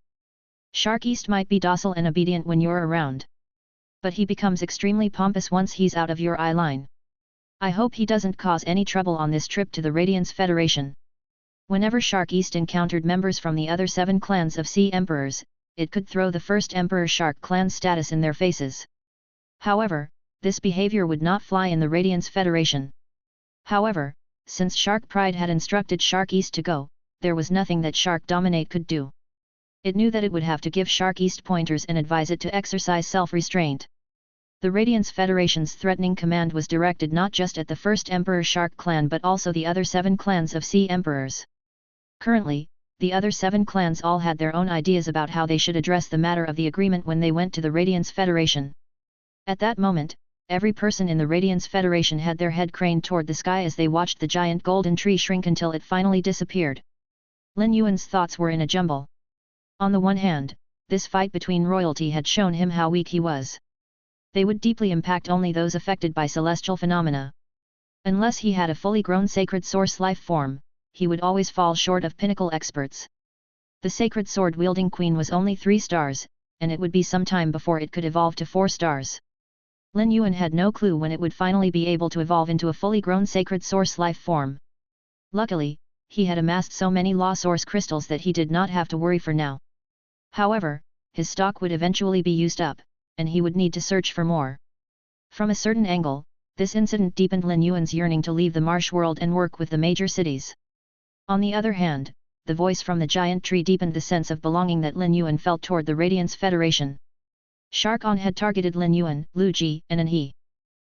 Shark East might be docile and obedient when you're around. But he becomes extremely pompous once he's out of your eye line. I hope he doesn't cause any trouble on this trip to the Radiance Federation. Whenever Shark East encountered members from the other 7 clans of Sea Emperors, it could throw the first Emperor Shark clan's status in their faces. However, this behavior would not fly in the Radiance Federation. However, since Shark Pride had instructed Shark East to go, there was nothing that Shark Dominate could do. It knew that it would have to give Shark East pointers and advise it to exercise self-restraint. The Radiance Federation's threatening command was directed not just at the first Emperor Shark clan but also the other 7 clans of Sea Emperors. Currently, the other 7 clans all had their own ideas about how they should address the matter of the agreement when they went to the Radiance Federation. At that moment, every person in the Radiance Federation had their head craned toward the sky as they watched the giant golden tree shrink until it finally disappeared. Lin Yuan's thoughts were in a jumble. On the one hand, this fight between royalty had shown him how weak he was. They would deeply impact only those affected by celestial phenomena. Unless he had a fully grown sacred source life form, he would always fall short of pinnacle experts. The sacred sword-wielding queen was only 3 stars, and it would be some time before it could evolve to 4 stars. Lin Yuan had no clue when it would finally be able to evolve into a fully grown sacred source life form. Luckily, he had amassed so many law source crystals that he did not have to worry for now. However, his stock would eventually be used up, and he would need to search for more. From a certain angle, this incident deepened Lin Yuan's yearning to leave the marsh world and work with the major cities. On the other hand, the voice from the giant tree deepened the sense of belonging that Lin Yuan felt toward the Radiance Federation. Shark On had targeted Lin Yuan, Lu Ji, and He.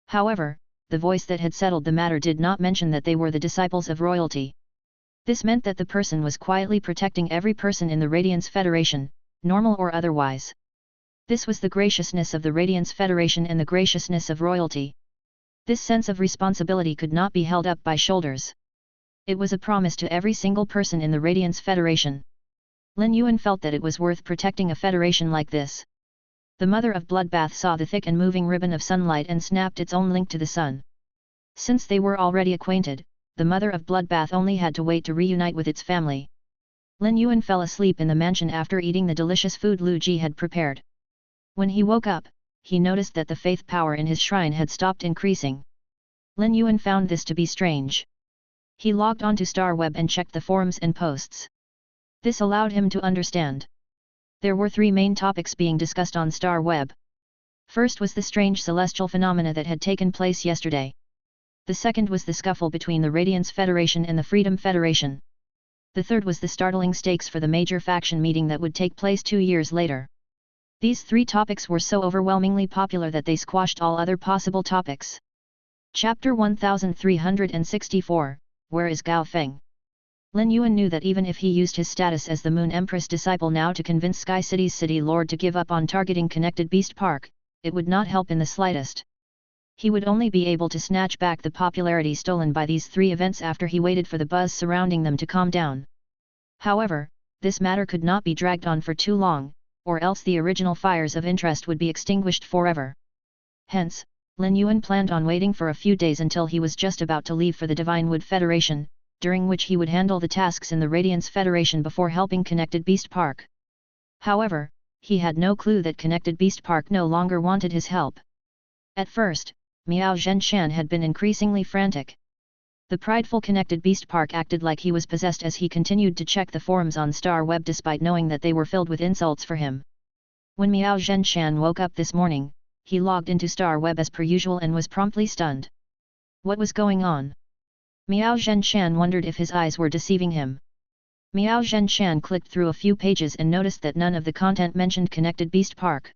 However, the voice that had settled the matter did not mention that they were the disciples of royalty. This meant that the person was quietly protecting every person in the Radiance Federation, normal or otherwise. This was the graciousness of the Radiance Federation and the graciousness of royalty. This sense of responsibility could not be held up by shoulders. It was a promise to every single person in the Radiance Federation. Lin Yuan felt that it was worth protecting a federation like this. The mother of Bloodbath saw the thick and moving ribbon of sunlight and snapped its own link to the sun. Since they were already acquainted, the mother of Bloodbath only had to wait to reunite with its family. Lin Yuan fell asleep in the mansion after eating the delicious food Lu Ji had prepared. When he woke up, he noticed that the faith power in his shrine had stopped increasing. Lin Yuan found this to be strange. He logged onto StarWeb and checked the forums and posts. This allowed him to understand. There were 3 main topics being discussed on StarWeb. First was the strange celestial phenomena that had taken place yesterday. The second was the scuffle between the Radiance Federation and the Freedom Federation. The third was the startling stakes for the major faction meeting that would take place 2 years later. These 3 topics were so overwhelmingly popular that they squashed all other possible topics. Chapter 1364, Where is Gao Feng? Lin Yuan knew that even if he used his status as the Moon Empress disciple now to convince Sky City's city lord to give up on targeting Connected Beast Park, it would not help in the slightest. He would only be able to snatch back the popularity stolen by these 3 events after he waited for the buzz surrounding them to calm down. However, this matter could not be dragged on for too long, or else the original fires of interest would be extinguished forever. Hence, Lin Yuan planned on waiting for a few days until he was just about to leave for the Divine Wood Federation, during which he would handle the tasks in the Radiance Federation before helping Connected Beast Park. However, he had no clue that Connected Beast Park no longer wanted his help. At first, Miao Zhenshan had been increasingly frantic. The prideful Connected Beast Park acted like he was possessed as he continued to check the forums on Star Web despite knowing that they were filled with insults for him. When Miao Zhenshan woke up this morning, he logged into Star Web as per usual and was promptly stunned. What was going on? Miao Zhenshan wondered if his eyes were deceiving him. Miao Zhenshan clicked through a few pages and noticed that none of the content mentioned Connected Beast Park.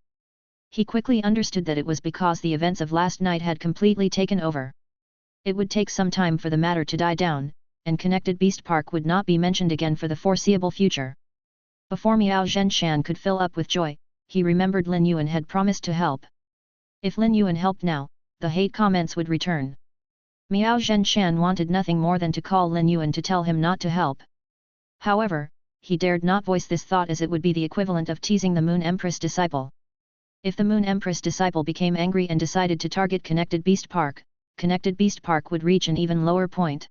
He quickly understood that it was because the events of last night had completely taken over. It would take some time for the matter to die down, and Connected Beast Park would not be mentioned again for the foreseeable future. Before Miao Zhenshan could fill up with joy, he remembered Lin Yuan had promised to help. If Lin Yuan helped now, the hate comments would return. Miao Zhenshan wanted nothing more than to call Lin Yuan to tell him not to help. However, he dared not voice this thought as it would be the equivalent of teasing the Moon Empress disciple. If the Moon Empress disciple became angry and decided to target Connected Beast Park, Connected Beast Park would reach an even lower point.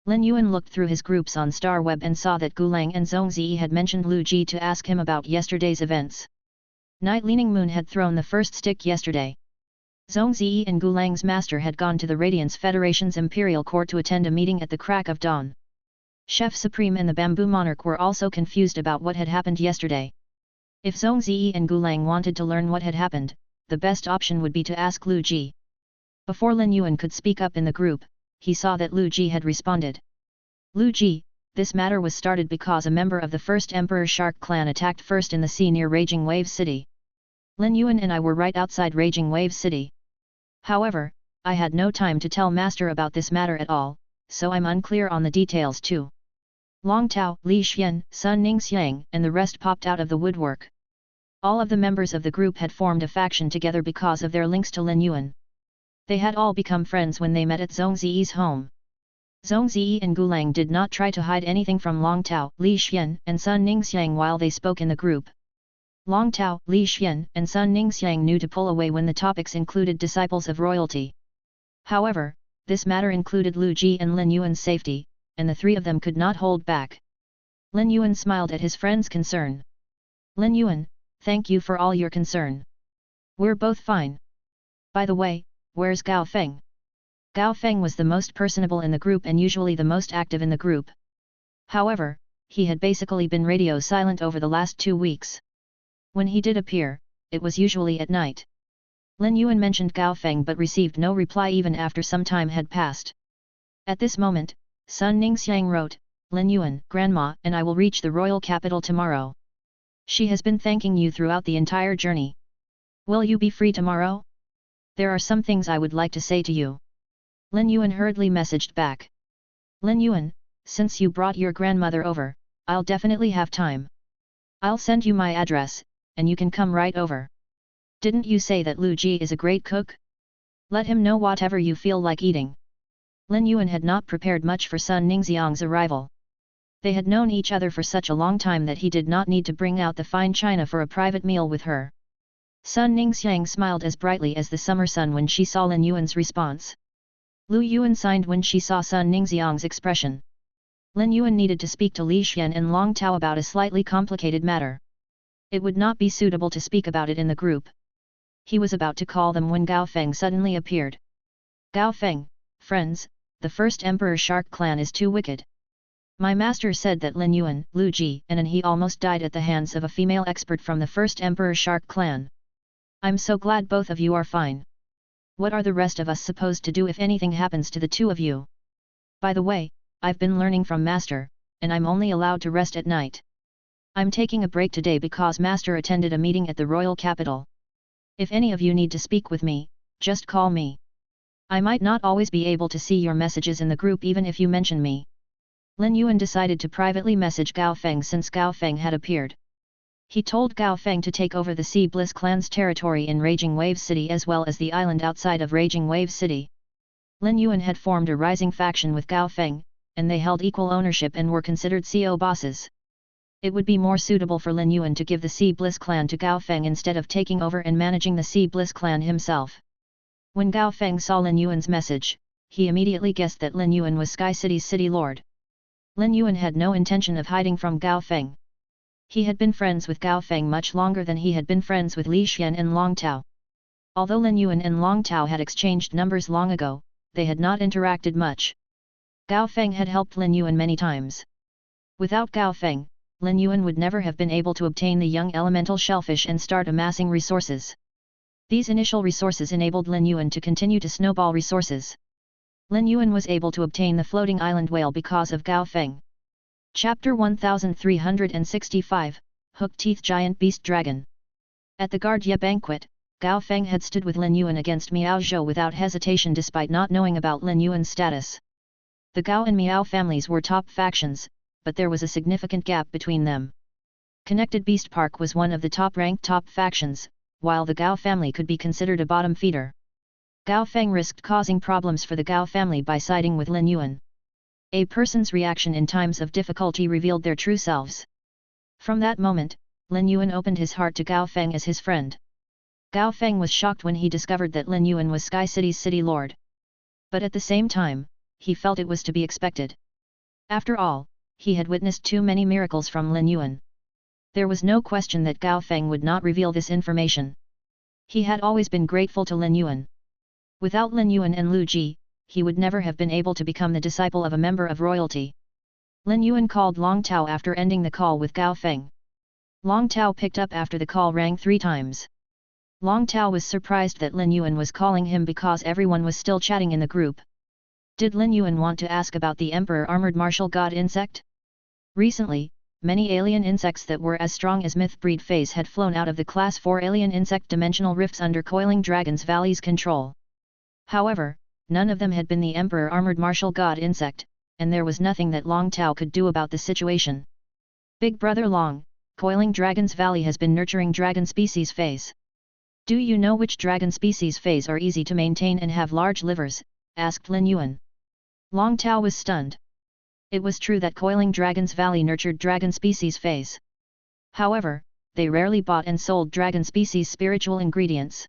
Lin Yuan looked through his groups on Star Web and saw that Gulang and Zhongzi had mentioned Lu Ji to ask him about yesterday's events. Night Leaning Moon had thrown the first stick yesterday. Zhongzi and Gulang's master had gone to the Radiance Federation's Imperial Court to attend a meeting at the crack of dawn. Chef Supreme and the Bamboo Monarch were also confused about what had happened yesterday. If Zhongzi and Gulang wanted to learn what had happened, the best option would be to ask Lu Ji. Before Lin Yuan could speak up in the group, he saw that Lu Ji had responded. Lu Ji, this matter was started because a member of the First Emperor Shark clan attacked first in the sea near Raging Wave City. Lin Yuan and I were right outside Raging Wave City. However, I had no time to tell Master about this matter at all, so I'm unclear on the details too. Long Tao, Li Xian, Sun Ningxiang and the rest popped out of the woodwork. All of the members of the group had formed a faction together because of their links to Lin Yuan. They had all become friends when they met at Zhongzi's home. Zhongzi and Gulang did not try to hide anything from Long Tao, Li Xian and Sun Ningxiang while they spoke in the group. Long Tao, Li Xian and Sun Ningxiang knew to pull away when the topics included disciples of royalty. However, this matter included Lu Ji and Lin Yuan's safety, and the 3 of them could not hold back. Lin Yuan smiled at his friend's concern. Lin Yuan, thank you for all your concern. We're both fine. By the way, where's Gao Feng? Gao Feng was the most personable in the group and usually the most active in the group. However, he had basically been radio silent over the last 2 weeks. When he did appear, it was usually at night. Lin Yuan mentioned Gao Feng but received no reply even after some time had passed. At this moment, Sun Ningxiang wrote, Lin Yuan, Grandma and I will reach the royal capital tomorrow. She has been thanking you throughout the entire journey. Will you be free tomorrow? There are some things I would like to say to you. Lin Yuan hurriedly messaged back. Lin Yuan, since you brought your grandmother over, I'll definitely have time. I'll send you my address, and you can come right over. Didn't you say that Lu Ji is a great cook? Let him know whatever you feel like eating. Lin Yuan had not prepared much for Sun Ningxiang's arrival. They had known each other for such a long time that he did not need to bring out the fine china for a private meal with her. Sun Ningxiang smiled as brightly as the summer sun when she saw Lin Yuan's response. Lu Yuan signed when she saw Sun Ningxiang's expression. Lin Yuan needed to speak to Li Xian and Long Tao about a slightly complicated matter. It would not be suitable to speak about it in the group. He was about to call them when Gao Feng suddenly appeared. Gao Feng, friends, the First Emperor Shark clan is too wicked. My master said that Lin Yuan, Lu Ji and he almost died at the hands of a female expert from the First Emperor Shark clan. I'm so glad both of you are fine. What are the rest of us supposed to do if anything happens to the 2 of you? By the way, I've been learning from master, and I'm only allowed to rest at night. I'm taking a break today because Master attended a meeting at the royal capital. If any of you need to speak with me, just call me. I might not always be able to see your messages in the group even if you mention me. Lin Yuan decided to privately message Gao Feng since Gao Feng had appeared. He told Gao Feng to take over the Sea Bliss clan's territory in Raging Wave City as well as the island outside of Raging Wave City. Lin Yuan had formed a rising faction with Gao Feng, and they held equal ownership and were considered CO bosses. It would be more suitable for Lin Yuan to give the Sea Bliss clan to Gao Feng instead of taking over and managing the Sea Bliss clan himself. When Gao Feng saw Lin Yuan's message, he immediately guessed that Lin Yuan was Sky City's city lord. Lin Yuan had no intention of hiding from Gao Feng. He had been friends with Gao Feng much longer than he had been friends with Li Xian and Long Tao. Although Lin Yuan and Long Tao had exchanged numbers long ago, they had not interacted much. Gao Feng had helped Lin Yuan many times. Without Gao Feng, Lin Yuan would never have been able to obtain the young elemental shellfish and start amassing resources. These initial resources enabled Lin Yuan to continue to snowball resources. Lin Yuan was able to obtain the floating island whale because of Gao Feng. Chapter 1365, Hook Teeth Giant Beast Dragon. At the Guardia banquet, Gao Feng had stood with Lin Yuan against Miao Zhou without hesitation despite not knowing about Lin Yuan's status. The Gao and Miao families were top factions, but there was a significant gap between them. Connected Beast Park was one of the top-ranked top factions, while the Gao family could be considered a bottom feeder. Gao Feng risked causing problems for the Gao family by siding with Lin Yuan. A person's reaction in times of difficulty revealed their true selves. From that moment, Lin Yuan opened his heart to Gao Feng as his friend. Gao Feng was shocked when he discovered that Lin Yuan was Sky City's city lord. But at the same time, he felt it was to be expected. After all, he had witnessed too many miracles from Lin Yuan. There was no question that Gao Feng would not reveal this information. He had always been grateful to Lin Yuan. Without Lin Yuan and Lu Ji, he would never have been able to become the disciple of a member of royalty. Lin Yuan called Long Tao after ending the call with Gao Feng. Long Tao picked up after the call rang 3 times. Long Tao was surprised that Lin Yuan was calling him because everyone was still chatting in the group. Did Lin Yuan want to ask about the Emperor Armored Martial God insect? Recently, many alien insects that were as strong as myth breed feys had flown out of the Class 4 alien insect dimensional rifts under Coiling Dragon's Valley's control. However, none of them had been the Emperor Armored Martial God insect, and there was nothing that Long Tao could do about the situation. Big Brother Long, Coiling Dragon's Valley has been nurturing dragon species feys. Do you know which dragon species feys are easy to maintain and have large livers? Asked Lin Yuan. Long Tao was stunned. It was true that Coiling Dragon's Valley nurtured dragon species feys. However, they rarely bought and sold dragon species spiritual ingredients.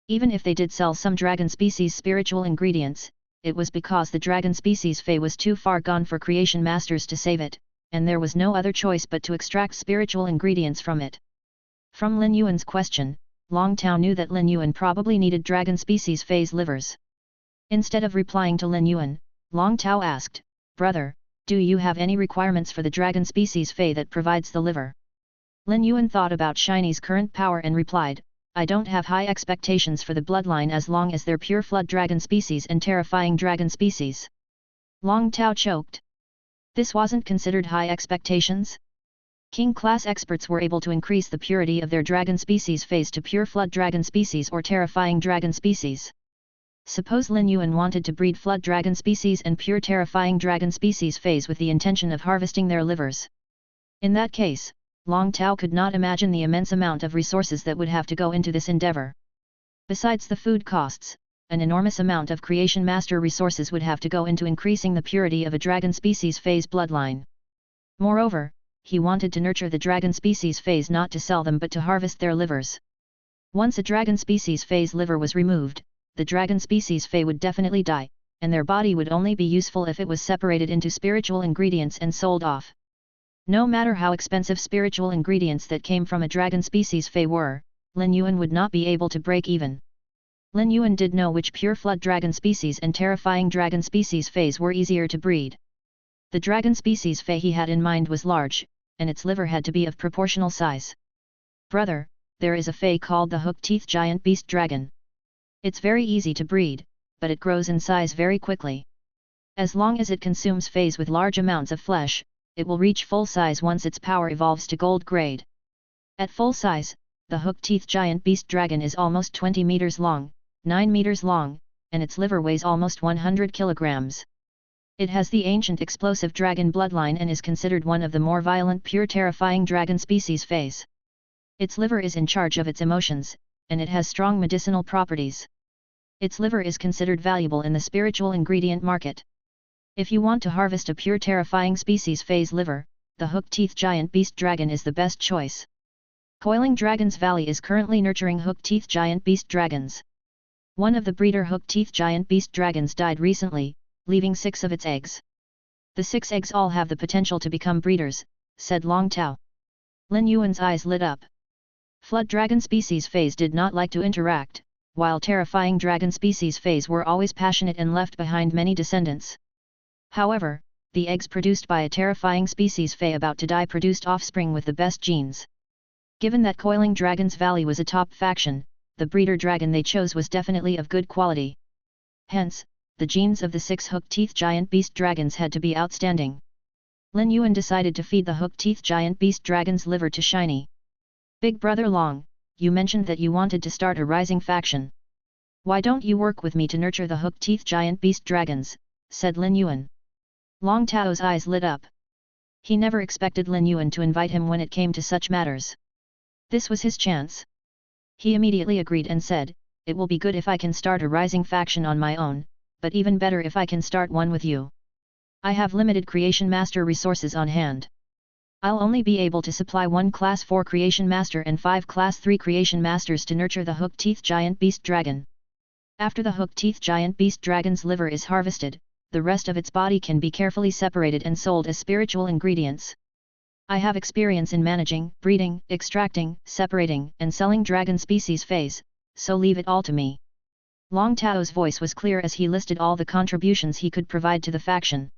Even if they did sell some dragon species spiritual ingredients, it was because the dragon species fey was too far gone for creation masters to save it, and there was no other choice but to extract spiritual ingredients from it. From Lin Yuan's question, Long Tao knew that Lin Yuan probably needed dragon species fey's livers. Instead of replying to Lin Yuan, Long Tao asked, "Brother, do you have any requirements for the dragon species fey that provides the liver?" Lin Yuan thought about Shiny's current power and replied, "I don't have high expectations for the bloodline as long as they're pure flood dragon species and terrifying dragon species." Long Tao choked. This wasn't considered high expectations? King-class experts were able to increase the purity of their dragon species feys to pure flood dragon species or terrifying dragon species. Suppose Lin Yuan wanted to breed flood dragon species and pure terrifying dragon species feys with the intention of harvesting their livers. In that case, Long Tao could not imagine the immense amount of resources that would have to go into this endeavor. Besides the food costs, an enormous amount of creation master resources would have to go into increasing the purity of a dragon species fey's bloodline. Moreover, he wanted to nurture the dragon species feys not to sell them but to harvest their livers. Once a dragon species fey's liver was removed, the dragon species fey would definitely die, and their body would only be useful if it was separated into spiritual ingredients and sold off. No matter how expensive spiritual ingredients that came from a dragon species fey were, Lin Yuan would not be able to break even. Lin Yuan did know which pure flood dragon species and terrifying dragon species feys were easier to breed. The dragon species fey he had in mind was large, and its liver had to be of proportional size. "Brother, there is a fey called the hook-teeth giant beast dragon. It's very easy to breed, but it grows in size very quickly. As long as it consumes feys with large amounts of flesh, it will reach full size once its power evolves to gold grade. At full size, the hook-teeth giant beast dragon is almost 20 meters long, 9 meters long, and its liver weighs almost 100 kilograms. It has the ancient explosive dragon bloodline and is considered one of the more violent pure terrifying dragon species feys. Its liver is in charge of its emotions, and it has strong medicinal properties. Its liver is considered valuable in the spiritual ingredient market. If you want to harvest a pure terrifying species feys liver, the hook-teeth giant beast dragon is the best choice. Coiling Dragons Valley is currently nurturing hook-teeth giant beast dragons. One of the breeder hook-teeth giant beast dragons died recently, leaving 6 of its eggs. The 6 eggs all have the potential to become breeders, said Long Tao. Lin Yuan's eyes lit up. Flood dragon species feys did not like to interact, while terrifying dragon species feys were always passionate and left behind many descendants. However, the eggs produced by a terrifying species fey about to die produced offspring with the best genes. Given that Coiling Dragons Valley was a top faction, the breeder dragon they chose was definitely of good quality. Hence, the genes of the 6 hook-teeth giant beast dragons had to be outstanding. Lin Yuan decided to feed the hook-teeth giant beast dragon's liver to Shiny. Big Brother Long, you mentioned that you wanted to start a rising faction. Why don't you work with me to nurture the hook-teeth giant beast dragons, said Lin Yuan. Long Tao's eyes lit up. He never expected Lin Yuan to invite him when it came to such matters. This was his chance. He immediately agreed and said, "It will be good if I can start a rising faction on my own, but even better if I can start one with you. I have limited Creation Master resources on hand. I'll only be able to supply 1 Class 4 Creation Master and 5 Class 3 Creation Masters to nurture the hook-teeth giant beast dragon. After the hook-teeth giant beast dragon's liver is harvested, the rest of its body can be carefully separated and sold as spiritual ingredients. I have experience in managing, breeding, extracting, separating, and selling dragon species feys, so leave it all to me." Long Tao's voice was clear as he listed all the contributions he could provide to the faction.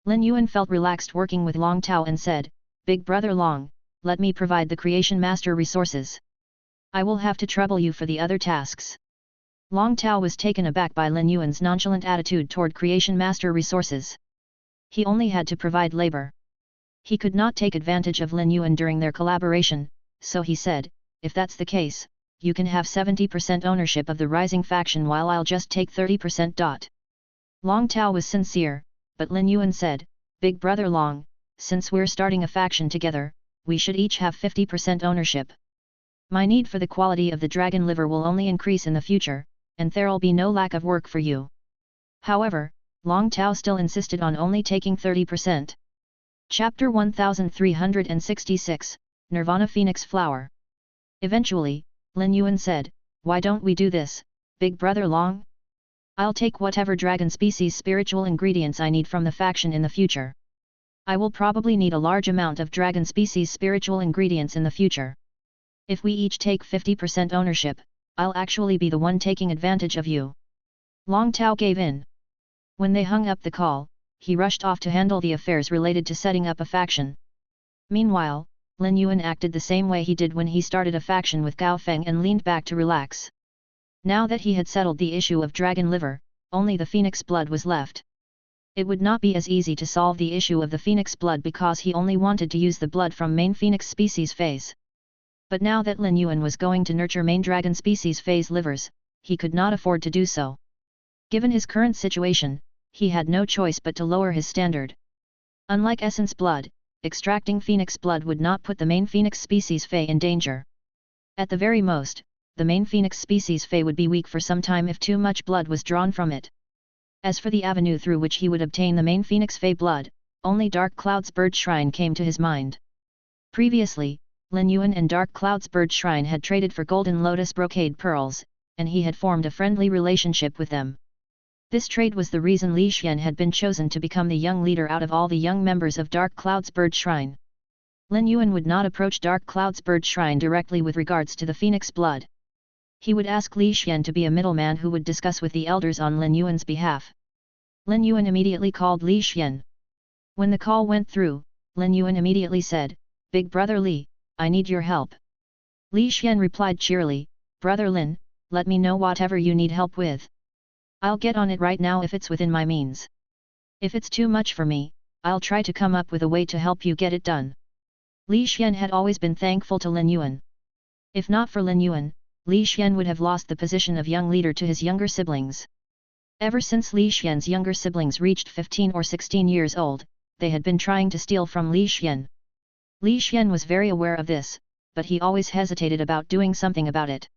Lin Yuan felt relaxed working with Long Tao and said, "Big Brother Long, let me provide the Creation Master resources. I will have to trouble you for the other tasks." Long Tao was taken aback by Lin Yuan's nonchalant attitude toward Creation Master resources. He only had to provide labor. He could not take advantage of Lin Yuan during their collaboration, so he said, "If that's the case, you can have 70% ownership of the rising faction while I'll just take 30%. Long Tao was sincere, but Lin Yuan said, "Big Brother Long, since we're starting a faction together, we should each have 50% ownership. My need for the quality of the dragon liver will only increase in the future, and there'll be no lack of work for you." However, Long Tao still insisted on only taking 30%. Chapter 1366, Nirvana Phoenix Flower. Eventually, Lin Yuan said, "Why don't we do this, Big Brother Long? I'll take whatever dragon species spiritual ingredients I need from the faction in the future. I will probably need a large amount of dragon species spiritual ingredients in the future. If we each take 50% ownership, I'll actually be the one taking advantage of you." Long Tao gave in. When they hung up the call, he rushed off to handle the affairs related to setting up a faction. Meanwhile, Lin Yuan acted the same way he did when he started a faction with Gao Feng and leaned back to relax. Now that he had settled the issue of dragon liver, only the phoenix blood was left. It would not be as easy to solve the issue of the phoenix blood because he only wanted to use the blood from main phoenix species feys. But now that Lin Yuan was going to nurture main dragon species feys livers, he could not afford to do so. Given his current situation, he had no choice but to lower his standard. Unlike essence blood, extracting phoenix blood would not put the main phoenix species fey in danger. At the very most, the main phoenix species fey would be weak for some time if too much blood was drawn from it. As for the avenue through which he would obtain the main phoenix fey blood, only Dark Cloud's Bird Shrine came to his mind. Previously, Lin Yuan and Dark Cloud's Bird Shrine had traded for golden lotus brocade pearls, and he had formed a friendly relationship with them. This trade was the reason Li Xian had been chosen to become the young leader out of all the young members of Dark Cloud's Bird Shrine. Lin Yuan would not approach Dark Cloud's Bird Shrine directly with regards to the phoenix blood. He would ask Li Xian to be a middleman who would discuss with the elders on Lin Yuan's behalf. Lin Yuan immediately called Li Xian. When the call went through, Lin Yuan immediately said, "Big Brother Li, I need your help." Li Xian replied cheerily, "Brother Lin, let me know whatever you need help with. I'll get on it right now if it's within my means. If it's too much for me, I'll try to come up with a way to help you get it done. Li Xian had always been thankful to Lin Yuan. If not for Lin Yuan, Li Xian would have lost the position of young leader to his younger siblings. Ever since Li Xian's younger siblings reached 15 or 16 years old, they had been trying to steal from Li Xian. Li Xian was very aware of this, but he always hesitated about doing something about it.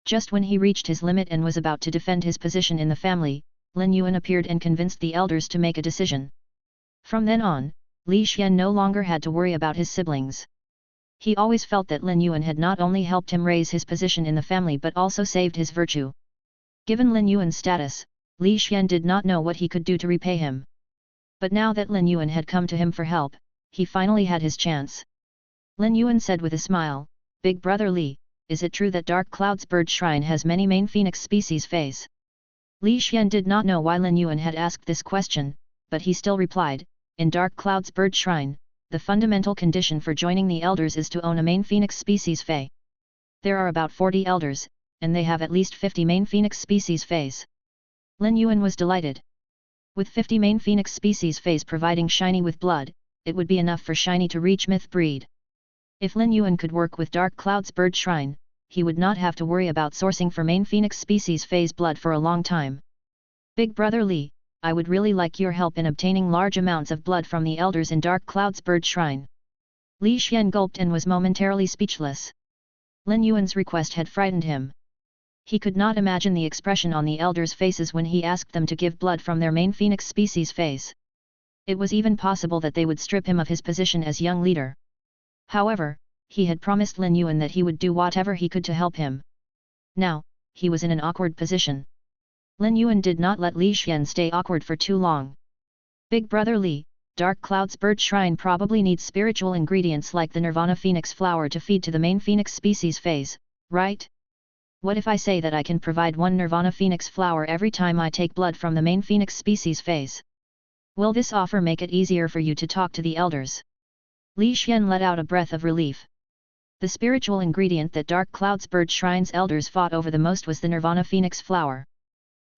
Just when he reached his limit and was about to defend his position in the family, Lin Yuan appeared and convinced the elders to make a decision. From then on, Li Xian no longer had to worry about his siblings. He always felt that Lin Yuan had not only helped him raise his position in the family but also saved his virtue. Given Lin Yuan's status, Li Xian did not know what he could do to repay him. But now that Lin Yuan had come to him for help, he finally had his chance. Lin Yuan said with a smile, "Big brother Li, is it true that Dark Cloud's bird shrine has many main phoenix species feys?" Li Xian did not know why Lin Yuan had asked this question, but he still replied, "In Dark Cloud's bird shrine, the fundamental condition for joining the elders is to own a main phoenix species fey. There are about 40 elders, and they have at least 50 main phoenix species feys." Lin Yuan was delighted. With 50 main phoenix species feys providing Shiny with blood, it would be enough for Shiny to reach myth breed. If Lin Yuan could work with Dark Cloud's bird shrine, he would not have to worry about sourcing for main phoenix species feys blood for a long time. "Big brother Li, I would really like your help in obtaining large amounts of blood from the elders in Dark Cloud's bird shrine." Li Xian gulped and was momentarily speechless. Lin Yuan's request had frightened him. He could not imagine the expression on the elders' faces when he asked them to give blood from their main phoenix species feys. It was even possible that they would strip him of his position as young leader. However, he had promised Lin Yuan that he would do whatever he could to help him. Now, he was in an awkward position. Lin Yuan did not let Li Xian stay awkward for too long. "Big brother Li, Dark Cloud's bird shrine probably needs spiritual ingredients like the Nirvana phoenix flower to feed to the main phoenix species feys, right? What if I say that I can provide one Nirvana phoenix flower every time I take blood from the main phoenix species feys? Will this offer make it easier for you to talk to the elders?" Li Xian let out a breath of relief. The spiritual ingredient that Dark Cloud's bird shrine's elders fought over the most was the Nirvana phoenix flower.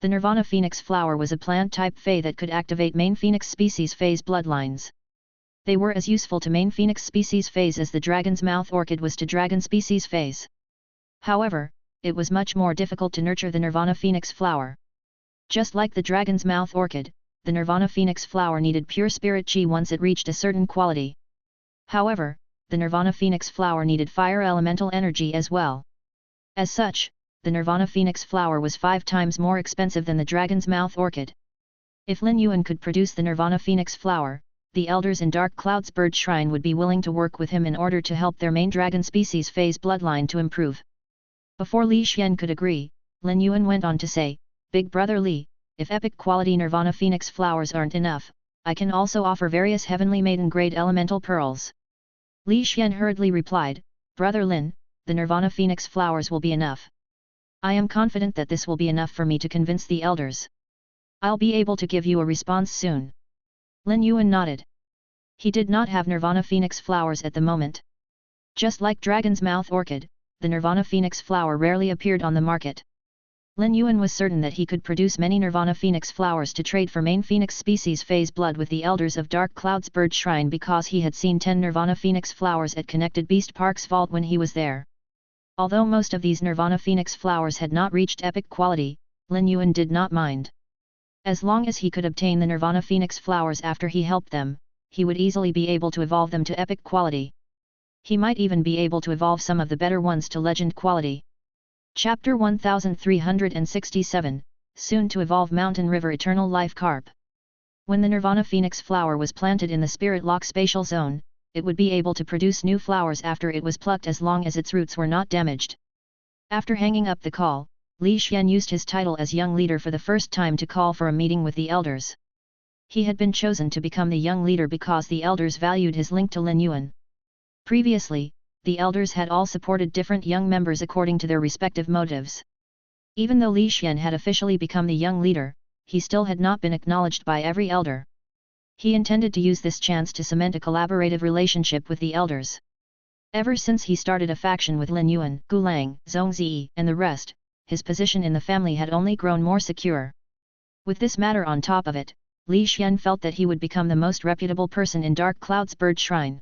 The Nirvana phoenix flower was a plant-type fey that could activate main phoenix species feys bloodlines. They were as useful to main phoenix species feys as the dragon's mouth orchid was to dragon species feys. However, it was much more difficult to nurture the Nirvana phoenix flower. Just like the dragon's mouth orchid, the Nirvana phoenix flower needed pure spirit chi once it reached a certain quality. However, the Nirvana phoenix flower needed fire elemental energy as well. As such, the Nirvana phoenix flower was 5 times more expensive than the dragon's mouth orchid. If Lin Yuan could produce the Nirvana phoenix flower, the elders in Dark Cloud's bird shrine would be willing to work with him in order to help their main dragon species feys bloodline to improve. Before Li Xian could agree, Lin Yuan went on to say, "Big brother Li, if epic quality Nirvana phoenix flowers aren't enough, I can also offer various heavenly maiden grade elemental pearls." Li Xian hurriedly replied, "Brother Lin, the Nirvana phoenix flowers will be enough. I am confident that this will be enough for me to convince the elders. I'll be able to give you a response soon." Lin Yuan nodded. He did not have Nirvana phoenix flowers at the moment. Just like dragon's mouth orchid, the Nirvana phoenix flower rarely appeared on the market. Lin Yuan was certain that he could produce many Nirvana phoenix flowers to trade for main phoenix species feys blood with the elders of Dark Cloud's bird shrine because he had seen 10 Nirvana phoenix flowers at Connected Beast Park's vault when he was there. Although most of these Nirvana phoenix flowers had not reached epic quality, Lin Yuan did not mind. As long as he could obtain the Nirvana phoenix flowers after he helped them, he would easily be able to evolve them to epic quality. He might even be able to evolve some of the better ones to legend quality. Chapter 1367, Soon to Evolve Mountain River Eternal Life Carp. When the Nirvana phoenix flower was planted in the Spirit Lock spatial zone, it would be able to produce new flowers after it was plucked as long as its roots were not damaged. After hanging up the call, Li Xian used his title as young leader for the first time to call for a meeting with the elders. He had been chosen to become the young leader because the elders valued his link to Lin Yuan. Previously, the elders had all supported different young members according to their respective motives. Even though Li Xian had officially become the young leader, he still had not been acknowledged by every elder. He intended to use this chance to cement a collaborative relationship with the elders. Ever since he started a faction with Lin Yuan, Gulang, Zhongzi, and the rest, his position in the family had only grown more secure. With this matter on top of it, Li Xian felt that he would become the most reputable person in Dark Cloud's bird shrine.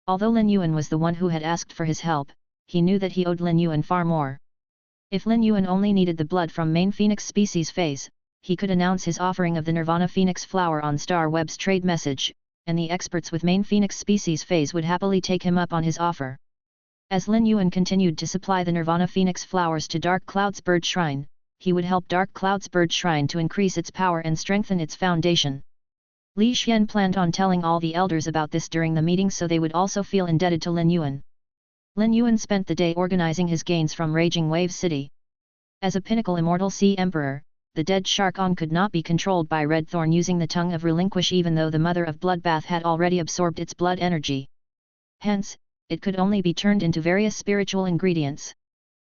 Although Lin Yuan was the one who had asked for his help, he knew that he owed Lin Yuan far more. If Lin Yuan only needed the blood from main phoenix species feys, he could announce his offering of the Nirvana Phoenix flower on Star Web's trade message, and the experts with main phoenix species feys would happily take him up on his offer. As Lin Yuan continued to supply the Nirvana Phoenix flowers to Dark Cloud's bird shrine, he would help Dark Cloud's bird shrine to increase its power and strengthen its foundation. Li Xian planned on telling all the elders about this during the meeting so they would also feel indebted to Lin Yuan. Lin Yuan spent the day organizing his gains from Raging Wave City. As a pinnacle immortal sea emperor, the dead Shark-On could not be controlled by Red Thorn using the tongue of relinquish even though the mother of Bloodbath had already absorbed its blood energy. Hence, it could only be turned into various spiritual ingredients.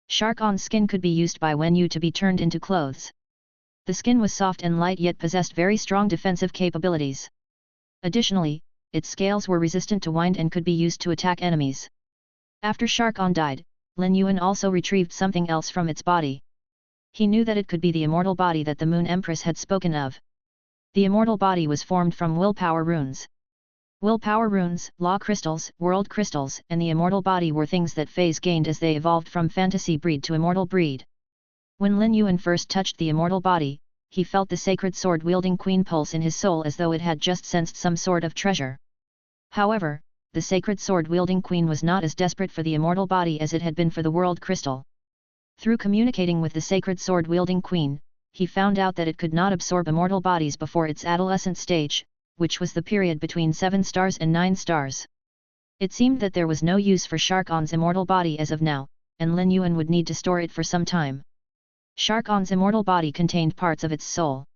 Shark-On's skin could be used by Wen Yu to be turned into clothes. The skin was soft and light yet possessed very strong defensive capabilities. Additionally, its scales were resistant to wind and could be used to attack enemies. After Shark-On died, Lin Yuan also retrieved something else from its body. He knew that it could be the immortal body that the Moon Empress had spoken of. The immortal body was formed from willpower runes. Willpower runes, law crystals, world crystals, and the immortal body were things that feys gained as they evolved from fantasy breed to immortal breed. When Lin Yuan first touched the immortal body, he felt the sacred sword-wielding queen pulse in his soul as though it had just sensed some sort of treasure. However, the sacred sword-wielding queen was not as desperate for the immortal body as it had been for the world crystal. Through communicating with the sacred sword-wielding queen, he found out that it could not absorb immortal bodies before its adolescent stage, which was the period between 7 stars and 9 stars. It seemed that there was no use for Shark-On's immortal body as of now, and Lin Yuan would need to store it for some time. Shark-On's immortal body contained parts of its soul.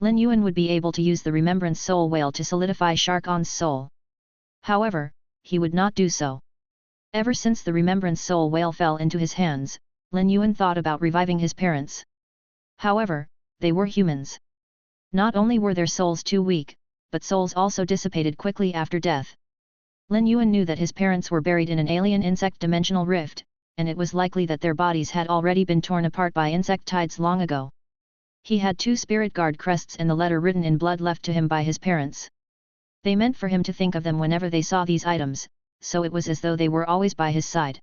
Lin Yuan would be able to use the Remembrance Soul Whale to solidify Shark-On's soul. However, he would not do so. Ever since the Remembrance Soul Whale fell into his hands, Lin Yuan thought about reviving his parents. However, they were humans. Not only were their souls too weak, but souls also dissipated quickly after death. Lin Yuan knew that his parents were buried in an alien insect dimensional rift, and it was likely that their bodies had already been torn apart by insect tides long ago. He had 2 spirit guard crests and the letter written in blood left to him by his parents. They meant for him to think of them whenever they saw these items, so it was as though they were always by his side.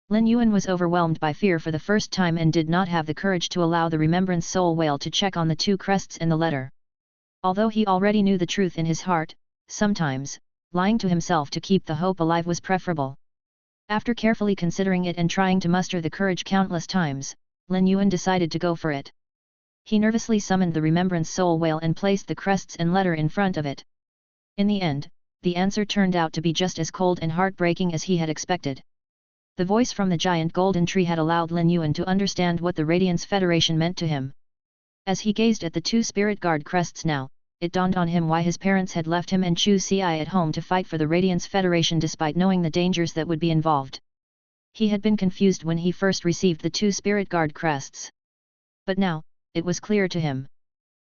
Lin Yuan was overwhelmed by fear for the first time and did not have the courage to allow the Remembrance Soul Whale to check on the 2 crests and the letter. Although he already knew the truth in his heart, sometimes, lying to himself to keep the hope alive was preferable. After carefully considering it and trying to muster the courage countless times, Lin Yuan decided to go for it. He nervously summoned the Remembrance Soul Whale and placed the crests and letter in front of it. In the end, the answer turned out to be just as cold and heartbreaking as he had expected. The voice from the giant golden tree had allowed Lin Yuan to understand what the Radiance Federation meant to him. As he gazed at the 2 spirit guard crests now, it dawned on him why his parents had left him and Chu Ci at home to fight for the Radiance Federation despite knowing the dangers that would be involved. He had been confused when he first received the 2 spirit guard crests. But now, it was clear to him.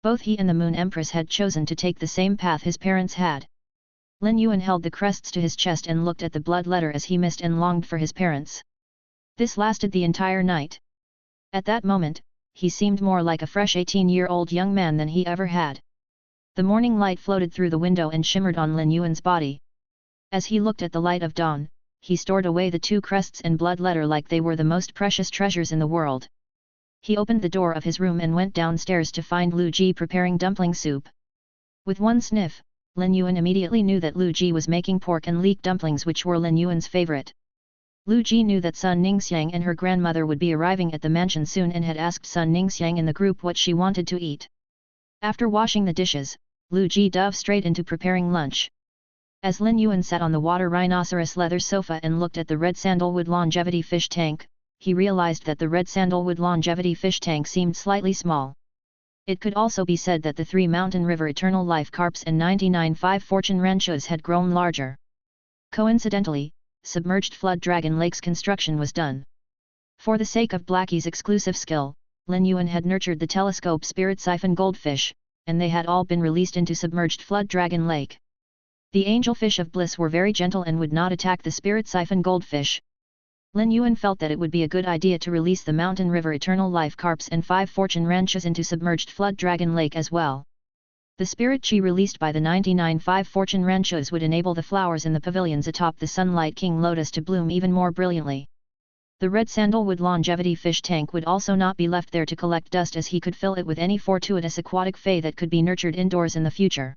Both he and the Moon Empress had chosen to take the same path his parents had. Lin Yuan held the crests to his chest and looked at the blood letter as he missed and longed for his parents. This lasted the entire night. At that moment, he seemed more like a fresh 18-year-old young man than he ever had. The morning light floated through the window and shimmered on Lin Yuan's body. As he looked at the light of dawn, he stored away the 2 crests and blood letter like they were the most precious treasures in the world. He opened the door of his room and went downstairs to find Lu Ji preparing dumpling soup. With one sniff, Lin Yuan immediately knew that Lu Ji was making pork and leek dumplings which were Lin Yuan's favorite. Lu Ji knew that Sun Ningxiang and her grandmother would be arriving at the mansion soon and had asked Sun Ningxiang in the group what she wanted to eat. After washing the dishes, Lu Ji dove straight into preparing lunch. As Lin Yuan sat on the water rhinoceros leather sofa and looked at the red sandalwood longevity fish tank, he realized that the red sandalwood longevity fish tank seemed slightly small. It could also be said that the 3 Mountain River Eternal Life Carps and 99 5 Fortune Ranchos had grown larger. Coincidentally, Submerged Flood Dragon Lake's construction was done. For the sake of Blackie's exclusive skill, Lin Yuan had nurtured the telescope Spirit Siphon Goldfish, and they had all been released into Submerged Flood Dragon Lake. The Angelfish of Bliss were very gentle and would not attack the Spirit Siphon Goldfish. Lin Yuan felt that it would be a good idea to release the Mountain River Eternal Life Carps and 5 Fortune Ranchos into Submerged Flood Dragon Lake as well. The spirit chi released by the 99.5 fortune ranchos would enable the flowers in the pavilions atop the Sunlight King Lotus to bloom even more brilliantly. The red sandalwood longevity fish tank would also not be left there to collect dust, as he could fill it with any fortuitous aquatic fae that could be nurtured indoors in the future.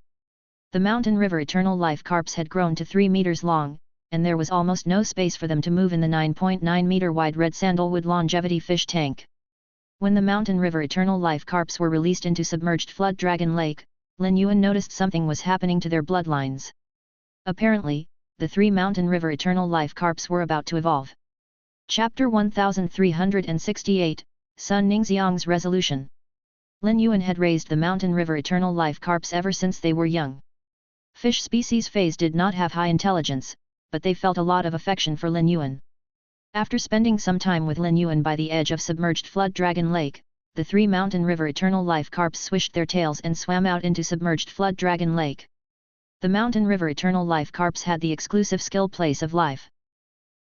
The mountain river eternal life carps had grown to 3 meters long, and there was almost no space for them to move in the 9.9 meter wide red sandalwood longevity fish tank. When the mountain river eternal life carps were released into submerged flood Dragon Lake, Lin Yuan noticed something was happening to their bloodlines. Apparently, the 3 mountain river eternal life carps were about to evolve. Chapter 1368, Sun Ningxiang's Resolution. Lin Yuan had raised the mountain river eternal life carps ever since they were young. Fish species feys did not have high intelligence, but they felt a lot of affection for Lin Yuan. After spending some time with Lin Yuan by the edge of submerged flood Dragon Lake, the 3 mountain river eternal life carps swished their tails and swam out into submerged flood Dragon Lake. The mountain river eternal life carps had the exclusive skill place of life.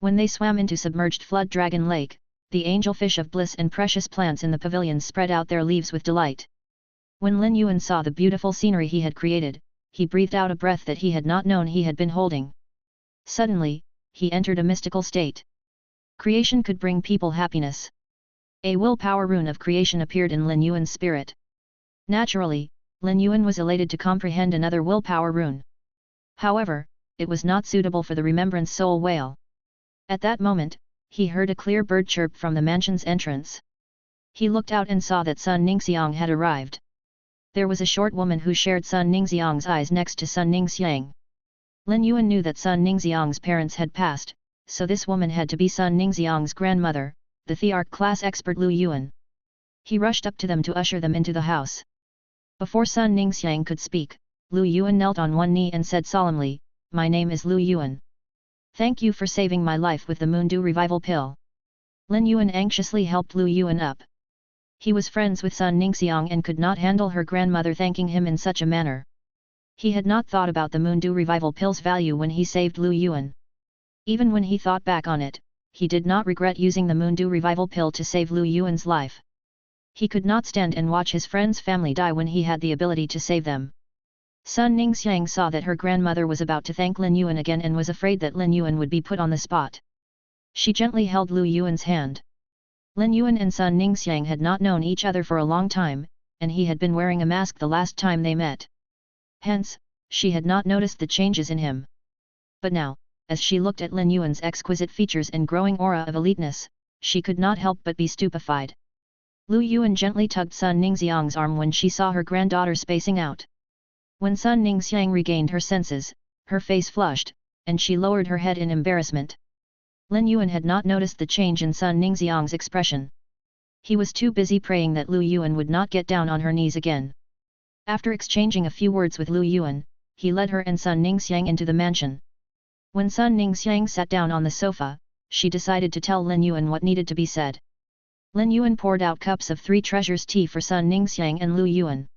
When they swam into submerged flood Dragon Lake, the angelfish of bliss and precious plants in the pavilions spread out their leaves with delight. When Lin Yuan saw the beautiful scenery he had created, he breathed out a breath that he had not known he had been holding. Suddenly, he entered a mystical state. Creation could bring people happiness. A willpower rune of creation appeared in Lin Yuan's spirit. Naturally, Lin Yuan was elated to comprehend another willpower rune. However, it was not suitable for the remembrance soul whale. At that moment, he heard a clear bird chirp from the mansion's entrance. He looked out and saw that Sun Ningxiang had arrived. There was a short woman who shared Sun Ningxiang's eyes next to Sun Ningxiang. Lin Yuan knew that Sun Ningxiang's parents had passed, so this woman had to be Sun Ningxiang's grandmother, the Thearch class expert Lu Yuan. He rushed up to them to usher them into the house. Before Sun Ningxiang could speak, Lu Yuan knelt on one knee and said solemnly, "My name is Lu Yuan. Thank you for saving my life with the Moondew Revival Pill." Lin Yuan anxiously helped Lu Yuan up. He was friends with Sun Ningxiang and could not handle her grandmother thanking him in such a manner. He had not thought about the Moondew Revival Pill's value when he saved Lu Yuan. Even when he thought back on it, he did not regret using the Moondew Revival Pill to save Lu Yuan's life. He could not stand and watch his friend's family die when he had the ability to save them. Sun Ningxiang saw that her grandmother was about to thank Lin Yuan again and was afraid that Lin Yuan would be put on the spot. She gently held Lu Yuan's hand. Lin Yuan and Sun Ningxiang had not known each other for a long time, and he had been wearing a mask the last time they met. Hence, she had not noticed the changes in him. But now, as she looked at Lin Yuan's exquisite features and growing aura of eliteness, she could not help but be stupefied. Lu Yuan gently tugged Sun Ningxiang's arm when she saw her granddaughter spacing out. When Sun Ningxiang regained her senses, her face flushed, and she lowered her head in embarrassment. Lin Yuan had not noticed the change in Sun Ningxiang's expression. He was too busy praying that Lu Yuan would not get down on her knees again. After exchanging a few words with Lu Yuan, he led her and Sun Ningxiang into the mansion. When Sun Ningxiang sat down on the sofa, she decided to tell Lin Yuan what needed to be said. Lin Yuan poured out cups of 3 treasures tea for Sun Ningxiang and Lu Yuan.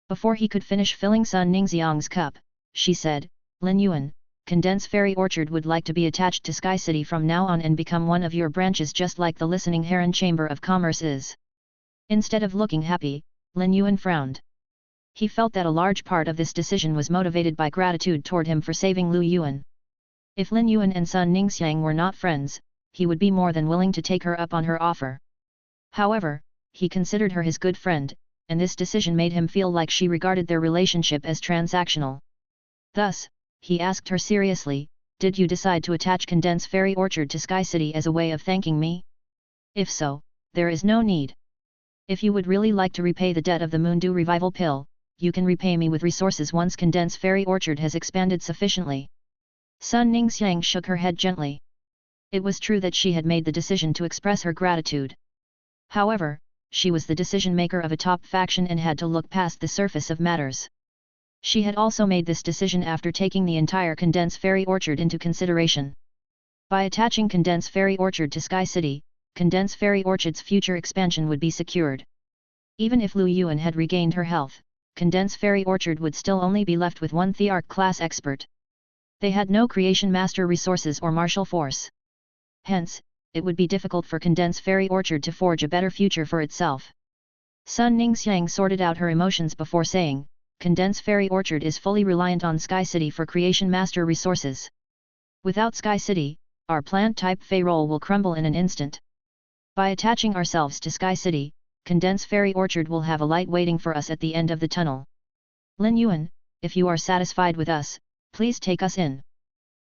Before he could finish filling Sun Ningxiang's cup, she said, "Lin Yuan, Condense Fairy Orchard would like to be attached to Sky City from now on and become one of your branches just like the Listening Heron Chamber of Commerce is." Instead of looking happy, Lin Yuan frowned. He felt that a large part of this decision was motivated by gratitude toward him for saving Lu Yuan. If Lin Yuan and Sun Ningxiang were not friends, he would be more than willing to take her up on her offer. However, he considered her his good friend, and this decision made him feel like she regarded their relationship as transactional. Thus, he asked her seriously, "Did you decide to attach Condense Fairy Orchard to Sky City as a way of thanking me? If so, there is no need. If you would really like to repay the debt of the Moondew Revival Pill, you can repay me with resources once Condense Fairy Orchard has expanded sufficiently." Sun Ningxiang shook her head gently. It was true that she had made the decision to express her gratitude. However, she was the decision-maker of a top faction and had to look past the surface of matters. She had also made this decision after taking the entire Condense Fairy Orchard into consideration. By attaching Condense Fairy Orchard to Sky City, Condense Fairy Orchard's future expansion would be secured. Even if Lu Yuan had regained her health, Condense Fairy Orchard would still only be left with one Thearch class expert. They had no Creation Master resources or martial force. Hence, it would be difficult for Condense Fairy Orchard to forge a better future for itself. Sun Ningxiang sorted out her emotions before saying, Condensed Fairy Orchard is fully reliant on Sky City for Creation Master resources. Without Sky City, our plant-type Fey role will crumble in an instant. By attaching ourselves to Sky City, Condensed Fairy Orchard will have a light waiting for us at the end of the tunnel. Lin Yuan, if you are satisfied with us, please take us in.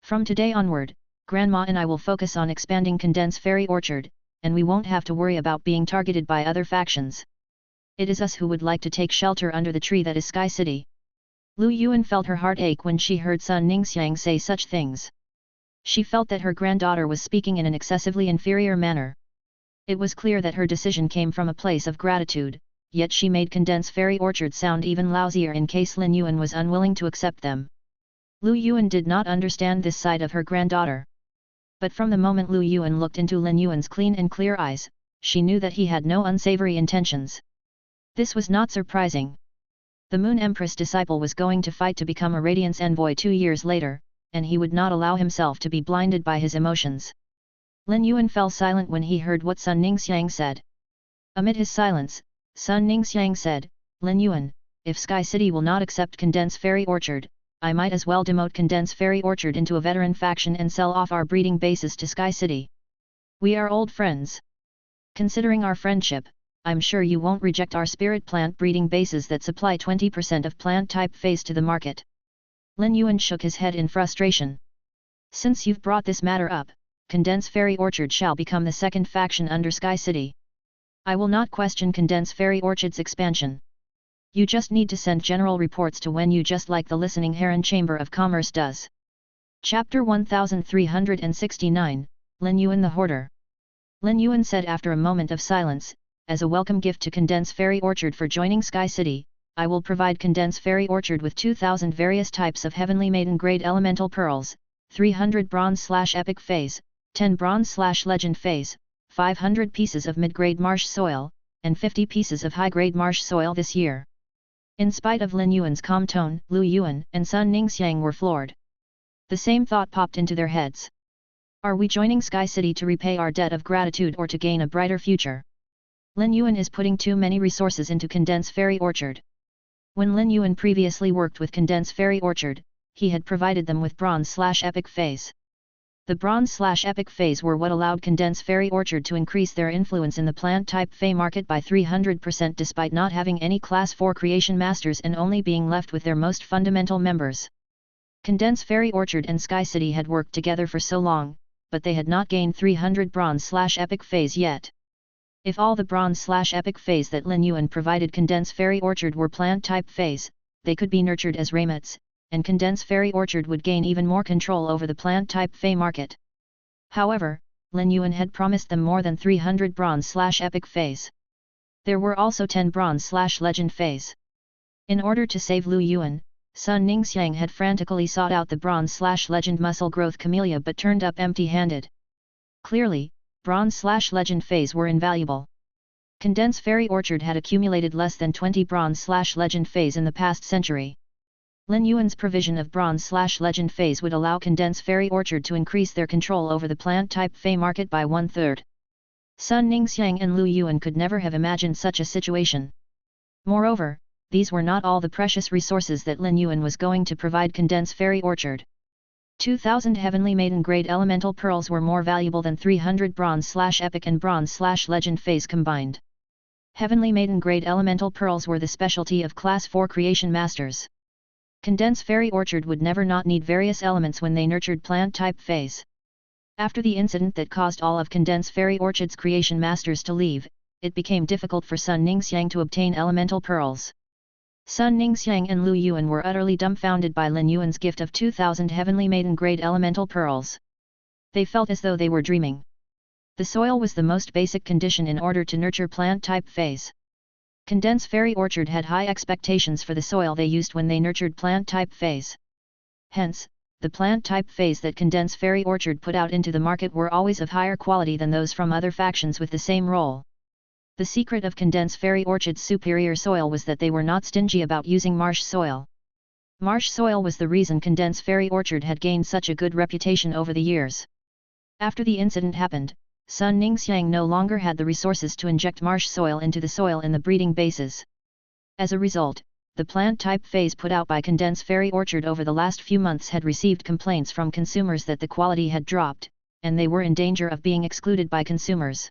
From today onward, Grandma and I will focus on expanding Condensed Fairy Orchard, and we won't have to worry about being targeted by other factions. It is us who would like to take shelter under the tree that is Sky City. Lu Yuan felt her heart ache when she heard Sun Ningxiang say such things. She felt that her granddaughter was speaking in an excessively inferior manner. It was clear that her decision came from a place of gratitude, yet she made Condensed Fairy Orchard sound even lousier in case Lin Yuan was unwilling to accept them. Lu Yuan did not understand this side of her granddaughter. But from the moment Lu Yuan looked into Lin Yuan's clean and clear eyes, she knew that he had no unsavory intentions. This was not surprising. The Moon Empress disciple was going to fight to become a Radiance Envoy 2 years later, and he would not allow himself to be blinded by his emotions. Lin Yuan fell silent when he heard what Sun Ningxiang said. Amid his silence, Sun Ningxiang said, Lin Yuan, if Sky City will not accept Condensed Fairy Orchard, I might as well demote Condensed Fairy Orchard into a veteran faction and sell off our breeding bases to Sky City. We are old friends. Considering our friendship, I'm sure you won't reject our spirit plant breeding bases that supply 20% of plant-type feys to the market. Lin Yuan shook his head in frustration. Since you've brought this matter up, Condensed Fairy Orchard shall become the second faction under Sky City. I will not question Condensed Fairy Orchard's expansion. You just need to send general reports to when you just like the Listening Heron Chamber of Commerce does. Chapter 1369, Lin Yuan the Hoarder. Lin Yuan said after a moment of silence, as a welcome gift to Condensed Fairy Orchard for joining Sky City, I will provide Condensed Fairy Orchard with 2,000 various types of Heavenly Maiden Grade Elemental Pearls, 300 Bronze/Epic Feys, 10 Bronze/Legend Feys, 500 pieces of mid-grade marsh soil, and 50 pieces of high-grade marsh soil this year. In spite of Lin Yuan's calm tone, Lu Yuan and Sun Ningxiang were floored. The same thought popped into their heads. Are we joining Sky City to repay our debt of gratitude or to gain a brighter future? Lin Yuan is putting too many resources into Condensed Fairy Orchard. When Lin Yuan previously worked with Condensed Fairy Orchard, he had provided them with Bronze/Epic Feys. The Bronze/Epic Feys were what allowed Condensed Fairy Orchard to increase their influence in the plant-type Fey market by 300% despite not having any Class 4 Creation Masters and only being left with their most fundamental members. Condensed Fairy Orchard and Sky City had worked together for so long, but they had not gained 300 Bronze/Epic Feys yet. If all the Bronze/Epic Feys that Lin Yuan provided Condensed Fairy Orchard were plant-type Feys, they could be nurtured as Raymets, and Condensed Fairy Orchard would gain even more control over the plant-type Fey market. However, Lin Yuan had promised them more than 300 Bronze/Epic Feys. There were also 10 Bronze/Legend Feys. In order to save Lu Yuan, Sun Ningxiang had frantically sought out the Bronze/Legend Muscle Growth Camellia but turned up empty-handed. Clearly, Bronze/Legend Feys were invaluable. Condensed Fairy Orchard had accumulated less than 20 Bronze/Legend Feys in the past century. Lin Yuan's provision of Bronze/Legend Feys would allow Condensed Fairy Orchard to increase their control over the plant-type Fey market by 1/3. Sun Ningxiang and Lu Yuan could never have imagined such a situation. Moreover, these were not all the precious resources that Lin Yuan was going to provide Condensed Fairy Orchard. 2,000 Heavenly Maiden Grade Elemental Pearls were more valuable than 300 Bronze/Epic and Bronze/Legend Feys combined. Heavenly Maiden Grade Elemental Pearls were the specialty of Class 4 Creation Masters. Condensed Fairy Orchard would never not need various elements when they nurtured plant-type Feys. After the incident that caused all of Condensed Fairy Orchard's Creation Masters to leave, it became difficult for Sun Ningxiang to obtain elemental pearls. Sun Ningxiang and Lu Yuan were utterly dumbfounded by Lin Yuan's gift of 2,000 Heavenly Maiden Grade Elemental Pearls. They felt as though they were dreaming. The soil was the most basic condition in order to nurture plant-type Feys. Condensed Fairy Orchard had high expectations for the soil they used when they nurtured plant-type Feys. Hence, the plant-type Feys that Condensed Fairy Orchard put out into the market were always of higher quality than those from other factions with the same role. The secret of Condensed Fairy Orchard's superior soil was that they were not stingy about using marsh soil. Marsh soil was the reason Condensed Fairy Orchard had gained such a good reputation over the years. After the incident happened, Sun Ningxiang no longer had the resources to inject marsh soil into the soil in the breeding bases. As a result, the plant type feys put out by Condensed Fairy Orchard over the last few months had received complaints from consumers that the quality had dropped, and they were in danger of being excluded by consumers.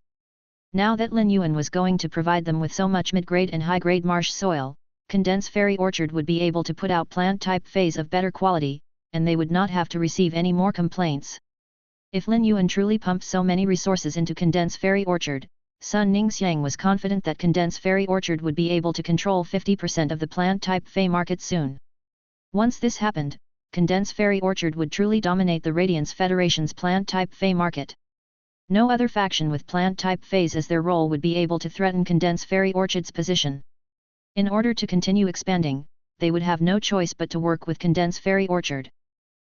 Now that Lin Yuan was going to provide them with so much mid-grade and high-grade marsh soil, Condensed Fairy Orchard would be able to put out plant type feys of better quality, and they would not have to receive any more complaints. If Lin Yuan truly pumped so many resources into Condensed Fairy Orchard, Sun Ningxiang was confident that Condensed Fairy Orchard would be able to control 50% of the plant type fey market soon. Once this happened, Condensed Fairy Orchard would truly dominate the Radiance Federation's plant type fey market. No other faction with plant type feys as their role would be able to threaten Condensed Fairy Orchard's position. In order to continue expanding, they would have no choice but to work with Condensed Fairy Orchard.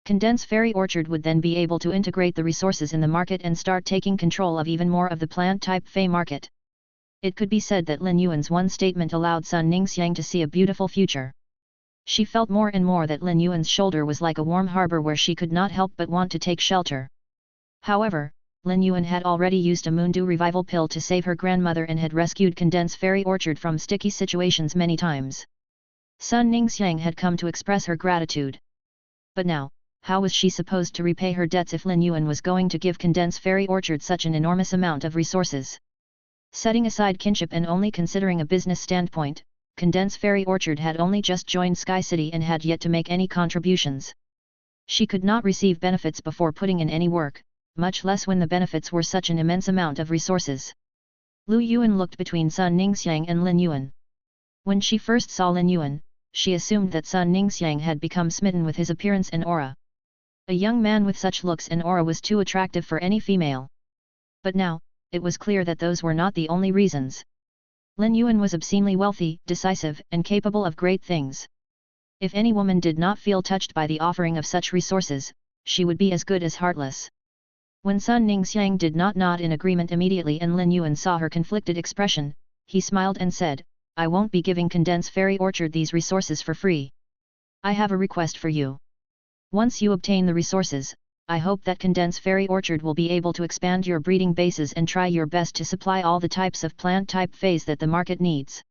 Condensed Fairy Orchard would then be able to integrate the resources in the market and start taking control of even more of the plant type fey market. It could be said that Lin Yuan's one statement allowed Sun Ningxiang to see a beautiful future. She felt more and more that Lin Yuan's shoulder was like a warm harbor where she could not help but want to take shelter. However, Lin Yuan had already used a Moondew revival pill to save her grandmother and had rescued Condensed Fairy Orchard from sticky situations many times. Sun Ningxiang had come to express her gratitude. But now, how was she supposed to repay her debts if Lin Yuan was going to give Condensed Fairy Orchard such an enormous amount of resources? Setting aside kinship and only considering a business standpoint, Condensed Fairy Orchard had only just joined Sky City and had yet to make any contributions. She could not receive benefits before putting in any work, much less when the benefits were such an immense amount of resources. Lu Yuan looked between Sun Ningxiang and Lin Yuan. When she first saw Lin Yuan, she assumed that Sun Ningxiang had become smitten with his appearance and aura. A young man with such looks and aura was too attractive for any female. But now, it was clear that those were not the only reasons. Lin Yuan was obscenely wealthy, decisive, and capable of great things. If any woman did not feel touched by the offering of such resources, she would be as good as heartless. When Sun Ningxiang did not nod in agreement immediately and Lin Yuan saw her conflicted expression, he smiled and said, "I won't be giving Condensed Fairy Orchard these resources for free. I have a request for you. Once you obtain the resources, I hope that Condensed Fairy Orchard will be able to expand your breeding bases and try your best to supply all the types of plant type feys that the market needs.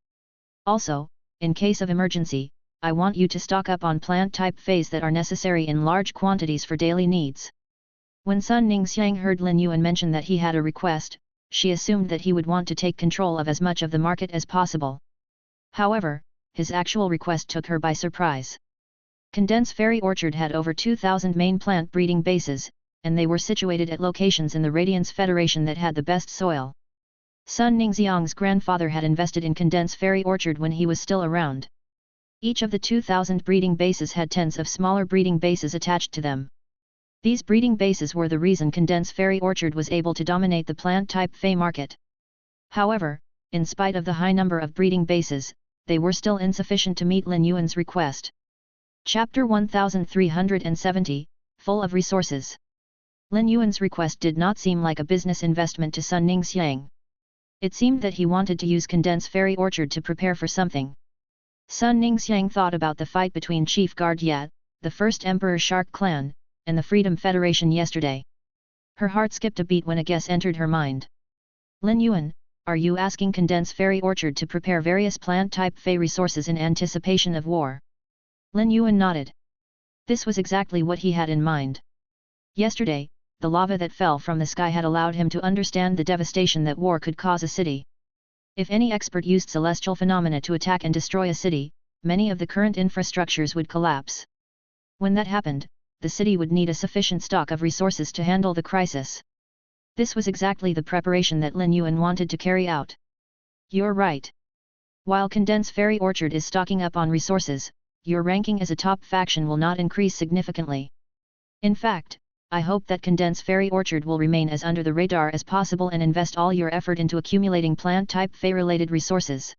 Also, in case of emergency, I want you to stock up on plant type feys that are necessary in large quantities for daily needs." When Sun Ningxiang heard Lin Yuan mention that he had a request, she assumed that he would want to take control of as much of the market as possible. However, his actual request took her by surprise. Condensed Fairy Orchard had over 2,000 main plant breeding bases, and they were situated at locations in the Radiance Federation that had the best soil. Sun Ningxiang's grandfather had invested in Condensed Fairy Orchard when he was still around. Each of the 2,000 breeding bases had tens of smaller breeding bases attached to them. These breeding bases were the reason Condensed Fairy Orchard was able to dominate the plant type fey market. However, in spite of the high number of breeding bases, they were still insufficient to meet Lin Yuan's request. Chapter 1370, Full of Resources. Lin Yuan's request did not seem like a business investment to Sun Ningxiang. It seemed that he wanted to use Condensed Fairy Orchard to prepare for something. Sun Ningxiang thought about the fight between Chief Guard Yat, the first Emperor Shark clan, and the Freedom Federation yesterday. Her heart skipped a beat when a guess entered her mind. "Lin Yuan, are you asking Condensed Fairy Orchard to prepare various plant-type fey resources in anticipation of war?" Lin Yuan nodded. This was exactly what he had in mind. Yesterday, the lava that fell from the sky had allowed him to understand the devastation that war could cause a city. If any expert used celestial phenomena to attack and destroy a city, many of the current infrastructures would collapse. When that happened, the city would need a sufficient stock of resources to handle the crisis. This was exactly the preparation that Lin Yuan wanted to carry out. "You're right. While Condensed Fairy Orchard is stocking up on resources, your ranking as a top faction will not increase significantly. In fact, I hope that Condensed Fairy Orchard will remain as under the radar as possible and invest all your effort into accumulating plant-type fey-related resources.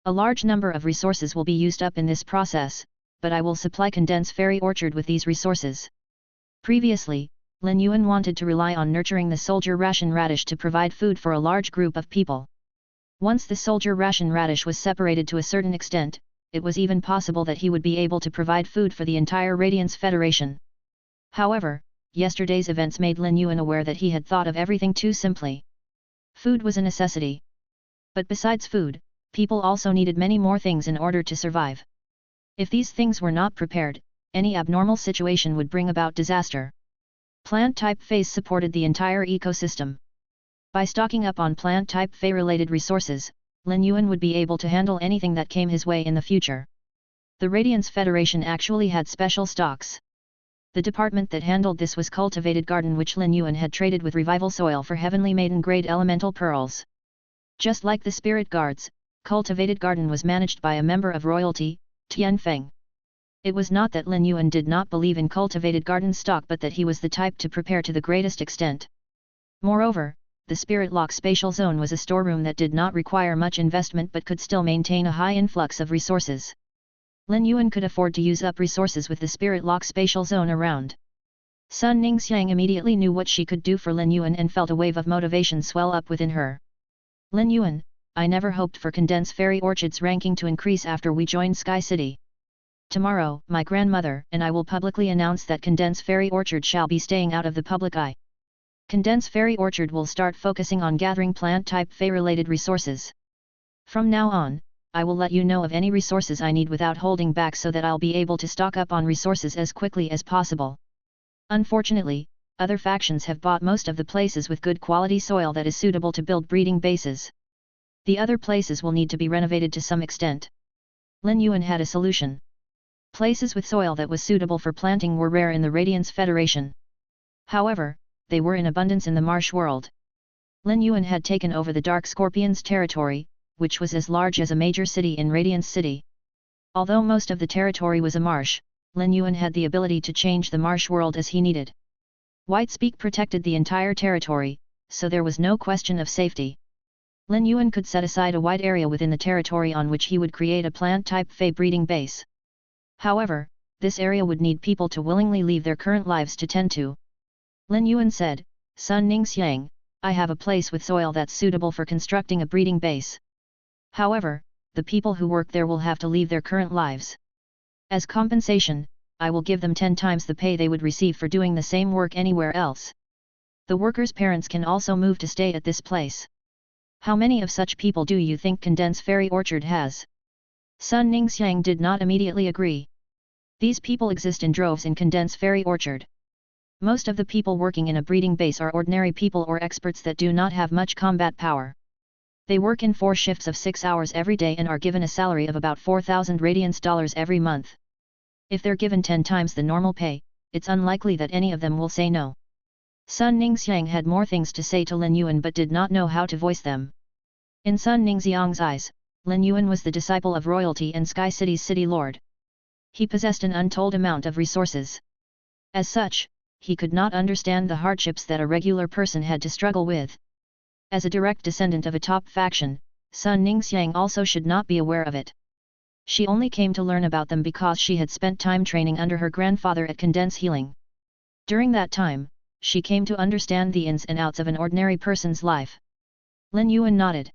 A large number of resources will be used up in this process, but I will supply Condensed Fairy Orchard with these resources." Previously, Lin Yuan wanted to rely on nurturing the soldier ration radish to provide food for a large group of people. Once the soldier ration radish was separated to a certain extent, it was even possible that he would be able to provide food for the entire Radiance Federation. However, yesterday's events made Lin Yuan aware that he had thought of everything too simply. Food was a necessity. But besides food, people also needed many more things in order to survive. If these things were not prepared, any abnormal situation would bring about disaster. Plant-type feys supported the entire ecosystem. By stocking up on plant-type fey-related resources, Lin Yuan would be able to handle anything that came his way in the future. The Radiance Federation actually had special stocks. The department that handled this was Cultivated Garden, which Lin Yuan had traded with Revival Soil for Heavenly Maiden-grade elemental pearls. Just like the Spirit Guards, Cultivated Garden was managed by a member of royalty, Tian Feng. It was not that Lin Yuan did not believe in Cultivated Garden stock, but that he was the type to prepare to the greatest extent. Moreover, the Spirit Lock Spatial Zone was a storeroom that did not require much investment but could still maintain a high influx of resources. Lin Yuan could afford to use up resources with the Spirit Lock Spatial Zone around. Sun Ningxiang immediately knew what she could do for Lin Yuan and felt a wave of motivation swell up within her. Lin Yuan, I never hoped for Condensed Fairy Orchard's ranking to increase after we joined Sky City. Tomorrow, my grandmother and I will publicly announce that Condensed Fairy Orchard shall be staying out of the public eye. Condensed Fairy Orchard will start focusing on gathering plant-type fey-related resources. From now on, I will let you know of any resources I need without holding back so that I'll be able to stock up on resources as quickly as possible. Unfortunately, other factions have bought most of the places with good quality soil that is suitable to build breeding bases. The other places will need to be renovated to some extent. Lin Yuan had a solution. Places with soil that was suitable for planting were rare in the Radiance Federation. However, they were in abundance in the Marsh world. Lin Yuan had taken over the Dark Scorpion's territory, which was as large as a major city in Radiance City. Although most of the territory was a marsh, Lin Yuan had the ability to change the marsh world as he needed. White Speak protected the entire territory, so there was no question of safety. Lin Yuan could set aside a wide area within the territory on which he would create a plant-type fey breeding base. However, this area would need people to willingly leave their current lives to tend to. Lin Yuan said, Sun Ningxiang, I have a place with soil that's suitable for constructing a breeding base. However, the people who work there will have to leave their current lives. As compensation, I will give them 10 times the pay they would receive for doing the same work anywhere else. The workers' parents can also move to stay at this place. How many of such people do you think Condensed Fairy Orchard has? Sun Ningxiang did not immediately agree. These people exist in droves in Condensed Fairy Orchard. Most of the people working in a breeding base are ordinary people or experts that do not have much combat power. They work in 4 shifts of 6 hours every day and are given a salary of about 4,000 Radiance dollars every month. If they're given 10 times the normal pay, it's unlikely that any of them will say no. Sun Ningxiang had more things to say to Lin Yuan but did not know how to voice them. In Sun Ningxiang's eyes, Lin Yuan was the disciple of royalty and Sky City's city lord. He possessed an untold amount of resources. As such, he could not understand the hardships that a regular person had to struggle with. As a direct descendant of a top faction, Sun Ningxiang also should not be aware of it. She only came to learn about them because she had spent time training under her grandfather at Condense Healing. During that time, she came to understand the ins and outs of an ordinary person's life. Lin Yuan nodded.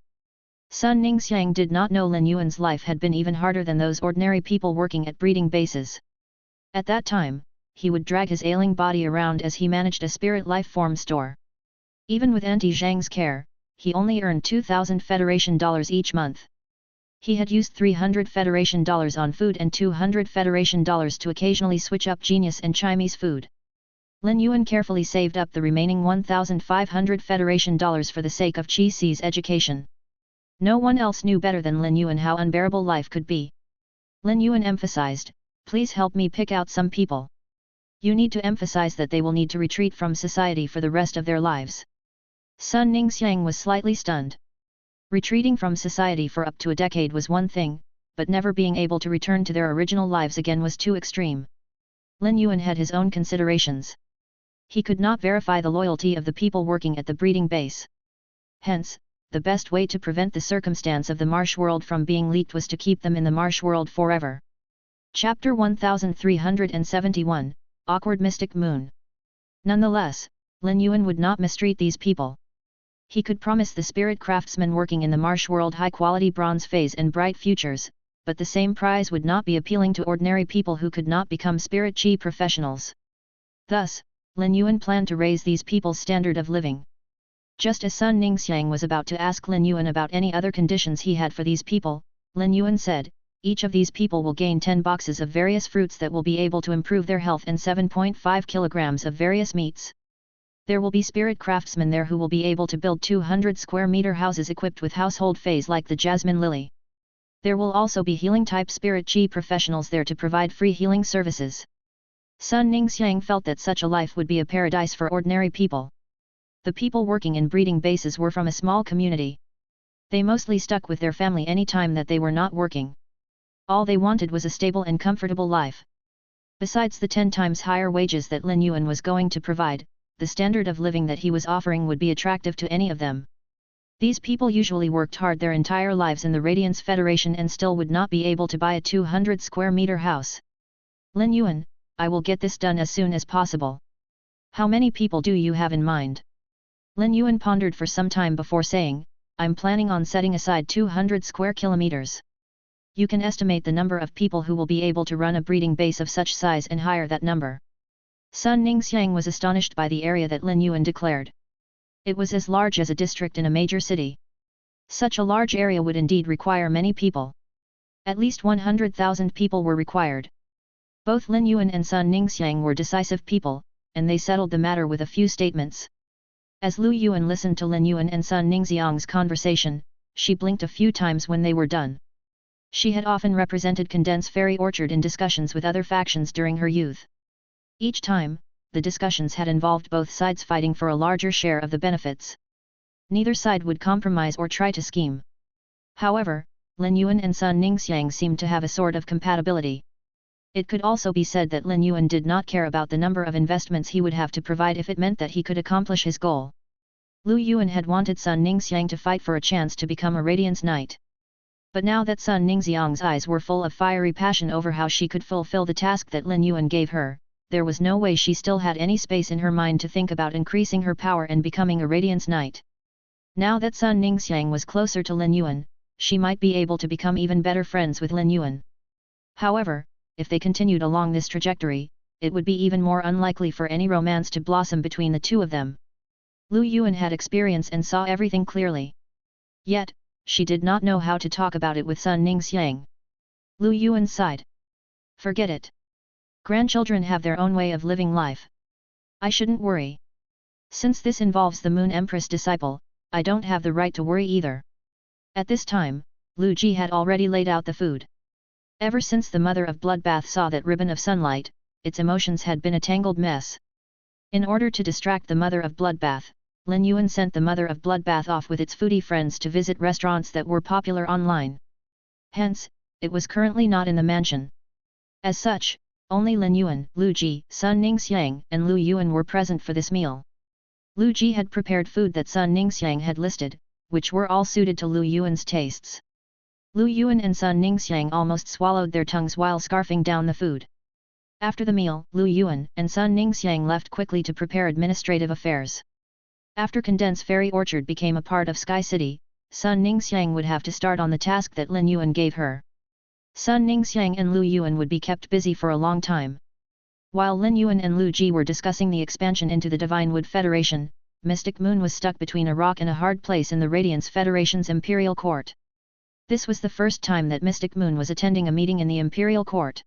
Sun Ningxiang did not know Lin Yuan's life had been even harder than those ordinary people working at breeding bases. At that time, he would drag his ailing body around as he managed a spirit life form store. Even with Auntie Zhang's care, he only earned 2,000 Federation dollars each month. He had used 300 Federation dollars on food and 200 Federation dollars to occasionally switch up Genius and Chinese food. Lin Yuan carefully saved up the remaining 1,500 Federation dollars for the sake of Qi Si's education. No one else knew better than Lin Yuan how unbearable life could be. Lin Yuan emphasized, please help me pick out some people. You need to emphasize that they will need to retreat from society for the rest of their lives. Sun Ningxiang was slightly stunned. Retreating from society for up to a decade was one thing, but never being able to return to their original lives again was too extreme. Lin Yuan had his own considerations. He could not verify the loyalty of the people working at the breeding base. Hence, the best way to prevent the circumstance of the Marsh world from being leaked was to keep them in the Marsh world forever. Chapter 1371, Awkward Mystic Moon. Nonetheless, Lin Yuan would not mistreat these people. He could promise the spirit craftsmen working in the Marsh world high-quality bronze phase and bright futures, but the same prize would not be appealing to ordinary people who could not become spirit chi professionals. Thus, Lin Yuan planned to raise these people's standard of living. Just as Sun Ningxiang was about to ask Lin Yuan about any other conditions he had for these people, Lin Yuan said, each of these people will gain 10 boxes of various fruits that will be able to improve their health and 7.5 kilograms of various meats. There will be spirit craftsmen there who will be able to build 200 square meter houses equipped with household feys like the jasmine lily. There will also be healing type spirit chi professionals there to provide free healing services. Sun Ningxiang felt that such a life would be a paradise for ordinary people. The people working in breeding bases were from a small community. They mostly stuck with their family any time that they were not working. All they wanted was a stable and comfortable life. Besides the 10 times higher wages that Lin Yuan was going to provide, the standard of living that he was offering would be attractive to any of them. These people usually worked hard their entire lives in the Radiance Federation and still would not be able to buy a 200 square meter house. Lin Yuan, I will get this done as soon as possible. How many people do you have in mind? Lin Yuan pondered for some time before saying, I'm planning on setting aside 200 square kilometers. You can estimate the number of people who will be able to run a breeding base of such size and hire that number. Sun Ningxiang was astonished by the area that Lin Yuan declared. It was as large as a district in a major city. Such a large area would indeed require many people. At least 100,000 people were required. Both Lin Yuan and Sun Ningxiang were decisive people, and they settled the matter with a few statements. As Lu Yuan listened to Lin Yuan and Sun Ningxiang's conversation, she blinked a few times when they were done. She had often represented Condensed Fairy Orchard in discussions with other factions during her youth. Each time, the discussions had involved both sides fighting for a larger share of the benefits. Neither side would compromise or try to scheme. However, Lin Yuan and Sun Ningxiang seemed to have a sort of compatibility. It could also be said that Lin Yuan did not care about the number of investments he would have to provide if it meant that he could accomplish his goal. Lu Yuan had wanted Sun Ningxiang to fight for a chance to become a Radiance Knight. But now that Sun Ningxiang's eyes were full of fiery passion over how she could fulfill the task that Lin Yuan gave her, there was no way she still had any space in her mind to think about increasing her power and becoming a Radiance Knight. Now that Sun Ningxiang was closer to Lin Yuan, she might be able to become even better friends with Lin Yuan. However, if they continued along this trajectory, it would be even more unlikely for any romance to blossom between the two of them. Lu Yuan had experience and saw everything clearly. Yet, she did not know how to talk about it with Sun Ningxiang. Lu Yuan sighed. Forget it. Grandchildren have their own way of living life. I shouldn't worry. Since this involves the Moon Empress disciple, I don't have the right to worry either. At this time, Lu Ji had already laid out the food. Ever since the mother of Bloodbath saw that ribbon of sunlight, its emotions had been a tangled mess. In order to distract the mother of Bloodbath, Lin Yuan sent the mother of Bloodbath off with its foodie friends to visit restaurants that were popular online. Hence, it was currently not in the mansion. As such, only Lin Yuan, Lu Ji, Sun Ningxiang, and Lu Yuan were present for this meal. Lu Ji had prepared food that Sun Ningxiang had listed, which were all suited to Lu Yuan's tastes. Lu Yuan and Sun Ningxiang almost swallowed their tongues while scarfing down the food. After the meal, Lu Yuan and Sun Ningxiang left quickly to prepare administrative affairs. After Condensed Fairy Orchard became a part of Sky City, Sun Ningxiang would have to start on the task that Lin Yuan gave her. Sun Ningxiang and Lu Yuan would be kept busy for a long time. While Lin Yuan and Lu Ji were discussing the expansion into the Divine Wood Federation, Mystic Moon was stuck between a rock and a hard place in the Radiance Federation's Imperial Court. This was the first time that Mystic Moon was attending a meeting in the Imperial Court.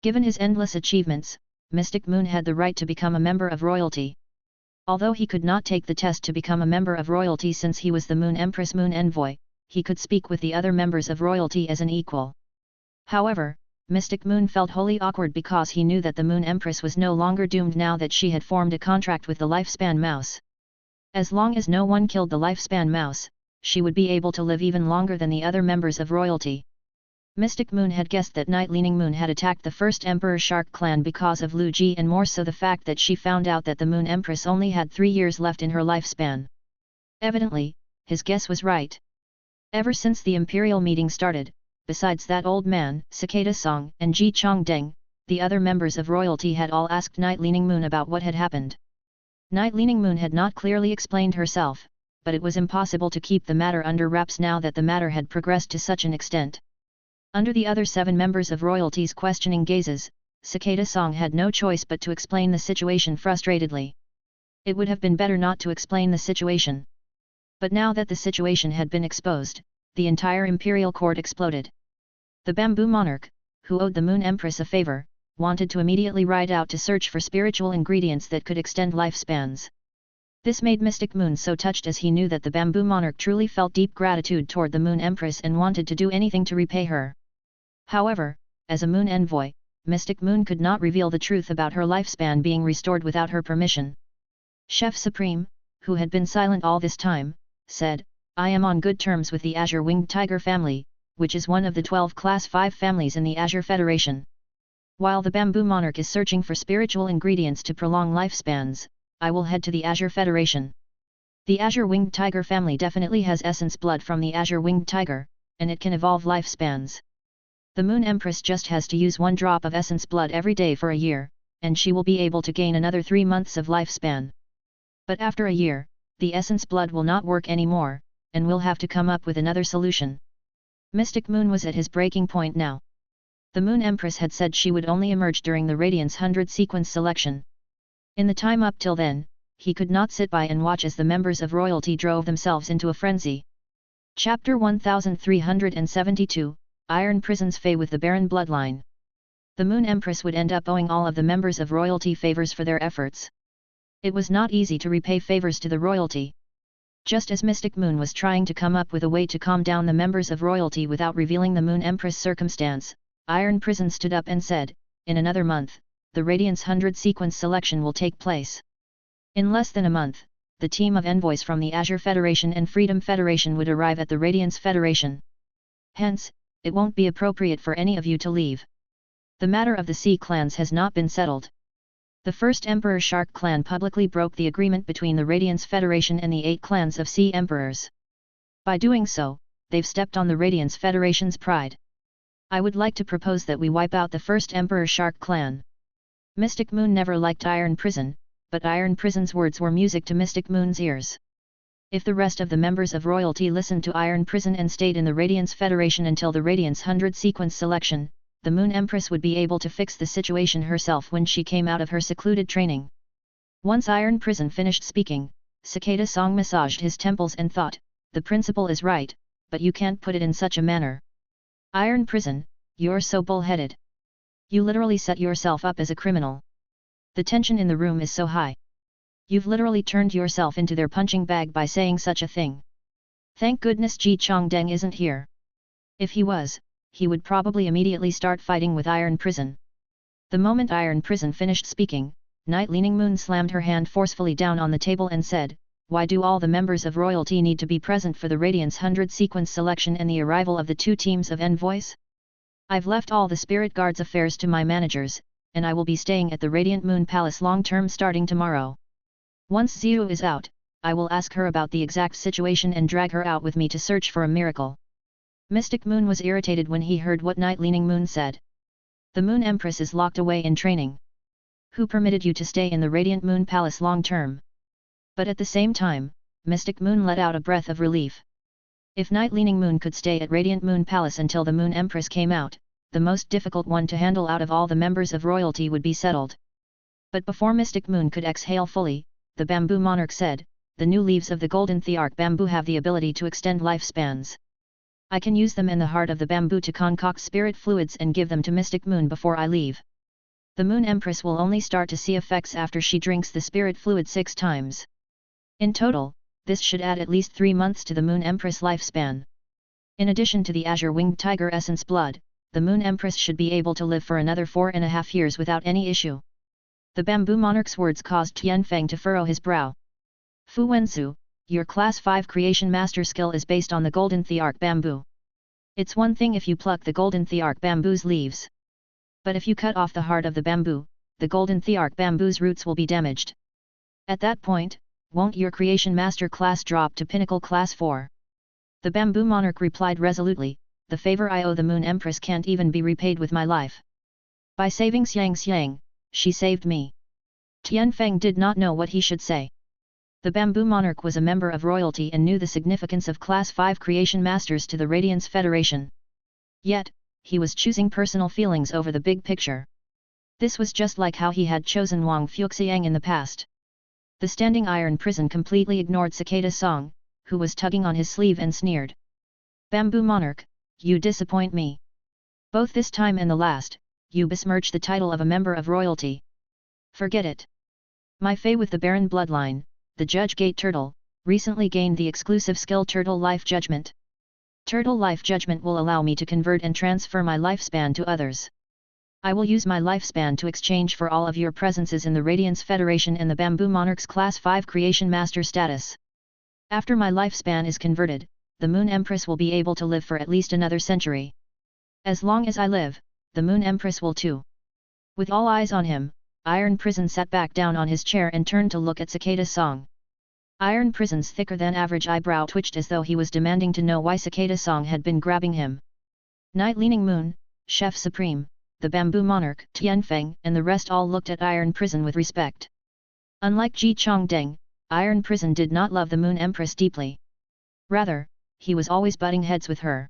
Given his endless achievements, Mystic Moon had the right to become a member of royalty. Although he could not take the test to become a member of royalty since he was the Moon Empress Moon Envoy, he could speak with the other members of royalty as an equal. However, Mystic Moon felt wholly awkward because he knew that the Moon Empress was no longer doomed now that she had formed a contract with the Lifespan Mouse. As long as no one killed the Lifespan Mouse, she would be able to live even longer than the other members of royalty. Mystic Moon had guessed that Night Leaning Moon had attacked the first Emperor Shark clan because of Lu Ji, and more so the fact that she found out that the Moon Empress only had 3 years left in her lifespan. Evidently, his guess was right. Ever since the Imperial meeting started, besides that old man, Cicada Song, and Ji Chongdeng, the other members of royalty had all asked Night Leaning Moon about what had happened. Night Leaning Moon had not clearly explained herself, but it was impossible to keep the matter under wraps now that the matter had progressed to such an extent. Under the other 7 members of royalty's questioning gazes, Cicada Song had no choice but to explain the situation frustratedly. It would have been better not to explain the situation. But now that the situation had been exposed, the entire Imperial Court exploded. The Bamboo Monarch, who owed the Moon Empress a favor, wanted to immediately ride out to search for spiritual ingredients that could extend lifespans. This made Mystic Moon so touched, as he knew that the Bamboo Monarch truly felt deep gratitude toward the Moon Empress and wanted to do anything to repay her. However, as a Moon Envoy, Mystic Moon could not reveal the truth about her lifespan being restored without her permission. Chef Supreme, who had been silent all this time, said, "I am on good terms with the Azure-Winged Tiger family, which is one of the 12 Class 5 families in the Azure Federation. While the Bamboo Monarch is searching for spiritual ingredients to prolong lifespans, I will head to the Azure Federation. The Azure-Winged Tiger family definitely has essence blood from the Azure-Winged Tiger, and it can evolve lifespans. The Moon Empress just has to use 1 drop of essence blood every day for a year, and she will be able to gain another 3 months of lifespan. But after a year, the essence blood will not work anymore, and we'll have to come up with another solution." Mystic Moon was at his breaking point now. The Moon Empress had said she would only emerge during the Radiance 100 sequence selection. In the time up till then, he could not sit by and watch as the members of royalty drove themselves into a frenzy. Chapter 1372, Iron Prison's Fey with the Barren Bloodline. The Moon Empress would end up owing all of the members of royalty favors for their efforts. It was not easy to repay favors to the royalty. Just as Mystic Moon was trying to come up with a way to calm down the members of royalty without revealing the Moon Empress' circumstance, Iron Prison stood up and said, "In another month, the Radiance 100 sequence selection will take place. In less than a month, the team of envoys from the Azure Federation and Freedom Federation would arrive at the Radiance Federation. Hence, it won't be appropriate for any of you to leave. The matter of the Sea clans has not been settled." The first Emperor Shark clan publicly broke the agreement between the Radiance Federation and the 8 clans of Sea Emperors. By doing so, they've stepped on the Radiance Federation's pride. "I would like to propose that we wipe out the first Emperor Shark clan." Mystic Moon never liked Iron Prison, but Iron Prison's words were music to Mystic Moon's ears. If the rest of the members of royalty listened to Iron Prison and stayed in the Radiance Federation until the Radiance 100 sequence selection, the Moon Empress would be able to fix the situation herself when she came out of her secluded training. Once Iron Prison finished speaking, Cicada Song massaged his temples and thought, "The principle is right, but you can't put it in such a manner. Iron Prison, you're so bullheaded. You literally set yourself up as a criminal. The tension in the room is so high. You've literally turned yourself into their punching bag by saying such a thing. Thank goodness Ji Chongdeng isn't here. If he was, he would probably immediately start fighting with Iron Prison." The moment Iron Prison finished speaking, Night Leaning Moon slammed her hand forcefully down on the table and said, "Why do all the members of royalty need to be present for the Radiance 100 sequence selection and the arrival of the 2 teams of envoys? I've left all the Spirit Guards affairs to my managers, and I will be staying at the Radiant Moon Palace long-term starting tomorrow. Once Xiu is out, I will ask her about the exact situation and drag her out with me to search for a miracle." Mystic Moon was irritated when he heard what Night Leaning Moon said. "The Moon Empress is locked away in training. Who permitted you to stay in the Radiant Moon Palace long-term?" But at the same time, Mystic Moon let out a breath of relief. If Night Leaning Moon could stay at Radiant Moon Palace until the Moon Empress came out, the most difficult one to handle out of all the members of royalty would be settled. But before Mystic Moon could exhale fully, the Bamboo Monarch said, "The new leaves of the Golden Thearch bamboo have the ability to extend lifespans. I can use them in the heart of the bamboo to concoct spirit fluids and give them to Mystic Moon before I leave. The Moon Empress will only start to see effects after she drinks the spirit fluid 6 times. In total, this should add at least 3 months to the Moon Empress lifespan. In addition to the Azure-Winged Tiger essence blood, the Moon Empress should be able to live for another 4.5 years without any issue." The Bamboo Monarch's words caused Tianfeng to furrow his brow. "Fu Wensu, your Class 5 Creation Master skill is based on the Golden Thearch bamboo. It's one thing if you pluck the Golden Thearch bamboo's leaves. But if you cut off the heart of the bamboo, the Golden Thearch bamboo's roots will be damaged. At that point, won't your Creation Master class drop to Pinnacle Class 4? The Bamboo Monarch replied resolutely, "The favor I owe the Moon Empress can't even be repaid with my life. By saving Xiang, she saved me." Tianfeng did not know what he should say. The Bamboo Monarch was a member of royalty and knew the significance of Class 5 Creation Masters to the Radiance Federation. Yet, he was choosing personal feelings over the big picture. This was just like how he had chosen Wang Fuxiang in the past. The Standing Iron Prison completely ignored Cicada Song, who was tugging on his sleeve and sneered. "Bamboo Monarch, you disappoint me. Both this time and the last, you besmirch the title of a member of royalty. Forget it. My fey with the barren bloodline, the Judge Gate Turtle, recently gained the exclusive skill Turtle Life Judgment. Turtle Life Judgment will allow me to convert and transfer my lifespan to others. I will use my lifespan to exchange for all of your presences in the Radiance Federation and the Bamboo Monarch's Class 5 Creation Master status. After my lifespan is converted, the Moon Empress will be able to live for at least another century. As long as I live, the Moon Empress will too. With all eyes on him, Iron Prison sat back down on his chair and turned to look at Cicada Song. Iron Prison's thicker than average eyebrow twitched as though he was demanding to know why Cicada Song had been grabbing him. Night Leaning Moon, Chef Supreme, the Bamboo Monarch, Tianfeng, and the rest all looked at Iron Prison with respect. Unlike Ji Chongdeng, Iron Prison did not love the Moon Empress deeply. Rather, he was always butting heads with her.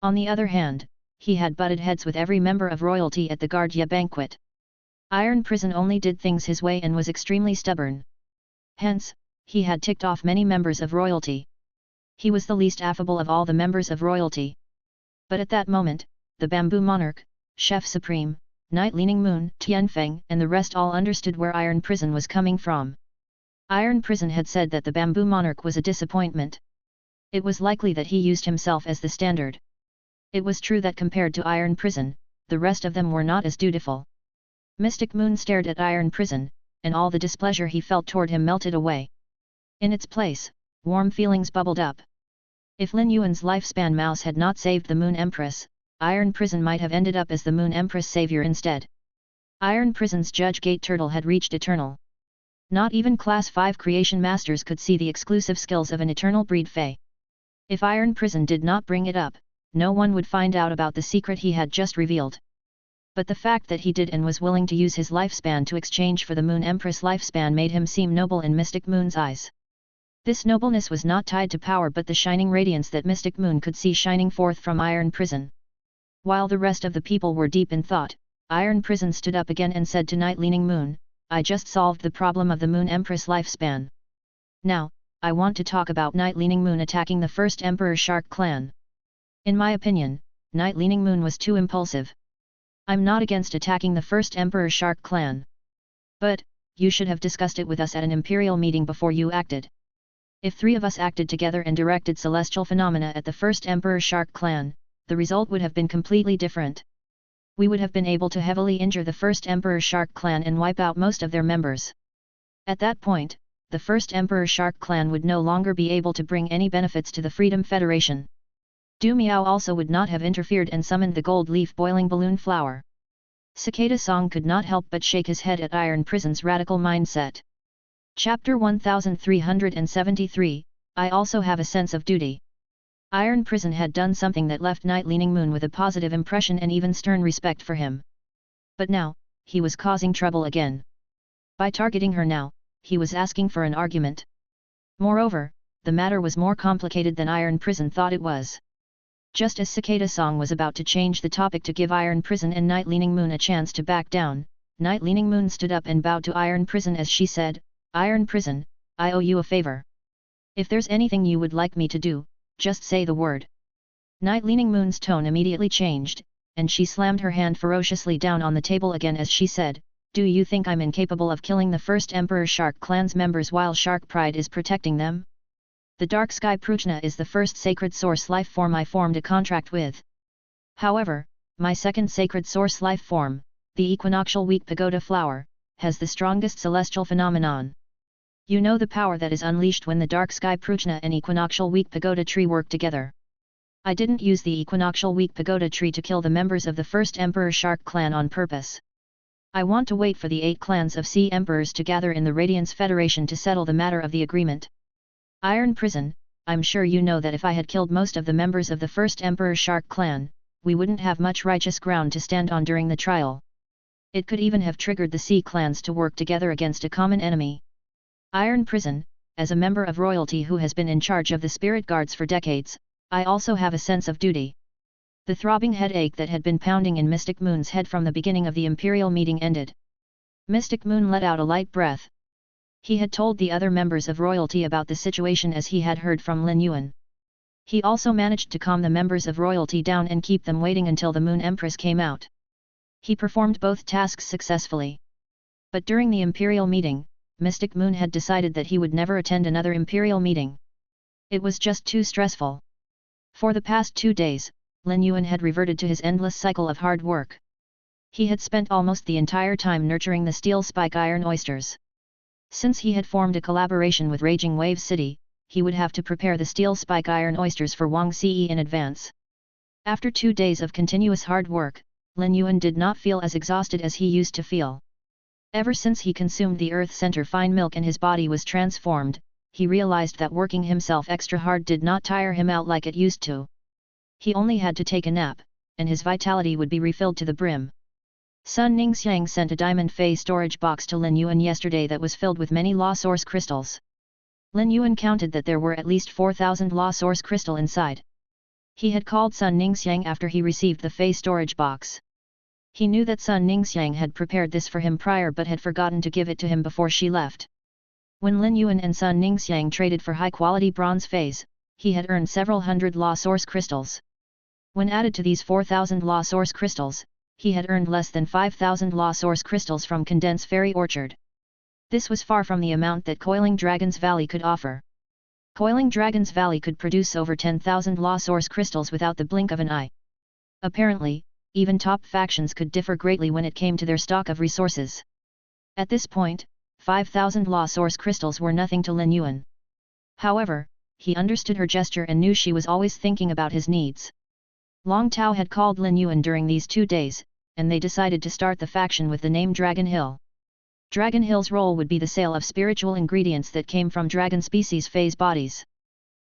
On the other hand, he had butted heads with every member of royalty at the Guardia banquet. Iron Prison only did things his way and was extremely stubborn. Hence, he had ticked off many members of royalty. He was the least affable of all the members of royalty. But at that moment, the Bamboo Monarch, Chef Supreme, Night Leaning Moon, Tianfeng, and the rest all understood where Iron Prison was coming from. Iron Prison had said that the Bamboo Monarch was a disappointment. It was likely that he used himself as the standard. It was true that compared to Iron Prison, the rest of them were not as dutiful. Mystic Moon stared at Iron Prison, and all the displeasure he felt toward him melted away. In its place, warm feelings bubbled up. If Lin Yuan's lifespan mouse had not saved the Moon Empress, Iron Prison might have ended up as the Moon Empress savior instead. Iron Prison's Judge Gate Turtle had reached Eternal. Not even Class 5 Creation Masters could see the exclusive skills of an Eternal Breed Fey. If Iron Prison did not bring it up, no one would find out about the secret he had just revealed. But the fact that he did and was willing to use his lifespan to exchange for the Moon Empress lifespan made him seem noble in Mystic Moon's eyes. This nobleness was not tied to power but the shining radiance that Mystic Moon could see shining forth from Iron Prison. While the rest of the people were deep in thought, Iron Prison stood up again and said to Night Leaning Moon, I just solved the problem of the Moon Empress lifespan. Now, I want to talk about Night Leaning Moon attacking the first Emperor Shark clan. In my opinion, Night Leaning Moon was too impulsive. I'm not against attacking the first Emperor Shark clan. But, you should have discussed it with us at an imperial meeting before you acted. If 3 of us acted together and directed celestial phenomena at the first Emperor Shark clan, the result would have been completely different. We would have been able to heavily injure the first Emperor Shark clan and wipe out most of their members. At that point, the first Emperor Shark clan would no longer be able to bring any benefits to the Freedom Federation. Du Miao also would not have interfered and summoned the gold leaf boiling balloon flower. Cicada Song could not help but shake his head at Iron Prison's radical mindset. Chapter 1373, I also have a sense of duty. Iron Prison had done something that left Night Leaning Moon with a positive impression and even stern respect for him. But now, he was causing trouble again. By targeting her now, he was asking for an argument. Moreover, the matter was more complicated than Iron Prison thought it was. Just as Cicada Song was about to change the topic to give Iron Prison and Night Leaning Moon a chance to back down, Night Leaning Moon stood up and bowed to Iron Prison as she said, Iron Prison, I owe you a favor. If there's anything you would like me to do, just say the word. Night Leaning Moon's tone immediately changed, and she slammed her hand ferociously down on the table again as she said, Do you think I'm incapable of killing the first Emperor Shark clan's members while Shark Pride is protecting them? The Dark Sky Prujna is the first sacred source life form I formed a contract with. However, my second sacred source life form, the Equinoctial Weak Pagoda Flower, has the strongest celestial phenomenon. You know the power that is unleashed when the Dark Sky Prujna and Equinoctial Weak Pagoda Tree work together. I didn't use the Equinoctial Weak Pagoda Tree to kill the members of the first Emperor Shark clan on purpose. I want to wait for the 8 clans of Sea Emperors to gather in the Radiance Federation to settle the matter of the agreement. Iron Prison, I'm sure you know that if I had killed most of the members of the first Emperor Shark clan, we wouldn't have much righteous ground to stand on during the trial. It could even have triggered the Sea clans to work together against a common enemy. Iron Prison, as a member of royalty who has been in charge of the spirit guards for decades, I also have a sense of duty. The throbbing headache that had been pounding in Mystic Moon's head from the beginning of the imperial meeting ended. Mystic Moon let out a light breath. He had told the other members of royalty about the situation as he had heard from Lin Yuan. He also managed to calm the members of royalty down and keep them waiting until the Moon Empress came out. He performed both tasks successfully. But during the imperial meeting, Mystic Moon had decided that he would never attend another imperial meeting. It was just too stressful. For the past 2 days, Lin Yuan had reverted to his endless cycle of hard work. He had spent almost the entire time nurturing the steel spike iron oysters. Since he had formed a collaboration with Raging Wave City, he would have to prepare the steel spike iron oysters for Wang Ce in advance. After 2 days of continuous hard work, Lin Yuan did not feel as exhausted as he used to feel. Ever since he consumed the Earth Center fine milk and his body was transformed, he realized that working himself extra hard did not tire him out like it used to. He only had to take a nap, and his vitality would be refilled to the brim. Sun Ningxiang sent a diamond fey storage box to Lin Yuan yesterday that was filled with many law source crystals. Lin Yuan counted that there were at least 4,000 law source crystal inside. He had called Sun Ningxiang after he received the fey storage box. He knew that Sun Ningxiang had prepared this for him prior but had forgotten to give it to him before she left. When Lin Yuan and Sun Ningxiang traded for high-quality bronze feys, he had earned several hundred law source crystals. When added to these 4,000 law source crystals, he had earned less than 5,000 law source crystals from Condense Fairy Orchard. This was far from the amount that Coiling Dragon's Valley could offer. Coiling Dragon's Valley could produce over 10,000 law source crystals without the blink of an eye. Apparently, even top factions could differ greatly when it came to their stock of resources. At this point, 5,000 law source crystals were nothing to Lin Yuan. However, he understood her gesture and knew she was always thinking about his needs. Long Tao had called Lin Yuan during these 2 days, and they decided to start the faction with the name Dragon Hill. Dragon Hill's role would be the sale of spiritual ingredients that came from dragon species phase bodies.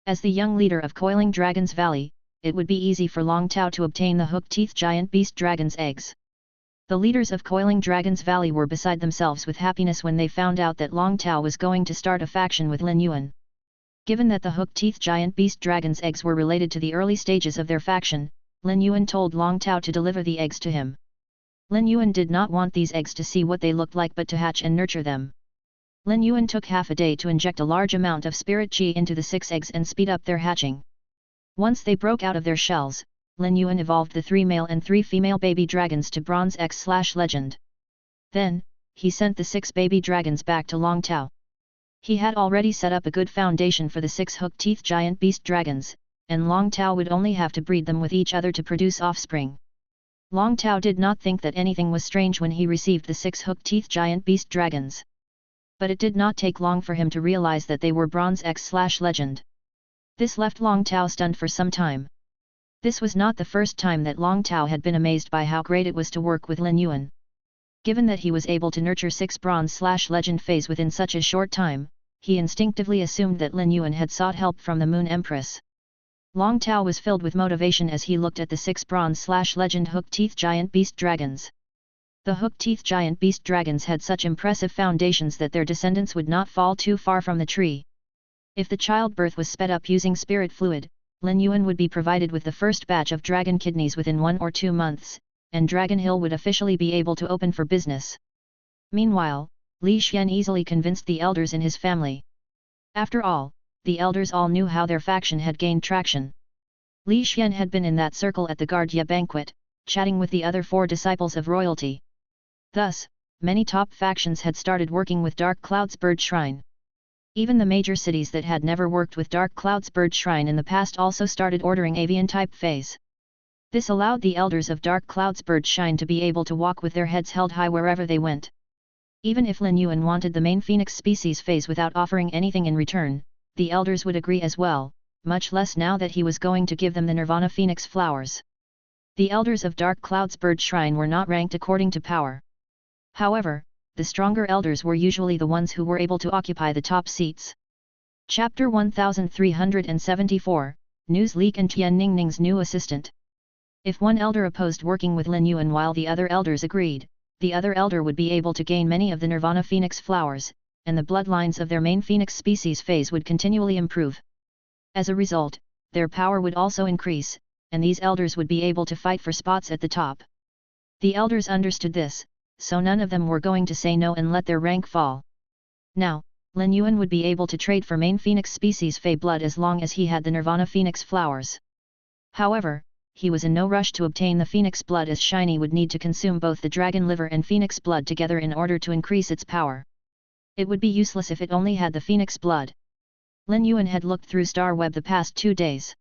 As the young leader of Coiling Dragon's Valley, it would be easy for Long Tao to obtain the hook-teeth giant beast dragon's eggs. The leaders of Coiling Dragon's Valley were beside themselves with happiness when they found out that Long Tao was going to start a faction with Lin Yuan. Given that the hook-teeth giant beast dragon's eggs were related to the early stages of their faction, Lin Yuan told Long Tao to deliver the eggs to him. Lin Yuan did not want these eggs to see what they looked like but to hatch and nurture them. Lin Yuan took half a day to inject a large amount of spirit qi into the 6 eggs and speed up their hatching. Once they broke out of their shells, Lin Yuan evolved the 3 male and 3 female baby dragons to Bronze X/Legend. Then, he sent the 6 baby dragons back to Long Tao. He had already set up a good foundation for the 6 hook-teeth giant beast dragons, and Long Tao would only have to breed them with each other to produce offspring. Long Tao did not think that anything was strange when he received the 6 hook-teeth giant beast dragons. But it did not take long for him to realize that they were Bronze X/Legend. This left Long Tao stunned for some time. This was not the first time that Long Tao had been amazed by how great it was to work with Lin Yuan. Given that he was able to nurture 6 Bronze/Legend phase within such a short time, he instinctively assumed that Lin Yuan had sought help from the Moon Empress. Long Tao was filled with motivation as he looked at the 6 Bronze/Legend hook-teeth giant beast dragons. The hook-teeth giant beast dragons had such impressive foundations that their descendants would not fall too far from the tree. If the childbirth was sped up using spirit fluid, Lin Yuan would be provided with the first batch of dragon kidneys within 1 or 2 months, and Dragon Hill would officially be able to open for business. Meanwhile, Li Xian easily convinced the elders in his family. After all, the elders all knew how their faction had gained traction. Li Xian had been in that circle at the Guardia banquet, chatting with the other 4 disciples of royalty. Thus, many top factions had started working with Dark Cloud's Bird Shrine. Even the major cities that had never worked with Dark Cloud's Bird Shrine in the past also started ordering avian-type feys. This allowed the elders of Dark Cloud's Bird Shrine to be able to walk with their heads held high wherever they went. Even if Lin Yuan wanted the main phoenix species feys without offering anything in return, the elders would agree as well, much less now that he was going to give them the Nirvana Phoenix flowers. The elders of Dark Cloud's Bird Shrine were not ranked according to power. However, the stronger elders were usually the ones who were able to occupy the top seats. Chapter 1374, News Leak and Tian Ningning's new assistant. If one elder opposed working with Lin Yuan while the other elders agreed, the other elder would be able to gain many of the Nirvana Phoenix flowers, and the bloodlines of their main Phoenix species phase would continually improve. As a result, their power would also increase, and these elders would be able to fight for spots at the top. The elders understood this, so none of them were going to say no and let their rank fall. Now, Lin Yuan would be able to trade for main phoenix species fey blood as long as he had the nirvana phoenix flowers. However, he was in no rush to obtain the phoenix blood, as Shiny would need to consume both the dragon liver and phoenix blood together in order to increase its power. It would be useless if it only had the phoenix blood. Lin Yuan had looked through Star Web the past 2 days.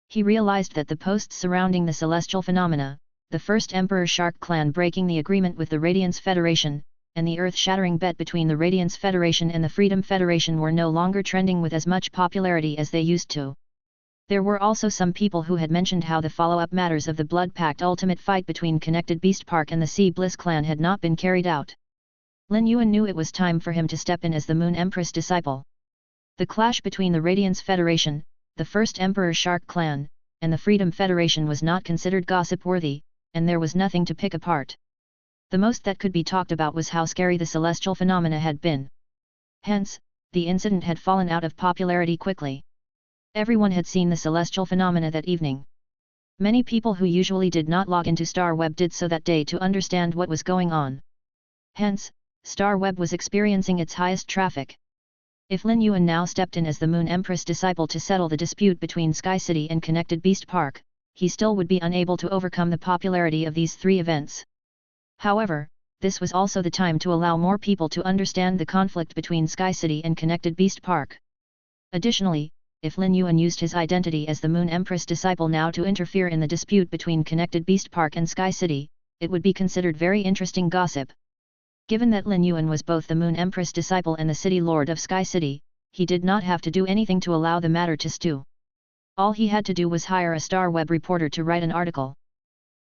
He realized that the posts surrounding the celestial phenomena, the first Emperor Shark clan breaking the agreement with the Radiance Federation, and the earth-shattering bet between the Radiance Federation and the Freedom Federation were no longer trending with as much popularity as they used to. There were also some people who had mentioned how the follow-up matters of the Blood Pact ultimate fight between Connected Beast Park and the Sea Bliss clan had not been carried out. Lin Yuan knew it was time for him to step in as the Moon Empress disciple. The clash between the Radiance Federation, the first Emperor Shark clan, and the Freedom Federation was not considered gossip-worthy, and there was nothing to pick apart. The most that could be talked about was how scary the celestial phenomena had been. Hence, the incident had fallen out of popularity quickly. Everyone had seen the celestial phenomena that evening. Many people who usually did not log into Star Web did so that day to understand what was going on. Hence, Star Web was experiencing its highest traffic. If Lin Yuan now stepped in as the Moon Empress disciple to settle the dispute between Sky City and Connected Beast Park, he still would be unable to overcome the popularity of these 3 events. However, this was also the time to allow more people to understand the conflict between Sky City and Connected Beast Park. Additionally, if Lin Yuan used his identity as the Moon Empress disciple now to interfere in the dispute between Connected Beast Park and Sky City, it would be considered very interesting gossip. Given that Lin Yuan was both the Moon Empress disciple and the City Lord of Sky City, he did not have to do anything to allow the matter to stew. All he had to do was hire a Star Web reporter to write an article.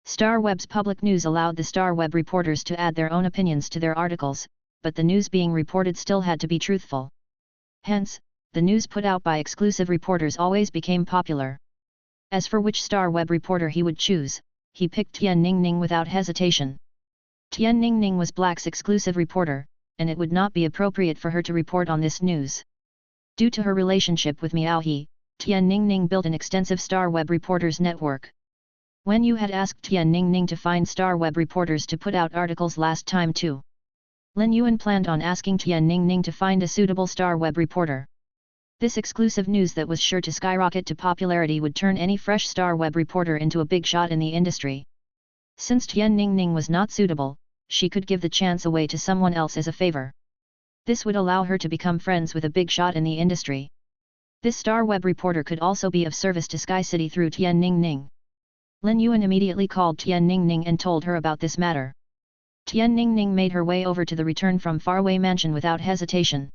Star Web's public news allowed the Star Web reporters to add their own opinions to their articles, but the news being reported still had to be truthful. Hence, the news put out by exclusive reporters always became popular. As for which Star Web reporter he would choose, he picked Tian Ningning without hesitation. Tian Ningning was Black's exclusive reporter, and it would not be appropriate for her to report on this news. Due to her relationship with Miao He, Tian Ningning built an extensive Star Web reporters network. When you had asked Tian Ningning to find Star Web reporters to put out articles last time too, Lin Yuan planned on asking Tian Ningning to find a suitable Star Web reporter. This exclusive news that was sure to skyrocket to popularity would turn any fresh Star Web reporter into a big shot in the industry. Since Tian Ningning was not suitable, she could give the chance away to someone else as a favor. This would allow her to become friends with a big shot in the industry. This Star Web reporter could also be of service to Sky City through Tian Ningning. Lin Yuan immediately called Tian Ningning and told her about this matter. Tian Ningning made her way over to the return from faraway mansion without hesitation.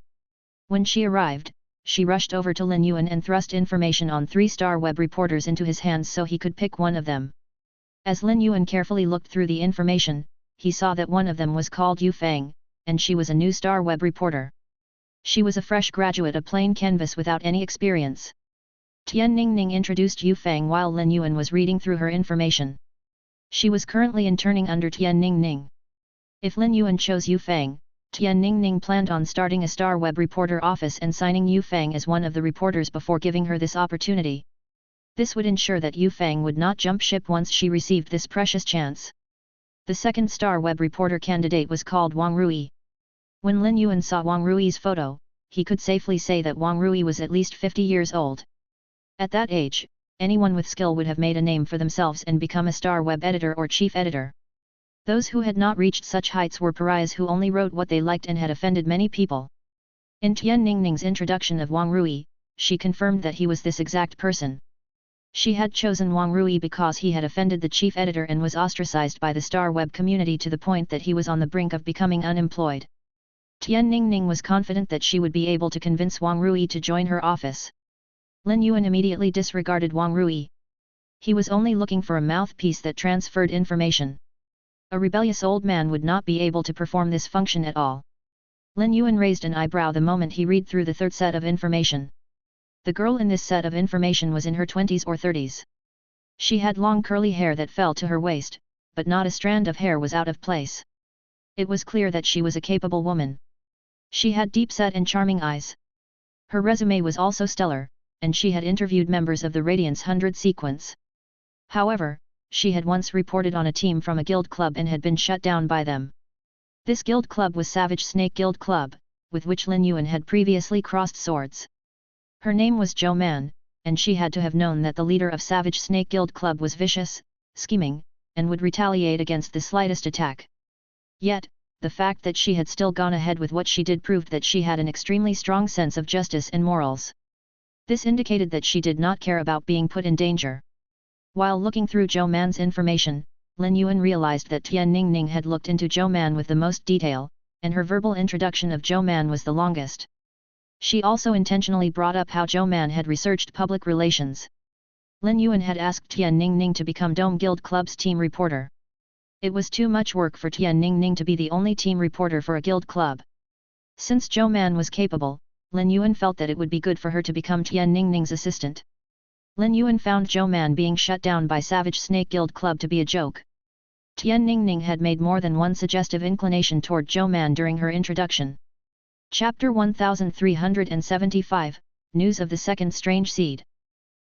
When she arrived, she rushed over to Lin Yuan and thrust information on 3 Star Web reporters into his hands so he could pick one of them. As Lin Yuan carefully looked through the information, he saw that one of them was called Yu Fang, and she was a new Star Web reporter. She was a fresh graduate of plain canvas without any experience. Tian Ningning introduced Yu Fang while Lin Yuan was reading through her information. She was currently interning under Tian Ningning. If Lin Yuan chose Yu Fang, Tian Ningning planned on starting a Star Web reporter office and signing Yu Fang as one of the reporters before giving her this opportunity. This would ensure that Yu Fang would not jump ship once she received this precious chance. The second Star Web reporter candidate was called Wang Rui. When Lin Yuan saw Wang Rui's photo, he could safely say that Wang Rui was at least 50 years old. At that age, anyone with skill would have made a name for themselves and become a Star Web editor or chief editor. Those who had not reached such heights were pariahs who only wrote what they liked and had offended many people. In Tian Ningning's introduction of Wang Rui, she confirmed that he was this exact person. She had chosen Wang Rui because he had offended the chief editor and was ostracized by the Star Web community to the point that he was on the brink of becoming unemployed. Tian Ningning was confident that she would be able to convince Wang Rui to join her office. Lin Yuan immediately disregarded Wang Rui. He was only looking for a mouthpiece that transferred information. A rebellious old man would not be able to perform this function at all. Lin Yuan raised an eyebrow the moment he read through the third set of information. The girl in this set of information was in her 20s or 30s. She had long curly hair that fell to her waist, but not a strand of hair was out of place. It was clear that she was a capable woman. She had deep-set and charming eyes. Her resume was also stellar, and she had interviewed members of the Radiance 100 sequence. However, she had once reported on a team from a guild club and had been shut down by them. This guild club was Savage Snake Guild Club, with which Lin Yuan had previously crossed swords. Her name was Zhou Man, and she had to have known that the leader of Savage Snake Guild Club was vicious, scheming, and would retaliate against the slightest attack. Yet, the fact that she had still gone ahead with what she did proved that she had an extremely strong sense of justice and morals. This indicated that she did not care about being put in danger. While looking through Zhou Man's information, Lin Yuan realized that Tian Ningning had looked into Zhou Man with the most detail, and her verbal introduction of Zhou Man was the longest. She also intentionally brought up how Zhou Man had researched public relations. Lin Yuan had asked Tian Ningning to become Dome Guild Club's team reporter. It was too much work for Tian Ningning to be the only team reporter for a guild club. Since Zhou Man was capable, Lin Yuan felt that it would be good for her to become Tian Ningning's assistant. Lin Yuan found Zhou Man being shut down by Savage Snake Guild Club to be a joke. Tian Ningning had made more than one suggestive inclination toward Zhou Man during her introduction. Chapter 1375, News of the Second Strange Seed.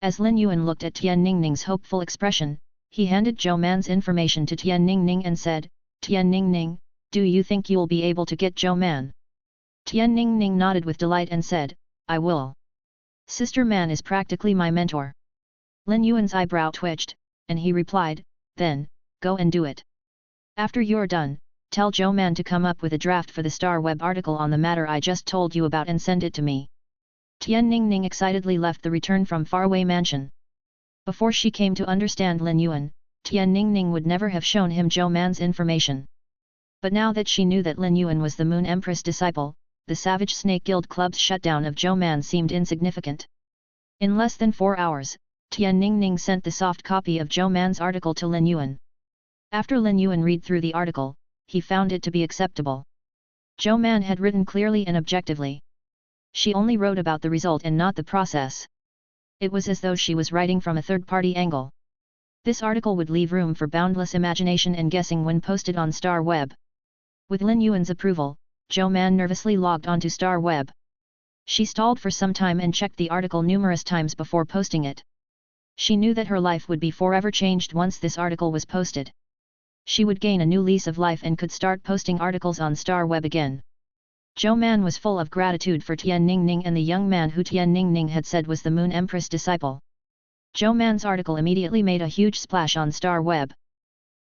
As Lin Yuan looked at Tian Ningning's hopeful expression, he handed Zhou Man's information to Tian Ningning and said, "Tian Ningning, do you think you'll be able to get Zhou Man?" Tian Ningning nodded with delight and said, "I will. Sister Man is practically my mentor." Lin Yuan's eyebrow twitched, and he replied, "Then, go and do it. After you're done, tell Zhou Man to come up with a draft for the Star Web article on the matter I just told you about and send it to me." Tian Ningning excitedly left the return from faraway mansion. Before she came to understand Lin Yuan, Tian Ningning would never have shown him Zhou Man's information. But now that she knew that Lin Yuan was the Moon Empress disciple, the Savage Snake Guild Club's shutdown of Zhou Man seemed insignificant. In less than 4 hours, Tian Ningning sent the soft copy of Zhou Man's article to Lin Yuan. After Lin Yuan read through the article, he found it to be acceptable. Zhou Man had written clearly and objectively. She only wrote about the result and not the process. It was as though she was writing from a third-party angle. This article would leave room for boundless imagination and guessing when posted on Star Web. With Lin Yuan's approval, Zhou Man nervously logged onto Star Web. She stalled for some time and checked the article numerous times before posting it. She knew that her life would be forever changed once this article was posted. She would gain a new lease of life and could start posting articles on Star Web again. Zhou Man was full of gratitude for Tian Ningning and the young man who Tian Ningning had said was the Moon Empress disciple. Zhou Man's article immediately made a huge splash on Star Web.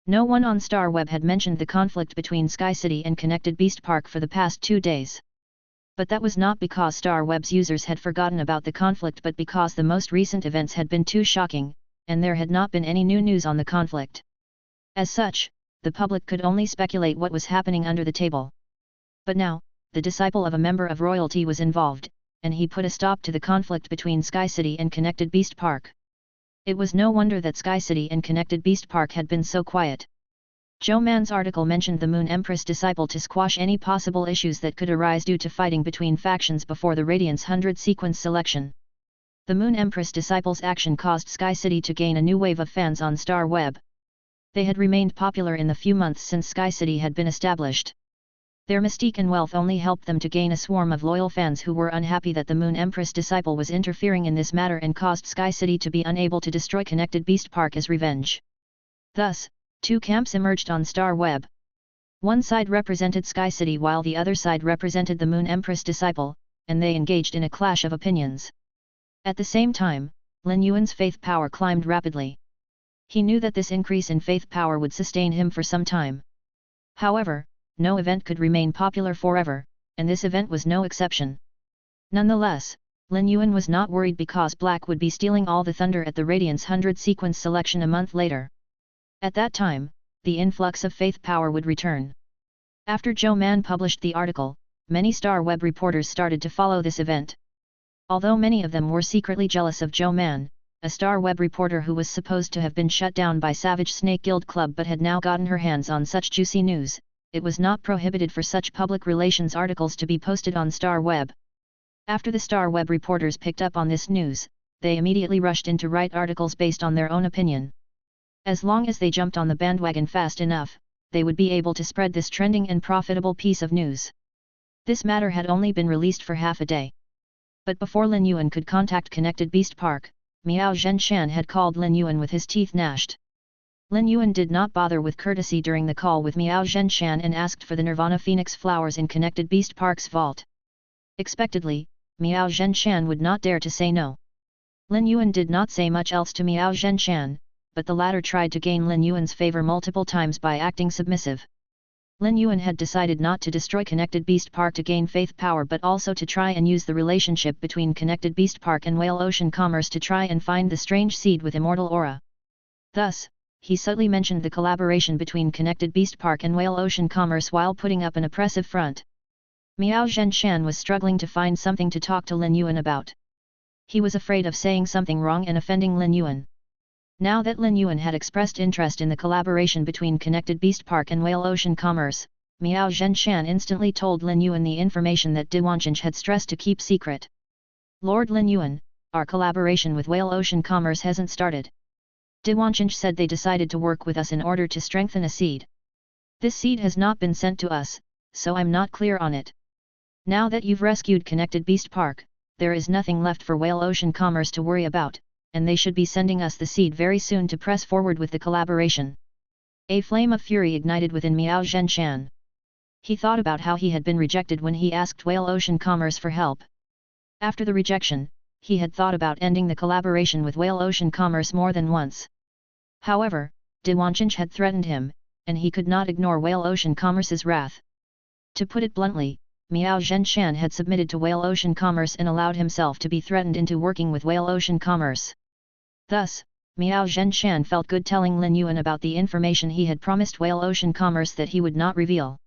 No one on Star Web had mentioned the conflict between Sky City and Connected Beast Park for the past 2 days. But that was not because Star Web's users had forgotten about the conflict but because the most recent events had been too shocking, and there had not been any new news on the conflict. As such, the public could only speculate what was happening under the table. But now, the disciple of a member of royalty was involved, and he put a stop to the conflict between Sky City and Connected Beast Park. It was no wonder that Sky City and Connected Beast Park had been so quiet. Zhou Man's article mentioned the Moon Empress disciple to squash any possible issues that could arise due to fighting between factions before the Radiance 100 sequence selection. The Moon Empress disciple's action caused Sky City to gain a new wave of fans on Star Web. They had remained popular in the few months since Sky City had been established. Their mystique and wealth only helped them to gain a swarm of loyal fans who were unhappy that the Moon Empress disciple was interfering in this matter and caused Sky City to be unable to destroy Connected Beast Park as revenge. Thus, 2 camps emerged on Star Web. One side represented Sky City while the other side represented the Moon Empress disciple, and they engaged in a clash of opinions. At the same time, Lin Yuan's faith power climbed rapidly. He knew that this increase in faith power would sustain him for some time. However, no event could remain popular forever, and this event was no exception. Nonetheless, Lin Yuan was not worried because Black would be stealing all the thunder at the Radiance 100 sequence selection a month later. At that time, the influx of faith power would return. After Zhou Man published the article, many Star Web reporters started to follow this event. Although many of them were secretly jealous of Zhou Man, a Star Web reporter who was supposed to have been shut down by Savage Snake Guild Club but had now gotten her hands on such juicy news, it was not prohibited for such public relations articles to be posted on Star Web. After the Star Web reporters picked up on this news, they immediately rushed in to write articles based on their own opinion. As long as they jumped on the bandwagon fast enough, they would be able to spread this trending and profitable piece of news. This matter had only been released for half a day. But before Lin Yuan could contact Connected Beast Park, Miao Zhenshan had called Lin Yuan with his teeth gnashed. Lin Yuan did not bother with courtesy during the call with Miao Zhenshan and asked for the Nirvana Phoenix flowers in Connected Beast Park's vault. Expectedly, Miao Zhenshan would not dare to say no. Lin Yuan did not say much else to Miao Zhenshan, but the latter tried to gain Lin Yuan's favor multiple times by acting submissive. Lin Yuan had decided not to destroy Connected Beast Park to gain faith power but also to try and use the relationship between Connected Beast Park and Whale Ocean Commerce to try and find the strange seed with immortal aura. Thus, he subtly mentioned the collaboration between Connected Beast Park and Whale Ocean Commerce while putting up an oppressive front. Miao Zhenshan was struggling to find something to talk to Lin Yuan about. He was afraid of saying something wrong and offending Lin Yuan. Now that Lin Yuan had expressed interest in the collaboration between Connected Beast Park and Whale Ocean Commerce, Miao Zhenshan instantly told Lin Yuan the information that Diwancheng had stressed to keep secret. Lord Lin Yuan, our collaboration with Whale Ocean Commerce hasn't started. Diwancheng said they decided to work with us in order to strengthen a seed. This seed has not been sent to us, so I'm not clear on it. Now that you've rescued Connected Beast Park, there is nothing left for Whale Ocean Commerce to worry about, and they should be sending us the seed very soon to press forward with the collaboration. A flame of fury ignited within Miao Zhenshan. He thought about how he had been rejected when he asked Whale Ocean Commerce for help. After the rejection, he had thought about ending the collaboration with Whale Ocean Commerce more than once. However, Diwancheng had threatened him, and he could not ignore Whale Ocean Commerce's wrath. To put it bluntly, Miao Zhenshan had submitted to Whale Ocean Commerce and allowed himself to be threatened into working with Whale Ocean Commerce. Thus, Miao Zhenshan felt good telling Lin Yuan about the information he had promised Whale Ocean Commerce that he would not reveal.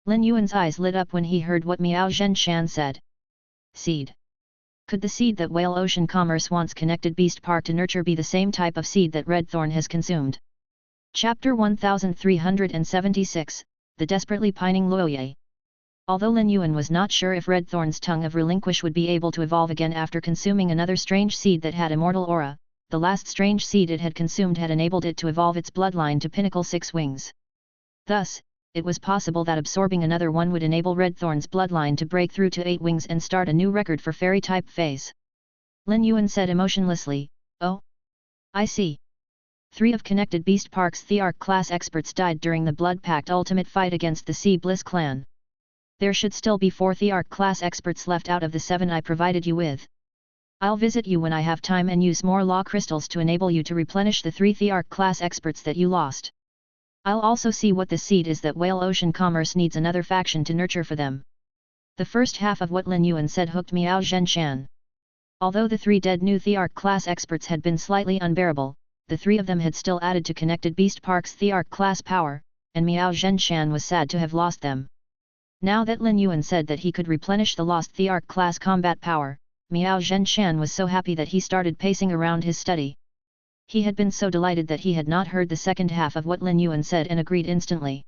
Lin Yuan's eyes lit up when he heard what Miao Zhenshan said. Seed. Could the seed that Whale Ocean Commerce wants Connected Beast Park to nurture be the same type of seed that Redthorn has consumed? Chapter 1376, The Desperately Pining Luoye. Although Lin Yuan was not sure if Redthorn's tongue of relinquish would be able to evolve again after consuming another strange seed that had immortal aura, the last strange seed it had consumed had enabled it to evolve its bloodline to pinnacle 6 wings. Thus, it was possible that absorbing another one would enable Redthorn's bloodline to break through to 8 wings and start a new record for fairy-type feys. Lin Yuan said emotionlessly, "Oh, I see. 3 of Connected Beast Park's Thearch class experts died during the Blood Pact ultimate fight against the Sea Bliss clan. There should still be 4 Thearch class experts left out of the 7 I provided you with. I'll visit you when I have time and use more law crystals to enable you to replenish the 3 Thearch class experts that you lost. I'll also see what the seed is that Whale Ocean Commerce needs another faction to nurture for them." The first half of what Lin Yuan said hooked Miao Zhenshan. Although the 3 dead new Thearch class experts had been slightly unbearable, the 3 of them had still added to Connected Beast Park's Thearch class power, and Miao Zhenshan was sad to have lost them. Now that Lin Yuan said that he could replenish the lost Thearch class combat power, Miao Zhenshan was so happy that he started pacing around his study. He had been so delighted that he had not heard the second half of what Lin Yuan said and agreed instantly.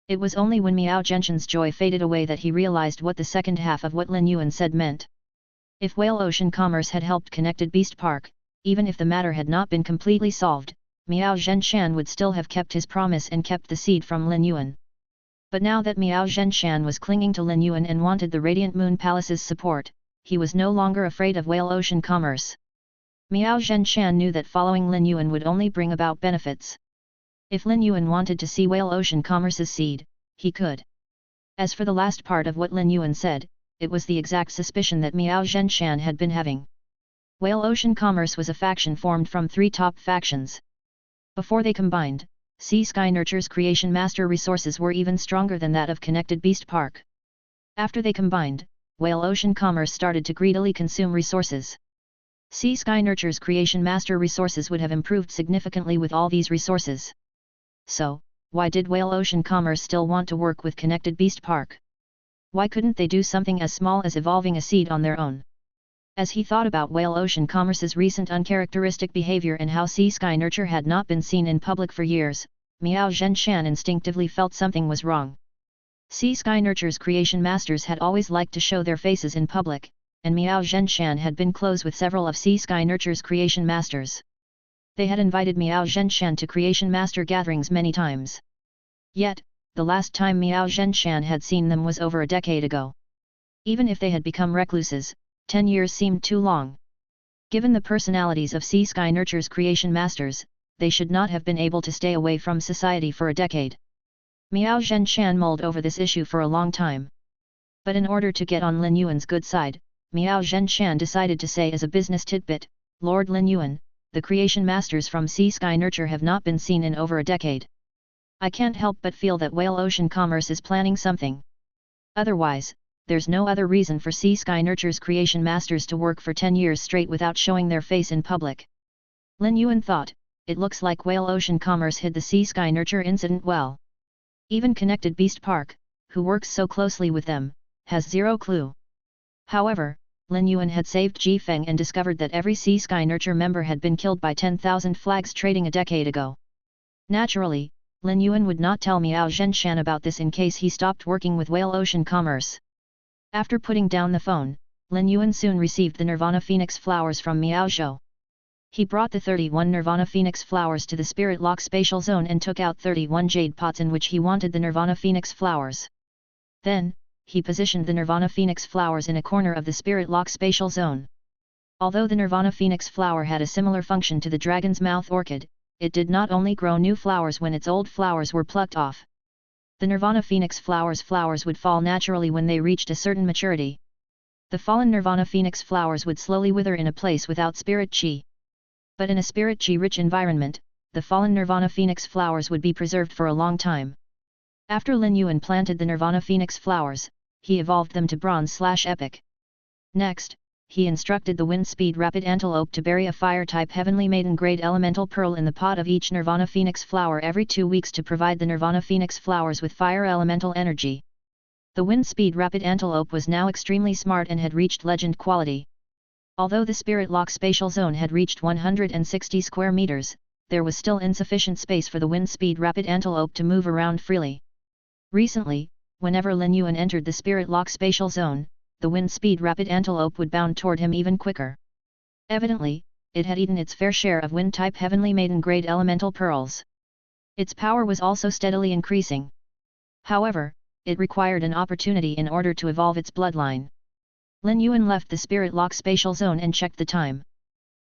It was only when Miao Zhenshan's joy faded away that he realized what the second half of what Lin Yuan said meant. If Whale Ocean Commerce had helped Connected Beast Park, even if the matter had not been completely solved, Miao Zhenshan would still have kept his promise and kept the seed from Lin Yuan. But now that Miao Zhenshan was clinging to Lin Yuan and wanted the Radiant Moon Palace's support, he was no longer afraid of Whale Ocean Commerce. Miao Zhenshan knew that following Lin Yuan would only bring about benefits. If Lin Yuan wanted to see Whale Ocean Commerce's seed, he could. As for the last part of what Lin Yuan said, it was the exact suspicion that Miao Zhenshan had been having. Whale Ocean Commerce was a faction formed from 3 top factions. Before they combined, Sea Sky Nurture's Creation Master resources were even stronger than that of Connected Beast Park. After they combined, Whale Ocean Commerce started to greedily consume resources. Sea Sky Nurture's Creation Master resources would have improved significantly with all these resources. So, why did Whale Ocean Commerce still want to work with Connected Beast Park? Why couldn't they do something as small as evolving a seed on their own? As he thought about Whale Ocean Commerce's recent uncharacteristic behavior and how Sea Sky Nurture had not been seen in public for years, Miao Zhenshan instinctively felt something was wrong. Sea Sky Nurture's Creation Masters had always liked to show their faces in public, and Miao Zhenshan had been close with several of Sea Sky Nurture's Creation Masters. They had invited Miao Zhenshan to Creation Master gatherings many times. Yet, the last time Miao Zhenshan had seen them was over a decade ago. Even if they had become recluses, 10 years seemed too long. Given the personalities of Sea Sky Nurture's Creation Masters, they should not have been able to stay away from society for a decade. Miao Zhenshan mulled over this issue for a long time. But in order to get on Lin Yuan's good side, Miao Zhenshan decided to say as a business tidbit, "Lord Lin Yuan, the creation masters from Sea Sky Nurture have not been seen in over a decade. I can't help but feel that Whale Ocean Commerce is planning something. Otherwise, there's no other reason for Sea Sky Nurture's creation masters to work for 10 years straight without showing their face in public." Lin Yuan thought, it looks like Whale Ocean Commerce hid the Sea Sky Nurture incident well. Even Connected Beast Park, who works so closely with them, has zero clue. However, Lin Yuan had saved Ji Feng and discovered that every Sea Sky Nurture member had been killed by 10,000 flags trading a decade ago. Naturally, Lin Yuan would not tell Miao Zhenshan about this in case he stopped working with Whale Ocean Commerce. After putting down the phone, Lin Yuan soon received the Nirvana Phoenix flowers from Miao Zhou. He brought the 31 Nirvana Phoenix flowers to the Spirit Lock Spatial Zone and took out 31 jade pots in which he wanted the Nirvana Phoenix flowers. Then, he positioned the Nirvana Phoenix flowers in a corner of the Spirit Lock Spatial Zone. Although the Nirvana Phoenix flower had a similar function to the Dragon's Mouth Orchid, it did not only grow new flowers when its old flowers were plucked off. The Nirvana Phoenix flowers would fall naturally when they reached a certain maturity. The fallen Nirvana Phoenix flowers would slowly wither in a place without spirit chi. But in a spirit chi-rich environment, the fallen Nirvana Phoenix flowers would be preserved for a long time. After Lin Yuan planted the Nirvana Phoenix flowers, he evolved them to Bronze/Epic. Next, he instructed the Wind Speed Rapid Antelope to bury a Fire-type Heavenly Maiden Grade Elemental Pearl in the pot of each Nirvana Phoenix flower every 2 weeks to provide the Nirvana Phoenix flowers with Fire Elemental energy. The Wind Speed Rapid Antelope was now extremely smart and had reached legend quality. Although the Spirit Lock Spatial Zone had reached 160 square meters, there was still insufficient space for the Wind Speed Rapid Antelope to move around freely. Recently, whenever Lin Yuan entered the Spirit Lock Spatial Zone, the Wind Speed Rapid Antelope would bound toward him even quicker. Evidently, it had eaten its fair share of Wind-type Heavenly Maiden Grade Elemental Pearls. Its power was also steadily increasing. However, it required an opportunity in order to evolve its bloodline. Lin Yuan left the Spirit Lock Spatial Zone and checked the time.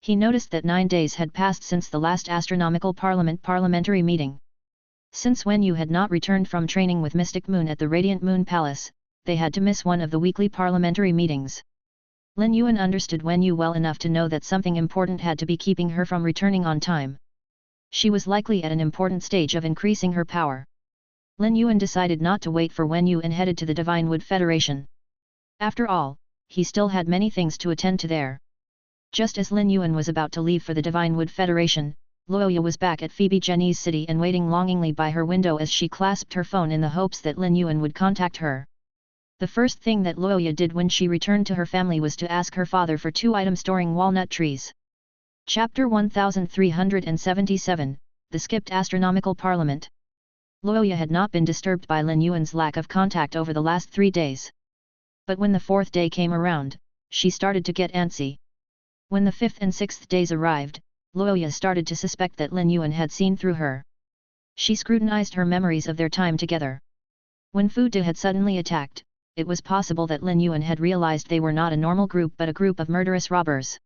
He noticed that 9 days had passed since the last Astronomical Parliament parliamentary meeting. Since Wen Yu had not returned from training with Mystic Moon at the Radiant Moon Palace, they had to miss one of the weekly parliamentary meetings. Lin Yuan understood Wen Yu well enough to know that something important had to be keeping her from returning on time. She was likely at an important stage of increasing her power. Lin Yuan decided not to wait for Wen Yu and headed to the Divine Wood Federation. After all, he still had many things to attend to there. Just as Lin Yuan was about to leave for the Divine Wood Federation, Luoya was back at Phoebe Jenny's city and waiting longingly by her window as she clasped her phone in the hopes that Lin Yuan would contact her. The first thing that Luoya did when she returned to her family was to ask her father for 2 items storing walnut trees. Chapter 1377, The Skipped Astronomical Parliament. Luoya had not been disturbed by Lin Yuan's lack of contact over the last 3 days. But when the 4th day came around, she started to get antsy. When the 5th and 6th days arrived, Luoya started to suspect that Lin Yuan had seen through her. She scrutinized her memories of their time together. When Fu De had suddenly attacked, it was possible that Lin Yuan had realized they were not a normal group but a group of murderous robbers.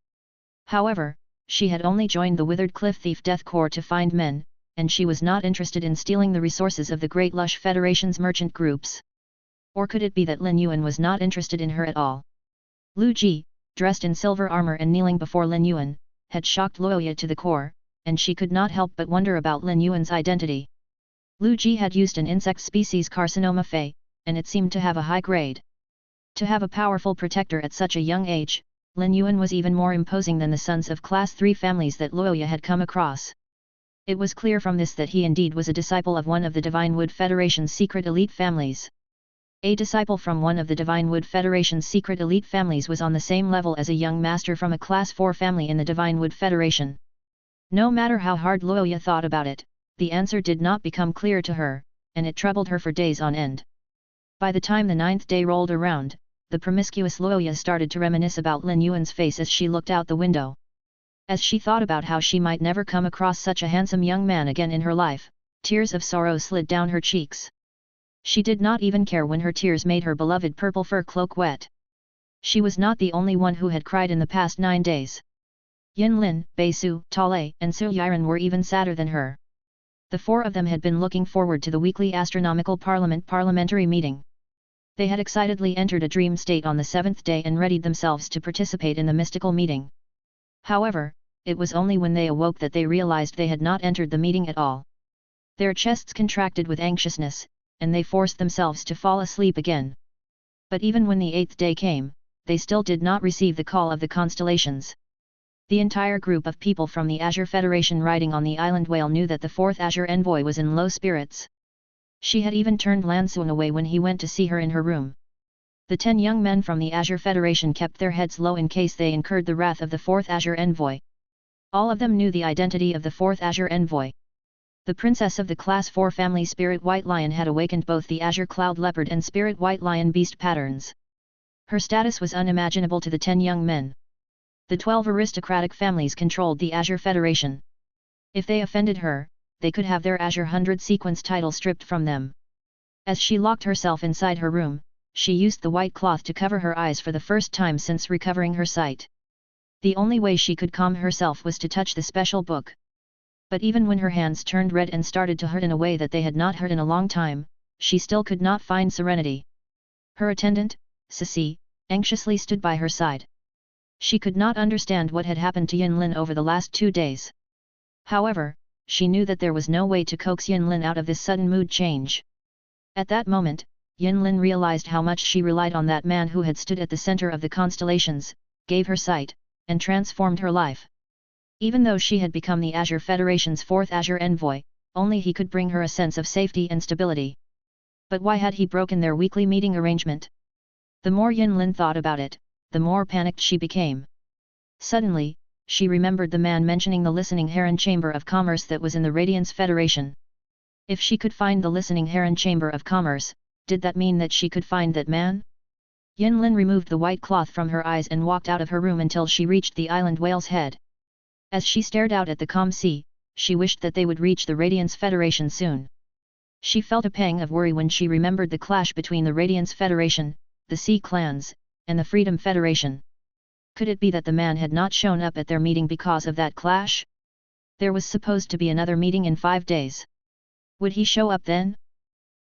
However, she had only joined the Withered Cliff Thief Death Corps to find men, and she was not interested in stealing the resources of the Great Lush Federation's merchant groups. Or could it be that Lin Yuan was not interested in her at all? Lu Ji, dressed in silver armor and kneeling before Lin Yuan, had shocked Luoya to the core, and she could not help but wonder about Lin Yuan's identity. Lu Ji had used an insect species carcinoma fey, and it seemed to have a high grade. To have a powerful protector at such a young age, Lin Yuan was even more imposing than the sons of Class 3 families that Luoya had come across. It was clear from this that he indeed was a disciple of one of the Divine Wood Federation's secret elite families. A disciple from one of the Divine Wood Federation's secret elite families was on the same level as a young master from a Class 4 family in the Divine Wood Federation. No matter how hard Luoya thought about it, the answer did not become clear to her, and it troubled her for days on end. By the time the 9th day rolled around, the promiscuous Luoya started to reminisce about Lin Yuan's face as she looked out the window. As she thought about how she might never come across such a handsome young man again in her life, tears of sorrow slid down her cheeks. She did not even care when her tears made her beloved purple fur cloak wet. She was not the only one who had cried in the past 9 days. Yin Lin, Bei Su, Talei, and Su Yiren were even sadder than her. The 4 of them had been looking forward to the weekly Astronomical Parliament parliamentary meeting. They had excitedly entered a dream state on the seventh day and readied themselves to participate in the mystical meeting. However, it was only when they awoke that they realized they had not entered the meeting at all. Their chests contracted with anxiousness, and they forced themselves to fall asleep again. But even when the eighth day came, they still did not receive the call of the constellations. The entire group of people from the Azure Federation riding on the island Whale knew that the fourth Azure envoy was in low spirits. She had even turned Lan Xun away when he went to see her in her room. The 10 young men from the Azure Federation kept their heads low in case they incurred the wrath of the fourth Azure envoy. All of them knew the identity of the fourth Azure envoy. The princess of the Class 4 family Spirit White Lion had awakened both the Azure Cloud Leopard and Spirit White Lion Beast patterns. Her status was unimaginable to the 10 young men. The 12 aristocratic families controlled the Azure Federation. If they offended her, they could have their Azure 100 sequence title stripped from them. As she locked herself inside her room, she used the white cloth to cover her eyes for the first time since recovering her sight. The only way she could calm herself was to touch the special book. But even when her hands turned red and started to hurt in a way that they had not hurt in a long time, she still could not find serenity. Her attendant, Sissi, anxiously stood by her side. She could not understand what had happened to Yinlin over the last 2 days. However, she knew that there was no way to coax Yinlin out of this sudden mood change. At that moment, Yinlin realized how much she relied on that man who had stood at the center of the constellations, gave her sight, and transformed her life. Even though she had become the Azure Federation's fourth Azure envoy, only he could bring her a sense of safety and stability. But why had he broken their weekly meeting arrangement? The more Yinlin thought about it, the more panicked she became. Suddenly, she remembered the man mentioning the Listening Heron Chamber of Commerce that was in the Radiance Federation. If she could find the Listening Heron Chamber of Commerce, did that mean that she could find that man? Yinlin removed the white cloth from her eyes and walked out of her room until she reached the island whale's head. As she stared out at the calm sea, she wished that they would reach the Radiance Federation soon. She felt a pang of worry when she remembered the clash between the Radiance Federation, the Sea Clans, and the Freedom Federation. Could it be that the man had not shown up at their meeting because of that clash? There was supposed to be another meeting in 5 days. Would he show up then?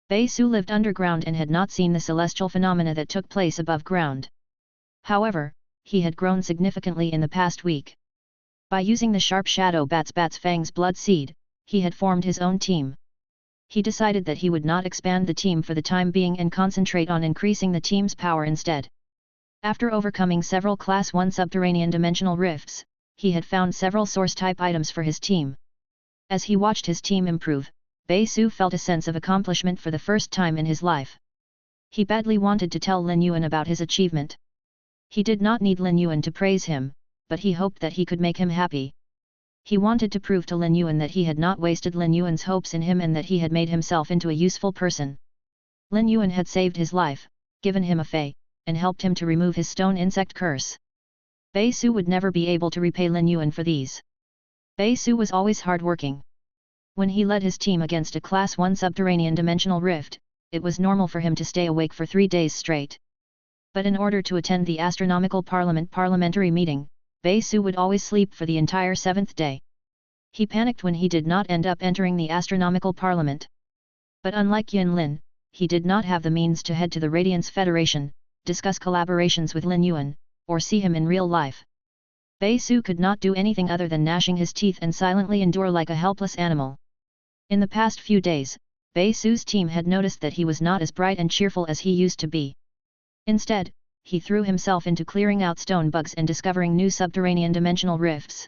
Bei Su lived underground and had not seen the celestial phenomena that took place above ground. However, he had grown significantly in the past week. By using the sharp shadow Bat's Fang's blood seed, he had formed his own team. He decided that he would not expand the team for the time being and concentrate on increasing the team's power instead. After overcoming several Class 1 subterranean dimensional rifts, he had found several source-type items for his team. As he watched his team improve, Bei Su felt a sense of accomplishment for the first time in his life. He badly wanted to tell Lin Yuan about his achievement. He did not need Lin Yuan to praise him, but he hoped that he could make him happy. He wanted to prove to Lin Yuan that he had not wasted Lin Yuan's hopes in him and that he had made himself into a useful person. Lin Yuan had saved his life, given him a fey, and helped him to remove his stone insect curse. Bei Su would never be able to repay Lin Yuan for these. Bei Su was always hard-working. When he led his team against a Class 1 subterranean dimensional rift, it was normal for him to stay awake for 3 days straight. But in order to attend the Astronomical Parliament parliamentary meeting, Bei Su would always sleep for the entire 7th day. He panicked when he did not end up entering the Astronomical Parliament. But unlike Yinlin, he did not have the means to head to the Radiance Federation, discuss collaborations with Lin Yuan, or see him in real life. Bei Su could not do anything other than gnashing his teeth and silently endure like a helpless animal. In the past few days, Bei Su's team had noticed that he was not as bright and cheerful as he used to be. Instead, he threw himself into clearing out stone bugs and discovering new subterranean dimensional rifts.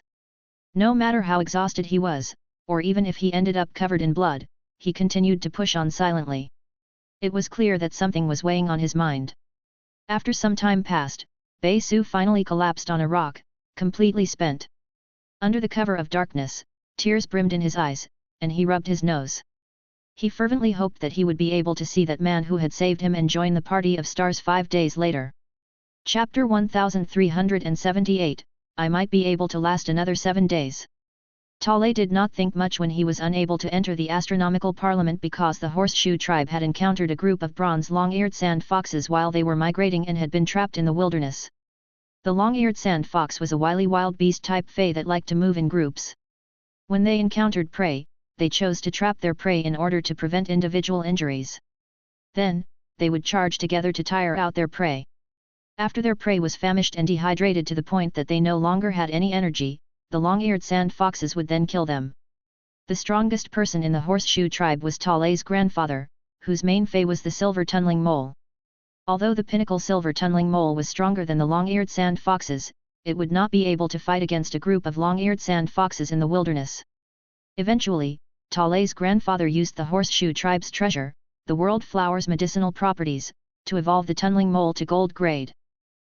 No matter how exhausted he was, or even if he ended up covered in blood, he continued to push on silently. It was clear that something was weighing on his mind. After some time passed, Bei Su finally collapsed on a rock, completely spent. Under the cover of darkness, tears brimmed in his eyes, and he rubbed his nose. He fervently hoped that he would be able to see that man who had saved him and join the party of stars 5 days later. Chapter 1378, I might be able to last another 7 days. Tale did not think much when he was unable to enter the Astronomical Parliament because the Horseshoe tribe had encountered a group of bronze long-eared sand foxes while they were migrating and had been trapped in the wilderness. The long-eared sand fox was a wily wild beast-type fey that liked to move in groups. When they encountered prey, they chose to trap their prey in order to prevent individual injuries. Then, they would charge together to tire out their prey. After their prey was famished and dehydrated to the point that they no longer had any energy, the long-eared sand foxes would then kill them. The strongest person in the horseshoe tribe was Talei's grandfather, whose main fey was the silver tunneling mole. Although the pinnacle silver tunneling mole was stronger than the long-eared sand foxes, it would not be able to fight against a group of long-eared sand foxes in the wilderness. Eventually, Talei's grandfather used the horseshoe tribe's treasure, the world flower's medicinal properties, to evolve the tunneling mole to gold grade.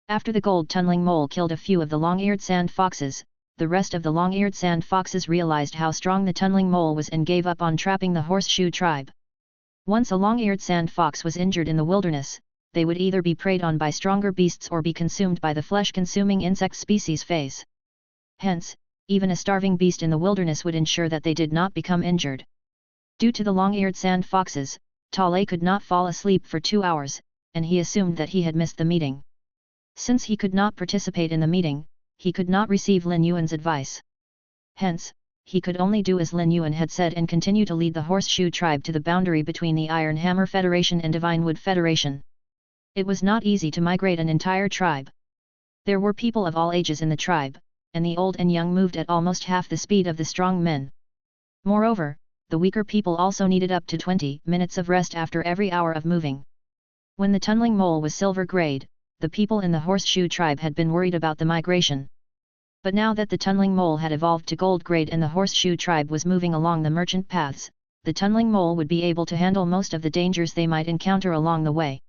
After the gold tunneling mole killed a few of the long-eared sand foxes, the rest of the long-eared sand foxes realized how strong the tunneling mole was and gave up on trapping the horseshoe tribe. Once a long-eared sand fox was injured in the wilderness, they would either be preyed on by stronger beasts or be consumed by the flesh-consuming insect species feys. Hence, even a starving beast in the wilderness would ensure that they did not become injured. Due to the long-eared sand foxes, Talei could not fall asleep for 2 hours, and he assumed that he had missed the meeting. Since he could not participate in the meeting, he could not receive Lin Yuan's advice. Hence, he could only do as Lin Yuan had said and continue to lead the horseshoe tribe to the boundary between the Iron Hammer Federation and Divine Wood Federation. It was not easy to migrate an entire tribe. There were people of all ages in the tribe, and the old and young moved at almost half the speed of the strong men. Moreover, the weaker people also needed up to 20 minutes of rest after every hour of moving. When the tunneling mole was silver grade, the people in the horseshoe tribe had been worried about the migration. But now that the tunneling mole had evolved to gold grade and the horseshoe tribe was moving along the merchant paths, the tunneling mole would be able to handle most of the dangers they might encounter along the way.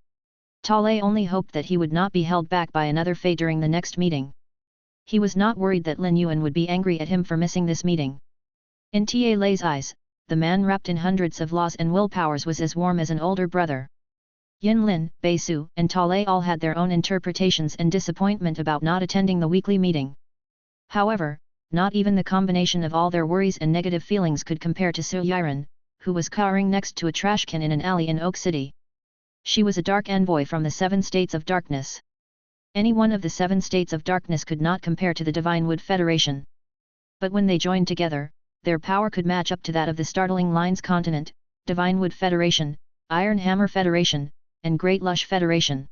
Talei only hoped that he would not be held back by another fey during the next meeting. He was not worried that Lin Yuan would be angry at him for missing this meeting. In Talei's eyes, the man wrapped in hundreds of laws and willpowers was as warm as an older brother. Yin Lin, Bei Su, and Talei all had their own interpretations and disappointment about not attending the weekly meeting. However, not even the combination of all their worries and negative feelings could compare to Su Yiren, who was cowering next to a trash can in an alley in Oak City. She was a dark envoy from the 7 states of darkness. Any one of the 7 states of darkness could not compare to the Divine Wood Federation. But when they joined together, their power could match up to that of the startling Lines Continent, Divine Wood Federation, Iron Hammer Federation, and Great Lush Federation.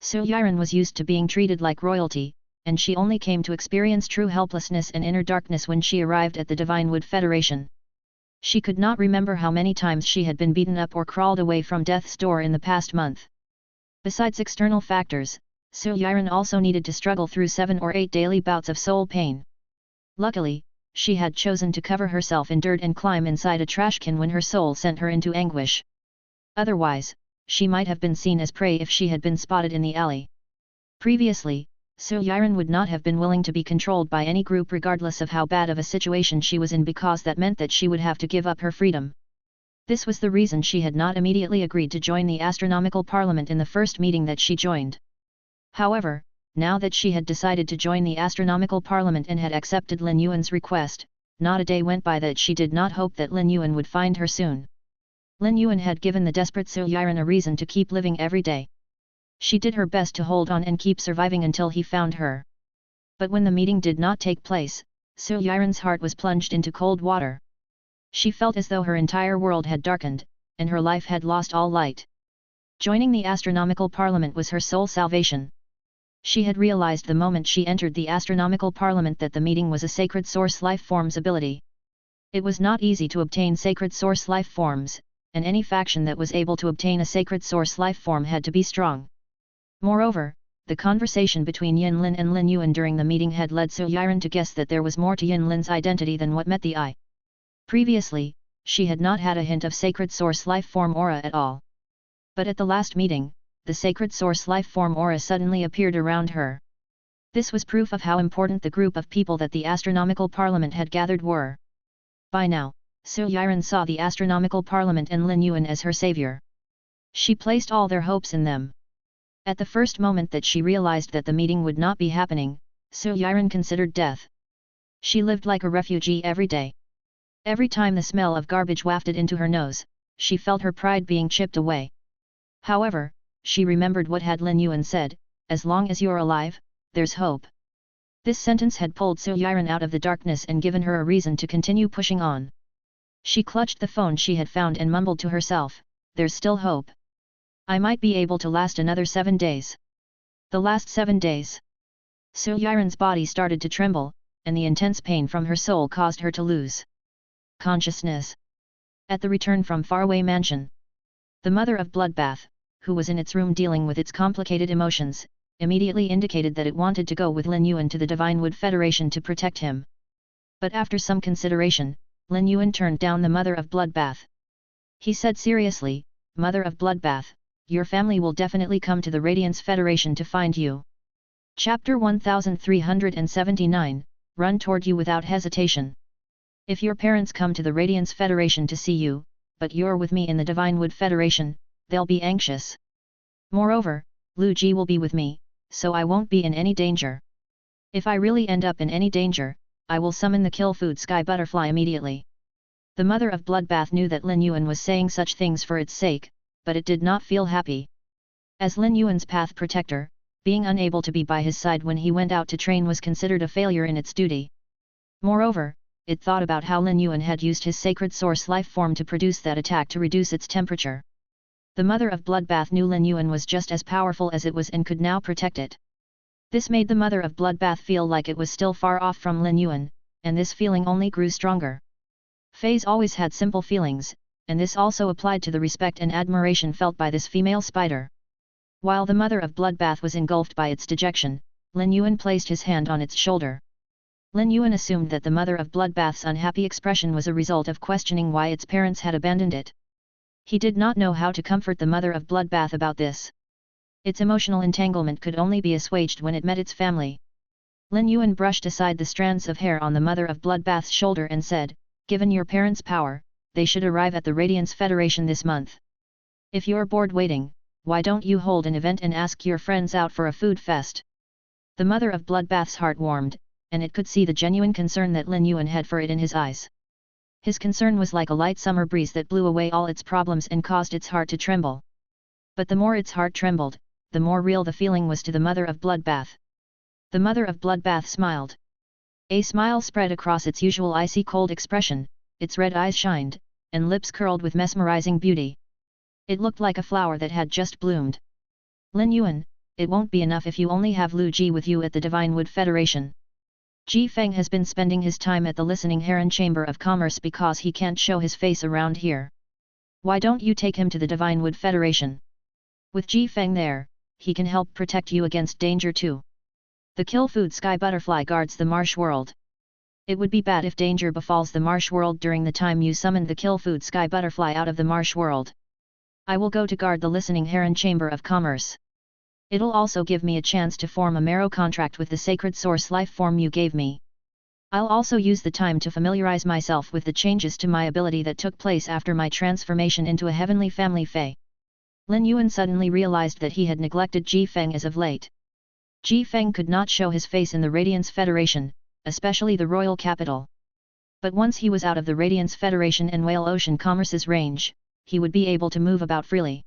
Su Yiren was used to being treated like royalty, and she only came to experience true helplessness and inner darkness when she arrived at the Divine Wood Federation. She could not remember how many times she had been beaten up or crawled away from death's door in the past month. Besides external factors, Su Yiren also needed to struggle through 7 or 8 daily bouts of soul pain. Luckily, she had chosen to cover herself in dirt and climb inside a trash can when her soul sent her into anguish. Otherwise, she might have been seen as prey if she had been spotted in the alley. Previously, Su Yiren would not have been willing to be controlled by any group regardless of how bad of a situation she was in, because that meant that she would have to give up her freedom. This was the reason she had not immediately agreed to join the Astronomical Parliament in the first meeting that she joined. However, now that she had decided to join the Astronomical Parliament and had accepted Lin Yuan's request, not a day went by that she did not hope that Lin Yuan would find her soon. Lin Yuan had given the desperate Su Yiren a reason to keep living every day. She did her best to hold on and keep surviving until he found her. But when the meeting did not take place, Su Yiren's heart was plunged into cold water. She felt as though her entire world had darkened, and her life had lost all light. Joining the Astronomical Parliament was her sole salvation. She had realized the moment she entered the Astronomical Parliament that the meeting was a sacred source life form's ability. It was not easy to obtain sacred source life forms, and any faction that was able to obtain a sacred source life form had to be strong. Moreover, the conversation between Yin Lin and Lin Yuan during the meeting had led Su Yiren to guess that there was more to Yin Lin's identity than what met the eye. Previously, she had not had a hint of sacred source life form aura at all. But at the last meeting, the sacred source life form aura suddenly appeared around her. This was proof of how important the group of people that the Astronomical Parliament had gathered were. By now, Su Yiren saw the Astronomical Parliament and Lin Yuan as her savior. She placed all their hopes in them. At the first moment that she realized that the meeting would not be happening, Su Yiren considered death. She lived like a refugee every day. Every time the smell of garbage wafted into her nose, she felt her pride being chipped away. However, she remembered what had Lin Yuan said, "As long as you're alive, there's hope." This sentence had pulled Su Yiren out of the darkness and given her a reason to continue pushing on. She clutched the phone she had found and mumbled to herself, "There's still hope." I might be able to last another 7 days. The last 7 days. Su Yiren's body started to tremble, and the intense pain from her soul caused her to lose consciousness. At the return from faraway mansion, the mother of Bloodbath, who was in its room dealing with its complicated emotions, immediately indicated that it wanted to go with Lin Yuan to the Divine Wood Federation to protect him. But after some consideration, Lin Yuan turned down the mother of Bloodbath. He said seriously, "Mother of Bloodbath, your family will definitely come to the Radiance Federation to find you." Chapter 1379, Run toward you without hesitation. If your parents come to the Radiance Federation to see you, but you're with me in the Divine Wood Federation, they'll be anxious. Moreover, Lu Ji will be with me, so I won't be in any danger. If I really end up in any danger, I will summon the Kill Food Sky Butterfly immediately. The mother of Bloodbath knew that Lin Yuan was saying such things for its sake, but it did not feel happy. As Lin Yuan's path protector, being unable to be by his side when he went out to train was considered a failure in its duty. Moreover, it thought about how Lin Yuan had used his sacred source life form to produce that attack to reduce its temperature. The mother of Bloodbath knew Lin Yuan was just as powerful as it was and could now protect it. This made the mother of Bloodbath feel like it was still far off from Lin Yuan, and this feeling only grew stronger. Feys always had simple feelings, and this also applied to the respect and admiration felt by this female spider. While the mother of Bloodbath was engulfed by its dejection, Lin Yuan placed his hand on its shoulder. Lin Yuan assumed that the mother of Bloodbath's unhappy expression was a result of questioning why its parents had abandoned it. He did not know how to comfort the mother of Bloodbath about this. Its emotional entanglement could only be assuaged when it met its family. Lin Yuan brushed aside the strands of hair on the mother of Bloodbath's shoulder and said, "Given your parents' power, they should arrive at the Radiance Federation this month. If you're bored waiting, why don't you hold an event and ask your friends out for a food fest?" The mother of Bloodbath's heart warmed, and it could see the genuine concern that Lin Yuan had for it in his eyes. His concern was like a light summer breeze that blew away all its problems and caused its heart to tremble. But the more its heart trembled, the more real the feeling was to the mother of Bloodbath. The mother of Bloodbath smiled. A smile spread across its usual icy cold expression, its red eyes shined, and lips curled with mesmerizing beauty. It looked like a flower that had just bloomed. "Lin Yuan, it won't be enough if you only have Lu Ji with you at the Divine Wood Federation. Ji Feng has been spending his time at the Listening Heron Chamber of Commerce because he can't show his face around here. Why don't you take him to the Divine Wood Federation? With Ji Feng there, he can help protect you against danger too. The Kill Food Sky Butterfly guards the Marsh World. It would be bad if danger befalls the Marsh World during the time you summoned the Kill Food Sky Butterfly out of the Marsh World. I will go to guard the Listening Heron Chamber of Commerce. It'll also give me a chance to form a marrow contract with the sacred source life form you gave me. I'll also use the time to familiarize myself with the changes to my ability that took place after my transformation into a heavenly family Fey." Lin Yuan suddenly realized that he had neglected Ji Feng as of late. Ji Feng could not show his face in the Radiance Federation, especially the royal capital. But once he was out of the Radiance Federation and Whale Ocean Commerce's range, he would be able to move about freely.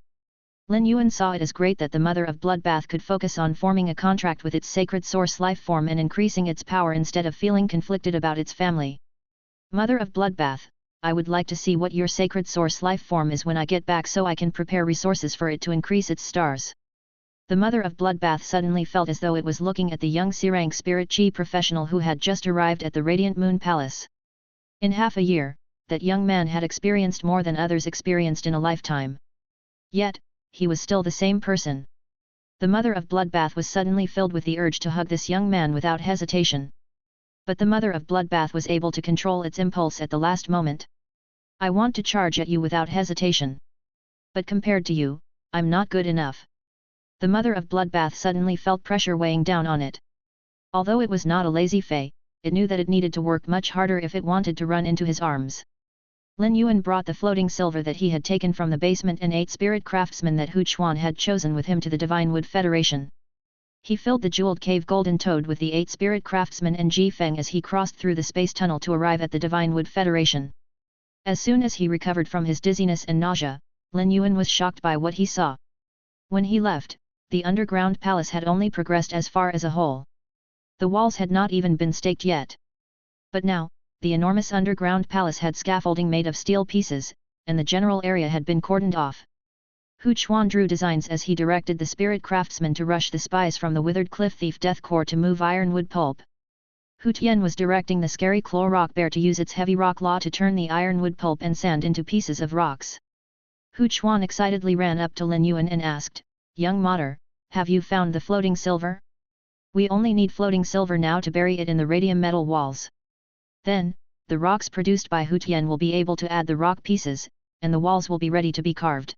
Lin Yuan saw it as great that the mother of Bloodbath could focus on forming a contract with its sacred source life form and increasing its power instead of feeling conflicted about its family. "Mother of Bloodbath, I would like to see what your sacred source life form is when I get back so I can prepare resources for it to increase its stars." The mother of Bloodbath suddenly felt as though it was looking at the young C-rank spirit chi professional who had just arrived at the Radiant Moon Palace. In half a year, that young man had experienced more than others experienced in a lifetime. Yet, he was still the same person. The mother of Bloodbath was suddenly filled with the urge to hug this young man without hesitation. But the mother of Bloodbath was able to control its impulse at the last moment. "I want to charge at you without hesitation. But compared to you, I'm not good enough." The mother of Bloodbath suddenly felt pressure weighing down on it. Although it was not a lazy Fey, it knew that it needed to work much harder if it wanted to run into his arms. Lin Yuan brought the floating silver that he had taken from the basement and 8 spirit craftsmen that Hu Chuan had chosen with him to the Divine Wood Federation. He filled the jeweled cave Golden Toad with the 8 spirit craftsmen and Ji Feng as he crossed through the space tunnel to arrive at the Divine Wood Federation. As soon as he recovered from his dizziness and nausea, Lin Yuan was shocked by what he saw. When he left, the underground palace had only progressed as far as a hole. The walls had not even been staked yet. But now, the enormous underground palace had scaffolding made of steel pieces, and the general area had been cordoned off. Hu Chuan drew designs as he directed the spirit craftsman to rush the spies from the withered cliff thief Death Core to move ironwood pulp. Hu Tian was directing the scary claw rock bear to use its heavy rock law to turn the ironwood pulp and sand into pieces of rocks. Hu Chuan excitedly ran up to Lin Yuan and asked, "Young Mater, have you found the floating silver? We only need floating silver now to bury it in the radium metal walls. Then, the rocks produced by Hu Tian will be able to add the rock pieces, and the walls will be ready to be carved.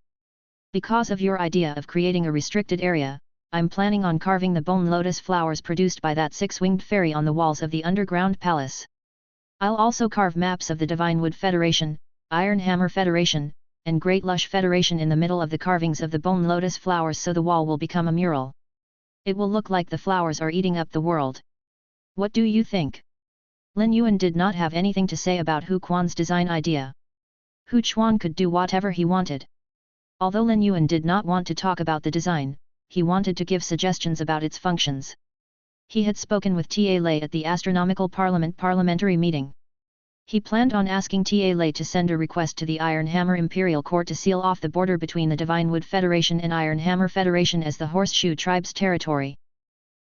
Because of your idea of creating a restricted area, I'm planning on carving the bone lotus flowers produced by that six-winged fairy on the walls of the underground palace. I'll also carve maps of the Divine Wood Federation, Iron Hammer Federation, and Great Lush Federation in the middle of the carvings of the bone lotus flowers so the wall will become a mural. It will look like the flowers are eating up the world. What do you think?" Lin Yuan did not have anything to say about Hu Quan's design idea. Hu Chuan could do whatever he wanted. Although Lin Yuan did not want to talk about the design, he wanted to give suggestions about its functions. He had spoken with Ta Lei at the Astronomical Parliament parliamentary meeting. He planned on asking Ta Lei to send a request to the Iron Hammer Imperial Court to seal off the border between the Divine Wood Federation and Iron Hammer Federation as the Horseshoe Tribe's territory.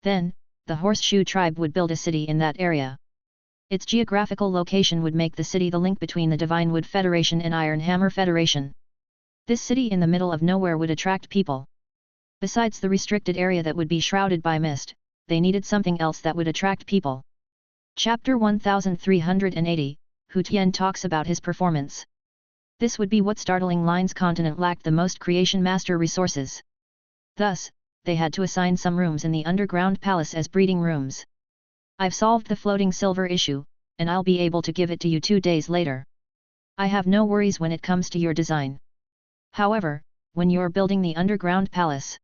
Then, the Horseshoe Tribe would build a city in that area. Its geographical location would make the city the link between the Divine Wood Federation and Iron Hammer Federation. This city in the middle of nowhere would attract people. Besides the restricted area that would be shrouded by mist, they needed something else that would attract people. Chapter 1380, Hu Tian talks about his performance. This would be what startling Line's continent lacked the most creation master resources. Thus, they had to assign some rooms in the underground palace as breeding rooms. I've solved the floating silver issue, and I'll be able to give it to you 2 days later. I have no worries when it comes to your design. However, when you're building the underground palace,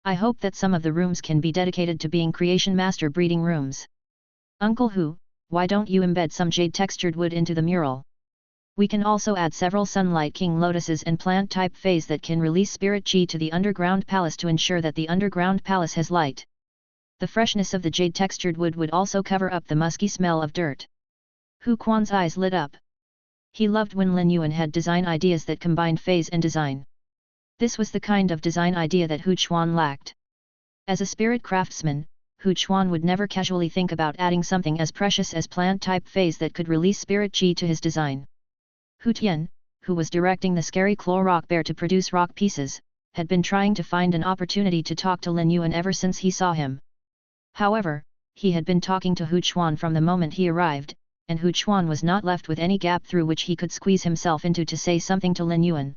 I hope that some of the rooms can be dedicated to being creation master breeding rooms. Uncle Hu, why don't you embed some jade-textured wood into the mural? We can also add several Sunlight King lotuses and plant-type feys that can release spirit chi to the underground palace to ensure that the underground palace has light. The freshness of the jade-textured wood would also cover up the musky smell of dirt. Hu Quan's eyes lit up. He loved when Lin Yuan had design ideas that combined feys and design. This was the kind of design idea that Hu Chuan lacked. As a spirit craftsman, Hu Chuan would never casually think about adding something as precious as plant-type feys that could release spirit chi to his design. Hu Tian, who was directing the scary claw rock bear to produce rock pieces, had been trying to find an opportunity to talk to Lin Yuan ever since he saw him. However, he had been talking to Hu Chuan from the moment he arrived, and Hu Chuan was not left with any gap through which he could squeeze himself into to say something to Lin Yuan.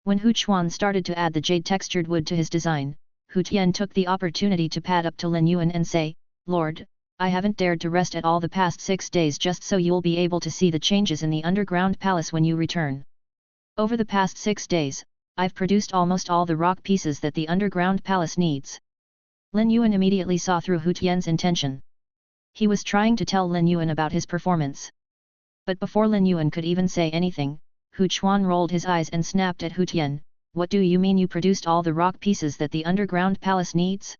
When Hu Chuan started to add the jade-textured wood to his design, Hu Tian took the opportunity to pad up to Lin Yuan and say, "Lord, I haven't dared to rest at all the past 6 days just so you'll be able to see the changes in the underground palace when you return. Over the past 6 days, I've produced almost all the rock pieces that the underground palace needs." Lin Yuan immediately saw through Hu Tian's intention. He was trying to tell Lin Yuan about his performance. But before Lin Yuan could even say anything, Hu Chuan rolled his eyes and snapped at Hu Tian, "What do you mean you produced all the rock pieces that the underground palace needs?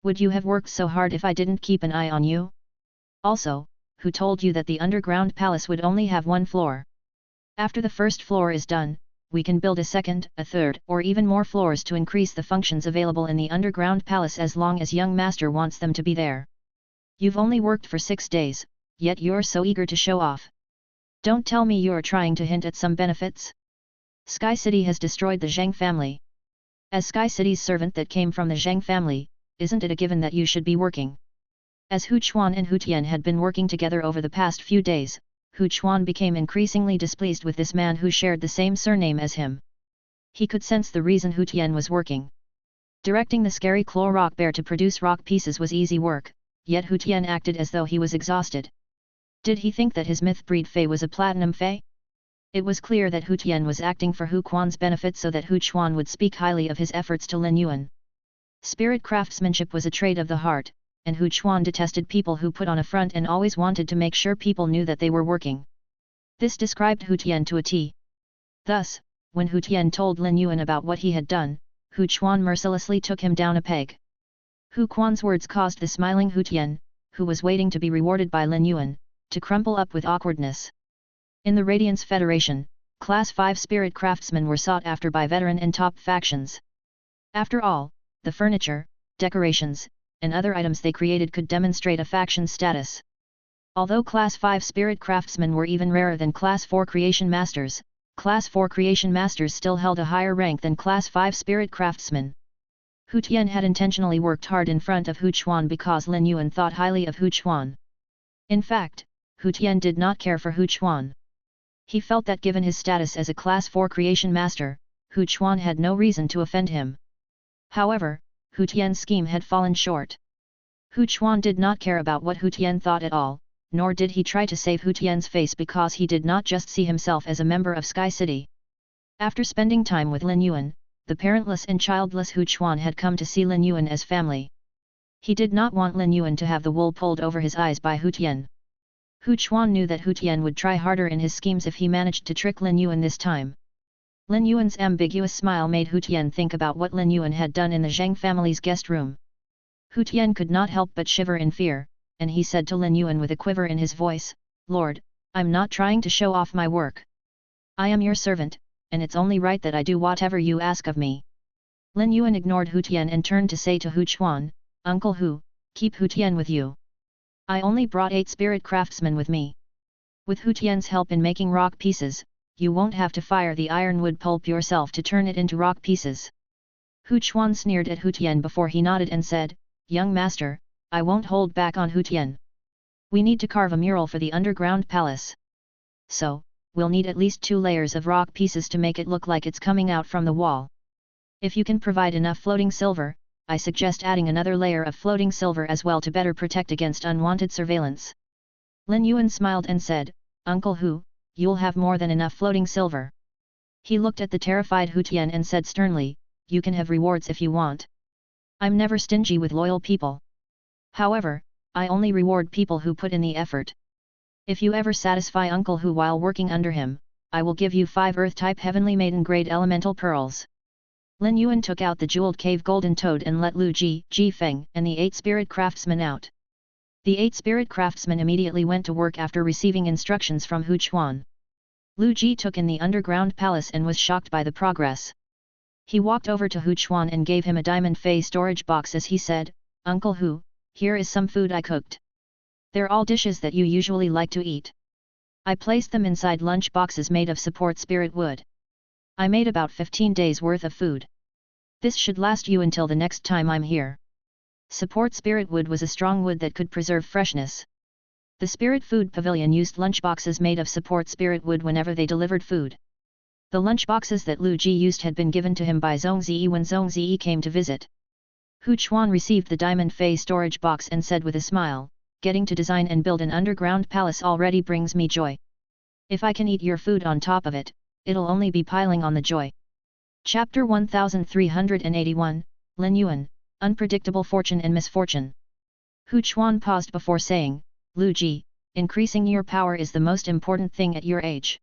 Would you have worked so hard if I didn't keep an eye on you? Also, who told you that the underground palace would only have 1 floor? After the first floor is done, we can build a second, a third, or even more floors to increase the functions available in the underground palace as long as young master wants them to be there. You've only worked for 6 days, yet you're so eager to show off. Don't tell me you're trying to hint at some benefits? Sky City has destroyed the Zhang family. As Sky City's servant that came from the Zhang family, isn't it a given that you should be working?" As Hu Chuan and Hu Tian had been working together over the past few days, Hu Chuan became increasingly displeased with this man who shared the same surname as him. He could sense the reason Hu Tian was working. Directing the scary claw rock bear to produce rock pieces was easy work, yet Hu Tian acted as though he was exhausted. Did he think that his myth breed fey was a platinum fey? It was clear that Hu Tian was acting for Hu Quan's benefit so that Hu Chuan would speak highly of his efforts to Lin Yuan. Spirit craftsmanship was a trait of the heart, and Hu Chuan detested people who put on a front and always wanted to make sure people knew that they were working. This described Hu Tian to a T. Thus, when Hu Tian told Lin Yuan about what he had done, Hu Chuan mercilessly took him down a peg. Hu Quan's words caused the smiling Hu Tian, who was waiting to be rewarded by Lin Yuan, to crumple up with awkwardness. In the Radiance Federation, Class 5 spirit craftsmen were sought after by veteran and top factions. After all, the furniture, decorations, and other items they created could demonstrate a faction's status. Although Class 5 spirit craftsmen were even rarer than Class 4 creation masters, Class 4 creation masters still held a higher rank than Class 5 spirit craftsmen. Hu Tian had intentionally worked hard in front of Hu Chuan because Lin Yuan thought highly of Hu Chuan. In fact, Hu Tian did not care for Hu Chuan. He felt that given his status as a Class 4 creation master, Hu Chuan had no reason to offend him. However, Hu Tian's scheme had fallen short. Hu Chuan did not care about what Hu Tian thought at all, nor did he try to save Hu Tian's face because he did not just see himself as a member of Sky City. After spending time with Lin Yuan, the parentless and childless Hu Chuan had come to see Lin Yuan as family. He did not want Lin Yuan to have the wool pulled over his eyes by Hu Tian. Hu Chuan knew that Hu Tian would try harder in his schemes if he managed to trick Lin Yuan this time. Lin Yuan's ambiguous smile made Hu Tian think about what Lin Yuan had done in the Zhang family's guest room. Hu Tian could not help but shiver in fear, and he said to Lin Yuan with a quiver in his voice, "Lord, I'm not trying to show off my work. I am your servant, and it's only right that I do whatever you ask of me." Lin Yuan ignored Hu Tian and turned to say to Hu Chuan, "Uncle Hu, keep Hu Tian with you. I only brought 8 spirit craftsmen with me. With Hu Tian's help in making rock pieces, you won't have to fire the ironwood pulp yourself to turn it into rock pieces." Hu Chuan sneered at Hu Tian before he nodded and said, "Young master, I won't hold back on Hu Tian. We need to carve a mural for the underground palace. So, we'll need at least 2 layers of rock pieces to make it look like it's coming out from the wall. If you can provide enough floating silver, I suggest adding another layer of floating silver as well to better protect against unwanted surveillance." Lin Yuan smiled and said, "Uncle Hu, you'll have more than enough floating silver." He looked at the terrified Hu Tian and said sternly, "You can have rewards if you want. I'm never stingy with loyal people. However, I only reward people who put in the effort. If you ever satisfy Uncle Hu while working under him, I will give you 5 Earth-type Heavenly Maiden-grade elemental pearls." Lin Yuan took out the jeweled cave golden toad and let Lu Ji, Ji Feng and the 8 spirit craftsmen out. The 8 spirit craftsmen immediately went to work after receiving instructions from Hu Chuan. Lu Ji took in the underground palace and was shocked by the progress. He walked over to Hu Chuan and gave him a diamond fey storage box as he said, "Uncle Hu, here is some food I cooked. They're all dishes that you usually like to eat. I placed them inside lunch boxes made of support spirit wood. I made about 15 days worth of food. This should last you until the next time I'm here." Support spirit wood was a strong wood that could preserve freshness. The spirit food pavilion used lunchboxes made of support spirit wood whenever they delivered food. The lunchboxes that Lu Ji used had been given to him by Zhong Ziyi when Zhong Ziyi came to visit. Hu Chuan received the diamond fey storage box and said with a smile, "Getting to design and build an underground palace already brings me joy. If I can eat your food on top of it, it'll only be piling on the joy." Chapter 1381, Lin Yuan, Unpredictable Fortune and Misfortune. Hu Chuan paused before saying, "Lu Ji, increasing your power is the most important thing at your age.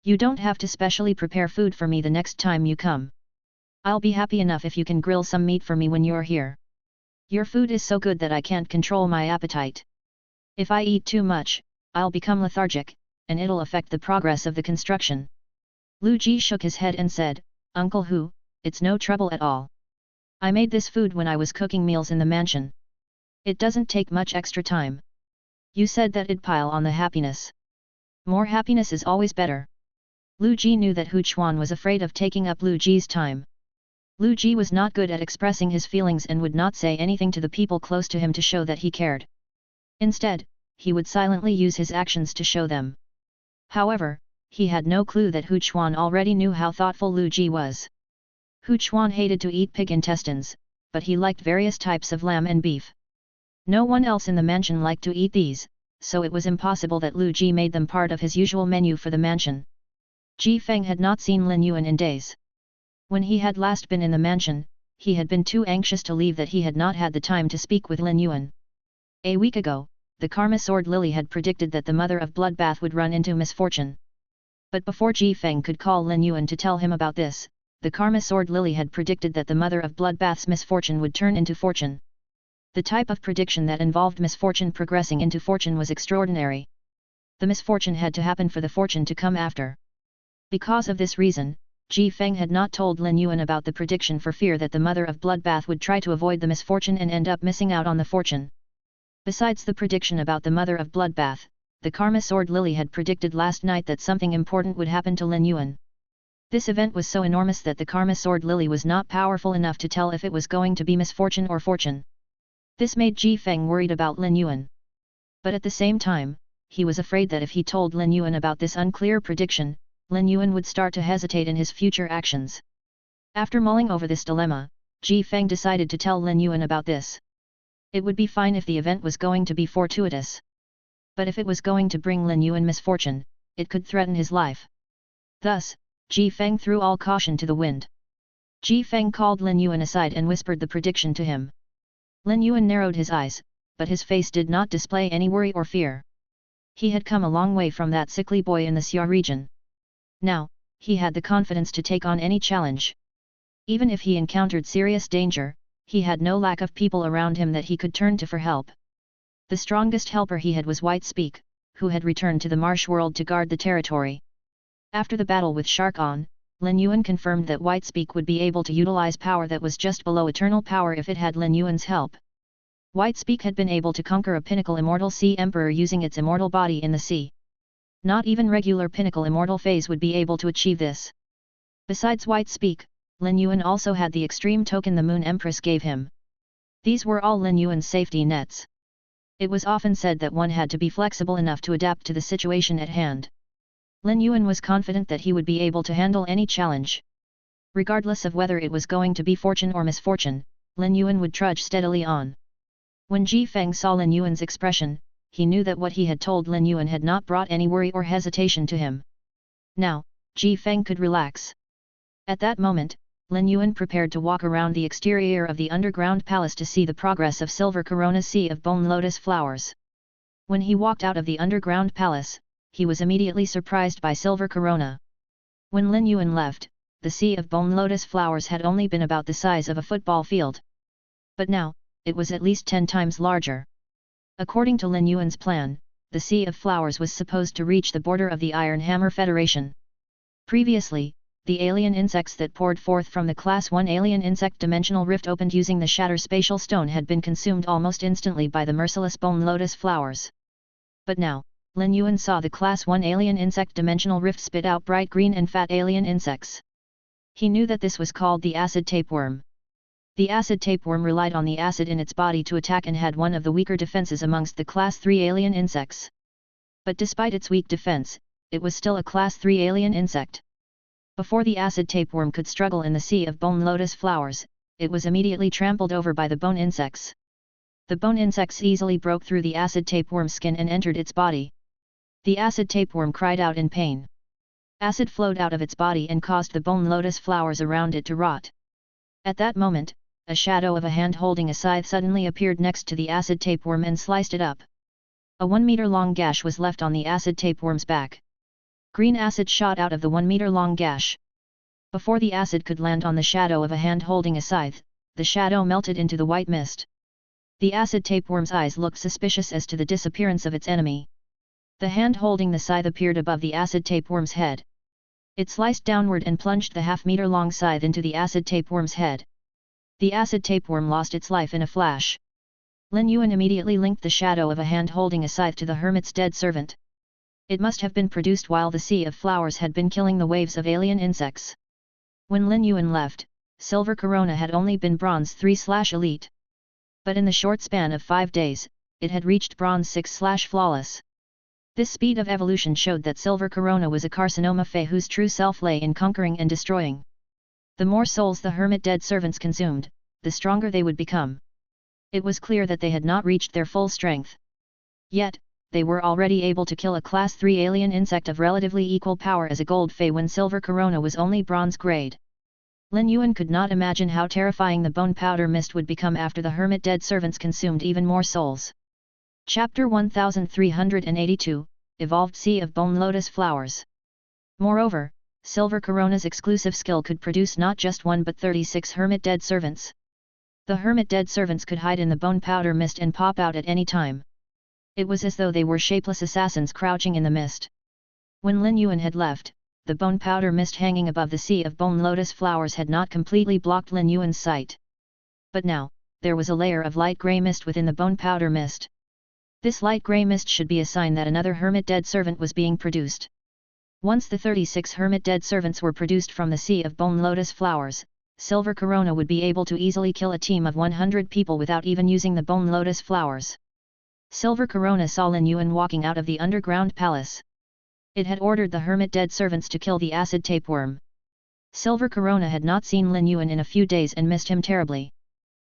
You don't have to specially prepare food for me the next time you come. I'll be happy enough if you can grill some meat for me when you're here. Your food is so good that I can't control my appetite. If I eat too much, I'll become lethargic, and it'll affect the progress of the construction." Lu Ji shook his head and said, "Uncle Hu, it's no trouble at all. I made this food when I was cooking meals in the mansion. It doesn't take much extra time. You said that it'd pile on the happiness. More happiness is always better." Lu Ji knew that Hu Chuan was afraid of taking up Lu Ji's time. Lu Ji was not good at expressing his feelings and would not say anything to the people close to him to show that he cared. Instead, he would silently use his actions to show them. However, he had no clue that Hu Chuan already knew how thoughtful Lu Ji was. Hu Chuan hated to eat pig intestines, but he liked various types of lamb and beef. No one else in the mansion liked to eat these, so it was impossible that Lu Ji made them part of his usual menu for the mansion. Ji Feng had not seen Lin Yuan in days. When he had last been in the mansion, he had been too anxious to leave that he had not had the time to speak with Lin Yuan. A week ago, the Karma Sword Lily had predicted that the mother of Bloodbath would run into misfortune. But before Ji Feng could call Lin Yuan to tell him about this, the Karma Sword Lily had predicted that the mother of Bloodbath's misfortune would turn into fortune. The type of prediction that involved misfortune progressing into fortune was extraordinary. The misfortune had to happen for the fortune to come after. Because of this reason, Ji Feng had not told Lin Yuan about the prediction for fear that the mother of bloodbath would try to avoid the misfortune and end up missing out on the fortune. Besides the prediction about the mother of bloodbath, the Karma Sword Lily had predicted last night that something important would happen to Lin Yuan. This event was so enormous that the Karma Sword Lily was not powerful enough to tell if it was going to be misfortune or fortune. This made Ji Feng worried about Lin Yuan. But at the same time, he was afraid that if he told Lin Yuan about this unclear prediction, Lin Yuan would start to hesitate in his future actions. After mulling over this dilemma, Ji Feng decided to tell Lin Yuan about this. It would be fine if the event was going to be fortuitous. But if it was going to bring Lin Yuan misfortune, it could threaten his life. Thus, Ji Feng threw all caution to the wind. Ji Feng called Lin Yuan aside and whispered the prediction to him. Lin Yuan narrowed his eyes, but his face did not display any worry or fear. He had come a long way from that sickly boy in the Xia region. Now, he had the confidence to take on any challenge. Even if he encountered serious danger, he had no lack of people around him that he could turn to for help. The strongest helper he had was White Speak, who had returned to the marsh world to guard the territory. After the battle with Shark On, Lin Yuan confirmed that White Speak would be able to utilize power that was just below eternal power if it had Lin Yuan's help. White Speak had been able to conquer a pinnacle immortal sea emperor using its immortal body in the sea. Not even regular pinnacle immortal feys would be able to achieve this. Besides White Speak, Lin Yuan also had the extreme token the Moon Empress gave him. These were all Lin Yuan's safety nets. It was often said that one had to be flexible enough to adapt to the situation at hand. Lin Yuan was confident that he would be able to handle any challenge. Regardless of whether it was going to be fortune or misfortune, Lin Yuan would trudge steadily on. When Ji Feng saw Lin Yuan's expression, he knew that what he had told Lin Yuan had not brought any worry or hesitation to him. Now, Ji Feng could relax. At that moment, Lin Yuan prepared to walk around the exterior of the underground palace to see the progress of Silver Corona's sea of bone lotus flowers. When he walked out of the underground palace, he was immediately surprised by Silver Corona. When Lin Yuan left, the sea of bone lotus flowers had only been about the size of a football field. But now, it was at least 10 times larger. According to Lin Yuan's plan, the Sea of Flowers was supposed to reach the border of the Iron Hammer Federation. Previously, the alien insects that poured forth from the Class 1 alien insect dimensional rift opened using the Shatter Spatial Stone had been consumed almost instantly by the merciless bone lotus flowers. But now, Lin Yuan saw the Class 1 alien insect dimensional rift spit out bright green and fat alien insects. He knew that this was called the acid tapeworm. The acid tapeworm relied on the acid in its body to attack and had one of the weaker defenses amongst the Class 3 alien insects. But despite its weak defense, it was still a Class 3 alien insect. Before the acid tapeworm could struggle in the sea of bone lotus flowers, it was immediately trampled over by the bone insects. The bone insects easily broke through the acid tapeworm's skin and entered its body. The acid tapeworm cried out in pain. Acid flowed out of its body and caused the bone lotus flowers around it to rot. At that moment, a shadow of a hand holding a scythe suddenly appeared next to the acid tapeworm and sliced it up. A 1-meter-long gash was left on the acid tapeworm's back. Green acid shot out of the 1-meter-long gash. Before the acid could land on the shadow of a hand holding a scythe, the shadow melted into the white mist. The acid tapeworm's eyes looked suspicious as to the disappearance of its enemy. The hand holding the scythe appeared above the acid tapeworm's head. It sliced downward and plunged the half-meter-long scythe into the acid tapeworm's head. The acid tapeworm lost its life in a flash. Lin Yuan immediately linked the shadow of a hand holding a scythe to the hermit's dead servant. It must have been produced while the Sea of Flowers had been killing the waves of alien insects. When Lin Yuan left, Silver Corona had only been Bronze 3/Elite. But in the short span of 5 days, it had reached Bronze 6/Flawless. This speed of evolution showed that Silver Corona was a carcinoma fey whose true self lay in conquering and destroying. The more souls the hermit dead servants consumed, the stronger they would become. It was clear that they had not reached their full strength. Yet, they were already able to kill a Class 3 alien insect of relatively equal power as a gold fey when Silver Corona was only bronze grade. Lin Yuan could not imagine how terrifying the bone powder mist would become after the hermit dead servants consumed even more souls. Chapter 1382, Evolved Sea of Bone Lotus Flowers. Moreover, Silver Corona's exclusive skill could produce not just 1 but 36 hermit dead servants. The hermit dead servants could hide in the bone powder mist and pop out at any time. It was as though they were shapeless assassins crouching in the mist. When Lin Yuan had left, the bone powder mist hanging above the sea of bone lotus flowers had not completely blocked Lin Yuan's sight. But now, there was a layer of light grey mist within the bone powder mist. This light grey mist should be a sign that another hermit dead servant was being produced. Once the 36 hermit dead servants were produced from the sea of bone lotus flowers, Silver Corona would be able to easily kill a team of 100 people without even using the bone lotus flowers. Silver Corona saw Lin Yuan walking out of the underground palace. It had ordered the hermit dead servants to kill the acid tapeworm. Silver Corona had not seen Lin Yuan in a few days and missed him terribly.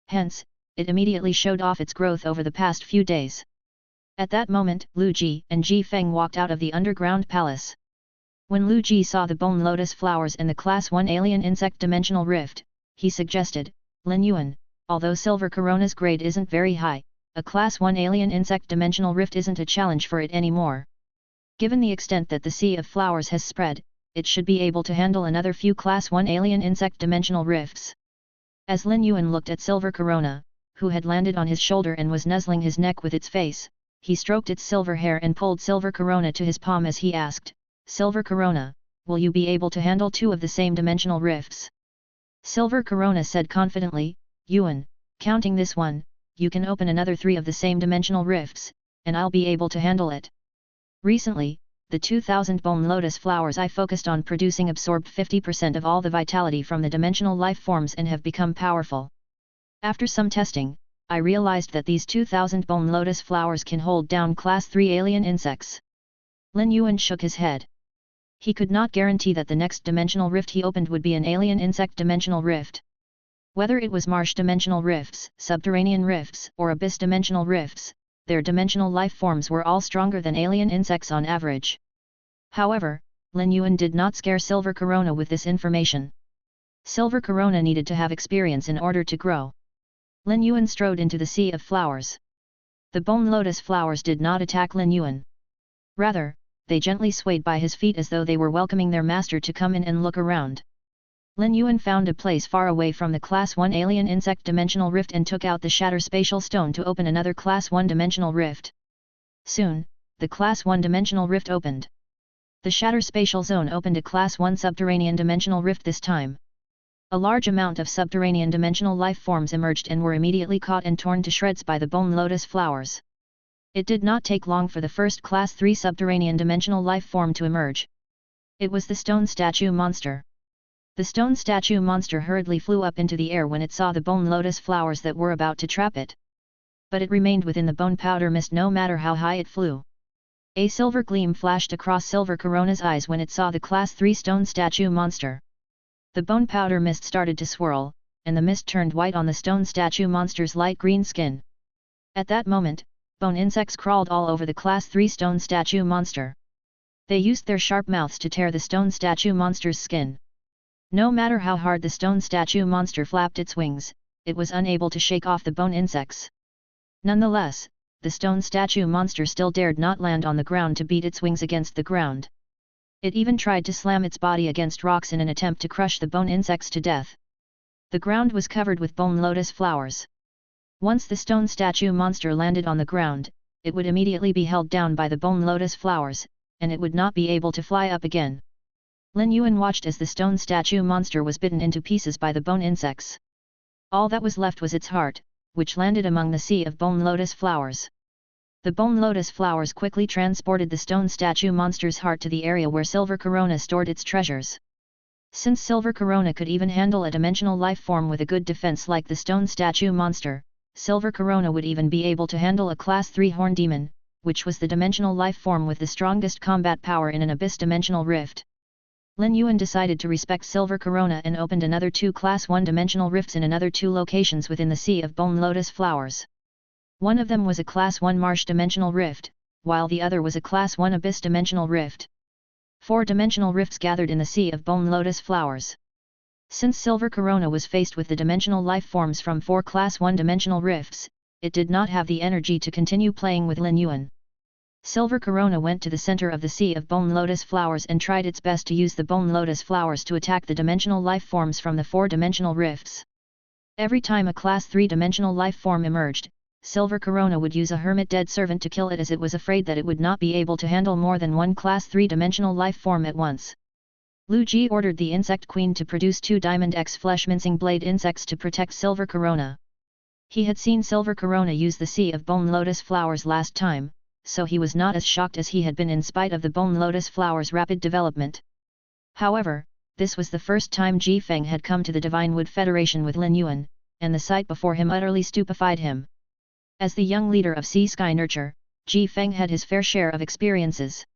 Hence, it immediately showed off its growth over the past few days. At that moment, Lu Ji and Ji Feng walked out of the underground palace. When Lu Ji saw the bone lotus flowers and the Class 1 alien insect dimensional rift, he suggested, Lin Yuan, although Silver Corona's grade isn't very high, a Class 1 alien insect dimensional rift isn't a challenge for it anymore. Given the extent that the sea of flowers has spread, it should be able to handle another few Class 1 alien insect dimensional rifts. As Lin Yuan looked at Silver Corona, who had landed on his shoulder and was nuzzling his neck with its face, he stroked its silver hair and pulled Silver Corona to his palm as he asked, Silver Corona, will you be able to handle 2 of the same dimensional rifts? Silver Corona said confidently, Yuan, counting this one, you can open another 3 of the same dimensional rifts, and I'll be able to handle it. Recently, the 2000 bone lotus flowers I focused on producing absorbed 50% of all the vitality from the dimensional life forms and have become powerful. After some testing, I realized that these 2000 bone lotus flowers can hold down Class 3 alien insects. Lin Yuan shook his head. He could not guarantee that the next dimensional rift he opened would be an alien insect dimensional rift. Whether it was marsh dimensional rifts, subterranean rifts, or abyss dimensional rifts, their dimensional life forms were all stronger than alien insects on average. However, Lin Yuan did not scare Silver Corona with this information. Silver Corona needed to have experience in order to grow. Lin Yuan strode into the sea of flowers. The bone lotus flowers did not attack Lin Yuan. Rather, they gently swayed by his feet as though they were welcoming their master to come in and look around. Lin Yuan found a place far away from the Class 1 alien insect dimensional rift and took out the shatter spatial stone to open another Class 1 dimensional rift. Soon, the Class 1 dimensional rift opened. The shatter spatial zone opened a Class 1 subterranean dimensional rift this time. A large amount of subterranean dimensional life forms emerged and were immediately caught and torn to shreds by the bone lotus flowers. It did not take long for the first Class 3 subterranean dimensional life form to emerge. It was the stone statue monster. The stone statue monster hurriedly flew up into the air when it saw the bone lotus flowers that were about to trap it. But it remained within the bone powder mist no matter how high it flew. A silver gleam flashed across Silver Corona's eyes when it saw the Class 3 stone statue monster. The bone powder mist started to swirl, and the mist turned white on the stone statue monster's light green skin. At that moment, bone insects crawled all over the Class 3 stone statue monster. They used their sharp mouths to tear the stone statue monster's skin. No matter how hard the stone statue monster flapped its wings, it was unable to shake off the bone insects. Nonetheless, the stone statue monster still dared not land on the ground to beat its wings against the ground. It even tried to slam its body against rocks in an attempt to crush the bone insects to death. The ground was covered with bone lotus flowers. Once the stone statue monster landed on the ground, it would immediately be held down by the bone lotus flowers, and it would not be able to fly up again. Lin Yuan watched as the stone statue monster was bitten into pieces by the bone insects. All that was left was its heart, which landed among the sea of bone lotus flowers. The bone lotus flowers quickly transported the stone statue monster's heart to the area where Silver Corona stored its treasures. Since Silver Corona could even handle a dimensional life form with a good defense like the stone statue monster, Silver Corona would even be able to handle a Class 3 horn demon, which was the dimensional life form with the strongest combat power in an abyss dimensional rift. Lin Yuan decided to respect Silver Corona and opened another 2 Class 1 dimensional rifts in another 2 locations within the sea of bone lotus flowers. One of them was a Class 1 marsh dimensional rift, while the other was a Class 1 abyss dimensional rift. 4 dimensional rifts gathered in the sea of bone lotus flowers. Since Silver Corona was faced with the dimensional life forms from 4 Class 1 dimensional rifts, it did not have the energy to continue playing with Lin Yuan. Silver Corona went to the center of the sea of bone lotus flowers and tried its best to use the bone lotus flowers to attack the dimensional life forms from the 4 dimensional rifts. Every time a Class 3 dimensional life form emerged, Silver Corona would use a hermit dead servant to kill it as it was afraid that it would not be able to handle more than 1 Class 3 dimensional life form at once. Lu Ji ordered the insect queen to produce 2 diamond X flesh-mincing blade insects to protect Silver Corona. He had seen Silver Corona use the Sea of Bone Lotus flowers last time, so he was not as shocked as he had been in spite of the Bone Lotus flower's rapid development. However, this was the first time Ji Feng had come to the Divine Wood Federation with Lin Yuan, and the sight before him utterly stupefied him. As the young leader of Sea Sky Nurture, Ji Feng had his fair share of experiences.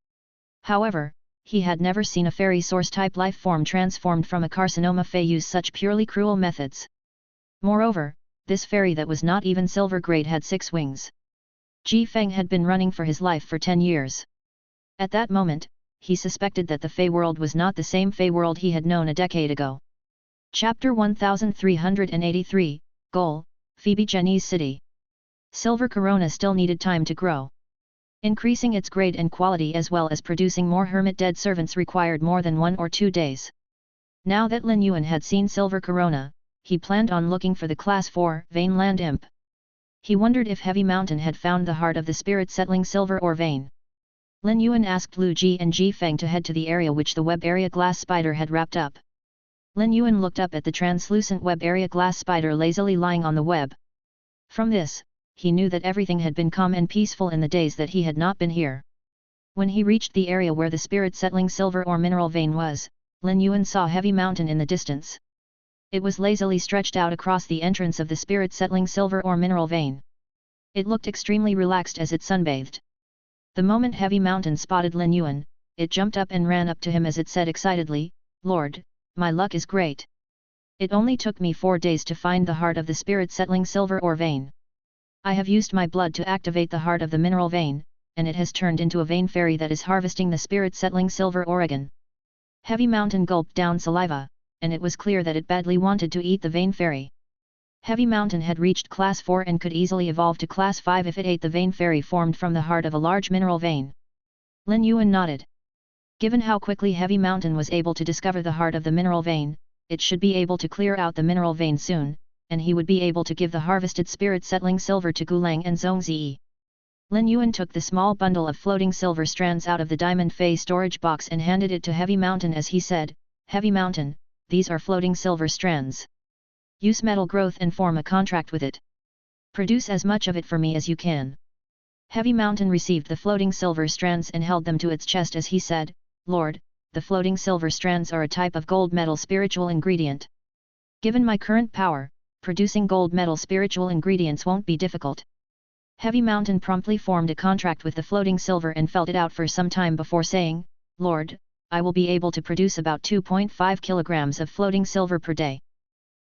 However, he had never seen a fairy source-type life form transformed from a carcinoma fey use such purely cruel methods. Moreover, this fairy that was not even silver grade had 6 wings. Ji Feng had been running for his life for 10 years. At that moment, he suspected that the Fey world was not the same Fey world he had known a decade ago. Chapter 1383, Goal, Phoebe Jenny's City. Silver Corona still needed time to grow. Increasing its grade and quality as well as producing more hermit dead servants required more than 1 or 2 days. Now that Lin Yuan had seen Silver Corona, he planned on looking for the Class 4 Vein Land Imp. He wondered if Heavy Mountain had found the heart of the spirit-settling silver or vein. Lin Yuan asked Lu Ji and Ji Feng to head to the area which the web area glass spider had wrapped up. Lin Yuan looked up at the translucent web area glass spider lazily lying on the web. From this, he knew that everything had been calm and peaceful in the days that he had not been here. When he reached the area where the spirit-settling silver or mineral vein was, Lin Yuan saw Heavy Mountain in the distance. It was lazily stretched out across the entrance of the spirit-settling silver or mineral vein. It looked extremely relaxed as it sunbathed. The moment Heavy Mountain spotted Lin Yuan, it jumped up and ran up to him as it said excitedly, "Lord, my luck is great. It only took me 4 days to find the heart of the spirit-settling silver or vein. I have used my blood to activate the heart of the mineral vein, and it has turned into a vein fairy that is harvesting the spirit-settling silver Oregon." Heavy Mountain gulped down saliva, and it was clear that it badly wanted to eat the vein fairy. Heavy Mountain had reached Class 4 and could easily evolve to Class 5 if it ate the vein fairy formed from the heart of a large mineral vein. Lin Yuan nodded. Given how quickly Heavy Mountain was able to discover the heart of the mineral vein, it should be able to clear out the mineral vein soon, and he would be able to give the harvested spirit-settling silver to Gulang and Zhongzi. Lin Yuan took the small bundle of floating silver strands out of the diamond fey storage box and handed it to Heavy Mountain as he said, "Heavy Mountain, these are floating silver strands. Use metal growth and form a contract with it. Produce as much of it for me as you can." Heavy Mountain received the floating silver strands and held them to its chest as he said, "Lord, the floating silver strands are a type of gold metal spiritual ingredient. Given my current power, producing gold metal spiritual ingredients won't be difficult." Heavy Mountain promptly formed a contract with the floating silver and felt it out for some time before saying, "Lord, I will be able to produce about 2.5 kilograms of floating silver per day."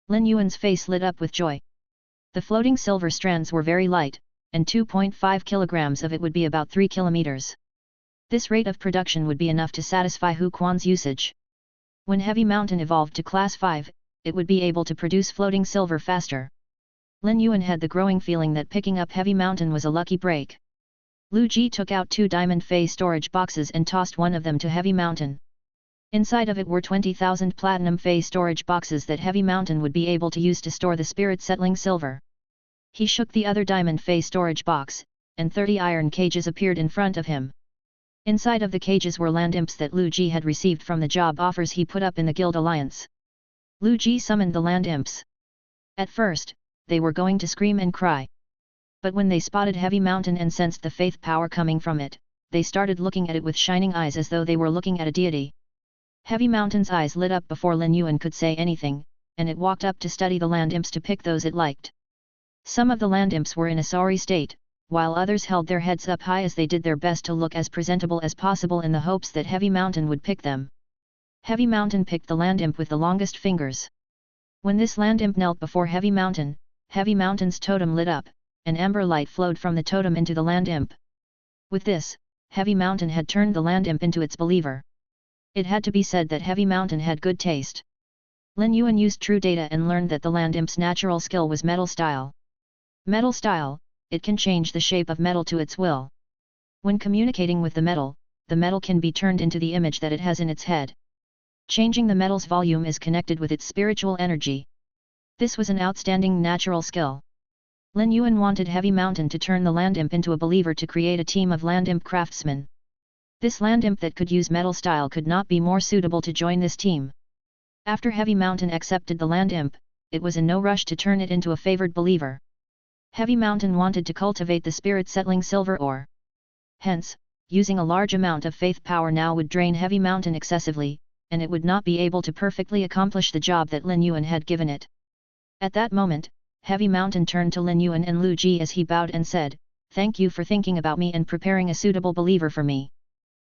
Lin Yuan's face lit up with joy. The floating silver strands were very light, and 2.5 kilograms of it would be about 3 kilometers. This rate of production would be enough to satisfy Hu Quan's usage. When Heavy Mountain evolved to Class 5, it would be able to produce floating silver faster. Lin Yuan had the growing feeling that picking up Heavy Mountain was a lucky break. Lu Ji took out 2 diamond fey storage boxes and tossed one of them to Heavy Mountain. Inside of it were 20,000 platinum fey storage boxes that Heavy Mountain would be able to use to store the spirit-settling silver. He shook the other diamond fey storage box, and 30 iron cages appeared in front of him. Inside of the cages were land imps that Lu Ji had received from the job offers he put up in the Guild Alliance. Lu Ji summoned the land imps. At first, they were going to scream and cry. But when they spotted Heavy Mountain and sensed the faith power coming from it, they started looking at it with shining eyes as though they were looking at a deity. Heavy Mountain's eyes lit up before Lin Yuan could say anything, and it walked up to study the land imps to pick those it liked. Some of the land imps were in a sorry state, while others held their heads up high as they did their best to look as presentable as possible in the hopes that Heavy Mountain would pick them. Heavy Mountain picked the land imp with the longest fingers. When this land imp knelt before Heavy Mountain's totem lit up, and amber light flowed from the totem into the land imp. With this, Heavy Mountain had turned the land imp into its believer. It had to be said that Heavy Mountain had good taste. Lin Yuan used true data and learned that the land imp's natural skill was metal style. Metal style, it can change the shape of metal to its will. When communicating with the metal can be turned into the image that it has in its head. Changing the metal's volume is connected with its spiritual energy. This was an outstanding natural skill. Lin Yuan wanted Heavy Mountain to turn the land imp into a believer to create a team of land imp craftsmen. This land imp that could use metal style could not be more suitable to join this team. After Heavy Mountain accepted the land imp, it was in no rush to turn it into a favored believer. Heavy Mountain wanted to cultivate the spirit-settling silver ore. Hence, using a large amount of faith power now would drain Heavy Mountain excessively, and it would not be able to perfectly accomplish the job that Lin Yuan had given it. At that moment, Heavy Mountain turned to Lin Yuan and Lu Ji as he bowed and said, "Thank you for thinking about me and preparing a suitable believer for me."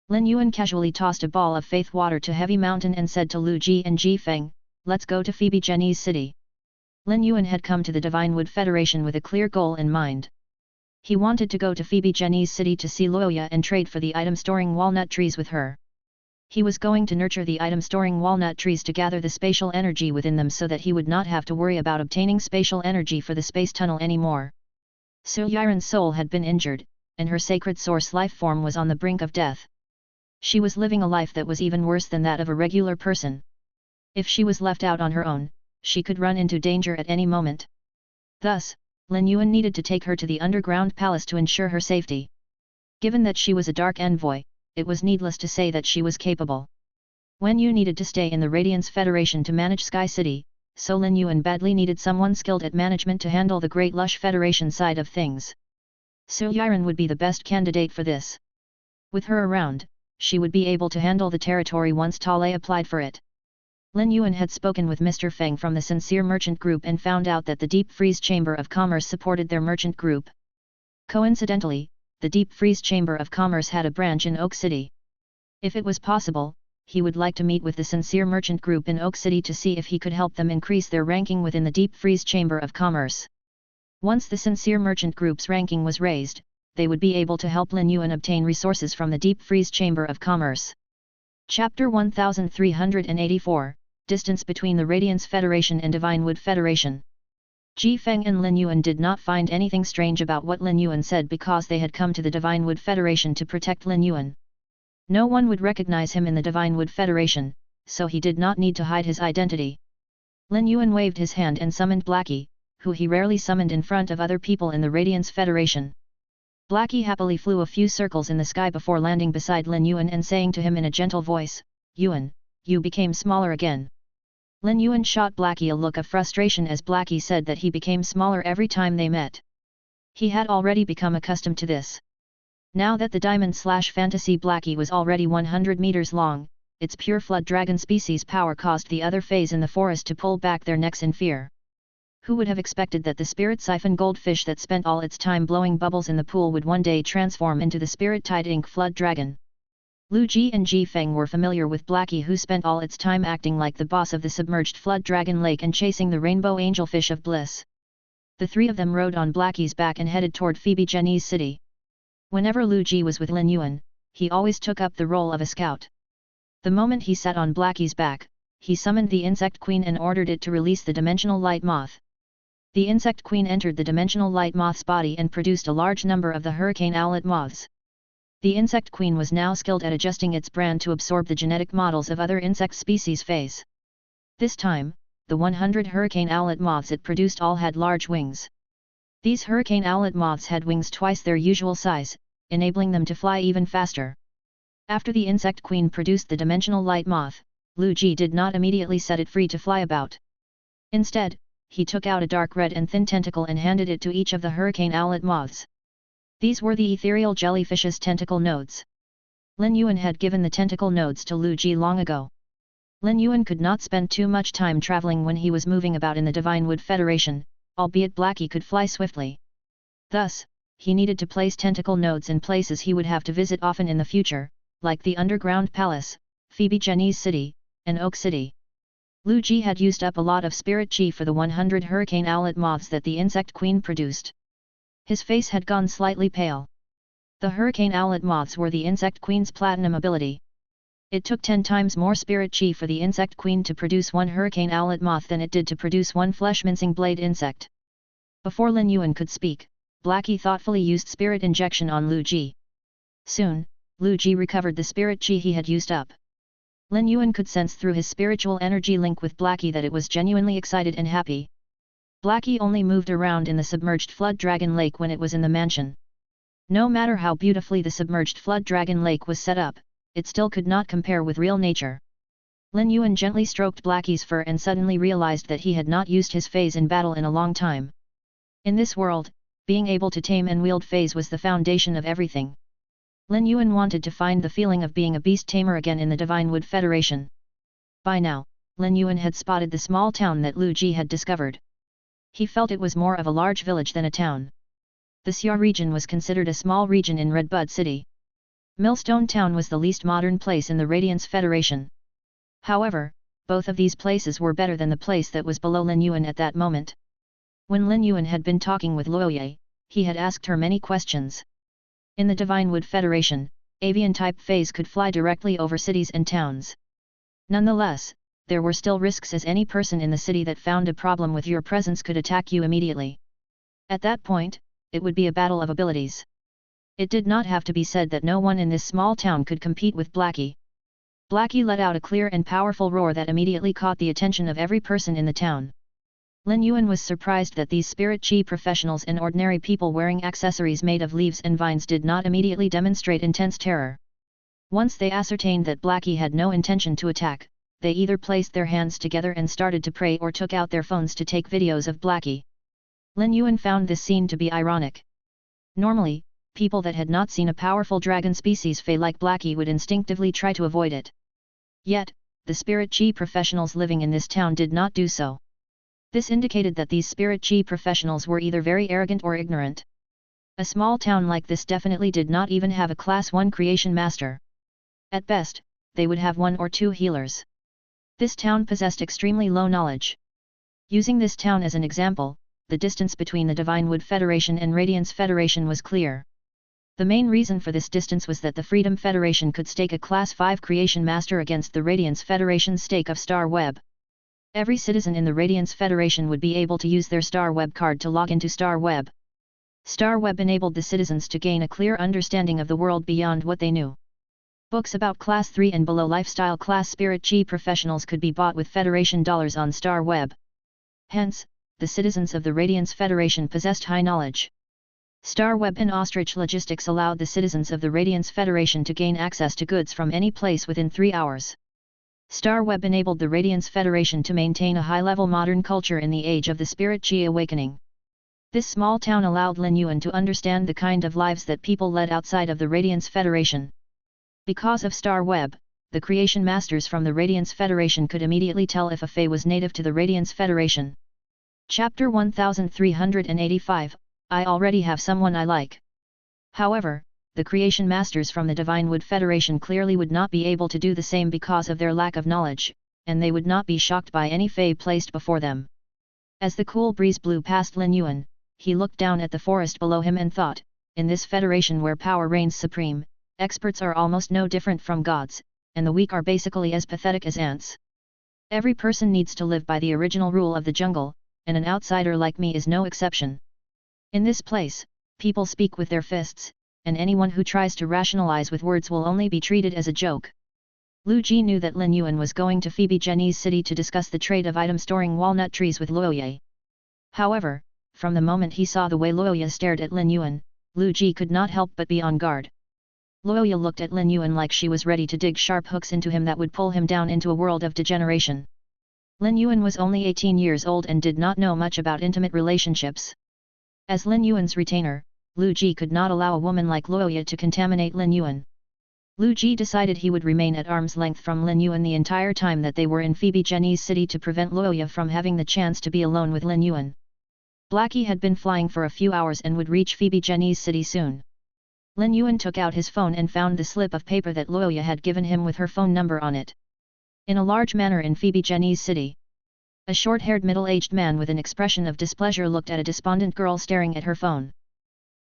Lin Yuan casually tossed a ball of faith water to Heavy Mountain and said to Lu Ji and Ji Feng, "Let's go to Phoebe Jenny's city." Lin Yuan had come to the Divine Wood Federation with a clear goal in mind. He wanted to go to Phoebe Jenny's city to see Loya and trade for the item-storing walnut trees with her. He was going to nurture the item-storing walnut trees to gather the spatial energy within them so that he would not have to worry about obtaining spatial energy for the space tunnel anymore. Su Yiren's soul had been injured, and her sacred source life form was on the brink of death. She was living a life that was even worse than that of a regular person. If she was left out on her own, she could run into danger at any moment. Thus, Lin Yuan needed to take her to the underground palace to ensure her safety. Given that she was a dark envoy, it was needless to say that she was capable. Wen Yu needed to stay in the Radiance Federation to manage Sky City, so Lin Yuan badly needed someone skilled at management to handle the Great Lush Federation side of things. Su Yiren would be the best candidate for this. With her around, she would be able to handle the territory once Tale applied for it. Lin Yuan had spoken with Mr. Feng from the Sincere Merchant Group and found out that the Deep Freeze Chamber of Commerce supported their merchant group. Coincidentally, the Deep Freeze Chamber of Commerce had a branch in Oak City. If it was possible, he would like to meet with the Sincere Merchant Group in Oak City to see if he could help them increase their ranking within the Deep Freeze Chamber of Commerce. Once the Sincere Merchant Group's ranking was raised, they would be able to help Lin Yuan obtain resources from the Deep Freeze Chamber of Commerce. Chapter 1384, Distance between the Radiance Federation and Divine Wood Federation. Ji Feng and Lin Yuan did not find anything strange about what Lin Yuan said because they had come to the Divine Wood Federation to protect Lin Yuan. No one would recognize him in the Divine Wood Federation, so he did not need to hide his identity. Lin Yuan waved his hand and summoned Blackie, who he rarely summoned in front of other people in the Radiance Federation. Blackie happily flew a few circles in the sky before landing beside Lin Yuan and saying to him in a gentle voice, "Yuan, you became smaller again." Lin Yuan shot Blackie a look of frustration as Blackie said that he became smaller every time they met. He had already become accustomed to this. Now that the Diamond/Fantasy Blackie was already 100 meters long, its pure flood dragon species power caused the other feys in the forest to pull back their necks in fear. Who would have expected that the spirit siphon goldfish that spent all its time blowing bubbles in the pool would one day transform into the spirit tide ink flood dragon? Lu Ji and Ji Feng were familiar with Blackie, who spent all its time acting like the boss of the submerged flood dragon lake and chasing the rainbow angelfish of bliss. The three of them rode on Blackie's back and headed toward Phoebe Jenny's city. Whenever Lu Ji was with Lin Yuan, he always took up the role of a scout. The moment he sat on Blackie's back, he summoned the Insect Queen and ordered it to release the Dimensional Light Moth. The Insect Queen entered the Dimensional Light Moth's body and produced a large number of the Hurricane Owlet Moths. The Insect Queen was now skilled at adjusting its brand to absorb the genetic models of other insect species phase. This time, the 100 Hurricane Owlet Moths it produced all had large wings. These Hurricane Owlet Moths had wings twice their usual size, enabling them to fly even faster. After the Insect Queen produced the Dimensional Light Moth, Lu Ji did not immediately set it free to fly about. Instead, he took out a dark red and thin tentacle and handed it to each of the Hurricane Owlet Moths. These were the ethereal jellyfish's tentacle nodes. Lin Yuan had given the tentacle nodes to Lu Ji long ago. Lin Yuan could not spend too much time traveling when he was moving about in the Divine Wood Federation, albeit Blackie could fly swiftly. Thus, he needed to place tentacle nodes in places he would have to visit often in the future, like the Underground Palace, Phoebe Jenny's city, and Oak City. Lu Ji had used up a lot of spirit chi for the 100 Hurricane Owlet Moths that the Insect Queen produced. His face had gone slightly pale. The Hurricane Owlet Moths were the Insect Queen's platinum ability. It took 10 times more spirit chi for the Insect Queen to produce one Hurricane Owlet Moth than it did to produce one flesh-mincing blade insect. Before Lin Yuan could speak, Blackie thoughtfully used spirit injection on Lu Ji. Soon, Lu Ji recovered the spirit chi he had used up. Lin Yuan could sense through his spiritual energy link with Blackie that it was genuinely excited and happy. Blackie only moved around in the submerged flood dragon lake when it was in the mansion. No matter how beautifully the submerged flood dragon lake was set up, it still could not compare with real nature. Lin Yuan gently stroked Blackie's fur and suddenly realized that he had not used his feys in battle in a long time. In this world, being able to tame and wield feys was the foundation of everything. Lin Yuan wanted to find the feeling of being a beast tamer again in the Divine Wood Federation. By now, Lin Yuan had spotted the small town that Lu Ji had discovered. He felt it was more of a large village than a town. The Xia region was considered a small region in Redbud City. Millstone Town was the least modern place in the Radiance Federation. However, both of these places were better than the place that was below Lin Yuan at that moment. When Lin Yuan had been talking with Luoye, he had asked her many questions. In the Divine Wood Federation, avian-type feys could fly directly over cities and towns. Nonetheless, there were still risks, as any person in the city that found a problem with your presence could attack you immediately. At that point, it would be a battle of abilities. It did not have to be said that no one in this small town could compete with Blackie. Blackie let out a clear and powerful roar that immediately caught the attention of every person in the town. Lin Yuan was surprised that these spirit chi professionals and ordinary people wearing accessories made of leaves and vines did not immediately demonstrate intense terror. Once they ascertained that Blackie had no intention to attack, they either placed their hands together and started to pray or took out their phones to take videos of Blackie. Lin Yuan found this scene to be ironic. Normally, people that had not seen a powerful dragon species fey like Blackie would instinctively try to avoid it. Yet, the spirit chi professionals living in this town did not do so. This indicated that these spirit chi professionals were either very arrogant or ignorant. A small town like this definitely did not even have a Class 1 creation master. At best, they would have 1 or 2 healers. This town possessed extremely low knowledge. Using this town as an example, the distance between the Divine Wood Federation and Radiance Federation was clear. The main reason for this distance was that the Freedom Federation could stake a Class 5 creation master against the Radiance Federation's stake of Star Web. Every citizen in the Radiance Federation would be able to use their Star Web card to log into Star Web. Star Web enabled the citizens to gain a clear understanding of the world beyond what they knew. Books about Class 3 and below lifestyle class spirit chi professionals could be bought with Federation dollars on Star Web. Hence, the citizens of the Radiance Federation possessed high knowledge. Star Web and Ostrich Logistics allowed the citizens of the Radiance Federation to gain access to goods from any place within 3 hours. Star Web enabled the Radiance Federation to maintain a high-level modern culture in the age of the Spirit Chi awakening. This small town allowed Lin Yuan to understand the kind of lives that people led outside of the Radiance Federation. Because of Star Web, the creation masters from the Radiance Federation could immediately tell if a fey was native to the Radiance Federation. Chapter 1385, I already have someone I like. However, the creation masters from the Divine Wood Federation clearly would not be able to do the same because of their lack of knowledge, and they would not be shocked by any fey placed before them. As the cool breeze blew past Lin Yuan, he looked down at the forest below him and thought, in this federation where power reigns supreme, experts are almost no different from gods, and the weak are basically as pathetic as ants. Every person needs to live by the original rule of the jungle, and an outsider like me is no exception. In this place, people speak with their fists, and anyone who tries to rationalize with words will only be treated as a joke. Lu Ji knew that Lin Yuan was going to Phoebe Jenny's city to discuss the trade of items storing walnut trees with Luoye. However, from the moment he saw the way Luoye stared at Lin Yuan, Lu Ji could not help but be on guard. Luoye looked at Lin Yuan like she was ready to dig sharp hooks into him that would pull him down into a world of degeneration. Lin Yuan was only 18 years old and did not know much about intimate relationships. As Lin Yuan's retainer, Lu Ji could not allow a woman like Luoye to contaminate Lin Yuan. Lu Ji decided he would remain at arm's length from Lin Yuan the entire time that they were in Phoebe Jenny's city to prevent Luoye from having the chance to be alone with Lin Yuan. Blackie had been flying for a few hours and would reach Phoebe Jenny's city soon. Lin Yuan took out his phone and found the slip of paper that Luoye had given him with her phone number on it. In a large manor in Phoebe Jenny's city, a short-haired middle-aged man with an expression of displeasure looked at a despondent girl staring at her phone.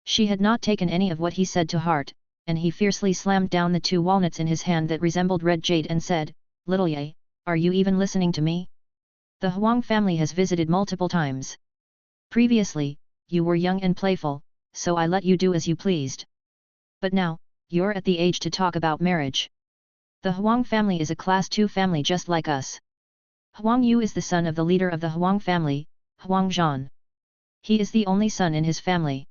She had not taken any of what he said to heart, and he fiercely slammed down the 2 walnuts in his hand that resembled red jade and said, "Little Ye, are you even listening to me? The Huang family has visited multiple times. Previously, you were young and playful, so I let you do as you pleased. But now, you're at the age to talk about marriage. The Huang family is a Class 2 family just like us. Huang Yu is the son of the leader of the Huang family, Huang Zhan. He is the only son in his family.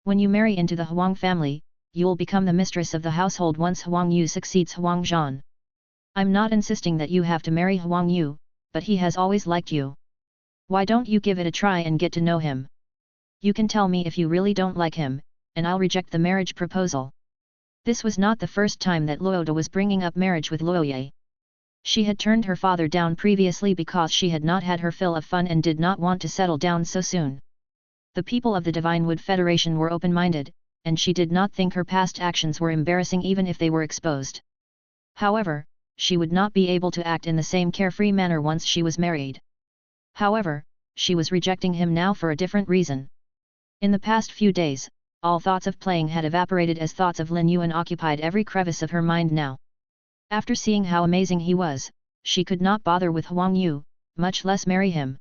When you marry into the Huang family, you'll become the mistress of the household once Huang Yu succeeds Huang Zhan. I'm not insisting that you have to marry Huang Yu, but he has always liked you. Why don't you give it a try and get to know him? You can tell me if you really don't like him, and I'll reject the marriage proposal. This was not the first time that Luoda was bringing up marriage with Luoye. She had turned her father down previously because she had not had her fill of fun and did not want to settle down so soon. The people of the Divine Wood Federation were open-minded, and she did not think her past actions were embarrassing even if they were exposed. However, she would not be able to act in the same carefree manner once she was married. However, she was rejecting him now for a different reason. In the past few days, all thoughts of playing had evaporated as thoughts of Lin Yuan occupied every crevice of her mind now. After seeing how amazing he was, she could not bother with Huang Yu, much less marry him.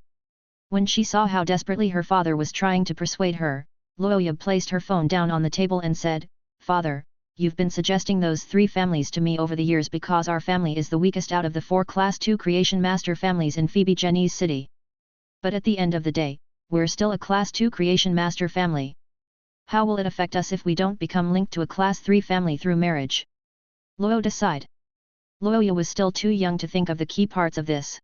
When she saw how desperately her father was trying to persuade her, Luoya placed her phone down on the table and said, "Father, you've been suggesting those 3 families to me over the years because our family is the weakest out of the 4 Class 2 Creation Master families in Phoebe Jenny's city. But at the end of the day, we're still a Class 2 Creation Master family. How will it affect us if we don't become linked to a Class 3 family through marriage?" Luoya sighed. Luoya was still too young to think of the key parts of this.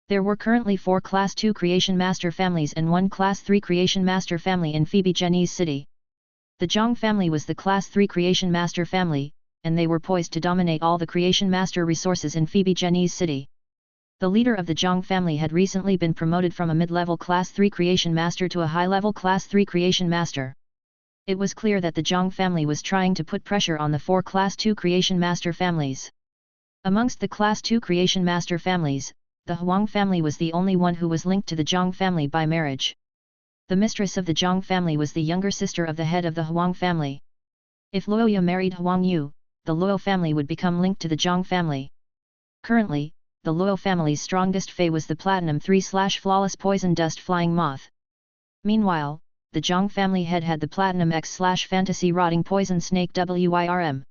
There were currently 4 Class 2 Creation Master families and 1 Class 3 Creation Master family in Phoebe Jenny's city. The Zhang family was the Class 3 Creation Master family, and they were poised to dominate all the Creation Master resources in Phoebe Jenny's city. The leader of the Zhang family had recently been promoted from a mid-level Class 3 Creation Master to a high-level Class 3 Creation Master. It was clear that the Zhang family was trying to put pressure on the 4 Class 2 Creation Master families. Amongst the Class 2 Creation Master families, the Huang family was the only one who was linked to the Zhang family by marriage. The mistress of the Zhang family was the younger sister of the head of the Huang family. If Luoya married Huang Yu, the Luo family would become linked to the Zhang family. Currently, the Luo family's strongest fey was the Platinum 3/Flawless Poison Dust Flying Moth. Meanwhile, the Zhang family head had the Platinum X/Fantasy Rotting Poison Snake Wirm.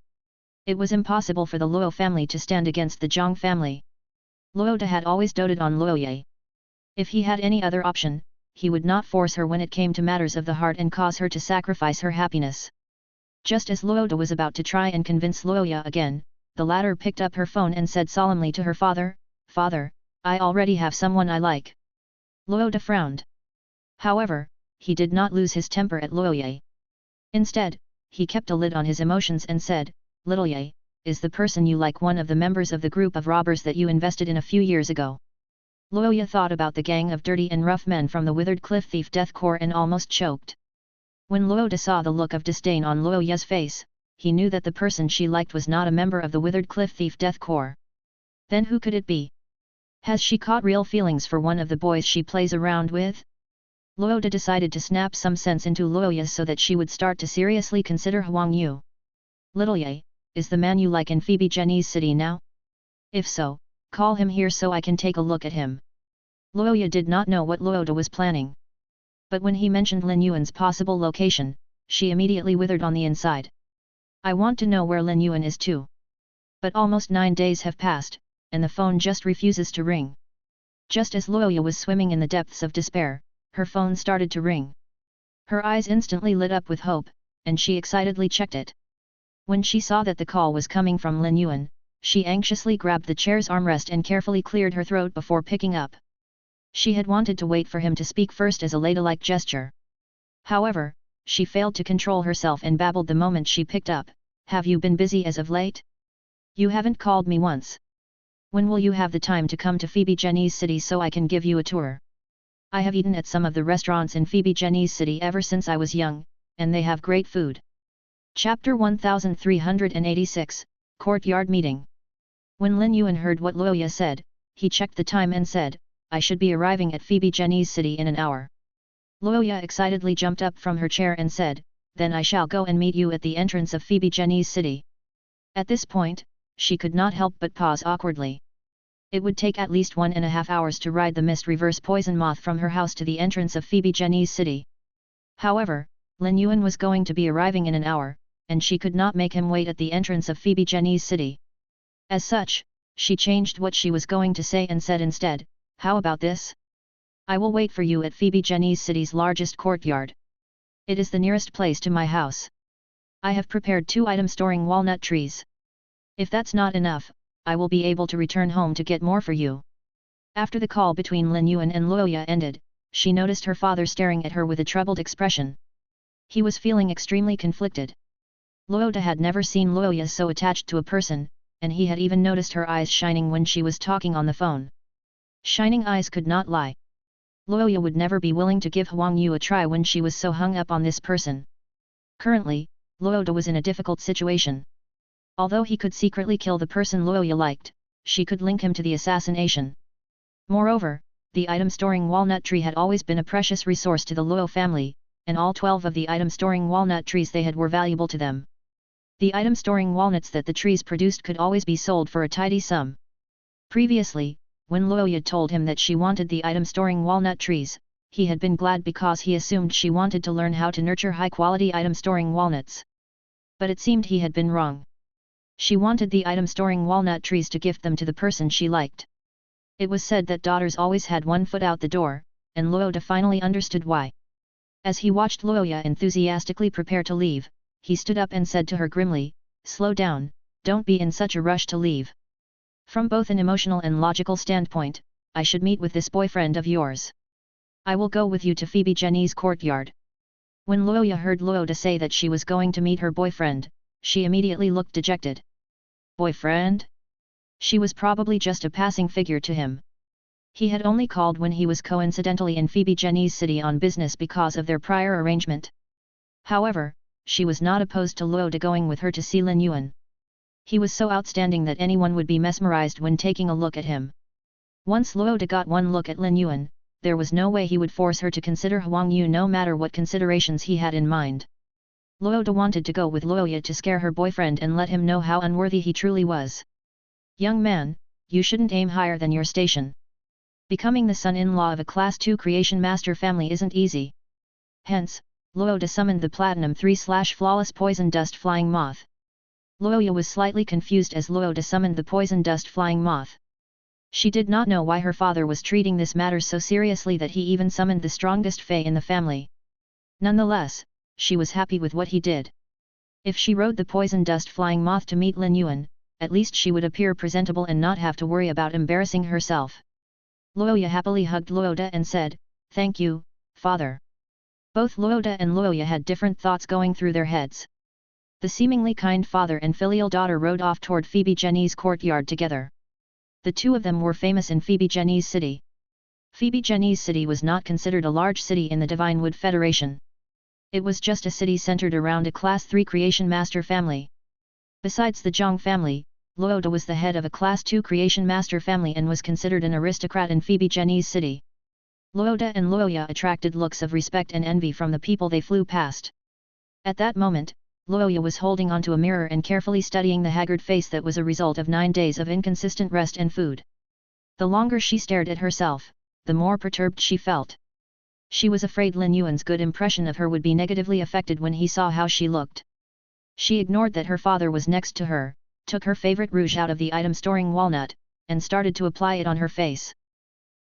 It was impossible for the Luo family to stand against the Zhang family. Luoda had always doted on Luoye. If he had any other option, he would not force her when it came to matters of the heart and cause her to sacrifice her happiness. Just as Luoda was about to try and convince Luoya again, the latter picked up her phone and said solemnly to her father, "Father, I already have someone I like." Luoda frowned. However, he did not lose his temper at Luoye. Instead, he kept a lid on his emotions and said, "Little Ye, is the person you like one of the members of the group of robbers that you invested in a few years ago?" Luoya thought about the gang of dirty and rough men from the Withered Cliff Thief Death Corps and almost choked. When Luoda saw the look of disdain on Luoya's face, he knew that the person she liked was not a member of the Withered Cliff Thief Death Corps. Then who could it be? Has she caught real feelings for one of the boys she plays around with? Luoda decided to snap some sense into Luoya so that she would start to seriously consider Huang Yu. "Little Ye, is the man you like in Phoebe Jenny's city now? If so, call him here so I can take a look at him." Luoya did not know what Luoda was planning. But when he mentioned Lin Yuan's possible location, she immediately withered on the inside. "I want to know where Lin Yuan is too." But almost 9 days have passed, and the phone just refuses to ring. Just as Luoya was swimming in the depths of despair, her phone started to ring. Her eyes instantly lit up with hope, and she excitedly checked it. When she saw that the call was coming from Lin Yuan, she anxiously grabbed the chair's armrest and carefully cleared her throat before picking up. She had wanted to wait for him to speak first as a ladylike gesture. However, she failed to control herself and babbled the moment she picked up, "Have you been busy as of late? You haven't called me once. When will you have the time to come to Phoebe Jenny's city so I can give you a tour? I have eaten at some of the restaurants in Phoebe Jenny's city ever since I was young, and they have great food." Chapter 1386, Courtyard Meeting. When Lin Yuan heard what Luoya said, he checked the time and said, "I should be arriving at Phoebe Jenny's city in an hour." Luoya excitedly jumped up from her chair and said, "Then I shall go and meet you at the entrance of Phoebe Jenny's city." At this point, she could not help but pause awkwardly. It would take at least 1.5 hours to ride the Mist Reverse Poison Moth from her house to the entrance of Phoebe Jenny's city. However, Lin Yuan was going to be arriving in an hour, and she could not make him wait at the entrance of Phoebe Jenny's city. As such, she changed what she was going to say and said instead, "How about this? I will wait for you at Phoebe Jenny's city's largest courtyard. It is the nearest place to my house. I have prepared 2 items storing walnut trees. If that's not enough, I will be able to return home to get more for you. After the call between Lin Yuan and Luoya ended, she noticed her father staring at her with a troubled expression. He was feeling extremely conflicted. Luoda had never seen Luoya so attached to a person, and he had even noticed her eyes shining when she was talking on the phone. Shining eyes could not lie. Luoya would never be willing to give Huang Yu a try when she was so hung up on this person. Currently, Luoda was in a difficult situation. Although he could secretly kill the person Luoya liked, she could link him to the assassination. Moreover, the item storing walnut tree had always been a precious resource to the Luo family, and all 12 of the item storing walnut trees they had were valuable to them. The item storing walnuts that the trees produced could always be sold for a tidy sum. Previously, when Luoya told him that she wanted the item storing walnut trees, he had been glad because he assumed she wanted to learn how to nurture high-quality item storing walnuts. But it seemed he had been wrong. She wanted the item storing walnut trees to gift them to the person she liked. It was said that daughters always had one foot out the door, and Luoda finally understood why. As he watched Luoya enthusiastically prepare to leave, he stood up and said to her grimly, "Slow down, don't be in such a rush to leave. From both an emotional and logical standpoint, I should meet with this boyfriend of yours. I will go with you to Phoebe Jenny's courtyard." When Luoya heard Luoda say that she was going to meet her boyfriend, she immediately looked dejected. Boyfriend? She was probably just a passing figure to him. He had only called when he was coincidentally in Phoebe Jenny's city on business because of their prior arrangement. However, she was not opposed to Luoda going with her to see Lin Yuan. He was so outstanding that anyone would be mesmerized when taking a look at him. Once Luoda got one look at Lin Yuan, there was no way he would force her to consider Huang Yu no matter what considerations he had in mind. Luoda wanted to go with Luoya to scare her boyfriend and let him know how unworthy he truly was. Young man, you shouldn't aim higher than your station. Becoming the son-in-law of a Class 2 creation master family isn't easy. Hence, Luoda summoned the Platinum 3/Flawless Poison Dust Flying Moth. Luoya was slightly confused as Luoda summoned the Poison Dust Flying Moth. She did not know why her father was treating this matter so seriously that he even summoned the strongest Fey in the family. Nonetheless, she was happy with what he did. If she rode the Poison Dust Flying Moth to meet Lin Yuan, at least she would appear presentable and not have to worry about embarrassing herself. Luoya happily hugged Luoda and said, "Thank you, father." Both Luoda and Luoya had different thoughts going through their heads. The seemingly kind father and filial daughter rode off toward Phoebe Jenny's courtyard together. The 2 of them were famous in Phoebe Jenny's city. Phoebe Jenny's city was not considered a large city in the Divine Wood Federation. It was just a city centered around a Class 3 creation master family. Besides the Zhang family, Luoda was the head of a Class 2 creation master family and was considered an aristocrat in Phoebe Jenny's city. Luoda and Luoya attracted looks of respect and envy from the people they flew past. At that moment, Luoya was holding onto a mirror and carefully studying the haggard face that was a result of 9 days of inconsistent rest and food. The longer she stared at herself, the more perturbed she felt. She was afraid Lin Yuan's good impression of her would be negatively affected when he saw how she looked. She ignored that her father was next to her, took her favorite rouge out of the item storing walnut, and started to apply it on her face.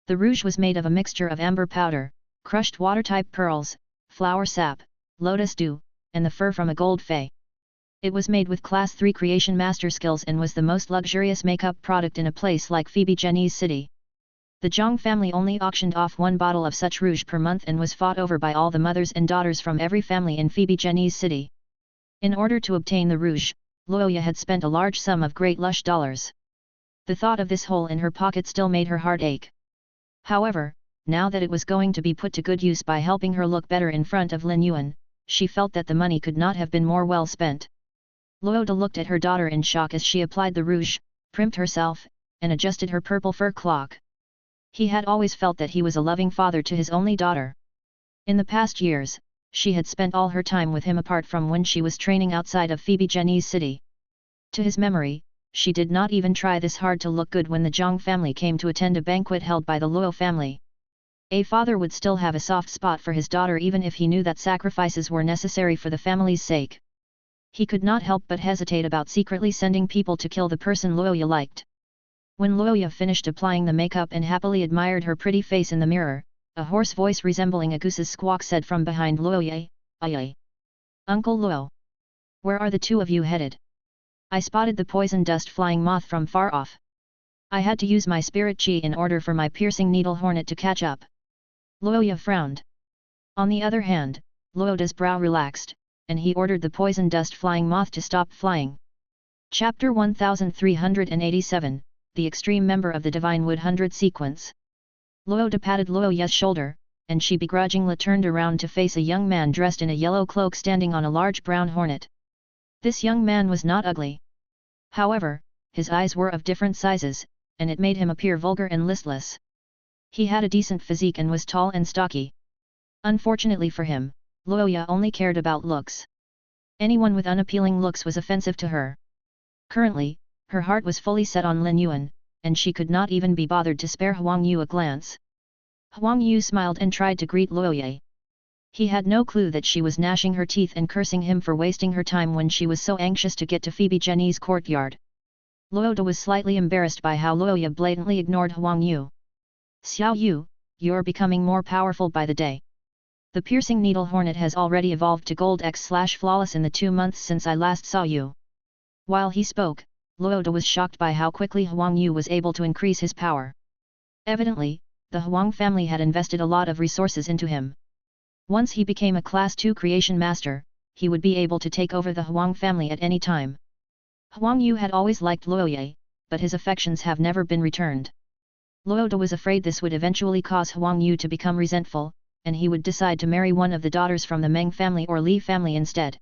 The rouge was made of a mixture of amber powder, crushed water-type pearls, flower sap, lotus dew, and the fur from a gold fay. It was made with Class 3 creation master skills and was the most luxurious makeup product in a place like Phoebe Jenny's city. The Zhang family only auctioned off 1 bottle of such rouge per month and was fought over by all the mothers and daughters from every family in Phoebe Jenny's city. In order to obtain the rouge, Luoya had spent a large sum of great lush dollars. The thought of this hole in her pocket still made her heart ache. However, now that it was going to be put to good use by helping her look better in front of Lin Yuan, she felt that the money could not have been more well spent. Luoda looked at her daughter in shock as she applied the rouge, primed herself, and adjusted her purple fur cloak. He had always felt that he was a loving father to his only daughter. In the past years, she had spent all her time with him apart from when she was training outside of Phoebe Jenny's city. To his memory, she did not even try this hard to look good when the Zhang family came to attend a banquet held by the Luo family. A father would still have a soft spot for his daughter even if he knew that sacrifices were necessary for the family's sake. He could not help but hesitate about secretly sending people to kill the person Luoya liked. When Luoya finished applying the makeup and happily admired her pretty face in the mirror, a hoarse voice resembling a goose's squawk said from behind Luoya, Aye. Uncle Luo. Where are the two of you headed? I spotted the poison dust flying moth from far off. I had to use my spirit chi in order for my piercing needle hornet to catch up. Luoya frowned. On the other hand, Luoda's brow relaxed, and he ordered the poison dust flying moth to stop flying. Chapter 1387, The Extreme Member of the Divine Wood 100 Sequence. Luoda patted Luoya's shoulder, and she begrudgingly turned around to face a young man dressed in a yellow cloak standing on a large brown hornet. This young man was not ugly. However, his eyes were of different sizes, and it made him appear vulgar and listless. He had a decent physique and was tall and stocky. Unfortunately for him, Luoya only cared about looks. Anyone with unappealing looks was offensive to her. Currently, her heart was fully set on Lin Yuan, and she could not even be bothered to spare Huang Yu a glance. Huang Yu smiled and tried to greet Luoya. He had no clue that she was gnashing her teeth and cursing him for wasting her time when she was so anxious to get to Phoebe Jenny's courtyard. Luoda was slightly embarrassed by how Luoya blatantly ignored Huang Yu. Xiao Yu, you're becoming more powerful by the day. The piercing needle hornet has already evolved to Gold X/Flawless in the 2 months since I last saw you. While he spoke, Luoda was shocked by how quickly Huang Yu was able to increase his power. Evidently, the Huang family had invested a lot of resources into him. Once he became a Class 2 creation master, he would be able to take over the Huang family at any time. Huang Yu had always liked Luoya, but his affections have never been returned. Luoda was afraid this would eventually cause Huang Yu to become resentful, and he would decide to marry one of the daughters from the Meng family or Li family instead.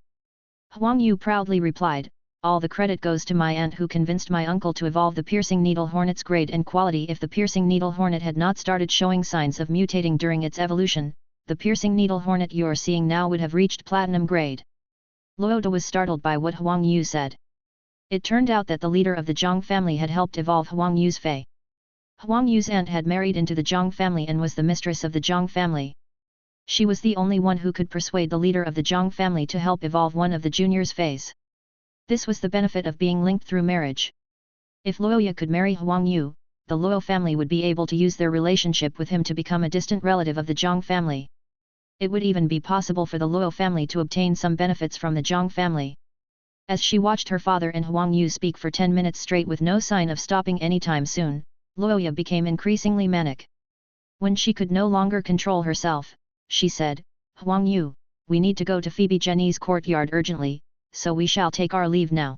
Huang Yu proudly replied, all the credit goes to my aunt who convinced my uncle to evolve the piercing needle hornet's grade and quality. If the piercing needle hornet had not started showing signs of mutating during its evolution, the piercing needle hornet you're seeing now would have reached platinum grade. Luoda was startled by what Huang Yu said. It turned out that the leader of the Zhang family had helped evolve Huang Yu's fei. Huang Yu's aunt had married into the Zhang family and was the mistress of the Zhang family. She was the only one who could persuade the leader of the Zhang family to help evolve one of the junior's feys. This was the benefit of being linked through marriage. If Luoya could marry Huang Yu, the Luo family would be able to use their relationship with him to become a distant relative of the Zhang family. It would even be possible for the Luo family to obtain some benefits from the Zhang family. As she watched her father and Huang Yu speak for 10 minutes straight with no sign of stopping anytime soon, Luoya became increasingly manic. When she could no longer control herself, she said, Huang Yu, we need to go to Phoebe Jenny's courtyard urgently, so we shall take our leave now.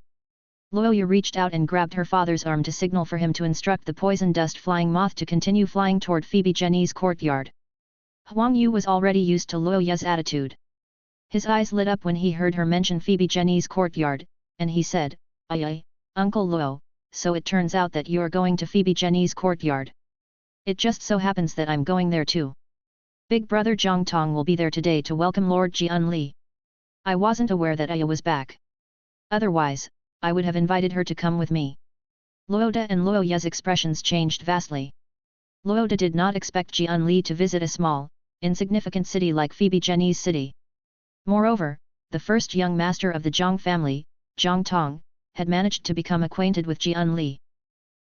Luoya reached out and grabbed her father's arm to signal for him to instruct the poison dust flying moth to continue flying toward Phoebe Jenny's courtyard. Huang Yu was already used to Luoya's attitude. His eyes lit up when he heard her mention Phoebe Jenny's courtyard, and he said, Aye, Uncle Luo, so it turns out that you're going to Phoebe Jenny's courtyard. It just so happens that I'm going there too. Big brother Zhang Tong will be there today to welcome Lord Jian Li. I wasn't aware that Aya was back. Otherwise, I would have invited her to come with me. Luoda and Luoya's expressions changed vastly. Luoda did not expect Jian Li to visit a small, insignificant city like Phoebe Jenny's city. Moreover, the first young master of the Zhang family, Zhang Tong, had managed to become acquainted with Jian Li.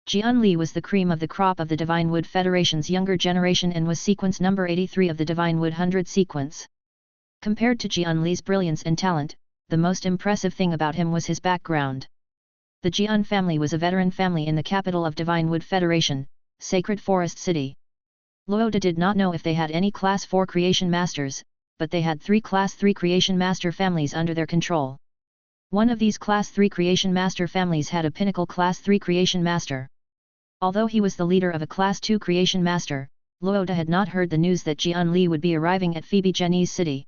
Jian Li was the cream of the crop of the Divine Wood Federation's younger generation and was sequence number 83 of the Divine Wood 100 sequence. Compared to Jian Li's brilliance and talent, the most impressive thing about him was his background. The Jian family was a veteran family in the capital of Divine Wood Federation, Sacred Forest City. Luoda did not know if they had any Class 4 creation masters, but they had 3 Class 3 creation master families under their control. One of these Class 3 creation master families had a pinnacle Class 3 creation master. Although he was the leader of a Class 2 creation master, Luoda had not heard the news that Jian Li would be arriving at Phoebe Jenny's city.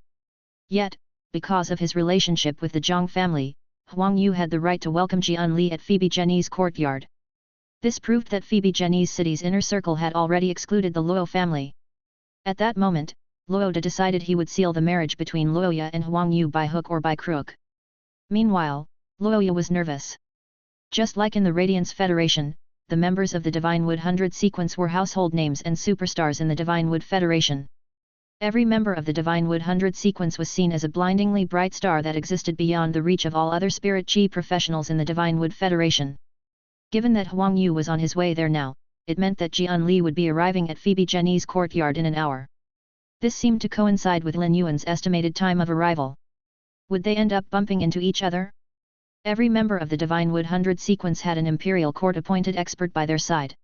Yet, because of his relationship with the Zhang family, Huang Yu had the right to welcome Jian Li at Phoebe Jenny's courtyard. This proved that Phoebe Jenny's city's inner circle had already excluded the Luo family. At that moment, Luoda decided he would seal the marriage between Luoya and Huang Yu by hook or by crook. Meanwhile, Luoya was nervous. Just like in the Radiance Federation, the members of the Divine Wood 100 sequence were household names and superstars in the Divine Wood Federation. Every member of the Divine Wood 100 sequence was seen as a blindingly bright star that existed beyond the reach of all other spirit chi professionals in the Divine Wood Federation. Given that Huang Yu was on his way there now, it meant that Jian Li would be arriving at Phoebe Jenny's courtyard in an hour. This seemed to coincide with Lin Yuan's estimated time of arrival. Would they end up bumping into each other? Every member of the Divine Wood 100 sequence had an imperial court-appointed expert by their side.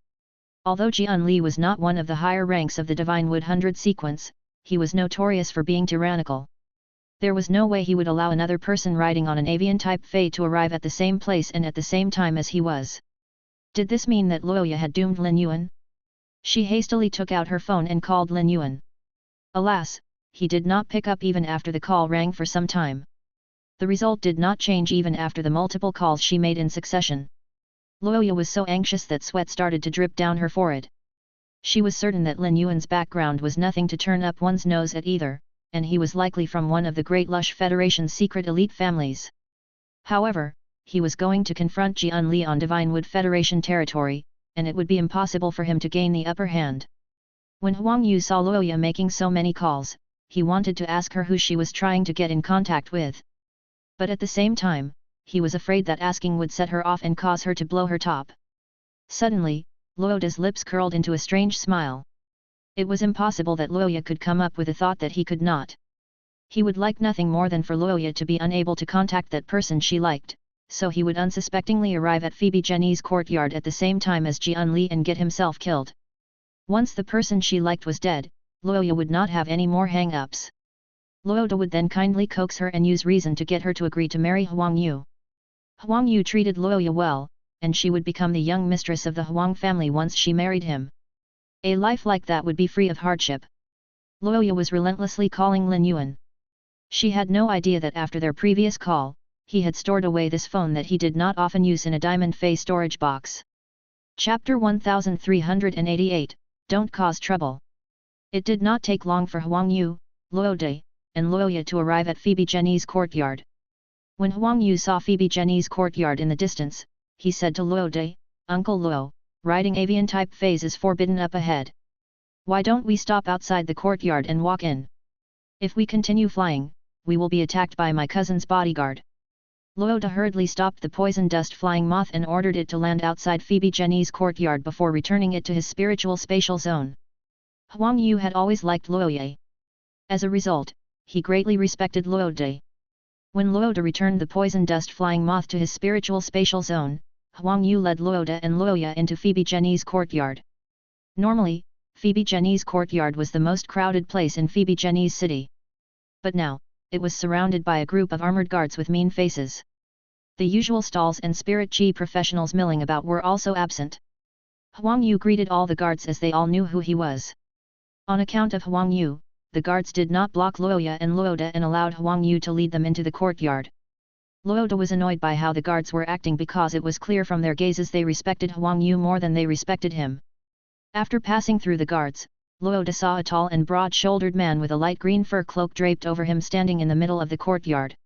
Although Jian Li was not one of the higher ranks of the Divine Wood 100 sequence, he was notorious for being tyrannical. There was no way he would allow another person riding on an avian-type fey to arrive at the same place and at the same time as he was. Did this mean that Luoya had doomed Lin Yuan? She hastily took out her phone and called Lin Yuan. Alas, he did not pick up even after the call rang for some time. The result did not change even after the multiple calls she made in succession. Luoya was so anxious that sweat started to drip down her forehead. She was certain that Lin Yuan's background was nothing to turn up one's nose at either, and he was likely from one of the Great Lush Federation's secret elite families. However, he was going to confront Jian Li on Divine Wood Federation territory, and it would be impossible for him to gain the upper hand. When Huang Yu saw Luoya making so many calls, he wanted to ask her who she was trying to get in contact with. But at the same time, he was afraid that asking would set her off and cause her to blow her top. Suddenly, Luoya's lips curled into a strange smile. It was impossible that Luoya could come up with a thought that he could not. He would like nothing more than for Luoya to be unable to contact that person she liked, so he would unsuspectingly arrive at Phoebe Jenny's courtyard at the same time as Jian Li and get himself killed. Once the person she liked was dead, Luoya would not have any more hang-ups. Luoya would then kindly coax her and use reason to get her to agree to marry Huang Yu. Huang Yu treated Luoya well, and she would become the young mistress of the Huang family once she married him. A life like that would be free of hardship. Luoya was relentlessly calling Lin Yuan. She had no idea that after their previous call, he had stored away this phone that he did not often use in a diamond fey storage box. Chapter 1388, Don't Cause Trouble. It did not take long for Huang Yu, Luoya, and Luoya to arrive at Phoebe Jenny's courtyard. When Huang Yu saw Phoebe Jenny's courtyard in the distance, he said to Luoya, "Uncle Luo, riding avian-type feys is forbidden up ahead. Why don't we stop outside the courtyard and walk in? If we continue flying, we will be attacked by my cousin's bodyguard." Luoya hurriedly stopped the poison dust flying moth and ordered it to land outside Phoebe Jenny's courtyard before returning it to his spiritual spatial zone. Huang Yu had always liked Luoya. As a result, he greatly respected Luoya. When Luoya returned the poison dust flying moth to his spiritual spatial zone, Huang Yu led Luoya and Luoya into Phoebe Jenny's courtyard. Normally, Phoebe Jenny's courtyard was the most crowded place in Phoebe Jenny's city. But now, it was surrounded by a group of armored guards with mean faces. The usual stalls and spirit chi professionals milling about were also absent. Huang Yu greeted all the guards as they all knew who he was. On account of Huang Yu, the guards did not block Luoya and Luoya and allowed Huang Yu to lead them into the courtyard. Luoya was annoyed by how the guards were acting because it was clear from their gazes they respected Huang Yu more than they respected him. After passing through the guards, Luoya saw a tall and broad-shouldered man with a light green fur cloak draped over him standing in the middle of the courtyard.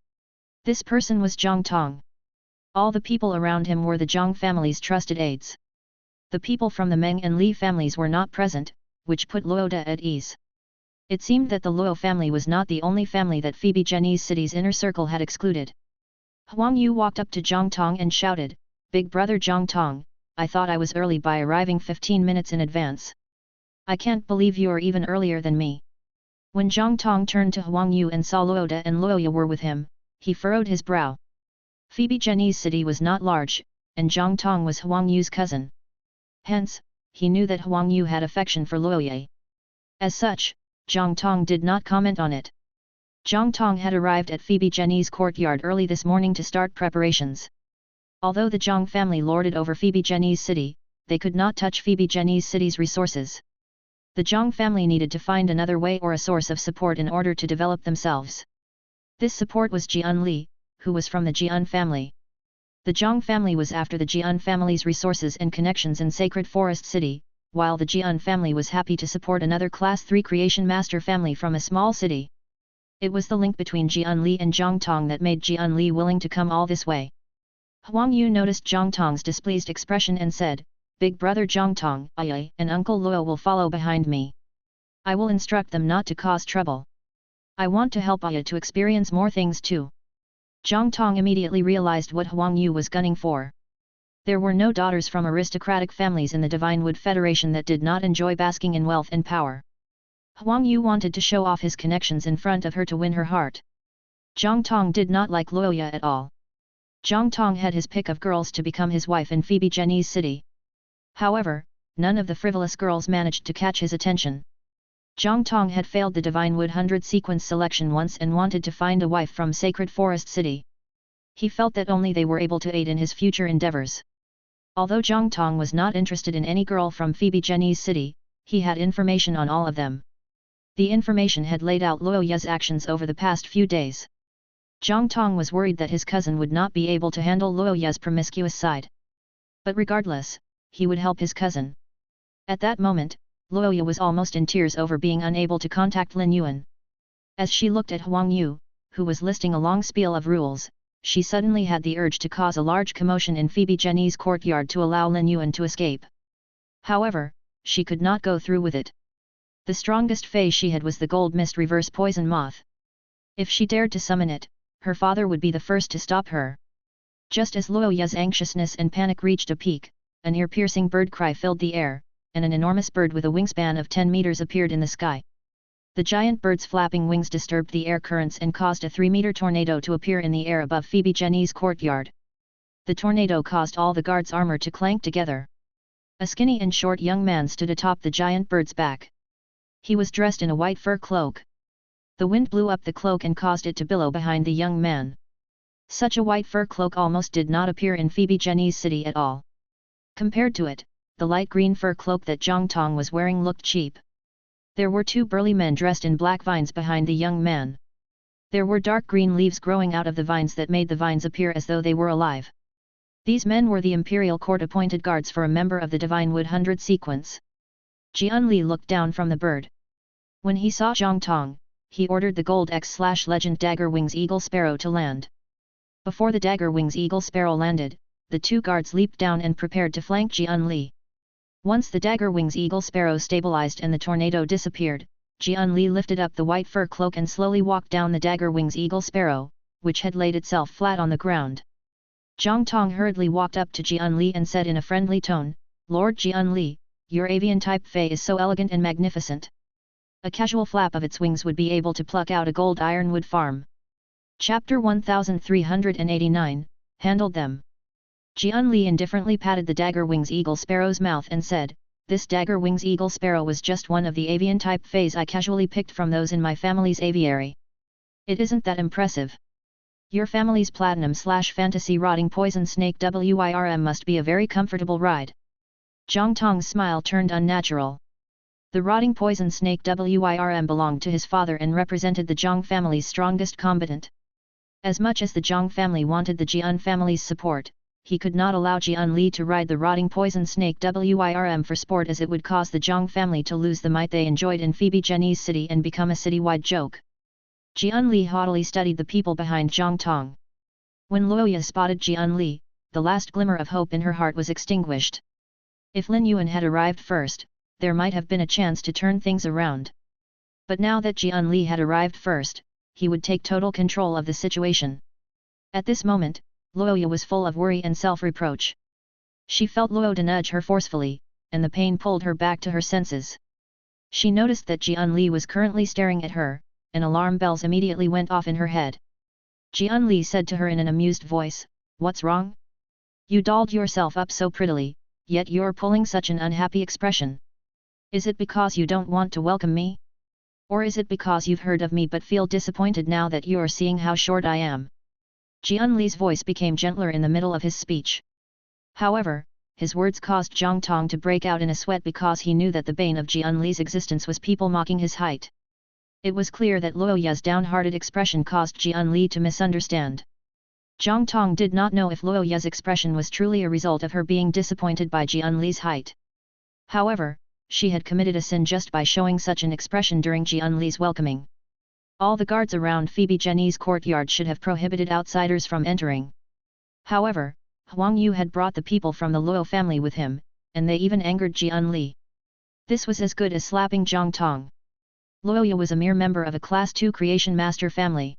This person was Zhang Tong. All the people around him were the Zhang family's trusted aides. The people from the Meng and Li families were not present, which put Luoya at ease. It seemed that the Luo family was not the only family that Phoebe Jenny's city's inner circle had excluded. Huang Yu walked up to Zhang Tong and shouted, "Big brother Zhang Tong, I thought I was early by arriving 15 minutes in advance. I can't believe you are even earlier than me." When Zhang Tong turned to Huang Yu and saw Luoya and Luoya were with him, he furrowed his brow. Phoebe Jenny's city was not large, and Zhang Tong was Huang Yu's cousin. Hence, he knew that Huang Yu had affection for Luoya. As such, Zhang Tong did not comment on it. Zhang Tong had arrived at Phoebe Jenny's courtyard early this morning to start preparations. Although the Zhang family lorded over Phoebe Jenny's city, they could not touch Phoebe Jenny's city's resources. The Zhang family needed to find another way or a source of support in order to develop themselves. This support was Jian Li, who was from the Jian family. The Zhang family was after the Jian family's resources and connections in Sacred Forest City, while the Jian family was happy to support another Class 3 Creation Master family from a small city. It was the link between Jian Li and Zhang Tong that made Jian Li willing to come all this way. Huang Yu noticed Zhang Tong's displeased expression and said, "Big brother Zhang Tong, I and Uncle Luo will follow behind me. I will instruct them not to cause trouble. I want to help Aya to experience more things too." Zhang Tong immediately realized what Huang Yu was gunning for. There were no daughters from aristocratic families in the Divine Wood Federation that did not enjoy basking in wealth and power. Huang Yu wanted to show off his connections in front of her to win her heart. Zhang Tong did not like Luoya at all. Zhang Tong had his pick of girls to become his wife in Phoebe Jenny's city. However, none of the frivolous girls managed to catch his attention. Zhang Tong had failed the Divine Wood 100 sequence selection once and wanted to find a wife from Sacred Forest City. He felt that only they were able to aid in his future endeavors. Although Zhang Tong was not interested in any girl from Phoebe Jenny's city, he had information on all of them. The information had laid out Luoya's actions over the past few days. Zhang Tong was worried that his cousin would not be able to handle Luoya's promiscuous side. But regardless, he would help his cousin. At that moment, Luoya was almost in tears over being unable to contact Lin Yuan. As she looked at Huang Yu, who was listing a long spiel of rules, she suddenly had the urge to cause a large commotion in Phoebe Jenny's courtyard to allow Lin Yuan to escape. However, she could not go through with it. The strongest fey she had was the gold mist reverse poison moth. If she dared to summon it, her father would be the first to stop her. Just as Luoya's anxiousness and panic reached a peak, an ear-piercing bird cry filled the air, and an enormous bird with a wingspan of 10 meters appeared in the sky. The giant bird's flapping wings disturbed the air currents and caused a 3-meter tornado to appear in the air above Phoebe Jenny's courtyard. The tornado caused all the guards' armor to clank together. A skinny and short young man stood atop the giant bird's back. He was dressed in a white fur cloak. The wind blew up the cloak and caused it to billow behind the young man. Such a white fur cloak almost did not appear in Phoebe Jenny's city at all. Compared to it, the light green fur cloak that Zhang Tong was wearing looked cheap. There were 2 burly men dressed in black vines behind the young man. There were dark green leaves growing out of the vines that made the vines appear as though they were alive. These men were the imperial court-appointed guards for a member of the Divine Wood 100 sequence. Jianli looked down from the bird. When he saw Zhang Tong, he ordered the gold X/Legend Dagger Wings Eagle Sparrow to land. Before the Dagger Wings Eagle Sparrow landed, the 2 guards leaped down and prepared to flank Jianli. Once the Dagger Wings Eagle Sparrow stabilized and the tornado disappeared, Jianli lifted up the white fur cloak and slowly walked down the Dagger Wings Eagle Sparrow, which had laid itself flat on the ground. Zhang Tong hurriedly walked up to Jianli and said in a friendly tone, "Lord Jianli, your avian-type fey is so elegant and magnificent. A casual flap of its wings would be able to pluck out a gold ironwood farm." Chapter 1389, Handled Them. Jianli indifferently patted the Dagger Wings Eagle Sparrow's mouth and said, "This Dagger Wings Eagle Sparrow was just one of the avian-type feys I casually picked from those in my family's aviary. It isn't that impressive. Your family's platinum/fantasy rotting poison snake WIRM must be a very comfortable ride." Zhang Tong's smile turned unnatural. The rotting poison snake WIRM belonged to his father and represented the Zhang family's strongest combatant. As much as the Zhang family wanted the Jian family's support, he could not allow Jianli to ride the rotting poison snake WIRM for sport, as it would cause the Zhang family to lose the might they enjoyed in Phoebe Jenny's city and become a citywide joke. Jianli haughtily studied the people behind Zhang Tong. When Luoya spotted Jianli, the last glimmer of hope in her heart was extinguished. If Lin Yuan had arrived first, there might have been a chance to turn things around. But now that Jianli had arrived first, he would take total control of the situation. At this moment, Luoya was full of worry and self-reproach. She felt Luoya nudge her forcefully, and the pain pulled her back to her senses. She noticed that Jianli was currently staring at her, and alarm bells immediately went off in her head. Jianli said to her in an amused voice, "What's wrong? You dolled yourself up so prettily, yet you're pulling such an unhappy expression. Is it because you don't want to welcome me? Or is it because you've heard of me but feel disappointed now that you're seeing how short I am?" Jianli's voice became gentler in the middle of his speech. However, his words caused Zhang Tong to break out in a sweat because he knew that the bane of Jianli's existence was people mocking his height. It was clear that Luoya's downhearted expression caused Jianli to misunderstand. Zhang Tong did not know if Luoya's expression was truly a result of her being disappointed by Jianli's height. However, she had committed a sin just by showing such an expression during Jianli's welcoming. All the guards around Phoebe Jenny's courtyard should have prohibited outsiders from entering. However, Huang Yu had brought the people from the Luo family with him, and they even angered Jianli. This was as good as slapping Zhang Tong. Luoya was a mere member of a Class 2 Creation Master family.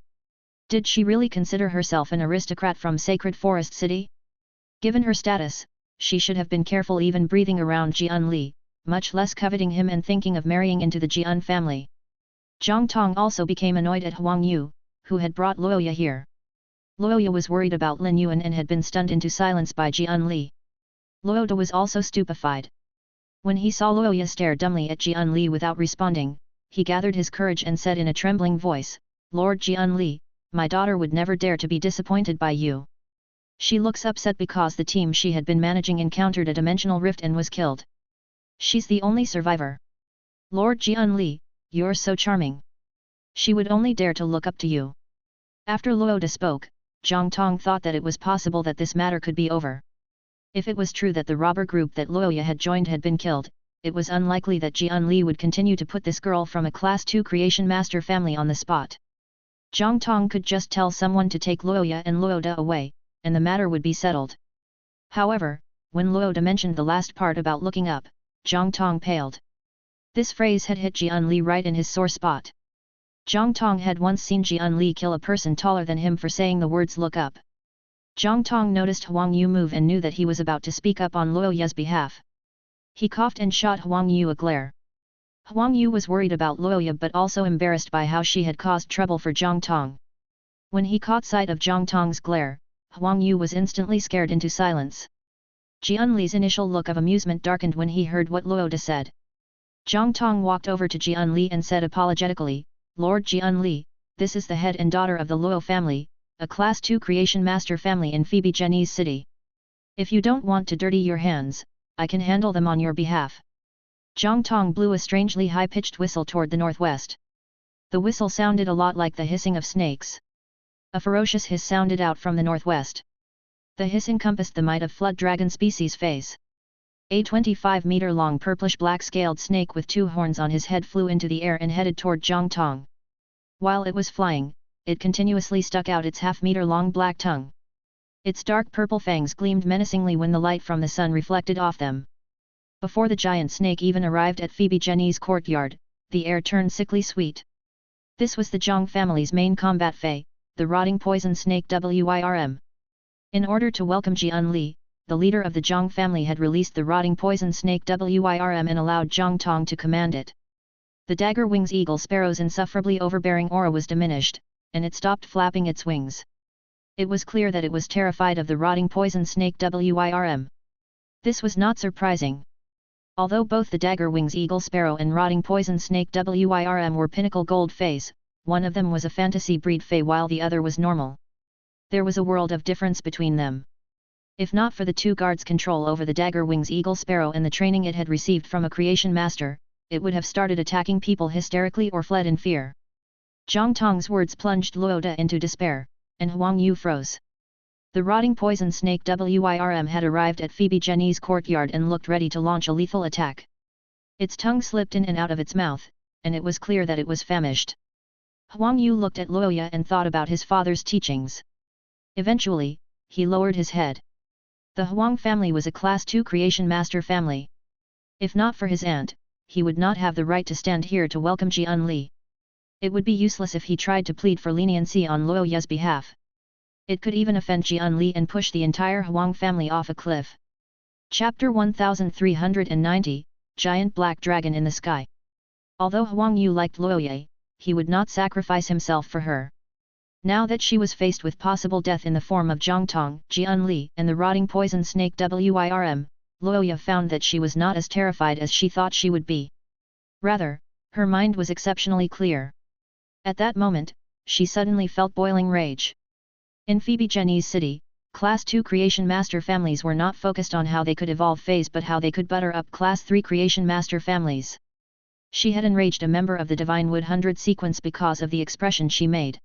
Did she really consider herself an aristocrat from Sacred Forest City? Given her status, she should have been careful even breathing around Jianli, much less coveting him and thinking of marrying into the Jian family. Zhang Tong also became annoyed at Huang Yu, who had brought Luoya here? Luoya was worried about Lin Yuan and had been stunned into silence by Jian Li. Luoda was also stupefied. When he saw Luoya stare dumbly at Jian Li without responding, he gathered his courage and said in a trembling voice, "Lord Jian Li, my daughter would never dare to be disappointed by you. She looks upset because the team she had been managing encountered a dimensional rift and was killed. She's the only survivor. Lord Jian Li, you're so charming. She would only dare to look up to you." After Luoda spoke, Zhang Tong thought that it was possible that this matter could be over. If it was true that the robber group that Luoya had joined had been killed, it was unlikely that Jian Li would continue to put this girl from a Class 2 Creation Master family on the spot. Zhang Tong could just tell someone to take Luoya and Luoda away, and the matter would be settled. However, when Luoda mentioned the last part about looking up, Zhang Tong paled. This phrase had hit Jian Li right in his sore spot. Zhang Tong had once seen Jian Li kill a person taller than him for saying the words look up. Zhang Tong noticed Huang Yu move and knew that he was about to speak up on Luoya's behalf. He coughed and shot Huang Yu a glare. Huang Yu was worried about Luoya but also embarrassed by how she had caused trouble for Zhang Tong. When he caught sight of Zhang Tong's glare, Huang Yu was instantly scared into silence. Jian Li's initial look of amusement darkened when he heard what Luoda said. Zhang Tong walked over to Jian Li and said apologetically, "Lord Jian Li, this is the head and daughter of the Luo family, a Class 2 Creation Master family in Phoebe Jenny's city. If you don't want to dirty your hands, I can handle them on your behalf." Zhang Tong blew a strangely high-pitched whistle toward the northwest. The whistle sounded a lot like the hissing of snakes. A ferocious hiss sounded out from the northwest. The hiss encompassed the might of flood dragon species feys. A 25-meter-long purplish-black scaled snake with 2 horns on his head flew into the air and headed toward Zhang Tong. While it was flying, it continuously stuck out its half-meter-long black tongue. Its dark purple fangs gleamed menacingly when the light from the sun reflected off them. Before the giant snake even arrived at Phoebe Jenny's courtyard, the air turned sickly sweet. This was the Zhang family's main combat fey, the rotting poison snake Wirm. In order to welcome Jian Li, the leader of the Zhang family had released the rotting poison snake Wirm and allowed Zhang Tong to command it. The dagger wings eagle sparrow's insufferably overbearing aura was diminished, and it stopped flapping its wings. It was clear that it was terrified of the rotting poison snake Wirm. This was not surprising. Although both the dagger wings eagle sparrow and rotting poison snake Wirm were pinnacle gold feys, one of them was a fantasy breed fey while the other was normal. There was a world of difference between them. If not for the 2 guards' control over the dagger wings eagle sparrow and the training it had received from a creation master, it would have started attacking people hysterically or fled in fear. Zhang Tong's words plunged Luoda into despair, and Huang Yu froze. The rotting poison snake Wirm had arrived at Phoebe Jenny's courtyard and looked ready to launch a lethal attack. Its tongue slipped in and out of its mouth, and it was clear that it was famished. Huang Yu looked at Luoya and thought about his father's teachings. Eventually, he lowered his head. The Huang family was a Class 2 Creation Master family. If not for his aunt, he would not have the right to stand here to welcome Jian Li. It would be useless if he tried to plead for leniency on Luoya's behalf. It could even offend Jian Li and push the entire Huang family off a cliff. Chapter 1390, Giant Black Dragon in the Sky. Although Huang Yu liked Luoya, he would not sacrifice himself for her. Now that she was faced with possible death in the form of Zhang Tong, Jian Li and the rotting poison snake Wirm, Luoya found that she was not as terrified as she thought she would be. Rather, her mind was exceptionally clear. At that moment, she suddenly felt boiling rage. In Phoebe Jenny's city, Class 2 Creation Master families were not focused on how they could evolve feys but how they could butter up Class 3 Creation Master families. She had enraged a member of the Divine Wood 100 sequence because of the expression she made.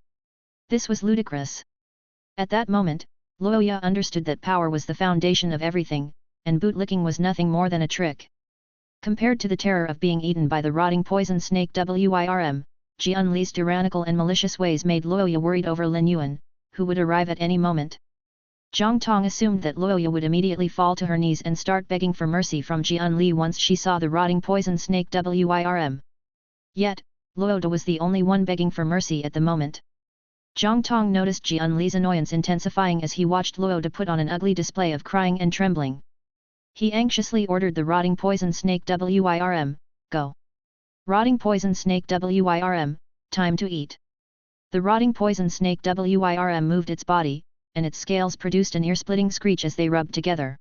This was ludicrous. At that moment, Luoya understood that power was the foundation of everything, and bootlicking was nothing more than a trick. Compared to the terror of being eaten by the rotting poison snake Wirm, Jian Li's tyrannical and malicious ways made Luoya worried over Lin Yuan, who would arrive at any moment. Zhang Tong assumed that Luoya would immediately fall to her knees and start begging for mercy from Jian Li once she saw the rotting poison snake Wirm. Yet, Luoda was the only one begging for mercy at the moment. Zhang Tong noticed Jian Li's annoyance intensifying as he watched Luoda put on an ugly display of crying and trembling. He anxiously ordered the rotting poison snake Wirm, "Go! Rotting poison snake Wirm, time to eat." The rotting poison snake Wyrm moved its body, and its scales produced an ear-splitting screech as they rubbed together.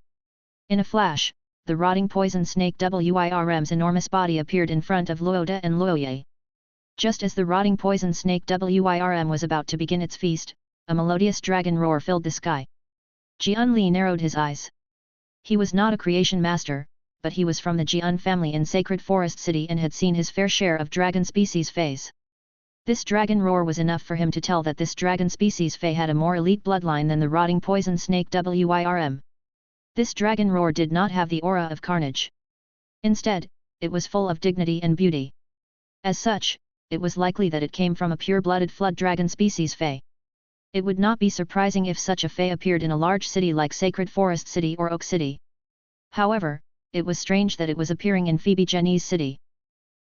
In a flash, the rotting poison snake Wyrm's enormous body appeared in front of Luoda and Luoye. Just as the rotting poison snake Wyrm was about to begin its feast, a melodious dragon roar filled the sky. Jianli narrowed his eyes. He was not a creation master, but he was from the Jian family in Sacred Forest City and had seen his fair share of dragon species feys. This dragon roar was enough for him to tell that this dragon species fey had a more elite bloodline than the rotting poison snake Wyrm. This dragon roar did not have the aura of carnage. Instead, it was full of dignity and beauty. As such, it was likely that it came from a pure-blooded flood dragon species fey. It would not be surprising if such a fey appeared in a large city like Sacred Forest City or Oak City. However, it was strange that it was appearing in Phoebe Jenny's city.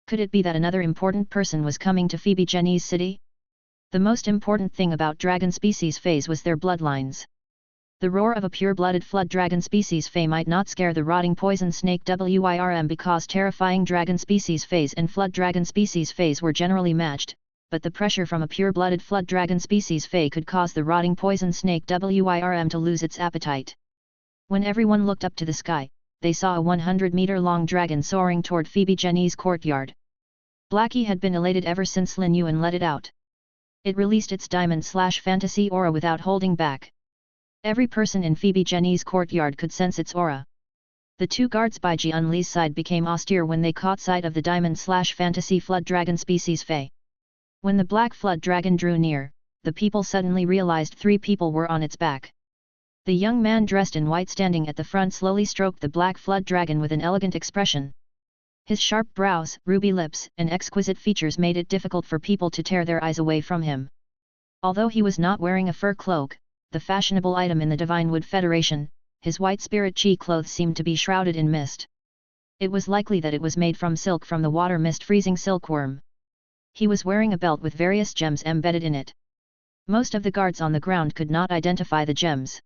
Could it be that another important person was coming to Phoebe Jenny's city? The most important thing about dragon species feys was their bloodlines. The roar of a pure-blooded flood dragon species fey might not scare the rotting poison snake Wyrm because terrifying dragon species feys and flood dragon species feys were generally matched, but the pressure from a pure-blooded flood dragon species fey could cause the rotting poison snake Wyrm to lose its appetite. When everyone looked up to the sky, they saw a 100-meter-long dragon soaring toward Phoebe Jenny's courtyard. Blackie had been elated ever since Lin Yuan let it out. It released its diamond/fantasy aura without holding back. Every person in Phoebe Jenny's courtyard could sense its aura. The two guards by Jianli's side became austere when they caught sight of the diamond/fantasy flood dragon species fey. When the black flood dragon drew near, the people suddenly realized 3 people were on its back. The young man dressed in white standing at the front slowly stroked the black flood dragon with an elegant expression. His sharp brows, ruby lips, and exquisite features made it difficult for people to tear their eyes away from him. Although he was not wearing a fur cloak, the fashionable item in the Divine Wood Federation, his white spirit chi clothes seemed to be shrouded in mist. It was likely that it was made from silk from the water mist freezing silkworm. He was wearing a belt with various gems embedded in it. Most of the guards on the ground could not identify the gems.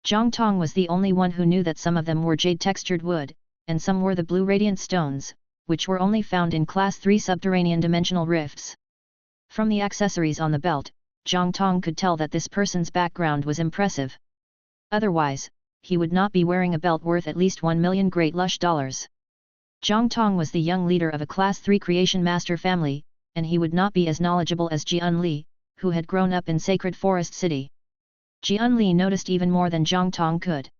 Zhang Tong was the only one who knew that some of them were jade-textured wood, and some were the blue radiant stones, which were only found in Class 3 subterranean dimensional rifts. From the accessories on the belt, Zhang Tong could tell that this person's background was impressive. Otherwise, he would not be wearing a belt worth at least 1 million great lush dollars. Zhang Tong was the young leader of a Class 3 creation master family, and he would not be as knowledgeable as Jianli, who had grown up in Sacred Forest City. Jianli noticed even more than Zhang Tong could.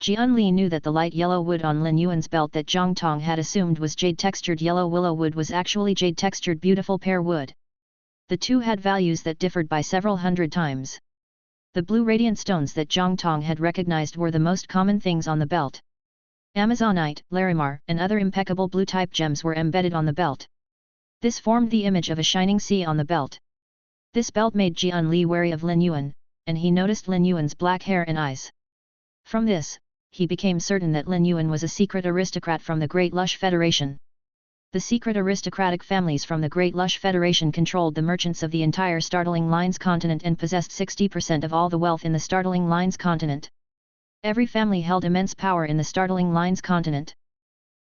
Jianli knew that the light yellow wood on Lin Yuan's belt that Zhang Tong had assumed was jade-textured yellow willow wood was actually jade-textured beautiful pear wood. The two had values that differed by several hundred times. The blue radiant stones that Zhang Tong had recognized were the most common things on the belt. Amazonite, Larimar, and other impeccable blue-type gems were embedded on the belt. This formed the image of a shining sea on the belt. This belt made Jianli wary of Lin Yuan, and he noticed Lin Yuan's black hair and eyes. From this, he became certain that Lin Yuan was a secret aristocrat from the Great Lush Federation. The secret aristocratic families from the Great Lush Federation controlled the merchants of the entire Startling Lines continent and possessed 60% of all the wealth in the Startling Lines continent. Every family held immense power in the Startling Lines continent.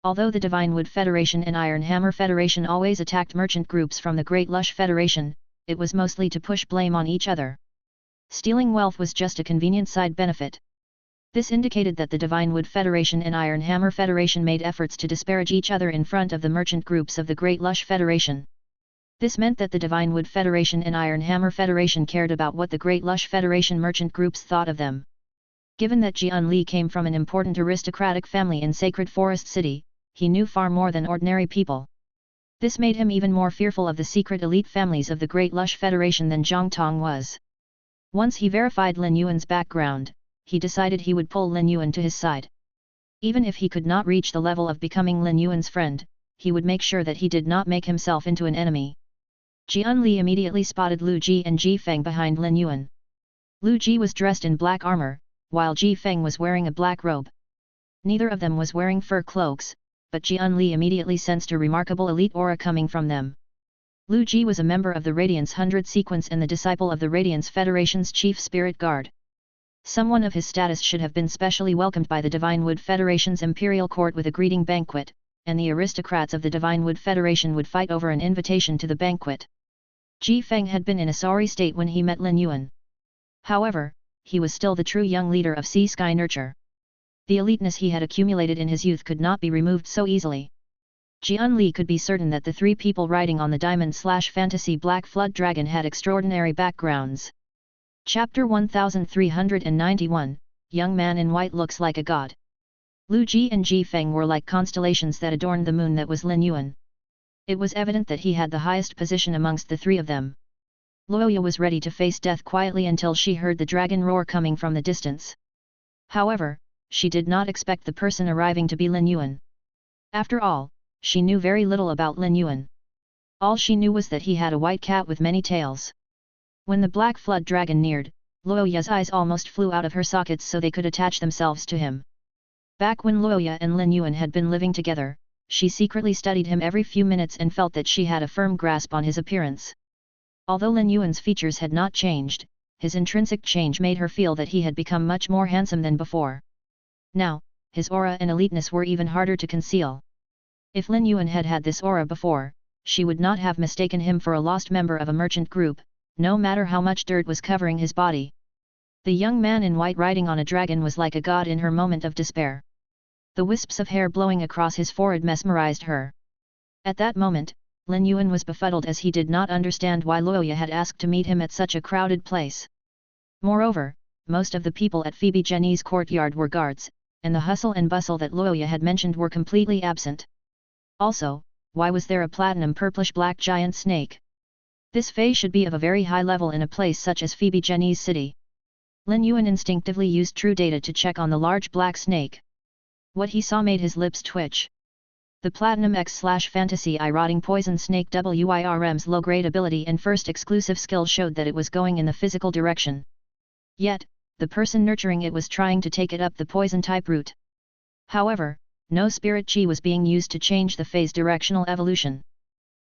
Although the Divine Wood Federation and Iron Hammer Federation always attacked merchant groups from the Great Lush Federation, it was mostly to push blame on each other. Stealing wealth was just a convenient side benefit. This indicated that the Divine Wood Federation and Iron Hammer Federation made efforts to disparage each other in front of the merchant groups of the Great Lush Federation. This meant that the Divine Wood Federation and Iron Hammer Federation cared about what the Great Lush Federation merchant groups thought of them. Given that Jianli came from an important aristocratic family in Sacred Forest City, he knew far more than ordinary people. This made him even more fearful of the secret elite families of the Great Lush Federation than Zhang Tong was. Once he verified Lin Yuan's background, he decided he would pull Lin Yuan to his side. Even if he could not reach the level of becoming Lin Yuan's friend, he would make sure that he did not make himself into an enemy. Jianli immediately spotted Lu Ji and Ji Feng behind Lin Yuan. Lu Ji was dressed in black armor, while Ji Feng was wearing a black robe. Neither of them was wearing fur cloaks, but Jianli immediately sensed a remarkable elite aura coming from them. Lu Ji was a member of the Radiance 100 sequence and the disciple of the Radiance Federation's chief spirit guard. Someone of his status should have been specially welcomed by the Divine Wood Federation's imperial court with a greeting banquet, and the aristocrats of the Divine Wood Federation would fight over an invitation to the banquet. Ji Feng had been in a sorry state when he met Lin Yuan. However, he was still the true young leader of Sea Sky Nurture. The eliteness he had accumulated in his youth could not be removed so easily. Jian Li could be certain that the three people riding on the diamond/fantasy Black Flood Dragon had extraordinary backgrounds. Chapter 1391, Young Man in White Looks Like a God. Lu Ji and Ji Feng were like constellations that adorned the moon that was Lin Yuan. It was evident that he had the highest position amongst the three of them. Luoya was ready to face death quietly until she heard the dragon roar coming from the distance. However, she did not expect the person arriving to be Lin Yuan. After all, she knew very little about Lin Yuan. All she knew was that he had a white cat with many tails. When the Black Flood Dragon neared, Luoya's eyes almost flew out of her sockets so they could attach themselves to him. Back when Luoya and Lin Yuan had been living together, she secretly studied him every few minutes and felt that she had a firm grasp on his appearance. Although Lin Yuan's features had not changed, his intrinsic change made her feel that he had become much more handsome than before. Now, his aura and eliteness were even harder to conceal. If Lin Yuan had had this aura before, she would not have mistaken him for a lost member of a merchant group, no matter how much dirt was covering his body. The young man in white riding on a dragon was like a god in her moment of despair. The wisps of hair blowing across his forehead mesmerized her. At that moment, Lin Yuan was befuddled as he did not understand why Luoya had asked to meet him at such a crowded place. Moreover, most of the people at Phoebe Jenny's courtyard were guards, and the hustle and bustle that Luoya had mentioned were completely absent. Also, why was there a platinum purplish-black giant snake? This fey should be of a very high level in a place such as Phoebe Jenny's city. Lin Yuan instinctively used true data to check on the large black snake. What he saw made his lips twitch. The Platinum X/Fantasy Eye Rotting Poison Snake WIRM's low-grade ability and first exclusive skill showed that it was going in the physical direction. Yet, the person nurturing it was trying to take it up the poison-type route. However, no spirit chi was being used to change the phase directional evolution.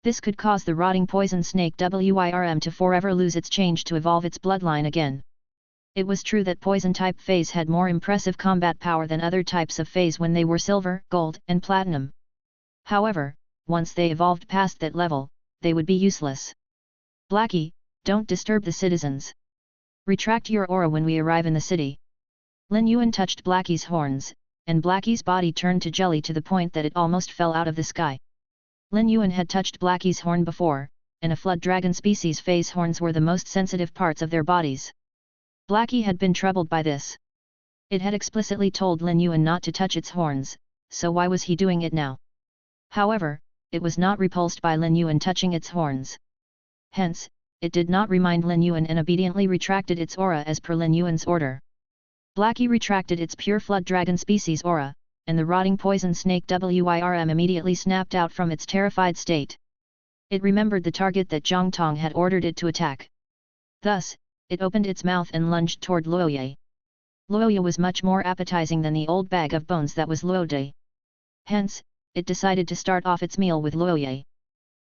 This could cause the rotting poison snake WIRM to forever lose its change to evolve its bloodline again. It was true that poison-type phase had more impressive combat power than other types of phase when they were silver, gold, and platinum. However, once they evolved past that level, they would be useless. Blackie, don't disturb the citizens. Retract your aura when we arrive in the city. Lin Yuan touched Blackie's horns, and Blackie's body turned to jelly to the point that it almost fell out of the sky. Lin Yuan had touched Blackie's horn before, and a flood dragon species phase horns were the most sensitive parts of their bodies. Blackie had been troubled by this. It had explicitly told Lin Yuan not to touch its horns, so why was he doing it now? However, it was not repulsed by Lin Yuan touching its horns. Hence, it did not remind Lin Yuan and obediently retracted its aura as per Lin Yuan's order. Blackie retracted its pure flood dragon species aura, and the rotting poison snake WIRM immediately snapped out from its terrified state. It remembered the target that Zhang Tong had ordered it to attack. Thus, it opened its mouth and lunged toward Luoya. Luoya was much more appetizing than the old bag of bones that was Luoda. Hence, it decided to start off its meal with Luoya.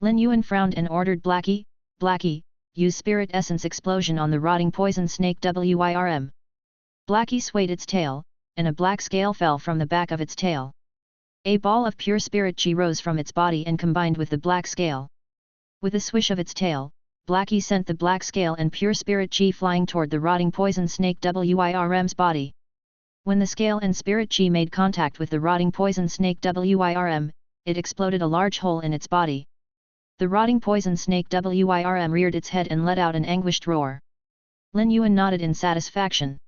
Lin Yuan frowned and ordered Blackie, use spirit essence explosion on the rotting poison snake WIRM. Blackie swayed its tail, and a black scale fell from the back of its tail. A ball of pure spirit chi rose from its body and combined with the black scale. With a swish of its tail, Blackie sent the black scale and pure spirit chi flying toward the rotting poison snake WIRM's body. When the scale and spirit chi made contact with the rotting poison snake WIRM, it exploded a large hole in its body. The rotting poison snake WIRM reared its head and let out an anguished roar. Lin Yuan nodded in satisfaction.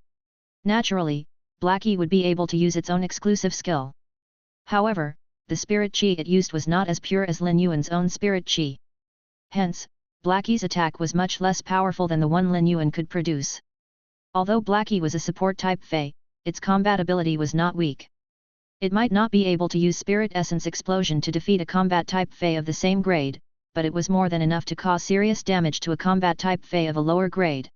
Naturally, Blackie would be able to use its own exclusive skill. However, the spirit chi it used was not as pure as Lin Yuan's own spirit chi. Hence, Blackie's attack was much less powerful than the one Lin Yuan could produce. Although Blackie was a support-type fey, its combat ability was not weak. It might not be able to use Spirit Essence Explosion to defeat a combat-type fey of the same grade, but it was more than enough to cause serious damage to a combat-type fey of a lower grade.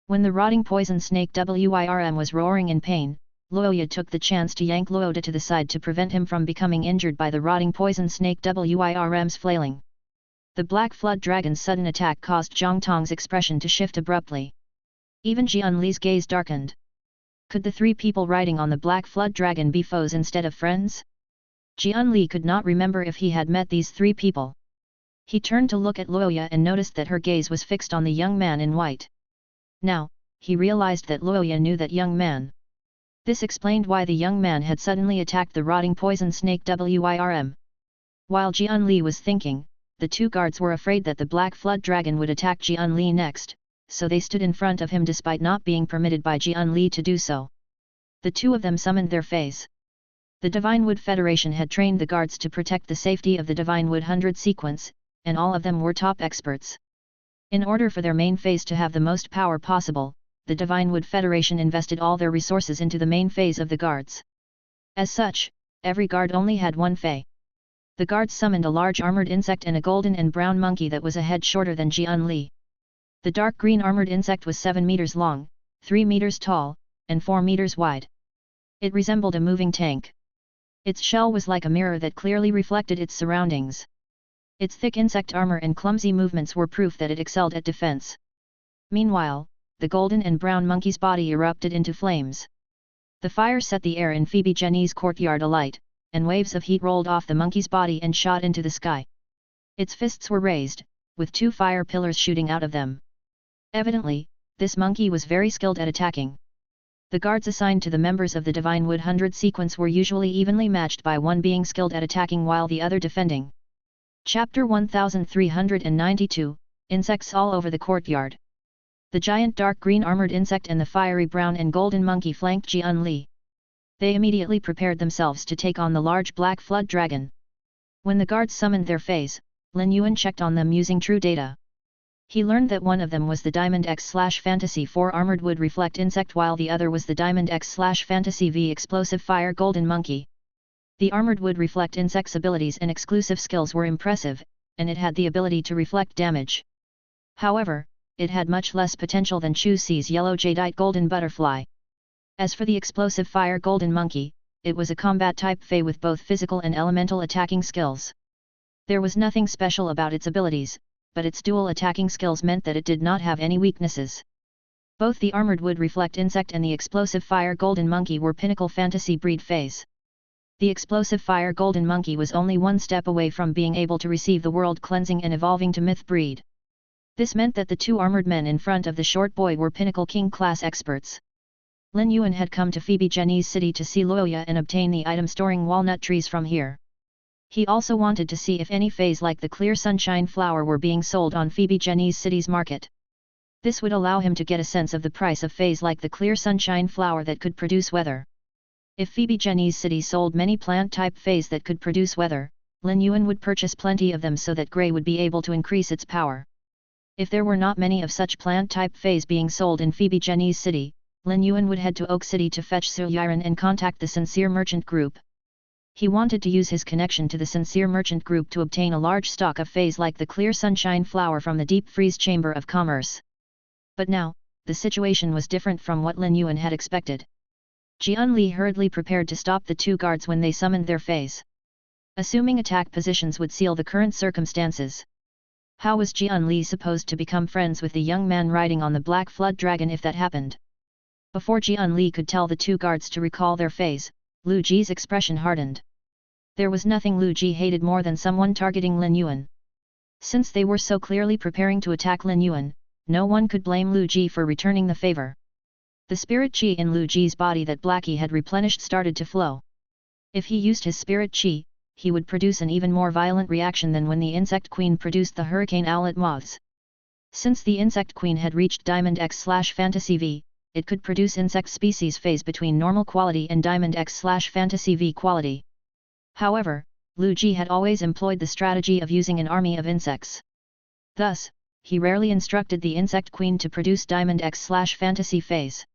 When the rotting poison snake WIRM was roaring in pain, Luoya took the chance to yank Luoda to the side to prevent him from becoming injured by the rotting poison snake WIRM's flailing. The Black Flood Dragon's sudden attack caused Zhang Tong's expression to shift abruptly. Even Jian Li's gaze darkened. Could the three people riding on the Black Flood Dragon be foes instead of friends? Jian Li could not remember if he had met these three people. He turned to look at Luoya and noticed that her gaze was fixed on the young man in white. Now, he realized that Luoya knew that young man. This explained why the young man had suddenly attacked the rotting poison snake Wirm. While Jianli was thinking, the two guards were afraid that the Black Flood Dragon would attack Jianli next, so they stood in front of him despite not being permitted by Jianli to do so. The two of them summoned their feys. The Divine Wood Federation had trained the guards to protect the safety of the Divine Wood 100 sequence, and all of them were top experts. In order for their main feys to have the most power possible, the Divine Wood Federation invested all their resources into the main feys of the guards. As such, every guard only had one fey. The guards summoned a large armored insect and a golden and brown monkey that was a head shorter than Jianli. The dark green armored insect was 7 meters long, 3 meters tall, and 4 meters wide. It resembled a moving tank. Its shell was like a mirror that clearly reflected its surroundings. Its thick insect armor and clumsy movements were proof that it excelled at defense. Meanwhile, the golden and brown monkey's body erupted into flames. The fire set the air in Phoebe Jenny's courtyard alight, and waves of heat rolled off the monkey's body and shot into the sky. Its fists were raised, with 2 fire pillars shooting out of them. Evidently, this monkey was very skilled at attacking. The guards assigned to the members of the Divine Wood 100 sequence were usually evenly matched by one being skilled at attacking while the other defending. Chapter 1392, Insects all over the courtyard. The giant dark green armored insect and the fiery brown and golden monkey flanked Jianli. They immediately prepared themselves to take on the large black flood dragon. When the guards summoned their feys, Lin Yuan checked on them using true data. He learned that one of them was the Diamond X/Fantasy 4 Armored Wood Reflect Insect while the other was the Diamond X/Fantasy V Explosive Fire Golden Monkey. The Armored Wood Reflect Insect's abilities and exclusive skills were impressive, and it had the ability to reflect damage. However, it had much less potential than Chu Si's Yellow Jadeite Golden Butterfly. As for the Explosive Fire Golden Monkey, it was a combat-type fey with both physical and elemental attacking skills. There was nothing special about its abilities, but its dual attacking skills meant that it did not have any weaknesses. Both the Armored Wood Reflect Insect and the Explosive Fire Golden Monkey were pinnacle fantasy breed feys. The Explosive Fire Golden Monkey was only one step away from being able to receive the world cleansing and evolving to myth breed. This meant that the 2 armored men in front of the short boy were pinnacle king-class experts. Lin Yuan had come to Phoebe Jenny's city to see Luoya and obtain the item storing walnut trees from here. He also wanted to see if any feys like the Clear Sunshine Flower were being sold on Phoebe Jenny's city's market. This would allow him to get a sense of the price of feys like the Clear Sunshine Flower that could produce weather. If Phoebe Jenny's city sold many plant-type feys that could produce weather, Lin Yuan would purchase plenty of them so that Grey would be able to increase its power. If there were not many of such plant-type feys being sold in Phoebe Jenny's city, Lin Yuan would head to Oak City to fetch Su Yiren and contact the Sincere Merchant Group. He wanted to use his connection to the Sincere Merchant Group to obtain a large stock of feys like the Clear Sunshine Flower from the Deep Freeze Chamber of Commerce. But now, the situation was different from what Lin Yuan had expected. Jianli hurriedly prepared to stop the 2 guards when they summoned their feys. Assuming attack positions would seal the current circumstances. How was Jianli supposed to become friends with the young man riding on the Black Flood Dragon if that happened? Before Jianli could tell the 2 guards to recall their feys, Lu Ji's expression hardened. There was nothing Lu Ji hated more than someone targeting Lin Yuan. Since they were so clearly preparing to attack Lin Yuan, no one could blame Lu Ji for returning the favor. The spirit chi in Lu Ji's body that Blackie had replenished started to flow. If he used his spirit chi, he would produce an even more violent reaction than when the Insect Queen produced the Hurricane Owlet moths. Since the Insect Queen had reached Diamond X/Fantasy V, it could produce insect species phase between normal quality and Diamond X/Fantasy V quality. However, Lu Ji had always employed the strategy of using an army of insects. Thus, he rarely instructed the Insect Queen to produce Diamond X/Fantasy phase.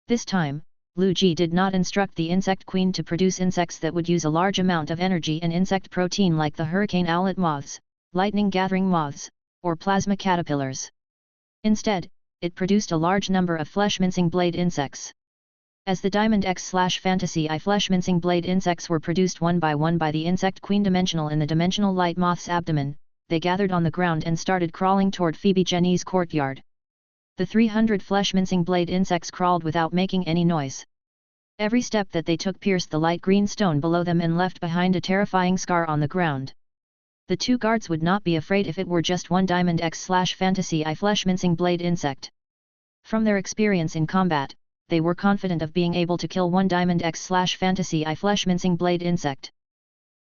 This time, Lu Ji did not instruct the Insect Queen to produce insects that would use a large amount of energy and insect protein like the Hurricane Owlet moths, Lightning Gathering moths, or Plasma caterpillars. Instead, it produced a large number of flesh-mincing blade insects. As the Diamond X/Fantasy I flesh-mincing blade insects were produced one by the Insect Queen dimensional in the dimensional light moth's abdomen, they gathered on the ground and started crawling toward Phoebe Jenny's courtyard. The 300 flesh-mincing blade insects crawled without making any noise. Every step that they took pierced the light green stone below them and left behind a terrifying scar on the ground. The two guards would not be afraid if it were just one diamond X/fantasy I flesh-mincing blade insect. From their experience in combat, they were confident of being able to kill one diamond X/fantasy I flesh-mincing blade insect.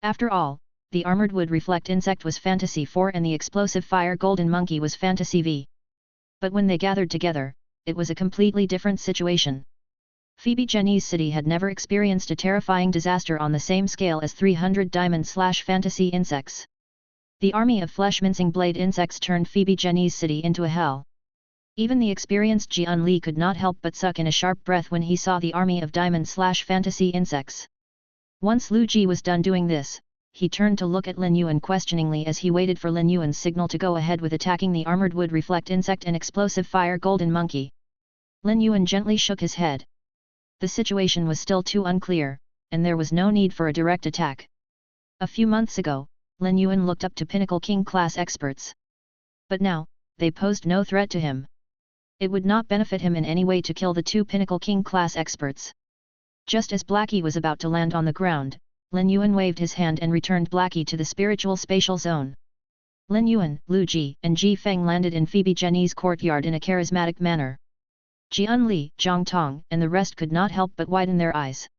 After all, the armored wood reflect insect was Fantasy 4 and the explosive fire golden monkey was Fantasy V. But when they gathered together, it was a completely different situation. Phoebe Jenny's city had never experienced a terrifying disaster on the same scale as 300 diamond/fantasy insects. The army of flesh-mincing blade insects turned Phoebe Jenny's city into a hell. Even the experienced Jian Li could not help but suck in a sharp breath when he saw the army of diamond/fantasy insects. Once Lu Ji was done doing this, he turned to look at Lin Yuan questioningly as he waited for Lin Yuan's signal to go ahead with attacking the armored wood reflect insect and explosive fire golden monkey. Lin Yuan gently shook his head. The situation was still too unclear, and there was no need for a direct attack. A few months ago, Lin Yuan looked up to Pinnacle King class experts. But now, they posed no threat to him. It would not benefit him in any way to kill the two Pinnacle King class experts. Just as Blackie was about to land on the ground, Lin Yuan waved his hand and returned Blackie to the spiritual spatial zone. Lin Yuan, Lu Ji, and Ji Feng landed in Phoebe Jenny's courtyard in a charismatic manner. Jian Li, Zhang Tong, and the rest could not help but widen their eyes.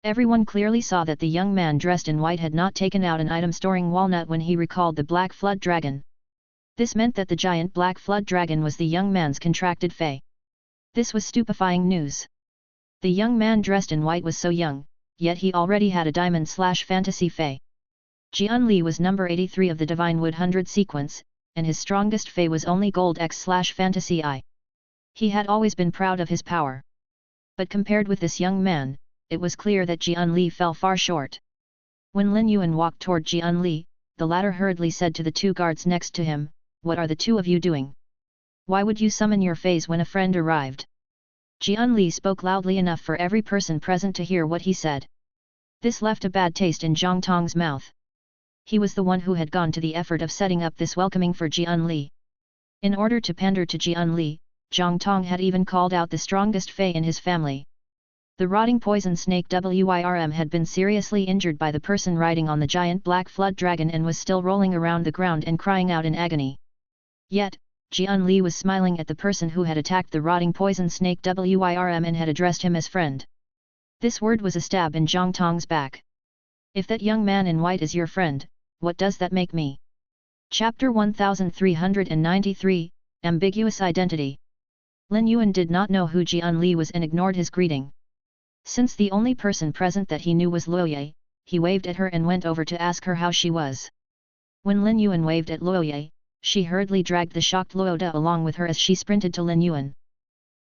Everyone clearly saw that the young man dressed in white had not taken out an item storing walnut when he recalled the Black Flood Dragon. This meant that the giant Black Flood Dragon was the young man's contracted fey. This was stupefying news. The young man dressed in white was so young, yet he already had a diamond/fantasy fey. Jian Li was number 83 of the Divine Wood 100 sequence, and his strongest fey was only gold X/fantasy I. He had always been proud of his power. But compared with this young man, it was clear that Jian Li fell far short. When Lin Yuan walked toward Jian Li, the latter hurriedly said to the two guards next to him, "What are the two of you doing? Why would you summon your feys when a friend arrived?" Jian Li spoke loudly enough for every person present to hear what he said. This left a bad taste in Zhang Tong's mouth. He was the one who had gone to the effort of setting up this welcoming for Jian Li. In order to pander to Jian Li, Zhang Tong had even called out the strongest fey in his family. The rotting poison snake Wyrm had been seriously injured by the person riding on the giant Black Flood Dragon and was still rolling around the ground and crying out in agony. Yet, Jian Li was smiling at the person who had attacked the rotting poison snake Wyrm and had addressed him as friend. This word was a stab in Zhang Tong's back. If that young man in white is your friend, what does that make me? Chapter 1393, Ambiguous Identity. Lin Yuan did not know who Jian Li was and ignored his greeting. Since the only person present that he knew was Luoye, he waved at her and went over to ask her how she was. When Lin Yuan waved at Luoye, she hurriedly dragged the shocked Luoda along with her as she sprinted to Lin Yuan.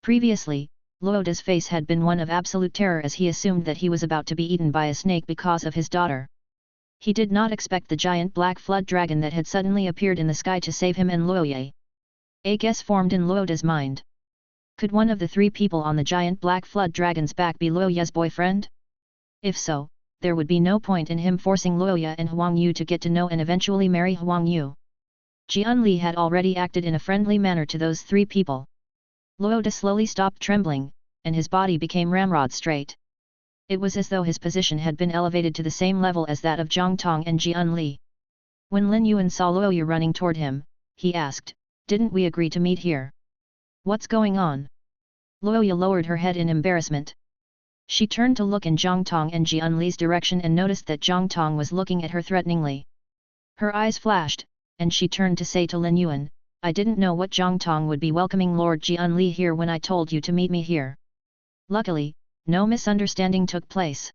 Previously, Luoda's face had been one of absolute terror as he assumed that he was about to be eaten by a snake because of his daughter. He did not expect the giant Black Flood Dragon that had suddenly appeared in the sky to save him and Luoye. A guess formed in Luoda's mind. Could one of the three people on the giant Black Flood Dragon's back be Luoya's boyfriend? If so, there would be no point in him forcing Luoya and Huang Yu to get to know and eventually marry Huang Yu. Jian Li had already acted in a friendly manner to those three people. Luoda slowly stopped trembling, and his body became ramrod straight. It was as though his position had been elevated to the same level as that of Zhang Tong and Jian Li. When Lin Yuan saw Luoya running toward him, he asked, "Didn't we agree to meet here? What's going on?" Luoya lowered her head in embarrassment. She turned to look in Zhang Tong and Jian Li's direction and noticed that Zhang Tong was looking at her threateningly. Her eyes flashed, and she turned to say to Lin Yuan, "I didn't know what Zhang Tong would be welcoming Lord Jian Li here when I told you to meet me here." Luckily, no misunderstanding took place.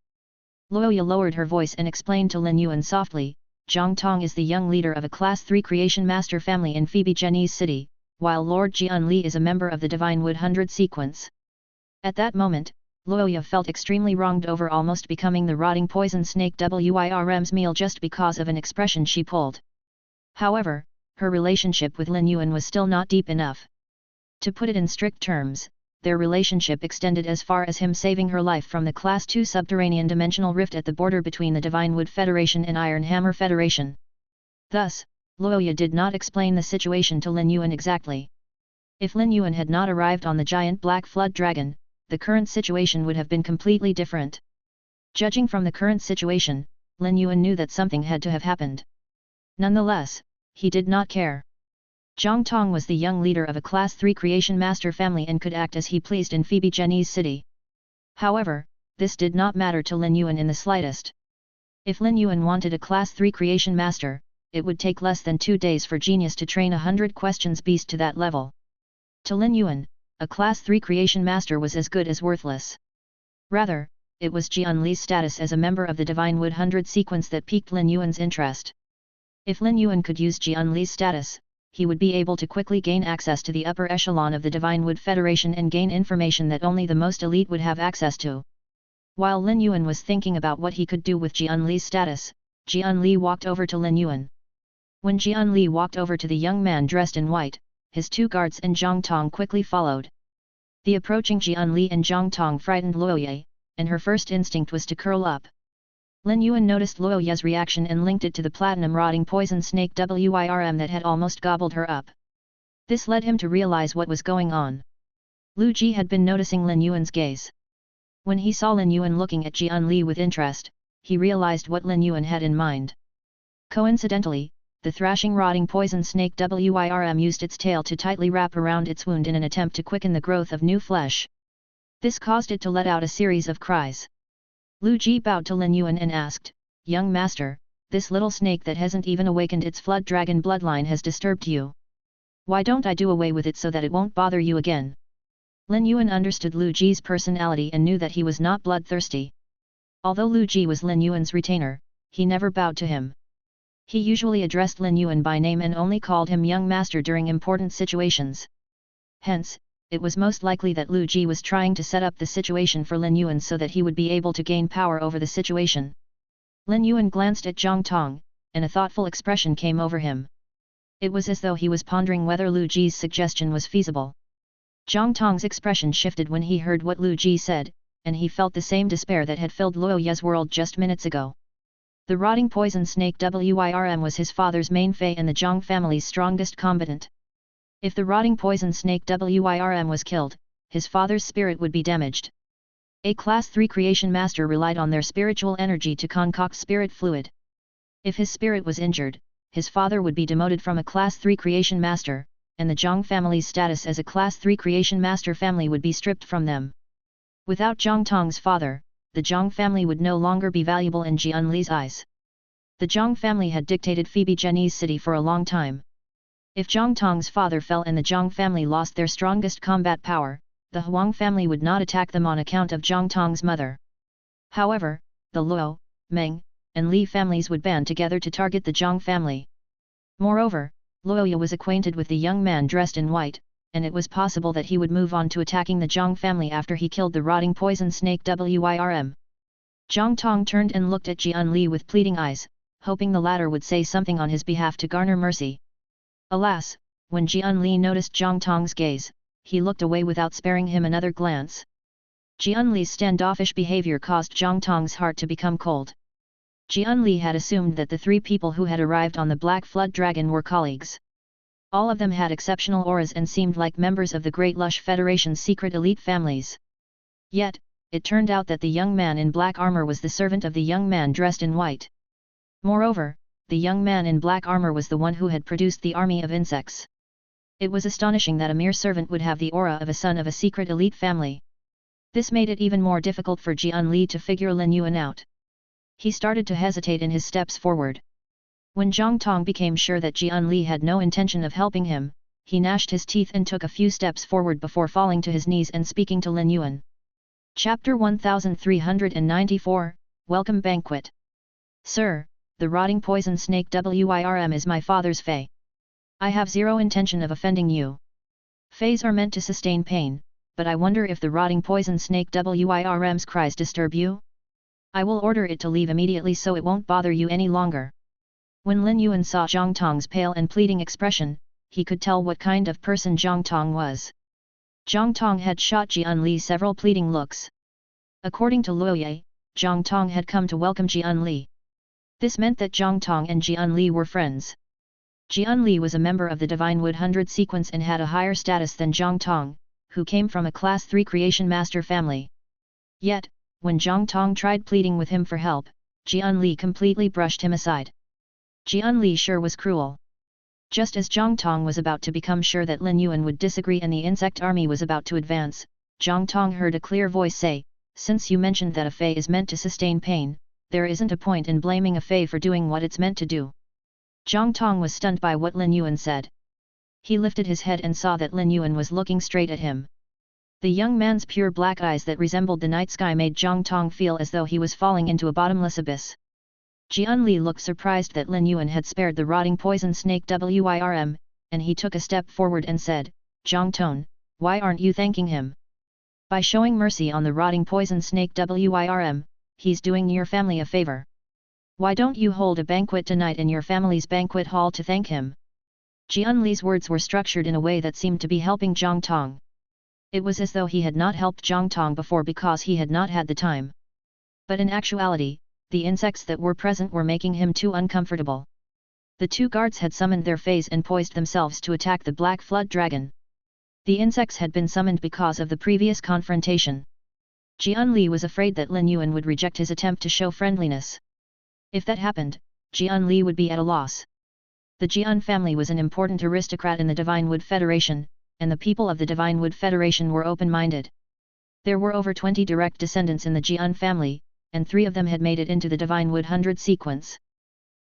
Luoya lowered her voice and explained to Lin Yuan softly, "Zhang Tong is the young leader of a Class 3 Creation Master family in Phoebe Jenny's city, while Lord Jian Li is a member of the Divine Wood 100 sequence." At that moment, Luoya felt extremely wronged over almost becoming the rotting poison snake Wyrm's meal just because of an expression she pulled. However, her relationship with Lin Yuan was still not deep enough. To put it in strict terms, their relationship extended as far as him saving her life from the Class 2 subterranean dimensional rift at the border between the Divine Wood Federation and Iron Hammer Federation. Thus, Luoya did not explain the situation to Lin Yuan exactly. If Lin Yuan had not arrived on the giant Black Flood Dragon, the current situation would have been completely different. Judging from the current situation, Lin Yuan knew that something had to have happened. Nonetheless, he did not care. Zhang Tong was the young leader of a Class 3 Creation Master family and could act as he pleased in Phoebe Jenny's city. However, this did not matter to Lin Yuan in the slightest. If Lin Yuan wanted a Class 3 Creation Master, it would take less than 2 days for Genius to train 100 questions beast to that level. To Lin Yuan, a Class 3 Creation Master was as good as worthless. Rather, it was Jian Li's status as a member of the Divine Wood 100 sequence that piqued Lin Yuan's interest. If Lin Yuan could use Jian Li's status, he would be able to quickly gain access to the upper echelon of the Divine Wood Federation and gain information that only the most elite would have access to. While Lin Yuan was thinking about what he could do with Jian Li's status, Jian Li walked over to Lin Yuan. When Jian Li walked over to the young man dressed in white, his 2 guards and Zhang Tong quickly followed. The approaching Jian Li and Zhang Tong frightened Luoye, and her first instinct was to curl up. Lin Yuan noticed Luoye's reaction and linked it to the platinum rotting poison snake WIRM that had almost gobbled her up. This led him to realize what was going on. Lu Ji had been noticing Lin Yuan's gaze. When he saw Lin Yuan looking at Jian Li with interest, he realized what Lin Yuan had in mind. Coincidentally, the thrashing rotting poison snake WIRM used its tail to tightly wrap around its wound in an attempt to quicken the growth of new flesh. This caused it to let out a series of cries. Lu Ji bowed to Lin Yuan and asked, "Young master, this little snake that hasn't even awakened its flood dragon bloodline has disturbed you. Why don't I do away with it so that it won't bother you again?" Lin Yuan understood Lu Ji's personality and knew that he was not bloodthirsty. Although Lu Ji was Lin Yuan's retainer, he never bowed to him. He usually addressed Lin Yuan by name and only called him young master during important situations. Hence, it was most likely that Lu Ji was trying to set up the situation for Lin Yuan so that he would be able to gain power over the situation. Lin Yuan glanced at Zhang Tong, and a thoughtful expression came over him. It was as though he was pondering whether Lu Ji's suggestion was feasible. Zhang Tong's expression shifted when he heard what Lu Ji said, and he felt the same despair that had filled Luoye's world just minutes ago. The rotting poison snake WIRM was his father's main fey and the Zhang family's strongest combatant. If the rotting poison snake WIRM was killed, his father's spirit would be damaged. A Class 3 Creation Master relied on their spiritual energy to concoct spirit fluid. If his spirit was injured, his father would be demoted from a Class 3 Creation Master, and the Zhang family's status as a Class 3 Creation Master family would be stripped from them. Without Zhang Tong's father, the Zhang family would no longer be valuable in Jian Li's eyes. The Zhang family had dictated Phoebe Jenny's city for a long time. If Zhang Tong's father fell and the Zhang family lost their strongest combat power, the Huang family would not attack them on account of Zhang Tong's mother. However, the Luo, Meng, and Li families would band together to target the Zhang family. Moreover, Luoya was acquainted with the young man dressed in white, and it was possible that he would move on to attacking the Zhang family after he killed the rotting poison snake WIRM. Zhang Tong turned and looked at Jian Li with pleading eyes, hoping the latter would say something on his behalf to garner mercy. Alas, when Jian Li noticed Zhang Tong's gaze, he looked away without sparing him another glance. Jian Li's standoffish behavior caused Zhang Tong's heart to become cold. Jian Li had assumed that the 3 people who had arrived on the Black Flood Dragon were colleagues. All of them had exceptional auras and seemed like members of the Great Lush Federation's secret elite families. Yet, it turned out that the young man in black armor was the servant of the young man dressed in white. Moreover, the young man in black armor was the one who had produced the army of insects. It was astonishing that a mere servant would have the aura of a son of a secret elite family. This made it even more difficult for Jian Li to figure Lin Yuan out. He started to hesitate in his steps forward. When Zhang Tong became sure that Jian Li had no intention of helping him, he gnashed his teeth and took a few steps forward before falling to his knees and speaking to Lin Yuan. Chapter 1394, Welcome Banquet. Sir, the rotting poison snake WIRM is my father's fey. I have zero intention of offending you. Feys are meant to sustain pain, but I wonder if the rotting poison snake WIRM's cries disturb you? I will order it to leave immediately so it won't bother you any longer. When Lin Yuan saw Zhang Tong's pale and pleading expression, he could tell what kind of person Zhang Tong was. Zhang Tong had shot Jian Li several pleading looks. According to Luoye, Zhang Tong had come to welcome Jian Li. This meant that Zhang Tong and Jian Li were friends. Jian Li was a member of the Divine Wood 100 sequence and had a higher status than Zhang Tong, who came from a Class 3 Creation Master family. Yet, when Zhang Tong tried pleading with him for help, Jian Li completely brushed him aside. Jian Li sure was cruel. Just as Zhang Tong was about to become sure that Lin Yuan would disagree and the insect army was about to advance, Zhang Tong heard a clear voice say, "Since you mentioned that a fey is meant to sustain pain, there isn't a point in blaming a fey for doing what it's meant to do." Zhang Tong was stunned by what Lin Yuan said. He lifted his head and saw that Lin Yuan was looking straight at him. The young man's pure black eyes that resembled the night sky made Zhang Tong feel as though he was falling into a bottomless abyss. Jian Li looked surprised that Lin Yuan had spared the rotting poison snake Wirm, and he took a step forward and said, "Zhang Tong, why aren't you thanking him? By showing mercy on the rotting poison snake Wirm, he's doing your family a favor. Why don't you hold a banquet tonight in your family's banquet hall to thank him?" Jian Li's words were structured in a way that seemed to be helping Zhang Tong. It was as though he had not helped Zhang Tong before because he had not had the time. But in actuality, the insects that were present were making him too uncomfortable. The two guards had summoned their feys and poised themselves to attack the Black Flood Dragon. The insects had been summoned because of the previous confrontation. Jian Li was afraid that Lin Yuan would reject his attempt to show friendliness. If that happened, Jian Li would be at a loss. The Jian family was an important aristocrat in the Divine Wood Federation, and the people of the Divine Wood Federation were open-minded. There were over 20 direct descendants in the Jian family, and 3 of them had made it into the Divine Wood 100 sequence.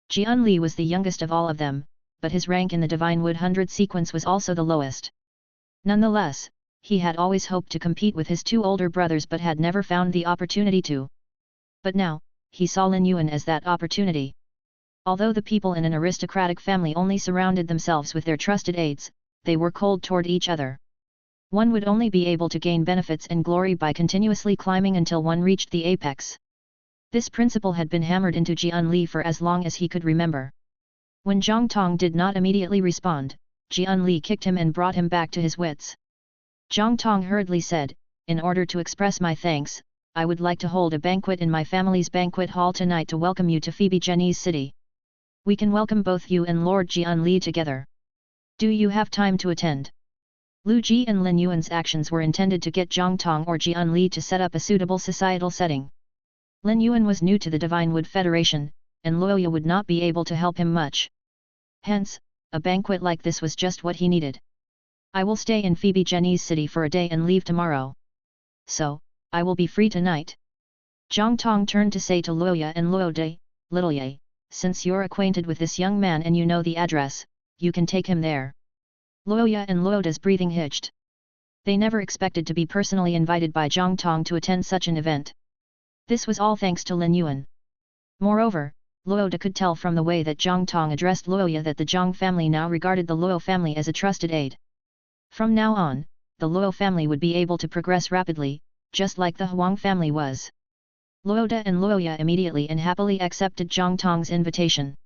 Jian Li was the youngest of all of them, but his rank in the Divine Wood 100 sequence was also the lowest. Nonetheless, he had always hoped to compete with his 2 older brothers but had never found the opportunity to. But now, he saw Lin Yuan as that opportunity. Although the people in an aristocratic family only surrounded themselves with their trusted aides, they were cold toward each other. One would only be able to gain benefits and glory by continuously climbing until one reached the apex. This principle had been hammered into Jian Li for as long as he could remember. When Zhang Tong did not immediately respond, Jian Li kicked him and brought him back to his wits. Zhang Tong hurriedly said, "In order to express my thanks, I would like to hold a banquet in my family's banquet hall tonight to welcome you to Phoebe Jenny's city. We can welcome both you and Lord Jian Li together. Do you have time to attend?" Lu Ji and Lin Yuan's actions were intended to get Zhang Tong or Jian Li to set up a suitable societal setting. Lin Yuan was new to the Divine Wood Federation, and Luoya would not be able to help him much. Hence, a banquet like this was just what he needed. "I will stay in Phoebe Jenny's city for a day and leave tomorrow. So, I will be free tonight." Zhang Tong turned to say to Luoya and Luode, "Little Ye, since you're acquainted with this young man and you know the address, you can take him there." Luoya and Luoda's breathing hitched. They never expected to be personally invited by Zhang Tong to attend such an event. This was all thanks to Lin Yuan. Moreover, Luoda could tell from the way that Zhang Tong addressed Luoya that the Zhang family now regarded the Luo family as a trusted aide. From now on, the Luo family would be able to progress rapidly, just like the Huang family was. Luoda and Luoya immediately and happily accepted Zhang Tong's invitation.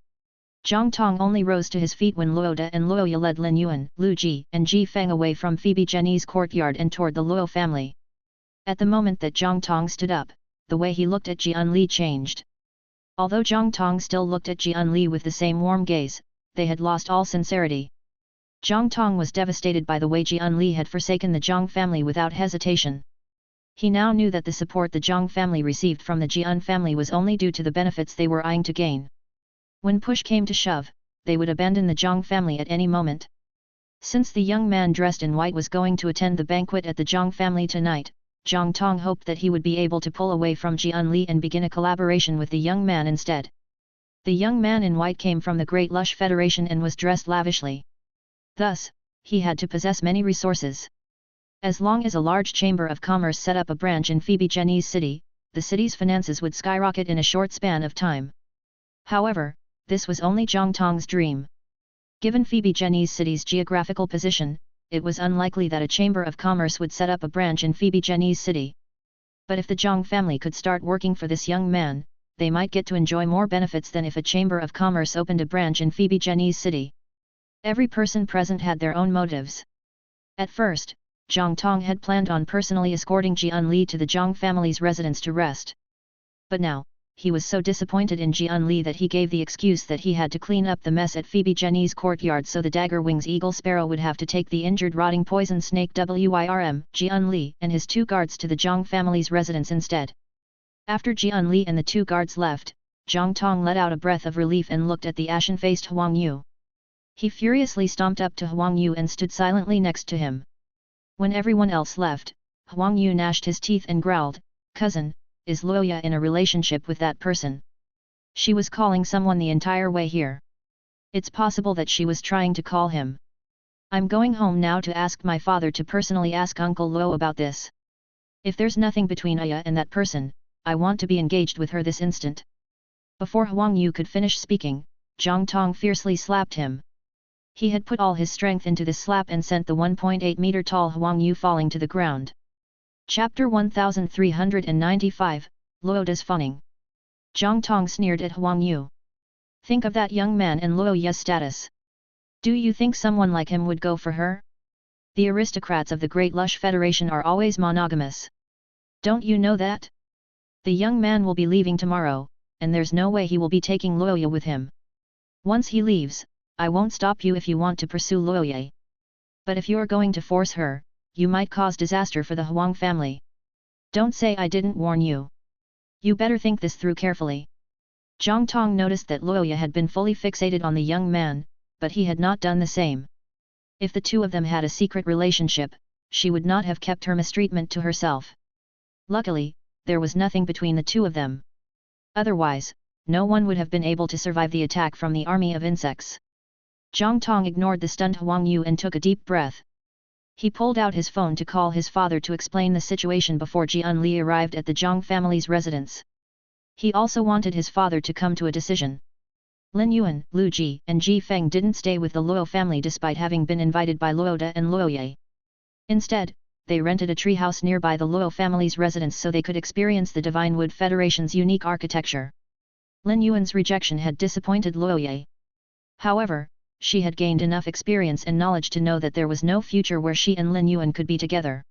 Zhang Tong only rose to his feet when Luoda and Luoya led Lin Yuan, Lu Ji and Ji Feng away from Phoebe Jenny's courtyard and toward the Luo family. At the moment that Zhang Tong stood up, the way he looked at Jian Li changed. Although Zhang Tong still looked at Jian Li with the same warm gaze, they had lost all sincerity. Zhang Tong was devastated by the way Jian Li had forsaken the Zhang family without hesitation. He now knew that the support the Zhang family received from the Jian family was only due to the benefits they were eyeing to gain. When push came to shove, they would abandon the Zhang family at any moment. Since the young man dressed in white was going to attend the banquet at the Zhang family tonight, Zhang Tong hoped that he would be able to pull away from Jian Li and begin a collaboration with the young man instead. The young man in white came from the Great Lush Federation and was dressed lavishly. Thus, he had to possess many resources. As long as a large chamber of commerce set up a branch in Phoebe Jenny's city, the city's finances would skyrocket in a short span of time. However, this was only Zhang Tong's dream. Given Phoebe Jenny's city's geographical position, it was unlikely that a chamber of commerce would set up a branch in Phoebe Jenny's city. But if the Zhang family could start working for this young man, they might get to enjoy more benefits than if a chamber of commerce opened a branch in Phoebe Jenny's city. Every person present had their own motives. At first, Zhang Tong had planned on personally escorting Jian Li to the Zhang family's residence to rest. But now, he was so disappointed in Jian Li that he gave the excuse that he had to clean up the mess at Phoebe Jenny's courtyard, so the Dagger Wings Eagle Sparrow would have to take the injured rotting poison snake Wirm, Jian Li and his 2 guards to the Zhang family's residence instead. After Jian Li and the 2 guards left, Zhang Tong let out a breath of relief and looked at the ashen-faced Huang Yu. He furiously stomped up to Huang Yu and stood silently next to him. When everyone else left, Huang Yu gnashed his teeth and growled, "Cousin, is Luoya in a relationship with that person? She was calling someone the entire way here. It's possible that she was trying to call him. I'm going home now to ask my father to personally ask Uncle Luo about this. If there's nothing between Aya and that person, I want to be engaged with her this instant." Before Huang Yu could finish speaking, Zhang Tong fiercely slapped him. He had put all his strength into this slap and sent the 1.8-meter tall Huang Yu falling to the ground. Chapter 1395, Luoda's Fawning. Zhang Tong sneered at Huang Yu. Think of that young man and Luoya's status. Do you think someone like him would go for her? The aristocrats of the Great Lush Federation are always monogamous. Don't you know that? The young man will be leaving tomorrow, and there's no way he will be taking Luoya with him. Once he leaves, I won't stop you if you want to pursue Luoya. But if you're going to force her, you might cause disaster for the Huang family. Don't say I didn't warn you. You better think this through carefully. Zhang Tong noticed that Luoya had been fully fixated on the young man, but he had not done the same. If the two of them had a secret relationship, she would not have kept her mistreatment to herself. Luckily, there was nothing between the two of them. Otherwise, no one would have been able to survive the attack from the army of insects. Zhang Tong ignored the stunned Huang Yu and took a deep breath. He pulled out his phone to call his father to explain the situation before Jian Li arrived at the Zhang family's residence. He also wanted his father to come to a decision. Lin Yuan, Lu Ji and Ji Feng didn't stay with the Luo family despite having been invited by Luoda and Luoye. Instead, they rented a treehouse nearby the Luo family's residence so they could experience the Divine Wood Federation's unique architecture. Lin Yuan's rejection had disappointed Luoye. However, she had gained enough experience and knowledge to know that there was no future where she and Lin Yuan could be together.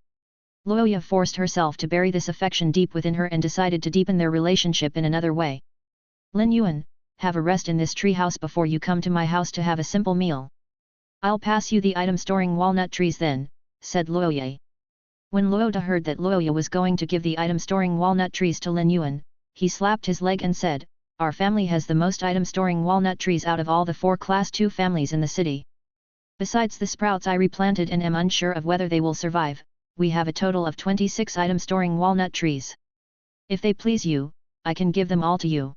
Luoya forced herself to bury this affection deep within her and decided to deepen their relationship in another way. Lin Yuan, have a rest in this treehouse before you come to my house to have a simple meal. I'll pass you the item storing walnut trees then, said Luoye. When Luoda heard that Luoya was going to give the item storing walnut trees to Lin Yuan, he slapped his leg and said, "Our family has the most item storing walnut trees out of all the 4 Class 2 families in the city. Besides the sprouts I replanted and am unsure of whether they will survive, we have a total of 26 item storing walnut trees. If they please you, I can give them all to you."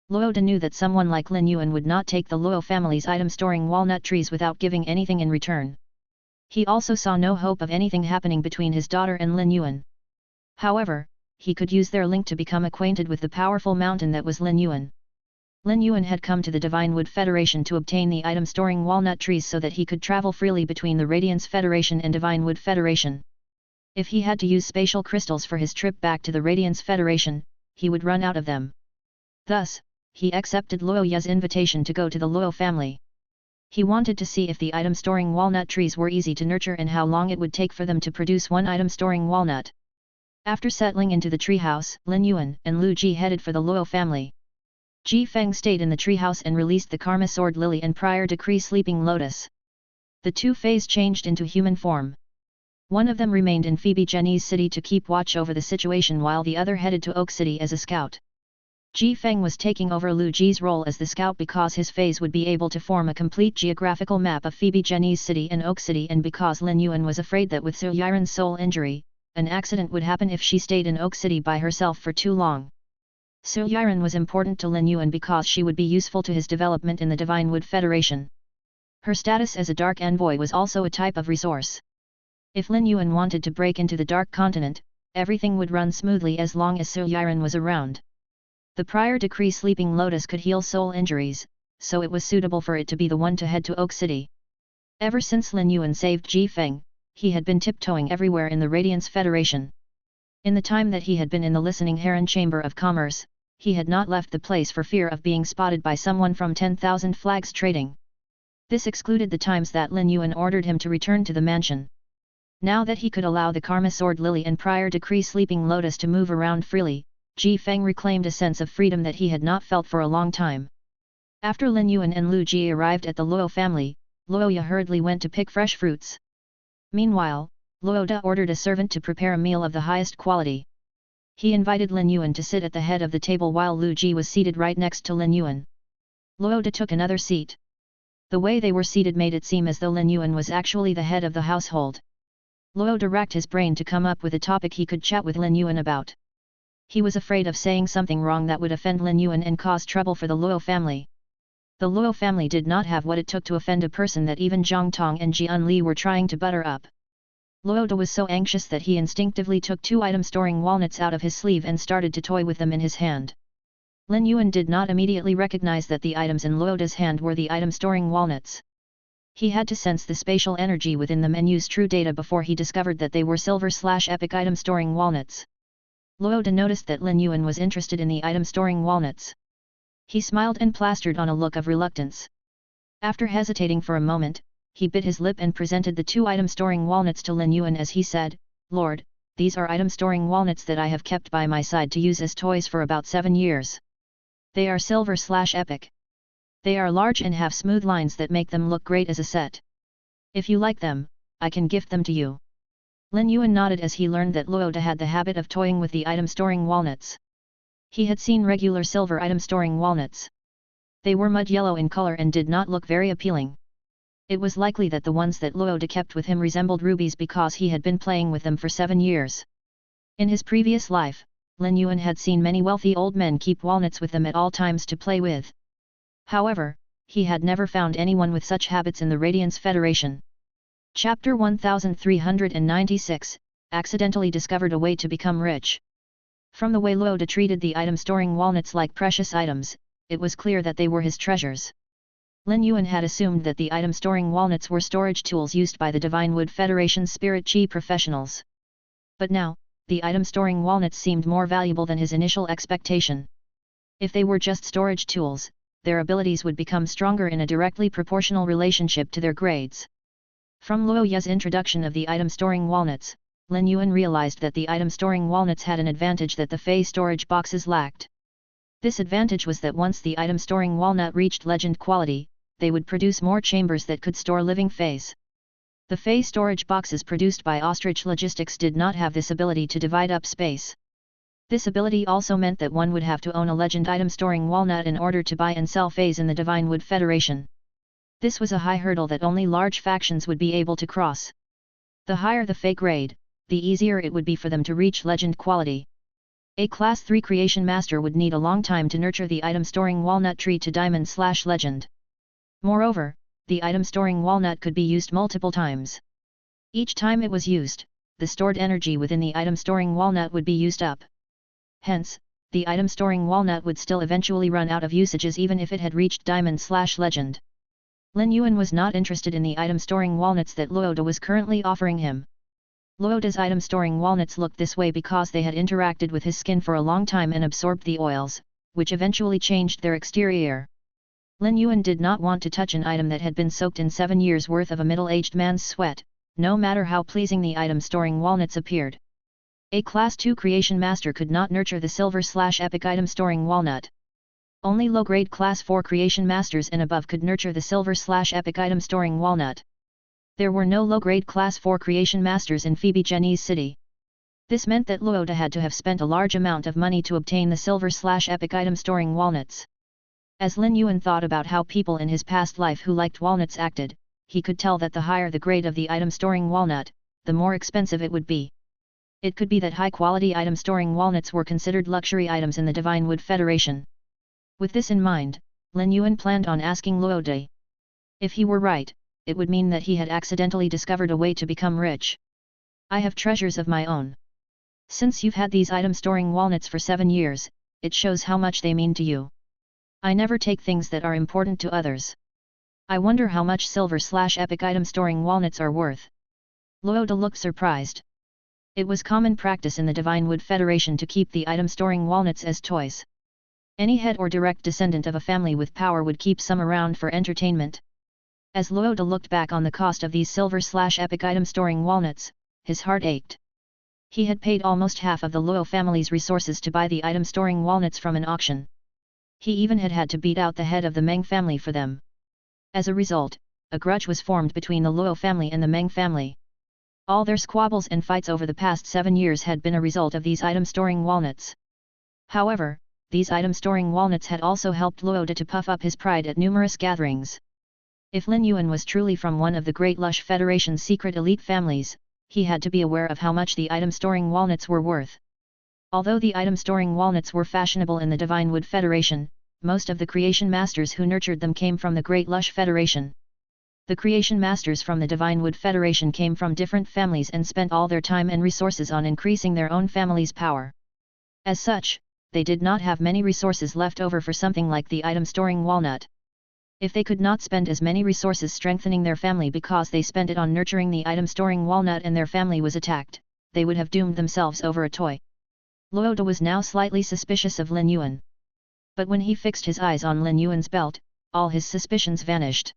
Luoda knew that someone like Lin Yuan would not take the Luo family's item storing walnut trees without giving anything in return. He also saw no hope of anything happening between his daughter and Lin Yuan. However, he could use their link to become acquainted with the powerful mountain that was Lin Yuan. Lin Yuan had come to the Divine Wood Federation to obtain the item storing walnut trees so that he could travel freely between the Radiance Federation and Divine Wood Federation. If he had to use spatial crystals for his trip back to the Radiance Federation, he would run out of them. Thus, he accepted Luoya's invitation to go to the Luo family. He wanted to see if the item storing walnut trees were easy to nurture and how long it would take for them to produce one item storing walnut. After settling into the treehouse, Lin Yuan and Lu Ji headed for the Luo family. Ji Feng stayed in the treehouse and released the Karma Sword Lily and Prior Decree Sleeping Lotus. The two feys changed into human form. One of them remained in Phoebe Jenny's city to keep watch over the situation while the other headed to Oak City as a scout. Ji Feng was taking over Lu Ji's role as the scout because his feys would be able to form a complete geographical map of Phoebe Jenny's city and Oak City, and because Lin Yuan was afraid that with Su Yiren's soul injury, an accident would happen if she stayed in Oak City by herself for too long. Su Yiren was important to Lin Yuan because she would be useful to his development in the Divine Wood Federation. Her status as a Dark Envoy was also a type of resource. If Lin Yuan wanted to break into the Dark Continent, everything would run smoothly as long as Su Yiren was around. The Prior Decree Sleeping Lotus could heal soul injuries, so it was suitable for it to be the one to head to Oak City. Ever since Lin Yuan saved Ji Feng, he had been tiptoeing everywhere in the Radiance Federation. In the time that he had been in the Listening Heron Chamber of Commerce, he had not left the place for fear of being spotted by someone from 10,000 Flags Trading. This excluded the times that Lin Yuan ordered him to return to the mansion. Now that he could allow the Karma Sword Lily and Prior Decree Sleeping Lotus to move around freely, Ji Feng reclaimed a sense of freedom that he had not felt for a long time. After Lin Yuan and Lu Ji arrived at the Luo family, Luoya hurriedly went to pick fresh fruits. Meanwhile, Luoda ordered a servant to prepare a meal of the highest quality. He invited Lin Yuan to sit at the head of the table while Lu Ji was seated right next to Lin Yuan. Luo De took another seat. The way they were seated made it seem as though Lin Yuan was actually the head of the household. Luo De racked his brain to come up with a topic he could chat with Lin Yuan about. He was afraid of saying something wrong that would offend Lin Yuan and cause trouble for the Luo family. The Luo family did not have what it took to offend a person that even Zhang Tong and Jian Li were trying to butter up. Luo De was so anxious that he instinctively took 2 item-storing walnuts out of his sleeve and started to toy with them in his hand. Lin Yuan did not immediately recognize that the items in Luo De's hand were the item-storing walnuts. He had to sense the spatial energy within them and use true data before he discovered that they were silver/epic item-storing walnuts. Luo De noticed that Lin Yuan was interested in the item-storing walnuts. He smiled and plastered on a look of reluctance. After hesitating for a moment, he bit his lip and presented the 2 item-storing walnuts to Lin Yuan as he said, "Lord, these are item-storing walnuts that I have kept by my side to use as toys for about 7 years. They are silver/epic. They are large and have smooth lines that make them look great as a set. If you like them, I can gift them to you." Lin Yuan nodded as he learned that Luo De had the habit of toying with the item-storing walnuts. He had seen regular silver item-storing walnuts. They were mud yellow in color and did not look very appealing. It was likely that the ones that Luo De kept with him resembled rubies because he had been playing with them for 7 years. In his previous life, Lin Yuan had seen many wealthy old men keep walnuts with them at all times to play with. However, he had never found anyone with such habits in the Radiance Federation. Chapter 1396, Accidentally Discovered a Way to Become Rich. From the way Luo De treated the item-storing walnuts like precious items, it was clear that they were his treasures. Lin Yuan had assumed that the item-storing walnuts were storage tools used by the Divine Wood Federation's spirit chi professionals. But now, the item-storing walnuts seemed more valuable than his initial expectation. If they were just storage tools, their abilities would become stronger in a directly proportional relationship to their grades. From Luo Ye's introduction of the item-storing walnuts, Lin Yuan realized that the item-storing walnuts had an advantage that the Fey storage boxes lacked. This advantage was that once the item-storing walnut reached legend quality, they would produce more chambers that could store living Feys. The Fey storage boxes produced by Ostrich Logistics did not have this ability to divide up space. This ability also meant that one would have to own a legend item-storing walnut in order to buy and sell Feys in the Divine Wood Federation. This was a high hurdle that only large factions would be able to cross. The higher the Fey grade, the easier it would be for them to reach legend quality. A Class 3 Creation Master would need a long time to nurture the item-storing walnut tree to Diamond/Legend. Moreover, the item-storing walnut could be used multiple times. Each time it was used, the stored energy within the item-storing walnut would be used up. Hence, the item-storing walnut would still eventually run out of usages even if it had reached Diamond/Legend. Lin Yuan was not interested in the item-storing walnuts that Luo De was currently offering him. Luo De's item-storing walnuts looked this way because they had interacted with his skin for a long time and absorbed the oils, which eventually changed their exterior. Lin Yuan did not want to touch an item that had been soaked in 7 years' worth of a middle-aged man's sweat, no matter how pleasing the item-storing walnuts appeared. A Class 2 Creation Master could not nurture the silver/epic item-storing walnut. Only low-grade Class 4 Creation Masters and above could nurture the silver/epic item-storing walnut. There were no low-grade Class 4 Creation Masters in Phoebe Jenny's city. This meant that Luo De had to have spent a large amount of money to obtain the silver/epic item-storing walnuts. As Lin Yuan thought about how people in his past life who liked walnuts acted, he could tell that the higher the grade of the item-storing walnut, the more expensive it would be. It could be that high-quality item-storing walnuts were considered luxury items in the Divine Wood Federation. With this in mind, Lin Yuan planned on asking Luo De. If he were right, it would mean that he had accidentally discovered a way to become rich. "I have treasures of my own. Since you've had these item-storing walnuts for 7 years, it shows how much they mean to you. I never take things that are important to others. I wonder how much silver/epic item-storing walnuts are worth." Luo De looked surprised. It was common practice in the Divine Wood Federation to keep the item-storing walnuts as toys. Any head or direct descendant of a family with power would keep some around for entertainment. As Luo De looked back on the cost of these silver/epic item-storing walnuts, his heart ached. He had paid almost half of the Luo family's resources to buy the item-storing walnuts from an auction. He even had to beat out the head of the Meng family for them. As a result, a grudge was formed between the Luo family and the Meng family. All their squabbles and fights over the past 7 years had been a result of these item-storing walnuts. However, these item-storing walnuts had also helped Luoda to puff up his pride at numerous gatherings. If Lin Yuan was truly from one of the Great Lush Federation's secret elite families, he had to be aware of how much the item-storing walnuts were worth. Although the item-storing walnuts were fashionable in the Divine Wood Federation, most of the creation masters who nurtured them came from the Great Lush Federation. The creation masters from the Divine Wood Federation came from different families and spent all their time and resources on increasing their own family's power. As such, they did not have many resources left over for something like the item-storing walnut. If they could not spend as many resources strengthening their family because they spent it on nurturing the item-storing walnut and their family was attacked, they would have doomed themselves over a toy. Luoda was now slightly suspicious of Lin Yuan. But when he fixed his eyes on Lin Yuan's belt, all his suspicions vanished.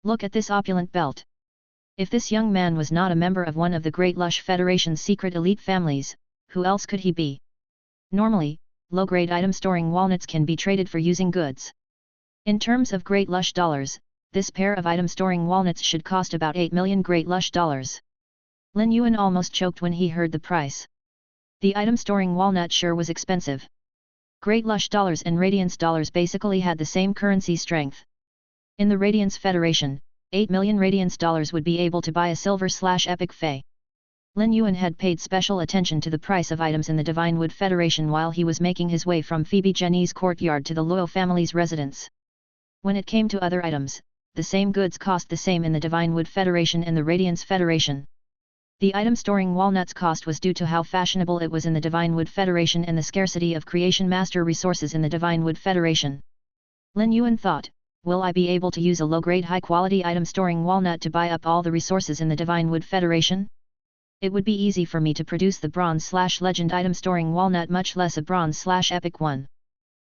Look at this opulent belt. If this young man was not a member of one of the Great Lush Federation's secret elite families, who else could he be? Normally, low-grade item-storing walnuts can be traded for using goods. In terms of Great Lush dollars, this pair of item-storing walnuts should cost about 8 million Great Lush dollars. Lin Yuan almost choked when he heard the price. The item-storing walnut sure was expensive. Great Lush dollars and Radiance dollars basically had the same currency strength. In the Radiance Federation, 8 million Radiance dollars would be able to buy a silver/epic fey. Lin Yuan had paid special attention to the price of items in the Divine Wood Federation while he was making his way from Phoebe Jenny's courtyard to the Luo family's residence. When it came to other items, the same goods cost the same in the Divine Wood Federation and the Radiance Federation. The item-storing walnuts cost was due to how fashionable it was in the Divine Wood Federation and the scarcity of creation master resources in the Divine Wood Federation. Lin Yuan thought, will I be able to use a low-grade high-quality item-storing walnut to buy up all the resources in the Divine Wood Federation? It would be easy for me to produce the bronze/legend item-storing walnut, much less a bronze/epic one.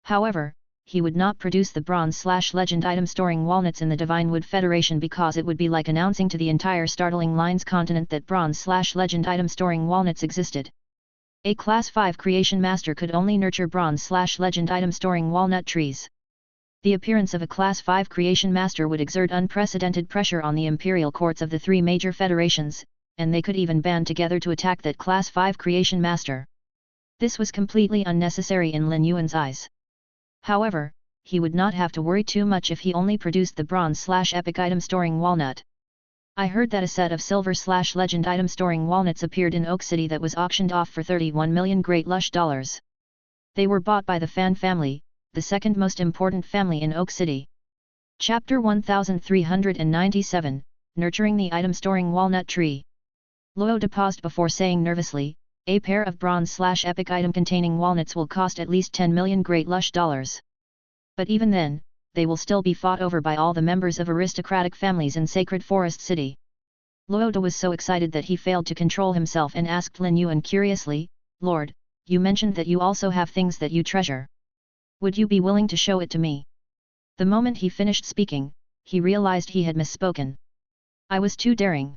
However, he would not produce the bronze/legend item-storing walnuts in the Divine Wood Federation because it would be like announcing to the entire Startling Lines continent that bronze/legend item-storing walnuts existed. A Class 5 creation master could only nurture bronze/legend item-storing walnut trees. The appearance of a Class 5 creation master would exert unprecedented pressure on the imperial courts of the 3 major federations, and they could even band together to attack that Class 5 creation master. This was completely unnecessary in Lin Yuan's eyes. However, he would not have to worry too much if he only produced the bronze/epic item-storing walnut. I heard that a set of silver/legend item-storing walnuts appeared in Oak City that was auctioned off for 31 million Great Lush dollars. They were bought by the Fan family, the second most important family in Oak City. Chapter 1397, Nurturing the Item-Storing Walnut Tree. Luoda paused before saying nervously, a pair of bronze/epic item-containing walnuts will cost at least 10 million Great Lush dollars. But even then, they will still be fought over by all the members of aristocratic families in Sacred Forest City. Luoda was so excited that he failed to control himself and asked Lin Yuan curiously, Lord, you mentioned that you also have things that you treasure. Would you be willing to show it to me? The moment he finished speaking, he realized he had misspoken. I was too daring.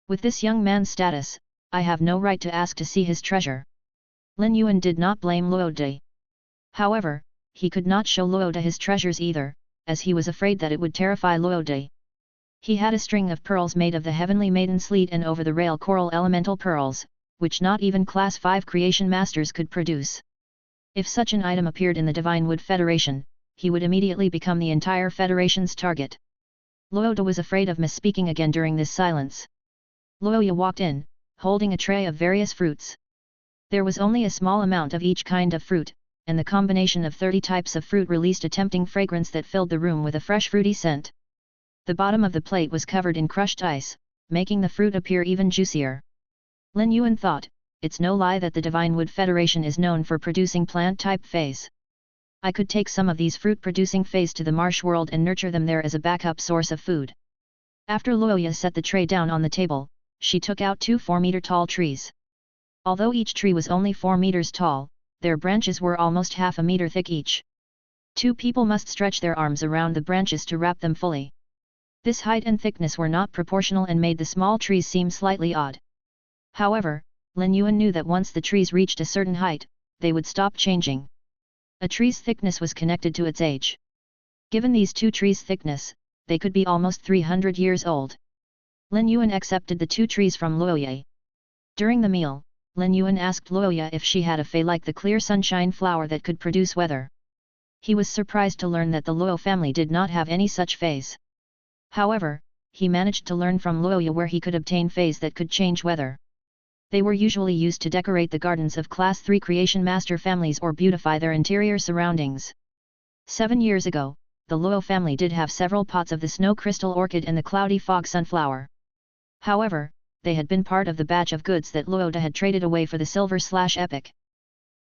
With this young man's status, I have no right to ask to see his treasure. Lin Yuan did not blame Luoda. However, he could not show Luoda his treasures either, as he was afraid that it would terrify Luoda. He had a string of pearls made of the heavenly maiden sleet and over-the-rail coral elemental pearls, which not even Class 5 creation masters could produce. If such an item appeared in the Divine Wood Federation, he would immediately become the entire Federation's target. Luoda was afraid of misspeaking again during this silence. Luoda walked in, holding a tray of various fruits. There was only a small amount of each kind of fruit, and the combination of 30 types of fruit released a tempting fragrance that filled the room with a fresh fruity scent. The bottom of the plate was covered in crushed ice, making the fruit appear even juicier. Lin Yuan thought, it's no lie that the Divine Wood Federation is known for producing plant-type feys. I could take some of these fruit-producing feys to the marsh world and nurture them there as a backup source of food. After Luoda set the tray down on the table, she took out 2 4-meter-tall trees. Although each tree was only 4 meters tall, their branches were almost half a meter thick each. 2 people must stretch their arms around the branches to wrap them fully. This height and thickness were not proportional and made the small trees seem slightly odd. However, Lin Yuan knew that once the trees reached a certain height, they would stop changing. A tree's thickness was connected to its age. Given these 2 trees' thickness, they could be almost 300 years old. Lin Yuan accepted the 2 trees from Luoye. During the meal, Lin Yuan asked Luoye if she had a fey like the clear sunshine flower that could produce weather. He was surprised to learn that the Luo family did not have any such feys. However, he managed to learn from Luoye where he could obtain feys that could change weather. They were usually used to decorate the gardens of Class 3 Creation Master families or beautify their interior surroundings. 7 years ago, the Luo family did have several pots of the snow crystal orchid and the cloudy fog sunflower. However, they had been part of the batch of goods that Luoda had traded away for the silver/epic.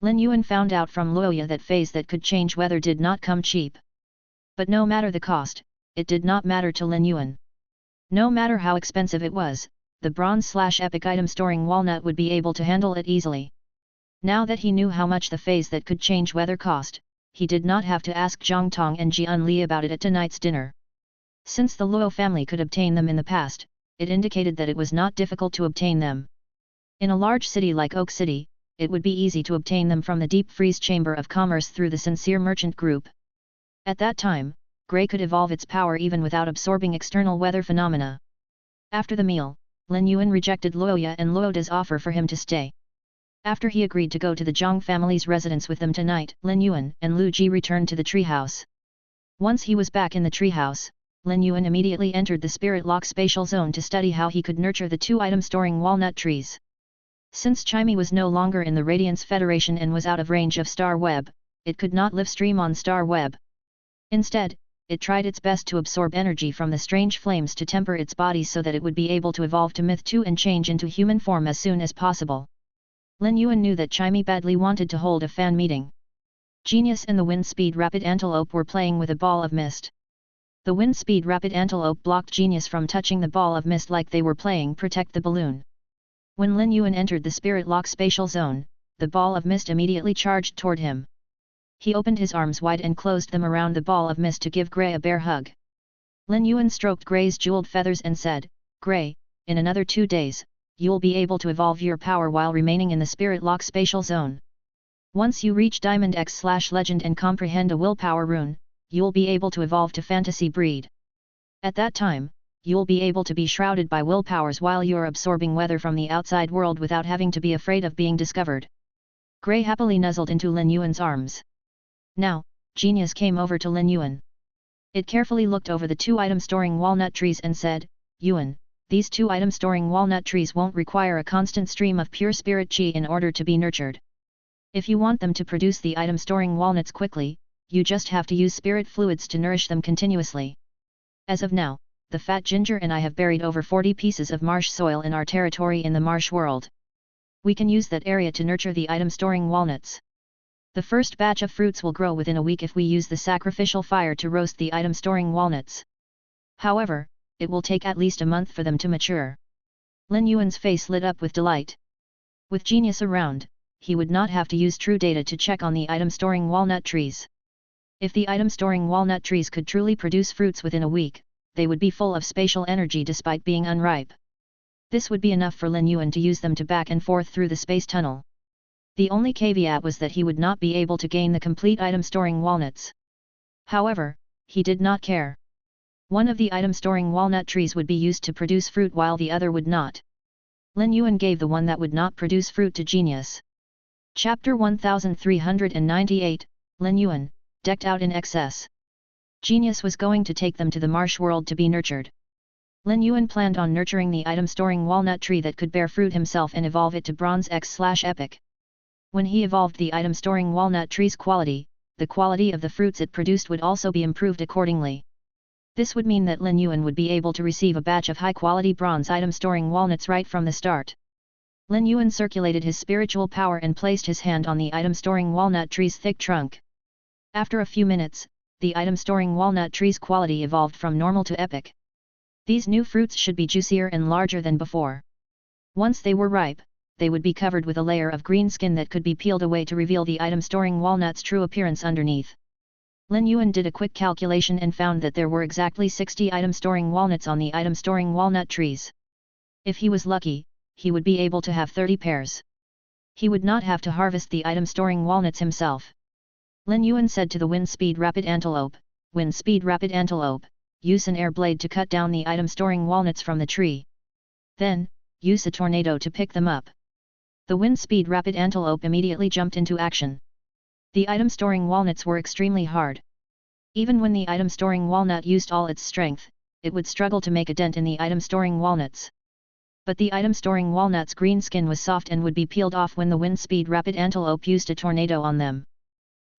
Lin Yuan found out from Luoya that feys that could change weather did not come cheap. But no matter the cost, it did not matter to Lin Yuan. No matter how expensive it was, the bronze/epic item storing walnut would be able to handle it easily. Now that he knew how much the feys that could change weather cost, he did not have to ask Zhang Tong and Jian Li about it at tonight's dinner. Since the Luo family could obtain them in the past, it indicated that it was not difficult to obtain them. In a large city like Oak City, it would be easy to obtain them from the Deep Freeze Chamber of Commerce through the Sincere Merchant Group. At that time, Grey could evolve its power even without absorbing external weather phenomena. After the meal, Lin Yuan rejected Luoya and Luoda's offer for him to stay. After he agreed to go to the Zhang family's residence with them tonight, Lin Yuan and Lu Ji returned to the treehouse. Once he was back in the treehouse, Lin Yuan immediately entered the Spirit Lock spatial zone to study how he could nurture the 2 item-storing walnut trees. Since Chimey was no longer in the Radiance Federation and was out of range of Star Web, it could not live stream on Star Web. Instead, it tried its best to absorb energy from the strange flames to temper its body so that it would be able to evolve to Myth 2 and change into human form as soon as possible. Lin Yuan knew that Chimey badly wanted to hold a fan meeting. Genius and the Wind Speed Rapid Antelope were playing with a ball of mist. The Wind Speed Rapid Antelope blocked Genius from touching the ball of mist like they were playing Protect the Balloon. When Lin Yuan entered the Spirit Lock spatial zone, the ball of mist immediately charged toward him. He opened his arms wide and closed them around the ball of mist to give Grey a bear hug. Lin Yuan stroked Grey's jeweled feathers and said, "Grey, in another 2 days, you'll be able to evolve your power while remaining in the Spirit Lock spatial zone. Once you reach Diamond X/Legend and comprehend a willpower rune, you'll be able to evolve to Fantasy Breed. At that time, you'll be able to be shrouded by willpowers while you're absorbing weather from the outside world without having to be afraid of being discovered." Grey happily nuzzled into Lin Yuan's arms. Now, Genius came over to Lin Yuan. It carefully looked over the 2 item-storing walnut trees and said, "Yuan, these 2 item-storing walnut trees won't require a constant stream of pure spirit chi in order to be nurtured. If you want them to produce the item-storing walnuts quickly, you just have to use spirit fluids to nourish them continuously. As of now, the Fat Ginger and I have buried over 40 pieces of marsh soil in our territory in the marsh world. We can use that area to nurture the item-storing walnuts. The first batch of fruits will grow within a week if we use the sacrificial fire to roast the item-storing walnuts. However, it will take at least a month for them to mature." Lin Yuan's face lit up with delight. With Genius around, he would not have to use true data to check on the item-storing walnut trees. If the item-storing walnut trees could truly produce fruits within a week, they would be full of spatial energy despite being unripe. This would be enough for Lin Yuan to use them to back and forth through the space tunnel. The only caveat was that he would not be able to gain the complete item-storing walnuts. However, he did not care. One of the item-storing walnut trees would be used to produce fruit while the other would not. Lin Yuan gave the one that would not produce fruit to Genius. Chapter 1398, Lin Yuan, decked out in excess. Genius was going to take them to the marsh world to be nurtured. Lin Yuan planned on nurturing the item-storing walnut tree that could bear fruit himself and evolve it to Bronze X/Epic. When he evolved the item-storing walnut tree's quality, the quality of the fruits it produced would also be improved accordingly. This would mean that Lin Yuan would be able to receive a batch of high-quality bronze item-storing walnuts right from the start. Lin Yuan circulated his spiritual power and placed his hand on the item-storing walnut tree's thick trunk. After a few minutes, the item-storing walnut tree's quality evolved from normal to epic. These new fruits should be juicier and larger than before. Once they were ripe, they would be covered with a layer of green skin that could be peeled away to reveal the item-storing walnut's true appearance underneath. Lin Yuan did a quick calculation and found that there were exactly 60 item-storing walnuts on the item-storing walnut trees. If he was lucky, he would be able to have 30 pairs. He would not have to harvest the item-storing walnuts himself. Lin Yuan said to the Wind Speed Rapid Antelope, "Wind Speed Rapid Antelope, use an air blade to cut down the item-storing walnuts from the tree. Then, use a tornado to pick them up. The wind-speed rapid antelope immediately jumped into action. The item storing walnuts were extremely hard. Even when the item storing walnut used all its strength, it would struggle to make a dent in the item storing walnuts. But the item storing walnut's green skin was soft and would be peeled off when the wind-speed rapid antelope used a tornado on them.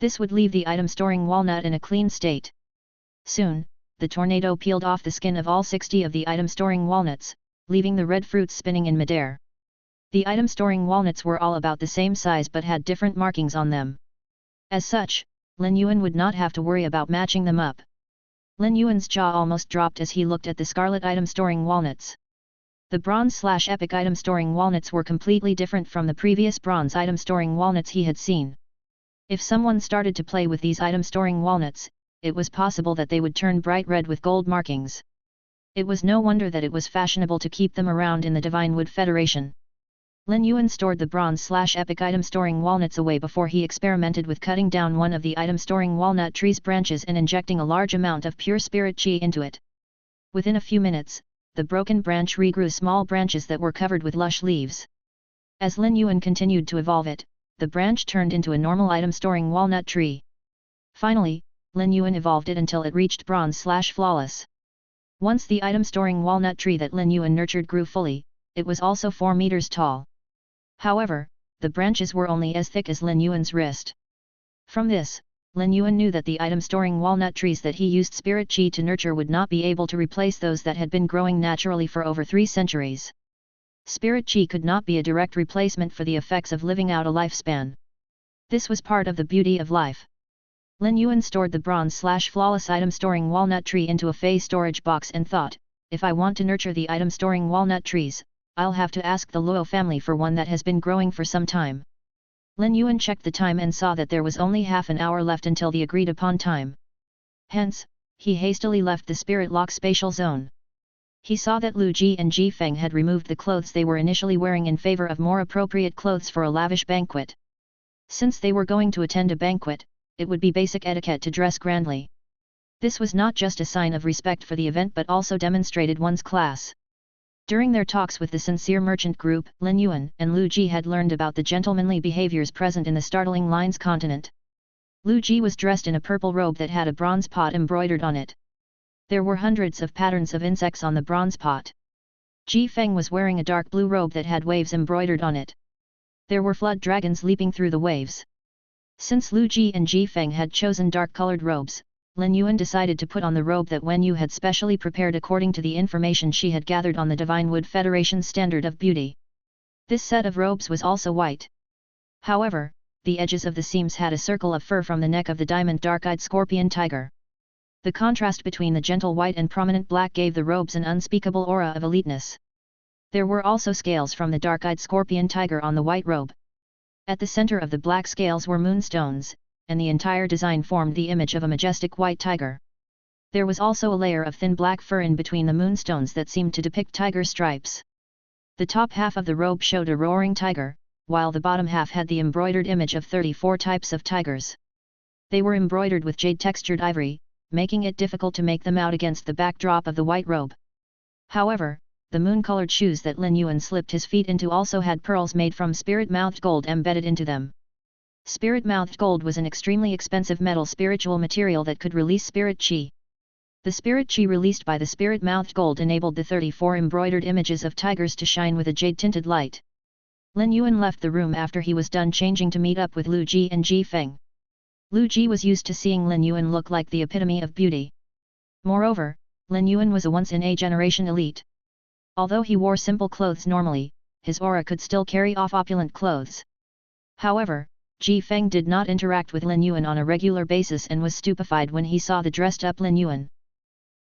This would leave the item storing walnut in a clean state. Soon, the tornado peeled off the skin of all 60 of the item storing walnuts, leaving the red fruits spinning in midair. The item storing walnuts were all about the same size but had different markings on them. As such, Lin Yuan would not have to worry about matching them up. Lin Yuan's jaw almost dropped as he looked at the scarlet item storing walnuts. The bronze/epic item storing walnuts were completely different from the previous bronze item storing walnuts he had seen. If someone started to play with these item storing walnuts, it was possible that they would turn bright red with gold markings. It was no wonder that it was fashionable to keep them around in the Divine Wood Federation. Lin Yuan stored the bronze/epic item storing walnuts away before he experimented with cutting down one of the item storing walnut tree's branches and injecting a large amount of pure spirit chi into it. Within a few minutes, the broken branch regrew small branches that were covered with lush leaves. As Lin Yuan continued to evolve it, the branch turned into a normal item storing walnut tree. Finally, Lin Yuan evolved it until it reached bronze/flawless. Once the item storing walnut tree that Lin Yuan nurtured grew fully, it was also 4 meters tall. However, the branches were only as thick as Lin Yuan's wrist. From this, Lin Yuan knew that the item storing walnut trees that he used spirit chi to nurture would not be able to replace those that had been growing naturally for over 3 centuries. Spirit chi could not be a direct replacement for the effects of living out a lifespan. This was part of the beauty of life. Lin Yuan stored the bronze/flawless item storing walnut tree into a feys storage box and thought, if I want to nurture the item storing walnut trees, I'll have to ask the Luo family for one that has been growing for some time. Lin Yuan checked the time and saw that there was only half an hour left until the agreed upon time. Hence, he hastily left the spirit lock spatial zone. He saw that Lu Ji and Ji Feng had removed the clothes they were initially wearing in favor of more appropriate clothes for a lavish banquet. Since they were going to attend a banquet, it would be basic etiquette to dress grandly. This was not just a sign of respect for the event but also demonstrated one's class. During their talks with the sincere merchant group, Lin Yuan and Lu Ji had learned about the gentlemanly behaviors present in the startling Lines continent. Lu Ji was dressed in a purple robe that had a bronze pot embroidered on it. There were hundreds of patterns of insects on the bronze pot. Ji Feng was wearing a dark blue robe that had waves embroidered on it. There were flood dragons leaping through the waves. Since Lu Ji and Ji Feng had chosen dark-colored robes, Lin Yuan decided to put on the robe that Wen Yu had specially prepared according to the information she had gathered on the Divine Wood Federation's standard of beauty. This set of robes was also white. However, the edges of the seams had a circle of fur from the neck of the diamond dark-eyed scorpion tiger. The contrast between the gentle white and prominent black gave the robes an unspeakable aura of eliteness. There were also scales from the dark-eyed scorpion tiger on the white robe. At the center of the black scales were moonstones, and the entire design formed the image of a majestic white tiger. There was also a layer of thin black fur in between the moonstones that seemed to depict tiger stripes. The top half of the robe showed a roaring tiger, while the bottom half had the embroidered image of 34 types of tigers. They were embroidered with jade-textured ivory, making it difficult to make them out against the backdrop of the white robe. However, the moon-colored shoes that Lin Yuan slipped his feet into also had pearls made from spirit-mouthed gold embedded into them. Spirit-mouthed gold was an extremely expensive metal spiritual material that could release spirit chi. The spirit chi released by the spirit-mouthed gold enabled the 34 embroidered images of tigers to shine with a jade-tinted light. Lin Yuan left the room after he was done changing to meet up with Lu Ji and Ji Feng. Lu Ji was used to seeing Lin Yuan look like the epitome of beauty. Moreover, Lin Yuan was a once-in-a-generation elite. Although he wore simple clothes normally, his aura could still carry off opulent clothes. However, Ji Feng did not interact with Lin Yuan on a regular basis and was stupefied when he saw the dressed-up Lin Yuan.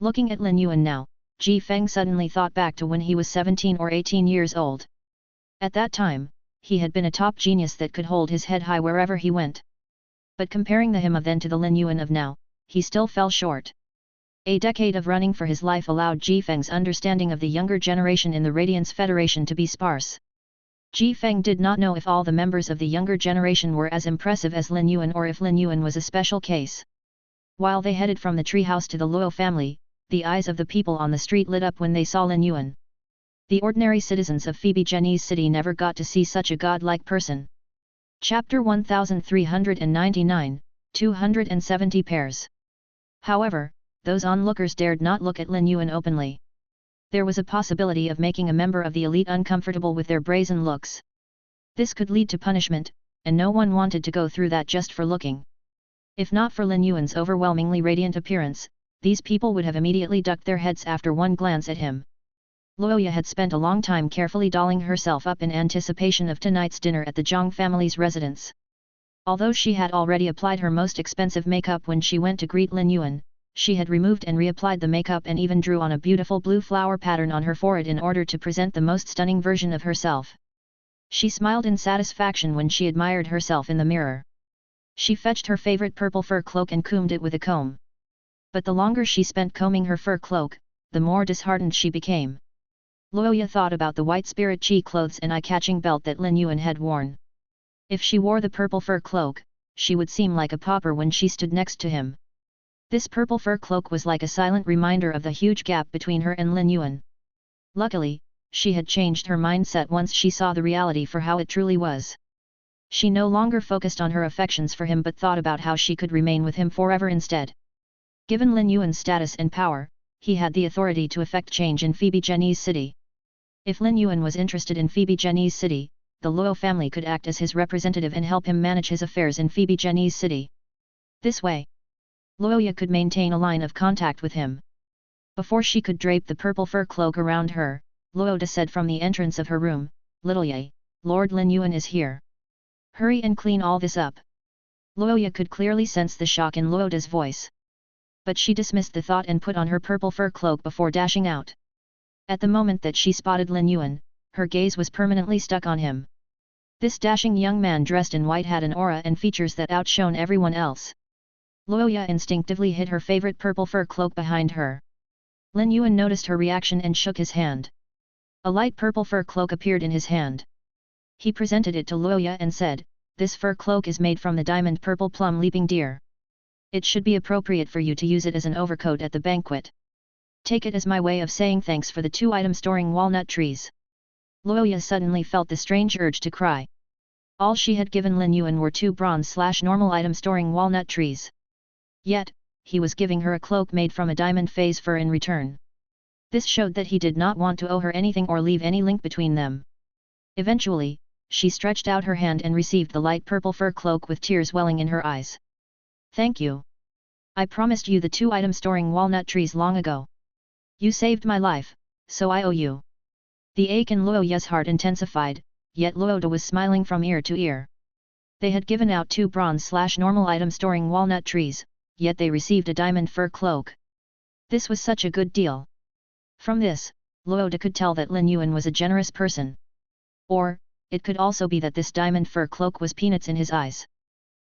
Looking at Lin Yuan now, Ji Feng suddenly thought back to when he was 17 or 18 years old. At that time, he had been a top genius that could hold his head high wherever he went. But comparing the him of then to the Lin Yuan of now, he still fell short. A decade of running for his life allowed Ji Feng's understanding of the younger generation in the Radiance Federation to be sparse. Ji Feng did not know if all the members of the younger generation were as impressive as Lin Yuan or if Lin Yuan was a special case. While they headed from the treehouse to the Luo family, the eyes of the people on the street lit up when they saw Lin Yuan. The ordinary citizens of Phoebe Jenny's city never got to see such a godlike person. Chapter 1399, 270 pairs. However, those onlookers dared not look at Lin Yuan openly. There was a possibility of making a member of the elite uncomfortable with their brazen looks. This could lead to punishment, and no one wanted to go through that just for looking. If not for Lin Yuan's overwhelmingly radiant appearance, these people would have immediately ducked their heads after one glance at him. Luoya had spent a long time carefully dolling herself up in anticipation of tonight's dinner at the Zhang family's residence. Although she had already applied her most expensive makeup when she went to greet Lin Yuan, she had removed and reapplied the makeup and even drew on a beautiful blue flower pattern on her forehead in order to present the most stunning version of herself. She smiled in satisfaction when she admired herself in the mirror. She fetched her favorite purple fur cloak and combed it with a comb. But the longer she spent combing her fur cloak, the more disheartened she became. Luoya thought about the white spirit chi clothes and eye-catching belt that Lin Yuan had worn. If she wore the purple fur cloak, she would seem like a pauper when she stood next to him. This purple fur cloak was like a silent reminder of the huge gap between her and Lin Yuan. Luckily, she had changed her mindset once she saw the reality for how it truly was. She no longer focused on her affections for him but thought about how she could remain with him forever instead. Given Lin Yuan's status and power, he had the authority to effect change in Phoebe Jenny's city. If Lin Yuan was interested in Phoebe Jenny's city, the Luo family could act as his representative and help him manage his affairs in Phoebe Jenny's city. This way, Luoya could maintain a line of contact with him. Before she could drape the purple fur cloak around her, Luoda said from the entrance of her room, "Little Ye, Lord Lin Yuan is here. Hurry and clean all this up." Luoya could clearly sense the shock in Luoda's voice. But she dismissed the thought and put on her purple fur cloak before dashing out. At the moment that she spotted Lin Yuan, her gaze was permanently stuck on him. This dashing young man dressed in white had an aura and features that outshone everyone else. Luoya instinctively hid her favorite purple fur cloak behind her. Lin Yuan noticed her reaction and shook his hand. A light purple fur cloak appeared in his hand. He presented it to Luoya and said, "This fur cloak is made from the diamond purple plum leaping deer. It should be appropriate for you to use it as an overcoat at the banquet. Take it as my way of saying thanks for the 2 items storing walnut trees." Luoya suddenly felt the strange urge to cry. All she had given Lin Yuan were 2 bronze/normal items storing walnut trees. Yet, he was giving her a cloak made from a diamond feys fur in return. This showed that he did not want to owe her anything or leave any link between them. Eventually, she stretched out her hand and received the light purple fur cloak with tears welling in her eyes. "Thank you. I promised you the 2 items storing walnut trees long ago. You saved my life, so I owe you." The ache in Luoya's heart intensified, yet Luoda was smiling from ear to ear. They had given out 2 bronze/normal items storing walnut trees, yet they received a diamond fur cloak. This was such a good deal. From this, Luoda could tell that Lin Yuan was a generous person. Or, it could also be that this diamond fur cloak was peanuts in his eyes.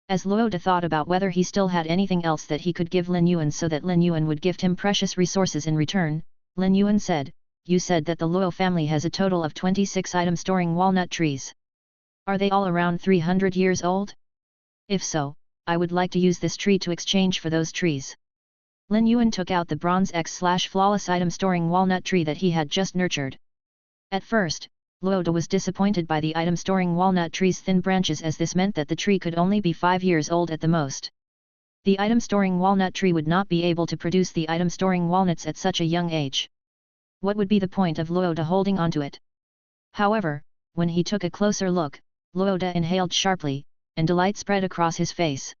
As Luoda thought about whether he still had anything else that he could give Lin Yuan so that Lin Yuan would gift him precious resources in return, Lin Yuan said, "You said that the Luo family has a total of 26 items storing walnut trees. Are they all around 300 years old? If so, I would like to use this tree to exchange for those trees." Lin Yuan took out the bronze X/flawless item storing walnut tree that he had just nurtured. At first, Luoda was disappointed by the item storing walnut tree's thin branches as this meant that the tree could only be 5 years old at the most. The item storing walnut tree would not be able to produce the item storing walnuts at such a young age. What would be the point of Luoda holding onto it? However, when he took a closer look, Luoda inhaled sharply, and delight spread across his face.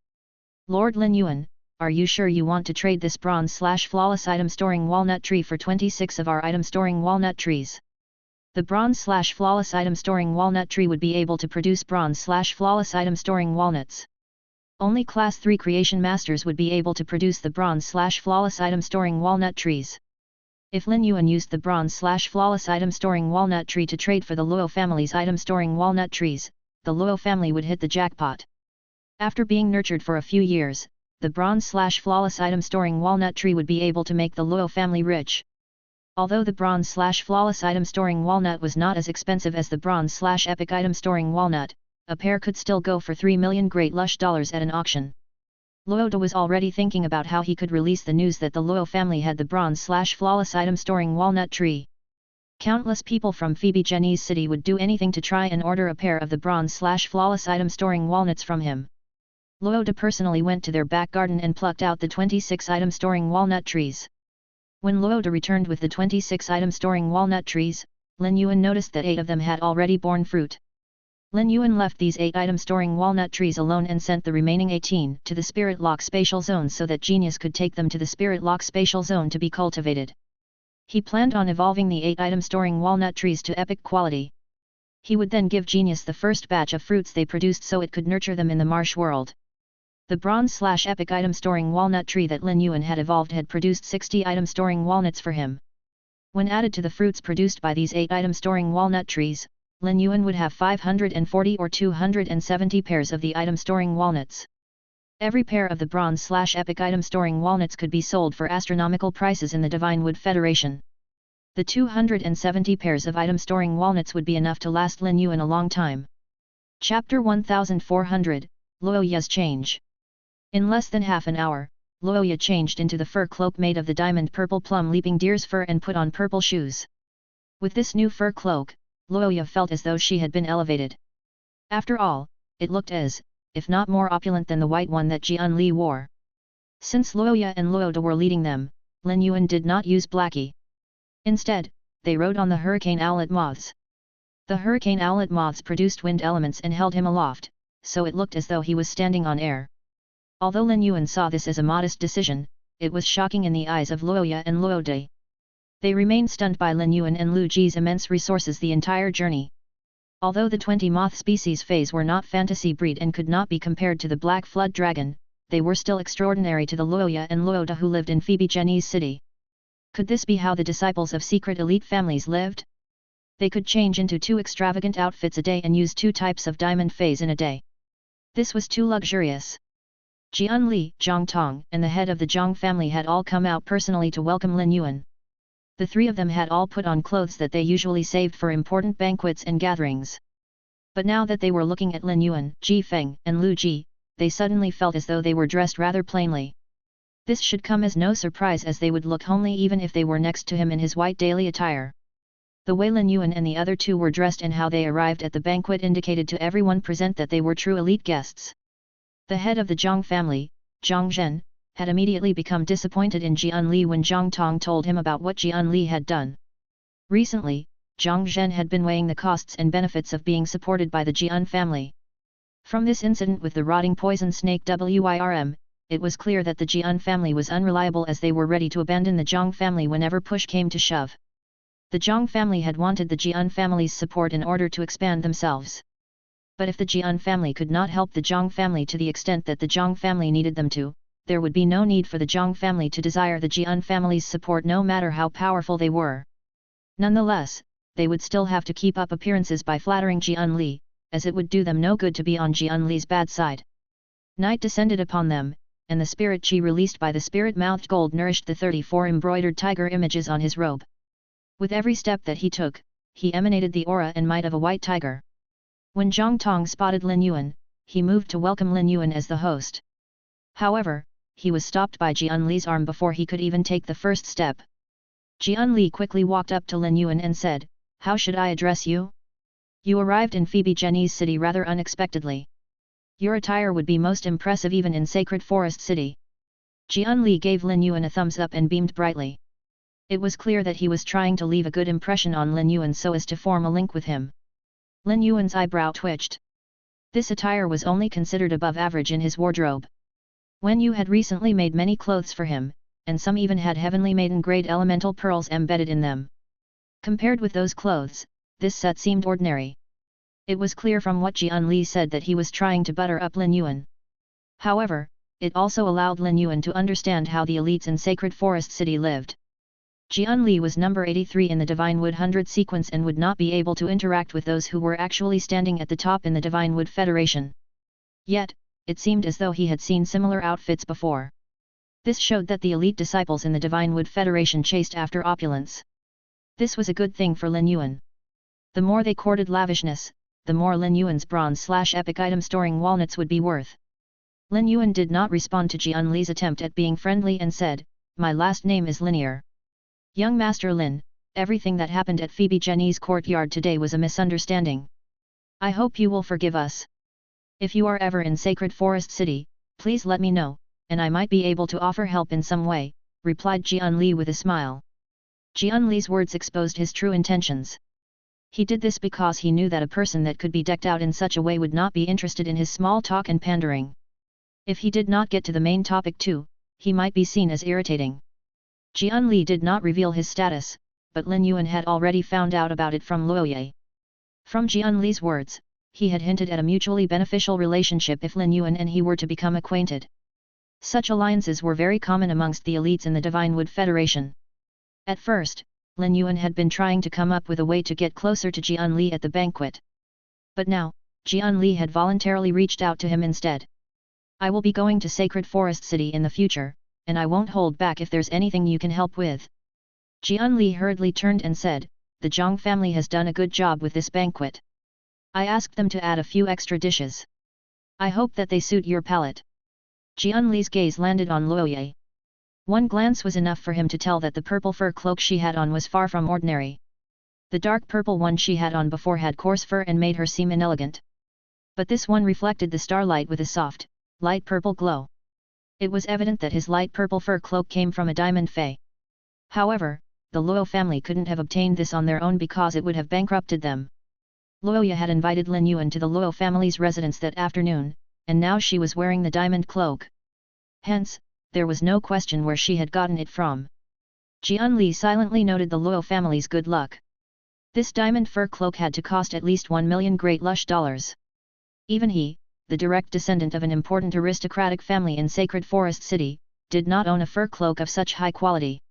"Lord Lin Yuan, are you sure you want to trade this bronze/flawless item storing walnut tree for 26 of our item storing walnut trees?" The bronze/flawless item storing walnut tree would be able to produce bronze/flawless item storing walnuts. Only Class 3 creation masters would be able to produce the bronze/flawless item storing walnut trees. If Lin Yuan used the bronze/flawless item storing walnut tree to trade for the Luo family's item storing walnut trees, the Luo family would hit the jackpot. After being nurtured for a few years, the bronze/flawless item storing walnut tree would be able to make the Luo family rich. Although the bronze/flawless item storing walnut was not as expensive as the bronze/epic item storing walnut, a pair could still go for 3 million great lush dollars at an auction. Luoda was already thinking about how he could release the news that the Luo family had the bronze/flawless item storing walnut tree. Countless people from Phoebe Jenny's city would do anything to try and order a pair of the bronze/flawless item storing walnuts from him. Luoda personally went to their back garden and plucked out the 26 item storing walnut trees. When Luoda returned with the 26 item storing walnut trees, Lin Yuan noticed that 8 of them had already borne fruit. Lin Yuan left these 8 item storing walnut trees alone and sent the remaining 18 to the Spirit Lock Spatial Zone so that Genius could take them to the Spirit Lock Spatial Zone to be cultivated. He planned on evolving the 8 item storing walnut trees to epic quality. He would then give Genius the first batch of fruits they produced so it could nurture them in the marsh world. The bronze/epic item storing walnut tree that Lin Yuan had evolved had produced 60 item storing walnuts for him. When added to the fruits produced by these 8 item storing walnut trees, Lin Yuan would have 540 or 270 pairs of the item storing walnuts. Every pair of the bronze/epic item storing walnuts could be sold for astronomical prices in the Divine Wood Federation. The 270 pairs of item storing walnuts would be enough to last Lin Yuan a long time. Chapter 1400, Luoya's Change. In less than half an hour, Luoya changed into the fur cloak made of the diamond purple plum leaping deer's fur and put on purple shoes. With this new fur cloak, Luoya felt as though she had been elevated. After all, it looked as, if not more opulent than the white one that Jian Li wore. Since Luoya and Luoda were leading them, Lin Yuan did not use Blackie. Instead, they rode on the hurricane owlet moths. The hurricane owlet moths produced wind elements and held him aloft, so it looked as though he was standing on air. Although Lin Yuan saw this as a modest decision, it was shocking in the eyes of Luoya and Luoda. They remained stunned by Lin Yuan and Lu Ji's immense resources the entire journey. Although the 20 moth species feys were not fantasy breed and could not be compared to the Black Flood Dragon, they were still extraordinary to the Luoya and Luoda who lived in Phoebe Jenny's city. Could this be how the disciples of secret elite families lived? They could change into 2 extravagant outfits a day and use 2 types of diamond feys in a day. This was too luxurious. Jian Li, Zhang Tong, and the head of the Zhang family had all come out personally to welcome Lin Yuan. The 3 of them had all put on clothes that they usually saved for important banquets and gatherings. But now that they were looking at Lin Yuan, Ji Feng, and Lu Ji, they suddenly felt as though they were dressed rather plainly. This should come as no surprise as they would look homely even if they were next to him in his white daily attire. The way Lin Yuan and the other 2 were dressed and how they arrived at the banquet indicated to everyone present that they were true elite guests. The head of the Zhang family, Zhang Zhen, had immediately become disappointed in Jian Li when Zhang Tong told him about what Jian Li had done. Recently, Zhang Zhen had been weighing the costs and benefits of being supported by the Jian family. From this incident with the rotting poison snake Wirm, it was clear that the Jian family was unreliable as they were ready to abandon the Zhang family whenever push came to shove. The Zhang family had wanted the Jian family's support in order to expand themselves. But if the Jian family could not help the Zhang family to the extent that the Zhang family needed them to, there would be no need for the Zhang family to desire the Jian family's support no matter how powerful they were. Nonetheless, they would still have to keep up appearances by flattering Jian Li, as it would do them no good to be on Jian Li's bad side. Night descended upon them, and the spirit chi released by the spirit-mouthed gold nourished the 34 embroidered tiger images on his robe. With every step that he took, he emanated the aura and might of a white tiger. When Zhang Tong spotted Lin Yuan, he moved to welcome Lin Yuan as the host. However, he was stopped by Jian Li's arm before he could even take the first step. Jian Li quickly walked up to Lin Yuan and said, "How should I address you? You arrived in Phoebe Jenny's city rather unexpectedly. Your attire would be most impressive even in Sacred Forest City." Jian Li gave Lin Yuan a thumbs up and beamed brightly. It was clear that he was trying to leave a good impression on Lin Yuan so as to form a link with him. Lin Yuan's eyebrow twitched. This attire was only considered above average in his wardrobe. Wen Yu had recently made many clothes for him, and some even had heavenly maiden-grade elemental pearls embedded in them. Compared with those clothes, this set seemed ordinary. It was clear from what Jian Li said that he was trying to butter up Lin Yuan. However, it also allowed Lin Yuan to understand how the elites in Sacred Forest City lived. Jian Li was number 83 in the Divine Wood 100 sequence and would not be able to interact with those who were actually standing at the top in the Divine Wood Federation. Yet, it seemed as though he had seen similar outfits before. This showed that the elite disciples in the Divine Wood Federation chased after opulence. This was a good thing for Lin Yuan. The more they courted lavishness, the more Lin Yuan's bronze/epic item storing walnuts would be worth. Lin Yuan did not respond to Jian Li's attempt at being friendly and said, "My last name is Linear. Young Master Lin, everything that happened at Phoebe Jenny's courtyard today was a misunderstanding. I hope you will forgive us. If you are ever in Sacred Forest City, please let me know, and I might be able to offer help in some way, replied Jian Li with a smile. Jian Li's words exposed his true intentions. He did this because he knew that a person that could be decked out in such a way would not be interested in his small talk and pandering. If he did not get to the main topic too, he might be seen as irritating. Jian Li did not reveal his status, but Lin Yuan had already found out about it from Luoye. From Jian Li's words, he had hinted at a mutually beneficial relationship if Lin Yuan and he were to become acquainted. Such alliances were very common amongst the elites in the Divine Wood Federation. At first, Lin Yuan had been trying to come up with a way to get closer to Jian Li at the banquet. But now, Jian Li had voluntarily reached out to him instead. I will be going to Sacred Forest City in the future, and I won't hold back if there's anything you can help with. Jian Li hurriedly turned and said, the Zhang family has done a good job with this banquet. I asked them to add a few extra dishes. I hope that they suit your palate. Jian Li's gaze landed on Luoye. One glance was enough for him to tell that the purple fur cloak she had on was far from ordinary. The dark purple one she had on before had coarse fur and made her seem inelegant. But this one reflected the starlight with a soft, light purple glow. It was evident that his light purple fur cloak came from a diamond fey. However, the Luo family couldn't have obtained this on their own because it would have bankrupted them. Luoya had invited Lin Yuan to the Luo family's residence that afternoon, and now she was wearing the diamond cloak. Hence, there was no question where she had gotten it from. Jian Li silently noted the Luo family's good luck. This diamond fur cloak had to cost at least 1 million great lush dollars. Even he, the direct descendant of an important aristocratic family in Sacred Forest City, did not own a fur cloak of such high quality.